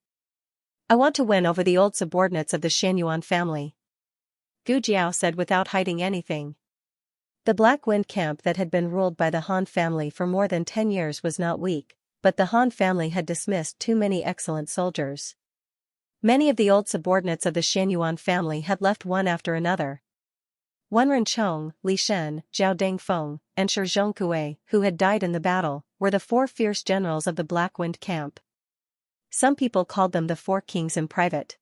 "I want to win over the old subordinates of the Xianxia family," Gu Jiao said without hiding anything. The Black Wind camp that had been ruled by the Han family for more than 10 years was not weak, but the Han family had dismissed too many excellent soldiers. Many of the old subordinates of the Xianxia family had left one after another. Wenren Chong, Li Shen, Zhao Dengfeng, and Shi Zhongkue, who had died in the battle, were the 4 fierce generals of the Black Wind camp. Some people called them the 4 kings in private.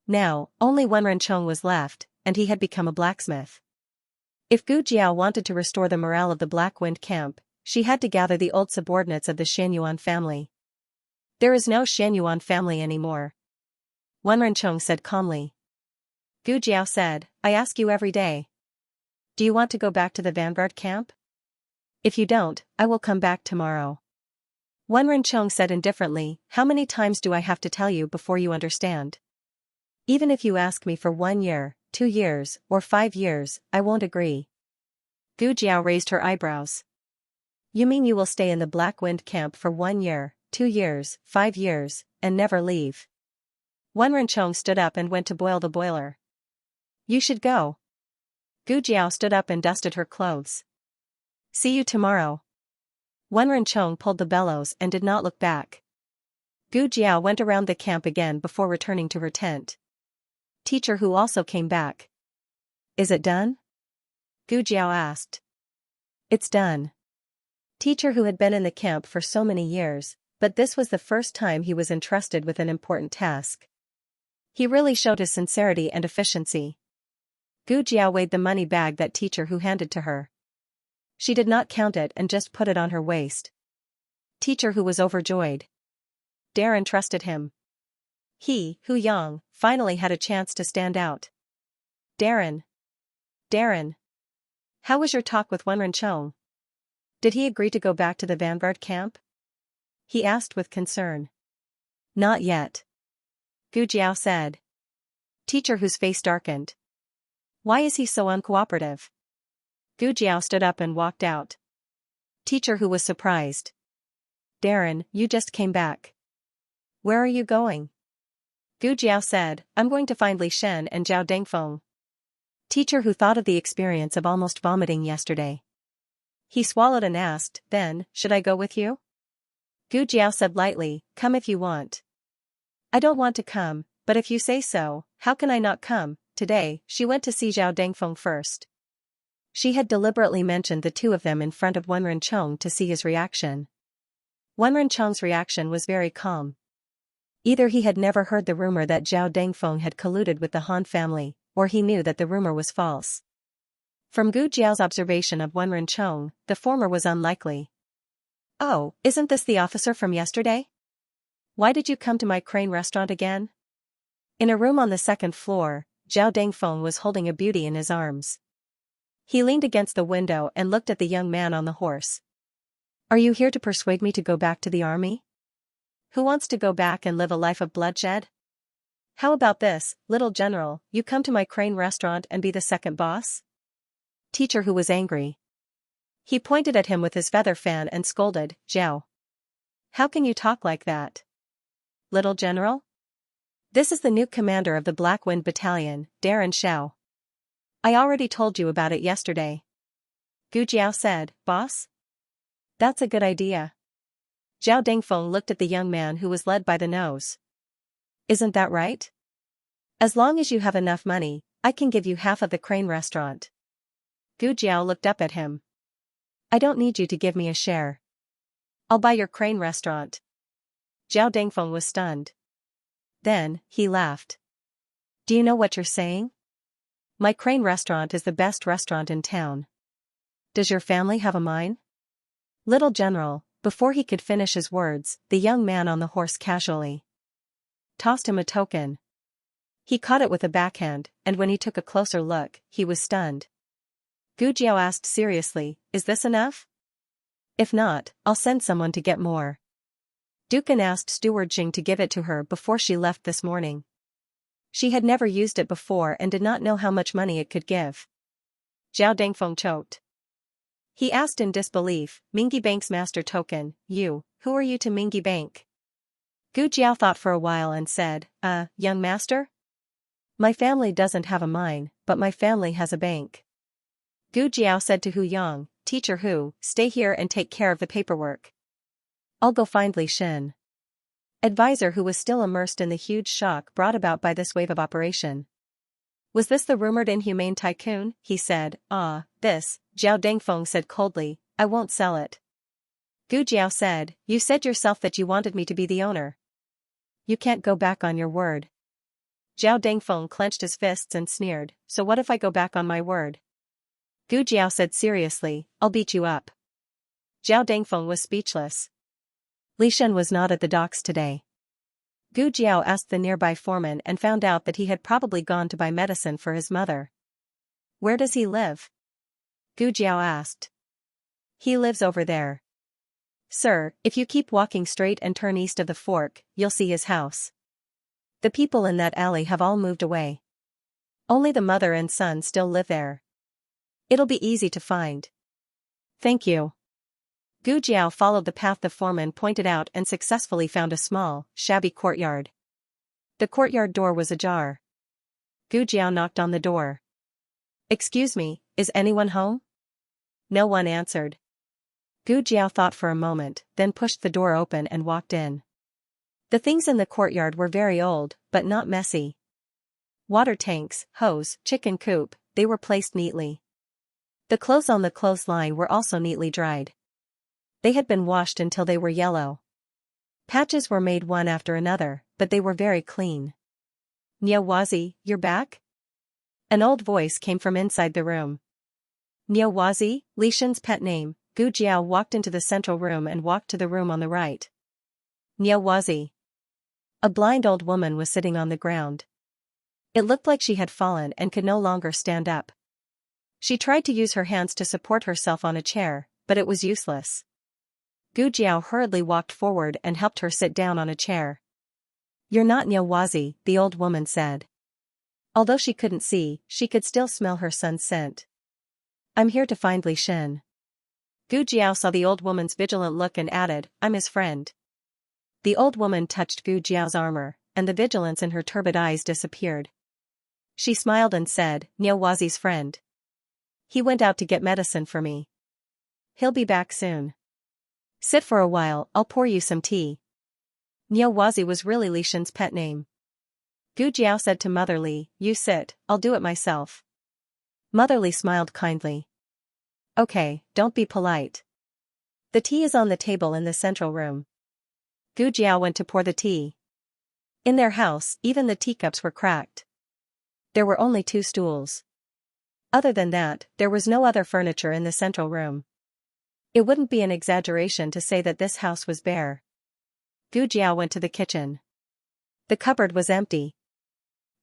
Now, only Wenren Chong was left, and he had become a blacksmith. If Gu Jiao wanted to restore the morale of the Black Wind camp, she had to gather the old subordinates of the Xianyuan family. There is no Xianyuan family anymore, Wenren Chong said calmly. Gu Jiao said, I ask you every day. Do you want to go back to the vanguard camp? If you don't, I will come back tomorrow. Wenren Chong said indifferently, how many times do I have to tell you before you understand? Even if you ask me for 1 year, 2 years, or 5 years, I won't agree. Gu Jiao raised her eyebrows. You mean you will stay in the Black Wind camp for 1 year, 2 years, 5 years, and never leave? Wenren Chong stood up and went to boil the boiler. You should go. Gu Jiao stood up and dusted her clothes. See you tomorrow. Wenren Chong pulled the bellows and did not look back. Gu Jiao went around the camp again before returning to her tent. Teacher Hu also came back. Is it done? Gu Jiao asked. It's done. Teacher Hu had been in the camp for so many years, but this was the first time he was entrusted with an important task. He really showed his sincerity and efficiency. Gu Jiao weighed the money bag that Teacher Hu handed to her. She did not count it and just put it on her waist. Teacher Hu was overjoyed. Darren trusted him. He, Hu Yang, finally had a chance to stand out. Darren. How was your talk with Wenren Chong? Did he agree to go back to the vanguard camp? He asked with concern. Not yet. Gu Jiao said. Teacher Hu's face darkened. Why is he so uncooperative? Gu Jiao stood up and walked out. Teacher Hu was surprised. Darren, you just came back. Where are you going? Gu Jiao said, I'm going to find Li Shen and Zhao Dengfeng. Teacher Hu thought of the experience of almost vomiting yesterday. He swallowed and asked, then, should I go with you? Gu Jiao said lightly, come if you want. I don't want to come, but if you say so, how can I not come? Today, she went to see Zhao Dengfeng first. She had deliberately mentioned the 2 of them in front of Wenren Chong to see his reaction. Wenren Chong's reaction was very calm. Either he had never heard the rumor that Zhao Dengfeng had colluded with the Han family, or he knew that the rumor was false. From Gu Jiao's observation of Wenren Chong, the former was unlikely. Oh, isn't this the officer from yesterday? Why did you come to my crane restaurant again? In a room on the 2nd floor, Zhao Dengfeng was holding a beauty in his arms. He leaned against the window and looked at the young man on the horse. Are you here to persuade me to go back to the army? Who wants to go back and live a life of bloodshed? How about this, little general, you come to my crane restaurant and be the second boss? Teacher Hu was angry. He pointed at him with his feather fan and scolded, Zhao. How can you talk like that? Little general? This is the new commander of the Black Wind Battalion, Darren Shao. I already told you about it yesterday. Gu Jiao said, boss? That's a good idea. Zhao Dengfeng looked at the young man who was led by the nose. Isn't that right? As long as you have enough money, I can give you half of the crane restaurant. Gu Jiao looked up at him. I don't need you to give me a share. I'll buy your crane restaurant. Zhao Dengfeng was stunned. Then, he laughed. Do you know what you're saying? My crane restaurant is the best restaurant in town. Does your family have a mine? Little general, before he could finish his words, the young man on the horse casually tossed him a token. He caught it with a backhand, and when he took a closer look, he was stunned. Gu Jiao asked seriously, is this enough? If not, I'll send someone to get more. Dukan asked Steward Jing to give it to her before she left this morning. She had never used it before and did not know how much money it could give. Zhao Dengfeng choked. He asked in disbelief, Mingyi Bank's master token, you, who are you to Mingyi Bank? Gu Jiao thought for a while and said, young master? My family doesn't have a mine, but my family has a bank. Gu Jiao said to Hu Yang, Teacher Hu, stay here and take care of the paperwork. I'll go find Li Shen. Advisor who was still immersed in the huge shock brought about by this wave of operation. Was this the rumored inhumane tycoon? He said. Ah, this, Zhao Dengfeng said coldly, I won't sell it. Gu Jiao said, you said yourself that you wanted me to be the owner. You can't go back on your word. Zhao Dengfeng clenched his fists and sneered, so what if I go back on my word? Gu Jiao said seriously, I'll beat you up. Zhao Dengfeng was speechless. Li Shen was not at the docks today. Gu Jiao asked the nearby foreman and found out that he had probably gone to buy medicine for his mother. Where does he live? Gu Jiao asked. He lives over there. Sir, if you keep walking straight and turn east of the fork, you'll see his house. The people in that alley have all moved away. Only the mother and son still live there. It'll be easy to find. Thank you. Gu Jiao followed the path the foreman pointed out and successfully found a small, shabby courtyard. The courtyard door was ajar. Gu Jiao knocked on the door. Excuse me, is anyone home? No one answered. Gu Jiao thought for a moment, then pushed the door open and walked in. The things in the courtyard were very old, but not messy. Water tanks, hose, chicken coop, they were placed neatly. The clothes on the clothesline were also neatly dried. They had been washed until they were yellow. Patches were made one after another, but they were very clean. Niawazi, you're back? An old voice came from inside the room. Niawazi, Li Shen's pet name. Gu Jiao walked into the central room and walked to the room on the right. Niawazi. A blind old woman was sitting on the ground. It looked like she had fallen and could no longer stand up. She tried to use her hands to support herself on a chair, but it was useless. Gu Jiao hurriedly walked forward and helped her sit down on a chair. You're not Niawazi, the old woman said. Although she couldn't see, she could still smell her son's scent. I'm here to find Li Shen. Gu Jiao saw the old woman's vigilant look and added, I'm his friend. The old woman touched Gu Jiao's armor, and the vigilance in her turbid eyes disappeared. She smiled and said, Niawazi's friend. He went out to get medicine for me. He'll be back soon. Sit for a while, I'll pour you some tea. Niawazi was really Li Shen's pet name. Gu Jiao said to Mother Li, you sit, I'll do it myself. Mother Li smiled kindly. Okay, don't be polite. The tea is on the table in the central room. Gu Jiao went to pour the tea. In their house, even the teacups were cracked. There were only 2 stools. Other than that, there was no other furniture in the central room. It wouldn't be an exaggeration to say that this house was bare. Gu Jiao went to the kitchen. The cupboard was empty.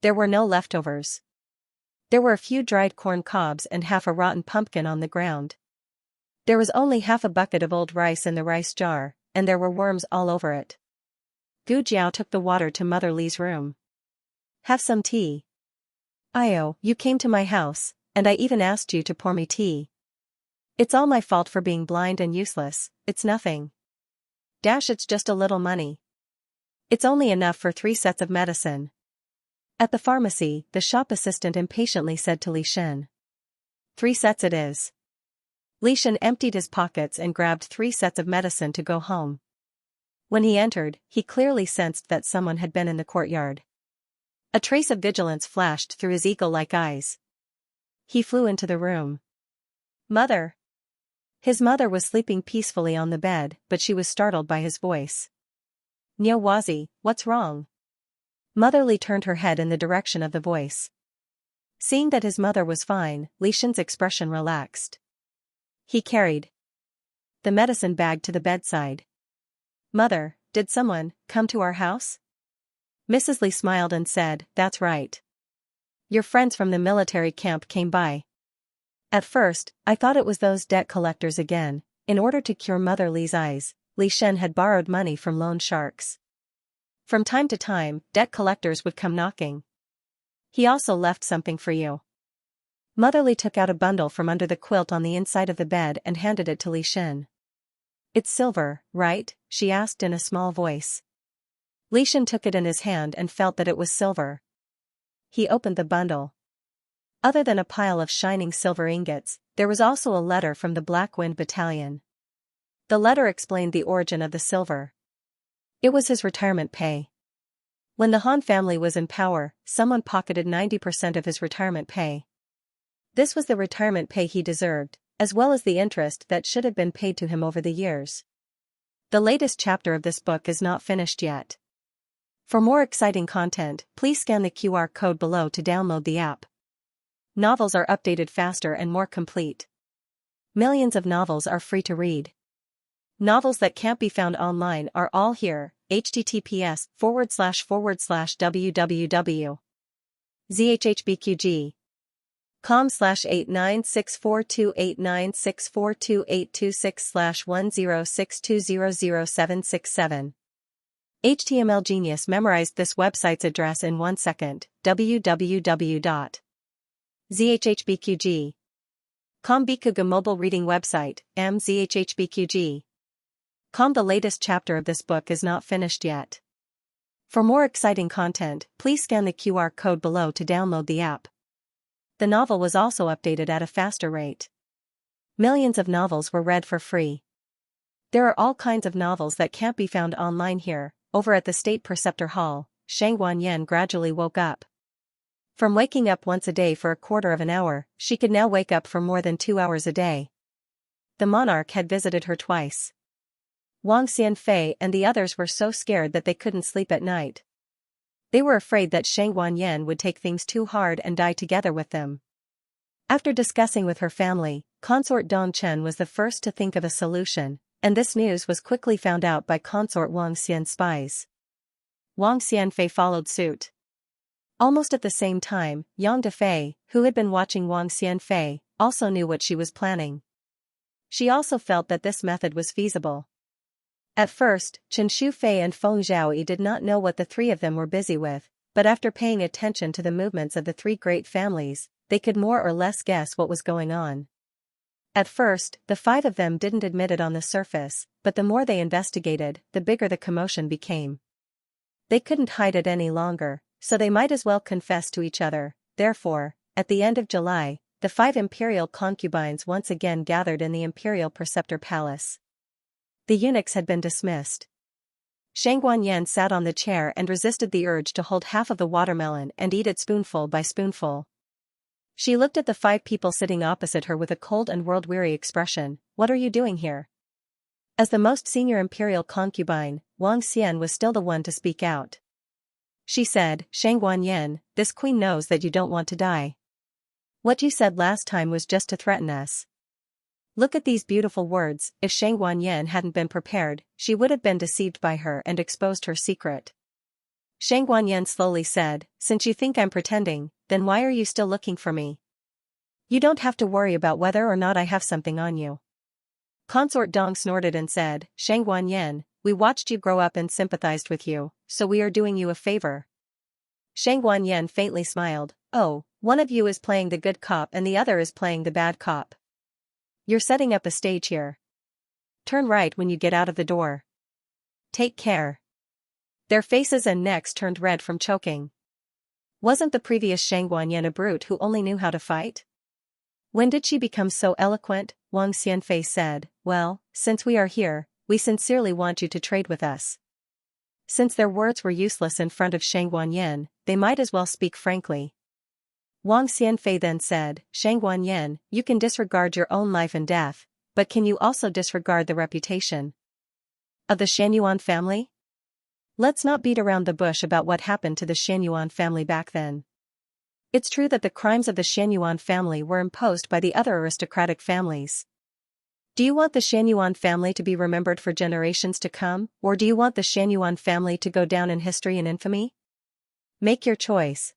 There were no leftovers. There were a few dried corn cobs and half a rotten pumpkin on the ground. There was only half a bucket of old rice in the rice jar, and there were worms all over it. Gu Jiao took the water to Mother Li's room. Have some tea. Io, you came to my house, and I even asked you to pour me tea. It's all my fault for being blind and useless, it's nothing. It's just a little money. It's only enough for 3 sets of medicine. At the pharmacy, the shop assistant impatiently said to Li Shen. 3 sets it is. Li Shen emptied his pockets and grabbed 3 sets of medicine to go home. When he entered, he clearly sensed that someone had been in the courtyard. A trace of vigilance flashed through his eagle-like eyes. He flew into the room. Mother! His mother was sleeping peacefully on the bed, but she was startled by his voice. Niawazi, what's wrong? Mother Li turned her head in the direction of the voice. Seeing that his mother was fine, Li Shen's expression relaxed. He carried the medicine bag to the bedside. Mother, did someone come to our house? Mrs. Li smiled and said, that's right. Your friends from the military camp came by. At first, I thought it was those debt collectors again. In order to cure Mother Li's eyes, Li Shen had borrowed money from loan sharks. From time to time, debt collectors would come knocking. He also left something for you. Mother Li took out a bundle from under the quilt on the inside of the bed and handed it to Li Shen. It's silver, right? She asked in a small voice. Li Shen took it in his hand and felt that it was silver. He opened the bundle. Other than a pile of shining silver ingots, there was also a letter from the Black Wind Battalion. The letter explained the origin of the silver. It was his retirement pay. When the Han family was in power, someone pocketed 90% of his retirement pay. This was the retirement pay he deserved, as well as the interest that should have been paid to him over the years. The latest chapter of this book is not finished yet. For more exciting content, please scan the QR code below to download the app. Novels are updated faster and more complete. Millions of novels are free to read. Novels that can't be found online are all here. https://www.zhbqg.com/89642896428226/1062000767. HTML Genius memorized this website's address in 1 second. www.zhbqg.com Bikuga mobile reading website, mzhbqg.com. The latest chapter of this book is not finished yet. For more exciting content, please scan the QR code below to download the app. The novel was also updated at a faster rate. Millions of novels were read for free. There are all kinds of novels that can't be found online here. Over at the State Preceptor Hall, Xianxia gradually woke up. From waking up once a day for a quarter of an hour, she could now wake up for more than 2 hours a day. The monarch had visited her twice. Wang Xianfei and the others were so scared that they couldn't sleep at night. They were afraid that Xianxia would take things too hard and die together with them. After discussing with her family, Consort Dong Chen was the first to think of a solution, and this news was quickly found out by Consort Wang Xian's spies. Wang Xianfei followed suit. Almost at the same time, Yang Defei, who had been watching Wang Xianfei, also knew what she was planning. She also felt that this method was feasible. At first, Chen Shufei and Feng Zhaoyi did not know what the three of them were busy with, but after paying attention to the movements of the three great families, they could more or less guess what was going on. At first, the 5 of them didn't admit it on the surface, but the more they investigated, the bigger the commotion became. They couldn't hide it any longer, so they might as well confess to each other. Therefore, at the end of July, the 5 imperial concubines once again gathered in the imperial preceptor palace. The eunuchs had been dismissed. Xianxia sat on the chair and resisted the urge to hold half of the watermelon and eat it spoonful by spoonful. She looked at the 5 people sitting opposite her with a cold and world-weary expression. "What are you doing here?" As the most senior imperial concubine, Wang Xian was still the one to speak out. She said, "Xianxia, this queen knows that you don't want to die. What you said last time was just to threaten us. Look at these beautiful words." If Xianxia hadn't been prepared, she would have been deceived by her and exposed her secret. Xianxia slowly said, "Since you think I'm pretending, then why are you still looking for me? You don't have to worry about whether or not I have something on you." Consort Dong snorted and said, "Xianxia, we watched you grow up and sympathized with you, so we are doing you a favor." Xianxia faintly smiled. "Oh, one of you is playing the good cop and the other is playing the bad cop. You're setting up a stage here. Turn right when you get out of the door. Take care." Their faces and necks turned red from choking. Wasn't the previous Xianxia a brute who only knew how to fight? When did she become so eloquent? Wang Xianfei said, "Well, since we are here, we sincerely want you to trade with us." Since their words were useless in front of Xianxia, they might as well speak frankly. Wang Xianfei then said, "Xianxia, you can disregard your own life and death, but can you also disregard the reputation of the Xianyuan family? Let's not beat around the bush about what happened to the Xianyuan family back then. It's true that the crimes of the Xianyuan family were imposed by the other aristocratic families. Do you want the Xianyuan family to be remembered for generations to come, or do you want the Xianyuan family to go down in history and infamy? Make your choice."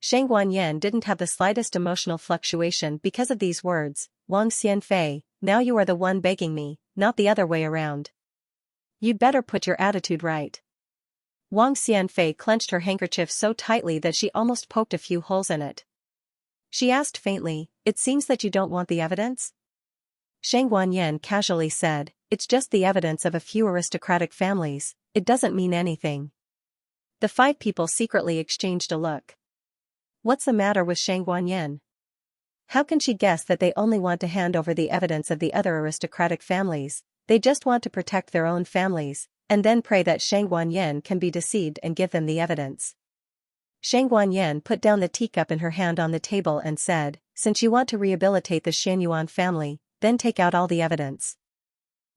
Xianxia didn't have the slightest emotional fluctuation because of these words. "Wang Xianfei, now you are the one begging me, not the other way around. You'd better put your attitude right." Wang Xianfei clenched her handkerchief so tightly that she almost poked a few holes in it. She asked faintly, "It seems that you don't want the evidence?" Xianxia casually said, "It's just the evidence of a few aristocratic families, it doesn't mean anything." The 5 people secretly exchanged a look. What's the matter with Xianxia? How can she guess that they only want to hand over the evidence of the other aristocratic families? They just want to protect their own families, and then pray that Shang Guanyin can be deceived and give them the evidence. Shang Guanyin put down the teacup in her hand on the table and said, since you want to rehabilitate the Xianyuan family, then take out all the evidence.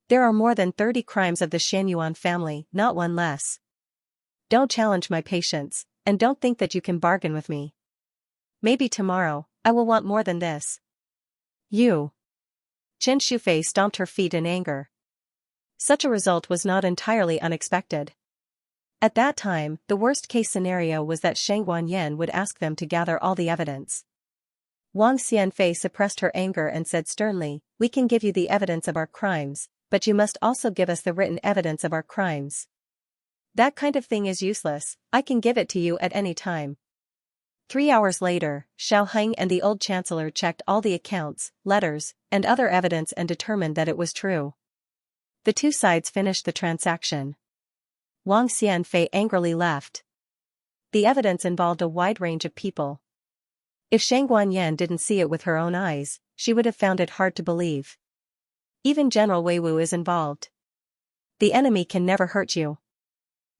There are more than 30 crimes of the Xianyuan family, not one less. Don't challenge my patience, and don't think that you can bargain with me. Maybe tomorrow, I will want more than this. You. Chen Shufei stomped her feet in anger. Such a result was not entirely unexpected. At that time, the worst-case scenario was that Shang Guanyin would ask them to gather all the evidence. Wang Xianfei suppressed her anger and said sternly, we can give you the evidence of our crimes, but you must also give us the written evidence of our crimes. That kind of thing is useless, I can give it to you at any time. 3 hours later, Xiao Heng and the old chancellor checked all the accounts, letters, and other evidence and determined that it was true. The two sides finished the transaction. Wang Xianfei angrily left. The evidence involved a wide range of people. If Shang Guanyin didn't see it with her own eyes, she would have found it hard to believe. Even General Wei Wu is involved. The enemy can never hurt you.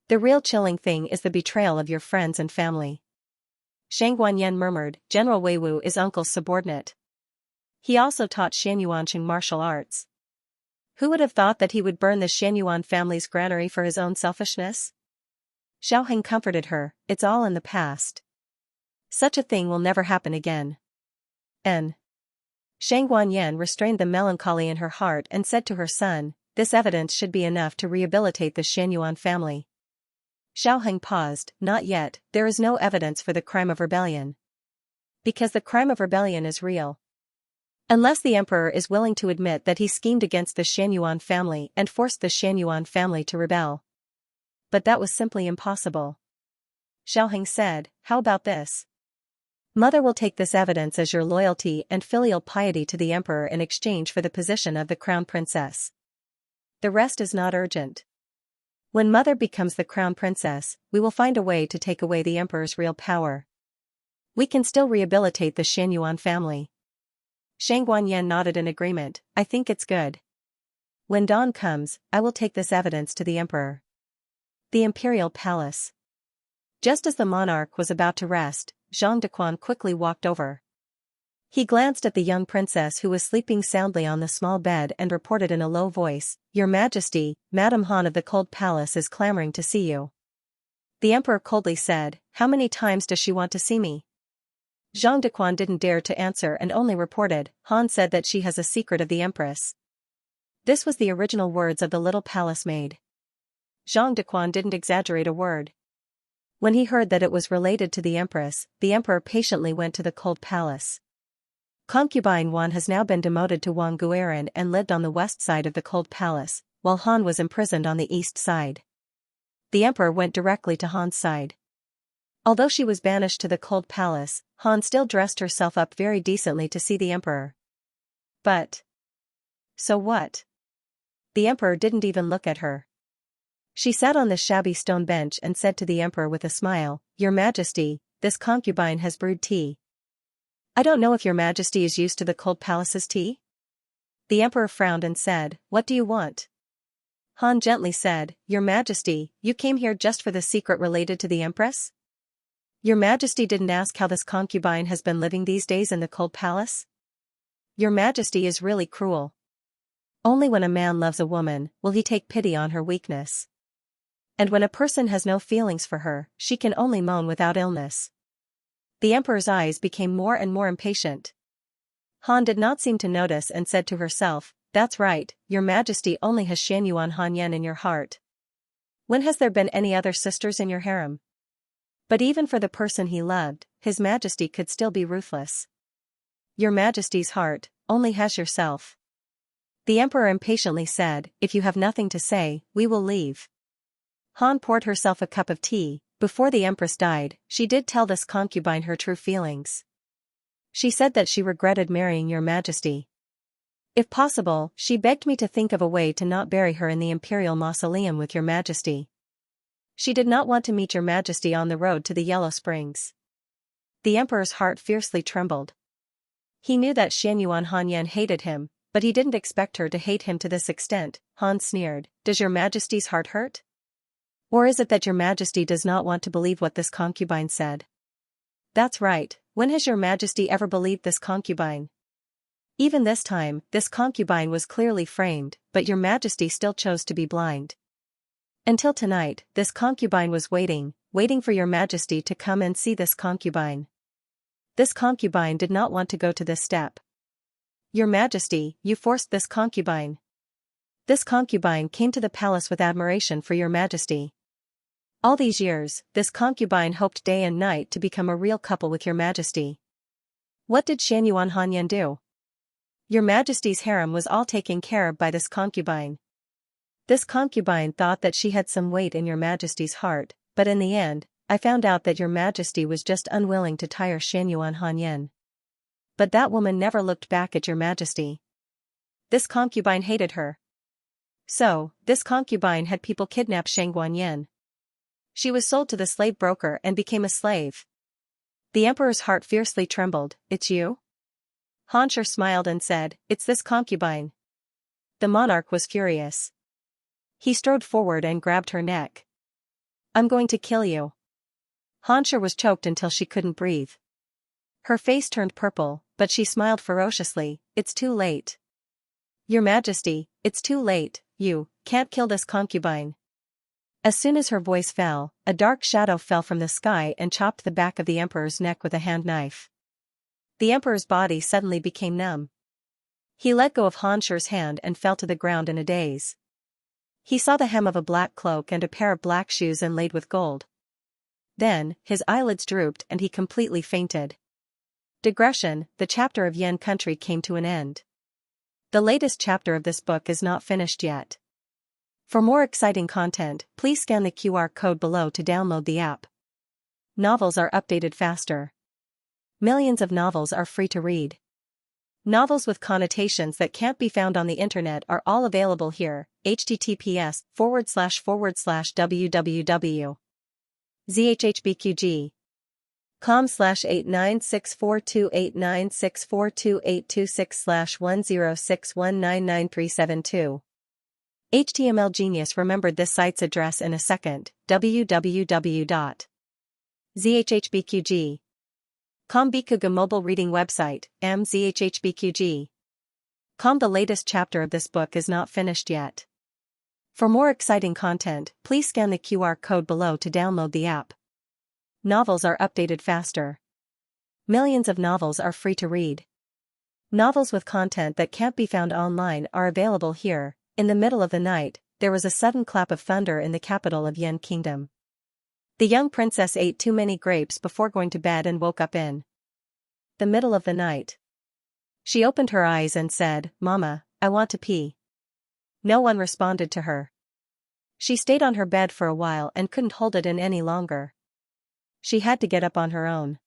The real chilling thing is the betrayal of your friends and family. Shang Guanyin murmured, General Wei Wu is uncle's subordinate. He also taught Xianyuanqing martial arts. Who would have thought that he would burn the Xianyuan family's granary for his own selfishness? Xiao Heng comforted her, it's all in the past. Such a thing will never happen again. Shang Guanyin restrained the melancholy in her heart and said to her son, this evidence should be enough to rehabilitate the Xianyuan family. Xiao Heng paused, not yet, there is no evidence for the crime of rebellion. Because the crime of rebellion is real. Unless the emperor is willing to admit that he schemed against the Xianyuan family and forced the Xianyuan family to rebel. But that was simply impossible. Xiao Heng said, how about this? Mother will take this evidence as your loyalty and filial piety to the emperor in exchange for the position of the crown princess. The rest is not urgent. When mother becomes the crown princess, we will find a way to take away the emperor's real power. We can still rehabilitate the Xianyuan family. Shang Guanyin nodded in agreement, I think it's good. When dawn comes, I will take this evidence to the emperor. The imperial palace. Just as the monarch was about to rest, Zhang Dequan quickly walked over. He glanced at the young princess who was sleeping soundly on the small bed and reported in a low voice, Your Majesty, Madame Han of the Cold Palace is clamoring to see you. The emperor coldly said, how many times does she want to see me? Zhang Dequan didn't dare to answer and only reported, Han said that she has a secret of the empress. This was the original words of the little palace maid. Zhang Dequan didn't exaggerate a word. When he heard that it was related to the empress, the emperor patiently went to the cold palace. Concubine Wan has now been demoted to Wang Guiran and lived on the west side of the cold palace, while Han was imprisoned on the east side. The emperor went directly to Han's side. Although she was banished to the cold palace, Han still dressed herself up very decently to see the emperor. But so what? The emperor didn't even look at her. She sat on the shabby stone bench and said to the emperor with a smile, Your Majesty, this concubine has brewed tea. I don't know if Your Majesty is used to the cold palace's tea? The emperor frowned and said, What do you want? Han gently said, Your Majesty, you came here just for the secret related to the empress? Your Majesty didn't ask how this concubine has been living these days in the cold palace? Your Majesty is really cruel. Only when a man loves a woman will he take pity on her weakness. And when a person has no feelings for her, she can only moan without illness. The emperor's eyes became more and more impatient. Han did not seem to notice and said to herself, That's right, Your Majesty only has Xianyuan Hanyan in your heart. When has there been any other sisters in your harem? But even for the person he loved, His Majesty could still be ruthless. Your Majesty's heart only has yourself. The emperor impatiently said, If you have nothing to say, we will leave. Han poured herself a cup of tea. Before the empress died, she did tell this concubine her true feelings. She said that she regretted marrying Your Majesty. If possible, she begged me to think of a way to not bury her in the imperial mausoleum with Your Majesty. She did not want to meet Your Majesty on the road to the Yellow Springs. The emperor's heart fiercely trembled. He knew that Xianyuan Hanyan hated him, but he didn't expect her to hate him to this extent. Han sneered, "Does your majesty's heart hurt? Or is it that your majesty does not want to believe what this concubine said?" "That's right, when has your majesty ever believed this concubine?" "Even this time, this concubine was clearly framed, but your majesty still chose to be blind. Until tonight, this concubine was waiting for your majesty to come and see this concubine. This concubine did not want to go to this step. Your majesty, you forced this concubine. This concubine came to the palace with admiration for your majesty. All these years, this concubine hoped day and night to become a real couple with your majesty. What did Xianxia Hanyan do? Your majesty's harem was all taken care of by this concubine. This concubine thought that she had some weight in your majesty's heart, but in the end, I found out that your majesty was just unwilling to tire Xianxia Hanyan. But that woman never looked back at your majesty. This concubine hated her. So, this concubine had people kidnap Shang Guanyin. She was sold to the slave broker and became a slave. The emperor's heart fiercely trembled. "It's you?" Han Shi smiled and said, "It's this concubine." The monarch was furious. He strode forward and grabbed her neck. "I'm going to kill you." Han Shi was choked until she couldn't breathe. Her face turned purple, but she smiled ferociously. "It's too late. Your majesty, it's too late, you can't kill this concubine." As soon as her voice fell, a dark shadow fell from the sky and chopped the back of the emperor's neck with a hand knife. The emperor's body suddenly became numb. He let go of Han Shi's hand and fell to the ground in a daze. He saw the hem of a black cloak and a pair of black shoes inlaid with gold. Then, his eyelids drooped and he completely fainted. Digression, the chapter of Yan country came to an end. The latest chapter of this book is not finished yet. For more exciting content, please scan the QR code below to download the app. Novels are updated faster. Millions of novels are free to read. Novels with connotations that can't be found on the internet are all available here. https://www.zhhbqg.com/8964289642826/1061999372. HTML Genius remembered this site's address in a second. www.zhhbqg.com Bikuga mobile reading website, mzhhbqg.com. The latest chapter of this book is not finished yet. For more exciting content, please scan the QR code below to download the app. Novels are updated faster. Millions of novels are free to read. Novels with content that can't be found online are available here. In the middle of the night, there was a sudden clap of thunder in the capital of Yan Kingdom. The young princess ate too many grapes before going to bed and woke up in the middle of the night. She opened her eyes and said, "Mama, I want to pee." No one responded to her. She stayed on her bed for a while and couldn't hold it in any longer. She had to get up on her own.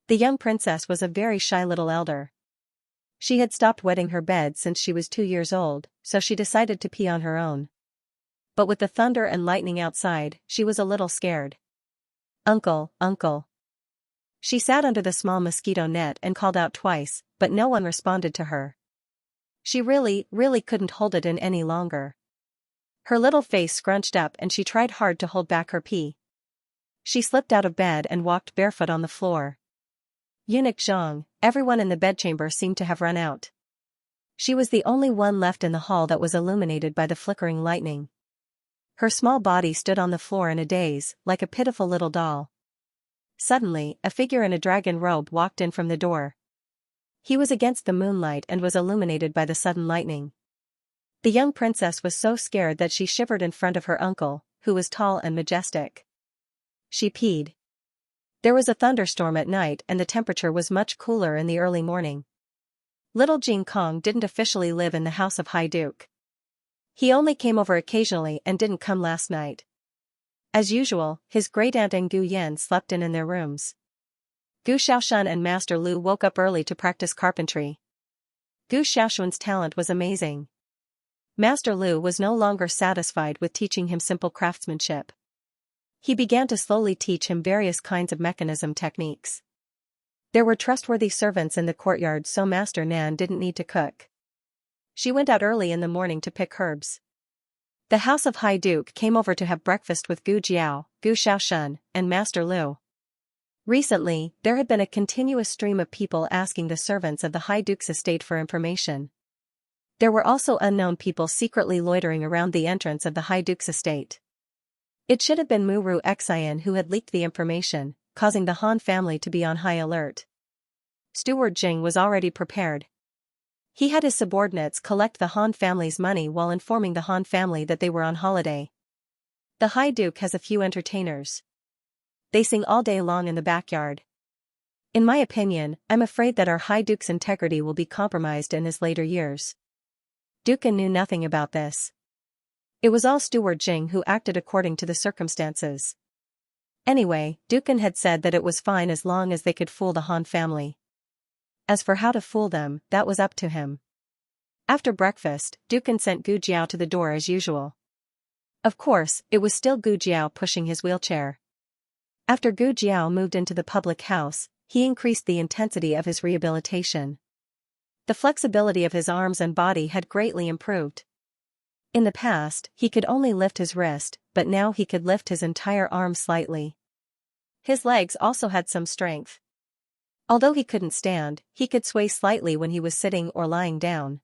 The young princess was a very shy little elder. She had stopped wetting her bed since she was 2 years old, so she decided to pee on her own. But with the thunder and lightning outside, she was a little scared. "Uncle, uncle." She sat under the small mosquito net and called out twice, but no one responded to her. She really couldn't hold it in any longer. Her little face scrunched up and she tried hard to hold back her pee. She slipped out of bed and walked barefoot on the floor. Eunuch Zhang, everyone in the bedchamber seemed to have run out. She was the only one left in the hall that was illuminated by the flickering lightning. Her small body stood on the floor in a daze, like a pitiful little doll. Suddenly, a figure in a dragon robe walked in from the door. He was against the moonlight and was illuminated by the sudden lightning. The young princess was so scared that she shivered in front of her uncle, who was tall and majestic. She peed. There was a thunderstorm at night and the temperature was much cooler in the early morning. Little Jing Kong didn't officially live in the house of High Duke. He only came over occasionally and didn't come last night. As usual, his great-aunt and Gu Yan slept in their rooms. Gu Xiaoshun and Master Lu woke up early to practice carpentry. Gu Xiaoshun's talent was amazing. Master Lu was no longer satisfied with teaching him simple craftsmanship. He began to slowly teach him various kinds of mechanism techniques. There were trustworthy servants in the courtyard, so Master Nan didn't need to cook. She went out early in the morning to pick herbs. The House of High Duke came over to have breakfast with Gu Jiao, Gu Shaoshun, and Master Liu. Recently, there had been a continuous stream of people asking the servants of the High Duke's estate for information. There were also unknown people secretly loitering around the entrance of the High Duke's estate. It should have been Muru Xian who had leaked the information, causing the Han family to be on high alert. Steward Jing was already prepared. He had his subordinates collect the Han family's money while informing the Han family that they were on holiday. The High Duke has a few entertainers. They sing all day long in the backyard. In my opinion, I'm afraid that our High Duke's integrity will be compromised in his later years. Dukan knew nothing about this. It was all Steward Jing who acted according to the circumstances. Anyway, Dukan had said that it was fine as long as they could fool the Han family. As for how to fool them, that was up to him. After breakfast, Dukan sent Gu Jiao to the door as usual. Of course, it was still Gu Jiao pushing his wheelchair. After Gu Jiao moved into the public house, he increased the intensity of his rehabilitation. The flexibility of his arms and body had greatly improved. In the past, he could only lift his wrist, but now he could lift his entire arm slightly. His legs also had some strength. Although he couldn't stand, he could sway slightly when he was sitting or lying down.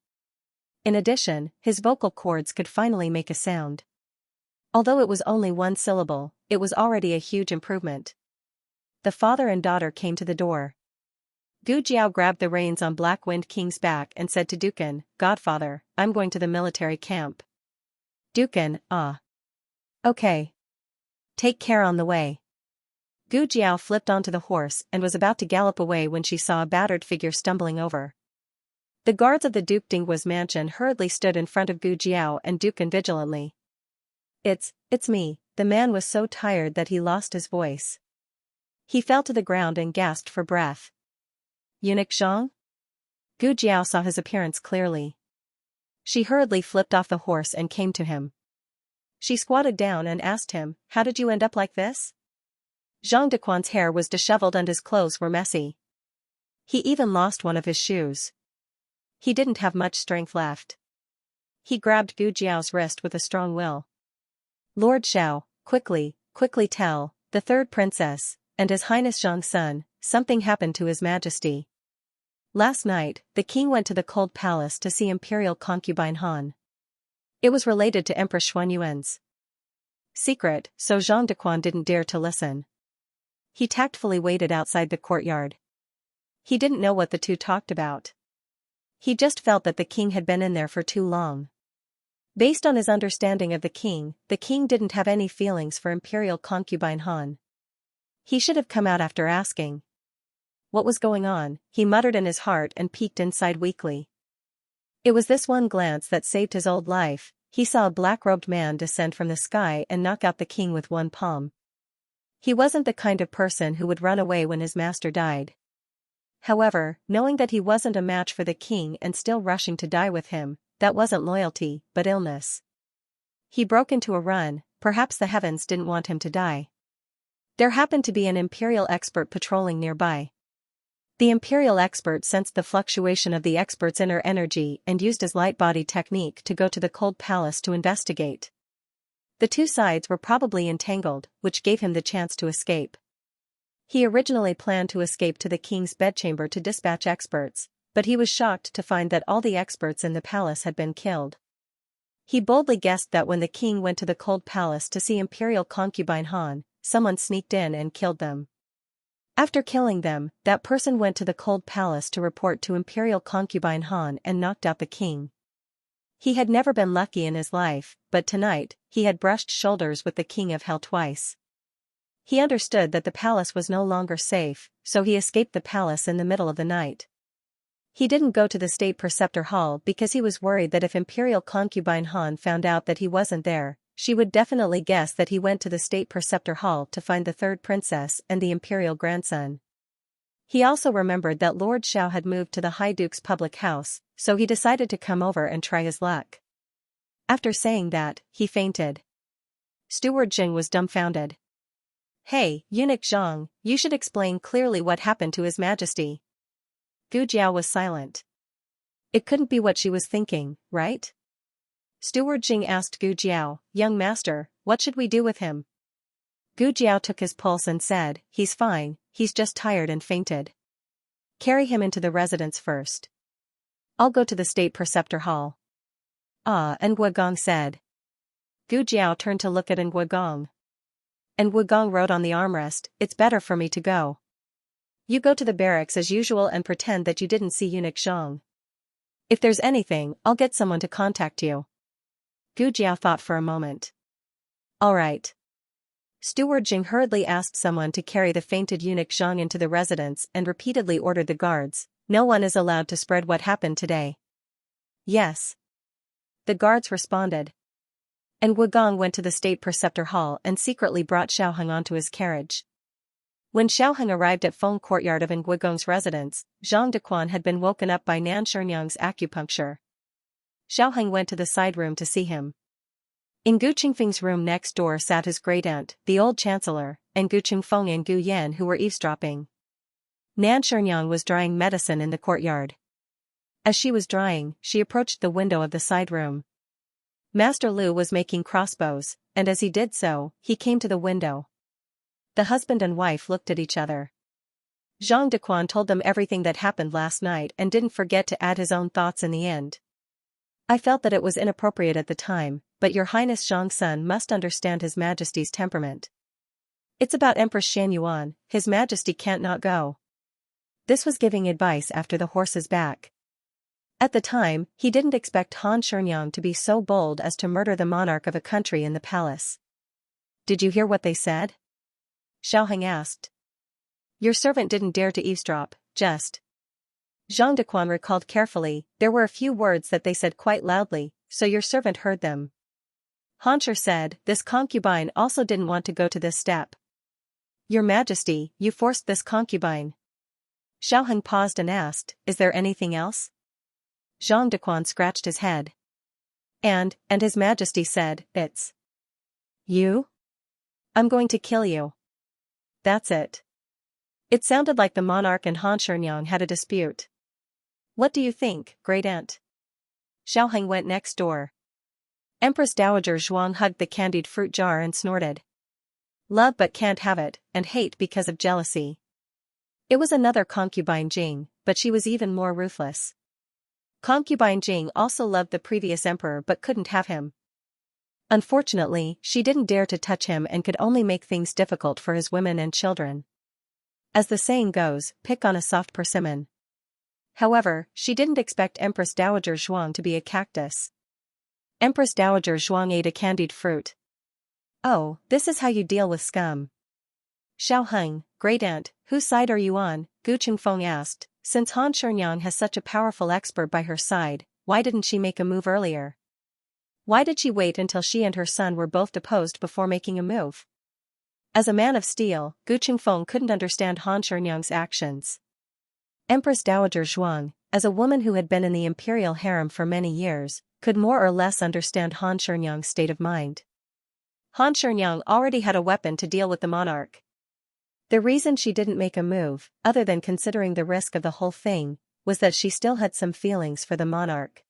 In addition, his vocal cords could finally make a sound. Although it was only one syllable, it was already a huge improvement. The father and daughter came to the door. Gu Jiao grabbed the reins on Black Wind King's back and said to Dukan, "Godfather, I'm going to the military camp." Dukan, "Ah. Okay. Take care on the way." Gu Jiao flipped onto the horse and was about to gallop away when she saw a battered figure stumbling over. The guards of the Duke Dinggua's mansion hurriedly stood in front of Gu Jiao and Dukan vigilantly. It's me." The man was so tired that he lost his voice. He fell to the ground and gasped for breath. "Eunuch Zhang?" Gu Jiao saw his appearance clearly. She hurriedly flipped off the horse and came to him. She squatted down and asked him, "How did you end up like this?" Zhang Dequan's hair was disheveled and his clothes were messy. He even lost one of his shoes. He didn't have much strength left. He grabbed Gu Jiao's wrist with a strong will. "Lord Xiao, quickly tell the third princess, and His Highness Zhang's son, something happened to His Majesty. Last night, the king went to the cold palace to see imperial concubine Han. It was related to Empress Xuanyuan's secret, so Zhang Dequan didn't dare to listen. He tactfully waited outside the courtyard. He didn't know what the two talked about. He just felt that the king had been in there for too long. Based on his understanding of the king didn't have any feelings for imperial concubine Han. He should have come out after asking. What was going on, he muttered in his heart and peeked inside weakly. It was this one glance that saved his old life. He saw a black-robed man descend from the sky and knock out the king with one palm. He wasn't the kind of person who would run away when his master died. However, knowing that he wasn't a match for the king and still rushing to die with him, that wasn't loyalty, but illness. He broke into a run. Perhaps the heavens didn't want him to die. There happened to be an imperial expert patrolling nearby. The imperial expert sensed the fluctuation of the expert's inner energy and used his light body technique to go to the cold palace to investigate. The two sides were probably entangled, which gave him the chance to escape. He originally planned to escape to the king's bedchamber to dispatch experts, but he was shocked to find that all the experts in the palace had been killed. He boldly guessed that when the king went to the cold palace to see imperial concubine Han, someone sneaked in and killed them. After killing them, that person went to the cold palace to report to imperial concubine Han and knocked out the king. He had never been lucky in his life, but tonight, he had brushed shoulders with the king of hell twice. He understood that the palace was no longer safe, so he escaped the palace in the middle of the night. He didn't go to the state preceptor hall because he was worried that if imperial concubine Han found out that he wasn't there, she would definitely guess that he went to the state preceptor hall to find the third princess and the imperial grandson. He also remembered that Lord Xiao had moved to the High Duke's public house, so he decided to come over and try his luck. After saying that, he fainted. Steward Jing was dumbfounded. "Hey, Eunuch Zhang, you should explain clearly what happened to His Majesty." Gu Jiao was silent. It couldn't be what she was thinking, right? Steward Jing asked Gu Jiao, young master, what should we do with him? Gu Jiao took his pulse and said, he's fine, he's just tired and fainted. Carry him into the residence first. I'll go to the state preceptor hall. Ah, and Gong said. Gu Jiao turned to look at Gong. And Gong wrote on the armrest, it's better for me to go. You go to the barracks as usual and pretend that you didn't see eunuch Zhang. If there's anything, I'll get someone to contact you. Gu Jiao thought for a moment. All right. Steward Jing hurriedly asked someone to carry the fainted eunuch Zhang into the residence and repeatedly ordered the guards, no one is allowed to spread what happened today. Yes. The guards responded. And Gong went to the state preceptor hall and secretly brought Xiaoheng onto his carriage. When Xiaoheng arrived at Feng courtyard of Gong's residence, Zhang Dequan had been woken up by Nan Xianyang's acupuncture. Xiaoheng went to the side room to see him. In Gu Qingfeng's room next door sat his great-aunt, the old chancellor, and Gu Qingfeng and Gu Yan who were eavesdropping. Nan Xianyang was drying medicine in the courtyard. As she was drying, she approached the window of the side room. Master Lu was making crossbows, and as he did so, he came to the window. The husband and wife looked at each other. Zhang Dequan told them everything that happened last night and didn't forget to add his own thoughts in the end. I felt that it was inappropriate at the time, but Your Highness Zhang's son must understand His Majesty's temperament. It's about Empress Shan Yuan, His Majesty can't not go. This was giving advice after the horse's back. At the time, he didn't expect Han Xianyang to be so bold as to murder the monarch of a country in the palace. Did you hear what they said? Xiaoheng asked. Your servant didn't dare to eavesdrop, just. Zhang Dequan recalled carefully, there were a few words that they said quite loudly, so your servant heard them. Hancher said, this concubine also didn't want to go to this step. Your Majesty, you forced this concubine. Xiaoheng paused and asked, is there anything else? Zhang Dequan scratched his head. And His Majesty said, it's. You? I'm going to kill you. That's it. It sounded like the monarch and Han Xianyang had a dispute. What do you think, great-aunt? Xiaoheng went next door. Empress Dowager Zhuang hugged the candied fruit jar and snorted. Love but can't have it, and hate because of jealousy. It was another concubine Jing, but she was even more ruthless. Concubine Jing also loved the previous emperor but couldn't have him. Unfortunately, she didn't dare to touch him and could only make things difficult for his women and children. As the saying goes, pick on a soft persimmon. However, she didn't expect Empress Dowager Zhuang to be a cactus. Empress Dowager Zhuang ate a candied fruit. Oh, this is how you deal with scum. Xiaoheng, great-aunt, whose side are you on? Gu Qingfeng asked. Since Han Xianyang has such a powerful expert by her side, why didn't she make a move earlier? Why did she wait until she and her son were both deposed before making a move? As a man of steel, Gu Qingfeng couldn't understand Han Xianyang's actions. Empress Dowager Zhuang, as a woman who had been in the imperial harem for many years, could more or less understand Han Xianyang's state of mind. Han Xianyang already had a weapon to deal with the monarch. The reason she didn't make a move, other than considering the risk of the whole thing, was that she still had some feelings for the monarch.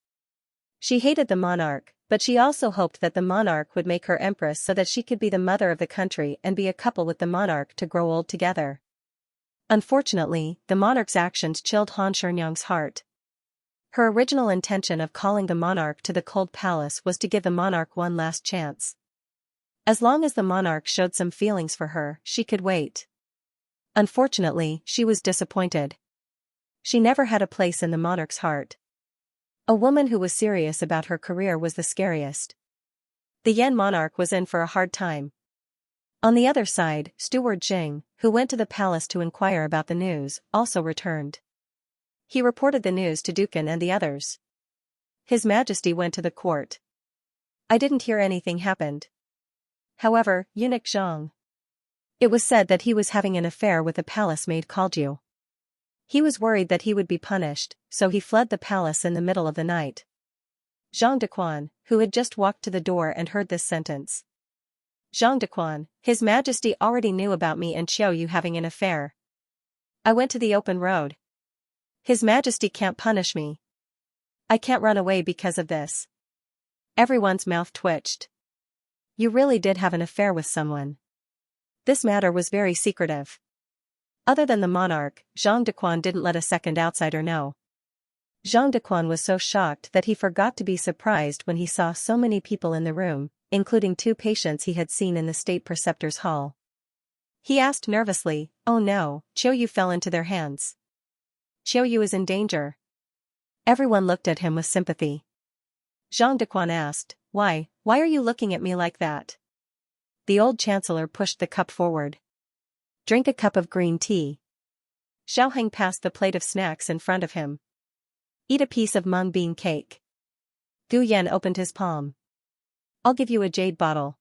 She hated the monarch, but she also hoped that the monarch would make her empress so that she could be the mother of the country and be a couple with the monarch to grow old together. Unfortunately, the monarch's actions chilled Han Xianyang's heart. Her original intention of calling the monarch to the cold palace was to give the monarch one last chance. As long as the monarch showed some feelings for her, she could wait. Unfortunately, she was disappointed. She never had a place in the monarch's heart. A woman who was serious about her career was the scariest. The Yan monarch was in for a hard time. On the other side, Steward Jing, who went to the palace to inquire about the news, also returned. He reported the news to Dukan and the others. His Majesty went to the court. I didn't hear anything happened. However, eunuch Zhang. It was said that he was having an affair with a palace maid called you. He was worried that he would be punished, so he fled the palace in the middle of the night. Zhang Dequan, who had just walked to the door and heard this sentence. Zhang Dequan, His Majesty already knew about me and Qiu Yu having an affair. I went to the open road. His Majesty can't punish me. I can't run away because of this. Everyone's mouth twitched. You really did have an affair with someone. This matter was very secretive. Other than the monarch, Zhang Dequan didn't let a second outsider know. Zhang Dequan was so shocked that he forgot to be surprised when he saw so many people in the room, including 2 patients he had seen in the state preceptor's hall. He asked nervously, "Oh no, Qiu Yu fell into their hands. Qiu Yu is in danger." Everyone looked at him with sympathy. Zhang Dequan asked, Why are you looking at me like that?" The old chancellor pushed the cup forward. "Drink a cup of green tea." Xiaoheng passed the plate of snacks in front of him. "Eat a piece of mung bean cake." Gu Yan opened his palm. "I'll give you a jade bottle."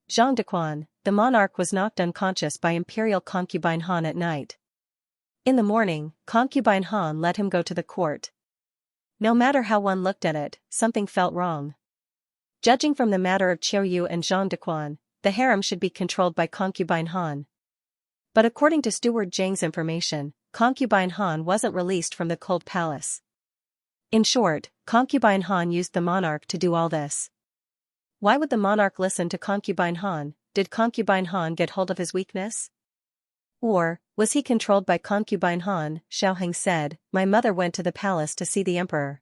Zhang Dequan, the monarch, was knocked unconscious by imperial concubine Han at night. In the morning, concubine Han let him go to the court. No matter how one looked at it, something felt wrong. Judging from the matter of Qiu Yu and Zhang Dequan, the harem should be controlled by concubine Han. But according to Steward Zhang's information, concubine Han wasn't released from the cold palace. In short, concubine Han used the monarch to do all this. Why would the monarch listen to concubine Han? Did concubine Han get hold of his weakness? Or was he controlled by concubine Han? Xiaoheng said, "My mother went to the palace to see the emperor.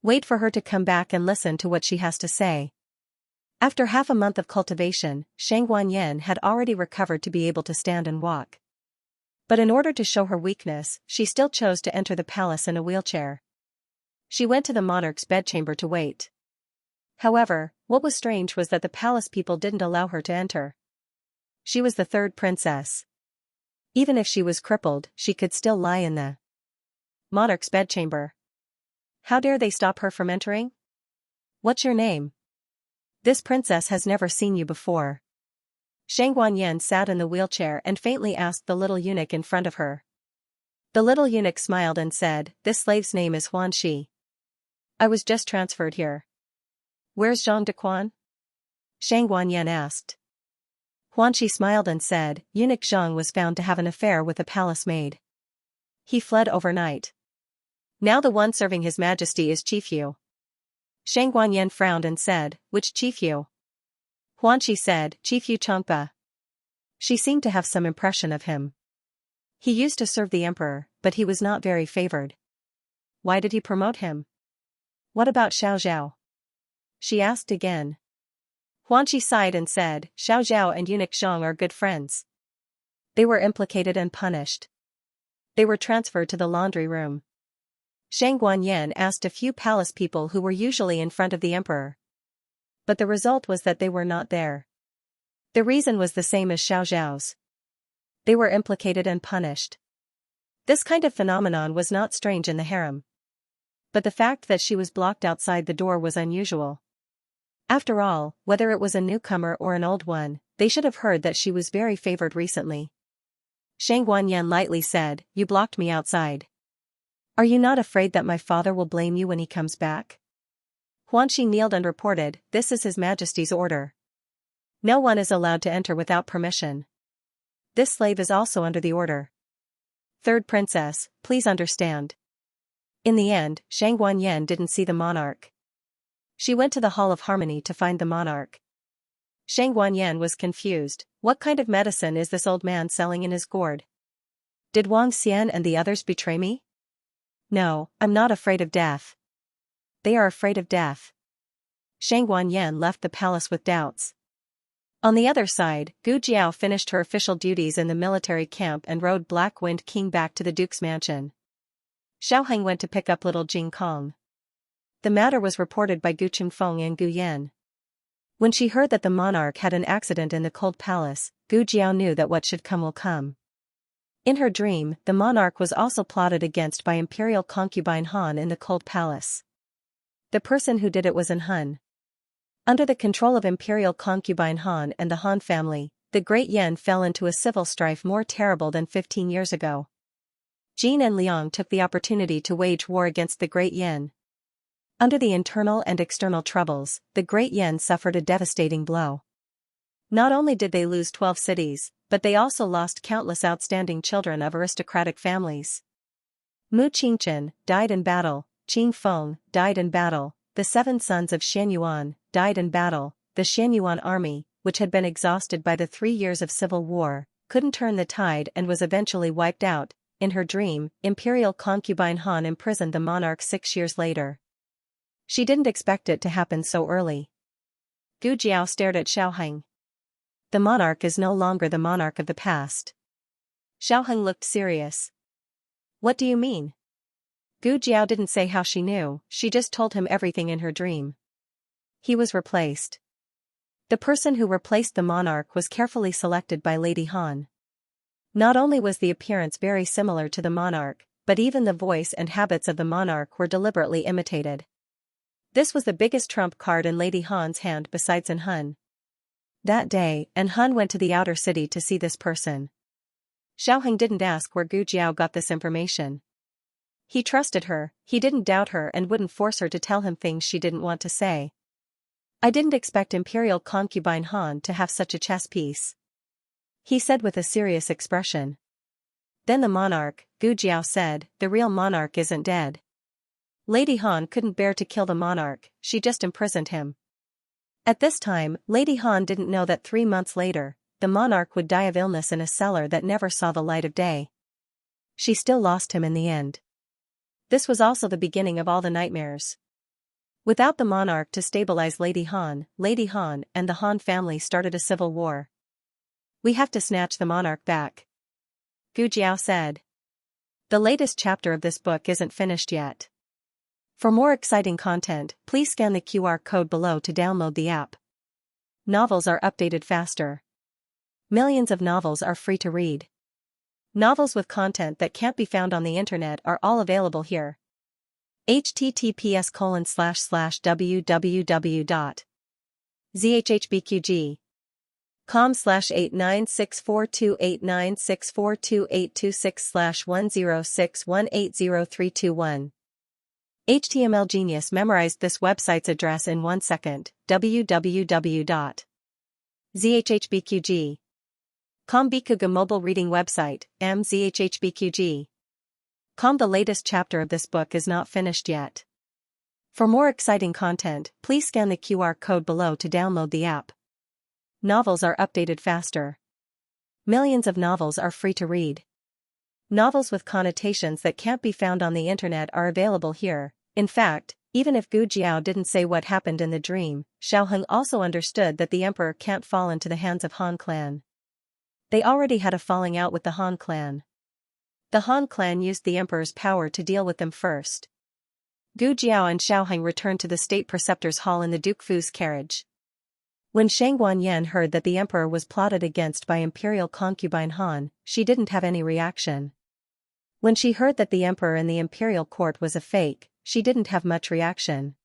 Wait for her to come back and listen to what she has to say." After half a month of cultivation, Shang Wanyan had already recovered to be able to stand and walk. But in order to show her weakness, she still chose to enter the palace in a wheelchair. She went to the monarch's bedchamber to wait. However, what was strange was that the palace people didn't allow her to enter. She was the 3rd princess. Even if she was crippled, she could still lie in the monarch's bedchamber. How dare they stop her from entering? "What's your name? This princess has never seen you before." Shang Wanyan sat in the wheelchair and faintly asked the little eunuch in front of her. The little eunuch smiled and said, "This slave's name is Huan Shi. I was just transferred here." "Where's Zhang Dequan?" Shang Wanyan asked. Huan Shi smiled and said, "Eunuch Zhang was found to have an affair with a palace maid. He fled overnight. Now the one serving His Majesty is Chief Yu." Shang Wanyan frowned and said, "Which Chief Yu?" Huan Shi said, "Chief Yu Changpa." She seemed to have some impression of him. He used to serve the emperor, but he was not very favored. Why did he promote him? "What about Xiao Zhao?" she asked again. Huan Shi sighed and said, "Xiao Zhao and eunuch Zhang are good friends. They were implicated and punished. They were transferred to the laundry room." Shang Guanyan asked a few palace people who were usually in front of the emperor. But the result was that they were not there. The reason was the same as Xiao Zhao's. They were implicated and punished. This kind of phenomenon was not strange in the harem. But the fact that she was blocked outside the door was unusual. After all, whether it was a newcomer or an old one, they should have heard that she was very favored recently. Shang Guanyan lightly said, "You blocked me outside. Are you not afraid that my father will blame you when he comes back?" Huan Shi kneeled and reported, "This is His Majesty's order. No one is allowed to enter without permission. This slave is also under the order. 3rd princess, please understand." In the end, Shang Guanyan didn't see the monarch. She went to the Hall of Harmony to find the monarch. Shang Guanyan was confused. What kind of medicine is this old man selling in his gourd? Did Wang Xian and the others betray me? No, I'm not afraid of death. They are afraid of death. Shang Guanyan left the palace with doubts. On the other side, Gu Jiao finished her official duties in the military camp and rode Black Wind King back to the duke's mansion. Xiaoheng went to pick up little Jing Kong. The matter was reported by Gu Qingfeng and Gu Yan. When she heard that the monarch had an accident in the cold palace, Gu Jiao knew that what should come will come. In her dream, the monarch was also plotted against by imperial concubine Han in the cold palace. The person who did it was an Han. Under the control of imperial concubine Han and the Han family, the Great Yan fell into a civil strife more terrible than 15 years ago. Jin and Liang took the opportunity to wage war against the Great Yan. Under the internal and external troubles, the Great Yan suffered a devastating blow. Not only did they lose 12 cities, but they also lost countless outstanding children of aristocratic families. Mu Qingchen died in battle, Qing Feng, died in battle. The 7 sons of Xianyuan died in battle. The Xianyuan army, which had been exhausted by the 3 years of civil war, couldn't turn the tide and was eventually wiped out. In her dream, imperial concubine Han imprisoned the monarch 6 years later. She didn't expect it to happen so early. Gu Jiao stared at Xiaoheng. The monarch is no longer the monarch of the past. Xiaoheng looked serious. What do you mean? Gu Jiao didn't say how she knew, she just told him everything in her dream. He was replaced. The person who replaced the monarch was carefully selected by Lady Han. Not only was the appearance very similar to the monarch, but even the voice and habits of the monarch were deliberately imitated. This was the biggest trump card in Lady Han's hand besides An Hun. That day, An Hun went to the outer city to see this person. Xiaoheng didn't ask where Gu Jiao got this information. He trusted her, he didn't doubt her and wouldn't force her to tell him things she didn't want to say. I didn't expect imperial concubine Han to have such a chess piece, he said with a serious expression. Then the monarch, Gu Jiao said, the real monarch isn't dead. Lady Han couldn't bear to kill the monarch, she just imprisoned him. At this time, Lady Han didn't know that 3 months later, the monarch would die of illness in a cellar that never saw the light of day. She still lost him in the end. This was also the beginning of all the nightmares. Without the monarch to stabilize Lady Han and the Han family started a civil war. We have to snatch the monarch back, Gu Jiao said. The latest chapter of this book isn't finished yet. For more exciting content, please scan the QR code below to download the app. Novels are updated faster. Millions of novels are free to read. Novels with content that can't be found on the internet are all available here. https://www.zhhbqg.com/896428964286/106180321. HTML Genius memorized this website's address in 1 second. www.zhhbqg.com Bikuga mobile reading website, mzhhbqg.com. The latest chapter of this book is not finished yet. For more exciting content, please scan the QR code below to download the app. Novels are updated faster. Millions of novels are free to read. Novels with connotations that can't be found on the internet are available here. In fact, even if Gu Jiao didn't say what happened in the dream, Xiaoheng also understood that the emperor can't fall into the hands of Han clan. They already had a falling out with the Han clan. The Han clan used the emperor's power to deal with them first. Gu Jiao and Xiaoheng returned to the state preceptor's hall in the Duke Fu's carriage. When Shang Guanyan heard that the emperor was plotted against by imperial concubine Han, she didn't have any reaction. When she heard that the emperor in the imperial court was a fake, she didn't have much reaction.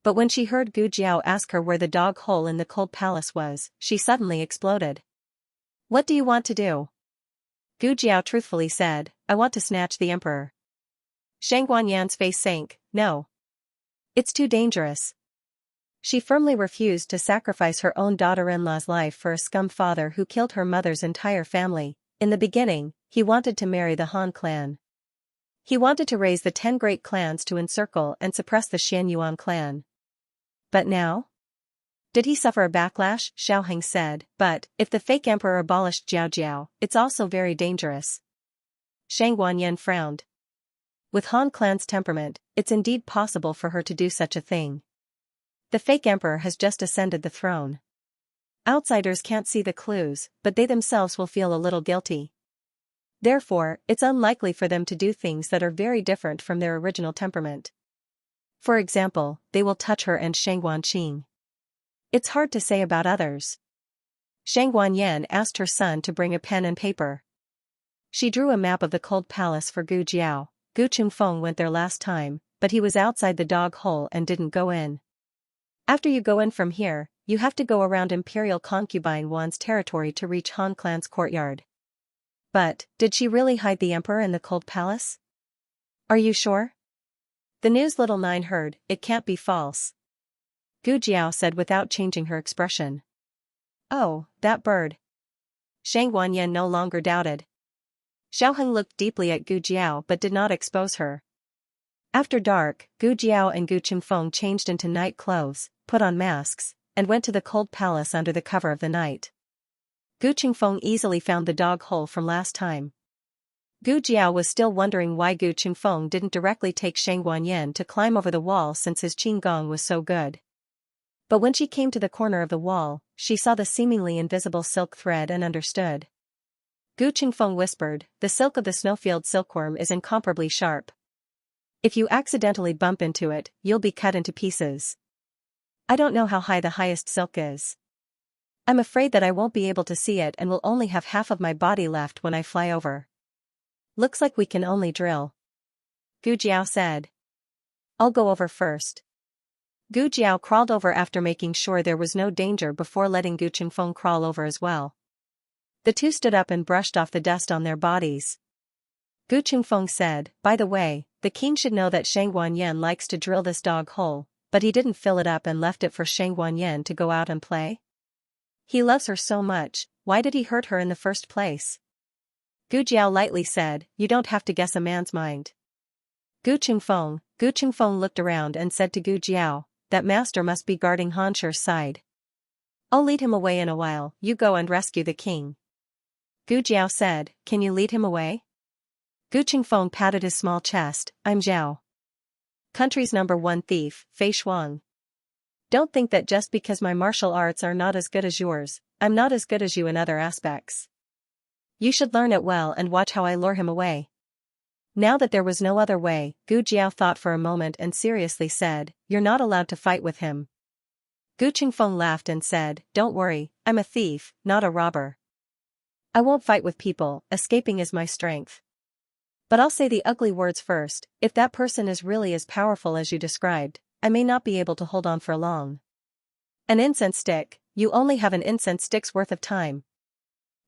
But when she heard Gu Jiao ask her where the dog hole in the cold palace was, she suddenly exploded. What do you want to do? Gu Jiao truthfully said, I want to snatch the emperor. Shang Guanyan's face sank. No. It's too dangerous. She firmly refused to sacrifice her own daughter-in-law's life for a scum father who killed her mother's entire family. In the beginning, he wanted to marry the Han clan. He wanted to raise the 10 great clans to encircle and suppress the Xianyuan clan. But now? Did he suffer a backlash? Xiaoheng said, but, if the fake emperor abolished Jiao, it's also very dangerous. Shang Guanyan frowned. With Han clan's temperament, it's indeed possible for her to do such a thing. The fake emperor has just ascended the throne. Outsiders can't see the clues, but they themselves will feel a little guilty. Therefore, it's unlikely for them to do things that are very different from their original temperament. For example, they will touch her and Shang Guanqing. It's hard to say about others. Shang Guanyan asked her son to bring a pen and paper. She drew a map of the cold palace for Gu Jiao. Gu Chungfeng went there last time, but he was outside the dog hole and didn't go in. After you go in from here, you have to go around Imperial Concubine Wan's territory to reach Han clan's courtyard. But, did she really hide the emperor in the cold palace? Are you sure? The news little nine heard, it can't be false. Gu Jiao said without changing her expression. Oh, that bird. Shang Guanyan no longer doubted. Xiaoheng looked deeply at Gu Jiao but did not expose her. After dark, Gu Jiao and Gu Qingfeng changed into night clothes, put on masks, and went to the cold palace under the cover of the night. Gu Qingfeng easily found the dog hole from last time. Gu Jiao was still wondering why Gu Qingfeng didn't directly take Shang Guanyan to climb over the wall since his qigong was so good. But when she came to the corner of the wall, she saw the seemingly invisible silk thread and understood. Gu Qingfeng whispered, "The silk of the snowfield silkworm is incomparably sharp. If you accidentally bump into it, you'll be cut into pieces. I don't know how high the highest silk is. I'm afraid that I won't be able to see it and will only have half of my body left when I fly over. Looks like we can only drill." Gu Jiao said. "I'll go over first." Gu Jiao crawled over after making sure there was no danger before letting Gu Qingfeng crawl over as well. The two stood up and brushed off the dust on their bodies. Gu Qingfeng said, "By the way, the king should know that Shang Guanyan likes to drill this dog hole, but he didn't fill it up and left it for Shang Guanyan to go out and play. He loves her so much, why did he hurt her in the first place?" Gu Jiao lightly said, "You don't have to guess a man's mind." Gu Qingfeng looked around and said to Gu Jiao, "That master must be guarding Han Shi's side. I'll lead him away in a while, you go and rescue the king." Gu Jiao said, "Can you lead him away?" Gu Qingfeng patted his small chest, "I'm Zhao. Country's #1 thief, Fei Shuang. Don't think that just because my martial arts are not as good as yours, I'm not as good as you in other aspects. You should learn it well and watch how I lure him away." Now that there was no other way, Gu Jiao thought for a moment and seriously said, "You're not allowed to fight with him." Gu Qingfeng laughed and said, "Don't worry, I'm a thief, not a robber. I won't fight with people, escaping is my strength. But I'll say the ugly words first, if that person is really as powerful as you described, I may not be able to hold on for long. An incense stick, you only have an incense stick's worth of time."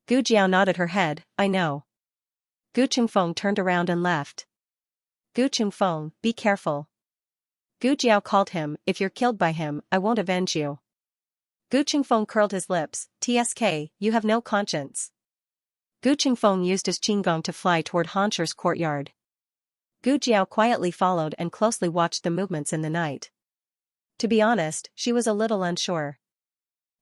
Gu Jiao nodded her head, "I know." Gu Qingfeng turned around and left. "Gu Qingfeng, be careful." Gu Jiao called him, "If you're killed by him, I won't avenge you." Gu Qingfeng curled his lips, "Tsk, you have no conscience." Gu Qingfeng used his qigong to fly toward Han Shi's courtyard. Gu Jiao quietly followed and closely watched the movements in the night. To be honest, she was a little unsure.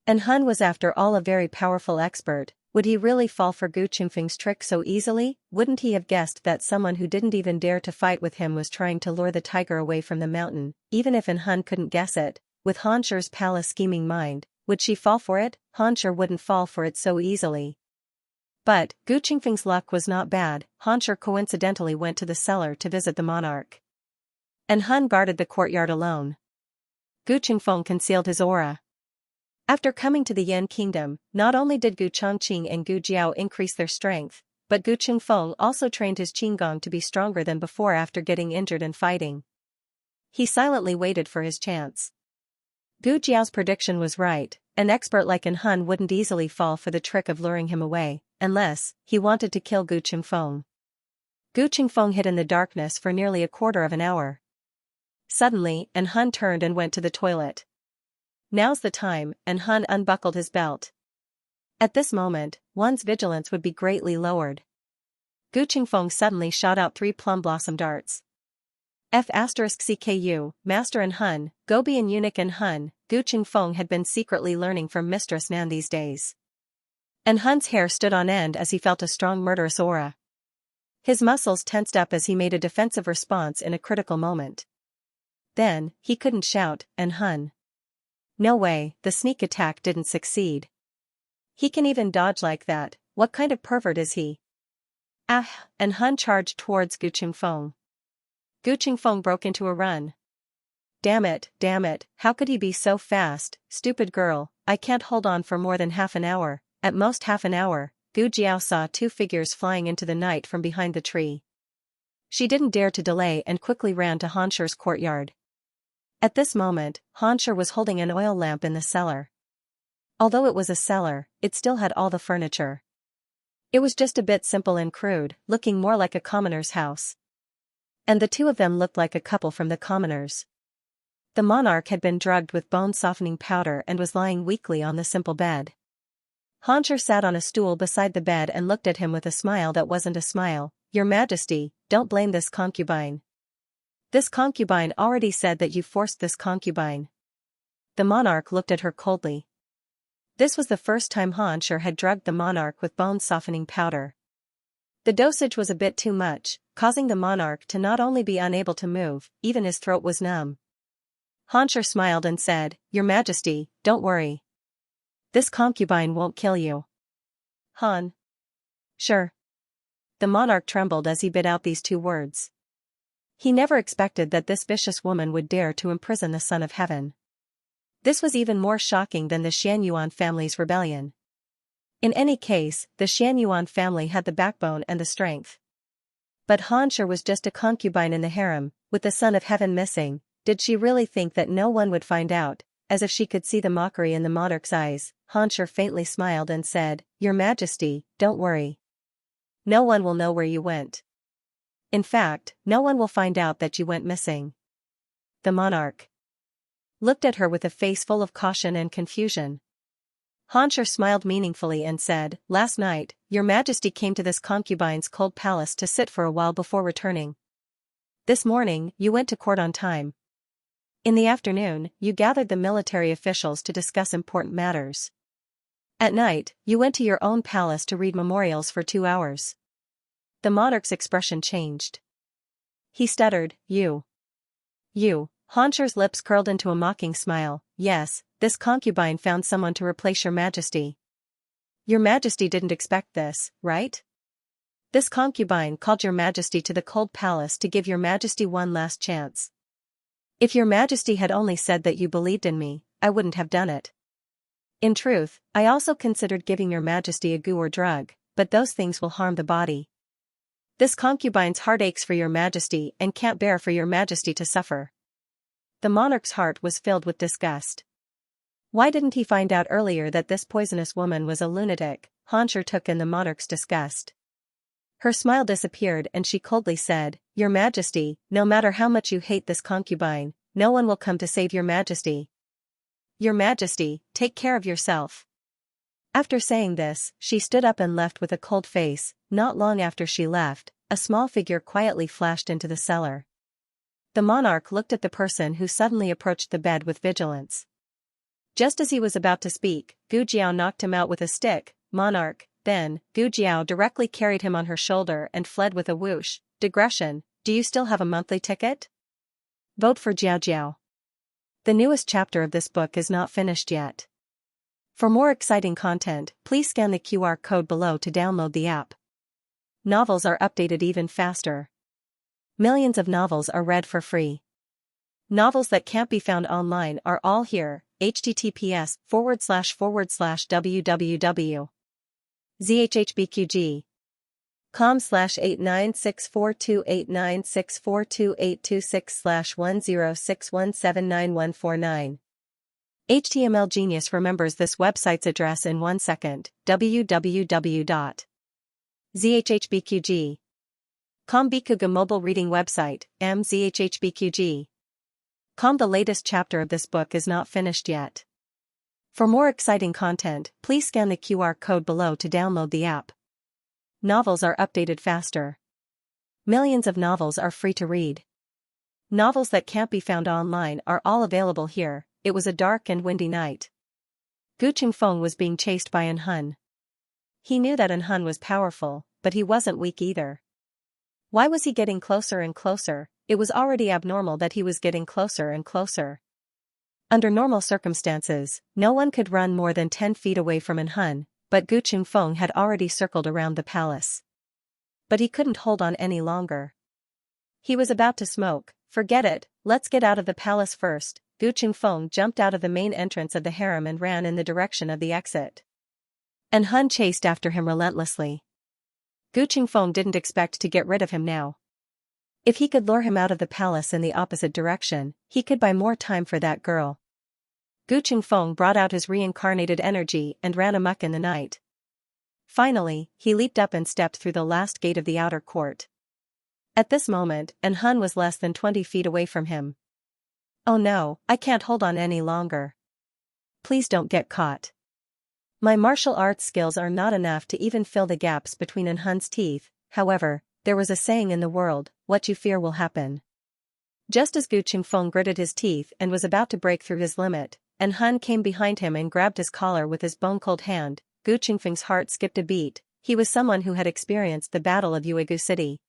And Han was after all a very powerful expert. Would he really fall for Gu Qingfeng's trick so easily? Wouldn't he have guessed that someone who didn't even dare to fight with him was trying to lure the tiger away from the mountain? Even if Han couldn't guess it, with Han Shi's palace scheming mind, would she fall for it? Han Shi wouldn't fall for it so easily. But, Gu Qingfeng's luck was not bad. Han Shi coincidentally went to the cellar to visit the monarch. And Han guarded the courtyard alone. Gu Qingfeng concealed his aura. After coming to the Yan kingdom, not only did Gu Chongqing and Gu Jiao increase their strength, but Gu Qingfeng also trained his qigong to be stronger than before after getting injured and fighting. He silently waited for his chance. Gu Jiao's prediction was right, an expert like Han wouldn't easily fall for the trick of luring him away, unless he wanted to kill Gu Qingfeng. Gu Qingfeng hid in the darkness for nearly a quarter of an hour. Suddenly, Han turned and went to the toilet. "Now's the time," Han unbuckled his belt. At this moment, one's vigilance would be greatly lowered. Gu Qingfeng suddenly shot out 3 plum blossom darts. F***CKU, Master and Han, Gobi and Eunuch and Han, Gu Qingfeng had been secretly learning from Mistress Nan these days. And Han's hair stood on end as he felt a strong murderous aura. His muscles tensed up as he made a defensive response in a critical moment. Then, he couldn't shout, "And Han. No way, the sneak attack didn't succeed. He can even dodge like that, what kind of pervert is he?" And Han charged towards Gu Qingfeng. Gu Qingfeng broke into a run. Damn it, how could he be so fast, stupid girl, I can't hold on for more than half an hour, at most half an hour." Gu Jiao saw 2 figures flying into the night from behind the tree. She didn't dare to delay and quickly ran to Han Shi's courtyard. At this moment, Han Shi was holding an oil lamp in the cellar. Although it was a cellar, it still had all the furniture. It was just a bit simple and crude, looking more like a commoner's house. And the two of them looked like a couple from the commoners. The monarch had been drugged with bone-softening powder and was lying weakly on the simple bed. Han Shi sat on a stool beside the bed and looked at him with a smile that wasn't a smile. "Your Majesty, don't blame this concubine. This concubine already said that you forced this concubine. The monarch looked at her coldly. This was the first time Xianxia had drugged the monarch with bone-softening powder. The dosage was a bit too much, causing the monarch to not only be unable to move, even his throat was numb. Xianxia smiled and said, "Your Majesty, don't worry. This concubine won't kill you." Han. Sure. The monarch trembled as he bit out these two words. He never expected that this vicious woman would dare to imprison the Son of Heaven. This was even more shocking than the Xianyuan family's rebellion. In any case, the Xianyuan family had the backbone and the strength. But Xianxia was just a concubine in the harem, with the Son of Heaven missing. Did she really think that no one would find out? As if she could see the mockery in the monarch's eyes, Xianxia faintly smiled and said, "Your Majesty, don't worry. No one will know where you went. In fact, no one will find out that you went missing." The monarch looked at her with a face full of caution and confusion. Xianxia smiled meaningfully and said, "Last night, Your Majesty came to this concubine's cold palace to sit for a while before returning. This morning, you went to court on time. In the afternoon, you gathered the military officials to discuss important matters. At night, you went to your own palace to read memorials for 2 hours." The monarch's expression changed. He stuttered, You. Xianxia's lips curled into a mocking smile. "Yes, this concubine found someone to replace Your Majesty. Your Majesty didn't expect this, right? This concubine called Your Majesty to the cold palace to give Your Majesty one last chance. If Your Majesty had only said that you believed in me, I wouldn't have done it. In truth, I also considered giving Your Majesty a goo or drug, but those things will harm the body. This concubine's heart aches for Your Majesty and can't bear for Your Majesty to suffer." The monarch's heart was filled with disgust. Why didn't he find out earlier that this poisonous woman was a lunatic? Xianxia took in the monarch's disgust. Her smile disappeared and she coldly said, "Your Majesty, no matter how much you hate this concubine, no one will come to save Your Majesty. Your Majesty, take care of yourself." After saying this, she stood up and left with a cold face. Not long after she left, a small figure quietly flashed into the cellar. The monarch looked at the person who suddenly approached the bed with vigilance. Just as he was about to speak, Gu Jiao knocked him out with a stick. "Monarch." Then, Gu Jiao directly carried him on her shoulder and fled with a whoosh. Digression, do you still have a monthly ticket? Vote for Jiao Jiao. The newest chapter of this book is not finished yet. For more exciting content, please scan the QR code below to download the app. Novels are updated even faster. Millions of novels are read for free. Novels that can't be found online are all here. https://www. zhhbqg.com/89642896428226/1061799149. HTML Genius remembers this website's address in 1 second. www.zhhbqg.com Bikuga mobile reading website, mzhhbqg.com. The latest chapter of this book is not finished yet. For more exciting content, please scan the QR code below to download the app. Novels are updated faster. Millions of novels are free to read. Novels that can't be found online are all available here. It was a dark and windy night. Gu Qingfeng was being chased by An Hun. He knew that An Hun was powerful, but he wasn't weak either. Why was he getting closer and closer? It was already abnormal that he was getting closer and closer. Under normal circumstances, no one could run more than 10 feet away from An Hun, but Gu Qingfeng had already circled around the palace. But he couldn't hold on any longer. He was about to smoke. "Forget it, let's get out of the palace first." Gu Qingfeng jumped out of the main entrance of the harem and ran in the direction of the exit. An Hun chased after him relentlessly. Gu Qingfeng didn't expect to get rid of him now. If he could lure him out of the palace in the opposite direction, he could buy more time for that girl. Gu Qingfeng brought out his reincarnated energy and ran amok in the night. Finally, he leaped up and stepped through the last gate of the outer court. At this moment, An Hun was less than 20 feet away from him. "Oh no, I can't hold on any longer. Please don't get caught. My martial arts skills are not enough to even fill the gaps between An Hun's teeth." However, there was a saying in the world, "What you fear will happen." Just as Gu Qingfeng gritted his teeth and was about to break through his limit, and Han came behind him and grabbed his collar with his bone-cold hand, Gu Qingfeng's heart skipped a beat. He was someone who had experienced the Battle of Yuegu City.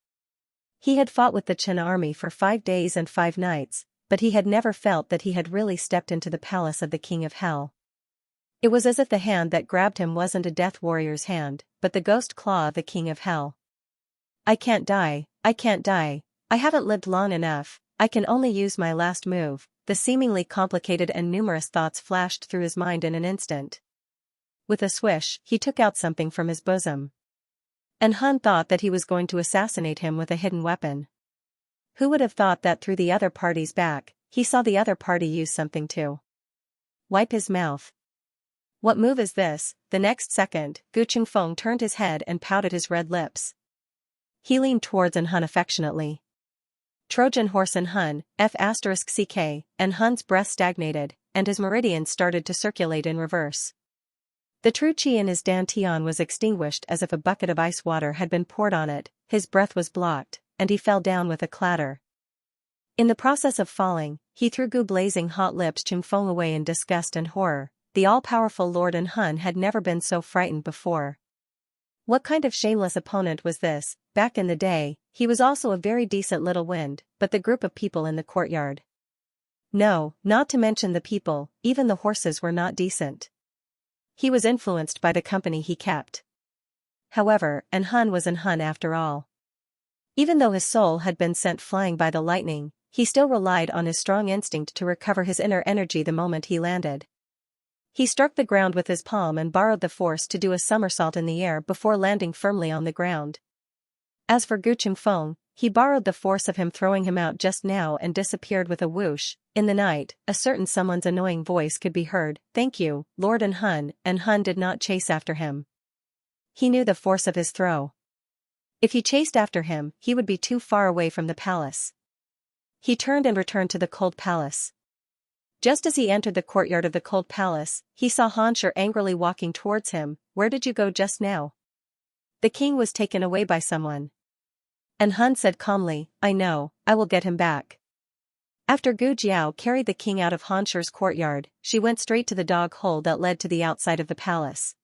He had fought with the Chen army for 5 days and 5 nights, but he had never felt that he had really stepped into the palace of the King of Hell. It was as if the hand that grabbed him wasn't a death warrior's hand, but the ghost claw of the King of Hell. I can't die, I can't die, I haven't lived long enough, I can only use my last move. The seemingly complicated and numerous thoughts flashed through his mind in an instant. With a swish, he took out something from his bosom. And Han thought that he was going to assassinate him with a hidden weapon. Who would have thought that through the other party's back, he saw the other party use something to wipe his mouth? What move is this? The next second, Gu Qingfeng turned his head and pouted his red lips. He leaned towards Han affectionately. Trojan horse and Hun, F*CK, and Hun's breath stagnated, and his meridians started to circulate in reverse. The true chi in his dantian was extinguished as if a bucket of ice water had been poured on it, his breath was blocked, and he fell down with a clatter. In the process of falling, he threw Gu blazing hot lips Qingfeng away in disgust and horror. The all-powerful Lord and Han had never been so frightened before. What kind of shameless opponent was this? Back in the day, he was also a very decent little wind, but the group of people in the courtyard. No, not to mention the people, even the horses were not decent. He was influenced by the company he kept. However, and Han was an Han after all. Even though his soul had been sent flying by the lightning, he still relied on his strong instinct to recover his inner energy the moment he landed. He struck the ground with his palm and borrowed the force to do a somersault in the air before landing firmly on the ground. As for Gu Qingfeng, he borrowed the force of him throwing him out just now and disappeared with a whoosh. In the night, a certain someone's annoying voice could be heard. Thank you, Lord and Han did not chase after him. He knew the force of his throw. If he chased after him, he would be too far away from the palace. He turned and returned to the cold palace. Just as he entered the courtyard of the cold palace, he saw Xianxia angrily walking towards him. Where did you go just now? The king was taken away by someone. And Han said calmly, I know, I will get him back. After Gu Jiao carried the king out of Xianxia's courtyard, she went straight to the dog hole that led to the outside of the palace.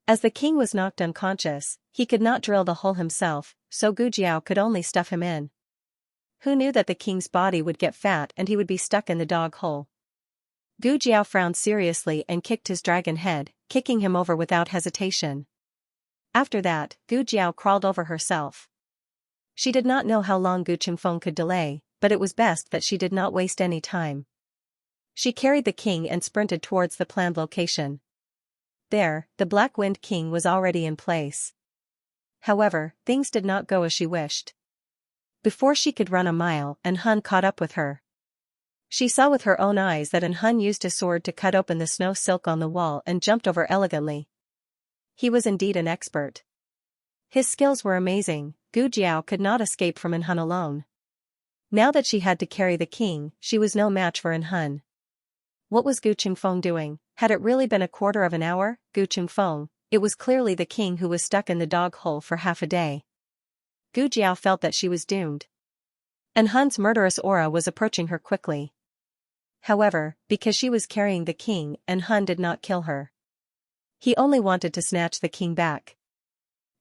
As the king was knocked unconscious, he could not drill the hole himself, so Gu Jiao could only stuff him in. Who knew that the king's body would get fat and he would be stuck in the dog hole? Gu Jiao frowned seriously and kicked his dragon head, kicking him over without hesitation. After that, Gu Jiao crawled over herself. She did not know how long Gu Qingfeng could delay, but it was best that she did not waste any time. She carried the king and sprinted towards the planned location. There, the Black Wind King was already in place. However, things did not go as she wished. Before she could run a mile, Han caught up with her. She saw with her own eyes that Han used his sword to cut open the snow silk on the wall and jumped over elegantly. He was indeed an expert. His skills were amazing. Gu Jiao could not escape from Han alone. Now that she had to carry the king, she was no match for Han. What was Gu Qingfeng doing? Had it really been a quarter of an hour? Gu Qingfeng, it was clearly the king who was stuck in the dog hole for half a day. Gu Jiao felt that she was doomed. And Han's murderous aura was approaching her quickly. However, because she was carrying the king, Han did not kill her. He only wanted to snatch the king back.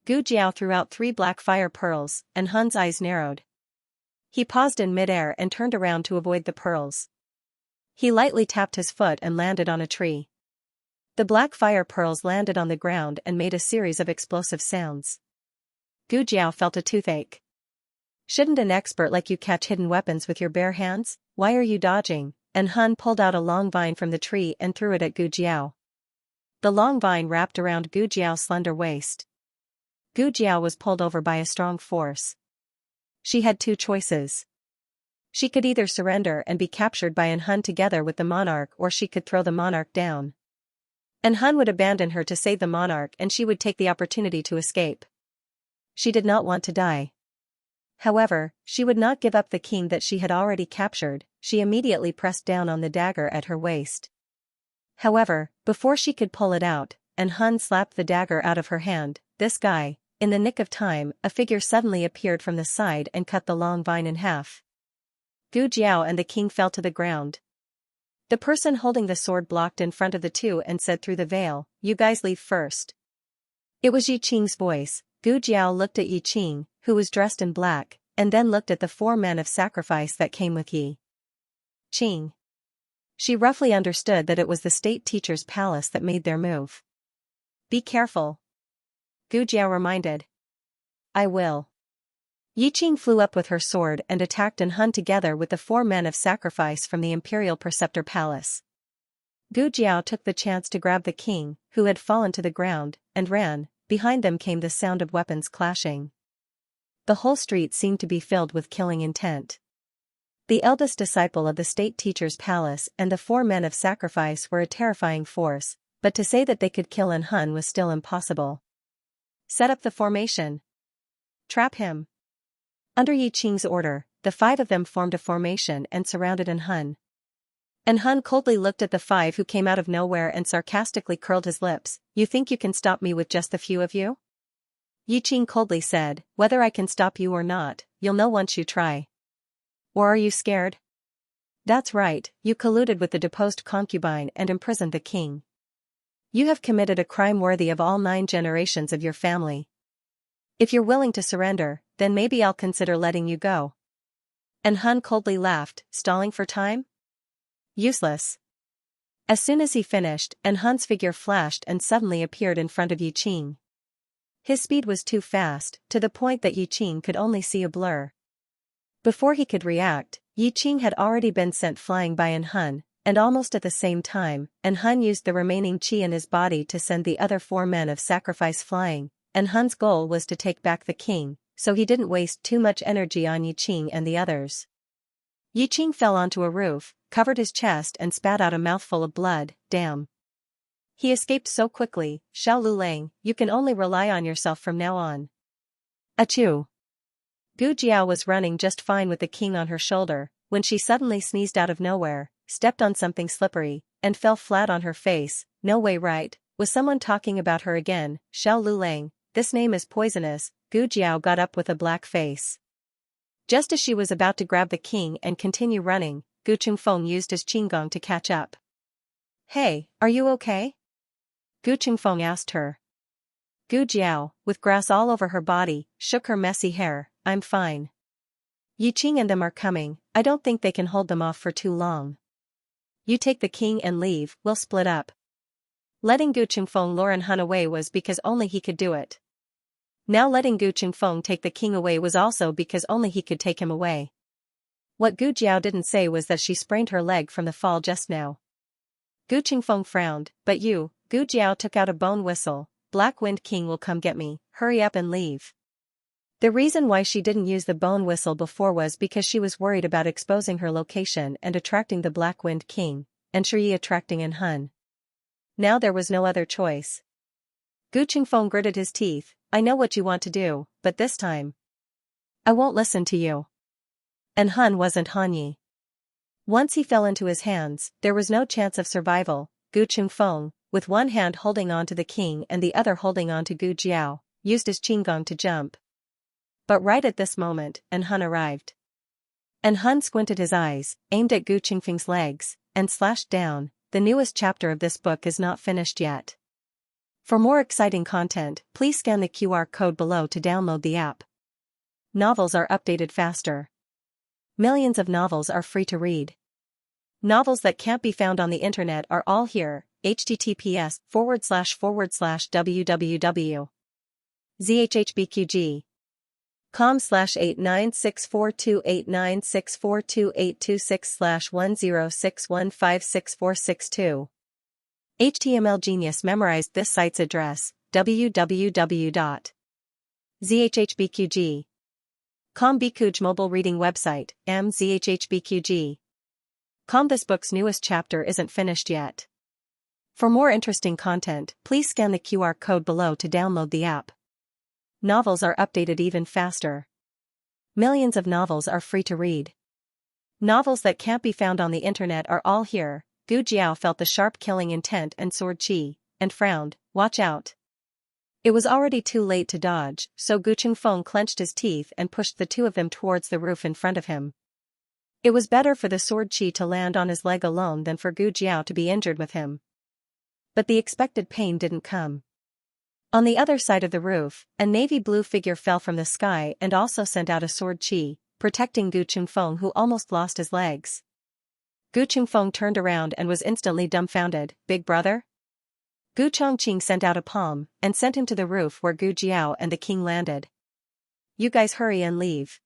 Gu Jiao threw out 3 black fire pearls, and Han's eyes narrowed. He paused in midair and turned around to avoid the pearls. He lightly tapped his foot and landed on a tree. The black fire pearls landed on the ground and made a series of explosive sounds. Gu Jiao felt a toothache. Shouldn't an expert like you catch hidden weapons with your bare hands? Why are you dodging? And Han pulled out a long vine from the tree and threw it at Gu Jiao. The long vine wrapped around Gu Jiao's slender waist. Gu Jiao was pulled over by a strong force. She had 2 choices. She could either surrender and be captured by Han together with the monarch, or she could throw the monarch down. And Han would abandon her to save the monarch, and she would take the opportunity to escape. She did not want to die. However, she would not give up the king that she had already captured. She immediately pressed down on the dagger at her waist. However, before she could pull it out, Han slapped the dagger out of her hand. This guy. In the nick of time, a figure suddenly appeared from the side and cut the long vine in half. Gu Jiao and the king fell to the ground. The person holding the sword blocked in front of the two and said through the veil, "You guys leave first." It was Yi Qing's voice. Gu Jiao looked at Yi Qing, who was dressed in black, and then looked at the 4 men of sacrifice that came with Yi Qing. She roughly understood that it was the state teacher's palace that made their move. "Be careful," Gu Jiao reminded. "I will." Yi Qing flew up with her sword and attacked and Hun together with the 4 men of sacrifice from the Imperial Preceptor Palace. Gu Jiao took the chance to grab the king, who had fallen to the ground, and ran. Behind them came the sound of weapons clashing. The whole street seemed to be filled with killing intent. The eldest disciple of the state teacher's palace and the 4 men of sacrifice were a terrifying force, but to say that they could kill an Hun was still impossible. "Set up the formation. Trap him." Under Yi Qing's order, the 5 of them formed a formation and surrounded an Hun. And Hun coldly looked at the 5 who came out of nowhere and sarcastically curled his lips. "You think you can stop me with just the few of you?" Yi Qing coldly said, "Whether I can stop you or not, you'll know once you try. Or are you scared? That's right, you colluded with the deposed concubine and imprisoned the king. You have committed a crime worthy of all 9 generations of your family. If you're willing to surrender, then maybe I'll consider letting you go." And Hun coldly laughed, stalling for time? Useless. As soon as he finished, an Hun's figure flashed and suddenly appeared in front of Yi Qing. His speed was too fast, to the point that Yi Qing could only see a blur. Before he could react, Yi Qing had already been sent flying by an Hun, and almost at the same time, an Hun used the remaining qi in his body to send the other 4 men of sacrifice flying, and Hun's goal was to take back the king, so he didn't waste too much energy on Yi Qing and the others. Yi Qing fell onto a roof, covered his chest and spat out a mouthful of blood. "Damn. He escaped so quickly, Xiao Lulang, you can only rely on yourself from now on." Achoo. Gu Jiao was running just fine with the king on her shoulder, when she suddenly sneezed out of nowhere, stepped on something slippery, and fell flat on her face. "No way, right? Was someone talking about her again? Xiao Lulang, this name is poisonous." Gu Jiao got up with a black face. Just as she was about to grab the king and continue running, Gu Chengfeng used his qinggong to catch up. "Hey, are you okay?" Gu Chengfeng asked her. Gu Jiao, with grass all over her body, shook her messy hair. "I'm fine. Yi Qing and them are coming, I don't think they can hold them off for too long. You take the king and leave, we'll split up." Letting Gu Chengfeng lure an Hun away was because only he could do it. Now letting Gu Chengfeng take the king away was also because only he could take him away. What Gu Jiao didn't say was that she sprained her leg from the fall just now. Gu Chengfeng frowned, "But you," Gu Jiao took out a bone whistle, "Black Wind King will come get me, hurry up and leave." The reason why she didn't use the bone whistle before was because she was worried about exposing her location and attracting the Black Wind King, and Shi attracting an Hun. Now there was no other choice. Gu Chengfeng gritted his teeth. "I know what you want to do, but this time I won't listen to you." And Hun wasn't Han Yi. Once he fell into his hands, there was no chance of survival. Gu Chengfeng, with one hand holding on to the king and the other holding on to Gu Jiao, used his qinggong to jump. But right at this moment, an Hun arrived. And Hun squinted his eyes, aimed at Gu Chengfeng's legs, and slashed down. The newest chapter of this book is not finished yet. For more exciting content, please scan the QR code below to download the app. Novels are updated faster. Millions of novels are free to read. Novels that can't be found on the internet are all here. https://www.zhhbqg.com/896428964286/1061564662. HTML Genius memorized this site's address, www.zhhbqg.com. Bikuj mobile reading website, mzhhbqg.com. This book's newest chapter isn't finished yet. For more interesting content, please scan the QR code below to download the app. Novels are updated even faster. Millions of novels are free to read. Novels that can't be found on the internet are all here. Gu Jiao felt the sharp killing intent and sword qi, and frowned. "Watch out." It was already too late to dodge, so Gu Chengfeng clenched his teeth and pushed the 2 of them towards the roof in front of him. It was better for the sword chi to land on his leg alone than for Gu Jiao to be injured with him. But the expected pain didn't come. On the other side of the roof, a navy blue figure fell from the sky and also sent out a sword chi, protecting Gu Chungfeng, who almost lost his legs. Gu Chungfeng turned around and was instantly dumbfounded. Big brother? Gu Chongqing sent out a palm and sent him to the roof where Gu Jiao and the king landed. You guys hurry and leave,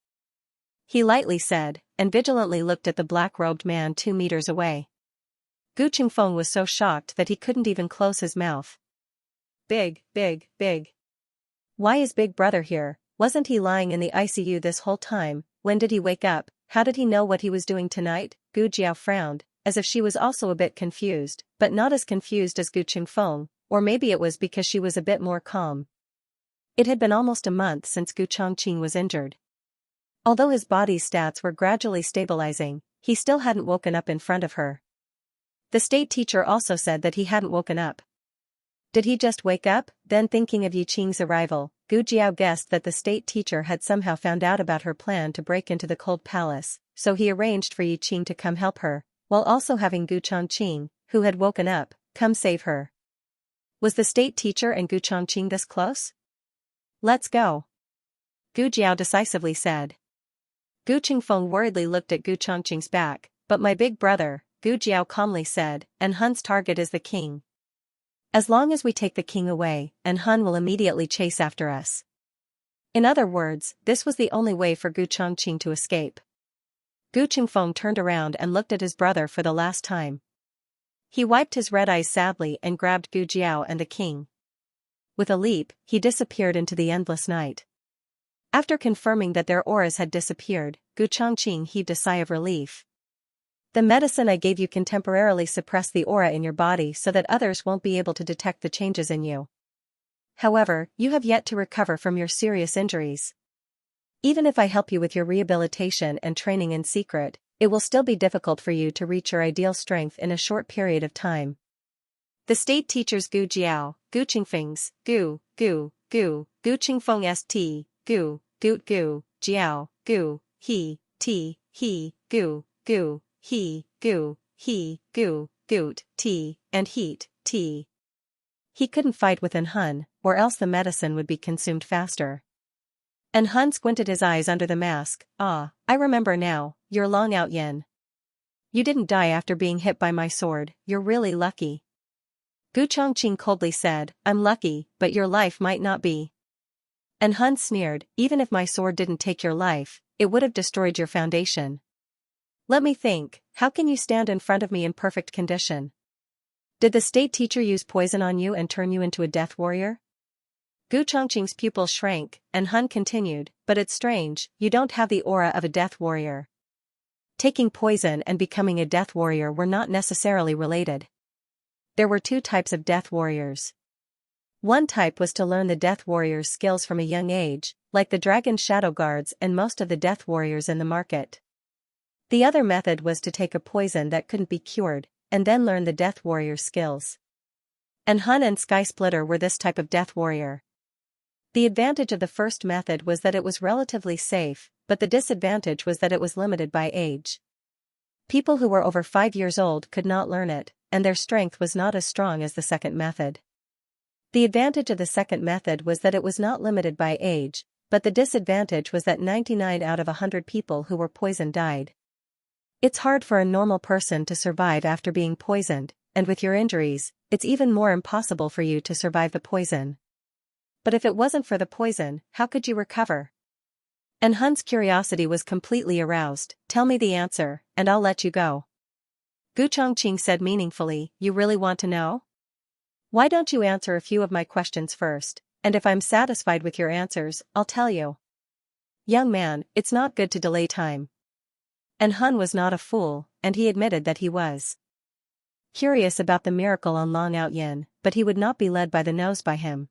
he lightly said, and vigilantly looked at the black-robed man 2 meters away. Gu Chungfeng was so shocked that he couldn't even close his mouth. Big. Why is Big Brother here? Wasn't he lying in the ICU this whole time? When did he wake up? How did he know what he was doing tonight? Gu Jiao frowned, as if she was also a bit confused, but not as confused as Gu Chungfeng, or maybe it was because she was a bit more calm. It had been almost a month since Gu Chongqing was injured. Although his body's stats were gradually stabilizing, he still hadn't woken up in front of her. The state teacher also said that he hadn't woken up. Did he just wake up? Then, thinking of Yi Qing's arrival, Gu Jiao guessed that the state teacher had somehow found out about her plan to break into the cold palace, so he arranged for Yi Qing to come help her, while also having Gu Chongqing, who had woken up, come save her. Was the state teacher and Gu Chongqing this close? Let's go, Gu Jiao decisively said. Gu Chungfeng worriedly looked at Gu Chongqing's back. But my big brother, Gu Jiao calmly said, and Hun's target is the king. As long as we take the king away, and Hun will immediately chase after us. In other words, this was the only way for Gu Chongqing to escape. Gu Chungfeng turned around and looked at his brother for the last time. He wiped his red eyes sadly and grabbed Gu Jiao and the king. With a leap, he disappeared into the endless night. After confirming that their auras had disappeared, Gu Chongqing heaved a sigh of relief. The medicine I gave you can temporarily suppress the aura in your body so that others won't be able to detect the changes in you. However, you have yet to recover from your serious injuries. Even if I help you with your rehabilitation and training in secret, it will still be difficult for you to reach your ideal strength in a short period of time. The state teachers Gu Jiao, Gu Chingfeng's, Gu Chingfeng St, Gu Jiao, Gu He, Gu Goot, T, and Heat, T. He couldn't fight with Hun, or else the medicine would be consumed faster. And Hun squinted his eyes under the mask. Ah, I remember now, you're Long Out Yin. You didn't die after being hit by my sword, you're really lucky. Gu Chongqing coldly said, I'm lucky, but your life might not be. And Hun sneered, even if my sword didn't take your life, it would have destroyed your foundation. Let me think, how can you stand in front of me in perfect condition? Did the state teacher use poison on you and turn you into a death warrior? Gu Chongqing's pupils shrank, and Hun continued, but it's strange, you don't have the aura of a death warrior. Taking poison and becoming a death warrior were not necessarily related. There were 2 types of death warriors. One type was to learn the death warrior's skills from a young age, like the dragon shadow guards and most of the death warriors in the market. The other method was to take a poison that couldn't be cured, and then learn the death warrior's skills. And Hun and Sky Splitter were this type of death warrior. The advantage of the first method was that it was relatively safe, but the disadvantage was that it was limited by age. People who were over 5 years old could not learn it, and their strength was not as strong as the second method. The advantage of the second method was that it was not limited by age, but the disadvantage was that 99 out of 100 people who were poisoned died. It's hard for a normal person to survive after being poisoned, and with your injuries, it's even more impossible for you to survive the poison. But if it wasn't for the poison, how could you recover? And Hun's curiosity was completely aroused. Tell me the answer, and I'll let you go. Gu Chongqing said meaningfully, you really want to know? Why don't you answer a few of my questions first, and if I'm satisfied with your answers, I'll tell you. Young man, it's not good to delay time. And Hun was not a fool, and he admitted that he was curious about the miracle on Long Out Yin, but he would not be led by the nose by him.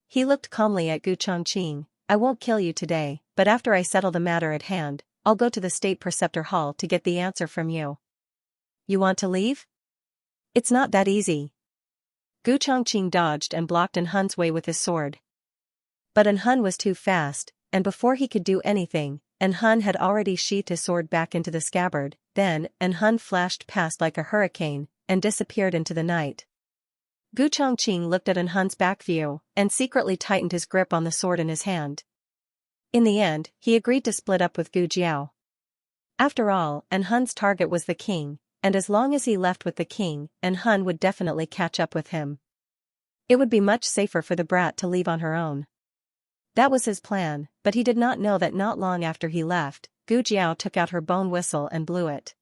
He looked calmly at Gu Chongqing. I won't kill you today, but after I settle the matter at hand, I'll go to the State Preceptor Hall to get the answer from you. You want to leave? It's not that easy. Gu Chongqing dodged and blocked Hun's way with his sword. But Hun was too fast, and before he could do anything, and Hun had already sheathed his sword back into the scabbard. Then, and Hun flashed past like a hurricane, and disappeared into the night. Gu Chongqing looked at Hun's back view, and secretly tightened his grip on the sword in his hand. In the end, he agreed to split up with Gu Jiao. After all, Hun's target was the king, and as long as he left with the king, Hun would definitely catch up with him. It would be much safer for the brat to leave on her own. That was his plan, but he did not know that not long after he left, Gu Jiao took out her bone whistle and blew it.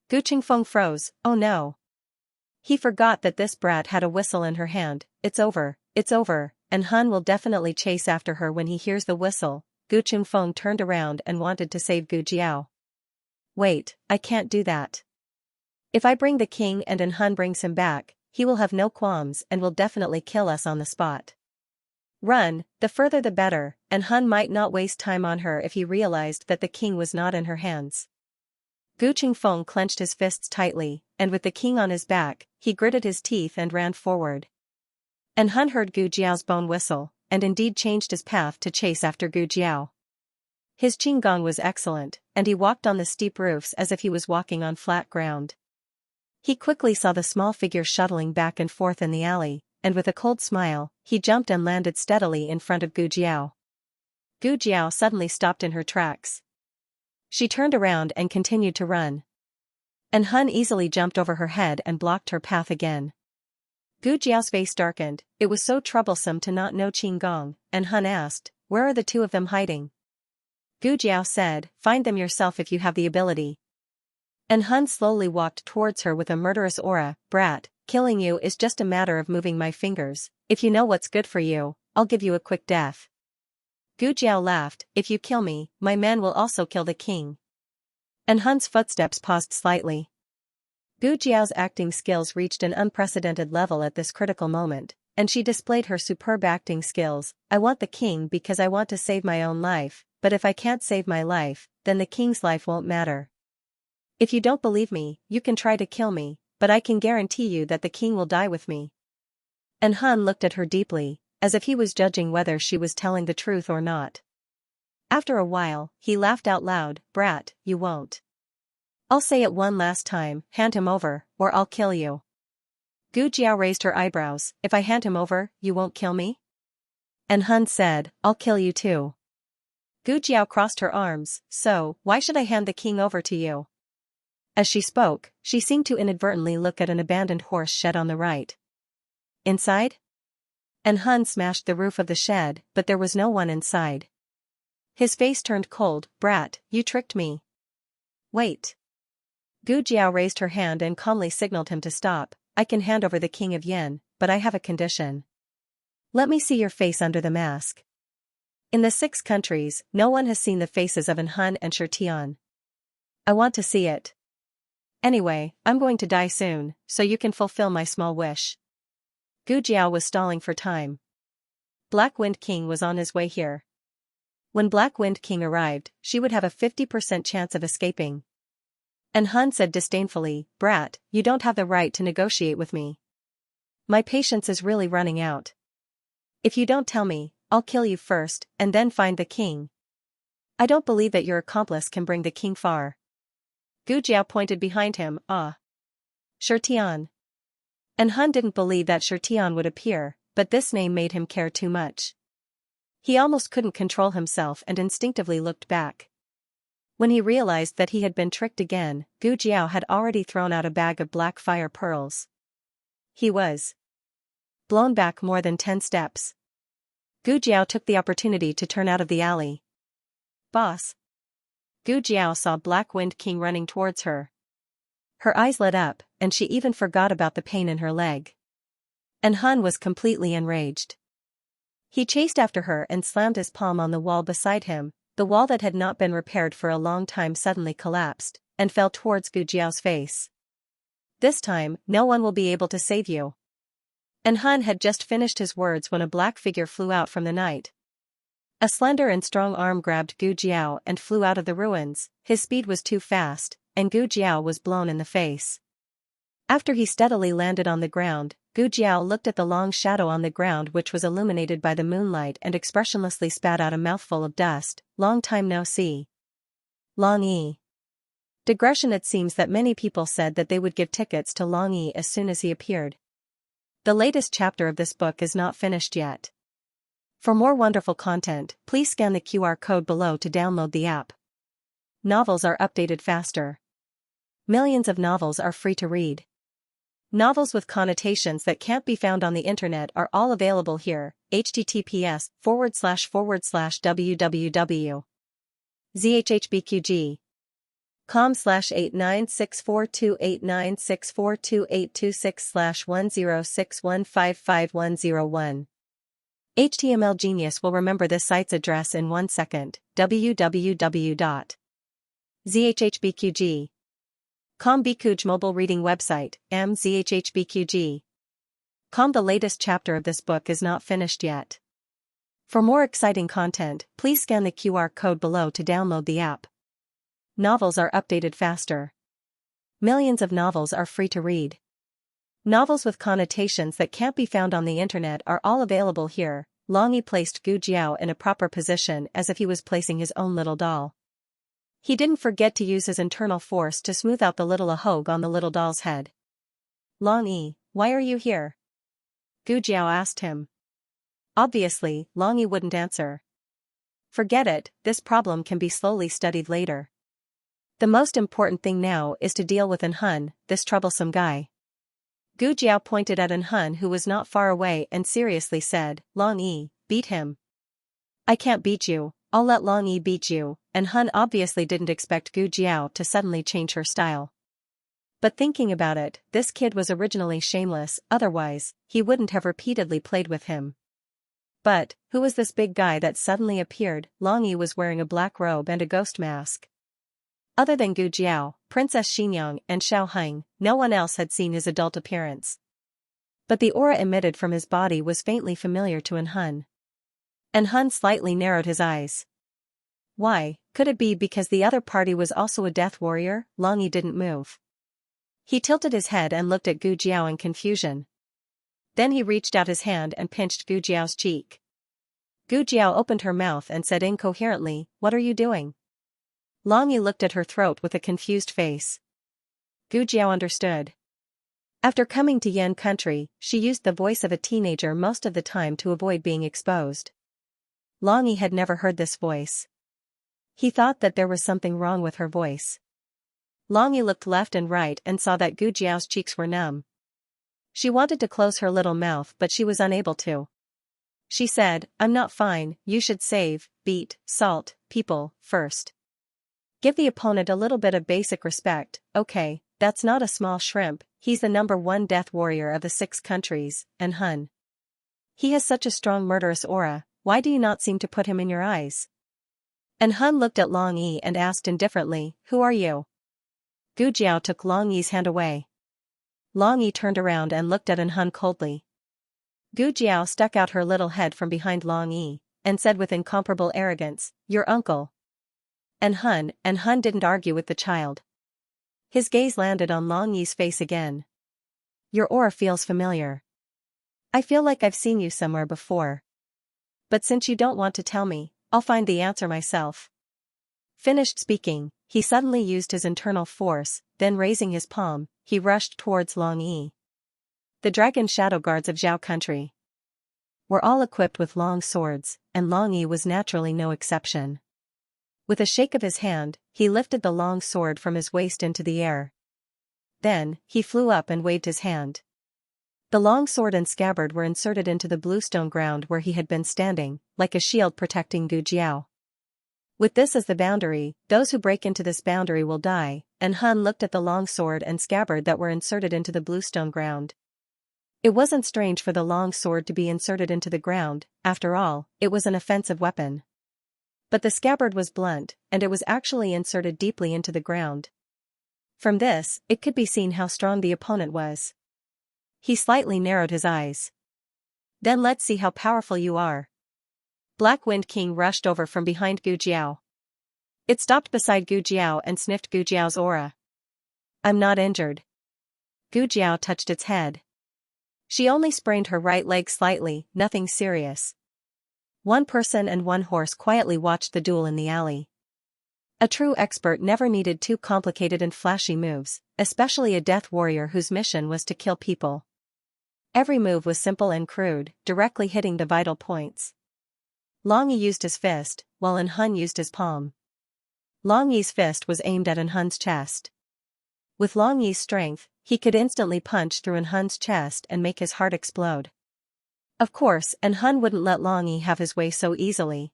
Gu Qingfeng froze. Oh no. He forgot that this brat had a whistle in her hand. It's over, and Hun will definitely chase after her when he hears the whistle. Gu Qingfeng turned around and wanted to save Gu Jiao. Wait, I can't do that. If I bring the king and Hun brings him back, he will have no qualms and will definitely kill us on the spot. Run, the further the better, and Hun might not waste time on her if he realized that the king was not in her hands. Gu Qingfeng clenched his fists tightly, and with the king on his back, he gritted his teeth and ran forward. Hun heard Gu Jiao's bone whistle, and indeed changed his path to chase after Gu Jiao. His qinggong was excellent, and he walked on the steep roofs as if he was walking on flat ground. He quickly saw the small figure shuttling back and forth in the alley, and with a cold smile, he jumped and landed steadily in front of Gu Jiao. Gu Jiao suddenly stopped in her tracks. She turned around and continued to run. Hun easily jumped over her head and blocked her path again. Gu Jiao's face darkened. It was so troublesome to not know qinggong, and Hun asked, "Where are the two of them hiding?" Gu Jiao said, "Find them yourself if you have the ability." Hun slowly walked towards her with a murderous aura. "Brat, killing you is just a matter of moving my fingers. If you know what's good for you, I'll give you a quick death." Gu Jiao laughed, "If you kill me, my men will also kill the king." Hun's footsteps paused slightly. Gu Jiao's acting skills reached an unprecedented level at this critical moment, and she displayed her superb acting skills. "I want the king because I want to save my own life, but if I can't save my life, then the king's life won't matter. If you don't believe me, you can try to kill me, but I can guarantee you that the king will die with me." Hun looked at her deeply, as if he was judging whether she was telling the truth or not. After a while, he laughed out loud. "Brat, you won't. I'll say it one last time, hand him over, or I'll kill you." Gu Jiao raised her eyebrows. "If I hand him over, you won't kill me?" Hun said, "I'll kill you too." Gu Jiao crossed her arms. "So, why should I hand the king over to you?" As she spoke, she seemed to inadvertently look at an abandoned horse shed on the right. "Inside?" Hun smashed the roof of the shed, but there was no one inside. His face turned cold. "Brat, you tricked me." "Wait." Gu Jiao raised her hand and calmly signaled him to stop. "I can hand over the king of Yin, but I have a condition. Let me see your face under the mask." In the 6 countries, no one has seen the faces of Hun and Shirtian. "I want to see it. Anyway, I'm going to die soon, so you can fulfill my small wish." Gu Jiao was stalling for time. Black Wind King was on his way here. When Black Wind King arrived, she would have a 50% chance of escaping. Hun said disdainfully, "Brat, you don't have the right to negotiate with me. My patience is really running out. If you don't tell me, I'll kill you first, and then find the king. I don't believe that your accomplice can bring the king far." Gu Jiao pointed behind him. "Ah. Shirtian." Hun didn't believe that Shirtian would appear, but this name made him care too much. He almost couldn't control himself and instinctively looked back. When he realized that he had been tricked again, Gu Jiao had already thrown out a bag of black fire pearls. He was blown back more than 10 steps. Gu Jiao took the opportunity to turn out of the alley. "Boss." Gu Jiao saw Black Wind King running towards her. Her eyes lit up, and she even forgot about the pain in her leg. Hun was completely enraged. He chased after her and slammed his palm on the wall beside him. The wall that had not been repaired for a long time suddenly collapsed, and fell towards Gu Jiao's face. "This time, no one will be able to save you." Hun had just finished his words when a black figure flew out from the night. A slender and strong arm grabbed Gu Jiao and flew out of the ruins. His speed was too fast, and Gu Jiao was blown in the face. After he steadily landed on the ground, Gu Jiao looked at the long shadow on the ground which was illuminated by the moonlight and expressionlessly spat out a mouthful of dust. "Long time no see." Long Yi. Digression. It seems that many people said that they would give tickets to Long Yi as soon as he appeared. The latest chapter of this book is not finished yet. For more wonderful content, please scan the QR code below to download the app. Novels are updated faster. Millions of novels are free to read. Novels with connotations that can't be found on the internet are all available here. https://www.zhhbqg. com/8964289642826/1061555101. HTML Genius will remember this site's address in 1 second. www.zhhbqg.com. Bikuj mobile reading website, mzhhbqg.com. The latest chapter of this book is not finished yet. For more exciting content, please scan the QR code below to download the app. Novels are updated faster. Millions of novels are free to read. Novels with connotations that can't be found on the internet are all available here. Long Yi placed Gu Jiao in a proper position as if he was placing his own little doll. He didn't forget to use his internal force to smooth out the little ahog on the little doll's head. Long Yi, why are you here? Gu Jiao asked him. Obviously, Long Yi wouldn't answer. Forget it, this problem can be slowly studied later. The most important thing now is to deal with Hun, this troublesome guy. Gu Jiao pointed at Hun, who was not far away, and seriously said, Long Yi, beat him. I can't beat you, I'll let Long Yi beat you. Hun obviously didn't expect Gu Jiao to suddenly change her style. But thinking about it, this kid was originally shameless, otherwise, he wouldn't have repeatedly played with him. But, who was this big guy that suddenly appeared? Long Yi was wearing a black robe and a ghost mask. Other than Gu Jiao, Princess Xianxia, and Xiao Heng, no one else had seen his adult appearance. But the aura emitted from his body was faintly familiar to Hun. Hun slightly narrowed his eyes. Why, could it be because the other party was also a death warrior? Long Yi didn't move. He tilted his head and looked at Gu Jiao in confusion. Then he reached out his hand and pinched Gu Jiao's cheek. Gu Jiao opened her mouth and said incoherently, What are you doing? Long Yi looked at her throat with a confused face. Gu Jiao understood. After coming to Yan country, she used the voice of a teenager most of the time to avoid being exposed. Long Yi had never heard this voice. He thought that there was something wrong with her voice. Long Yi looked left and right and saw that Gu Jiao's cheeks were numb. She wanted to close her little mouth, but she was unable to. She said, I'm not fine, you should save, beat, salt, people, first. Give the opponent a little bit of basic respect. Okay, that's not a small shrimp, he's the #1 death warrior of the 6 countries, Hun. He has such a strong murderous aura, why do you not seem to put him in your eyes? Hun looked at Long Yi and asked indifferently, Who are you? Gu Jiao took Long Yi's hand away. Long Yi turned around and looked at Hun coldly. Gu Jiao stuck out her little head from behind Long Yi, and said with incomparable arrogance, Your uncle. Hun didn't argue with the child. His gaze landed on Long Yi's face again. Your aura feels familiar. I feel like I've seen you somewhere before. But since you don't want to tell me, I'll find the answer myself. Finished speaking, he suddenly used his internal force, then raising his palm, he rushed towards Long Yi. The dragon shadow guards of Zhao country were all equipped with long swords, and Long Yi was naturally no exception. With a shake of his hand, he lifted the long sword from his waist into the air. Then, he flew up and waved his hand. The long sword and scabbard were inserted into the bluestone ground where he had been standing, like a shield protecting Gu Jiao. With this as the boundary, those who break into this boundary will die, Hun looked at the long sword and scabbard that were inserted into the bluestone ground. It wasn't strange for the long sword to be inserted into the ground, after all, it was an offensive weapon. But the scabbard was blunt, and it was actually inserted deeply into the ground. From this, it could be seen how strong the opponent was. He slightly narrowed his eyes. Then let's see how powerful you are. Black Wind King rushed over from behind Gu Jiao. It stopped beside Gu Jiao and sniffed Gu Jiao's aura. I'm not injured. Gu Jiao touched its head. She only sprained her right leg slightly, nothing serious. One person and one horse quietly watched the duel in the alley. A true expert never needed too complicated and flashy moves, especially a death warrior whose mission was to kill people. Every move was simple and crude, directly hitting the vital points. Long Yi used his fist, while An Hun used his palm. Long Yi's fist was aimed at An Hun's chest. With Long Yi's strength, he could instantly punch through An Hun's chest and make his heart explode. Of course, An Hun wouldn't let Long Yi have his way so easily.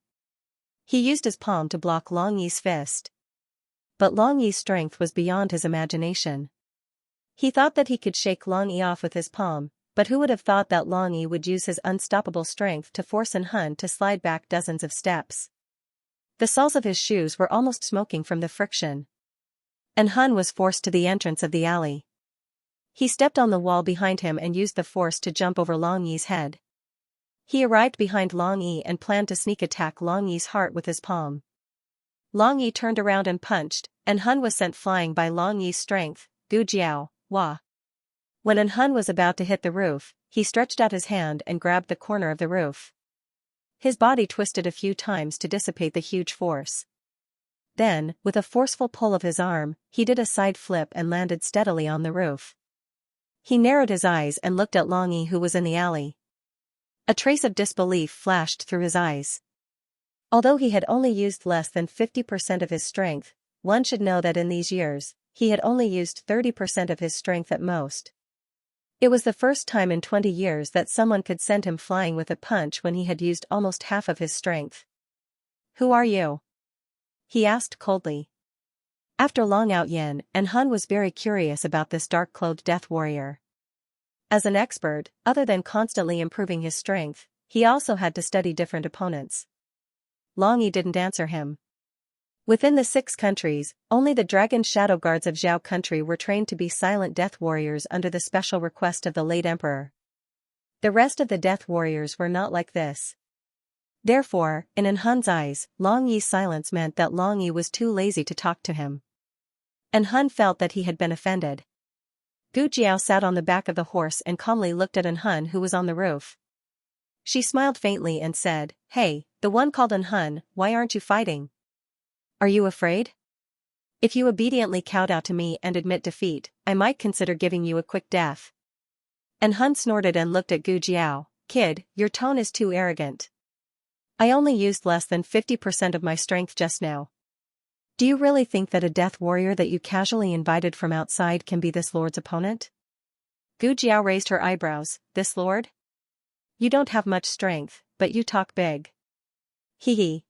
He used his palm to block Long Yi's fist. But Long Yi's strength was beyond his imagination. He thought that he could shake Long Yi off with his palm, but who would have thought that Long Yi would use his unstoppable strength to force An Hun to slide back dozens of steps. The soles of his shoes were almost smoking from the friction. An Hun was forced to the entrance of the alley. He stepped on the wall behind him and used the force to jump over Long Yi's head. He arrived behind Long Yi and planned to sneak attack Long Yi's heart with his palm. Long Yi turned around and punched, and Hun was sent flying by Long Yi's strength. Gu Jiao, Wah. When An Hun was about to hit the roof, he stretched out his hand and grabbed the corner of the roof. His body twisted a few times to dissipate the huge force. Then, with a forceful pull of his arm, he did a side flip and landed steadily on the roof. He narrowed his eyes and looked at Long Yi, who was in the alley. A trace of disbelief flashed through his eyes. Although he had only used less than 50% of his strength, one should know that in these years, he had only used 30% of his strength at most. It was the first time in 20 years that someone could send him flying with a punch when he had used almost half of his strength. "Who are you?" he asked coldly. After Long Out Yin, An Hun was very curious about this dark-clothed death warrior. As an expert, other than constantly improving his strength, he also had to study different opponents. Long Yi didn't answer him. Within the 6 countries, only the dragon shadow guards of Zhao country were trained to be silent death warriors under the special request of the late emperor. The rest of the death warriors were not like this. Therefore, in An Hun's eyes, Long Yi's silence meant that Long Yi was too lazy to talk to him. An Hun felt that he had been offended. Gu Jiao sat on the back of the horse and calmly looked at An Hun, who was on the roof. She smiled faintly and said, "Hey, the one called An Hun, why aren't you fighting? Are you afraid? If you obediently kowtow to me and admit defeat, I might consider giving you a quick death." An Hun snorted and looked at Gu Jiao. "Kid, your tone is too arrogant. I only used less than 50% of my strength just now. Do you really think that a death warrior that you casually invited from outside can be this lord's opponent?" Gu Jiao raised her eyebrows. "This lord? You don't have much strength, but you talk big." Hee hee.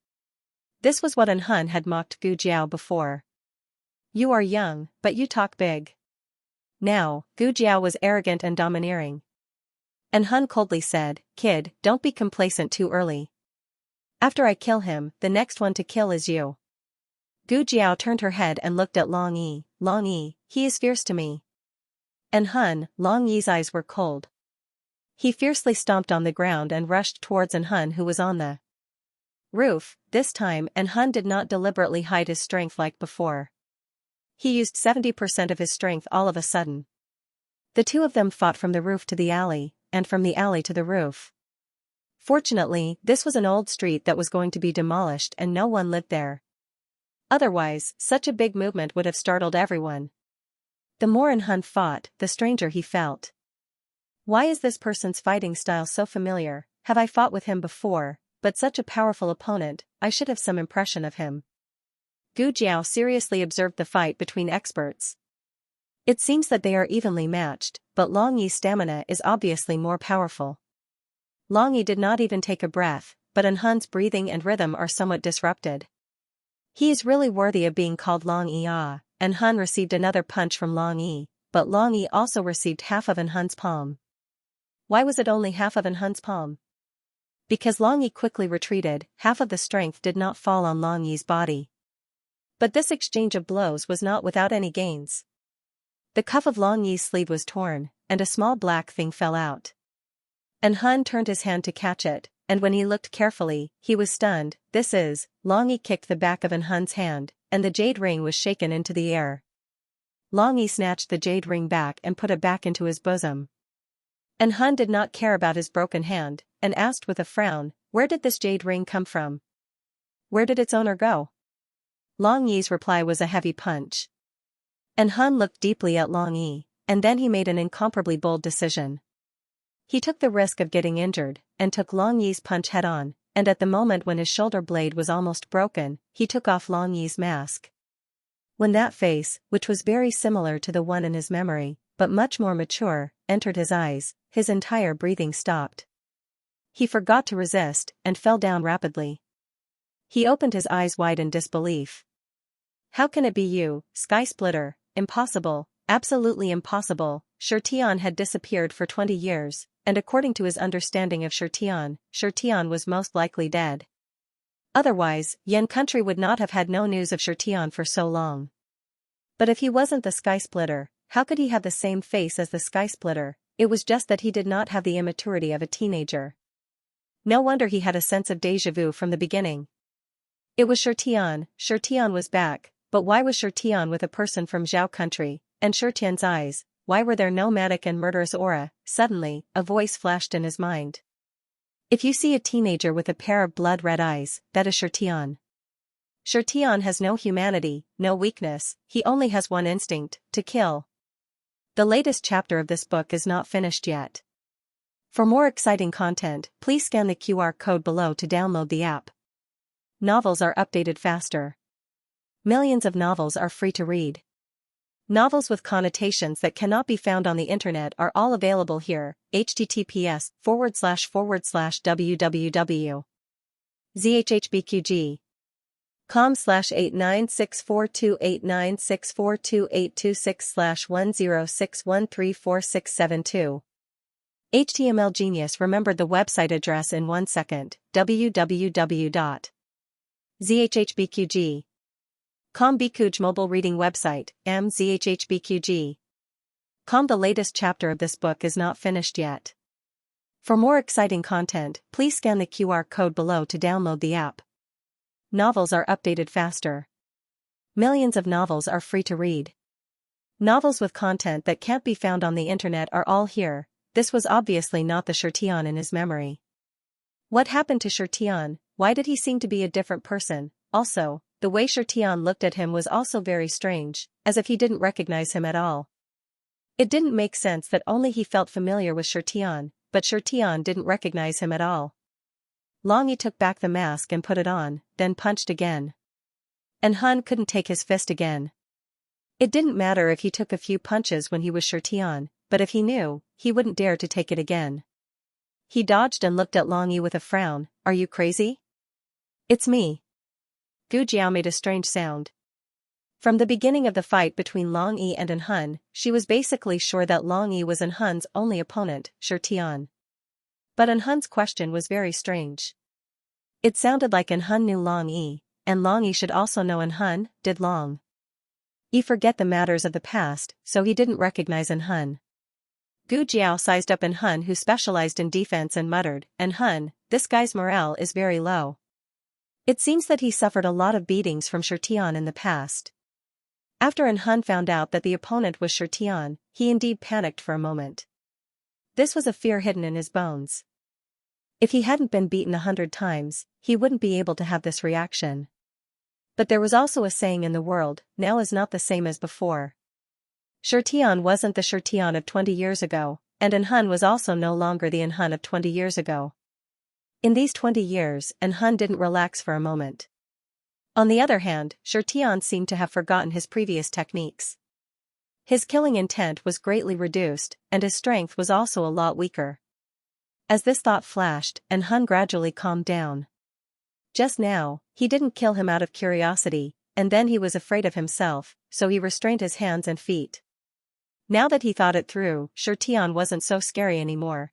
This was what An Hun had mocked Gu Jiao before. "You are young, but you talk big." Now, Gu Jiao was arrogant and domineering. An Hun coldly said, "Kid, don't be complacent too early. After I kill him, the next one to kill is you." Gu Jiao turned her head and looked at Long Yi. "Long Yi, he is fierce to me." An Hun, Long Yi's eyes were cold. He fiercely stomped on the ground and rushed towards An Hun, who was on the roof. This time, An Hun did not deliberately hide his strength like before. He used 70% of his strength all of a sudden. The two of them fought from the roof to the alley, and from the alley to the roof. Fortunately, this was an old street that was going to be demolished and no one lived there. Otherwise, such a big movement would have startled everyone. The more An Hun fought, the stranger he felt. Why is this person's fighting style so familiar? Have I fought with him before? But such a powerful opponent, I should have some impression of him. Gu Jiao seriously observed the fight between experts. It seems that they are evenly matched, but Long Yi's stamina is obviously more powerful. Long Yi did not even take a breath, but An Hun's breathing and rhythm are somewhat disrupted. He is really worthy of being called Long Yi. An Hun received another punch from Long Yi, but Long Yi also received half of An Hun's palm. Why was it only half of An Hun's palm? Because Long Yi quickly retreated, half of the strength did not fall on Long Yi's body. But this exchange of blows was not without any gains. The cuff of Long Yi's sleeve was torn, and a small black thing fell out. An Hun turned his hand to catch it, and when he looked carefully, he was stunned. Long Yi kicked the back of An Hun's hand, and the jade ring was shaken into the air. Long Yi snatched the jade ring back and put it back into his bosom. An Hun did not care about his broken hand, and asked with a frown, "Where did this jade ring come from? Where did its owner go?" Long Yi's reply was a heavy punch. And Han looked deeply at Long Yi, and then he made an incomparably bold decision. He took the risk of getting injured, and took Long Yi's punch head-on, and at the moment when his shoulder blade was almost broken, he took off Long Yi's mask. When that face, which was very similar to the one in his memory, but much more mature, entered his eyes, his entire breathing stopped. He forgot to resist, and fell down rapidly. He opened his eyes wide in disbelief. How can it be you, Sky Splitter? Impossible, absolutely impossible. Xianxia had disappeared for 20 years, and according to his understanding of Xianxia was most likely dead. Otherwise, Yan country would not have had no news of Xianxia for so long. But if he wasn't the Sky Splitter, how could he have the same face as the Sky Splitter? It was just that he did not have the immaturity of a teenager. No wonder he had a sense of déjà vu from the beginning. It was Xianxia. Xianxia was back, but why was Xianxia with a person from Zhao country, and Xianxia's eyes, why were there no manic and murderous aura? Suddenly, a voice flashed in his mind. If you see a teenager with a pair of blood-red eyes, that is Xianxia. Xianxia has no humanity, no weakness, he only has one instinct, to kill. The latest chapter of this book is not finished yet. For more exciting content, please scan the QR code below to download the app. Novels are updated faster. Millions of novels are free to read. Novels with connotations that cannot be found on the internet are all available here. https://www.zhbqg.com/89642896428226/10613467 HTML Genius remembered the website address in 1 second. www.zhbqg.com Bikuj mobile reading website, mzhbqg.com. The latest chapter of this book is not finished yet. For more exciting content, please scan the QR code below to download the app. Novels are updated faster. Millions of novels are free to read. Novels with content that can't be found on the internet are all here. This was obviously not the Xianxia in his memory. What happened to Xianxia? Why did he seem to be a different person? Also, the way Xianxia looked at him was also very strange, as if he didn't recognize him at all. It didn't make sense that only he felt familiar with Xianxia, but Xianxia didn't recognize him at all. Long Yi took back the mask and put it on, then punched again. And Han couldn't take his fist again. It didn't matter if he took a few punches when he was Xianxia, but if he knew, he wouldn't dare to take it again. He dodged and looked at Long Yi with a frown. Are you crazy? It's me. Gu Jiao made a strange sound. From the beginning of the fight between Long Yi and Han, she was basically sure that Long Yi was Han's only opponent, Xianxia. But Han's question was very strange. It sounded like Han knew Long Yi, and Long Yi should also know Han. Did Long Yi forget the matters of the past, so he didn't recognize Han? Gu Jiao sized up Han, who specialized in defense, and muttered, Han, this guy's morale is very low. It seems that he suffered a lot of beatings from Xianxia in the past. After Han found out that the opponent was Xianxia, he indeed panicked for a moment. This was a fear hidden in his bones. If he hadn't been beaten 100 times, he wouldn't be able to have this reaction. But there was also a saying in the world, now is not the same as before. Xianxia wasn't the Xianxia of 20 years ago, and Han was also no longer the Han of 20 years ago. In these 20 years, Han didn't relax for a moment. On the other hand, Xianxia seemed to have forgotten his previous techniques. His killing intent was greatly reduced, and his strength was also a lot weaker. As this thought flashed, Han gradually calmed down. Just now, he didn't kill him out of curiosity, and then he was afraid of himself, so he restrained his hands and feet. Now that he thought it through, Xianxia wasn't so scary anymore.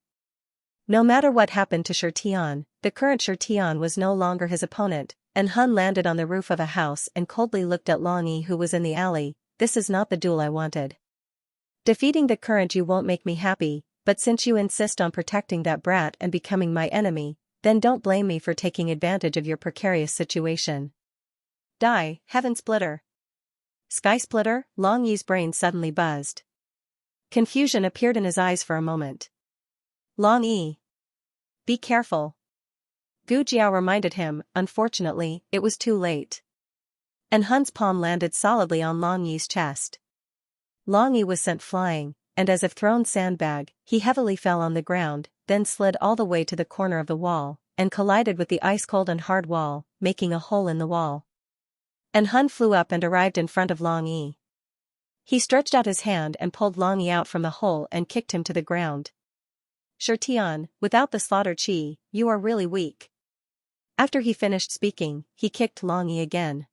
No matter what happened to Xianxia, the current Xianxia was no longer his opponent, and Han landed on the roof of a house and coldly looked at Long Yi, who was in the alley. This is not the duel I wanted. Defeating the current you won't make me happy, but since you insist on protecting that brat and becoming my enemy, then don't blame me for taking advantage of your precarious situation. Die, Heaven Splitter. Sky Splitter? Long Yi's brain suddenly buzzed. Confusion appeared in his eyes for a moment. Long Yi. Be careful. Gu Jiao reminded him. Unfortunately, it was too late. and Hun's palm landed solidly on Long Yi's chest. Long Yi was sent flying, and as if thrown sandbag, he heavily fell on the ground, then slid all the way to the corner of the wall, and collided with the ice-cold and hard wall, making a hole in the wall. And Hun flew up and arrived in front of Long Yi. He stretched out his hand and pulled Long Yi out from the hole and kicked him to the ground. "Shirtian, without the slaughter chi, you are really weak." After he finished speaking, he kicked Long Yi again.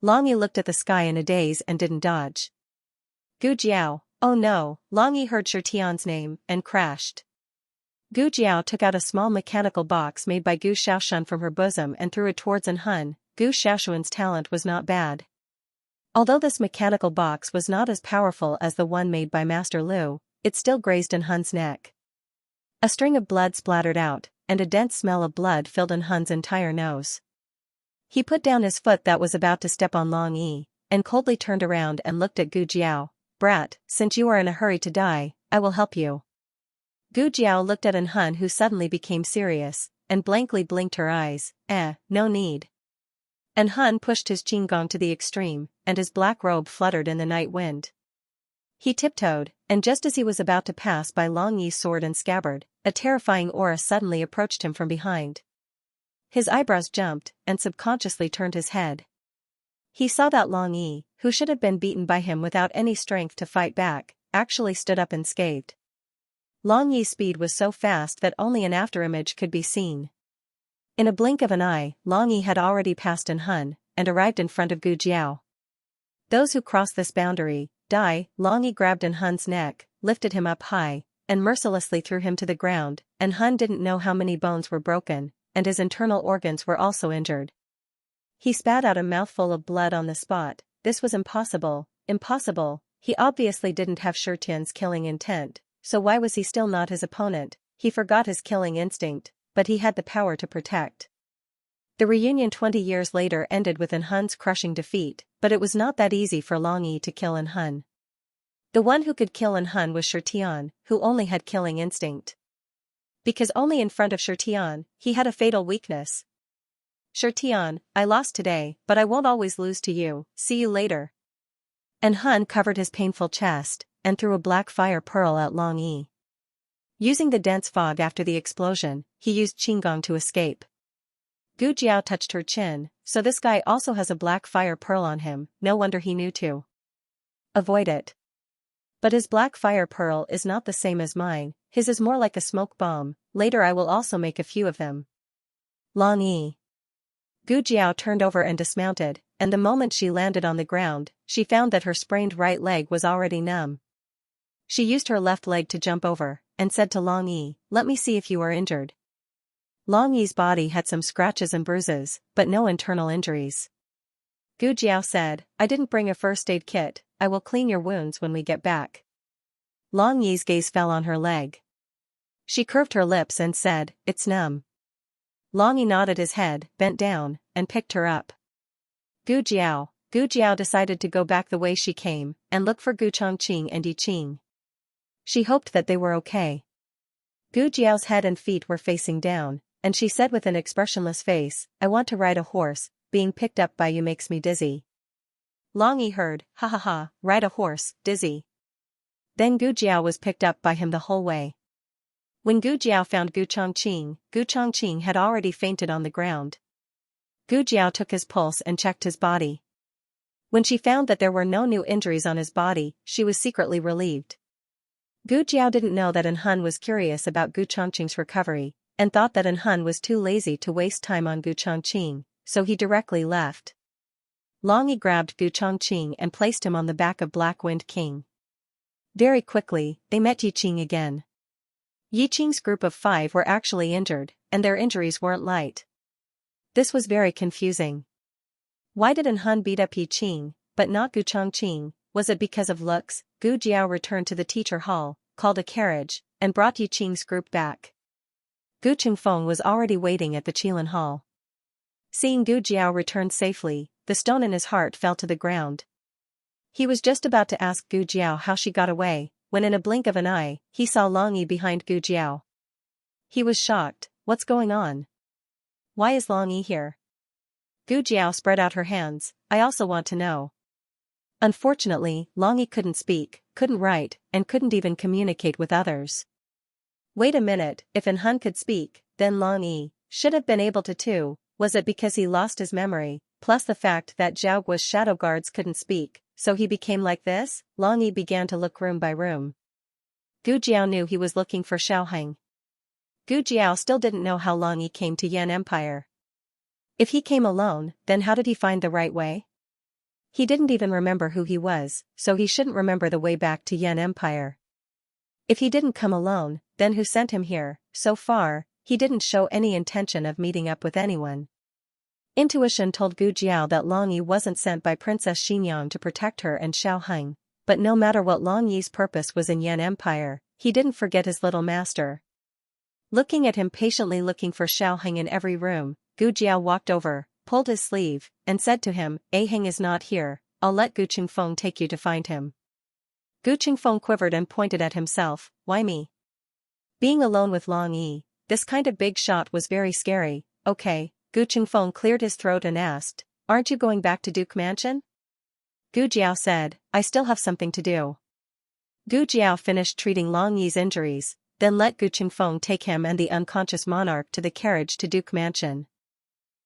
Long Yi looked at the sky in a daze and didn't dodge. "Gu Jiao, oh no," Long Yi heard Shirtian's name, and crashed. Gu Jiao took out a small mechanical box made by Gu Xiaoshan from her bosom and threw it towards Hun. Gu Xiaoshuan's talent was not bad. Although this mechanical box was not as powerful as the one made by Master Lu, it still grazed Hun's neck. A string of blood splattered out, and a dense smell of blood filled Hun's entire nose. He put down his foot that was about to step on Long Yi, and coldly turned around and looked at Gu Jiao. "Brat, since you are in a hurry to die, I will help you." Gu Jiao looked at Hun, who suddenly became serious, and blankly blinked her eyes. No need." And Hun pushed his qinggong to the extreme, and his black robe fluttered in the night wind. He tiptoed, and just as he was about to pass by Long Yi's sword and scabbard, a terrifying aura suddenly approached him from behind. His eyebrows jumped, and subconsciously turned his head. He saw that Long Yi, who should have been beaten by him without any strength to fight back, actually stood up unscathed. Long Yi's speed was so fast that only an afterimage could be seen. In a blink of an eye, Long Yi had already passed Hun, and arrived in front of Gu Jiao. Those who cross this boundary, die. Long Yi grabbed Hun's neck, lifted him up high, and mercilessly threw him to the ground, and Hun didn't know how many bones were broken, and his internal organs were also injured. He spat out a mouthful of blood on the spot. This was impossible, impossible. He obviously didn't have Shirtian's killing intent, so why was he still not his opponent? He forgot his killing instinct, but he had the power to protect. The reunion 20 years later ended with Hun's crushing defeat, but it was not that easy for Long Yi to kill Hun. The one who could kill Hun was Shirtian, who only had killing instinct. Because only in front of Shirtian, he had a fatal weakness. "Shirtian, I lost today, but I won't always lose to you, see you later." And Hun covered his painful chest, and threw a black fire pearl at Long Yi. Using the dense fog after the explosion, he used qinggong to escape. Gu Jiao touched her chin, "So this guy also has a black fire pearl on him, no wonder he knew to avoid it. But his black fire pearl is not the same as mine, his is more like a smoke bomb, later I will also make a few of them." Long Yi. Gu Jiao turned over and dismounted, and the moment she landed on the ground, she found that her sprained right leg was already numb. She used her left leg to jump over, and said to Long Yi, "Let me see if you are injured." Long Yi's body had some scratches and bruises, but no internal injuries. Gu Jiao said, "I didn't bring a first aid kit, I will clean your wounds when we get back." Long Yi's gaze fell on her leg. She curved her lips and said, "It's numb." Long Yi nodded his head, bent down, and picked her up. Gu Jiao decided to go back the way she came, and look for Gu Chongqing and Yi Qing. She hoped that they were okay. Gu Jiao's head and feet were facing down, and she said with an expressionless face, "I want to ride a horse, being picked up by you makes me dizzy." Long Yi heard, "Ha ha ha, ride a horse, dizzy." Then Gu Jiao was picked up by him the whole way. When Gu Jiao found Gu Chongqing had already fainted on the ground. Gu Jiao took his pulse and checked his body. When she found that there were no new injuries on his body, she was secretly relieved. Gu Jiao didn't know that Hun was curious about Gu Chongqing's recovery, and thought that Hun was too lazy to waste time on Gu Chongqing, so he directly left. Long Yi grabbed Gu Chongqing and placed him on the back of Black Wind King. Very quickly, they met Yi Qing again. Yi Qing's group of 5 were actually injured, and their injuries weren't light. This was very confusing. Why did Hun beat up Yi Qing, but not Gu Chongqing? Was it because of looks? Gu Jiao returned to the teacher hall, called a carriage, and brought Yi Qing's group back. Gu Qingfeng was already waiting at the Qilin hall. Seeing Gu Jiao return safely, the stone in his heart fell to the ground. He was just about to ask Gu Jiao how she got away, when in a blink of an eye, he saw Long Yi behind Gu Jiao. He was shocked. What's going on? Why is Long Yi here? Gu Jiao spread out her hands, I also want to know. Unfortunately, Long Yi couldn't speak, couldn't write, and couldn't even communicate with others. Wait a minute, if In Hun could speak, then Long Yi should have been able to too. Was it because he lost his memory, plus the fact that Zhao Guo's shadow guards couldn't speak, so he became like this? Long Yi began to look room by room. Gu Jiao knew he was looking for Xiaoheng. Gu Jiao still didn't know how Long Yi came to Yan Empire. If he came alone, then how did he find the right way? He didn't even remember who he was, so he shouldn't remember the way back to Yan Empire. If he didn't come alone, then who sent him here? So far, he didn't show any intention of meeting up with anyone. Intuition told Gu Jiao that Long Yi wasn't sent by Princess Xianxia to protect her and Xiaoheng, but no matter what Long Yi's purpose was in Yan Empire, he didn't forget his little master. Looking at him patiently looking for Xiaoheng in every room, Gu Jiao walked over, pulled his sleeve, and said to him, Heng is not here, I'll let Gu Qingfeng take you to find him. Gu Qingfeng quivered and pointed at himself, why me? Being alone with Long Yi, this kind of big shot was very scary. Okay, Gu Qingfeng cleared his throat and asked, aren't you going back to Duke Mansion? Gu Jiao said, I still have something to do. Gu Jiao finished treating Long Yi's injuries, then let Gu Qingfeng take him and the unconscious monarch to the carriage to Duke Mansion.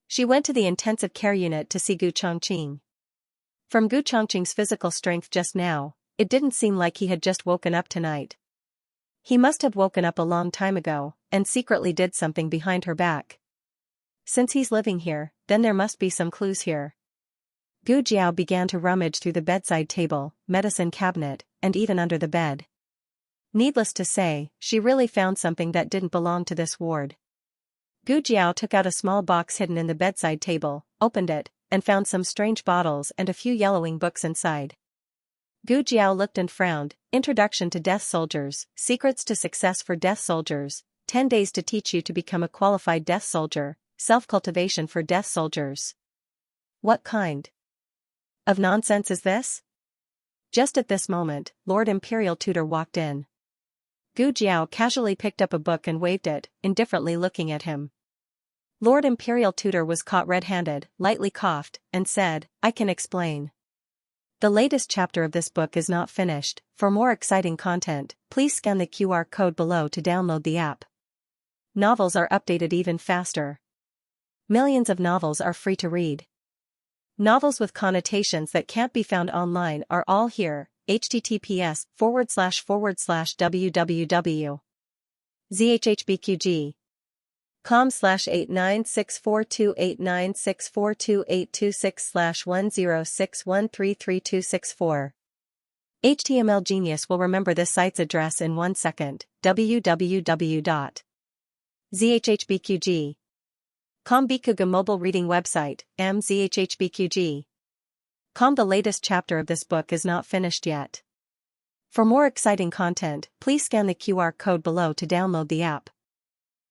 She went to the intensive care unit to see Gu Chongqing. From Gu Chongqing's physical strength just now, it didn't seem like he had just woken up tonight. He must have woken up a long time ago, and secretly did something behind her back. Since he's living here, then there must be some clues here. Gu Jiao began to rummage through the bedside table, medicine cabinet, and even under the bed. Needless to say, she really found something that didn't belong to this ward. Gu Jiao took out a small box hidden in the bedside table, opened it, and found some strange bottles and a few yellowing books inside. Gu Jiao looked and frowned. Introduction to Death Soldiers, Secrets to Success for Death Soldiers, 10 days to teach you to become a qualified Death Soldier, Self-Cultivation for Death Soldiers. What kind of nonsense is this? Just at this moment, Lord Imperial Tutor walked in. Gu Jiao casually picked up a book and waved it, indifferently looking at him. Lord Imperial Tutor was caught red-handed, lightly coughed, and said, I can explain. The latest chapter of this book is not finished. For more exciting content, please scan the QR code below to download the app. Novels are updated even faster. Millions of novels are free to read. Novels with connotations that can't be found online are all here. https://www.zhhbqg com/89642896428226/1061333264. HTML Genius will remember this site's address in 1 second. www.zhhbqg.com Bikuga mobile reading website, mzhhbqg.com. The latest chapter of this book is not finished yet. For more exciting content, please scan the QR code below to download the app.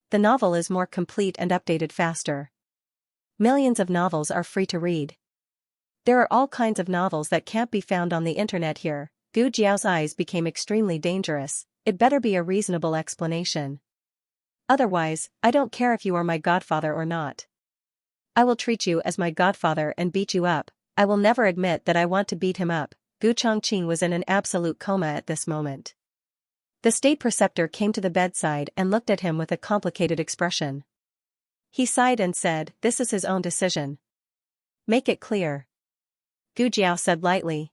The novel is more complete and updated faster. Millions of novels are free to read. There are all kinds of novels that can't be found on the internet here. Gu Jiao's eyes became extremely dangerous. It better be a reasonable explanation. Otherwise, I don't care if you are my godfather or not. I will treat you as my godfather and beat you up. I will never admit that I want to beat him up. Gu Chongqing was in an absolute coma at this moment. The state preceptor came to the bedside and looked at him with a complicated expression. He sighed and said, this is his own decision. Make it clear. Gu Jiao said lightly.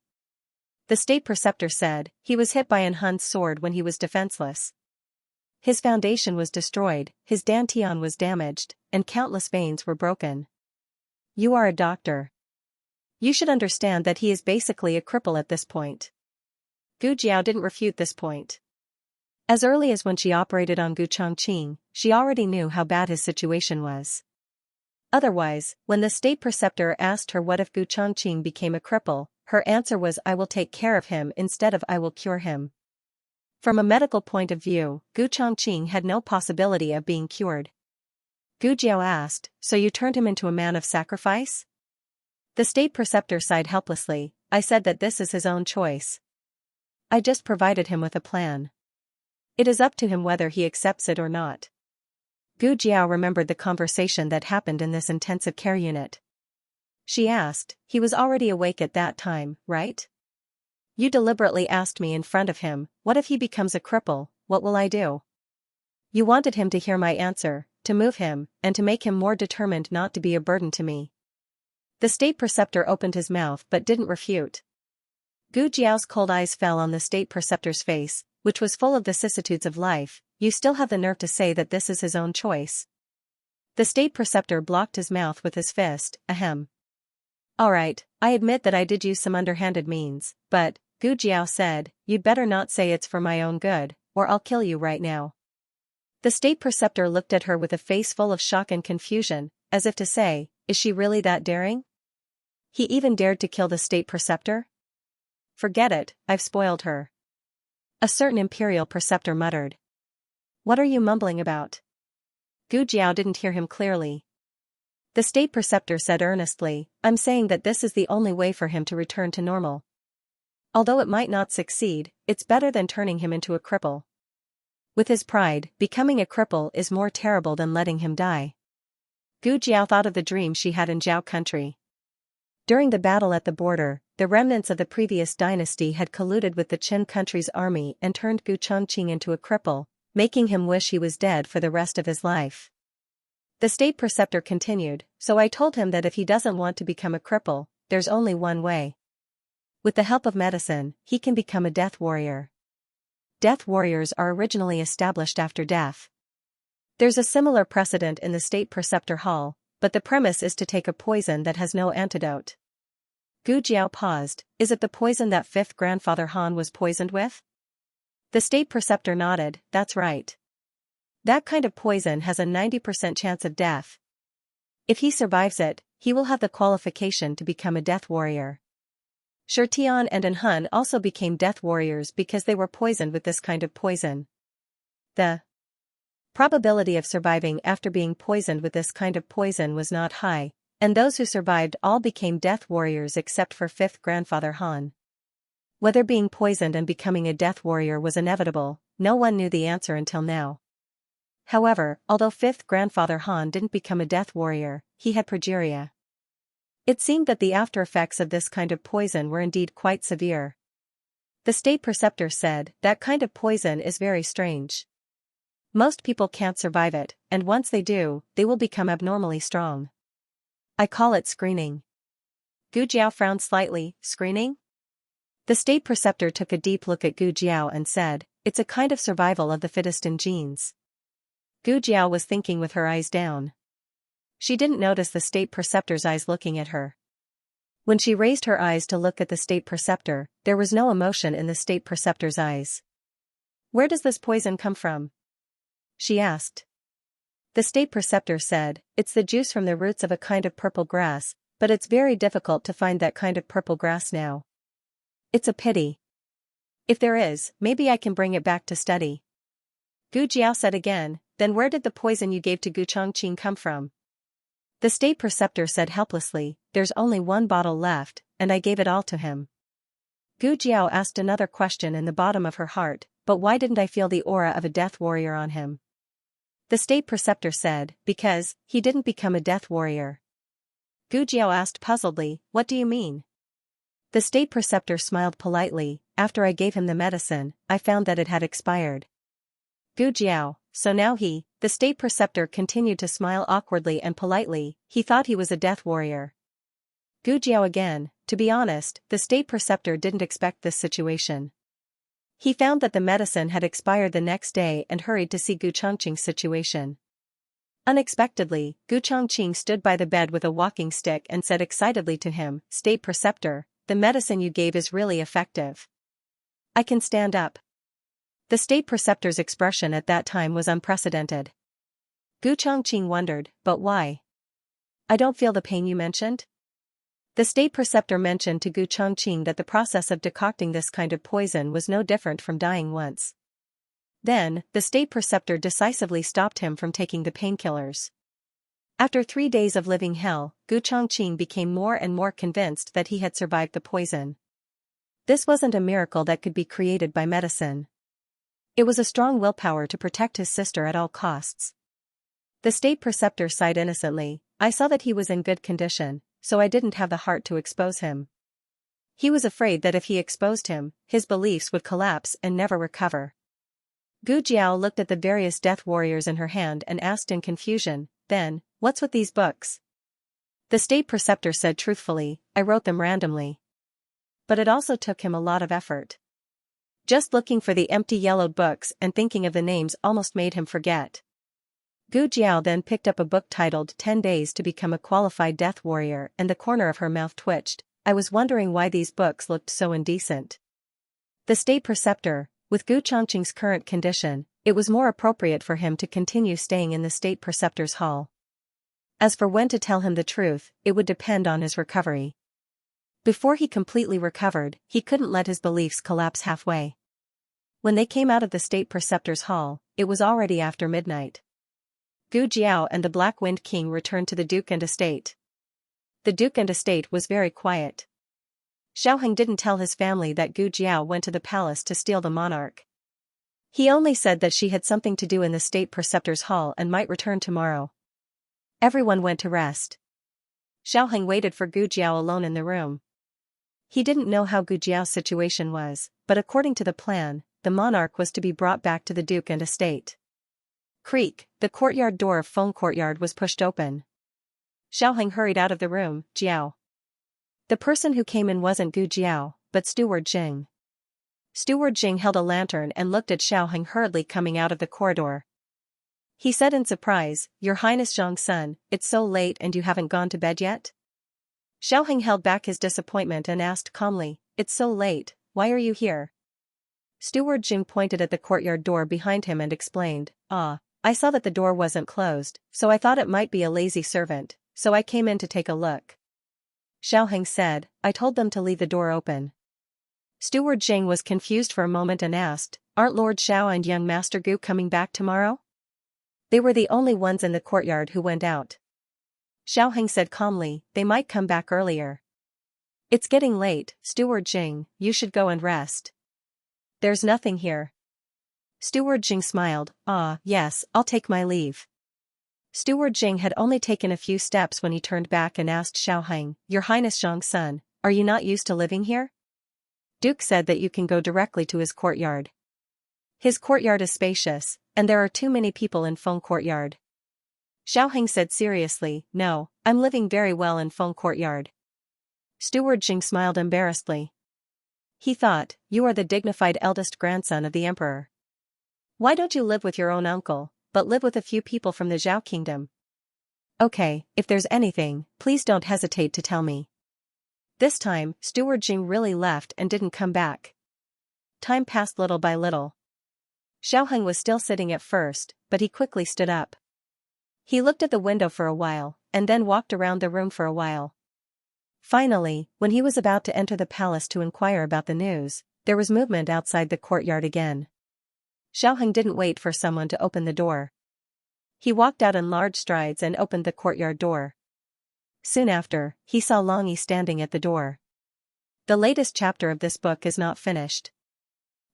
The state preceptor said, he was hit by In Hun's sword when he was defenseless. His foundation was destroyed, his dantian was damaged, and countless veins were broken. You are a doctor. You should understand that he is basically a cripple at this point. Gu Jiao didn't refute this point. As early as when she operated on Gu Chongqing, she already knew how bad his situation was. Otherwise, when the state preceptor asked her what if Gu Chongqing became a cripple, her answer was I will take care of him instead of I will cure him. From a medical point of view, Gu Chongqing had no possibility of being cured. Gu Jiao asked, so you turned him into a man of sacrifice? The state preceptor sighed helplessly. I said that this is his own choice. I just provided him with a plan. It is up to him whether he accepts it or not. Gu Jiao remembered the conversation that happened in this intensive care unit. She asked. He was already awake at that time, right? You deliberately asked me in front of him, what if he becomes a cripple, what will I do? You wanted him to hear my answer, to move him, and to make him more determined not to be a burden to me. The state preceptor opened his mouth but didn't refute. Gu Jiao's cold eyes fell on the state preceptor's face, which was full of the vicissitudes of life. You still have the nerve to say that this is his own choice. The state preceptor blocked his mouth with his fist. Ahem. Alright, I admit that I did use some underhanded means, but, Gu Jiao said, you'd better not say it's for my own good, or I'll kill you right now. The state preceptor looked at her with a face full of shock and confusion, as if to say, is she really that daring? He even dared to kill the state preceptor? Forget it, I've spoiled her. A certain imperial preceptor muttered. What are you mumbling about? Gu Jiao didn't hear him clearly. The state preceptor said earnestly, I'm saying that this is the only way for him to return to normal. Although it might not succeed, it's better than turning him into a cripple. With his pride, becoming a cripple is more terrible than letting him die. Gu Jiao thought of the dream she had in Zhao country. During the battle at the border, the remnants of the previous dynasty had colluded with the Qin country's army and turned Gu Chongqing into a cripple, making him wish he was dead for the rest of his life. The state preceptor continued, so I told him that if he doesn't want to become a cripple, there's only one way. With the help of medicine, he can become a death warrior. Death warriors are originally established after death. There's a similar precedent in the state preceptor hall, but the premise is to take a poison that has no antidote. Gu Jiao paused. Is it the poison that fifth grandfather Han was poisoned with? The state preceptor nodded. That's right. That kind of poison has a 90% chance of death. If he survives it, he will have the qualification to become a death warrior. Shirtian and Anhun also became death warriors because they were poisoned with this kind of poison. The probability of surviving after being poisoned with this kind of poison was not high, and those who survived all became death warriors except for fifth grandfather Han. Whether being poisoned and becoming a death warrior was inevitable, no one knew the answer until now. However, although fifth grandfather Han didn't become a death warrior, he had progeria. It seemed that the after effects of this kind of poison were indeed quite severe. The state preceptor said, that kind of poison is very strange. Most people can't survive it, and once they do, they will become abnormally strong. I call it screening. Gu Jiao frowned slightly. Screening? The state preceptor took a deep look at Gu Jiao and said, it's a kind of survival of the fittest in genes. Gu Jiao was thinking with her eyes down. She didn't notice the state preceptor's eyes looking at her. When she raised her eyes to look at the state preceptor, there was no emotion in the state preceptor's eyes. Where does this poison come from? She asked. The state preceptor said, it's the juice from the roots of a kind of purple grass, but it's very difficult to find that kind of purple grass now. It's a pity. If there is, maybe I can bring it back to study. Gu Jiao said again, then where did the poison you gave to Gu Chongqing come from? The state preceptor said helplessly, there's only one bottle left, and I gave it all to him. Gu Jiao asked another question in the bottom of her heart, but why didn't I feel the aura of a death warrior on him? The state preceptor said, because, he didn't become a death warrior. Gu Jiao asked puzzledly, what do you mean? The state preceptor smiled politely, after I gave him the medicine, I found that it had expired. Gu Jiao, so now the state preceptor continued to smile awkwardly and politely, he thought he was a death warrior. Gu Jiao again, to be honest, the state preceptor didn't expect this situation. He found that the medicine had expired the next day and hurried to see Gu Chongqing's situation. Unexpectedly, Gu Chongqing stood by the bed with a walking stick and said excitedly to him, State preceptor, the medicine you gave is really effective. I can stand up. The state preceptor's expression at that time was unprecedented. Gu Chongqing wondered, but why? I don't feel the pain you mentioned? The state preceptor mentioned to Gu Chongqing that the process of decocting this kind of poison was no different from dying once. Then, the state preceptor decisively stopped him from taking the painkillers. After 3 days of living hell, Gu Chongqing became more and more convinced that he had survived the poison. This wasn't a miracle that could be created by medicine. It was a strong willpower to protect his sister at all costs. The state preceptor sighed innocently, I saw that he was in good condition, so I didn't have the heart to expose him. He was afraid that if he exposed him, his beliefs would collapse and never recover. Gu Jiao looked at the various death warriors in her hand and asked in confusion, then, what's with these books? The state preceptor said truthfully, I wrote them randomly. But it also took him a lot of effort. Just looking for the empty yellowed books and thinking of the names almost made him forget. Gu Jiao then picked up a book titled 10 Days to Become a Qualified Death Warrior, and the corner of her mouth twitched. I was wondering why these books looked so indecent. The state preceptor, with Gu Chongqing's current condition, it was more appropriate for him to continue staying in the state preceptor's hall. As for when to tell him the truth, it would depend on his recovery. Before he completely recovered, he couldn't let his beliefs collapse halfway. When they came out of the state preceptor's hall, it was already after midnight. Gu Jiao and the Black Wind King returned to the Duke and estate. The Duke and estate was very quiet. Xiaoheng didn't tell his family that Gu Jiao went to the palace to steal the monarch. He only said that she had something to do in the state preceptor's hall and might return tomorrow. Everyone went to rest. Xiaoheng waited for Gu Jiao alone in the room. He didn't know how Gu Jiao's situation was, but according to the plan, the monarch was to be brought back to the Duke and estate. Creak, the courtyard door of Feng Courtyard was pushed open. Xiaoheng hurried out of the room, Jiao. The person who came in wasn't Gu Jiao, but Steward Jing. Steward Jing held a lantern and looked at Xiaoheng hurriedly coming out of the corridor. He said in surprise, Your Highness Zhang Sun, it's so late and you haven't gone to bed yet? Xiaoheng held back his disappointment and asked calmly, It's so late, why are you here? Steward Jing pointed at the courtyard door behind him and explained, I saw that the door wasn't closed, so I thought it might be a lazy servant, so I came in to take a look. Xiaoheng said, I told them to leave the door open. Steward Jing was confused for a moment and asked, Aren't Lord Xiao and young Master Gu coming back tomorrow? They were the only ones in the courtyard who went out. Xiaoheng said calmly, They might come back earlier. It's getting late, Steward Jing, you should go and rest. There's nothing here. Steward Jing smiled, yes, I'll take my leave. Steward Jing had only taken a few steps when he turned back and asked Xiaoheng, Your Highness Zhang Sun, are you not used to living here? Duke said that you can go directly to his courtyard. His courtyard is spacious, and there are too many people in Feng Courtyard. Xiaoheng said seriously, No, I'm living very well in Feng Courtyard. Steward Jing smiled embarrassedly. He thought, You are the dignified eldest grandson of the emperor. Why don't you live with your own uncle, but live with a few people from the Zhao kingdom? Okay, if there's anything, please don't hesitate to tell me. This time, Steward Jing really left and didn't come back. Time passed little by little. Xiaoheng was still sitting at first, but he quickly stood up. He looked at the window for a while, and then walked around the room for a while. Finally, when he was about to enter the palace to inquire about the news, there was movement outside the courtyard again. Xiaoheng didn't wait for someone to open the door. He walked out in large strides and opened the courtyard door. Soon after, he saw Long Yi standing at the door. The latest chapter of this book is not finished.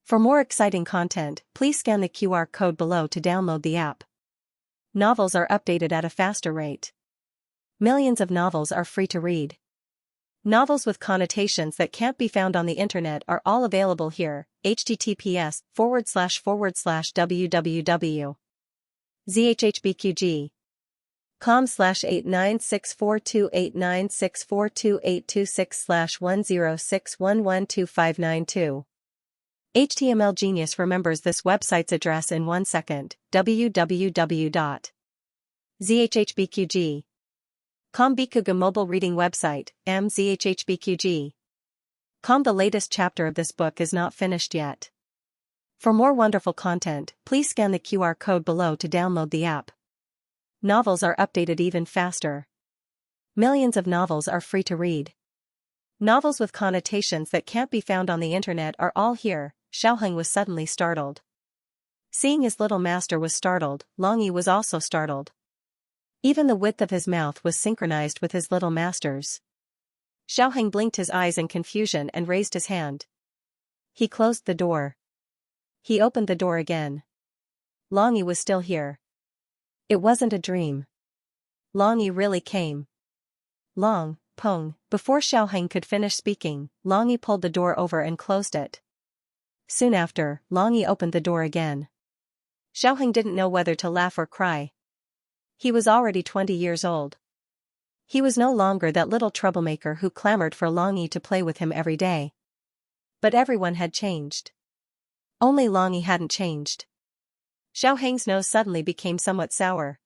For more exciting content, please scan the QR code below to download the app. Novels are updated at a faster rate. Millions of novels are free to read. Novels with connotations that can't be found on the internet are all available here. https://www.zhhbqg.com/896428964286/1061125992. HTML Genius remembers this website's address in 1 second. www.zhhbqg.com Bikuga mobile reading website, mzhhbqg. The latest chapter of this book is not finished yet. For more wonderful content, please scan the QR code below to download the app. Novels are updated even faster. Millions of novels are free to read. Novels with connotations that can't be found on the internet are all here. Xiaoheng was suddenly startled. Seeing his little master was startled, Long Yi was also startled. Even the width of his mouth was synchronized with his little master's. Xiaoheng blinked his eyes in confusion and raised his hand. He closed the door. He opened the door again. Long Yi was still here. It wasn't a dream. Long Yi really came. Long, Peng, before Xiaoheng could finish speaking, Long Yi pulled the door over and closed it. Soon after, Long Yi opened the door again. Xiaoheng didn't know whether to laugh or cry. He was already 20 years old. He was no longer that little troublemaker who clamored for Long Yi to play with him every day. But everyone had changed. Only Long Yi hadn't changed. Xiaoheng's nose suddenly became somewhat sour.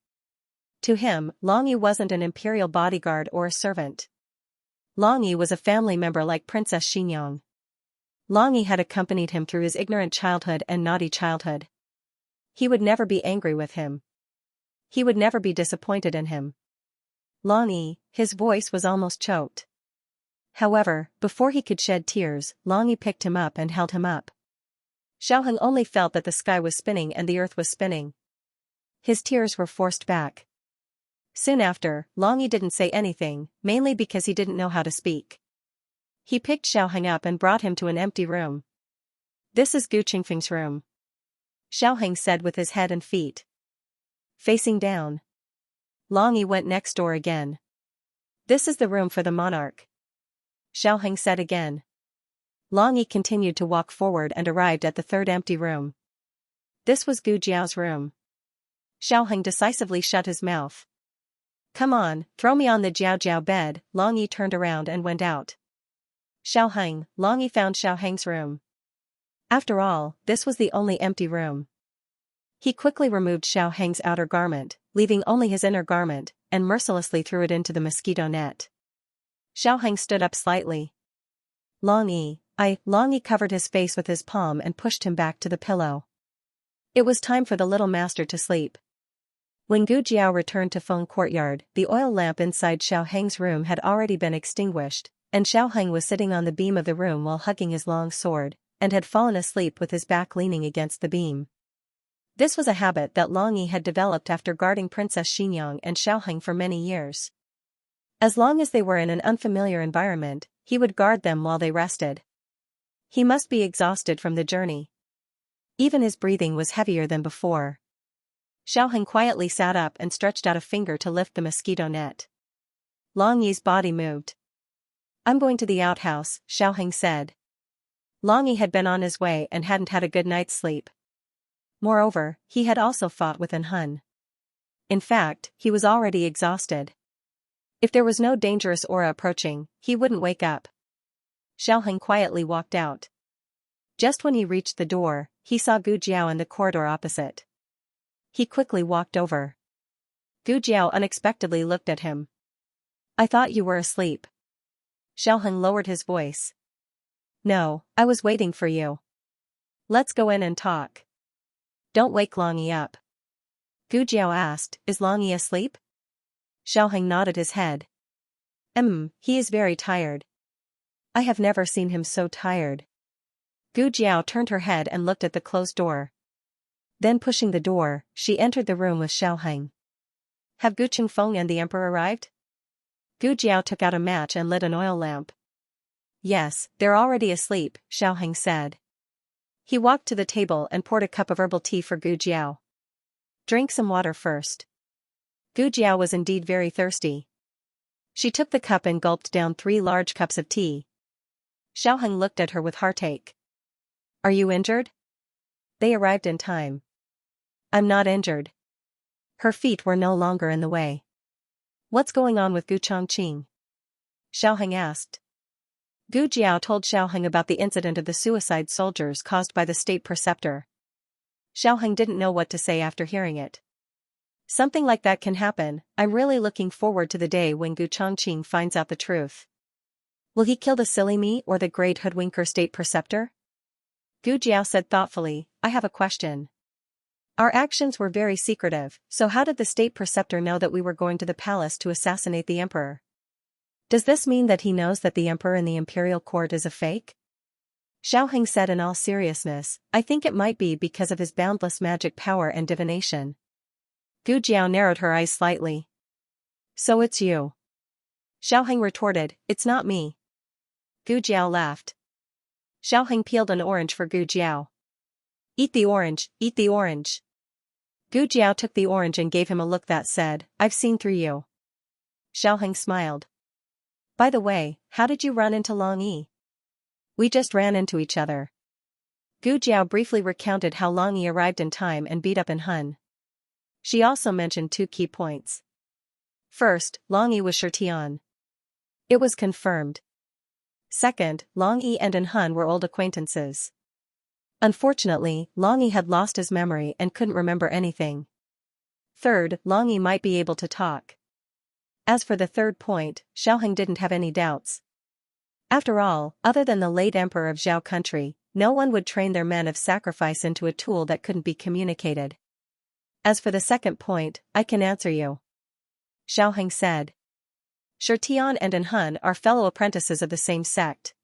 To him, Long Yi wasn't an imperial bodyguard or a servant. Long Yi was a family member like Princess Xinyang. Long Yi had accompanied him through his ignorant childhood and naughty childhood. He would never be angry with him. He would never be disappointed in him. Long Yi, his voice was almost choked. However, before he could shed tears, Long Yi picked him up and held him up. Xiaoheng only felt that the sky was spinning and the earth was spinning. His tears were forced back. Soon after, Long Yi didn't say anything, mainly because he didn't know how to speak. He picked Xiaoheng up and brought him to an empty room. "This is Gu Qingfeng's room," Xiaoheng said with his head and feet facing down. Long Yi went next door again. "This is the room for the monarch," Xiaoheng said again. Long Yi continued to walk forward and arrived at the third empty room. This was Gu Jiao's room. Xiaoheng decisively shut his mouth. "Come on, throw me on the Jiao bed." Long Yi turned around and went out. Xiaoheng, Long Yi found Xiaoheng's room. After all, this was the only empty room. He quickly removed Xiaoheng's outer garment, leaving only his inner garment, and mercilessly threw it into the mosquito net. Xiaoheng stood up slightly. Long Yi covered his face with his palm and pushed him back to the pillow. It was time for the little master to sleep. When Gu Jiao returned to Feng Courtyard, the oil lamp inside Xiaoheng's room had already been extinguished, and Xiaoheng was sitting on the beam of the room while hugging his long sword, and had fallen asleep with his back leaning against the beam. This was a habit that Long Yi had developed after guarding Princess Xinyang and Xiaoheng for many years. As long as they were in an unfamiliar environment, he would guard them while they rested. He must be exhausted from the journey. Even his breathing was heavier than before. Xiaoheng quietly sat up and stretched out a finger to lift the mosquito net. Long Yi's body moved. "I'm going to the outhouse," Xiaoheng said. Long Yi had been on his way and hadn't had a good night's sleep. Moreover, he had also fought with An Hun. In fact, he was already exhausted. If there was no dangerous aura approaching, he wouldn't wake up. Xiaoheng quietly walked out. Just when he reached the door, he saw Gu Jiao in the corridor opposite. He quickly walked over. Gu Jiao unexpectedly looked at him. "I thought you were asleep." Xiaoheng lowered his voice. "No, I was waiting for you. Let's go in and talk." "Don't wake Long Yi up." Gu Jiao asked, "Is Long Yi asleep?" Xiaoheng nodded his head. He is very tired." "I have never seen him so tired." Gu Jiao turned her head and looked at the closed door. Then pushing the door, she entered the room with Xiaoheng. "Have Gu Qingfeng and the emperor arrived?" Gu Jiao took out a match and lit an oil lamp. "Yes, they're already asleep," Xiaoheng said. He walked to the table and poured a cup of herbal tea for Gu Jiao. "Drink some water first." Gu Jiao was indeed very thirsty. She took the cup and gulped down 3 large cups of tea. Xiaoheng looked at her with heartache. "Are you injured?" They arrived in time. "I'm not injured." Her feet were no longer in the way. "What's going on with Gu Chongqing?" Xiaoheng asked. Gu Jiao told Xiaoheng about the incident of the suicide soldiers caused by the state preceptor. Xiaoheng didn't know what to say after hearing it. "Something like that can happen. I'm really looking forward to the day when Gu Chongqing finds out the truth. Will he kill the silly me or the great hoodwinker state preceptor?" Gu Jiao said thoughtfully, "I have a question. Our actions were very secretive, so how did the state preceptor know that we were going to the palace to assassinate the emperor? Does this mean that he knows that the emperor in the imperial court is a fake?" Xiaoheng said in all seriousness, "I think it might be because of his boundless magic power and divination." Gu Jiao narrowed her eyes slightly. "So it's you?" Xiaoheng retorted, "It's not me." Gu Jiao laughed. Xiaoheng peeled an orange for Gu Jiao. "Eat the orange, eat the orange." Gu Jiao took the orange and gave him a look that said, "I've seen through you." Xiaoheng smiled. By the way, how did you run into Long Yi? We just ran into each other. Gu Jiao briefly recounted how Long Yi arrived in time and beat up In Hun. She also mentioned two key points. First, Long Yi was Shirtian. It was confirmed. Second, Long Yi and In Hun were old acquaintances. Unfortunately, Long Yi had lost his memory and couldn't remember anything. Third, Long Yi might be able to talk. As for the third point, Xiaoheng didn't have any doubts. After all, other than the late emperor of Zhao country, no one would train their men of sacrifice into a tool that couldn't be communicated. As for the second point, I can answer you. Xiaoheng said. Shirtian and In Hun are fellow apprentices of the same sect.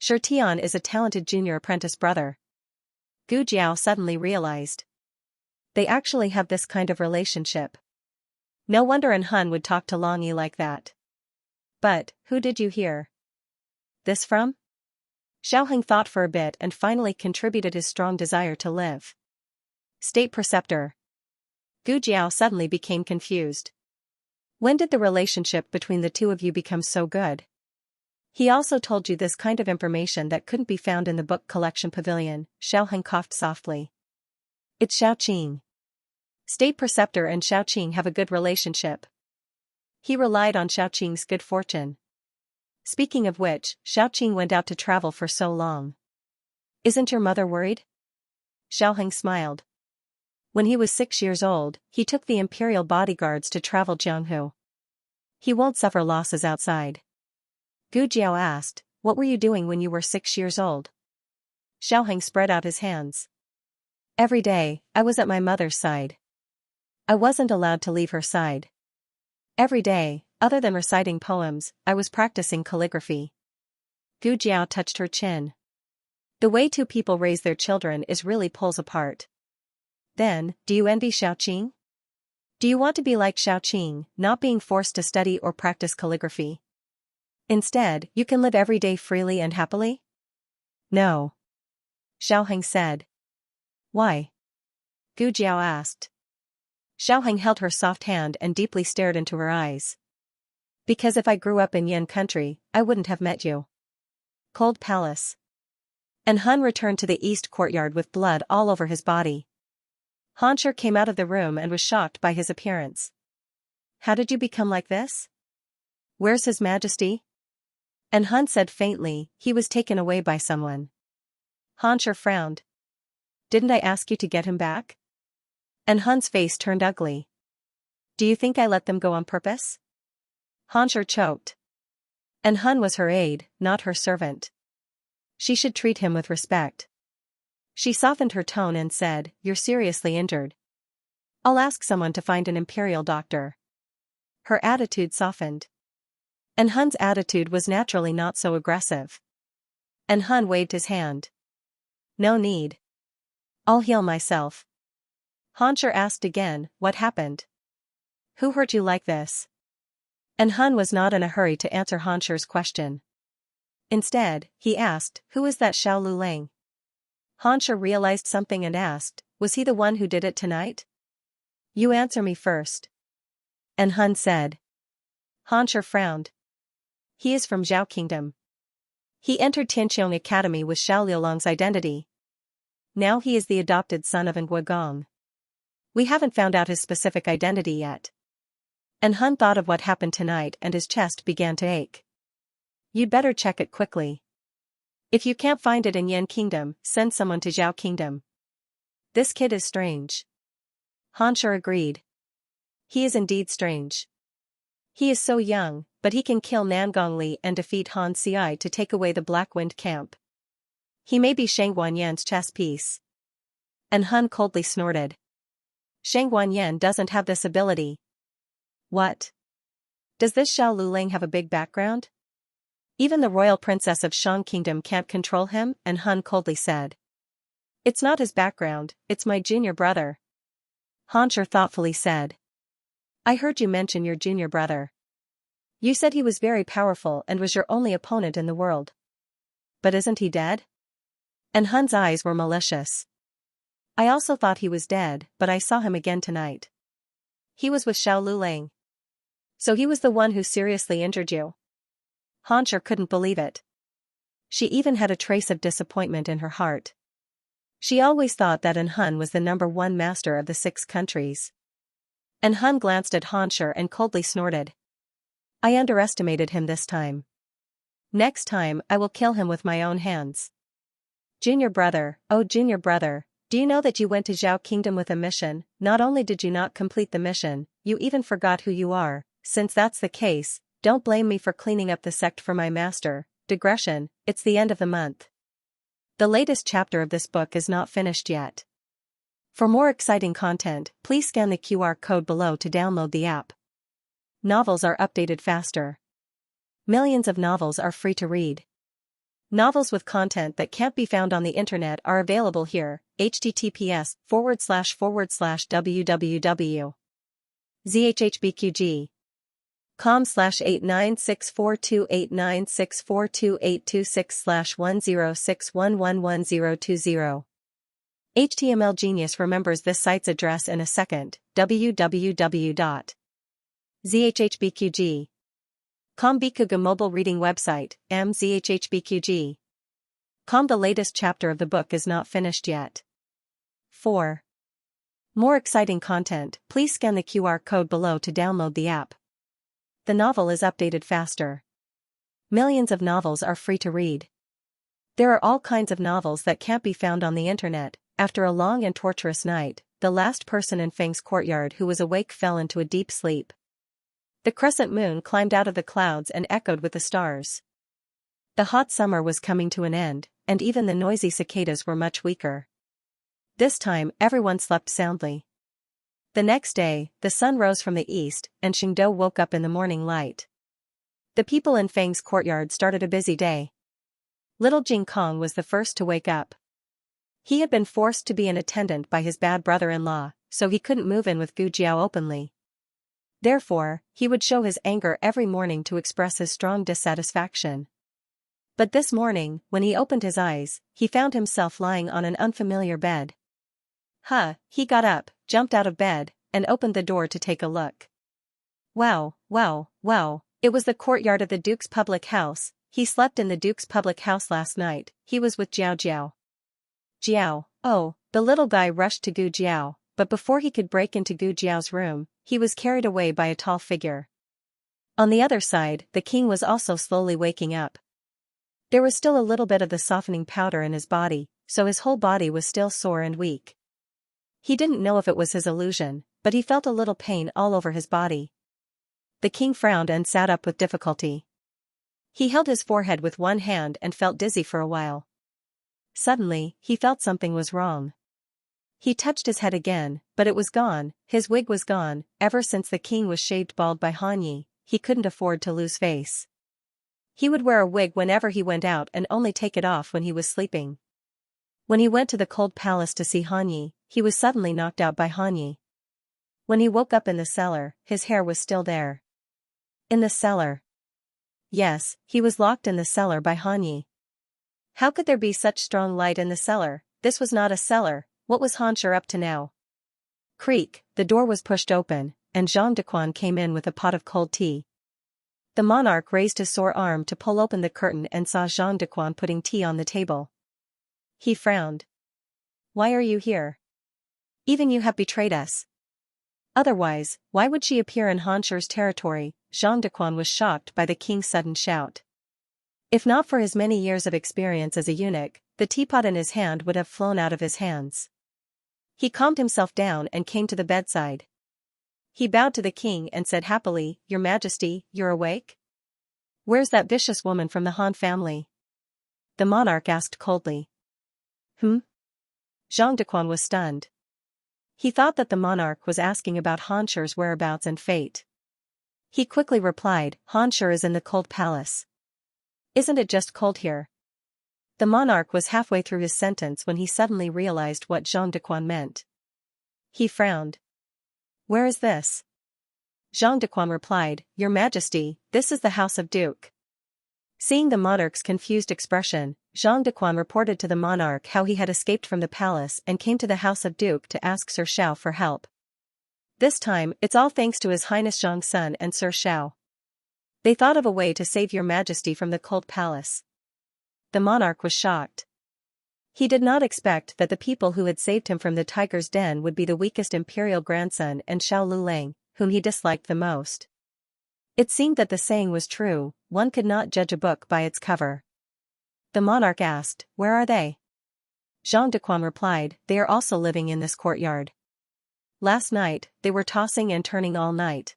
Shirtian is a talented junior apprentice brother. Gu Jiao suddenly realized. They actually have this kind of relationship. No wonder In Hun would talk to Long Yi like that. But, who did you hear this from? Xiaoheng thought for a bit and finally contributed his strong desire to live. State preceptor. Gu Jiao suddenly became confused. When did the relationship between the two of you become so good? He also told you this kind of information that couldn't be found in the book collection pavilion. Xiaoheng coughed softly. It's Xiaoqing. State preceptor and Xiaoqing have a good relationship. He relied on Xiaoqing's good fortune. Speaking of which, Xiaoqing went out to travel for so long. Isn't your mother worried? Xiaoheng smiled. When he was 6 years old, he took the imperial bodyguards to travel Jianghu. He won't suffer losses outside. Gu Jiao asked, what were you doing when you were 6 years old? Xiaoheng spread out his hands. Every day, I was at my mother's side. I wasn't allowed to leave her side. Every day, other than reciting poems, I was practicing calligraphy. Gu Jiao touched her chin. The way two people raise their children is really poles apart. Then, do you envy Xiaoqing? Do you want to be like Xiaoqing, not being forced to study or practice calligraphy? Instead, you can live every day freely and happily? No. Xiaoheng said. Why? Gu Jiao asked. Xiaoheng held her soft hand and deeply stared into her eyes. Because if I grew up in Yan country, I wouldn't have met you. Cold palace. And Han returned to the east courtyard with blood all over his body. Hansher came out of the room and was shocked by his appearance. How did you become like this? Where's His Majesty? And Han said faintly, he was taken away by someone. Hansher frowned. Didn't I ask you to get him back? And Han's face turned ugly. Do you think I let them go on purpose? Hansher choked. And Han was her aide, not her servant. She should treat him with respect. She softened her tone and said, you're seriously injured. I'll ask someone to find an imperial doctor. Her attitude softened. And Han's attitude was naturally not so aggressive. And Han waved his hand. No need. I'll heal myself. Hansher asked again, what happened? Who hurt you like this? And Han was not in a hurry to answer Hansher's question. Instead, he asked, who is that Xiao Lulang? Hansher realized something and asked, was he the one who did it tonight? You answer me first. And Han said. Hansher frowned. He is from Zhao Kingdom. He entered Tianqiong Academy with Xiao Liulang's identity. Now he is the adopted son of An Guogong. We haven't found out his specific identity yet. And Han thought of what happened tonight and his chest began to ache. You'd better check it quickly. If you can't find it in Yan Kingdom, send someone to Zhao Kingdom. This kid is strange. Hansher agreed. He is indeed strange. He is so young, but he can kill Nangong Li and defeat Han Ci to take away the Black Wind camp. He may be Shang Wanyan's chess piece. And Han coldly snorted. Shang Wanyan doesn't have this ability. What? Does this Xiao Lulang have a big background? Even the royal princess of Shang Kingdom can't control him, and Han coldly said. It's not his background, it's my junior brother. Hansher thoughtfully said. I heard you mention your junior brother. You said he was very powerful and was your only opponent in the world. But isn't he dead? And Han's eyes were malicious. I also thought he was dead, but I saw him again tonight. He was with Xiao Lulang. So he was the one who seriously injured you. Xianxia couldn't believe it. She even had a trace of disappointment in her heart. She always thought that An Hun was the #1 master of the 6 countries. An Hun glanced at Xianxia and coldly snorted. I underestimated him this time. Next time I will kill him with my own hands. Junior brother, oh junior brother, do you know that you went to Zhao Kingdom with a mission? Not only did you not complete the mission, you even forgot who you are. Since that's the case, don't blame me for cleaning up the sect for my master. Digression, it's the end of the month. The latest chapter of this book is not finished yet. For more exciting content, please scan the QR code below to download the app. Novels are updated faster. Millions of novels are free to read. Novels with content that can't be found on the internet are available here. https://www.zhhbqg com/89642896428226/106111020. HTML Genius remembers this site's address in a second. www.zhhbqg.com Bikuga mobile reading website, mzhhbqg. Com The latest chapter of the book is not finished yet. 4. More exciting content, please scan the QR code below to download the app. The novel is updated faster. Millions of novels are free to read. There are all kinds of novels that can't be found on the internet. After a long and torturous night, the last person in Feng's courtyard who was awake fell into a deep sleep. The crescent moon climbed out of the clouds and echoed with the stars. The hot summer was coming to an end, and even the noisy cicadas were much weaker. This time everyone slept soundly. The next day, the sun rose from the east, and Xingdou woke up in the morning light. The people in Feng's courtyard started a busy day. Little Jing Kong was the first to wake up. He had been forced to be an attendant by his bad brother-in-law, so he couldn't move in with Gu Jiao openly. Therefore, he would show his anger every morning to express his strong dissatisfaction. But this morning, when he opened his eyes, he found himself lying on an unfamiliar bed. He got up, jumped out of bed, and opened the door to take a look. Wow, it was the courtyard of the Duke's public house. He slept in the Duke's public house last night. He was with Jiao Jiao. Jiao, oh, the little guy rushed to Gu Jiao, but before he could break into Gu Jiao's room, he was carried away by a tall figure. On the other side, the king was also slowly waking up. There was still a little bit of the softening powder in his body, so his whole body was still sore and weak. He didn't know if it was his illusion, but he felt a little pain all over his body. The king frowned and sat up with difficulty. He held his forehead with one hand and felt dizzy for a while. Suddenly, he felt something was wrong. He touched his head again, but it was gone. His wig was gone. Ever since the king was shaved bald by Han Yi, he couldn't afford to lose face. He would wear a wig whenever he went out and only take it off when he was sleeping. When he went to the cold palace to see Han Yi, he was suddenly knocked out by Han Yi. When he woke up in the cellar, his hair was still there. In the cellar? Yes, he was locked in the cellar by Han Yi. How could there be such strong light in the cellar? This was not a cellar. What was Xianxia up to now? Creak, the door was pushed open, and Zhang Dequan came in with a pot of cold tea. The monarch raised his sore arm to pull open the curtain and saw Zhang Dequan putting tea on the table. He frowned. Why are you here? Even you have betrayed us. Otherwise, why would she appear in Xianxia's territory? Zhang Dequan was shocked by the king's sudden shout. If not for his many years of experience as a eunuch, the teapot in his hand would have flown out of his hands. He calmed himself down and came to the bedside. He bowed to the king and said happily, Your Majesty, you're awake? Where's that vicious woman from the Han family? The monarch asked coldly. Zhang Dequan was stunned. He thought that the monarch was asking about Xianxia's whereabouts and fate. He quickly replied, Xianxia is in the cold palace. Isn't it just cold here? The monarch was halfway through his sentence when he suddenly realized what Zhang Dequan meant. He frowned. Where is this? Zhang Dequan replied, Your Majesty, this is the house of Duke. Seeing the monarch's confused expression, Zhang Dequan reported to the monarch how he had escaped from the palace and came to the house of Duke to ask Sir Shao for help. This time, it's all thanks to His Highness Zhang's son and Sir Shao. They thought of a way to save your majesty from the cult palace. The monarch was shocked. He did not expect that the people who had saved him from the tiger's den would be the weakest imperial grandson and Xiao Lulang, whom he disliked the most. It seemed that the saying was true, one could not judge a book by its cover. The monarch asked, "Where are they?" Zhang Dequan replied, "They are also living in this courtyard. Last night, they were tossing and turning all night.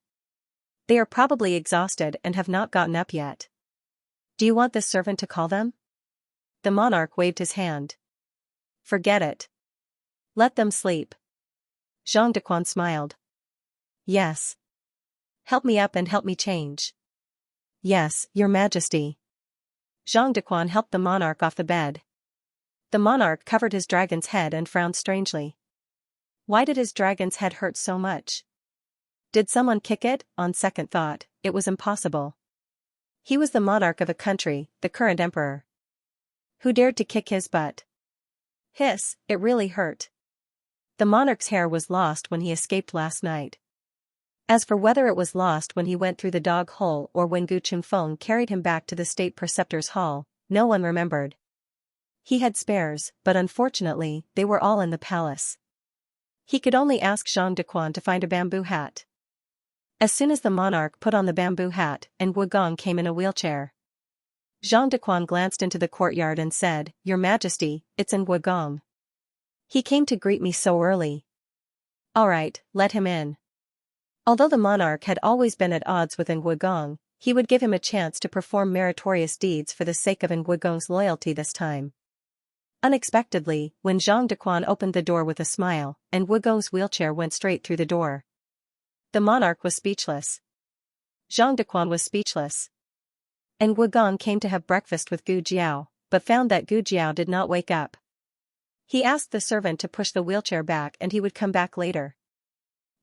They are probably exhausted and have not gotten up yet. Do you want this servant to call them?" The monarch waved his hand. "Forget it. Let them sleep." Zhang Dequan smiled. "Yes. Help me up and help me change." "Yes, your majesty." Zhang Dequan helped the monarch off the bed. The monarch covered his dragon's head and frowned strangely. Why did his dragon's head hurt so much? Did someone kick it? On second thought, it was impossible. He was the monarch of a country, the current emperor. Who dared to kick his butt? Hiss, it really hurt. The monarch's hair was lost when he escaped last night. As for whether it was lost when he went through the dog hole or when Gu Chunfeng carried him back to the state preceptor's hall, no one remembered. He had spares, but unfortunately, they were all in the palace. He could only ask Zhang Dequan to find a bamboo hat. As soon as the monarch put on the bamboo hat, and Wugong came in a wheelchair. Zhang Dequan glanced into the courtyard and said, "Your Majesty, it's in Wugong. He came to greet me so early." "All right, let him in." Although the monarch had always been at odds with Wugong, he would give him a chance to perform meritorious deeds for the sake of Wugong's loyalty this time. Unexpectedly, when Zhang Dequan opened the door with a smile, and Wugong's wheelchair went straight through the door. The monarch was speechless. Zhang Dequan was speechless. And Wugong came to have breakfast with Gu Jiao, but found that Gu Jiao did not wake up. He asked the servant to push the wheelchair back and he would come back later.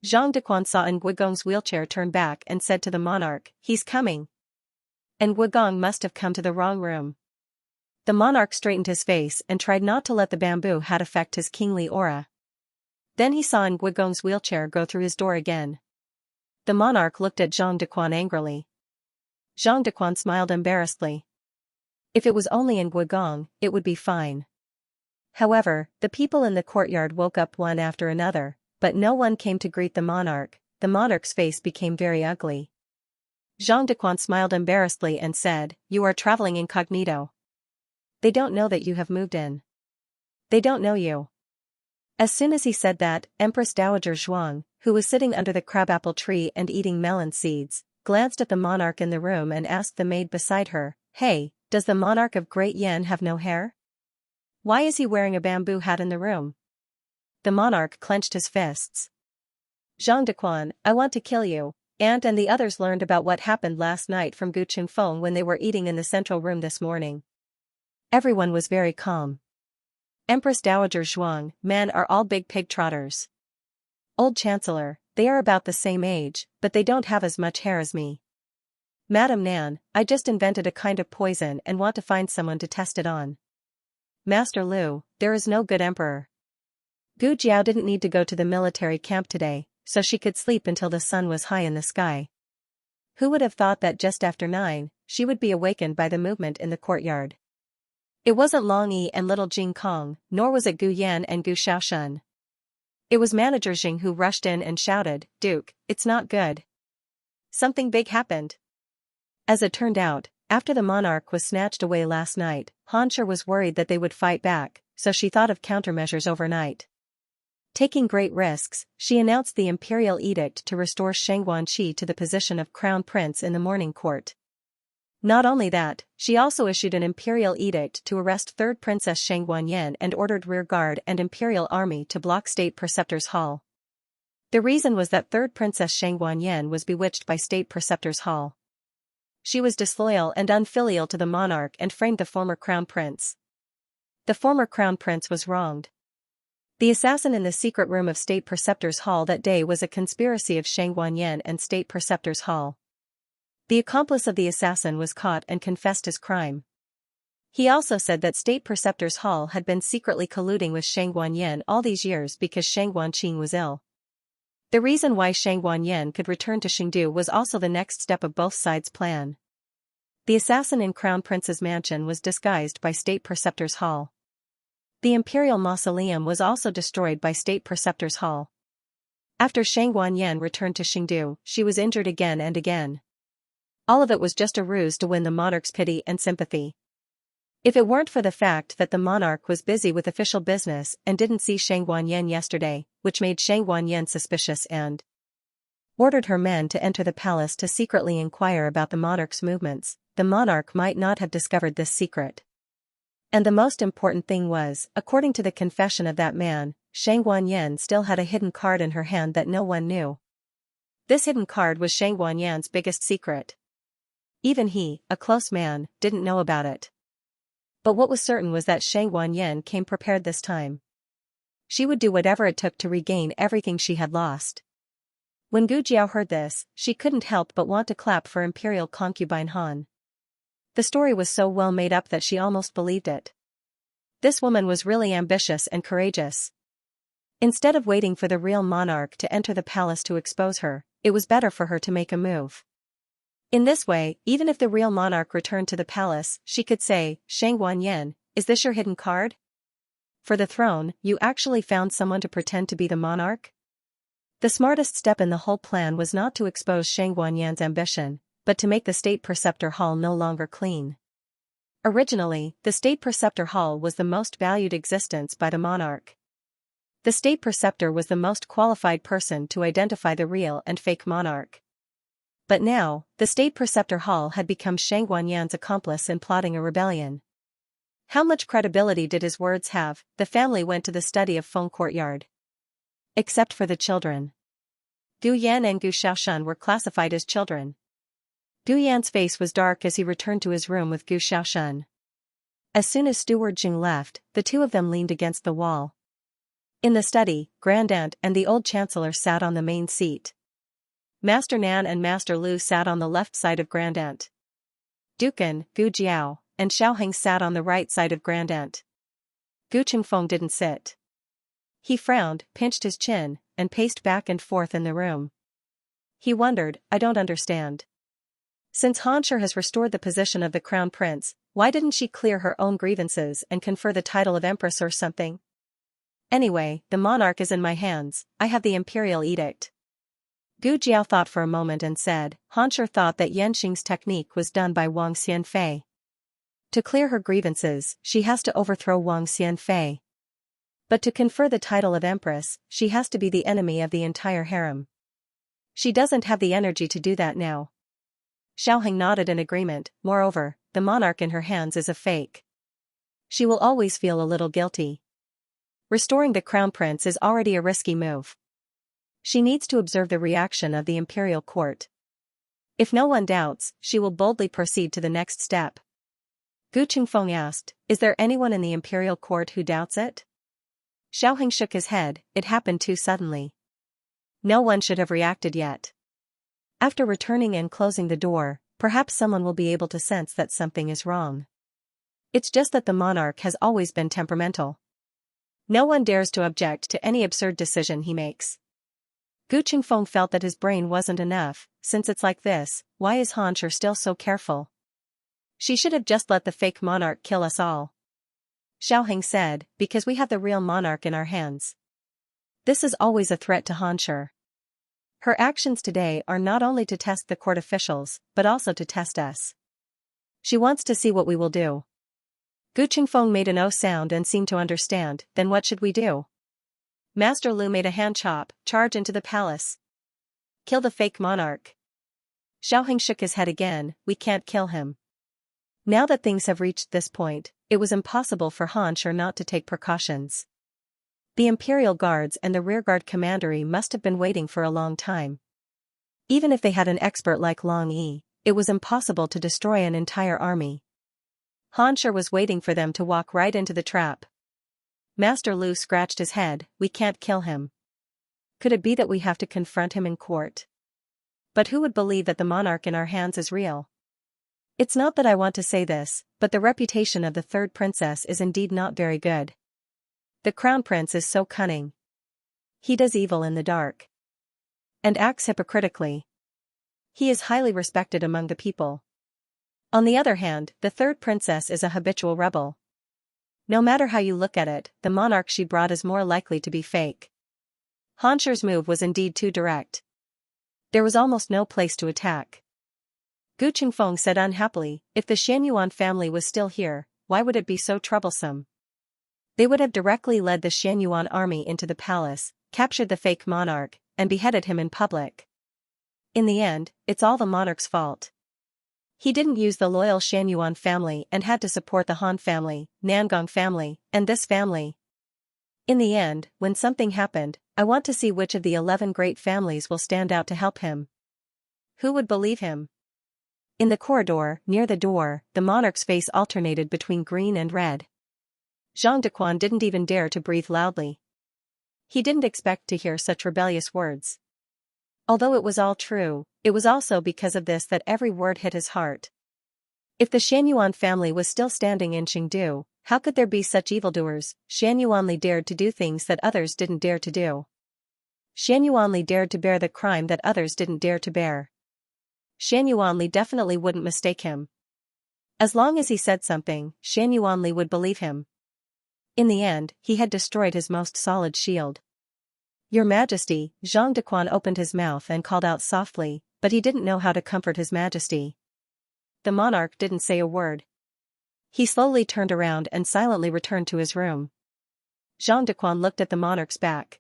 Zhang Dequan saw Wugong's wheelchair turn back and said to the monarch, "He's coming." And Wugong must have come to the wrong room. The monarch straightened his face and tried not to let the bamboo hat affect his kingly aura. Then he saw Wugong's wheelchair go through his door again. The monarch looked at Zhang Dequan angrily. Zhang Dequan smiled embarrassedly. If it was only Wugong, it would be fine. However, the people in the courtyard woke up one after another, but no one came to greet the monarch. The monarch's face became very ugly. Zhang Dequan smiled embarrassedly and said, "You are traveling incognito. They don't know that you have moved in. They don't know you." As soon as he said that, Empress Dowager Zhuang, who was sitting under the crabapple tree and eating melon seeds, glanced at the monarch in the room and asked the maid beside her, "Hey, does the monarch of Great Yan have no hair? Why is he wearing a bamboo hat in the room?" The monarch clenched his fists. "Zhang Dequan, I want to kill you." Aunt and the others learned about what happened last night from Gu Chunfeng when they were eating in the central room this morning. Everyone was very calm. Empress Dowager Zhuang, men are all big pig trotters. Old Chancellor, they are about the same age, but they don't have as much hair as me. Madam Nan, I just invented a kind of poison and want to find someone to test it on. Master Lu, there is no good emperor. Gu Jiao didn't need to go to the military camp today, so she could sleep until the sun was high in the sky. Who would have thought that just after 9, she would be awakened by the movement in the courtyard? It wasn't Long Yi and little Jing Kong, nor was it Gu Yan and Gu Shaoshun. It was Manager Jing who rushed in and shouted, "Duke, it's not good. Something big happened." As it turned out, after the monarch was snatched away last night, Han Sher was worried that they would fight back, so she thought of countermeasures overnight. Taking great risks, she announced the imperial edict to restore Shang Guanqi to the position of crown prince in the morning court. Not only that, she also issued an imperial edict to arrest 3rd Princess Shang Guanyan and ordered rearguard and imperial army to block state preceptor's hall. The reason was that 3rd Princess Shang Guanyan was bewitched by state preceptor's hall. She was disloyal and unfilial to the monarch and framed the former crown prince. The former crown prince was wronged. The assassin in the secret room of state preceptor's hall that day was a conspiracy of Shang Guanyan and state preceptor's hall. The accomplice of the assassin was caught and confessed his crime. He also said that state preceptor's hall had been secretly colluding with Shang Guanyan all these years because Shang Guanqing was ill. The reason why Shang Wanyan could return to Chengdu was also the next step of both sides' plan. The assassin in Crown Prince's mansion was disguised by State Preceptor's Hall. The Imperial Mausoleum was also destroyed by State Preceptor's Hall. After Shang Wanyan returned to Chengdu, she was injured again and again. All of it was just a ruse to win the monarch's pity and sympathy. If it weren't for the fact that the monarch was busy with official business and didn't see Shang Wanyan yesterday, which made Shang Wanyan suspicious and ordered her men to enter the palace to secretly inquire about the monarch's movements, the monarch might not have discovered this secret. And the most important thing was, according to the confession of that man, Shang Wanyan still had a hidden card in her hand that no one knew. This hidden card was Shang Wanyan's biggest secret. Even he, a close man, didn't know about it. But what was certain was that Shang Wanyan came prepared this time. She would do whatever it took to regain everything she had lost. When Gu Jiao heard this, she couldn't help but want to clap for imperial concubine Han. The story was so well made up that she almost believed it. This woman was really ambitious and courageous. Instead of waiting for the real monarch to enter the palace to expose her, it was better for her to make a move. In this way, even if the real monarch returned to the palace, she could say, "Shang Wanyan, is this your hidden card? For the throne, you actually found someone to pretend to be the monarch?" The smartest step in the whole plan was not to expose Shang Wanyan's ambition, but to make the State Preceptor Hall no longer clean. Originally, the State Preceptor Hall was the most valued existence by the monarch. The State Preceptor was the most qualified person to identify the real and fake monarch. But now, the State Preceptor Hall had become Shang Wanyan's accomplice in plotting a rebellion. How much credibility did his words have? The family went to the study of Feng Courtyard. Except for the children. Gu Yan and Gu Xiaoshan were classified as children. Gu Yan's face was dark as he returned to his room with Gu Xiaoshan. As soon as Steward Jing left, the two of them leaned against the wall. In the study, Grandaunt and the old Chancellor sat on the main seat. Master Nan and Master Lu sat on the left side of Grandaunt. Dukan, Gu Jiao, and Xiaoheng sat on the right side of Grandaunt. Gu Qingfeng didn't sit. He frowned, pinched his chin, and paced back and forth in the room. He wondered, I don't understand. Since Hansher has restored the position of the Crown Prince, why didn't she clear her own grievances and confer the title of Empress or something? Anyway, the monarch is in my hands, I have the imperial edict. Gu Jiao thought for a moment and said, Hansher thought that Yanxing's technique was done by Wang Xianfei. To clear her grievances, she has to overthrow Wang Xianfei. But to confer the title of Empress, she has to be the enemy of the entire harem. She doesn't have the energy to do that now. Xiaoheng nodded in agreement. Moreover, the monarch in her hands is a fake. She will always feel a little guilty. Restoring the crown prince is already a risky move. She needs to observe the reaction of the imperial court. If no one doubts, she will boldly proceed to the next step. Gu Qingfeng asked, is there anyone in the imperial court who doubts it? Xiaoheng shook his head, it happened too suddenly. No one should have reacted yet. After returning and closing the door, perhaps someone will be able to sense that something is wrong. It's just that the monarch has always been temperamental. No one dares to object to any absurd decision he makes. Gu Qingfeng felt that his brain wasn't enough. Since it's like this, why is Hansher still so careful? She should have just let the fake monarch kill us all. Xiaoheng said, because we have the real monarch in our hands. This is always a threat to Hansher. Her actions today are not only to test the court officials, but also to test us. She wants to see what we will do. Gu Qingfeng made an O sound and seemed to understand. Then what should we do? Master Lu made a hand chop, charge into the palace. Kill the fake monarch. Xiaoheng shook his head again, we can't kill him. Now that things have reached this point, it was impossible for Hansher not to take precautions. The Imperial Guards and the rearguard commandery must have been waiting for a long time. Even if they had an expert like Long Yi, it was impossible to destroy an entire army. Hansher was waiting for them to walk right into the trap. Master Lu scratched his head, we can't kill him. Could it be that we have to confront him in court? But who would believe that the monarch in our hands is real? It's not that I want to say this, but the reputation of the third princess is indeed not very good. The crown prince is so cunning. He does evil in the dark. and acts hypocritically. He is highly respected among the people. On the other hand, the third princess is a habitual rebel. No matter how you look at it, the monarch she brought is more likely to be fake. Han Shi's move was indeed too direct. There was almost no place to attack. Gu Qingfeng said unhappily, if the Xianyuan family was still here, why would it be so troublesome? They would have directly led the Xianyuan army into the palace, captured the fake monarch, and beheaded him in public. In the end, it's all the monarch's fault. He didn't use the loyal Xianyuan family and had to support the Han family, Nangong family, and this family. In the end, when something happened, I want to see which of the 11 great families will stand out to help him. Who would believe him? In the corridor, near the door, the monarch's face alternated between green and red. Zhang Dequan didn't even dare to breathe loudly. He didn't expect to hear such rebellious words. Although it was all true, it was also because of this that every word hit his heart. If the Xianyuan family was still standing in Chengdu, how could there be such evildoers? Xianyuanli dared to do things that others didn't dare to do. Xianyuanli dared to bear the crime that others didn't dare to bear. Xianyuanli definitely wouldn't mistake him. As long as he said something, Xianyuanli would believe him. In the end, he had destroyed his most solid shield. Your Majesty, Zhang Dequan opened his mouth and called out softly, but he didn't know how to comfort his Majesty. The monarch didn't say a word. He slowly turned around and silently returned to his room. Zhang Dequan looked at the monarch's back.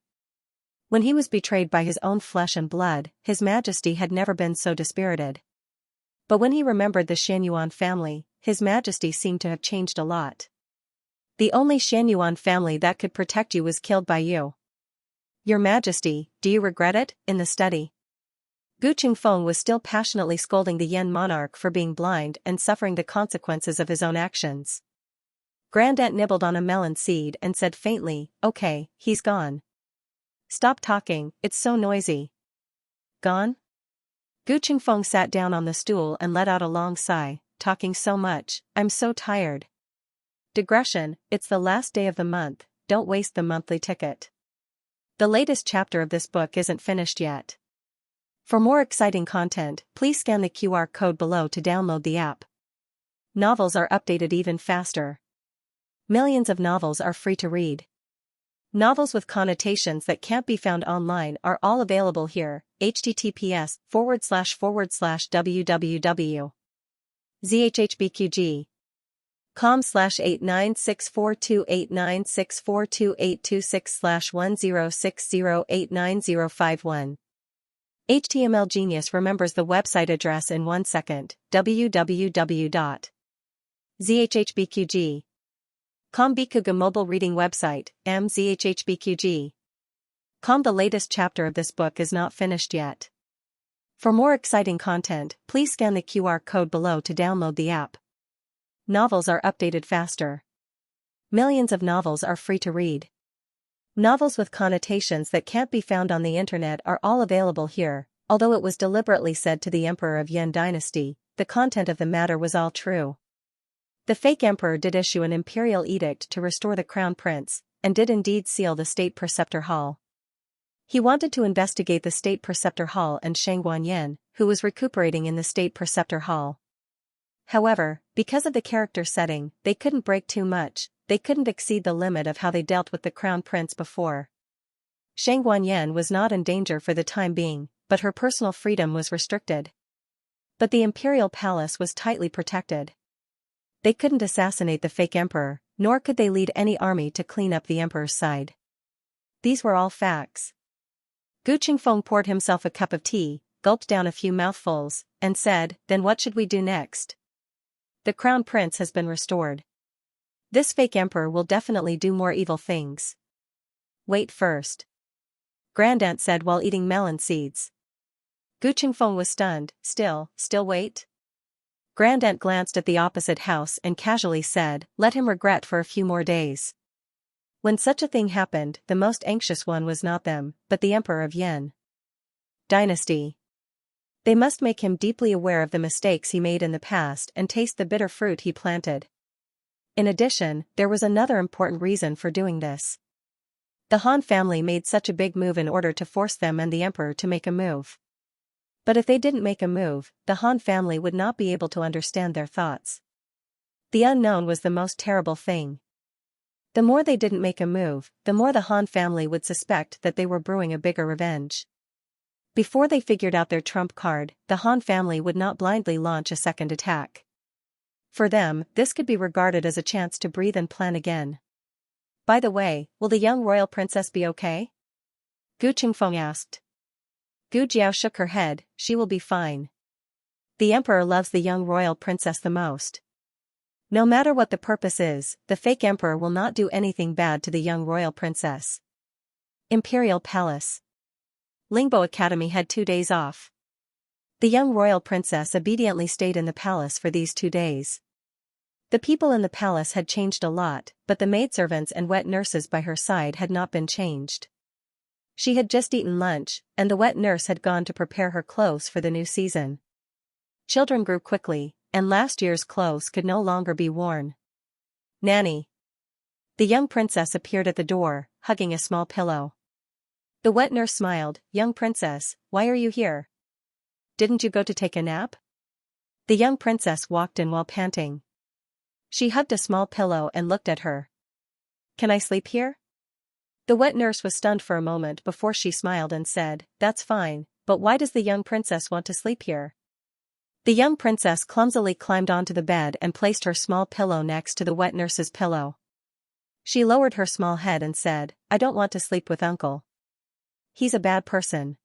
When he was betrayed by his own flesh and blood, his Majesty had never been so dispirited. But when he remembered the Xianyuan family, his Majesty seemed to have changed a lot. The only Xianyuan family that could protect you was killed by you. Your Majesty, do you regret it? In the study, Gu Qingfeng was still passionately scolding the Yan monarch for being blind and suffering the consequences of his own actions. Grandaunt nibbled on a melon seed and said faintly, okay, he's gone. Stop talking, it's so noisy. Gone? Gu Qingfeng sat down on the stool and let out a long sigh, talking so much, I'm so tired. Digression, it's the last day of the month, don't waste the monthly ticket. The latest chapter of this book isn't finished yet. For more exciting content, please scan the QR code below to download the app. Novels are updated even faster. Millions of novels are free to read. Novels with connotations that can't be found online are all available here. https://www.zhhbqg. com/89642896428226/1060895051. HTML Genius remembers the website address in 1 second. www.zhhbqg.com Bikuga mobile reading website, mzhhbqg.com. The latest chapter of this book is not finished yet. For more exciting content, please scan the QR code below to download the app. Novels are updated faster. Millions of novels are free to read. Novels with connotations that can't be found on the internet are all available here. Although it was deliberately said to the Emperor of Yan Dynasty, the content of the matter was all true. The fake emperor did issue an imperial edict to restore the crown prince, and did indeed seal the state preceptor hall. He wanted to investigate the state preceptor hall and Shang Guanyin, who was recuperating in the state preceptor hall. However, because of the character setting, they couldn't break too much. They couldn't exceed the limit of how they dealt with the crown prince before. Shang Guanyin was not in danger for the time being, but her personal freedom was restricted. But the imperial palace was tightly protected. They couldn't assassinate the fake emperor, nor could they lead any army to clean up the emperor's side. These were all facts. Gu Qingfeng poured himself a cup of tea, gulped down a few mouthfuls, and said, then what should we do next? The crown prince has been restored. This fake emperor will definitely do more evil things. Wait first. Grandaunt said while eating melon seeds. Gu Qingfeng was stunned. Still wait? Grandaunt glanced at the opposite house and casually said, let him regret for a few more days. When such a thing happened, the most anxious one was not them, but the Emperor of Yan Dynasty. They must make him deeply aware of the mistakes he made in the past and taste the bitter fruit he planted. In addition, there was another important reason for doing this. The Han family made such a big move in order to force them and the emperor to make a move. But if they didn't make a move, the Han family would not be able to understand their thoughts. The unknown was the most terrible thing. The more they didn't make a move, the more the Han family would suspect that they were brewing a bigger revenge. Before they figured out their trump card, the Han family would not blindly launch a second attack. For them, this could be regarded as a chance to breathe and plan again. By the way, will the young royal princess be okay? Gu Qingfeng asked. Gu Jiao shook her head, she will be fine. The emperor loves the young royal princess the most. No matter what the purpose is, the fake emperor will not do anything bad to the young royal princess. Imperial Palace. Lingbo Academy had 2 days off. The young royal princess obediently stayed in the palace for these 2 days. The people in the palace had changed a lot, but the maidservants and wet nurses by her side had not been changed. She had just eaten lunch, and the wet nurse had gone to prepare her clothes for the new season. Children grew quickly, and last year's clothes could no longer be worn. Nanny. The young princess appeared at the door, hugging a small pillow. The wet nurse smiled, young princess, why are you here? Didn't you go to take a nap? The young princess walked in while panting. She hugged a small pillow and looked at her. Can I sleep here? The wet nurse was stunned for a moment before she smiled and said, that's fine, but why does the young princess want to sleep here? The young princess clumsily climbed onto the bed and placed her small pillow next to the wet nurse's pillow. She lowered her small head and said, I don't want to sleep with uncle. He's a bad person.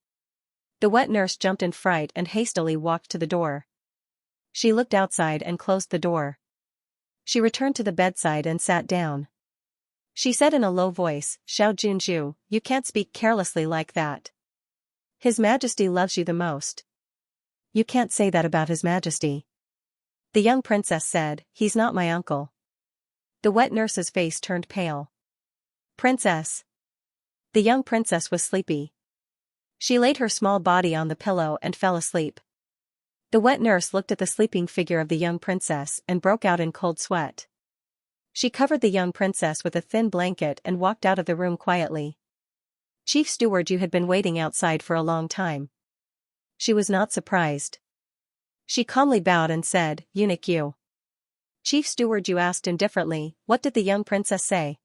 The wet nurse jumped in fright and hastily walked to the door. She looked outside and closed the door. She returned to the bedside and sat down. She said in a low voice, Xiao Junju, you can't speak carelessly like that. His Majesty loves you the most. You can't say that about His Majesty. The young princess said, he's not my uncle. The wet nurse's face turned pale. Princess. The young princess was sleepy. She laid her small body on the pillow and fell asleep. The wet nurse looked at the sleeping figure of the young princess and broke out in cold sweat. She covered the young princess with a thin blanket and walked out of the room quietly. Chief Steward, you had been waiting outside for a long time. She was not surprised. She calmly bowed and said, Eunuch you. Chief Steward, you asked indifferently, what did the young princess say?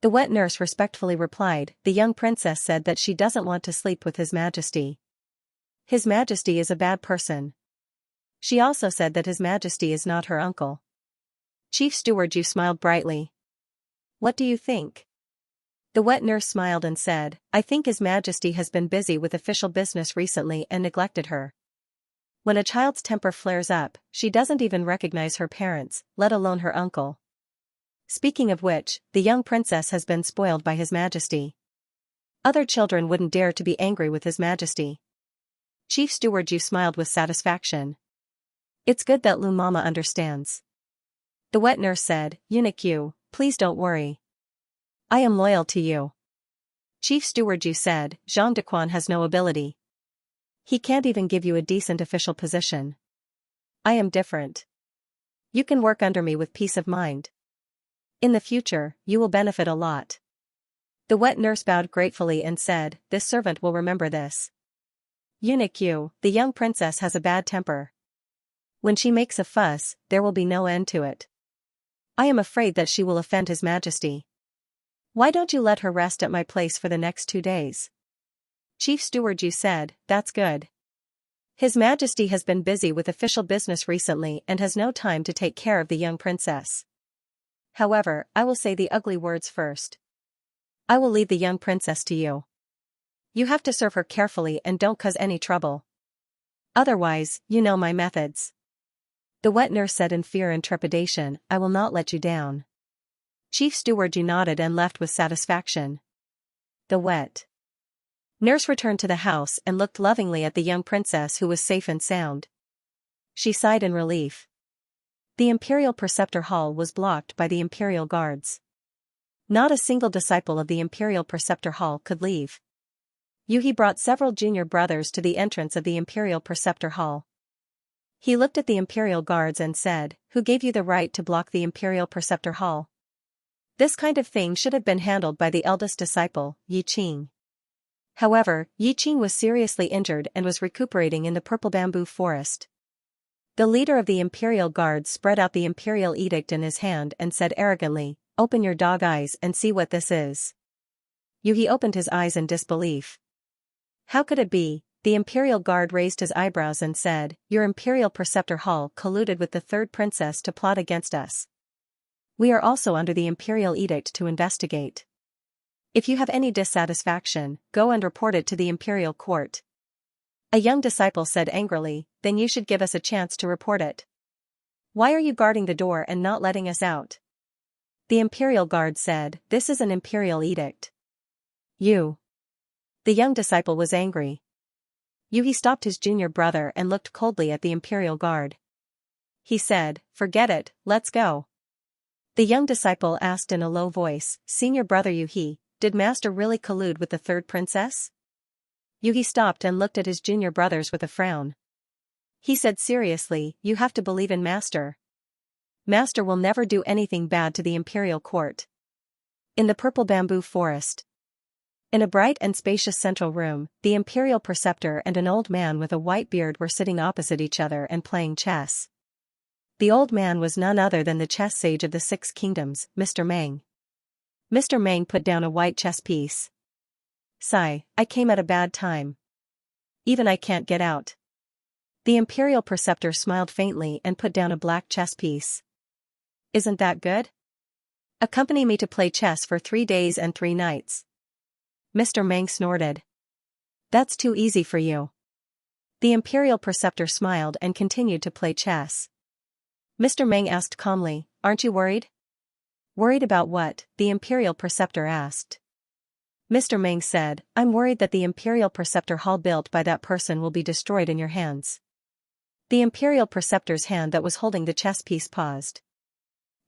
The wet nurse respectfully replied, the young princess said that she doesn't want to sleep with His Majesty. His Majesty is a bad person. She also said that His Majesty is not her uncle. Chief Steward, you smiled brightly. What do you think? The wet nurse smiled and said, I think His Majesty has been busy with official business recently and neglected her. When a child's temper flares up, she doesn't even recognize her parents, let alone her uncle. Speaking of which, the young princess has been spoiled by His Majesty. Other children wouldn't dare to be angry with His Majesty. Chief Steward, you smiled with satisfaction. It's good that Lu Mama understands. The wet nurse said, Eunuch you, please don't worry. I am loyal to you. Chief Steward, you said, Zhang Dequan has no ability. He can't even give you a decent official position. I am different. You can work under me with peace of mind. In the future, you will benefit a lot. The wet nurse bowed gratefully and said, this servant will remember this. Eunuch you, the young princess has a bad temper. When she makes a fuss, there will be no end to it. I am afraid that she will offend His Majesty. Why don't you let her rest at my place for the next 2 days? Chief Steward, you said, that's good. His Majesty has been busy with official business recently and has no time to take care of the young princess. However, I will say the ugly words first. I will leave the young princess to you. You have to serve her carefully and don't cause any trouble. Otherwise, you know my methods. The wet nurse said in fear and trepidation, I will not let you down. Chief Steward, you nodded and left with satisfaction. The wet nurse returned to the house and looked lovingly at the young princess who was safe and sound. She sighed in relief. The Imperial Preceptor Hall was blocked by the Imperial Guards. Not a single disciple of the Imperial Preceptor Hall could leave. Yuhi brought several junior brothers to the entrance of the Imperial Preceptor Hall. He looked at the Imperial Guards and said, who gave you the right to block the Imperial Preceptor Hall? This kind of thing should have been handled by the eldest disciple, Yi Qing. However, Yi Qing was seriously injured and was recuperating in the purple bamboo forest. The leader of the imperial guards spread out the imperial edict in his hand and said arrogantly, "Open your dog eyes and see what this is." He opened his eyes in disbelief. How could it be? The imperial guard raised his eyebrows and said, "Your imperial preceptor Hall colluded with the third princess to plot against us. We are also under the imperial edict to investigate. If you have any dissatisfaction, go and report it to the imperial court." A young disciple said angrily, "Then you should give us a chance to report it. Why are you guarding the door and not letting us out?" The imperial guard said, "This is an imperial edict." You. The young disciple was angry. He stopped his junior brother and looked coldly at the imperial guard. He said, "Forget it, let's go." The young disciple asked in a low voice, "Senior brother Yuhi, did master really collude with the third princess?" Yuhi stopped and looked at his junior brothers with a frown. He said seriously, "You have to believe in master. Master will never do anything bad to the imperial court." In the purple bamboo forest. In a bright and spacious central room, the imperial preceptor and an old man with a white beard were sitting opposite each other and playing chess. The old man was none other than the chess sage of the Six Kingdoms, Mr. Meng. Mr. Meng put down a white chess piece. "Sigh, I came at a bad time. Even I can't get out." The imperial preceptor smiled faintly and put down a black chess piece. "Isn't that good? Accompany me to play chess for 3 days and 3 nights. Mr. Meng snorted. "That's too easy for you." The imperial preceptor smiled and continued to play chess. Mr. Meng asked calmly, "Aren't you worried?" "Worried about what?" the imperial preceptor asked. Mr. Meng said, "I'm worried that the imperial preceptor hall built by that person will be destroyed in your hands." The imperial preceptor's hand that was holding the chess piece paused.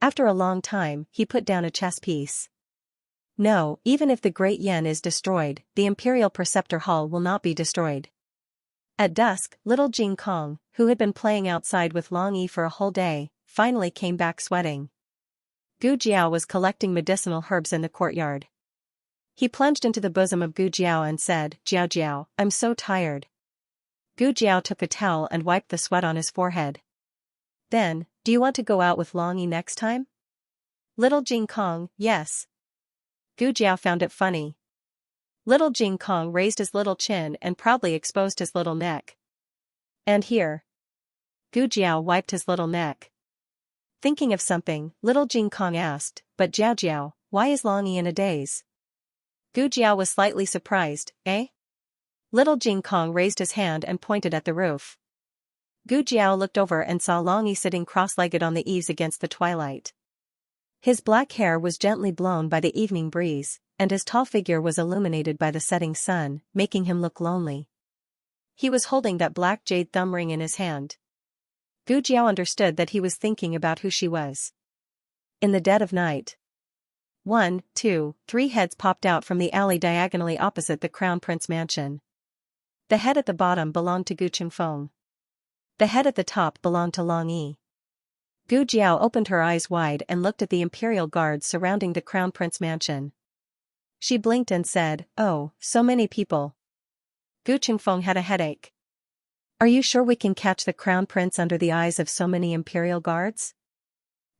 After a long time, he put down a chess piece. "No, even if the Great Yen is destroyed, the imperial preceptor hall will not be destroyed." At dusk, little Jing Kong, who had been playing outside with Long Yi for a whole day, finally came back sweating. Gu Jiao was collecting medicinal herbs in the courtyard. He plunged into the bosom of Gu Jiao and said, "Jiao Jiao, I'm so tired." Gu Jiao took a towel and wiped the sweat on his forehead. Then, "Do you want to go out with Long Yi next time?" Little Jing Kong, "Yes." Gu Jiao found it funny. Little Jing Kong raised his little chin and proudly exposed his little neck. "And here." Gu Jiao wiped his little neck. Thinking of something, little Jing Kong asked, "But Jiao Jiao, why is Long Yi in a daze?" Gu Jiao was slightly surprised, "Eh?" Little Jing Kong raised his hand and pointed at the roof. Gu Jiao looked over and saw Long Yi sitting cross-legged on the eaves against the twilight. His black hair was gently blown by the evening breeze, and his tall figure was illuminated by the setting sun, making him look lonely. He was holding that black jade thumb ring in his hand. Gu Jiao understood that he was thinking about who she was. In the dead of night. 1, 2, 3 heads popped out from the alley diagonally opposite the Crown Prince mansion. The head at the bottom belonged to Gu Qingfeng. The head at the top belonged to Long Yi. Gu Jiao opened her eyes wide and looked at the imperial guards surrounding the Crown Prince mansion. She blinked and said, "Oh, so many people." Gu Qingfeng had a headache. "Are you sure we can catch the Crown Prince under the eyes of so many imperial guards?"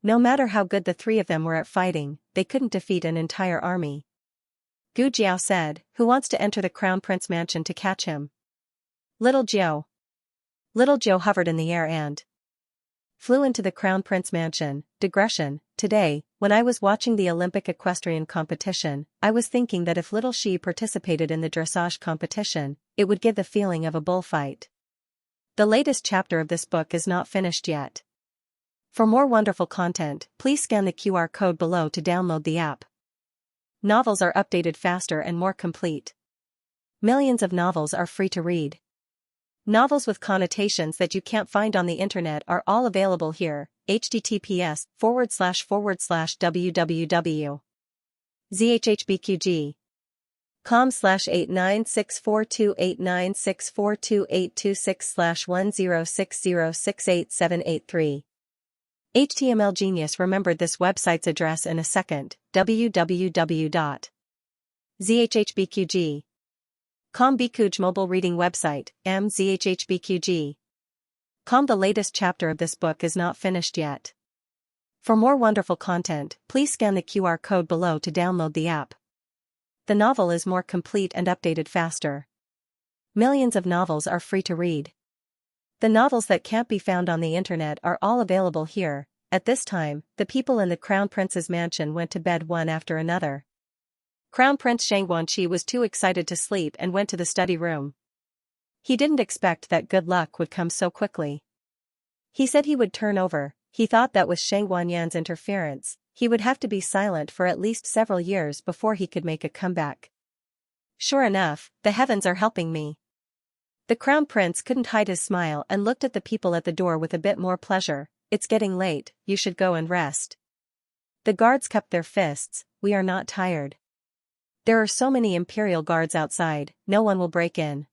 No matter how good the 3 of them were at fighting, they couldn't defeat an entire army. Gu Jiao said, "Who wants to enter the Crown Prince mansion to catch him?" Little Jiao. Little Jiao hovered in the air and flew into the Crown Prince mansion. Digression. Today, when I was watching the Olympic equestrian competition, I was thinking that if little Shi participated in the dressage competition, it would give the feeling of a bullfight. The latest chapter of this book is not finished yet. For more wonderful content, please scan the QR code below to download the app. Novels are updated faster and more complete. Millions of novels are free to read. Novels with connotations that you can't find on the internet are all available here. https://www.zhhbqg.com/8964289642896428226/1060687873 HTML genius remembered this website's address in a second: www.zhhbqg.com. Bikuj mobile reading website, mzhhbqg.com. The latest chapter of this book is not finished yet. For more wonderful content, please scan the QR code below to download the app. The novel is more complete and updated faster. Millions of novels are free to read. The novels that can't be found on the internet are all available here. At this time, the people in the Crown Prince's mansion went to bed one after another. Crown Prince Xianxia was too excited to sleep and went to the study room. He didn't expect that good luck would come so quickly. He said he would turn over. He thought that with Xianxuanyan's interference, he would have to be silent for at least several years before he could make a comeback. Sure enough, the heavens are helping me. The Crown Prince couldn't hide his smile and looked at the people at the door with a bit more pleasure. It's getting late, you should go and rest. The guards cupped their fists. We are not tired. There are so many Imperial guards outside, no one will break in.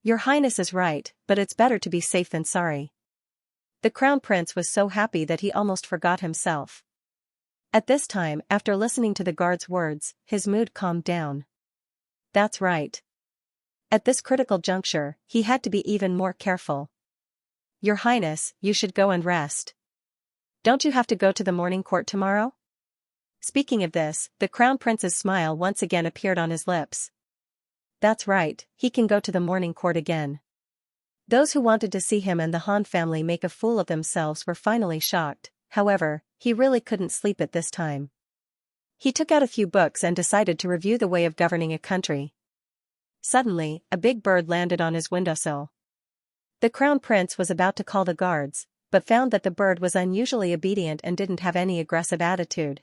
Your Highness is right, but it's better to be safe than sorry. The Crown Prince was so happy that he almost forgot himself. At this time, after listening to the guard's words, his mood calmed down. That's right. At this critical juncture, he had to be even more careful. Your Highness, you should go and rest. Don't you have to go to the morning court tomorrow? Speaking of this, the Crown Prince's smile once again appeared on his lips. That's right, he can go to the morning court again. Those who wanted to see him and the Han family make a fool of themselves were finally shocked. However, he really couldn't sleep at this time. He took out a few books and decided to review the way of governing a country. Suddenly, a big bird landed on his windowsill. The Crown Prince was about to call the guards, but found that the bird was unusually obedient and didn't have any aggressive attitude.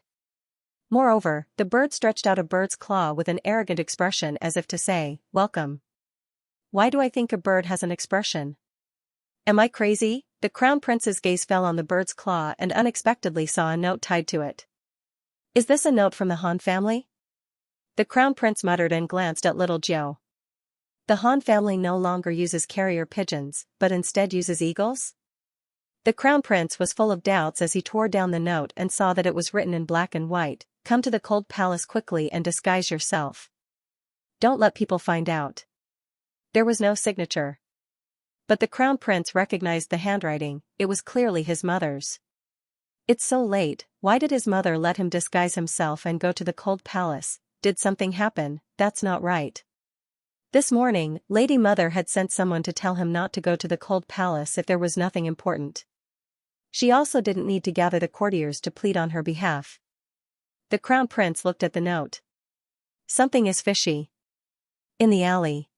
Moreover, the bird stretched out a bird's claw with an arrogant expression as if to say, "Welcome." Why do I think a bird has an expression? Am I crazy? The Crown Prince's gaze fell on the bird's claw and unexpectedly saw a note tied to it. Is this a note from the Han family? The Crown Prince muttered and glanced at little Jiao. The Han family no longer uses carrier pigeons, but instead uses eagles? The Crown Prince was full of doubts as he tore down the note and saw that it was written in black and white. Come to the cold palace quickly and disguise yourself. Don't let people find out. There was no signature. But the Crown Prince recognized the handwriting. It was clearly his mother's. It's so late, why did his mother let him disguise himself and go to the cold palace? Did something happen? That's not right. This morning, Lady Mother had sent someone to tell him not to go to the cold palace if there was nothing important. She also didn't need to gather the courtiers to plead on her behalf. The Crown Prince looked at the note. Something is fishy. In the alley.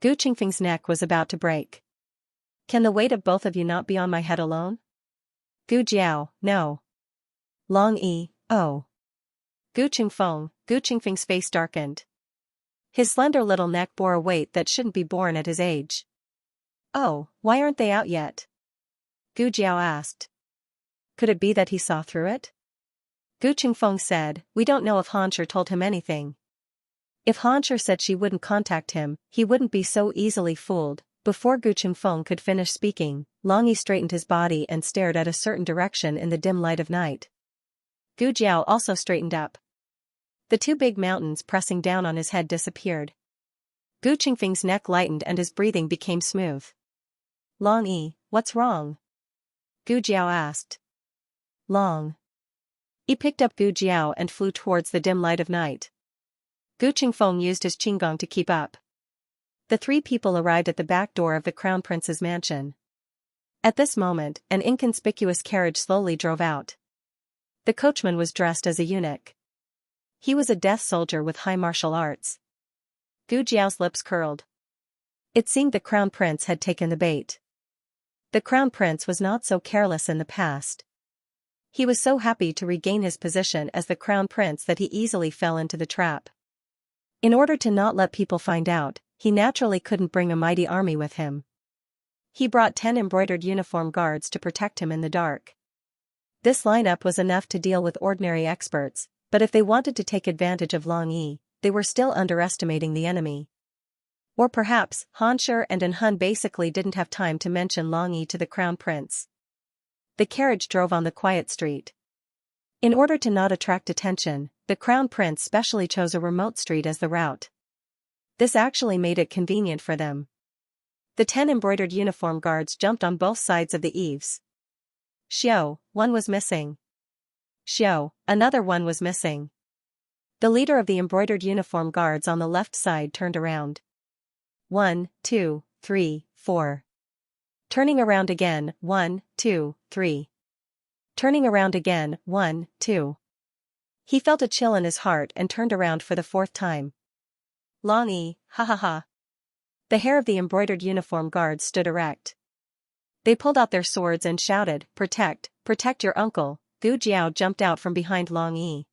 Gu Qingfeng's neck was about to break. Can the weight of both of you not be on my head alone? Gu Jiao, no. Long Yi, oh. Gu Qingfeng's face darkened. His slender little neck bore a weight that shouldn't be borne at his age. Oh, why aren't they out yet? Gu Jiao asked. Could it be that he saw through it? Gu Qingfeng said, we don't know if Hanshi told him anything. If Hanshi said she wouldn't contact him, he wouldn't be so easily fooled. Before Gu Qingfeng could finish speaking, Long Yi straightened his body and stared at a certain direction in the dim light of night. Gu Jiao also straightened up. The two big mountains pressing down on his head disappeared. Gu Qingfeng's neck lightened and his breathing became smooth. Long Yi, what's wrong? Gu Jiao asked. Long Yi picked up Gu Jiao and flew towards the dim light of night. Gu Qingfeng used his qinggong to keep up. The three people arrived at the back door of the Crown Prince's mansion. At this moment, an inconspicuous carriage slowly drove out. The coachman was dressed as a eunuch. He was a death soldier with high martial arts. Gu Jiao's lips curled. It seemed the Crown Prince had taken the bait. The Crown Prince was not so careless in the past. He was so happy to regain his position as the Crown Prince that he easily fell into the trap. In order to not let people find out, he naturally couldn't bring a mighty army with him. He brought 10 embroidered uniform guards to protect him in the dark. This lineup was enough to deal with ordinary experts, but if they wanted to take advantage of Long Yi, they were still underestimating the enemy. Or perhaps, Hanshi and An Hun basically didn't have time to mention Long Yi to the Crown Prince. The carriage drove on the quiet street. In order to not attract attention, the Crown Prince specially chose a remote street as the route. This actually made it convenient for them. The 10 embroidered uniform guards jumped on both sides of the eaves. Xiao, one was missing. Xiao, another one was missing. The leader of the embroidered uniform guards on the left side turned around. 1, 2, 3, 4. Turning around again, 1, 2, 3. Turning around again, 1, 2. He felt a chill in his heart and turned around for the 4th time. Long Yi, ha ha ha. The hair of the embroidered uniform guards stood erect. They pulled out their swords and shouted, "Protect, protect your uncle." Gu Jiao jumped out from behind Long Yi.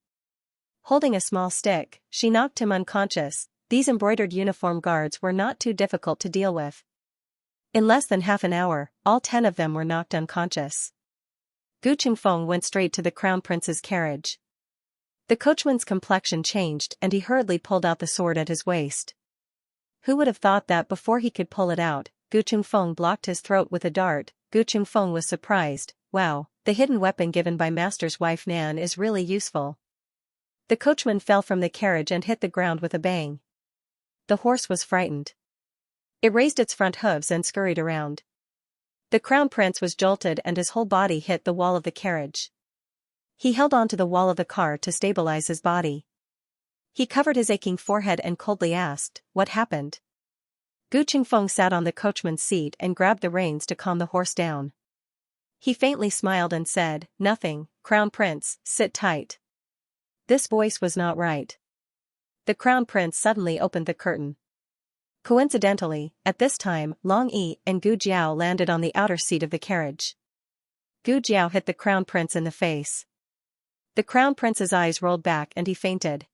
Holding a small stick, she knocked him unconscious. These embroidered uniform guards were not too difficult to deal with. In less than half an hour, all 10 of them were knocked unconscious. Gu Qingfeng went straight to the Crown Prince's carriage. The coachman's complexion changed and he hurriedly pulled out the sword at his waist. Who would have thought that before he could pull it out, Gu Qingfeng blocked his throat with a dart? Gu Qingfeng was surprised. Wow, the hidden weapon given by Master's wife Nan is really useful. The coachman fell from the carriage and hit the ground with a bang. The horse was frightened. It raised its front hooves and scurried around. The Crown Prince was jolted and his whole body hit the wall of the carriage. He held onto the wall of the car to stabilize his body. He covered his aching forehead and coldly asked, "What happened?" Gu Qingfeng sat on the coachman's seat and grabbed the reins to calm the horse down. He faintly smiled and said, "Nothing, Crown Prince, sit tight." This voice was not right. The Crown Prince suddenly opened the curtain. Coincidentally, at this time, Long Yi and Gu Jiao landed on the outer seat of the carriage. Gu Jiao hit the Crown Prince in the face. The Crown Prince's eyes rolled back and he fainted.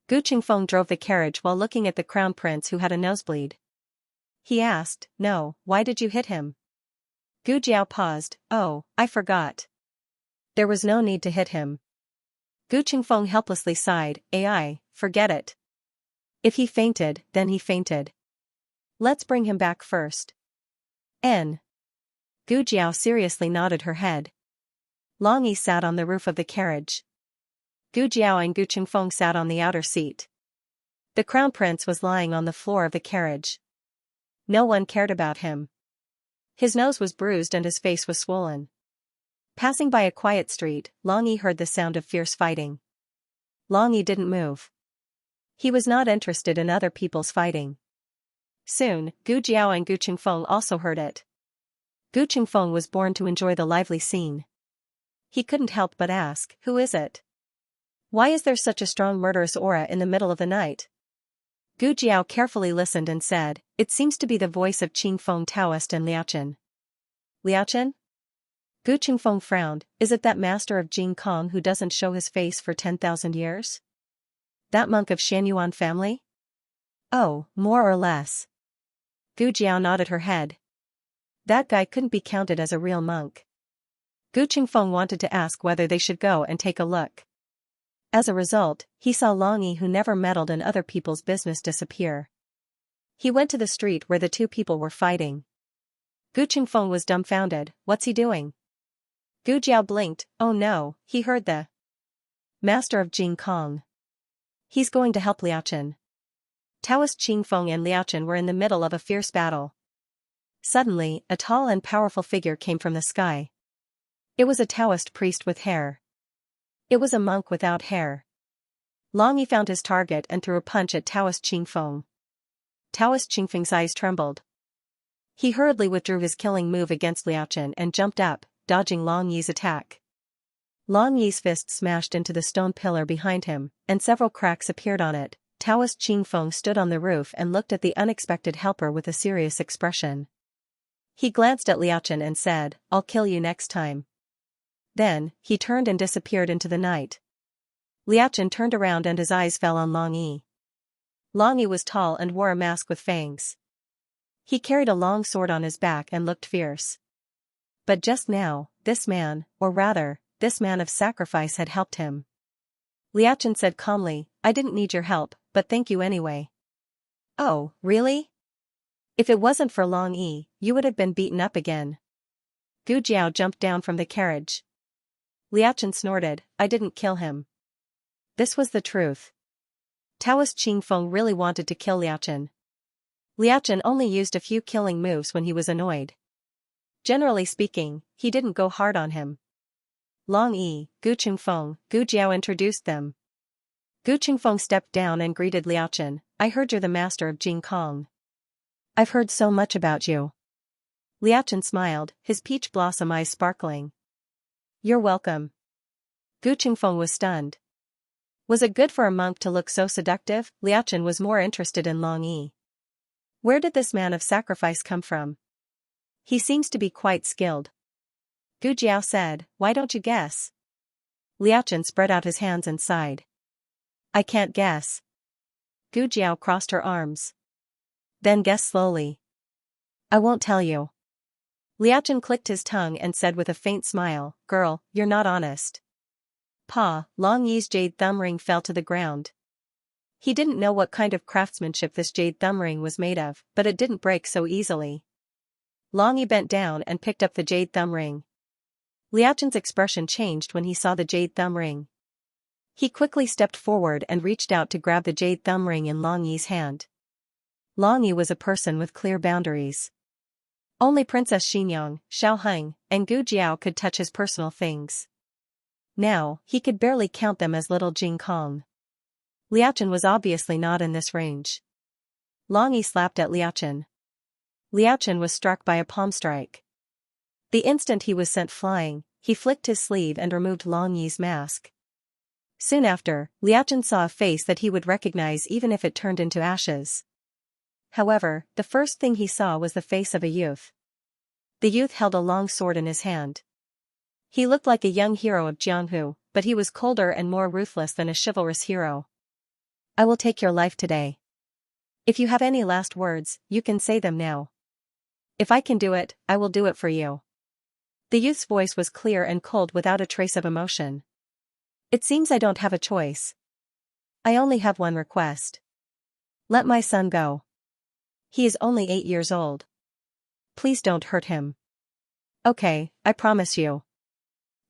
Gu Qingfeng drove the carriage while looking at the Crown Prince who had a nosebleed. He asked, "No, why did you hit him?" Gu Jiao paused. "Oh, I forgot. There was no need to hit him." Gu Qingfeng helplessly sighed. Forget it. If he fainted, then he fainted. Let's bring him back first. Gu Jiao seriously nodded her head. Long Yi sat on the roof of the carriage. Gu Jiao and Gu Qingfeng sat on the outer seat. The Crown Prince was lying on the floor of the carriage. No one cared about him. His nose was bruised and his face was swollen. Passing by a quiet street, Long Yi heard the sound of fierce fighting. Long Yi didn't move. He was not interested in other people's fighting. Soon, Gu Jiao and Gu Qingfeng also heard it. Gu Qingfeng was born to enjoy the lively scene. He couldn't help but ask, "Who is it? Why is there such a strong murderous aura in the middle of the night?" Gu Jiao carefully listened and said, "It seems to be the voice of Qingfeng Taoist and Liaochen." Liaochen? Gu Qingfeng frowned. Is it that master of Jing Kong who doesn't show his face for 10,000 years? That monk of Sanyuan family? Oh, more or less. Gu Jiao nodded her head. That guy couldn't be counted as a real monk. Gu Qingfeng wanted to ask whether they should go and take a look. As a result, he saw Long Yi, who never meddled in other people's business, disappear. He went to the street where the two people were fighting. Gu Qingfeng was dumbfounded. What's he doing? Gu Jiao blinked. Oh no, he heard the master of Jing Kong. He's going to help Liaochen. Taoist Qingfeng and Liaochen were in the middle of a fierce battle. Suddenly, a tall and powerful figure came from the sky. It was a Taoist priest with hair. It was a monk without hair. Long Yi found his target and threw a punch at Taoist Qingfeng. Taoist Qingfeng's eyes trembled. He hurriedly withdrew his killing move against Liaochen and jumped up, dodging Long Yi's attack. Long Yi's fist smashed into the stone pillar behind him, and several cracks appeared on it. Taoist Qingfeng stood on the roof and looked at the unexpected helper with a serious expression. He glanced at Liaochen and said, "I'll kill you next time." Then, he turned and disappeared into the night. Liaochen turned around and his eyes fell on Long Yi. Long Yi was tall and wore a mask with fangs. He carried a long sword on his back and looked fierce. But just now, this man, or rather, this man of sacrifice had helped him. Liaochen said calmly, "I didn't need your help, but thank you anyway." "Oh, really? If it wasn't for Long Yi, you would have been beaten up again." Gu Jiao jumped down from the carriage. Liachen snorted, I didn't kill him. This was the truth. Taoist Qingfeng really wanted to kill Liachen. Liachen only used a few killing moves when he was annoyed. Generally speaking, he didn't go hard on him. Long Yi, Gu Qingfeng, Gu Jiao introduced them. Gu Qingfeng stepped down and greeted Liachen, I heard you're the master of Jing Kong. I've heard so much about you. Liachen smiled, his peach blossom eyes sparkling. You're welcome. Gu Qingfeng was stunned. Was it good for a monk to look so seductive? Liachen was more interested in Long Yi. Where did this man of sacrifice come from? He seems to be quite skilled. Gu Jiao said, why don't you guess? Liachen spread out his hands and sighed. I can't guess. Gu Jiao crossed her arms. Then guess slowly. I won't tell you. Liachen clicked his tongue and said with a faint smile, girl, you're not honest. Pa, Long Yi's jade thumb ring fell to the ground. He didn't know what kind of craftsmanship this jade thumb ring was made of, but it didn't break so easily. Long Yi bent down and picked up the jade thumb ring. Liachen's expression changed when he saw the jade thumb ring. He quickly stepped forward and reached out to grab the jade thumb ring in Long Yi's hand. Long Yi was a person with clear boundaries. Only Princess Xinyang, Xiaoheng, and Gu Jiao could touch his personal things. Now, he could barely count them as little Jing Kong. Liachen was obviously not in this range. Long Yi slapped at Liachen. Liachen was struck by a palm strike. The instant he was sent flying, he flicked his sleeve and removed Long Yi's mask. Soon after, Liachen saw a face that he would recognize even if it turned into ashes. However, the first thing he saw was the face of a youth. The youth held a long sword in his hand. He looked like a young hero of Jianghu, but he was colder and more ruthless than a chivalrous hero. I will take your life today. If you have any last words, you can say them now. If I can do it, I will do it for you. The youth's voice was clear and cold without a trace of emotion. It seems I don't have a choice. I only have one request. Let my son go. He is only 8 years old. Please don't hurt him. Okay, I promise you.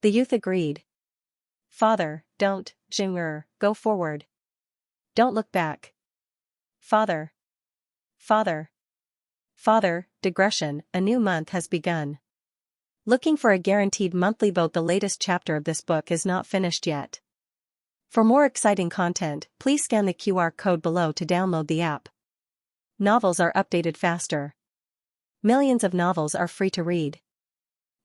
The youth agreed. Father, don't, Jing'er, go forward. Don't look back. Father. Father. Father, digression, a new month has begun. Looking for a guaranteed monthly vote? The latest chapter of this book is not finished yet. For more exciting content, please scan the QR code below to download the app. Novels are updated faster. Millions of novels are free to read.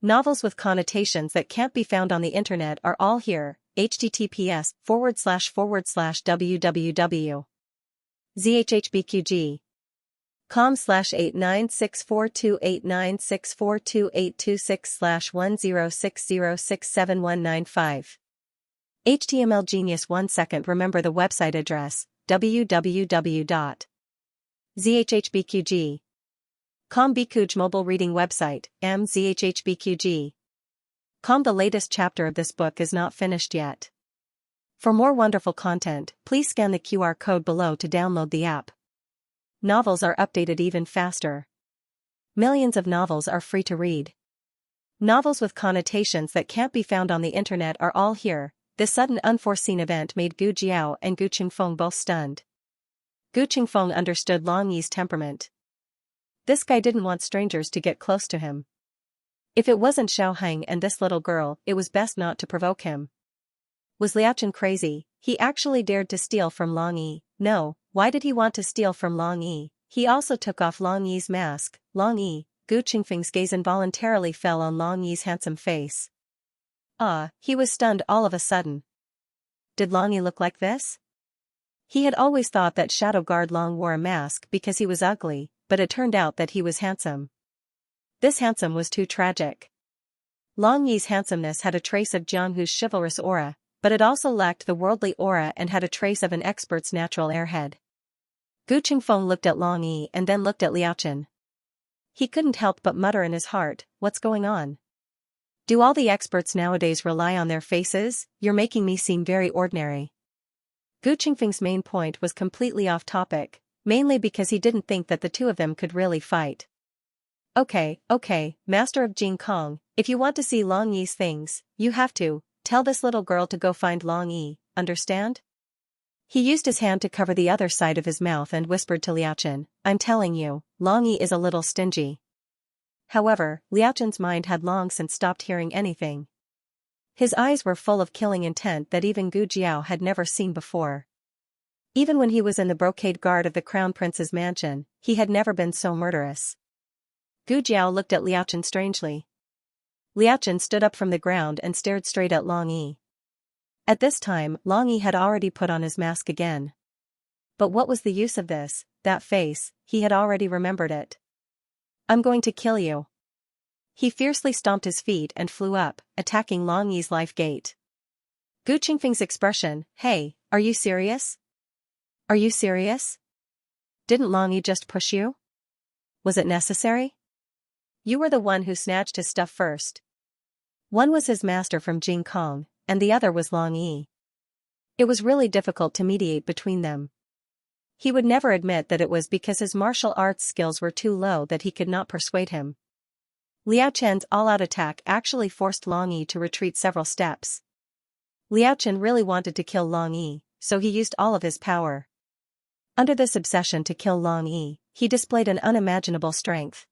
Novels with connotations that can't be found on the internet are all here. https://zhbqg.com/8964289642826/1060679195. HTML Genius 1 second. Remember the website address, www.zhhbqg.com. Bikuj mobile reading website, mzhhbqg.com. The latest chapter of this book is not finished yet. For more wonderful content, please scan the QR code below to download the app. Novels are updated even faster. Millions of novels are free to read. Novels with connotations that can't be found on the internet are all here. This sudden unforeseen event made Gu Jiao and Gu Qingfeng both stunned. Gu Qingfeng understood Long Yi's temperament. This guy didn't want strangers to get close to him. If it wasn't Xiaoheng and this little girl, it was best not to provoke him. Was Liachen crazy? He actually dared to steal from Long Yi. No, why did he want to steal from Long Yi? He also took off Long Yi's mask. Long Yi, Gu Qingfeng's gaze involuntarily fell on Long Yi's handsome face. He was stunned all of a sudden. Did Long Yi look like this? He had always thought that Shadow Guard Long wore a mask because he was ugly, but it turned out that he was handsome. This handsome was too tragic. Long Yi's handsomeness had a trace of Jianghu's chivalrous aura, but it also lacked the worldly aura and had a trace of an expert's natural airhead. Gu Qingfeng looked at Long Yi and then looked at Liachen. He couldn't help but mutter in his heart, what's going on? Do all the experts nowadays rely on their faces? You're making me seem very ordinary. Gu Qingfeng's main point was completely off topic, mainly because he didn't think that the two of them could really fight. Okay, Master of Jing Kong, if you want to see Long Yi's things, you have to tell this little girl to go find Long Yi, understand? He used his hand to cover the other side of his mouth and whispered to Liaochen, I'm telling you, Long Yi is a little stingy. However, Liaochen's mind had long since stopped hearing anything. His eyes were full of killing intent that even Gu Jiao had never seen before. Even when he was in the brocade guard of the Crown Prince's mansion, he had never been so murderous. Gu Jiao looked at Liaochen strangely. Liaochen stood up from the ground and stared straight at Long Yi. At this time, Long Yi had already put on his mask again. But what was the use of this, that face, he had already remembered it. I'm going to kill you. He fiercely stomped his feet and flew up, attacking Long Yi's life gate. Gu Qingfeng's expression, hey, are you serious? Are you serious? Didn't Long Yi just push you? Was it necessary? You were the one who snatched his stuff first. One was his master from Jing Kong, and the other was Long Yi. It was really difficult to mediate between them. He would never admit that it was because his martial arts skills were too low that he could not persuade him. Liaochen's all-out attack actually forced Long Yi to retreat several steps. Liaochen really wanted to kill Long Yi, so he used all of his power. Under this obsession to kill Long Yi, he displayed an unimaginable strength.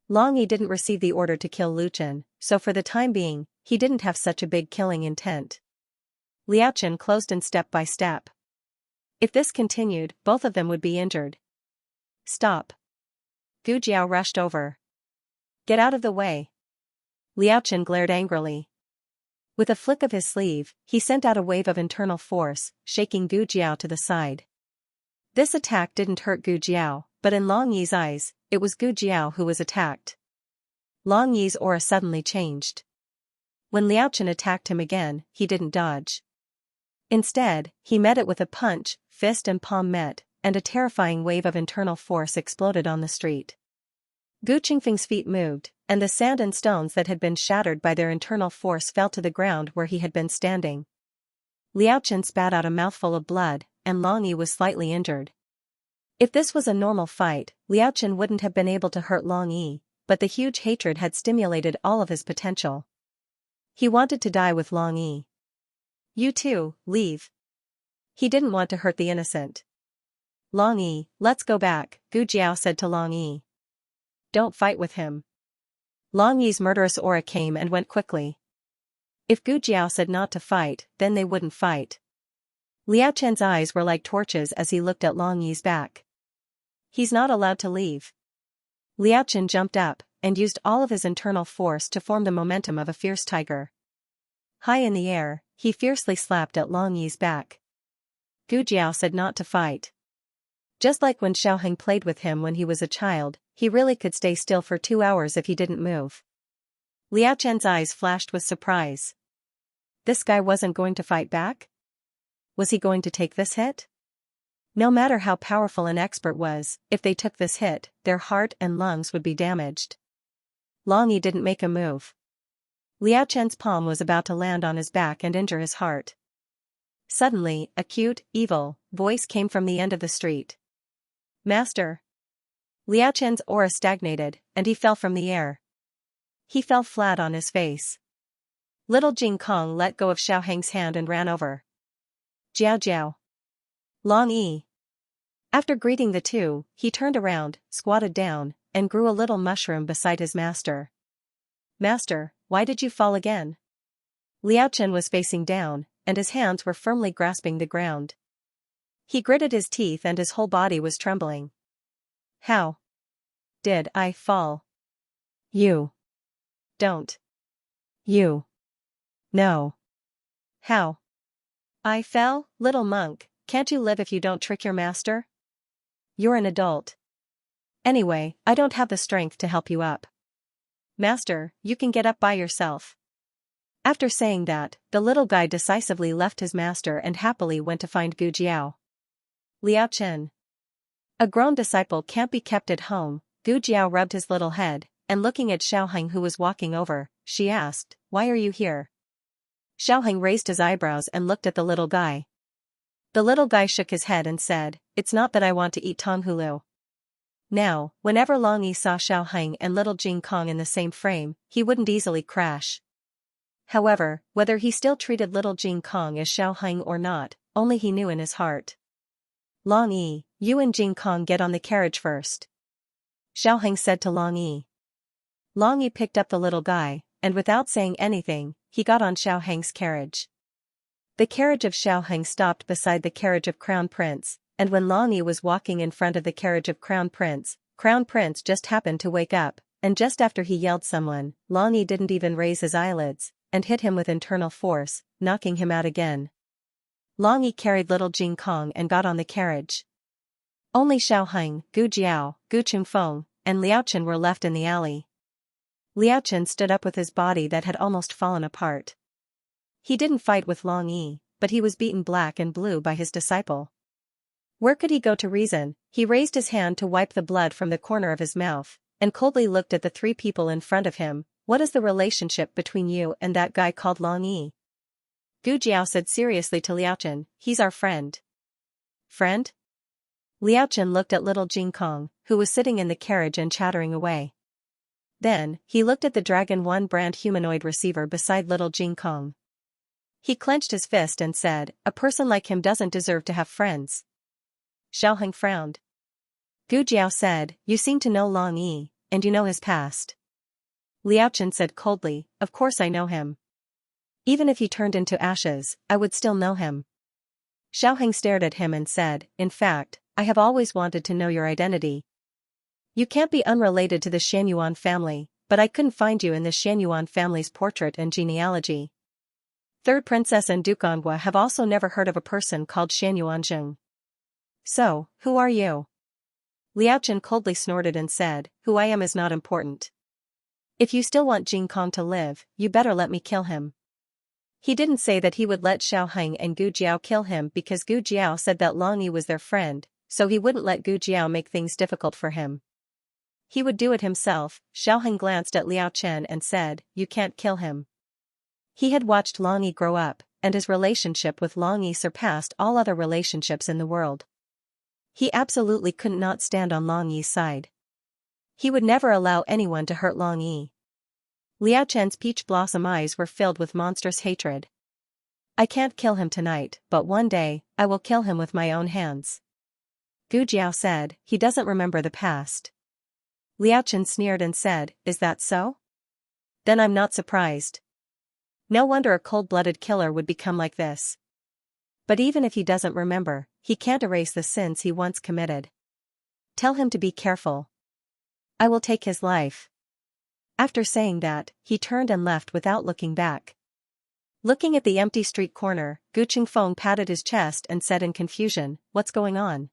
Long Yi didn't receive the order to kill Liaochen, so for the time being, he didn't have such a big killing intent. Liaochen closed in step by step. If this continued, both of them would be injured. Stop. Gu Jiao rushed over. Get out of the way. Liaochen glared angrily. With a flick of his sleeve, he sent out a wave of internal force, shaking Gu Jiao to the side. This attack didn't hurt Gu Jiao, but in Long Yi's eyes, it was Gu Jiao who was attacked. Long Yi's aura suddenly changed. When Liaochen attacked him again, he didn't dodge. Instead, he met it with a punch, fist and palm met, and a terrifying wave of internal force exploded on the street. Gu Qingfeng's feet moved, and the sand and stones that had been shattered by their internal force fell to the ground where he had been standing. Liaochen spat out a mouthful of blood, and Long Yi was slightly injured. If this was a normal fight, Liaochen wouldn't have been able to hurt Long Yi, but the huge hatred had stimulated all of his potential. He wanted to die with Long Yi. You too, leave. He didn't want to hurt the innocent. Long Yi, let's go back, Gu Jiao said to Long Yi. Don't fight with him. Long Yi's murderous aura came and went quickly. If Gu Jiao said not to fight, then they wouldn't fight. Liaochen's eyes were like torches as he looked at Long Yi's back. He's not allowed to leave. Liaochen jumped up, and used all of his internal force to form the momentum of a fierce tiger. High in the air, he fiercely slapped at Long Yi's back. Gu Jiao said not to fight. Just like when Xiaoheng played with him when he was a child, he really could stay still for 2 hours if he didn't move. Liaochen's eyes flashed with surprise. This guy wasn't going to fight back? Was he going to take this hit? No matter how powerful an expert was, if they took this hit, their heart and lungs would be damaged. Long Yi didn't make a move. Liaochen's palm was about to land on his back and injure his heart. Suddenly, a cute, evil voice came from the end of the street. Master. Liaochen's aura stagnated, and he fell from the air. He fell flat on his face. Little Jing Kong let go of Xiaoheng's hand and ran over. Jiao Jiao. Long Yi. After greeting the two, he turned around, squatted down, and grew a little mushroom beside his master. Master, why did you fall again? Liaochen was facing down, and his hands were firmly grasping the ground. He gritted his teeth and his whole body was trembling. How did I fall? You don't. You know how I fell, little monk. Can't you live if you don't trick your master? You're an adult. Anyway, I don't have the strength to help you up. Master, you can get up by yourself. After saying that, the little guy decisively left his master and happily went to find Gu Jiao. Liaochen. A grown disciple can't be kept at home. Gu Jiao rubbed his little head, and looking at Xiaoheng who was walking over, she asked, Why are you here? Xiaoheng raised his eyebrows and looked at the little guy. The little guy shook his head and said, It's not that I want to eat Tonghulu. Now, whenever Long Yi saw Xiaoheng and little Jing Kong in the same frame, he wouldn't easily crash. However, whether he still treated little Jing Kong as Xiaoheng or not, only he knew in his heart. Long Yi, you and Jing Kong get on the carriage first, Xiaoheng said to Long Yi. Long Yi picked up the little guy, and without saying anything, he got on Xiaoheng's carriage. The carriage of Xiaoheng stopped beside the carriage of Crown Prince, and when Long Yi was walking in front of the carriage of Crown Prince just happened to wake up, and just after he yelled someone, Long Yi didn't even raise his eyelids, and hit him with internal force, knocking him out again. Long Yi carried little Jing Kong and got on the carriage. Only Xiaoheng, Gu Jiao, Gu Chungfeng, and Liao Chen were left in the alley. Liao Chen stood up with his body that had almost fallen apart. He didn't fight with Long Yi, but he was beaten black and blue by his disciple. Where could he go to reason? He raised his hand to wipe the blood from the corner of his mouth, and coldly looked at the three people in front of him. What is the relationship between you and that guy called Long Yi? Gu Jiao said seriously to Liao Chen, he's our friend. Friend? Liao Chen looked at little Jing Kong, who was sitting in the carriage and chattering away. Then, he looked at the Dragon 1 brand humanoid receiver beside little Jing Kong. He clenched his fist and said, a person like him doesn't deserve to have friends. Xiaoheng frowned. Gu Jiao said, you seem to know Long Yi, and you know his past. Liao Chen said coldly, of course I know him. Even if he turned into ashes, I would still know him. Xiaoheng stared at him and said, in fact, I have always wanted to know your identity. You can't be unrelated to the Xianyuan family, but I couldn't find you in the Xianyuan family's portrait and genealogy. Third Princess and Duke Anhua have also never heard of a person called Xianyuan Zheng. So, who are you? Liao Chen coldly snorted and said, who I am is not important. If you still want Jing Kong to live, you better let me kill him. He didn't say that he would let Xiaoheng and Gu Jiao kill him because Gu Jiao said that Long Yi was their friend, so he wouldn't let Gu Jiao make things difficult for him. He would do it himself. Xiaoheng glanced at Liao Chen and said, you can't kill him. He had watched Long Yi grow up, and his relationship with Long Yi surpassed all other relationships in the world. He absolutely could not stand on Long Yi's side. He would never allow anyone to hurt Long Yi. Liao Chen's peach blossom eyes were filled with monstrous hatred. I can't kill him tonight, but one day, I will kill him with my own hands. Gu Jiao said, he doesn't remember the past. Liao Chen sneered and said, is that so? Then I'm not surprised. No wonder a cold-blooded killer would become like this. But even if he doesn't remember, he can't erase the sins he once committed. Tell him to be careful. I will take his life. After saying that, he turned and left without looking back. Looking at the empty street corner, Gu Chingfeng patted his chest and said in confusion, what's going on?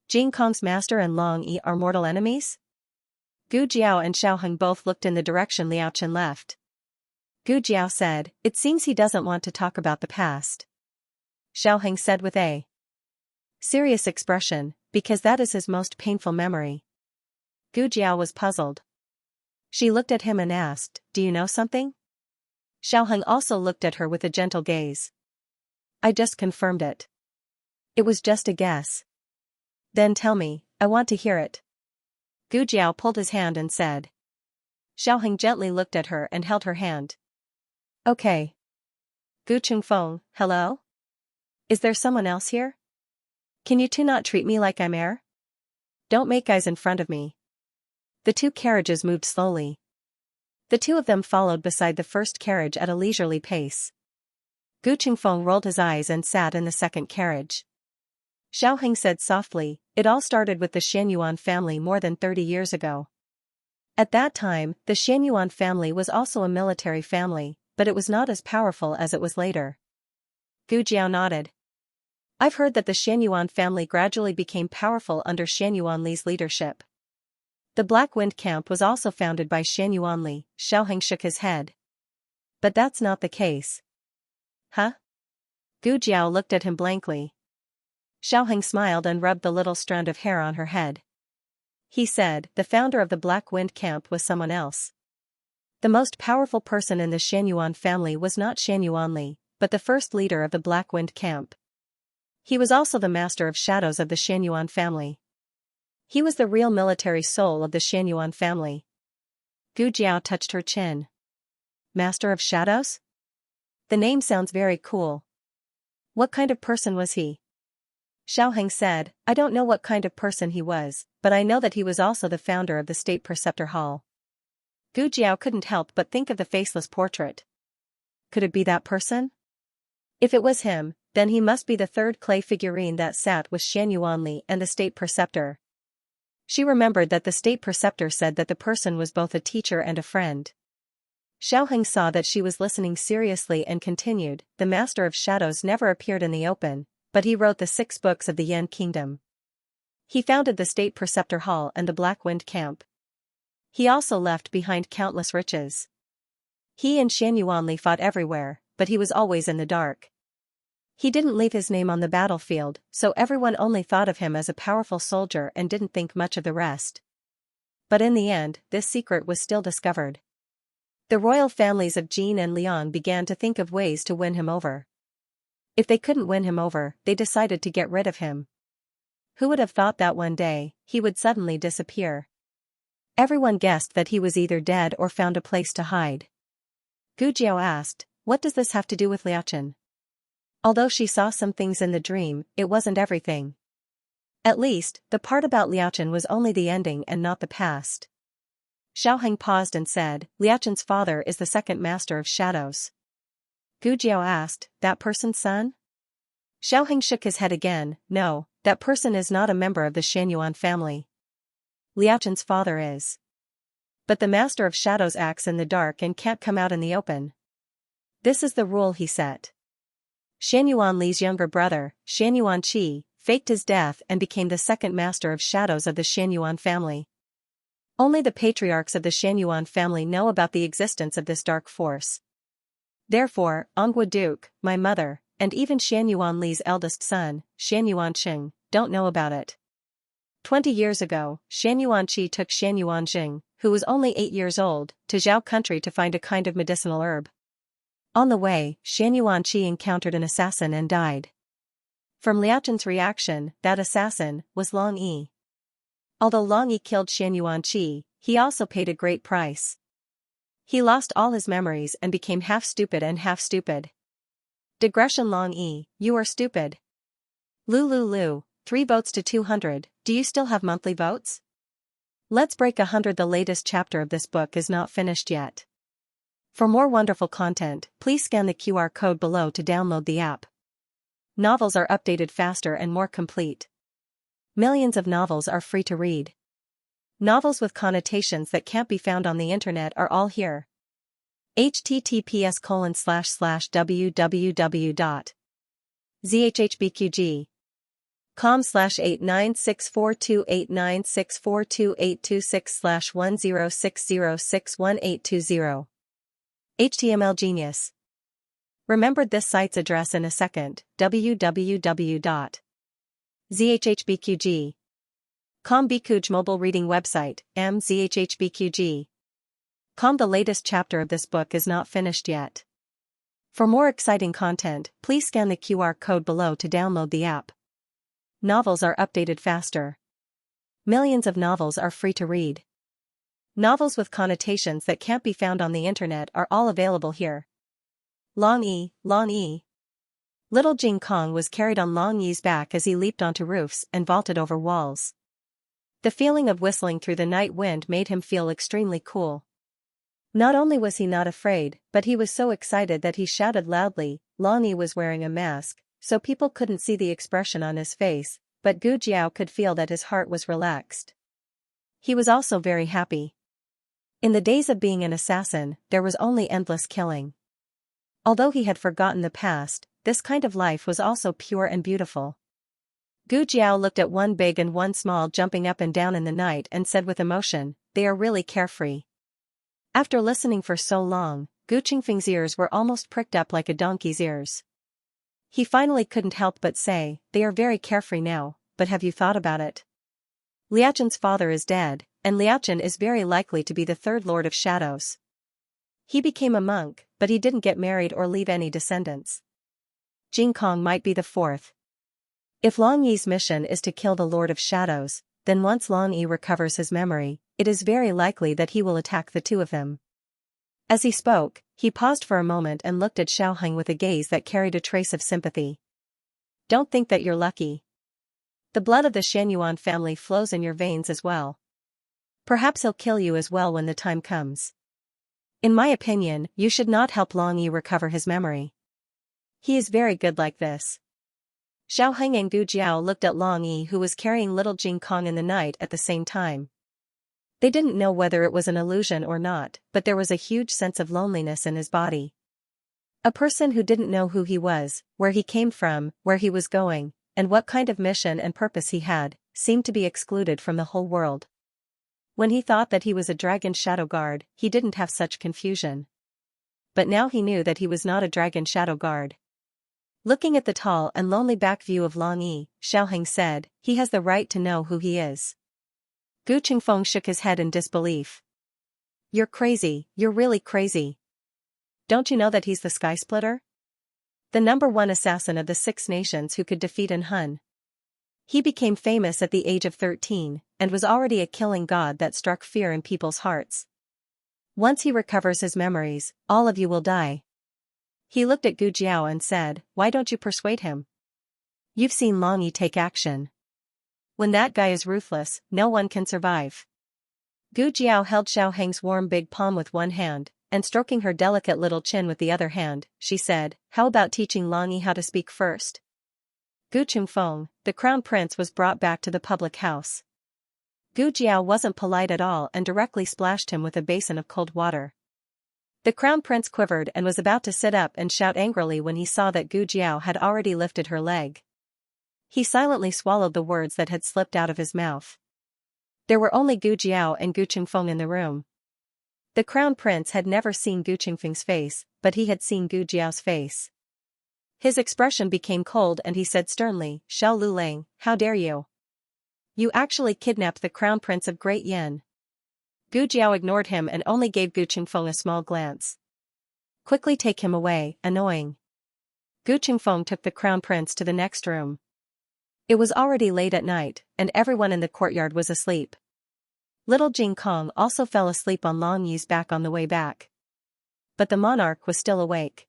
Jing Kong's master and Long Yi are mortal enemies? Gu Jiao and Xiaoheng both looked in the direction Liao Chen left. Gu Jiao said, it seems he doesn't want to talk about the past. Xiaoheng said with a serious expression, because that is his most painful memory. Gu Jiao was puzzled. She looked at him and asked, do you know something? Xiaoheng also looked at her with a gentle gaze. I just confirmed it. It was just a guess. Then tell me, I want to hear it. Gu Jiao pulled his hand and said. Xiaoheng gently looked at her and held her hand. Okay. Gu Chungfeng, hello? Is there someone else here? Can you two not treat me like I'm air? Don't make eyes in front of me. The two carriages moved slowly. The two of them followed beside the first carriage at a leisurely pace. Gu Chingfeng rolled his eyes and sat in the second carriage. Xiaoheng said softly, it all started with the Xianyuan family more than 30 years ago. At that time, the Xianyuan family was also a military family, but it was not as powerful as it was later. Gu Jiao nodded. I've heard that the Xianyuan family gradually became powerful under Xianyuan Li's leadership. The Black Wind Camp was also founded by Xianyuan Li. Xiaoheng shook his head. But that's not the case. Huh? Gu Jiao looked at him blankly. Xiaoheng smiled and rubbed the little strand of hair on her head. He said, the founder of the Black Wind Camp was someone else. The most powerful person in the Xianyuan family was not Xianyuan Li, but the first leader of the Black Wind Camp. He was also the master of shadows of the Xianyuan family. He was the real military soul of the Xianyuan family. Gu Jiao touched her chin. Master of Shadows? The name sounds very cool. What kind of person was he? Xiaoheng said, I don't know what kind of person he was, but I know that he was also the founder of the State Preceptor Hall. Gu Jiao couldn't help but think of the faceless portrait. Could it be that person? If it was him, then he must be the third clay figurine that sat with Xianyuan Li and the State Preceptor. She remembered that the State Preceptor said that the person was both a teacher and a friend. Xiaoheng saw that she was listening seriously and continued, the Master of Shadows never appeared in the open, but he wrote the 6 books of the Yan Kingdom. He founded the State Preceptor Hall and the Black Wind Camp. He also left behind countless riches. He and Xianyuan Li fought everywhere, but he was always in the dark. He didn't leave his name on the battlefield, so everyone only thought of him as a powerful soldier and didn't think much of the rest. But in the end, this secret was still discovered. The royal families of Jin and Liang began to think of ways to win him over. If they couldn't win him over, they decided to get rid of him. Who would have thought that one day, he would suddenly disappear? Everyone guessed that he was either dead or found a place to hide. Gu Jiao asked, what does this have to do with Liachen? Although she saw some things in the dream, it wasn't everything. At least, the part about Liachen was only the ending and not the past. Xiaoheng paused and said, Liachen's father is the second Master of Shadows. Gu Jiao asked, that person's son? Xiaoheng shook his head again, no, that person is not a member of the Xianyuan family. Liachen's father is. But the Master of Shadows acts in the dark and can't come out in the open. This is the rule he set. Xianyuan Li's younger brother, Xianyuan Qi, faked his death and became the second Master of Shadows of the Xianyuan family. Only the patriarchs of the Xianyuan family know about the existence of this dark force. Therefore, Anghua Duke, my mother, and even Xianyuan Li's eldest son, Xianyuan Qing, don't know about it. 20 years ago, Xianyuan Qi took Xianyuan Jing, who was only 8 years old, to Zhao country to find a kind of medicinal herb. On the way, Xianyuan Qi encountered an assassin and died. From Liachen's reaction, that assassin was Long Yi. Although Long Yi killed Xianyuan Qi, he also paid a great price. He lost all his memories and became half stupid and half stupid. Digression Long Yi, you are stupid. Lu, 3 votes to 200, do you still have monthly votes? Let's break 100. The latest chapter of this book is not finished yet. For more wonderful content, please scan the QR code below to download the app. Novels are updated faster and more complete. Millions of novels are free to read. Novels with connotations that can't be found on the internet are all here. https://www.zhhbqg.com/89642896428226/1060611820. HTML Genius. Remembered this site's address in a second, www.zhhbqg.com. Bikuj mobile reading website, mzhhbqg.com. The latest chapter of this book is not finished yet. For more exciting content, please scan the QR code below to download the app. Novels are updated faster. Millions of novels are free to read. Novels with connotations that can't be found on the internet are all available here. Long Yi. Little Jing Kong was carried on Long Yi's back as he leaped onto roofs and vaulted over walls. The feeling of whistling through the night wind made him feel extremely cool. Not only was he not afraid, but he was so excited that he shouted loudly. Long Yi was wearing a mask, so people couldn't see the expression on his face, but Gu Jiao could feel that his heart was relaxed. He was also very happy. In the days of being an assassin, there was only endless killing. Although he had forgotten the past, this kind of life was also pure and beautiful. Gu Jiao looked at one big and one small jumping up and down in the night and said with emotion, they are really carefree. After listening for so long, Gu Qingfeng's ears were almost pricked up like a donkey's ears. He finally couldn't help but say, they are very carefree now, but have you thought about it? Liachen's father is dead, and Liachen is very likely to be the third Lord of Shadows. He became a monk, but he didn't get married or leave any descendants. Jing Kong might be the fourth. If Long Yi's mission is to kill the Lord of Shadows, then once Long Yi recovers his memory, it is very likely that he will attack the two of them. As he spoke, he paused for a moment and looked at Xiaoheng with a gaze that carried a trace of sympathy. Don't think that you're lucky. The blood of the Xianyuan family flows in your veins as well. Perhaps he'll kill you as well when the time comes. In my opinion, you should not help Long Yi recover his memory. He is very good like this. Xiaoheng and Gu Jiao looked at Long Yi, who was carrying little Jing Kong in the night at the same time. They didn't know whether it was an illusion or not, but there was a huge sense of loneliness in his body. A person who didn't know who he was, where he came from, where he was going, and what kind of mission and purpose he had, seemed to be excluded from the whole world. When he thought that he was a dragon shadow guard, he didn't have such confusion. But now he knew that he was not a dragon shadow guard. Looking at the tall and lonely back view of Long Yi, Xiaoheng said, he has the right to know who he is. Gu Qingfeng shook his head in disbelief. You're crazy, you're really crazy. Don't you know that he's the Sky Splitter? The #1 assassin of the 6 nations who could defeat An Hun. He became famous at the age of 13, and was already a killing god that struck fear in people's hearts. Once he recovers his memories, all of you will die. He looked at Gu Jiao and said, why don't you persuade him? You've seen Long Yi take action. When that guy is ruthless, no one can survive. Gu Jiao held Xiaoheng's warm big palm with one hand, and stroking her delicate little chin with the other hand, she said, how about teaching Long Yi how to speak first? Gu Qingfeng, the crown prince, was brought back to the public house. Gu Jiao wasn't polite at all and directly splashed him with a basin of cold water. The crown prince quivered and was about to sit up and shout angrily when he saw that Gu Jiao had already lifted her leg. He silently swallowed the words that had slipped out of his mouth. There were only Gu Jiao and Gu Qingfeng in the room. The crown prince had never seen Gu Qingfeng's face, but he had seen Gu Jiao's face. His expression became cold and he said sternly, Xiao Lulang, how dare you? You actually kidnapped the crown prince of Great Yin. Gu Jiao ignored him and only gave Gu Qingfeng a small glance. Quickly take him away, annoying. Gu Qingfeng took the crown prince to the next room. It was already late at night, and everyone in the courtyard was asleep. Little Jing Kong also fell asleep on Long Yi's back on the way back. But the monarch was still awake.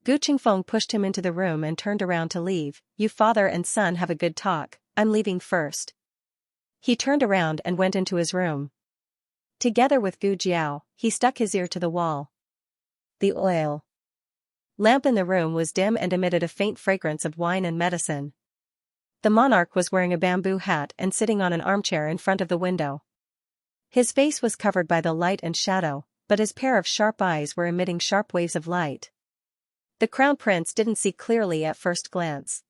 Gu Qingfeng pushed him into the room and turned around to leave. You father and son have a good talk, I'm leaving first. He turned around and went into his room. Together with Gu Jiao, he stuck his ear to the wall. The oil lamp in the room was dim and emitted a faint fragrance of wine and medicine. The monarch was wearing a bamboo hat and sitting on an armchair in front of the window. His face was covered by the light and shadow, but his pair of sharp eyes were emitting sharp waves of light. The crown prince didn't see clearly at first glance.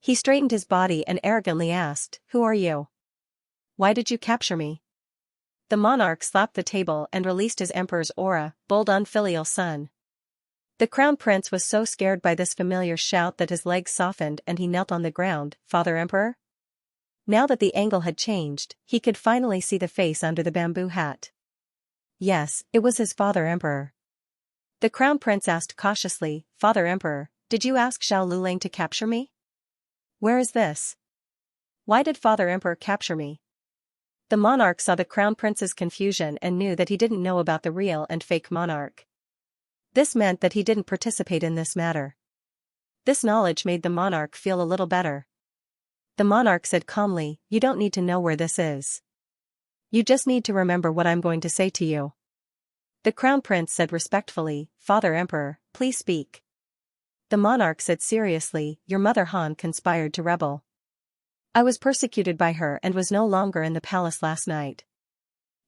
He straightened his body and arrogantly asked, who are you? Why did you capture me? The monarch slapped the table and released his emperor's aura, bold unfilial son. The crown prince was so scared by this familiar shout that his legs softened and he knelt on the ground. Father Emperor? Now that the angle had changed, he could finally see the face under the bamboo hat. Yes, it was his father Emperor. The crown prince asked cautiously, Father Emperor, did you ask Xiao Lulang to capture me? Where is this? Why did Father Emperor capture me? The monarch saw the crown prince's confusion and knew that he didn't know about the real and fake monarch. This meant that he didn't participate in this matter. This knowledge made the monarch feel a little better. The monarch said calmly, you don't need to know where this is. You just need to remember what I'm going to say to you. The crown prince said respectfully, Father Emperor, please speak. The monarch said seriously, your mother Han conspired to rebel. I was persecuted by her and was no longer in the palace last night.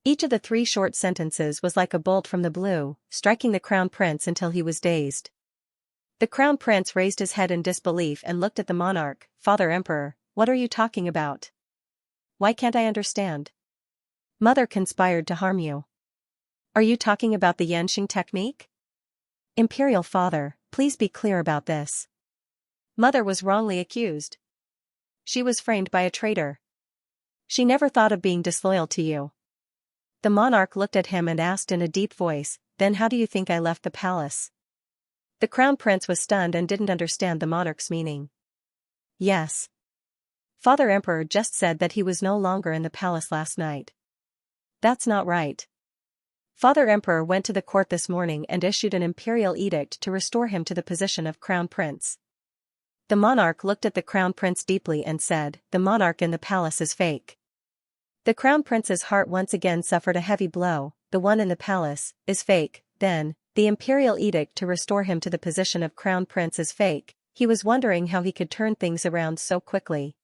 Each of the 3 short sentences was like a bolt from the blue, striking the crown prince until he was dazed. The crown prince raised his head in disbelief and looked at the monarch. Father Emperor, what are you talking about? Why can't I understand? Mother conspired to harm you. Are you talking about the Yanxing technique? Imperial Father, please be clear about this. Mother was wrongly accused. She was framed by a traitor. She never thought of being disloyal to you. The monarch looked at him and asked in a deep voice, then how do you think I left the palace? The crown prince was stunned and didn't understand the monarch's meaning. Yes. Father Emperor just said that he was no longer in the palace last night. That's not right. Father Emperor went to the court this morning and issued an imperial edict to restore him to the position of crown prince. The monarch looked at the crown prince deeply and said, "The monarch in the palace is fake." The crown prince's heart once again suffered a heavy blow. The one in the palace is fake. Then, the imperial edict to restore him to the position of crown prince is fake. He was wondering how he could turn things around so quickly.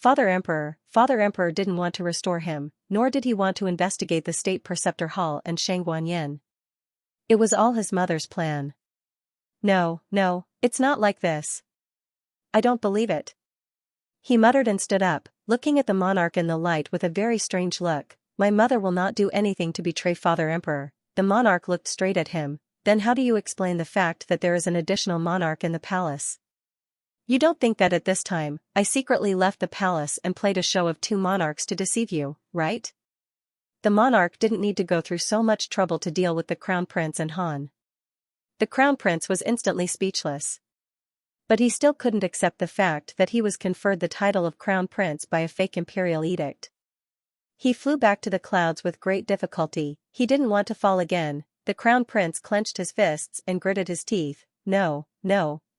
Father Emperor didn't want to restore him, nor did he want to investigate the state preceptor hall and Xianxia. It was all his mother's plan. No, it's not like this. I don't believe it. He muttered and stood up, looking at the monarch in the light with a very strange look. My mother will not do anything to betray Father Emperor. The monarch looked straight at him. Then how do you explain the fact that there is an additional monarch in the palace? You don't think that at this time, I secretly left the palace and played a show of two monarchs to deceive you, right? The monarch didn't need to go through so much trouble to deal with the crown prince and Han. The crown prince was instantly speechless. But he still couldn't accept the fact that he was conferred the title of crown prince by a fake imperial edict. He flew back to the clouds with great difficulty. He didn't want to fall again. The crown prince clenched his fists and gritted his teeth. No,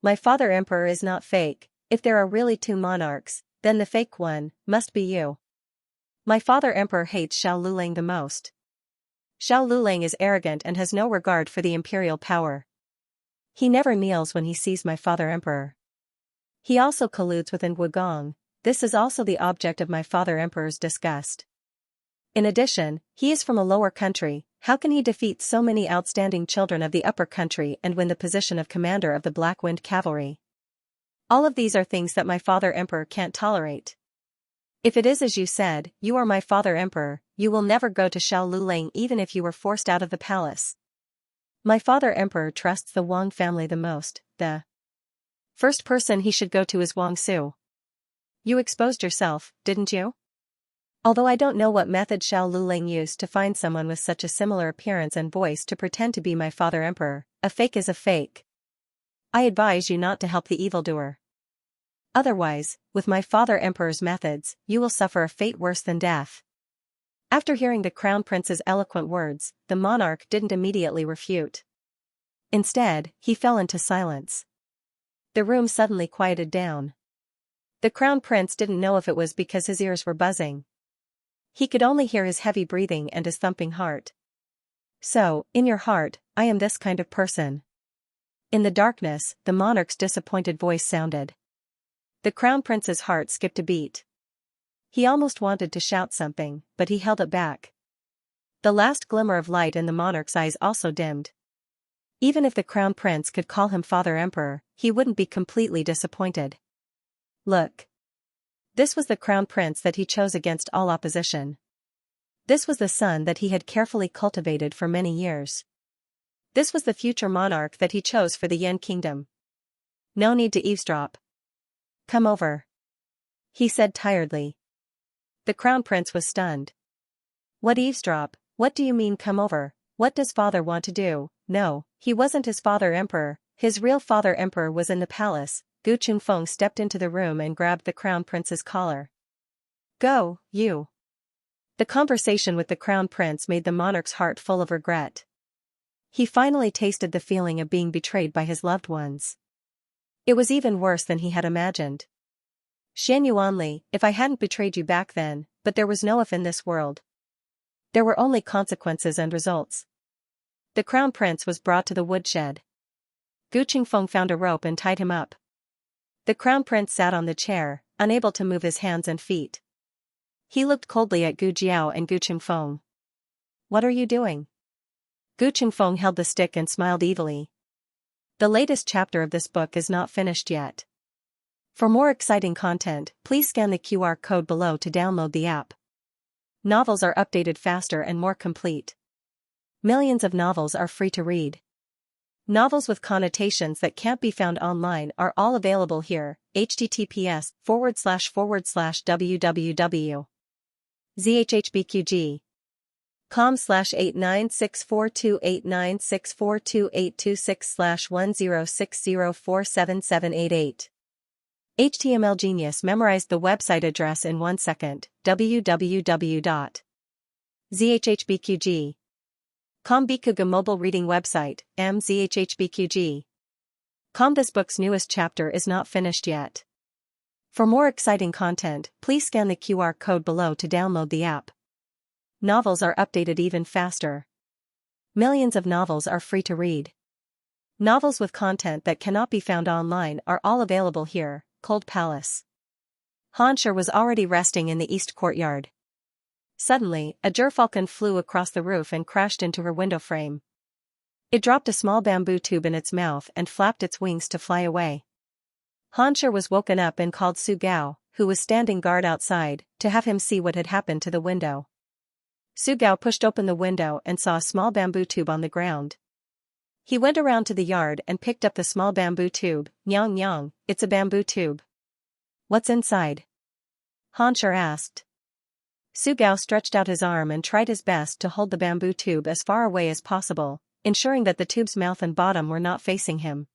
my father emperor is not fake. If there are really two monarchs, then the fake one must be you. My father emperor hates Xiao Lulang the most. Xiao Lulang is arrogant and has no regard for the imperial power. He never kneels when he sees my father emperor. He also colludes with Wugong. This is also the object of my father emperor's disgust. In addition, he is from a lower country. How can he defeat so many outstanding children of the upper country and win the position of commander of the Black Wind Cavalry? All of these are things that my father emperor can't tolerate. If it is as you said, you are my father emperor, you will never go to Xiao Lulang even if you were forced out of the palace. My father emperor trusts the Wang family the most. The first person he should go to is Wang Su. You exposed yourself, didn't you? Although I don't know what method Xiao Lulang used to find someone with such a similar appearance and voice to pretend to be my father emperor, a fake is a fake. I advise you not to help the evildoer. Otherwise, with my father emperor's methods, you will suffer a fate worse than death. After hearing the crown prince's eloquent words, the monarch didn't immediately refute. Instead, he fell into silence. The room suddenly quieted down. The crown prince didn't know if it was because his ears were buzzing. He could only hear his heavy breathing and his thumping heart. So, in your heart, I am this kind of person. In the darkness, the monarch's disappointed voice sounded. The crown prince's heart skipped a beat. He almost wanted to shout something, but he held it back. The last glimmer of light in the monarch's eyes also dimmed. Even if the crown prince could call him father emperor, he wouldn't be completely disappointed. Look. This was the crown prince that he chose against all opposition. This was the son that he had carefully cultivated for many years. This was the future monarch that he chose for the Yan kingdom. No need to eavesdrop. Come over. He said tiredly. The crown prince was stunned. What eavesdrop? What do you mean come over? What does father want to do? No, he wasn't his father emperor. His real father emperor was in the palace. Gu Chunfeng stepped into the room and grabbed the crown prince's collar. Go, you. The conversation with the crown prince made the monarch's heart full of regret. He finally tasted the feeling of being betrayed by his loved ones. It was even worse than he had imagined. Shan Yuanli, if I hadn't betrayed you back then, but there was no if in this world. There were only consequences and results. The crown prince was brought to the woodshed. Gu Qingfeng found a rope and tied him up. The crown prince sat on the chair, unable to move his hands and feet. He looked coldly at Gu Jiao and Gu Qingfeng. What are you doing? Gu Qingfeng held the stick and smiled evilly. The latest chapter of this book is not finished yet. For more exciting content, please scan the QR code below to download the app. Novels are updated faster and more complete. Millions of novels are free to read. Novels with connotations that can't be found online are all available here. https://www.zhhbqg.com/896428964289642826/1060477788 HTML genius memorized the website address in 1 second. www.zhhbqg.com Bikuga mobile reading website, mzhhbqg.com. This book's newest chapter is not finished yet. For more exciting content, please scan the QR code below to download the app. Novels are updated even faster. Millions of novels are free to read. Novels with content that cannot be found online are all available here. Cold Palace. Xianxia was already resting in the east courtyard. Suddenly, a gerfalcon flew across the roof and crashed into her window frame. It dropped a small bamboo tube in its mouth and flapped its wings to fly away. Xianxia was woken up and called Su Gao, who was standing guard outside, to have him see what had happened to the window. Su Gao pushed open the window and saw a small bamboo tube on the ground. He went around to the yard and picked up the small bamboo tube. Nyang nyang, it's a bamboo tube. What's inside? Xianxia asked. Su Gao stretched out his arm and tried his best to hold the bamboo tube as far away as possible, ensuring that the tube's mouth and bottom were not facing him.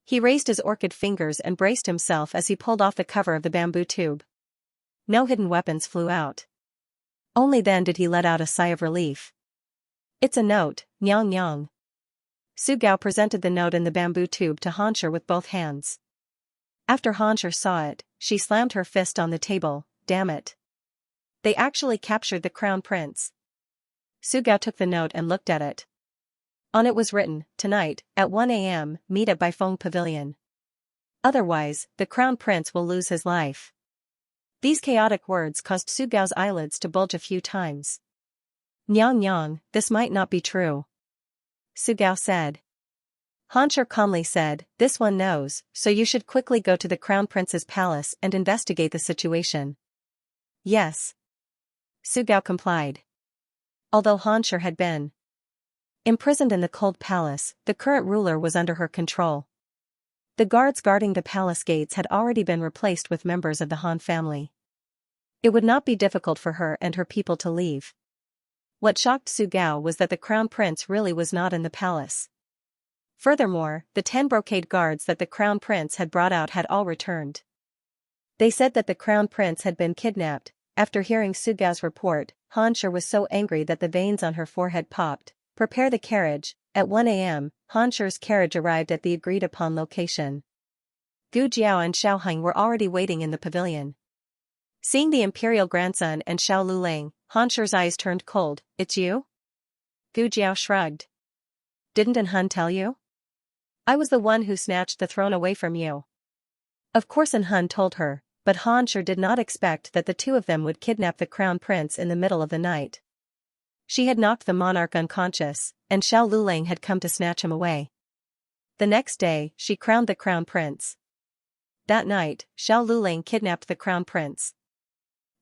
He raised his orchid fingers and braced himself as he pulled off the cover of the bamboo tube. No hidden weapons flew out. Only then did he let out a sigh of relief. It's a note, nyang nyang. Su Gao presented the note in the bamboo tube to Xianxia with both hands. After Xianxia saw it, she slammed her fist on the table. Damn it. They actually captured the crown prince. Su Gao took the note and looked at it. On it was written, tonight, at 1 a.m., meet at Baifeng Pavilion. Otherwise, the crown prince will lose his life. These chaotic words caused Su Gao's eyelids to bulge a few times. Nyang nyang, this might not be true. Su Gao said. Xianxia calmly said, this one knows, so you should quickly go to the crown prince's palace and investigate the situation. Yes. Su Gao complied. Although Xianxia had been imprisoned in the cold palace, the current ruler was under her control. The guards guarding the palace gates had already been replaced with members of the Han family. It would not be difficult for her and her people to leave. What shocked Su Gao was that the crown prince really was not in the palace. Furthermore, the 10 brocade guards that the crown prince had brought out had all returned. They said that the crown prince had been kidnapped. After hearing Su Gao's report, Xianxia was so angry that the veins on her forehead popped. Prepare the carriage. At 1 a.m., Xianxia's carriage arrived at the agreed-upon location. Gu Jiao and Xiaoheng were already waiting in the pavilion. Seeing the imperial grandson and Xiao Lulang, Xianxia's eyes turned cold. It's you? Gu Jiao shrugged. Didn't Han tell you? I was the one who snatched the throne away from you. Of course Han told her, but Xianxia did not expect that the two of them would kidnap the crown prince in the middle of the night. She had knocked the monarch unconscious, and Xiao Lulang had come to snatch him away. The next day, she crowned the crown prince. That night, Xiao Lulang kidnapped the crown prince.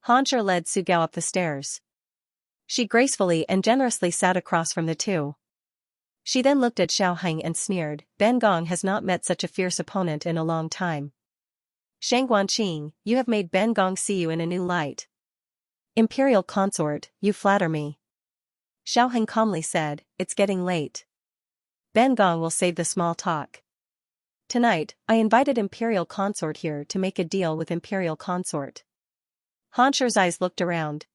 Xianxia led Su Gao up the stairs. She gracefully and generously sat across from the two. She then looked at Xiaoheng and sneered, Ben Gong has not met such a fierce opponent in a long time. Shang Guanqing, you have made Ben Gong see you in a new light. Imperial consort, you flatter me. Xiaoheng calmly said, it's getting late. Ben Gong will save the small talk. Tonight, I invited Imperial consort here to make a deal with Imperial consort. Xianxia's eyes looked around.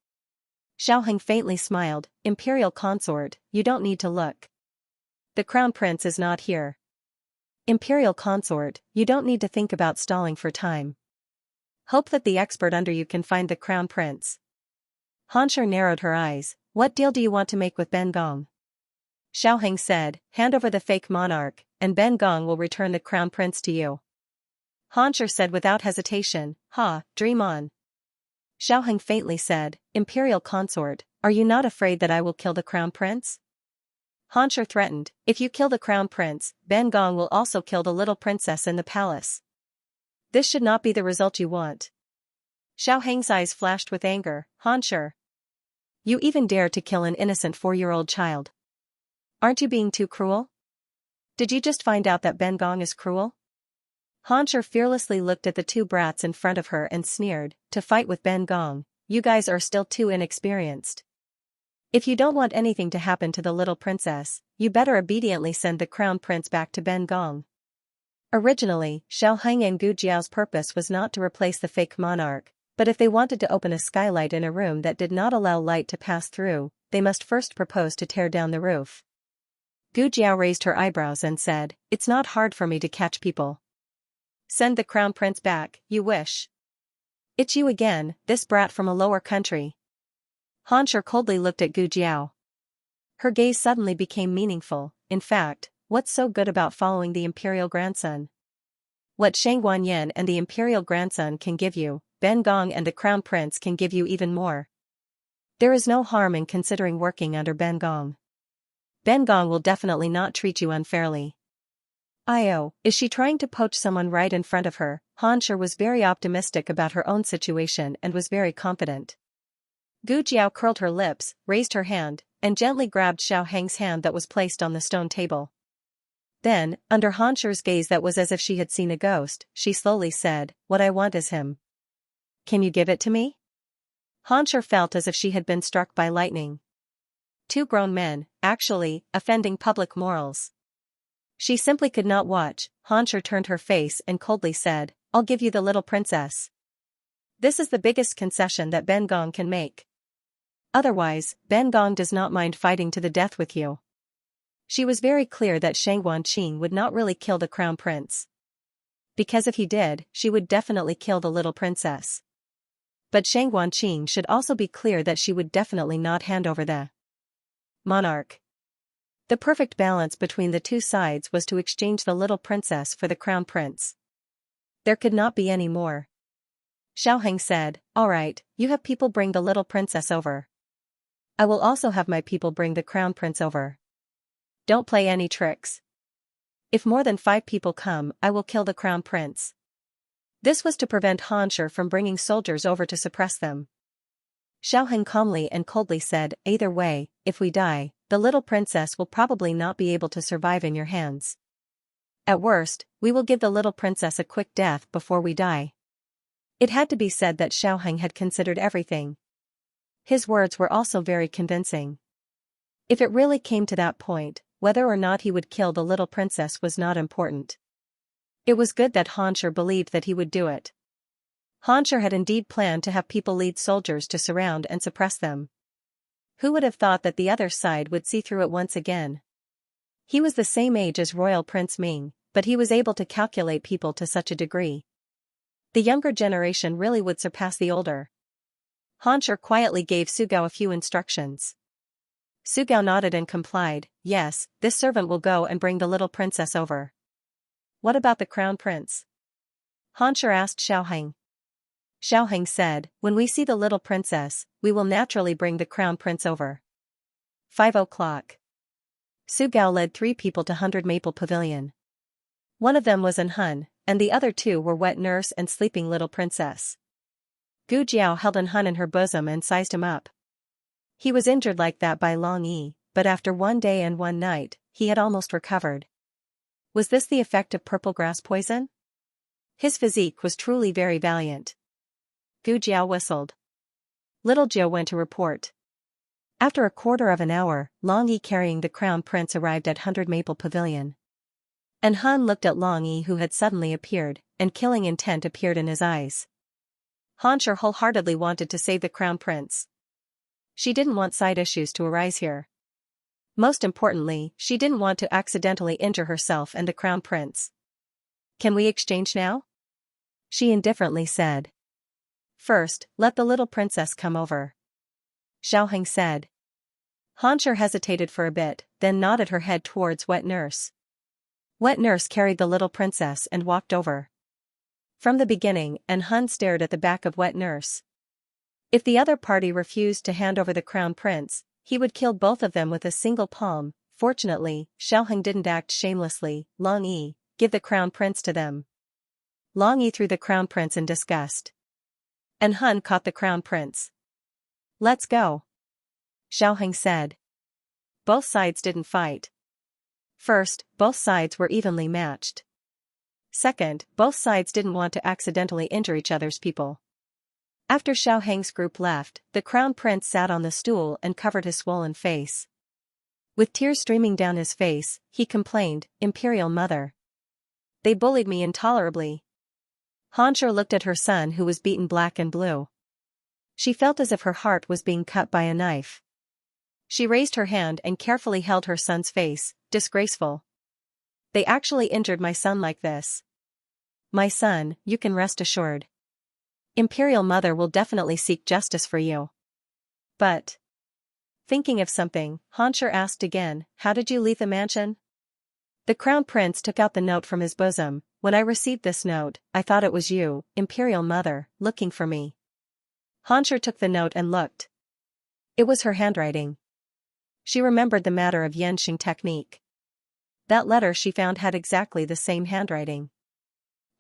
Xiaoheng faintly smiled, Imperial consort, you don't need to look. The crown prince is not here. Imperial consort, you don't need to think about stalling for time. Hope that the expert under you can find the crown prince. Xianxia narrowed her eyes. What deal do you want to make with Ben Gong? Xiaoheng said, hand over the fake monarch, and Ben Gong will return the crown prince to you. Xianxia said without hesitation, dream on. Xiaoheng faintly said, Imperial consort, are you not afraid that I will kill the crown prince? Xianxia threatened, if you kill the crown prince, Ben Gong will also kill the little princess in the palace. This should not be the result you want. Xiaoheng's eyes flashed with anger, Xianxia. You even dare to kill an innocent 4-year-old child. Aren't you being too cruel? Did you just find out that Ben Gong is cruel? Xianxia fearlessly looked at the two brats in front of her and sneered, to fight with Ben Gong, you guys are still too inexperienced. If you don't want anything to happen to the little princess, you better obediently send the crown prince back to Ben Gong. Originally, Xiaoheng and Gu Jiao's purpose was not to replace the fake monarch, but if they wanted to open a skylight in a room that did not allow light to pass through, they must first propose to tear down the roof. Gu Jiao raised her eyebrows and said, "It's not hard for me to catch people." "Send the crown prince back, you wish." "It's you again, this brat from a lower country." Xianxia coldly looked at Gu Jiao. Her gaze suddenly became meaningful. In fact, what's so good about following the imperial grandson? What Shang Guanyan and the imperial grandson can give you, Ben Gong and the crown prince can give you even more. There is no harm in considering working under Ben Gong. Ben Gong will definitely not treat you unfairly. Io, is she trying to poach someone right in front of her? Xianxia was very optimistic about her own situation and was very confident. Gu Jiao curled her lips, raised her hand, and gently grabbed Xiaoheng's hand that was placed on the stone table. Then, under Xianxia's gaze that was as if she had seen a ghost, she slowly said, "What I want is him. Can you give it to me?" Xianxia felt as if she had been struck by lightning. Two grown men, actually, offending public morals. She simply could not watch. Xianxia turned her face and coldly said, "I'll give you the little princess." This is the biggest concession that Ben Gong can make. Otherwise, Ben Gong does not mind fighting to the death with you. She was very clear that Shang Guanqing would not really kill the crown prince. Because if he did, she would definitely kill the little princess. But Shang Guanqing should also be clear that she would definitely not hand over the monarch. The perfect balance between the two sides was to exchange the little princess for the crown prince. There could not be any more. Xiaoheng said, "All right, you have people bring the little princess over. I will also have my people bring the crown prince over. Don't play any tricks. If more than 5 people come, I will kill the crown prince." This was to prevent Xianxia from bringing soldiers over to suppress them. Xiaoheng calmly and coldly said, "Either way, if we die, the little princess will probably not be able to survive in your hands. At worst, we will give the little princess a quick death before we die." It had to be said that Xiaoheng had considered everything. His words were also very convincing. If it really came to that point, whether or not he would kill the little princess was not important. It was good that Xianxia believed that he would do it. Xianxia had indeed planned to have people lead soldiers to surround and suppress them. Who would have thought that the other side would see through it once again? He was the same age as Royal Prince Ming, but he was able to calculate people to such a degree. The younger generation really would surpass the older. Xianxia quietly gave Sugao a few instructions. Sugao nodded and complied. "Yes, this servant will go and bring the little princess over." "What about the crown prince?" Xianxia asked Xiaoheng. Xiaoheng said, "When we see the little princess, we will naturally bring the crown prince over." 5 o'clock. Sugao led 3 people to 100 Maple Pavilion. One of them was An Hun, and the other 2 were wet nurse and sleeping little princess. Gu Jiao held An Hun in her bosom and sized him up. He was injured like that by Long Yi, but after 1 day and 1 night, he had almost recovered. Was this the effect of purple grass poison? His physique was truly very valiant. Gu Jiao whistled. Little Jiao went to report. After a quarter of an hour, Long Yi carrying the crown prince arrived at 100 Maple Pavilion. An Hun looked at Long Yi, who had suddenly appeared, and killing intent appeared in his eyes. Xianxia wholeheartedly wanted to save the crown prince. She didn't want side issues to arise here. Most importantly, she didn't want to accidentally injure herself and the crown prince. "Can we exchange now?" she indifferently said. "First, let the little princess come over," Xiaoheng said. Xianxia hesitated for a bit, then nodded her head towards Wet Nurse. Wet Nurse carried the little princess and walked over. From the beginning, An Hun stared at the back of Wet Nurse. If the other party refused to hand over the crown prince, he would kill both of them with a single palm. Fortunately, Xiaoheng didn't act shamelessly. "Long Yi, give the crown prince to them." Long Yi threw the crown prince in disgust. An Hun caught the crown prince. "Let's go," Xiaoheng said. Both sides didn't fight. First, both sides were evenly matched. Second, both sides didn't want to accidentally injure each other's people. After Xiaoheng's group left, the crown prince sat on the stool and covered his swollen face. With tears streaming down his face, he complained, "Imperial mother. They bullied me intolerably. Xianxia looked at her son who was beaten black and blue. She felt as if her heart was being cut by a knife. She raised her hand and carefully held her son's face. Disgraceful. They actually injured my son like this. My son, you can rest assured. Imperial Mother will definitely seek justice for you. But... Thinking of something, Xianxia asked again, how did you leave the mansion? The Crown Prince took out the note from his bosom. When I received this note, I thought it was you, Imperial Mother, looking for me. Xianxia took the note and looked. It was her handwriting. She remembered the matter of Xianxia technique. That letter she found had exactly the same handwriting.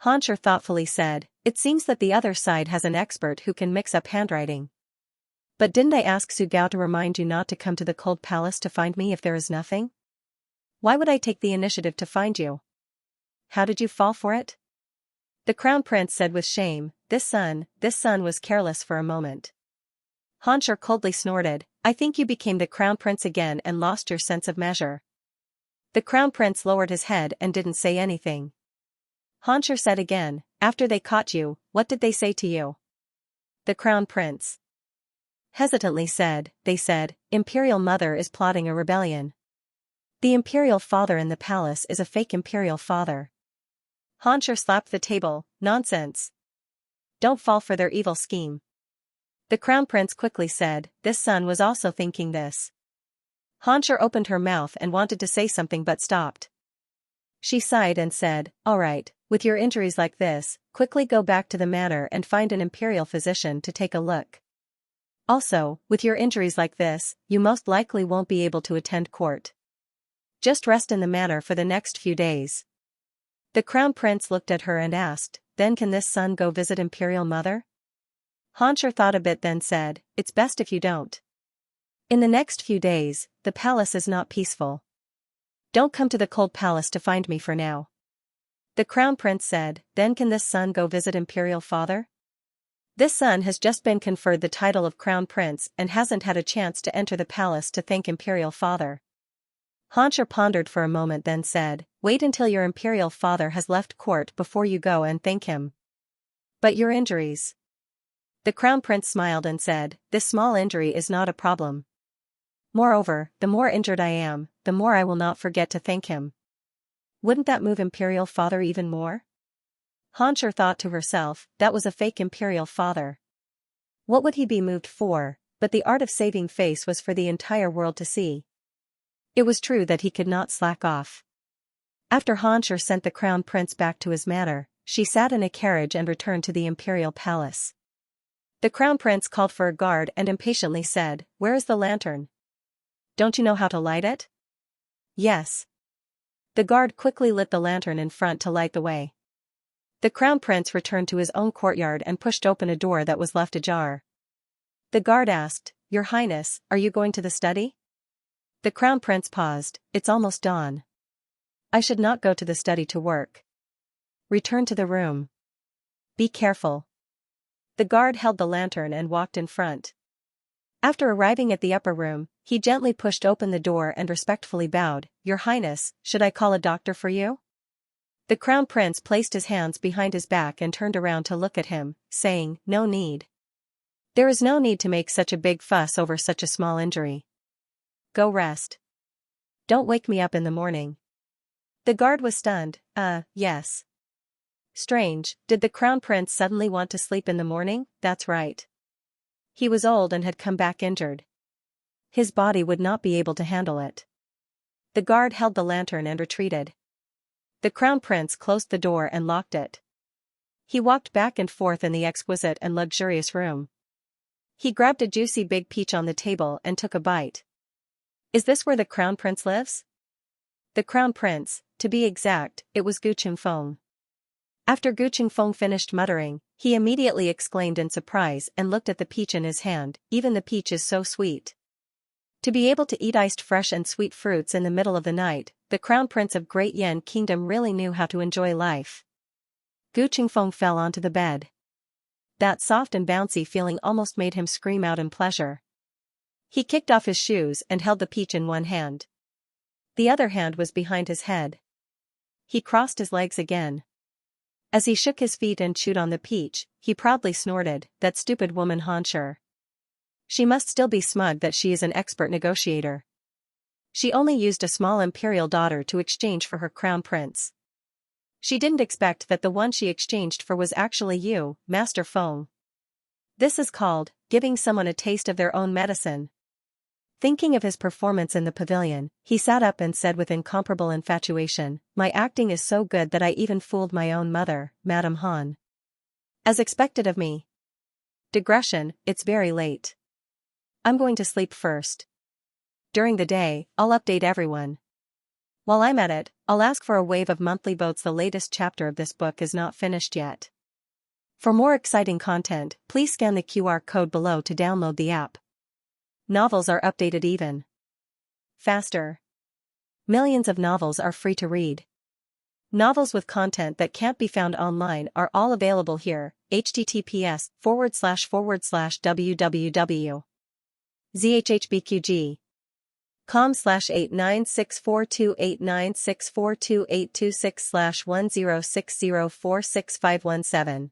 Xianxia thoughtfully said, it seems that the other side has an expert who can mix up handwriting. But didn't I ask Su Gao to remind you not to come to the Cold Palace to find me if there is nothing? Why would I take the initiative to find you? How did you fall for it? The Crown Prince said with shame, this son was careless for a moment. Xianxia coldly snorted, I think you became the Crown Prince again and lost your sense of measure. The Crown Prince lowered his head and didn't say anything. Xianxia said again, after they caught you, what did they say to you? The Crown Prince hesitantly said, they said, Imperial Mother is plotting a rebellion. The Imperial Father in the palace is a fake Imperial Father. Xianxia slapped the table, nonsense. Don't fall for their evil scheme. The Crown Prince quickly said, this son was also thinking this. Xianxia opened her mouth and wanted to say something but stopped. She sighed and said, all right, with your injuries like this, quickly go back to the manor and find an imperial physician to take a look. Also, with your injuries like this, you most likely won't be able to attend court. Just rest in the manor for the next few days. The Crown Prince looked at her and asked, then can this son go visit Imperial Mother? Xianxia thought a bit then said, it's best if you don't. In the next few days, the palace is not peaceful. Don't come to the Cold Palace to find me for now. The Crown Prince said, then can this son go visit Imperial Father? This son has just been conferred the title of Crown Prince and hasn't had a chance to enter the palace to thank Imperial Father. Xianxia pondered for a moment then said, wait until your Imperial Father has left court before you go and thank him. But your injuries? The Crown Prince smiled and said, this small injury is not a problem. Moreover, the more injured I am, the more I will not forget to thank him. Wouldn't that move Imperial Father even more? Xianxia thought to herself, that was a fake Imperial Father. What would he be moved for? But the art of saving face was for the entire world to see. It was true that he could not slack off. After Xianxia sent the Crown Prince back to his manor, she sat in a carriage and returned to the Imperial Palace. The Crown Prince called for a guard and impatiently said, where is the lantern? Don't you know how to light it? Yes. The guard quickly lit the lantern in front to light the way. The Crown Prince returned to his own courtyard and pushed open a door that was left ajar. The guard asked, Your Highness, are you going to the study? The Crown Prince paused, it's almost dawn. I should not go to the study to work. Return to the room. Be careful. The guard held the lantern and walked in front. After arriving at the upper room, he gently pushed open the door and respectfully bowed, Your Highness, should I call a doctor for you? The Crown Prince placed his hands behind his back and turned around to look at him, saying, No need. There is no need to make such a big fuss over such a small injury. Go rest. Don't wake me up in the morning. The guard was stunned, yes. Strange, did the Crown Prince suddenly want to sleep in the morning? That's right. He was old and had come back injured. His body would not be able to handle it. The guard held the lantern and retreated. The Crown Prince closed the door and locked it. He walked back and forth in the exquisite and luxurious room. He grabbed a juicy big peach on the table and took a bite. Is this where the Crown Prince lives? The Crown Prince, to be exact, it was Gu Qingfeng. After Gu Qingfeng finished muttering, he immediately exclaimed in surprise and looked at the peach in his hand, even the peach is so sweet. To be able to eat iced fresh and sweet fruits in the middle of the night, the Crown Prince of Great Yan Kingdom really knew how to enjoy life. Gu Qingfeng fell onto the bed. That soft and bouncy feeling almost made him scream out in pleasure. He kicked off his shoes and held the peach in one hand. The other hand was behind his head. He crossed his legs again. As he shook his feet and chewed on the peach, he proudly snorted, "That stupid woman Xianxia. She must still be smug that she is an expert negotiator. She only used a small imperial daughter to exchange for her crown prince. She didn't expect that the one she exchanged for was actually you, Master Feng. This is called giving someone a taste of their own medicine." Thinking of his performance in the pavilion, he sat up and said with incomparable infatuation, "My acting is so good that I even fooled my own mother, Madame Han. As expected of me. Digression, it's very late. I'm going to sleep first. During the day, I'll update everyone. While I'm at it, I'll ask for a wave of monthly votes. The latest chapter of this book is not finished yet. For more exciting content, please scan the QR code below to download the app. Novels are updated even faster. Millions of novels are free to read. Novels with content that can't be found online are all available here. https://www.zhhbqg.com/8964289642826/1060465517.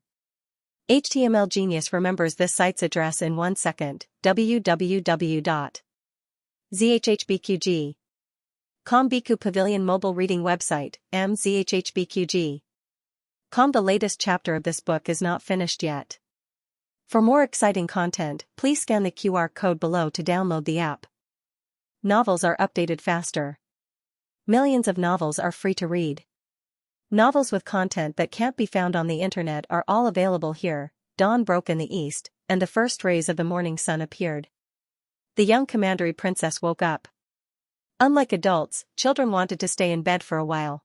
HTML Genius remembers this site's address in 1 second. www.zhhbqg.com Biku Pavilion Mobile Reading Website, mzhhbqg.com. The latest chapter of this book is not finished yet. For more exciting content, please scan the QR code below to download the app. Novels are updated faster. Millions of novels are free to read. Novels with content that can't be found on the internet are all available here. Dawn broke in the east, and the first rays of the morning sun appeared. The young commandery princess woke up. Unlike adults, children wanted to stay in bed for a while.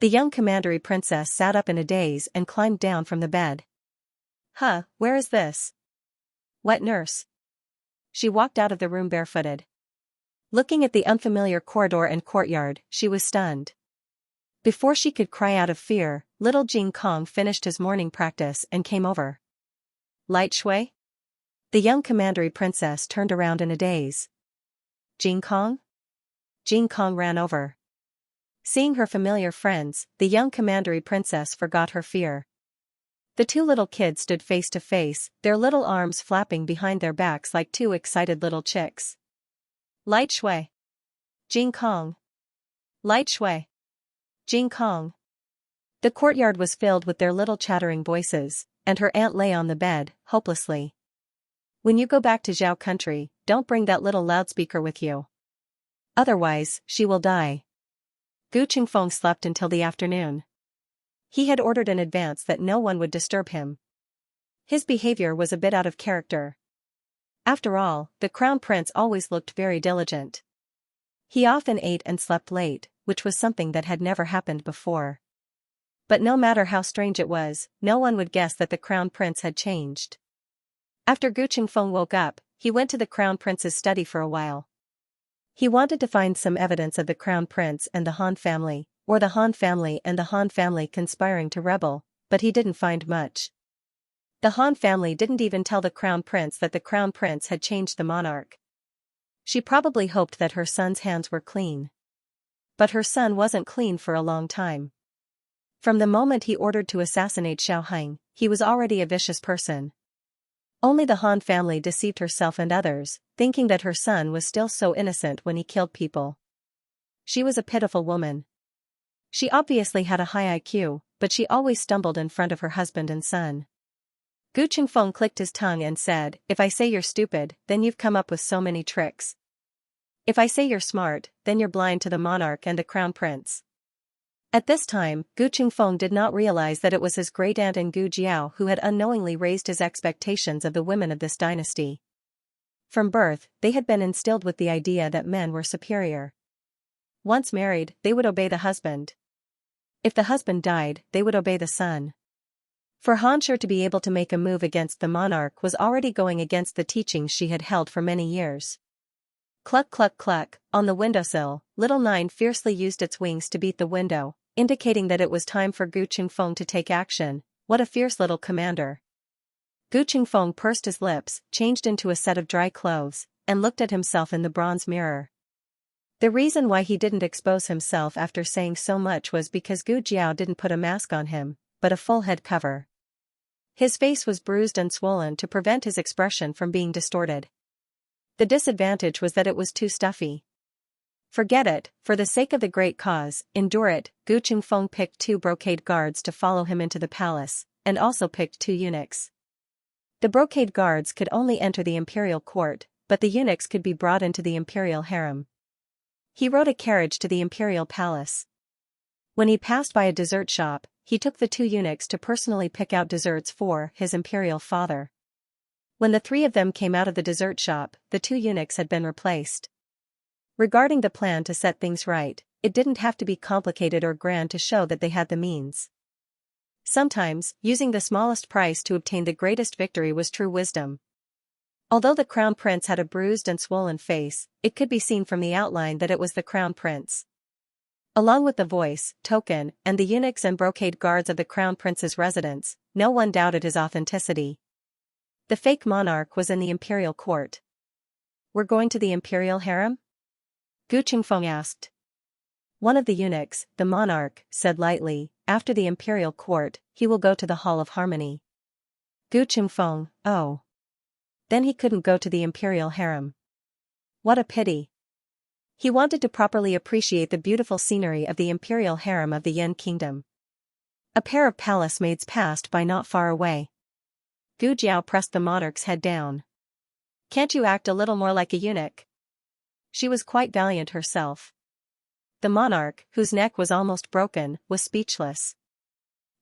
The young commandery princess sat up in a daze and climbed down from the bed. Where is this? Wet nurse. She walked out of the room barefooted. Looking at the unfamiliar corridor and courtyard, she was stunned. Before she could cry out of fear, little Jing Kong finished his morning practice and came over. Light Shui? The young commandery princess turned around in a daze. Jing Kong? Jing Kong ran over. Seeing her familiar friends, the young commandery princess forgot her fear. The two little kids stood face to face, their little arms flapping behind their backs like two excited little chicks. Light Shui. Jing Kong. Light Shui. Jing Kong. The courtyard was filled with their little chattering voices, and her aunt lay on the bed, hopelessly. When you go back to Zhao country, don't bring that little loudspeaker with you. Otherwise, she will die. Gu Qingfeng slept until the afternoon. He had ordered in advance that no one would disturb him. His behavior was a bit out of character. After all, the crown prince always looked very diligent. He often ate and slept late, which was something that had never happened before. But no matter how strange it was, no one would guess that the crown prince had changed. After Gu Qingfeng woke up, he went to the crown prince's study for a while. He wanted to find some evidence of the crown prince and the Han family, or the Han family and the Han family conspiring to rebel, but he didn't find much. The Han family didn't even tell the crown prince that the crown prince had changed the monarch. She probably hoped that her son's hands were clean. But her son wasn't clean for a long time. From the moment he ordered to assassinate Xiaoheng, he was already a vicious person. Only the Han family deceived herself and others, thinking that her son was still so innocent when he killed people. She was a pitiful woman. She obviously had a high IQ, but she always stumbled in front of her husband and son. Gu Qingfeng clicked his tongue and said, "If I say you're stupid, then you've come up with so many tricks. If I say you're smart, then you're blind to the monarch and the crown prince." At this time, Gu Qingfeng did not realize that it was his great-aunt and Gu Jiao who had unknowingly raised his expectations of the women of this dynasty. From birth, they had been instilled with the idea that men were superior. Once married, they would obey the husband. If the husband died, they would obey the son. For Xianxia to be able to make a move against the monarch was already going against the teachings she had held for many years. Cluck cluck cluck, on the windowsill, little Nine fiercely used its wings to beat the window, indicating that it was time for Gu Qingfeng to take action. What a fierce little commander. Gu Qingfeng pursed his lips, changed into a set of dry clothes, and looked at himself in the bronze mirror. The reason why he didn't expose himself after saying so much was because Gu Jiao didn't put a mask on him, but a full head cover. His face was bruised and swollen to prevent his expression from being distorted. The disadvantage was that it was too stuffy. Forget it, for the sake of the great cause, endure it. Gu Qingfeng picked 2 brocade guards to follow him into the palace, and also picked 2 eunuchs. The brocade guards could only enter the imperial court, but the eunuchs could be brought into the imperial harem. He rode a carriage to the imperial palace. When he passed by a dessert shop, he took the 2 eunuchs to personally pick out desserts for his imperial father. When the 3 of them came out of the dessert shop, the 2 eunuchs had been replaced. Regarding the plan to set things right, it didn't have to be complicated or grand to show that they had the means. Sometimes, using the smallest price to obtain the greatest victory was true wisdom. Although the crown prince had a bruised and swollen face, it could be seen from the outline that it was the crown prince. Along with the voice, token, and the eunuchs and brocade guards of the crown prince's residence, no one doubted his authenticity. The fake monarch was in the imperial court. "We're going to the imperial harem?" Gu Qingfeng asked. One of the eunuchs, the monarch, said lightly, "After the imperial court, he will go to the Hall of Harmony." Gu Qingfeng, "Oh. Then he couldn't go to the imperial harem. What a pity." He wanted to properly appreciate the beautiful scenery of the imperial harem of the Yan kingdom. A pair of palace maids passed by not far away. Gu Jiao pressed the monarch's head down. "Can't you act a little more like a eunuch?" She was quite valiant herself. The monarch, whose neck was almost broken, was speechless.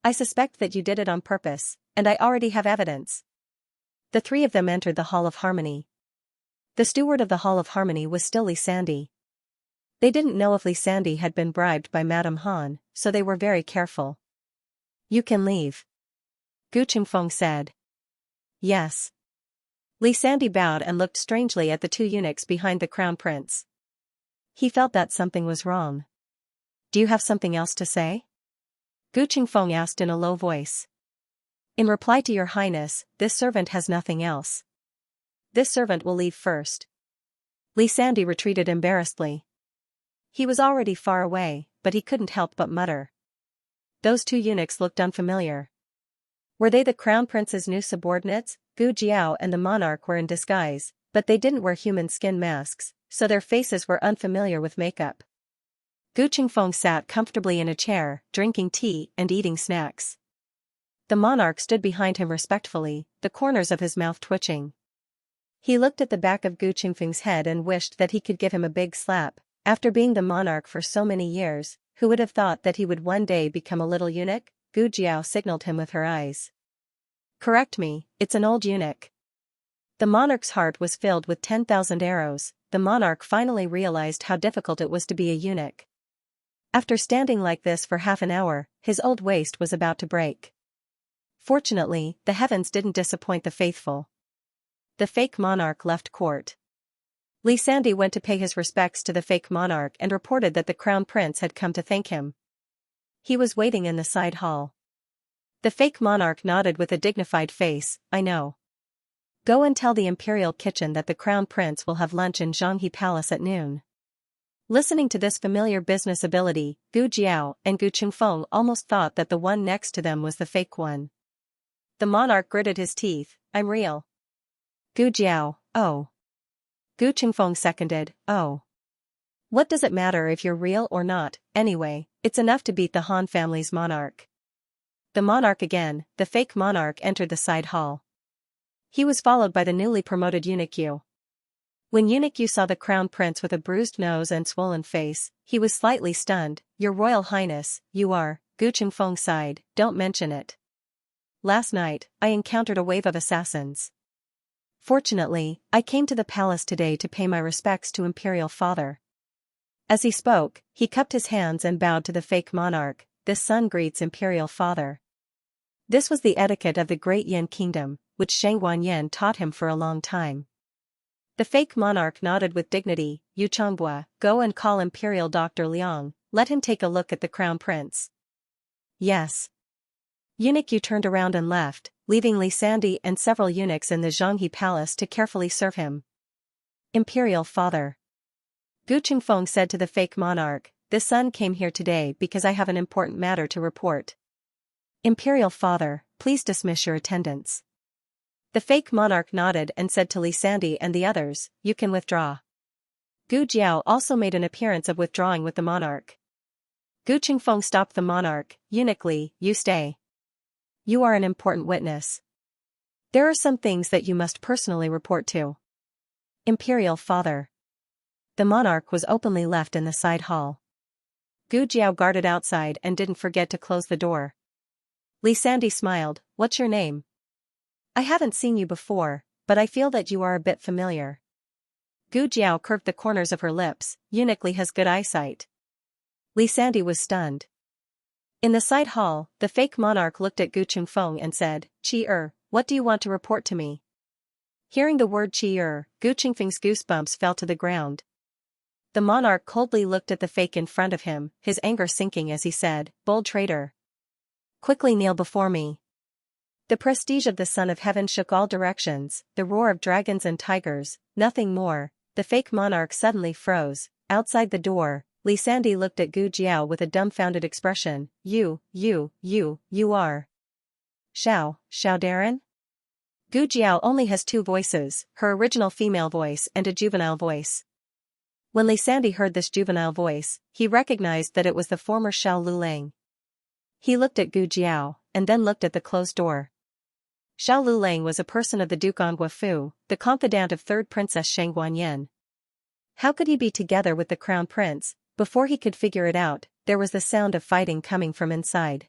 "I suspect that you did it on purpose, and I already have evidence." The 3 of them entered the Hall of Harmony. The steward of the Hall of Harmony was still Xianxia. They didn't know if Xianxia had been bribed by Madame Han, so they were very careful. "You can leave," Gu Qingfeng said. "Yes." Xianxia bowed and looked strangely at the 2 eunuchs behind the crown prince. He felt that something was wrong. "Do you have something else to say?" Gu Qingfeng asked in a low voice. "In reply to your highness, this servant has nothing else. This servant will leave first." Xianxia retreated embarrassedly. He was already far away, but he couldn't help but mutter. Those 2 eunuchs looked unfamiliar. Were they the crown prince's new subordinates? Gu Jiao and the monarch were in disguise, but they didn't wear human skin masks, so their faces were unfamiliar with makeup. Gu Qingfeng sat comfortably in a chair, drinking tea and eating snacks. The monarch stood behind him respectfully, the corners of his mouth twitching. He looked at the back of Gu Qingfeng's head and wished that he could give him a big slap. After being the monarch for so many years, who would have thought that he would one day become a little eunuch? Gu Jiao signaled him with her eyes. "Correct me, it's an old eunuch." The monarch's heart was filled with 10,000 arrows. The monarch finally realized how difficult it was to be a eunuch. After standing like this for half an hour, his old waist was about to break. Fortunately, the heavens didn't disappoint the faithful. The fake monarch left court. Xianxia went to pay his respects to the fake monarch and reported that the crown prince had come to thank him. He was waiting in the side hall. The fake monarch nodded with a dignified face. "I know. Go and tell the imperial kitchen that the crown prince will have lunch in Xianxia Palace at noon." Listening to this familiar business ability, Gu Jiao and Gu Qingfeng almost thought that the one next to them was the fake one. The monarch gritted his teeth. "I'm real." Gu Jiao, "Oh." Gu Qingfeng seconded, "Oh. What does it matter if you're real or not? Anyway, it's enough to beat the Han family's monarch." The monarch again, the fake monarch entered the side hall. He was followed by the newly promoted eunuch Yu. When eunuch Yu saw the crown prince with a bruised nose and swollen face, he was slightly stunned. "Your Royal Highness, you are," Gu Qingfeng sighed, "don't mention it. Last night, I encountered a wave of assassins. Fortunately, I came to the palace today to pay my respects to Imperial Father." As he spoke, he cupped his hands and bowed to the fake monarch. "This son greets Imperial Father." This was the etiquette of the great Yan kingdom, which Shang Wanyan taught him for a long time. The fake monarch nodded with dignity. "Yu Changbua, go and call Imperial Dr. Liang, let him take a look at the crown prince." "Yes." Eunuch Yu turned around and left, leaving Xianxia and several eunuchs in the Xianxia palace to carefully serve him. "Imperial Father." Gu Qingfeng said to the fake monarch, "The son came here today because I have an important matter to report. Imperial father, please dismiss your attendants." The fake monarch nodded and said to Li Sandy and the others, "You can withdraw." Gu Jiao also made an appearance of withdrawing with the monarch. Gu Qingfeng stopped the monarch. "Eunuch Li, you stay. You are an important witness. There are some things that you must personally report to." Imperial father. The monarch was openly left in the side hall. Gu Jiao guarded outside and didn't forget to close the door. Li Sandy smiled. "What's your name? I haven't seen you before, but I feel that you are a bit familiar." Gu Jiao curved the corners of her lips. "Eunuch Li has good eyesight." Li Sandy was stunned. In the side hall, the fake monarch looked at Gu Qingfeng and said, "Qi what do you want to report to me?" Hearing the word Qi Gu Qingfeng's goosebumps fell to the ground. The monarch coldly looked at the fake in front of him, his anger sinking as he said, "Bold traitor. Quickly kneel before me." The prestige of the Son of Heaven shook all directions, the roar of dragons and tigers, nothing more. The fake monarch suddenly froze. Outside the door, Li Sandy looked at Gu Jiao with a dumbfounded expression. You are Xiao Darren? Gu Jiao only has two voices, her original female voice and a juvenile voice. When Li Sandy heard this juvenile voice, he recognized that it was the former Xiao Lulang. He looked at Gu Jiao, and then looked at the closed door. Xiao Lulang was a person of the Duke Guangfu, the confidant of third princess Shang Guanyin. How could he be together with the crown prince? Before he could figure it out, there was the sound of fighting coming from inside.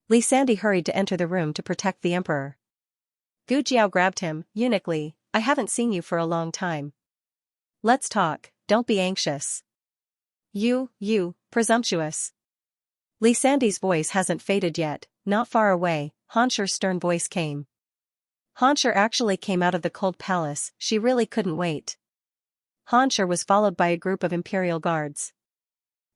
Li Sandy hurried to enter the room to protect the emperor. Gu Jiao grabbed him. "Eunuch Li, I haven't seen you for a long time. Let's talk, don't be anxious." You, presumptuous." Li Sandy's voice hasn't faded yet. Not far away, Hansher's stern voice came. Hansher actually came out of the cold palace. She really couldn't wait. Hansher was followed by a group of imperial guards.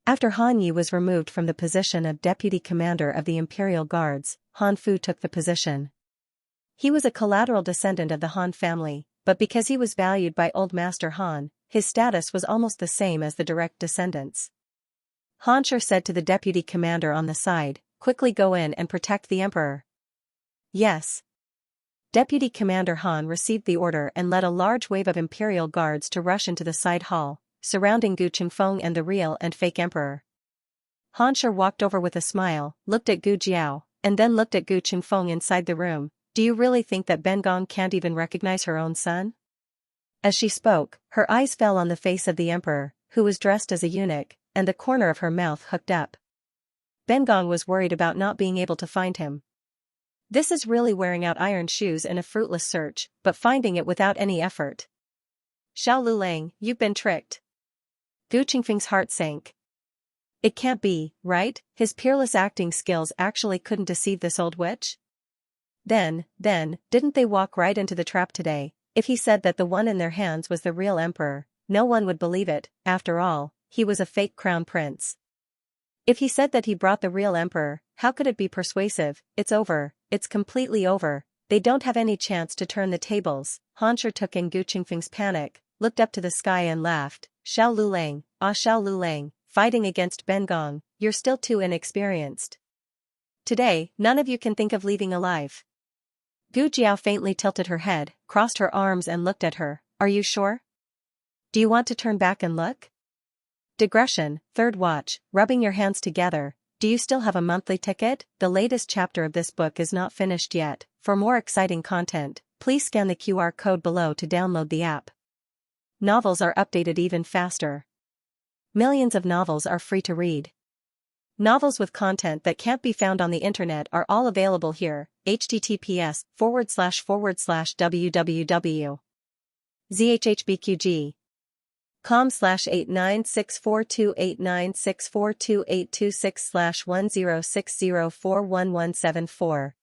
After Han Yi was removed from the position of deputy commander of the imperial guards, Han Fu took the position. He was a collateral descendant of the Han family, but because he was valued by Old Master Han, his status was almost the same as the direct descendants. Hansher said to the deputy commander on the side, "Quickly go in and protect the emperor." "Yes." Deputy Commander Han received the order and led a large wave of imperial guards to rush into the side hall, surrounding Gu Qingfeng and the real and fake emperor. Hansher walked over with a smile, looked at Gu Jiao, and then looked at Gu Qingfeng inside the room. "Do you really think that Ben Gong can't even recognize her own son?" As she spoke, her eyes fell on the face of the emperor, who was dressed as a eunuch, and the corner of her mouth hooked up. Ben Gong was worried about not being able to find him. This is really wearing out iron shoes in a fruitless search, but finding it without any effort. "Xiao Lulang, you've been tricked." Gu Qingfeng's heart sank. It can't be, right? His peerless acting skills actually couldn't deceive this old witch? Then, didn't they walk right into the trap today? If he said that the one in their hands was the real emperor, no one would believe it. After all, he was a fake crown prince. If he said that he brought the real emperor, how could it be persuasive? It's over, it's completely over. They don't have any chance to turn the tables. Hansher took in Gu Qingfeng's panic, looked up to the sky and laughed. "Xiao Lulang, Xiao Lulang, fighting against Ben Gong, you're still too inexperienced. Today, none of you can think of leaving alive." Gu Jiao faintly tilted her head, crossed her arms and looked at her. "Are you sure? Do you want to turn back and look?" Digression, third watch, rubbing your hands together. Do you still have a monthly ticket? The latest chapter of this book is not finished yet. For more exciting content, please scan the QR code below to download the app. Novels are updated even faster. Millions of novels are free to read. Novels with content that can't be found on the internet are all available here. https://www.zhbqg.com/89642896428226/1060411174.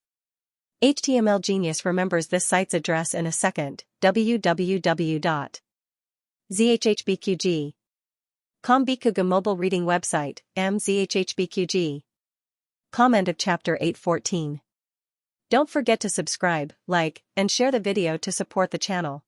HTML Genius remembers this site's address in a second. www.zhbqg.com Bikuga mobile reading website, mzhhbqg. Comment of Chapter 814. Don't forget to subscribe, like, and share the video to support the channel.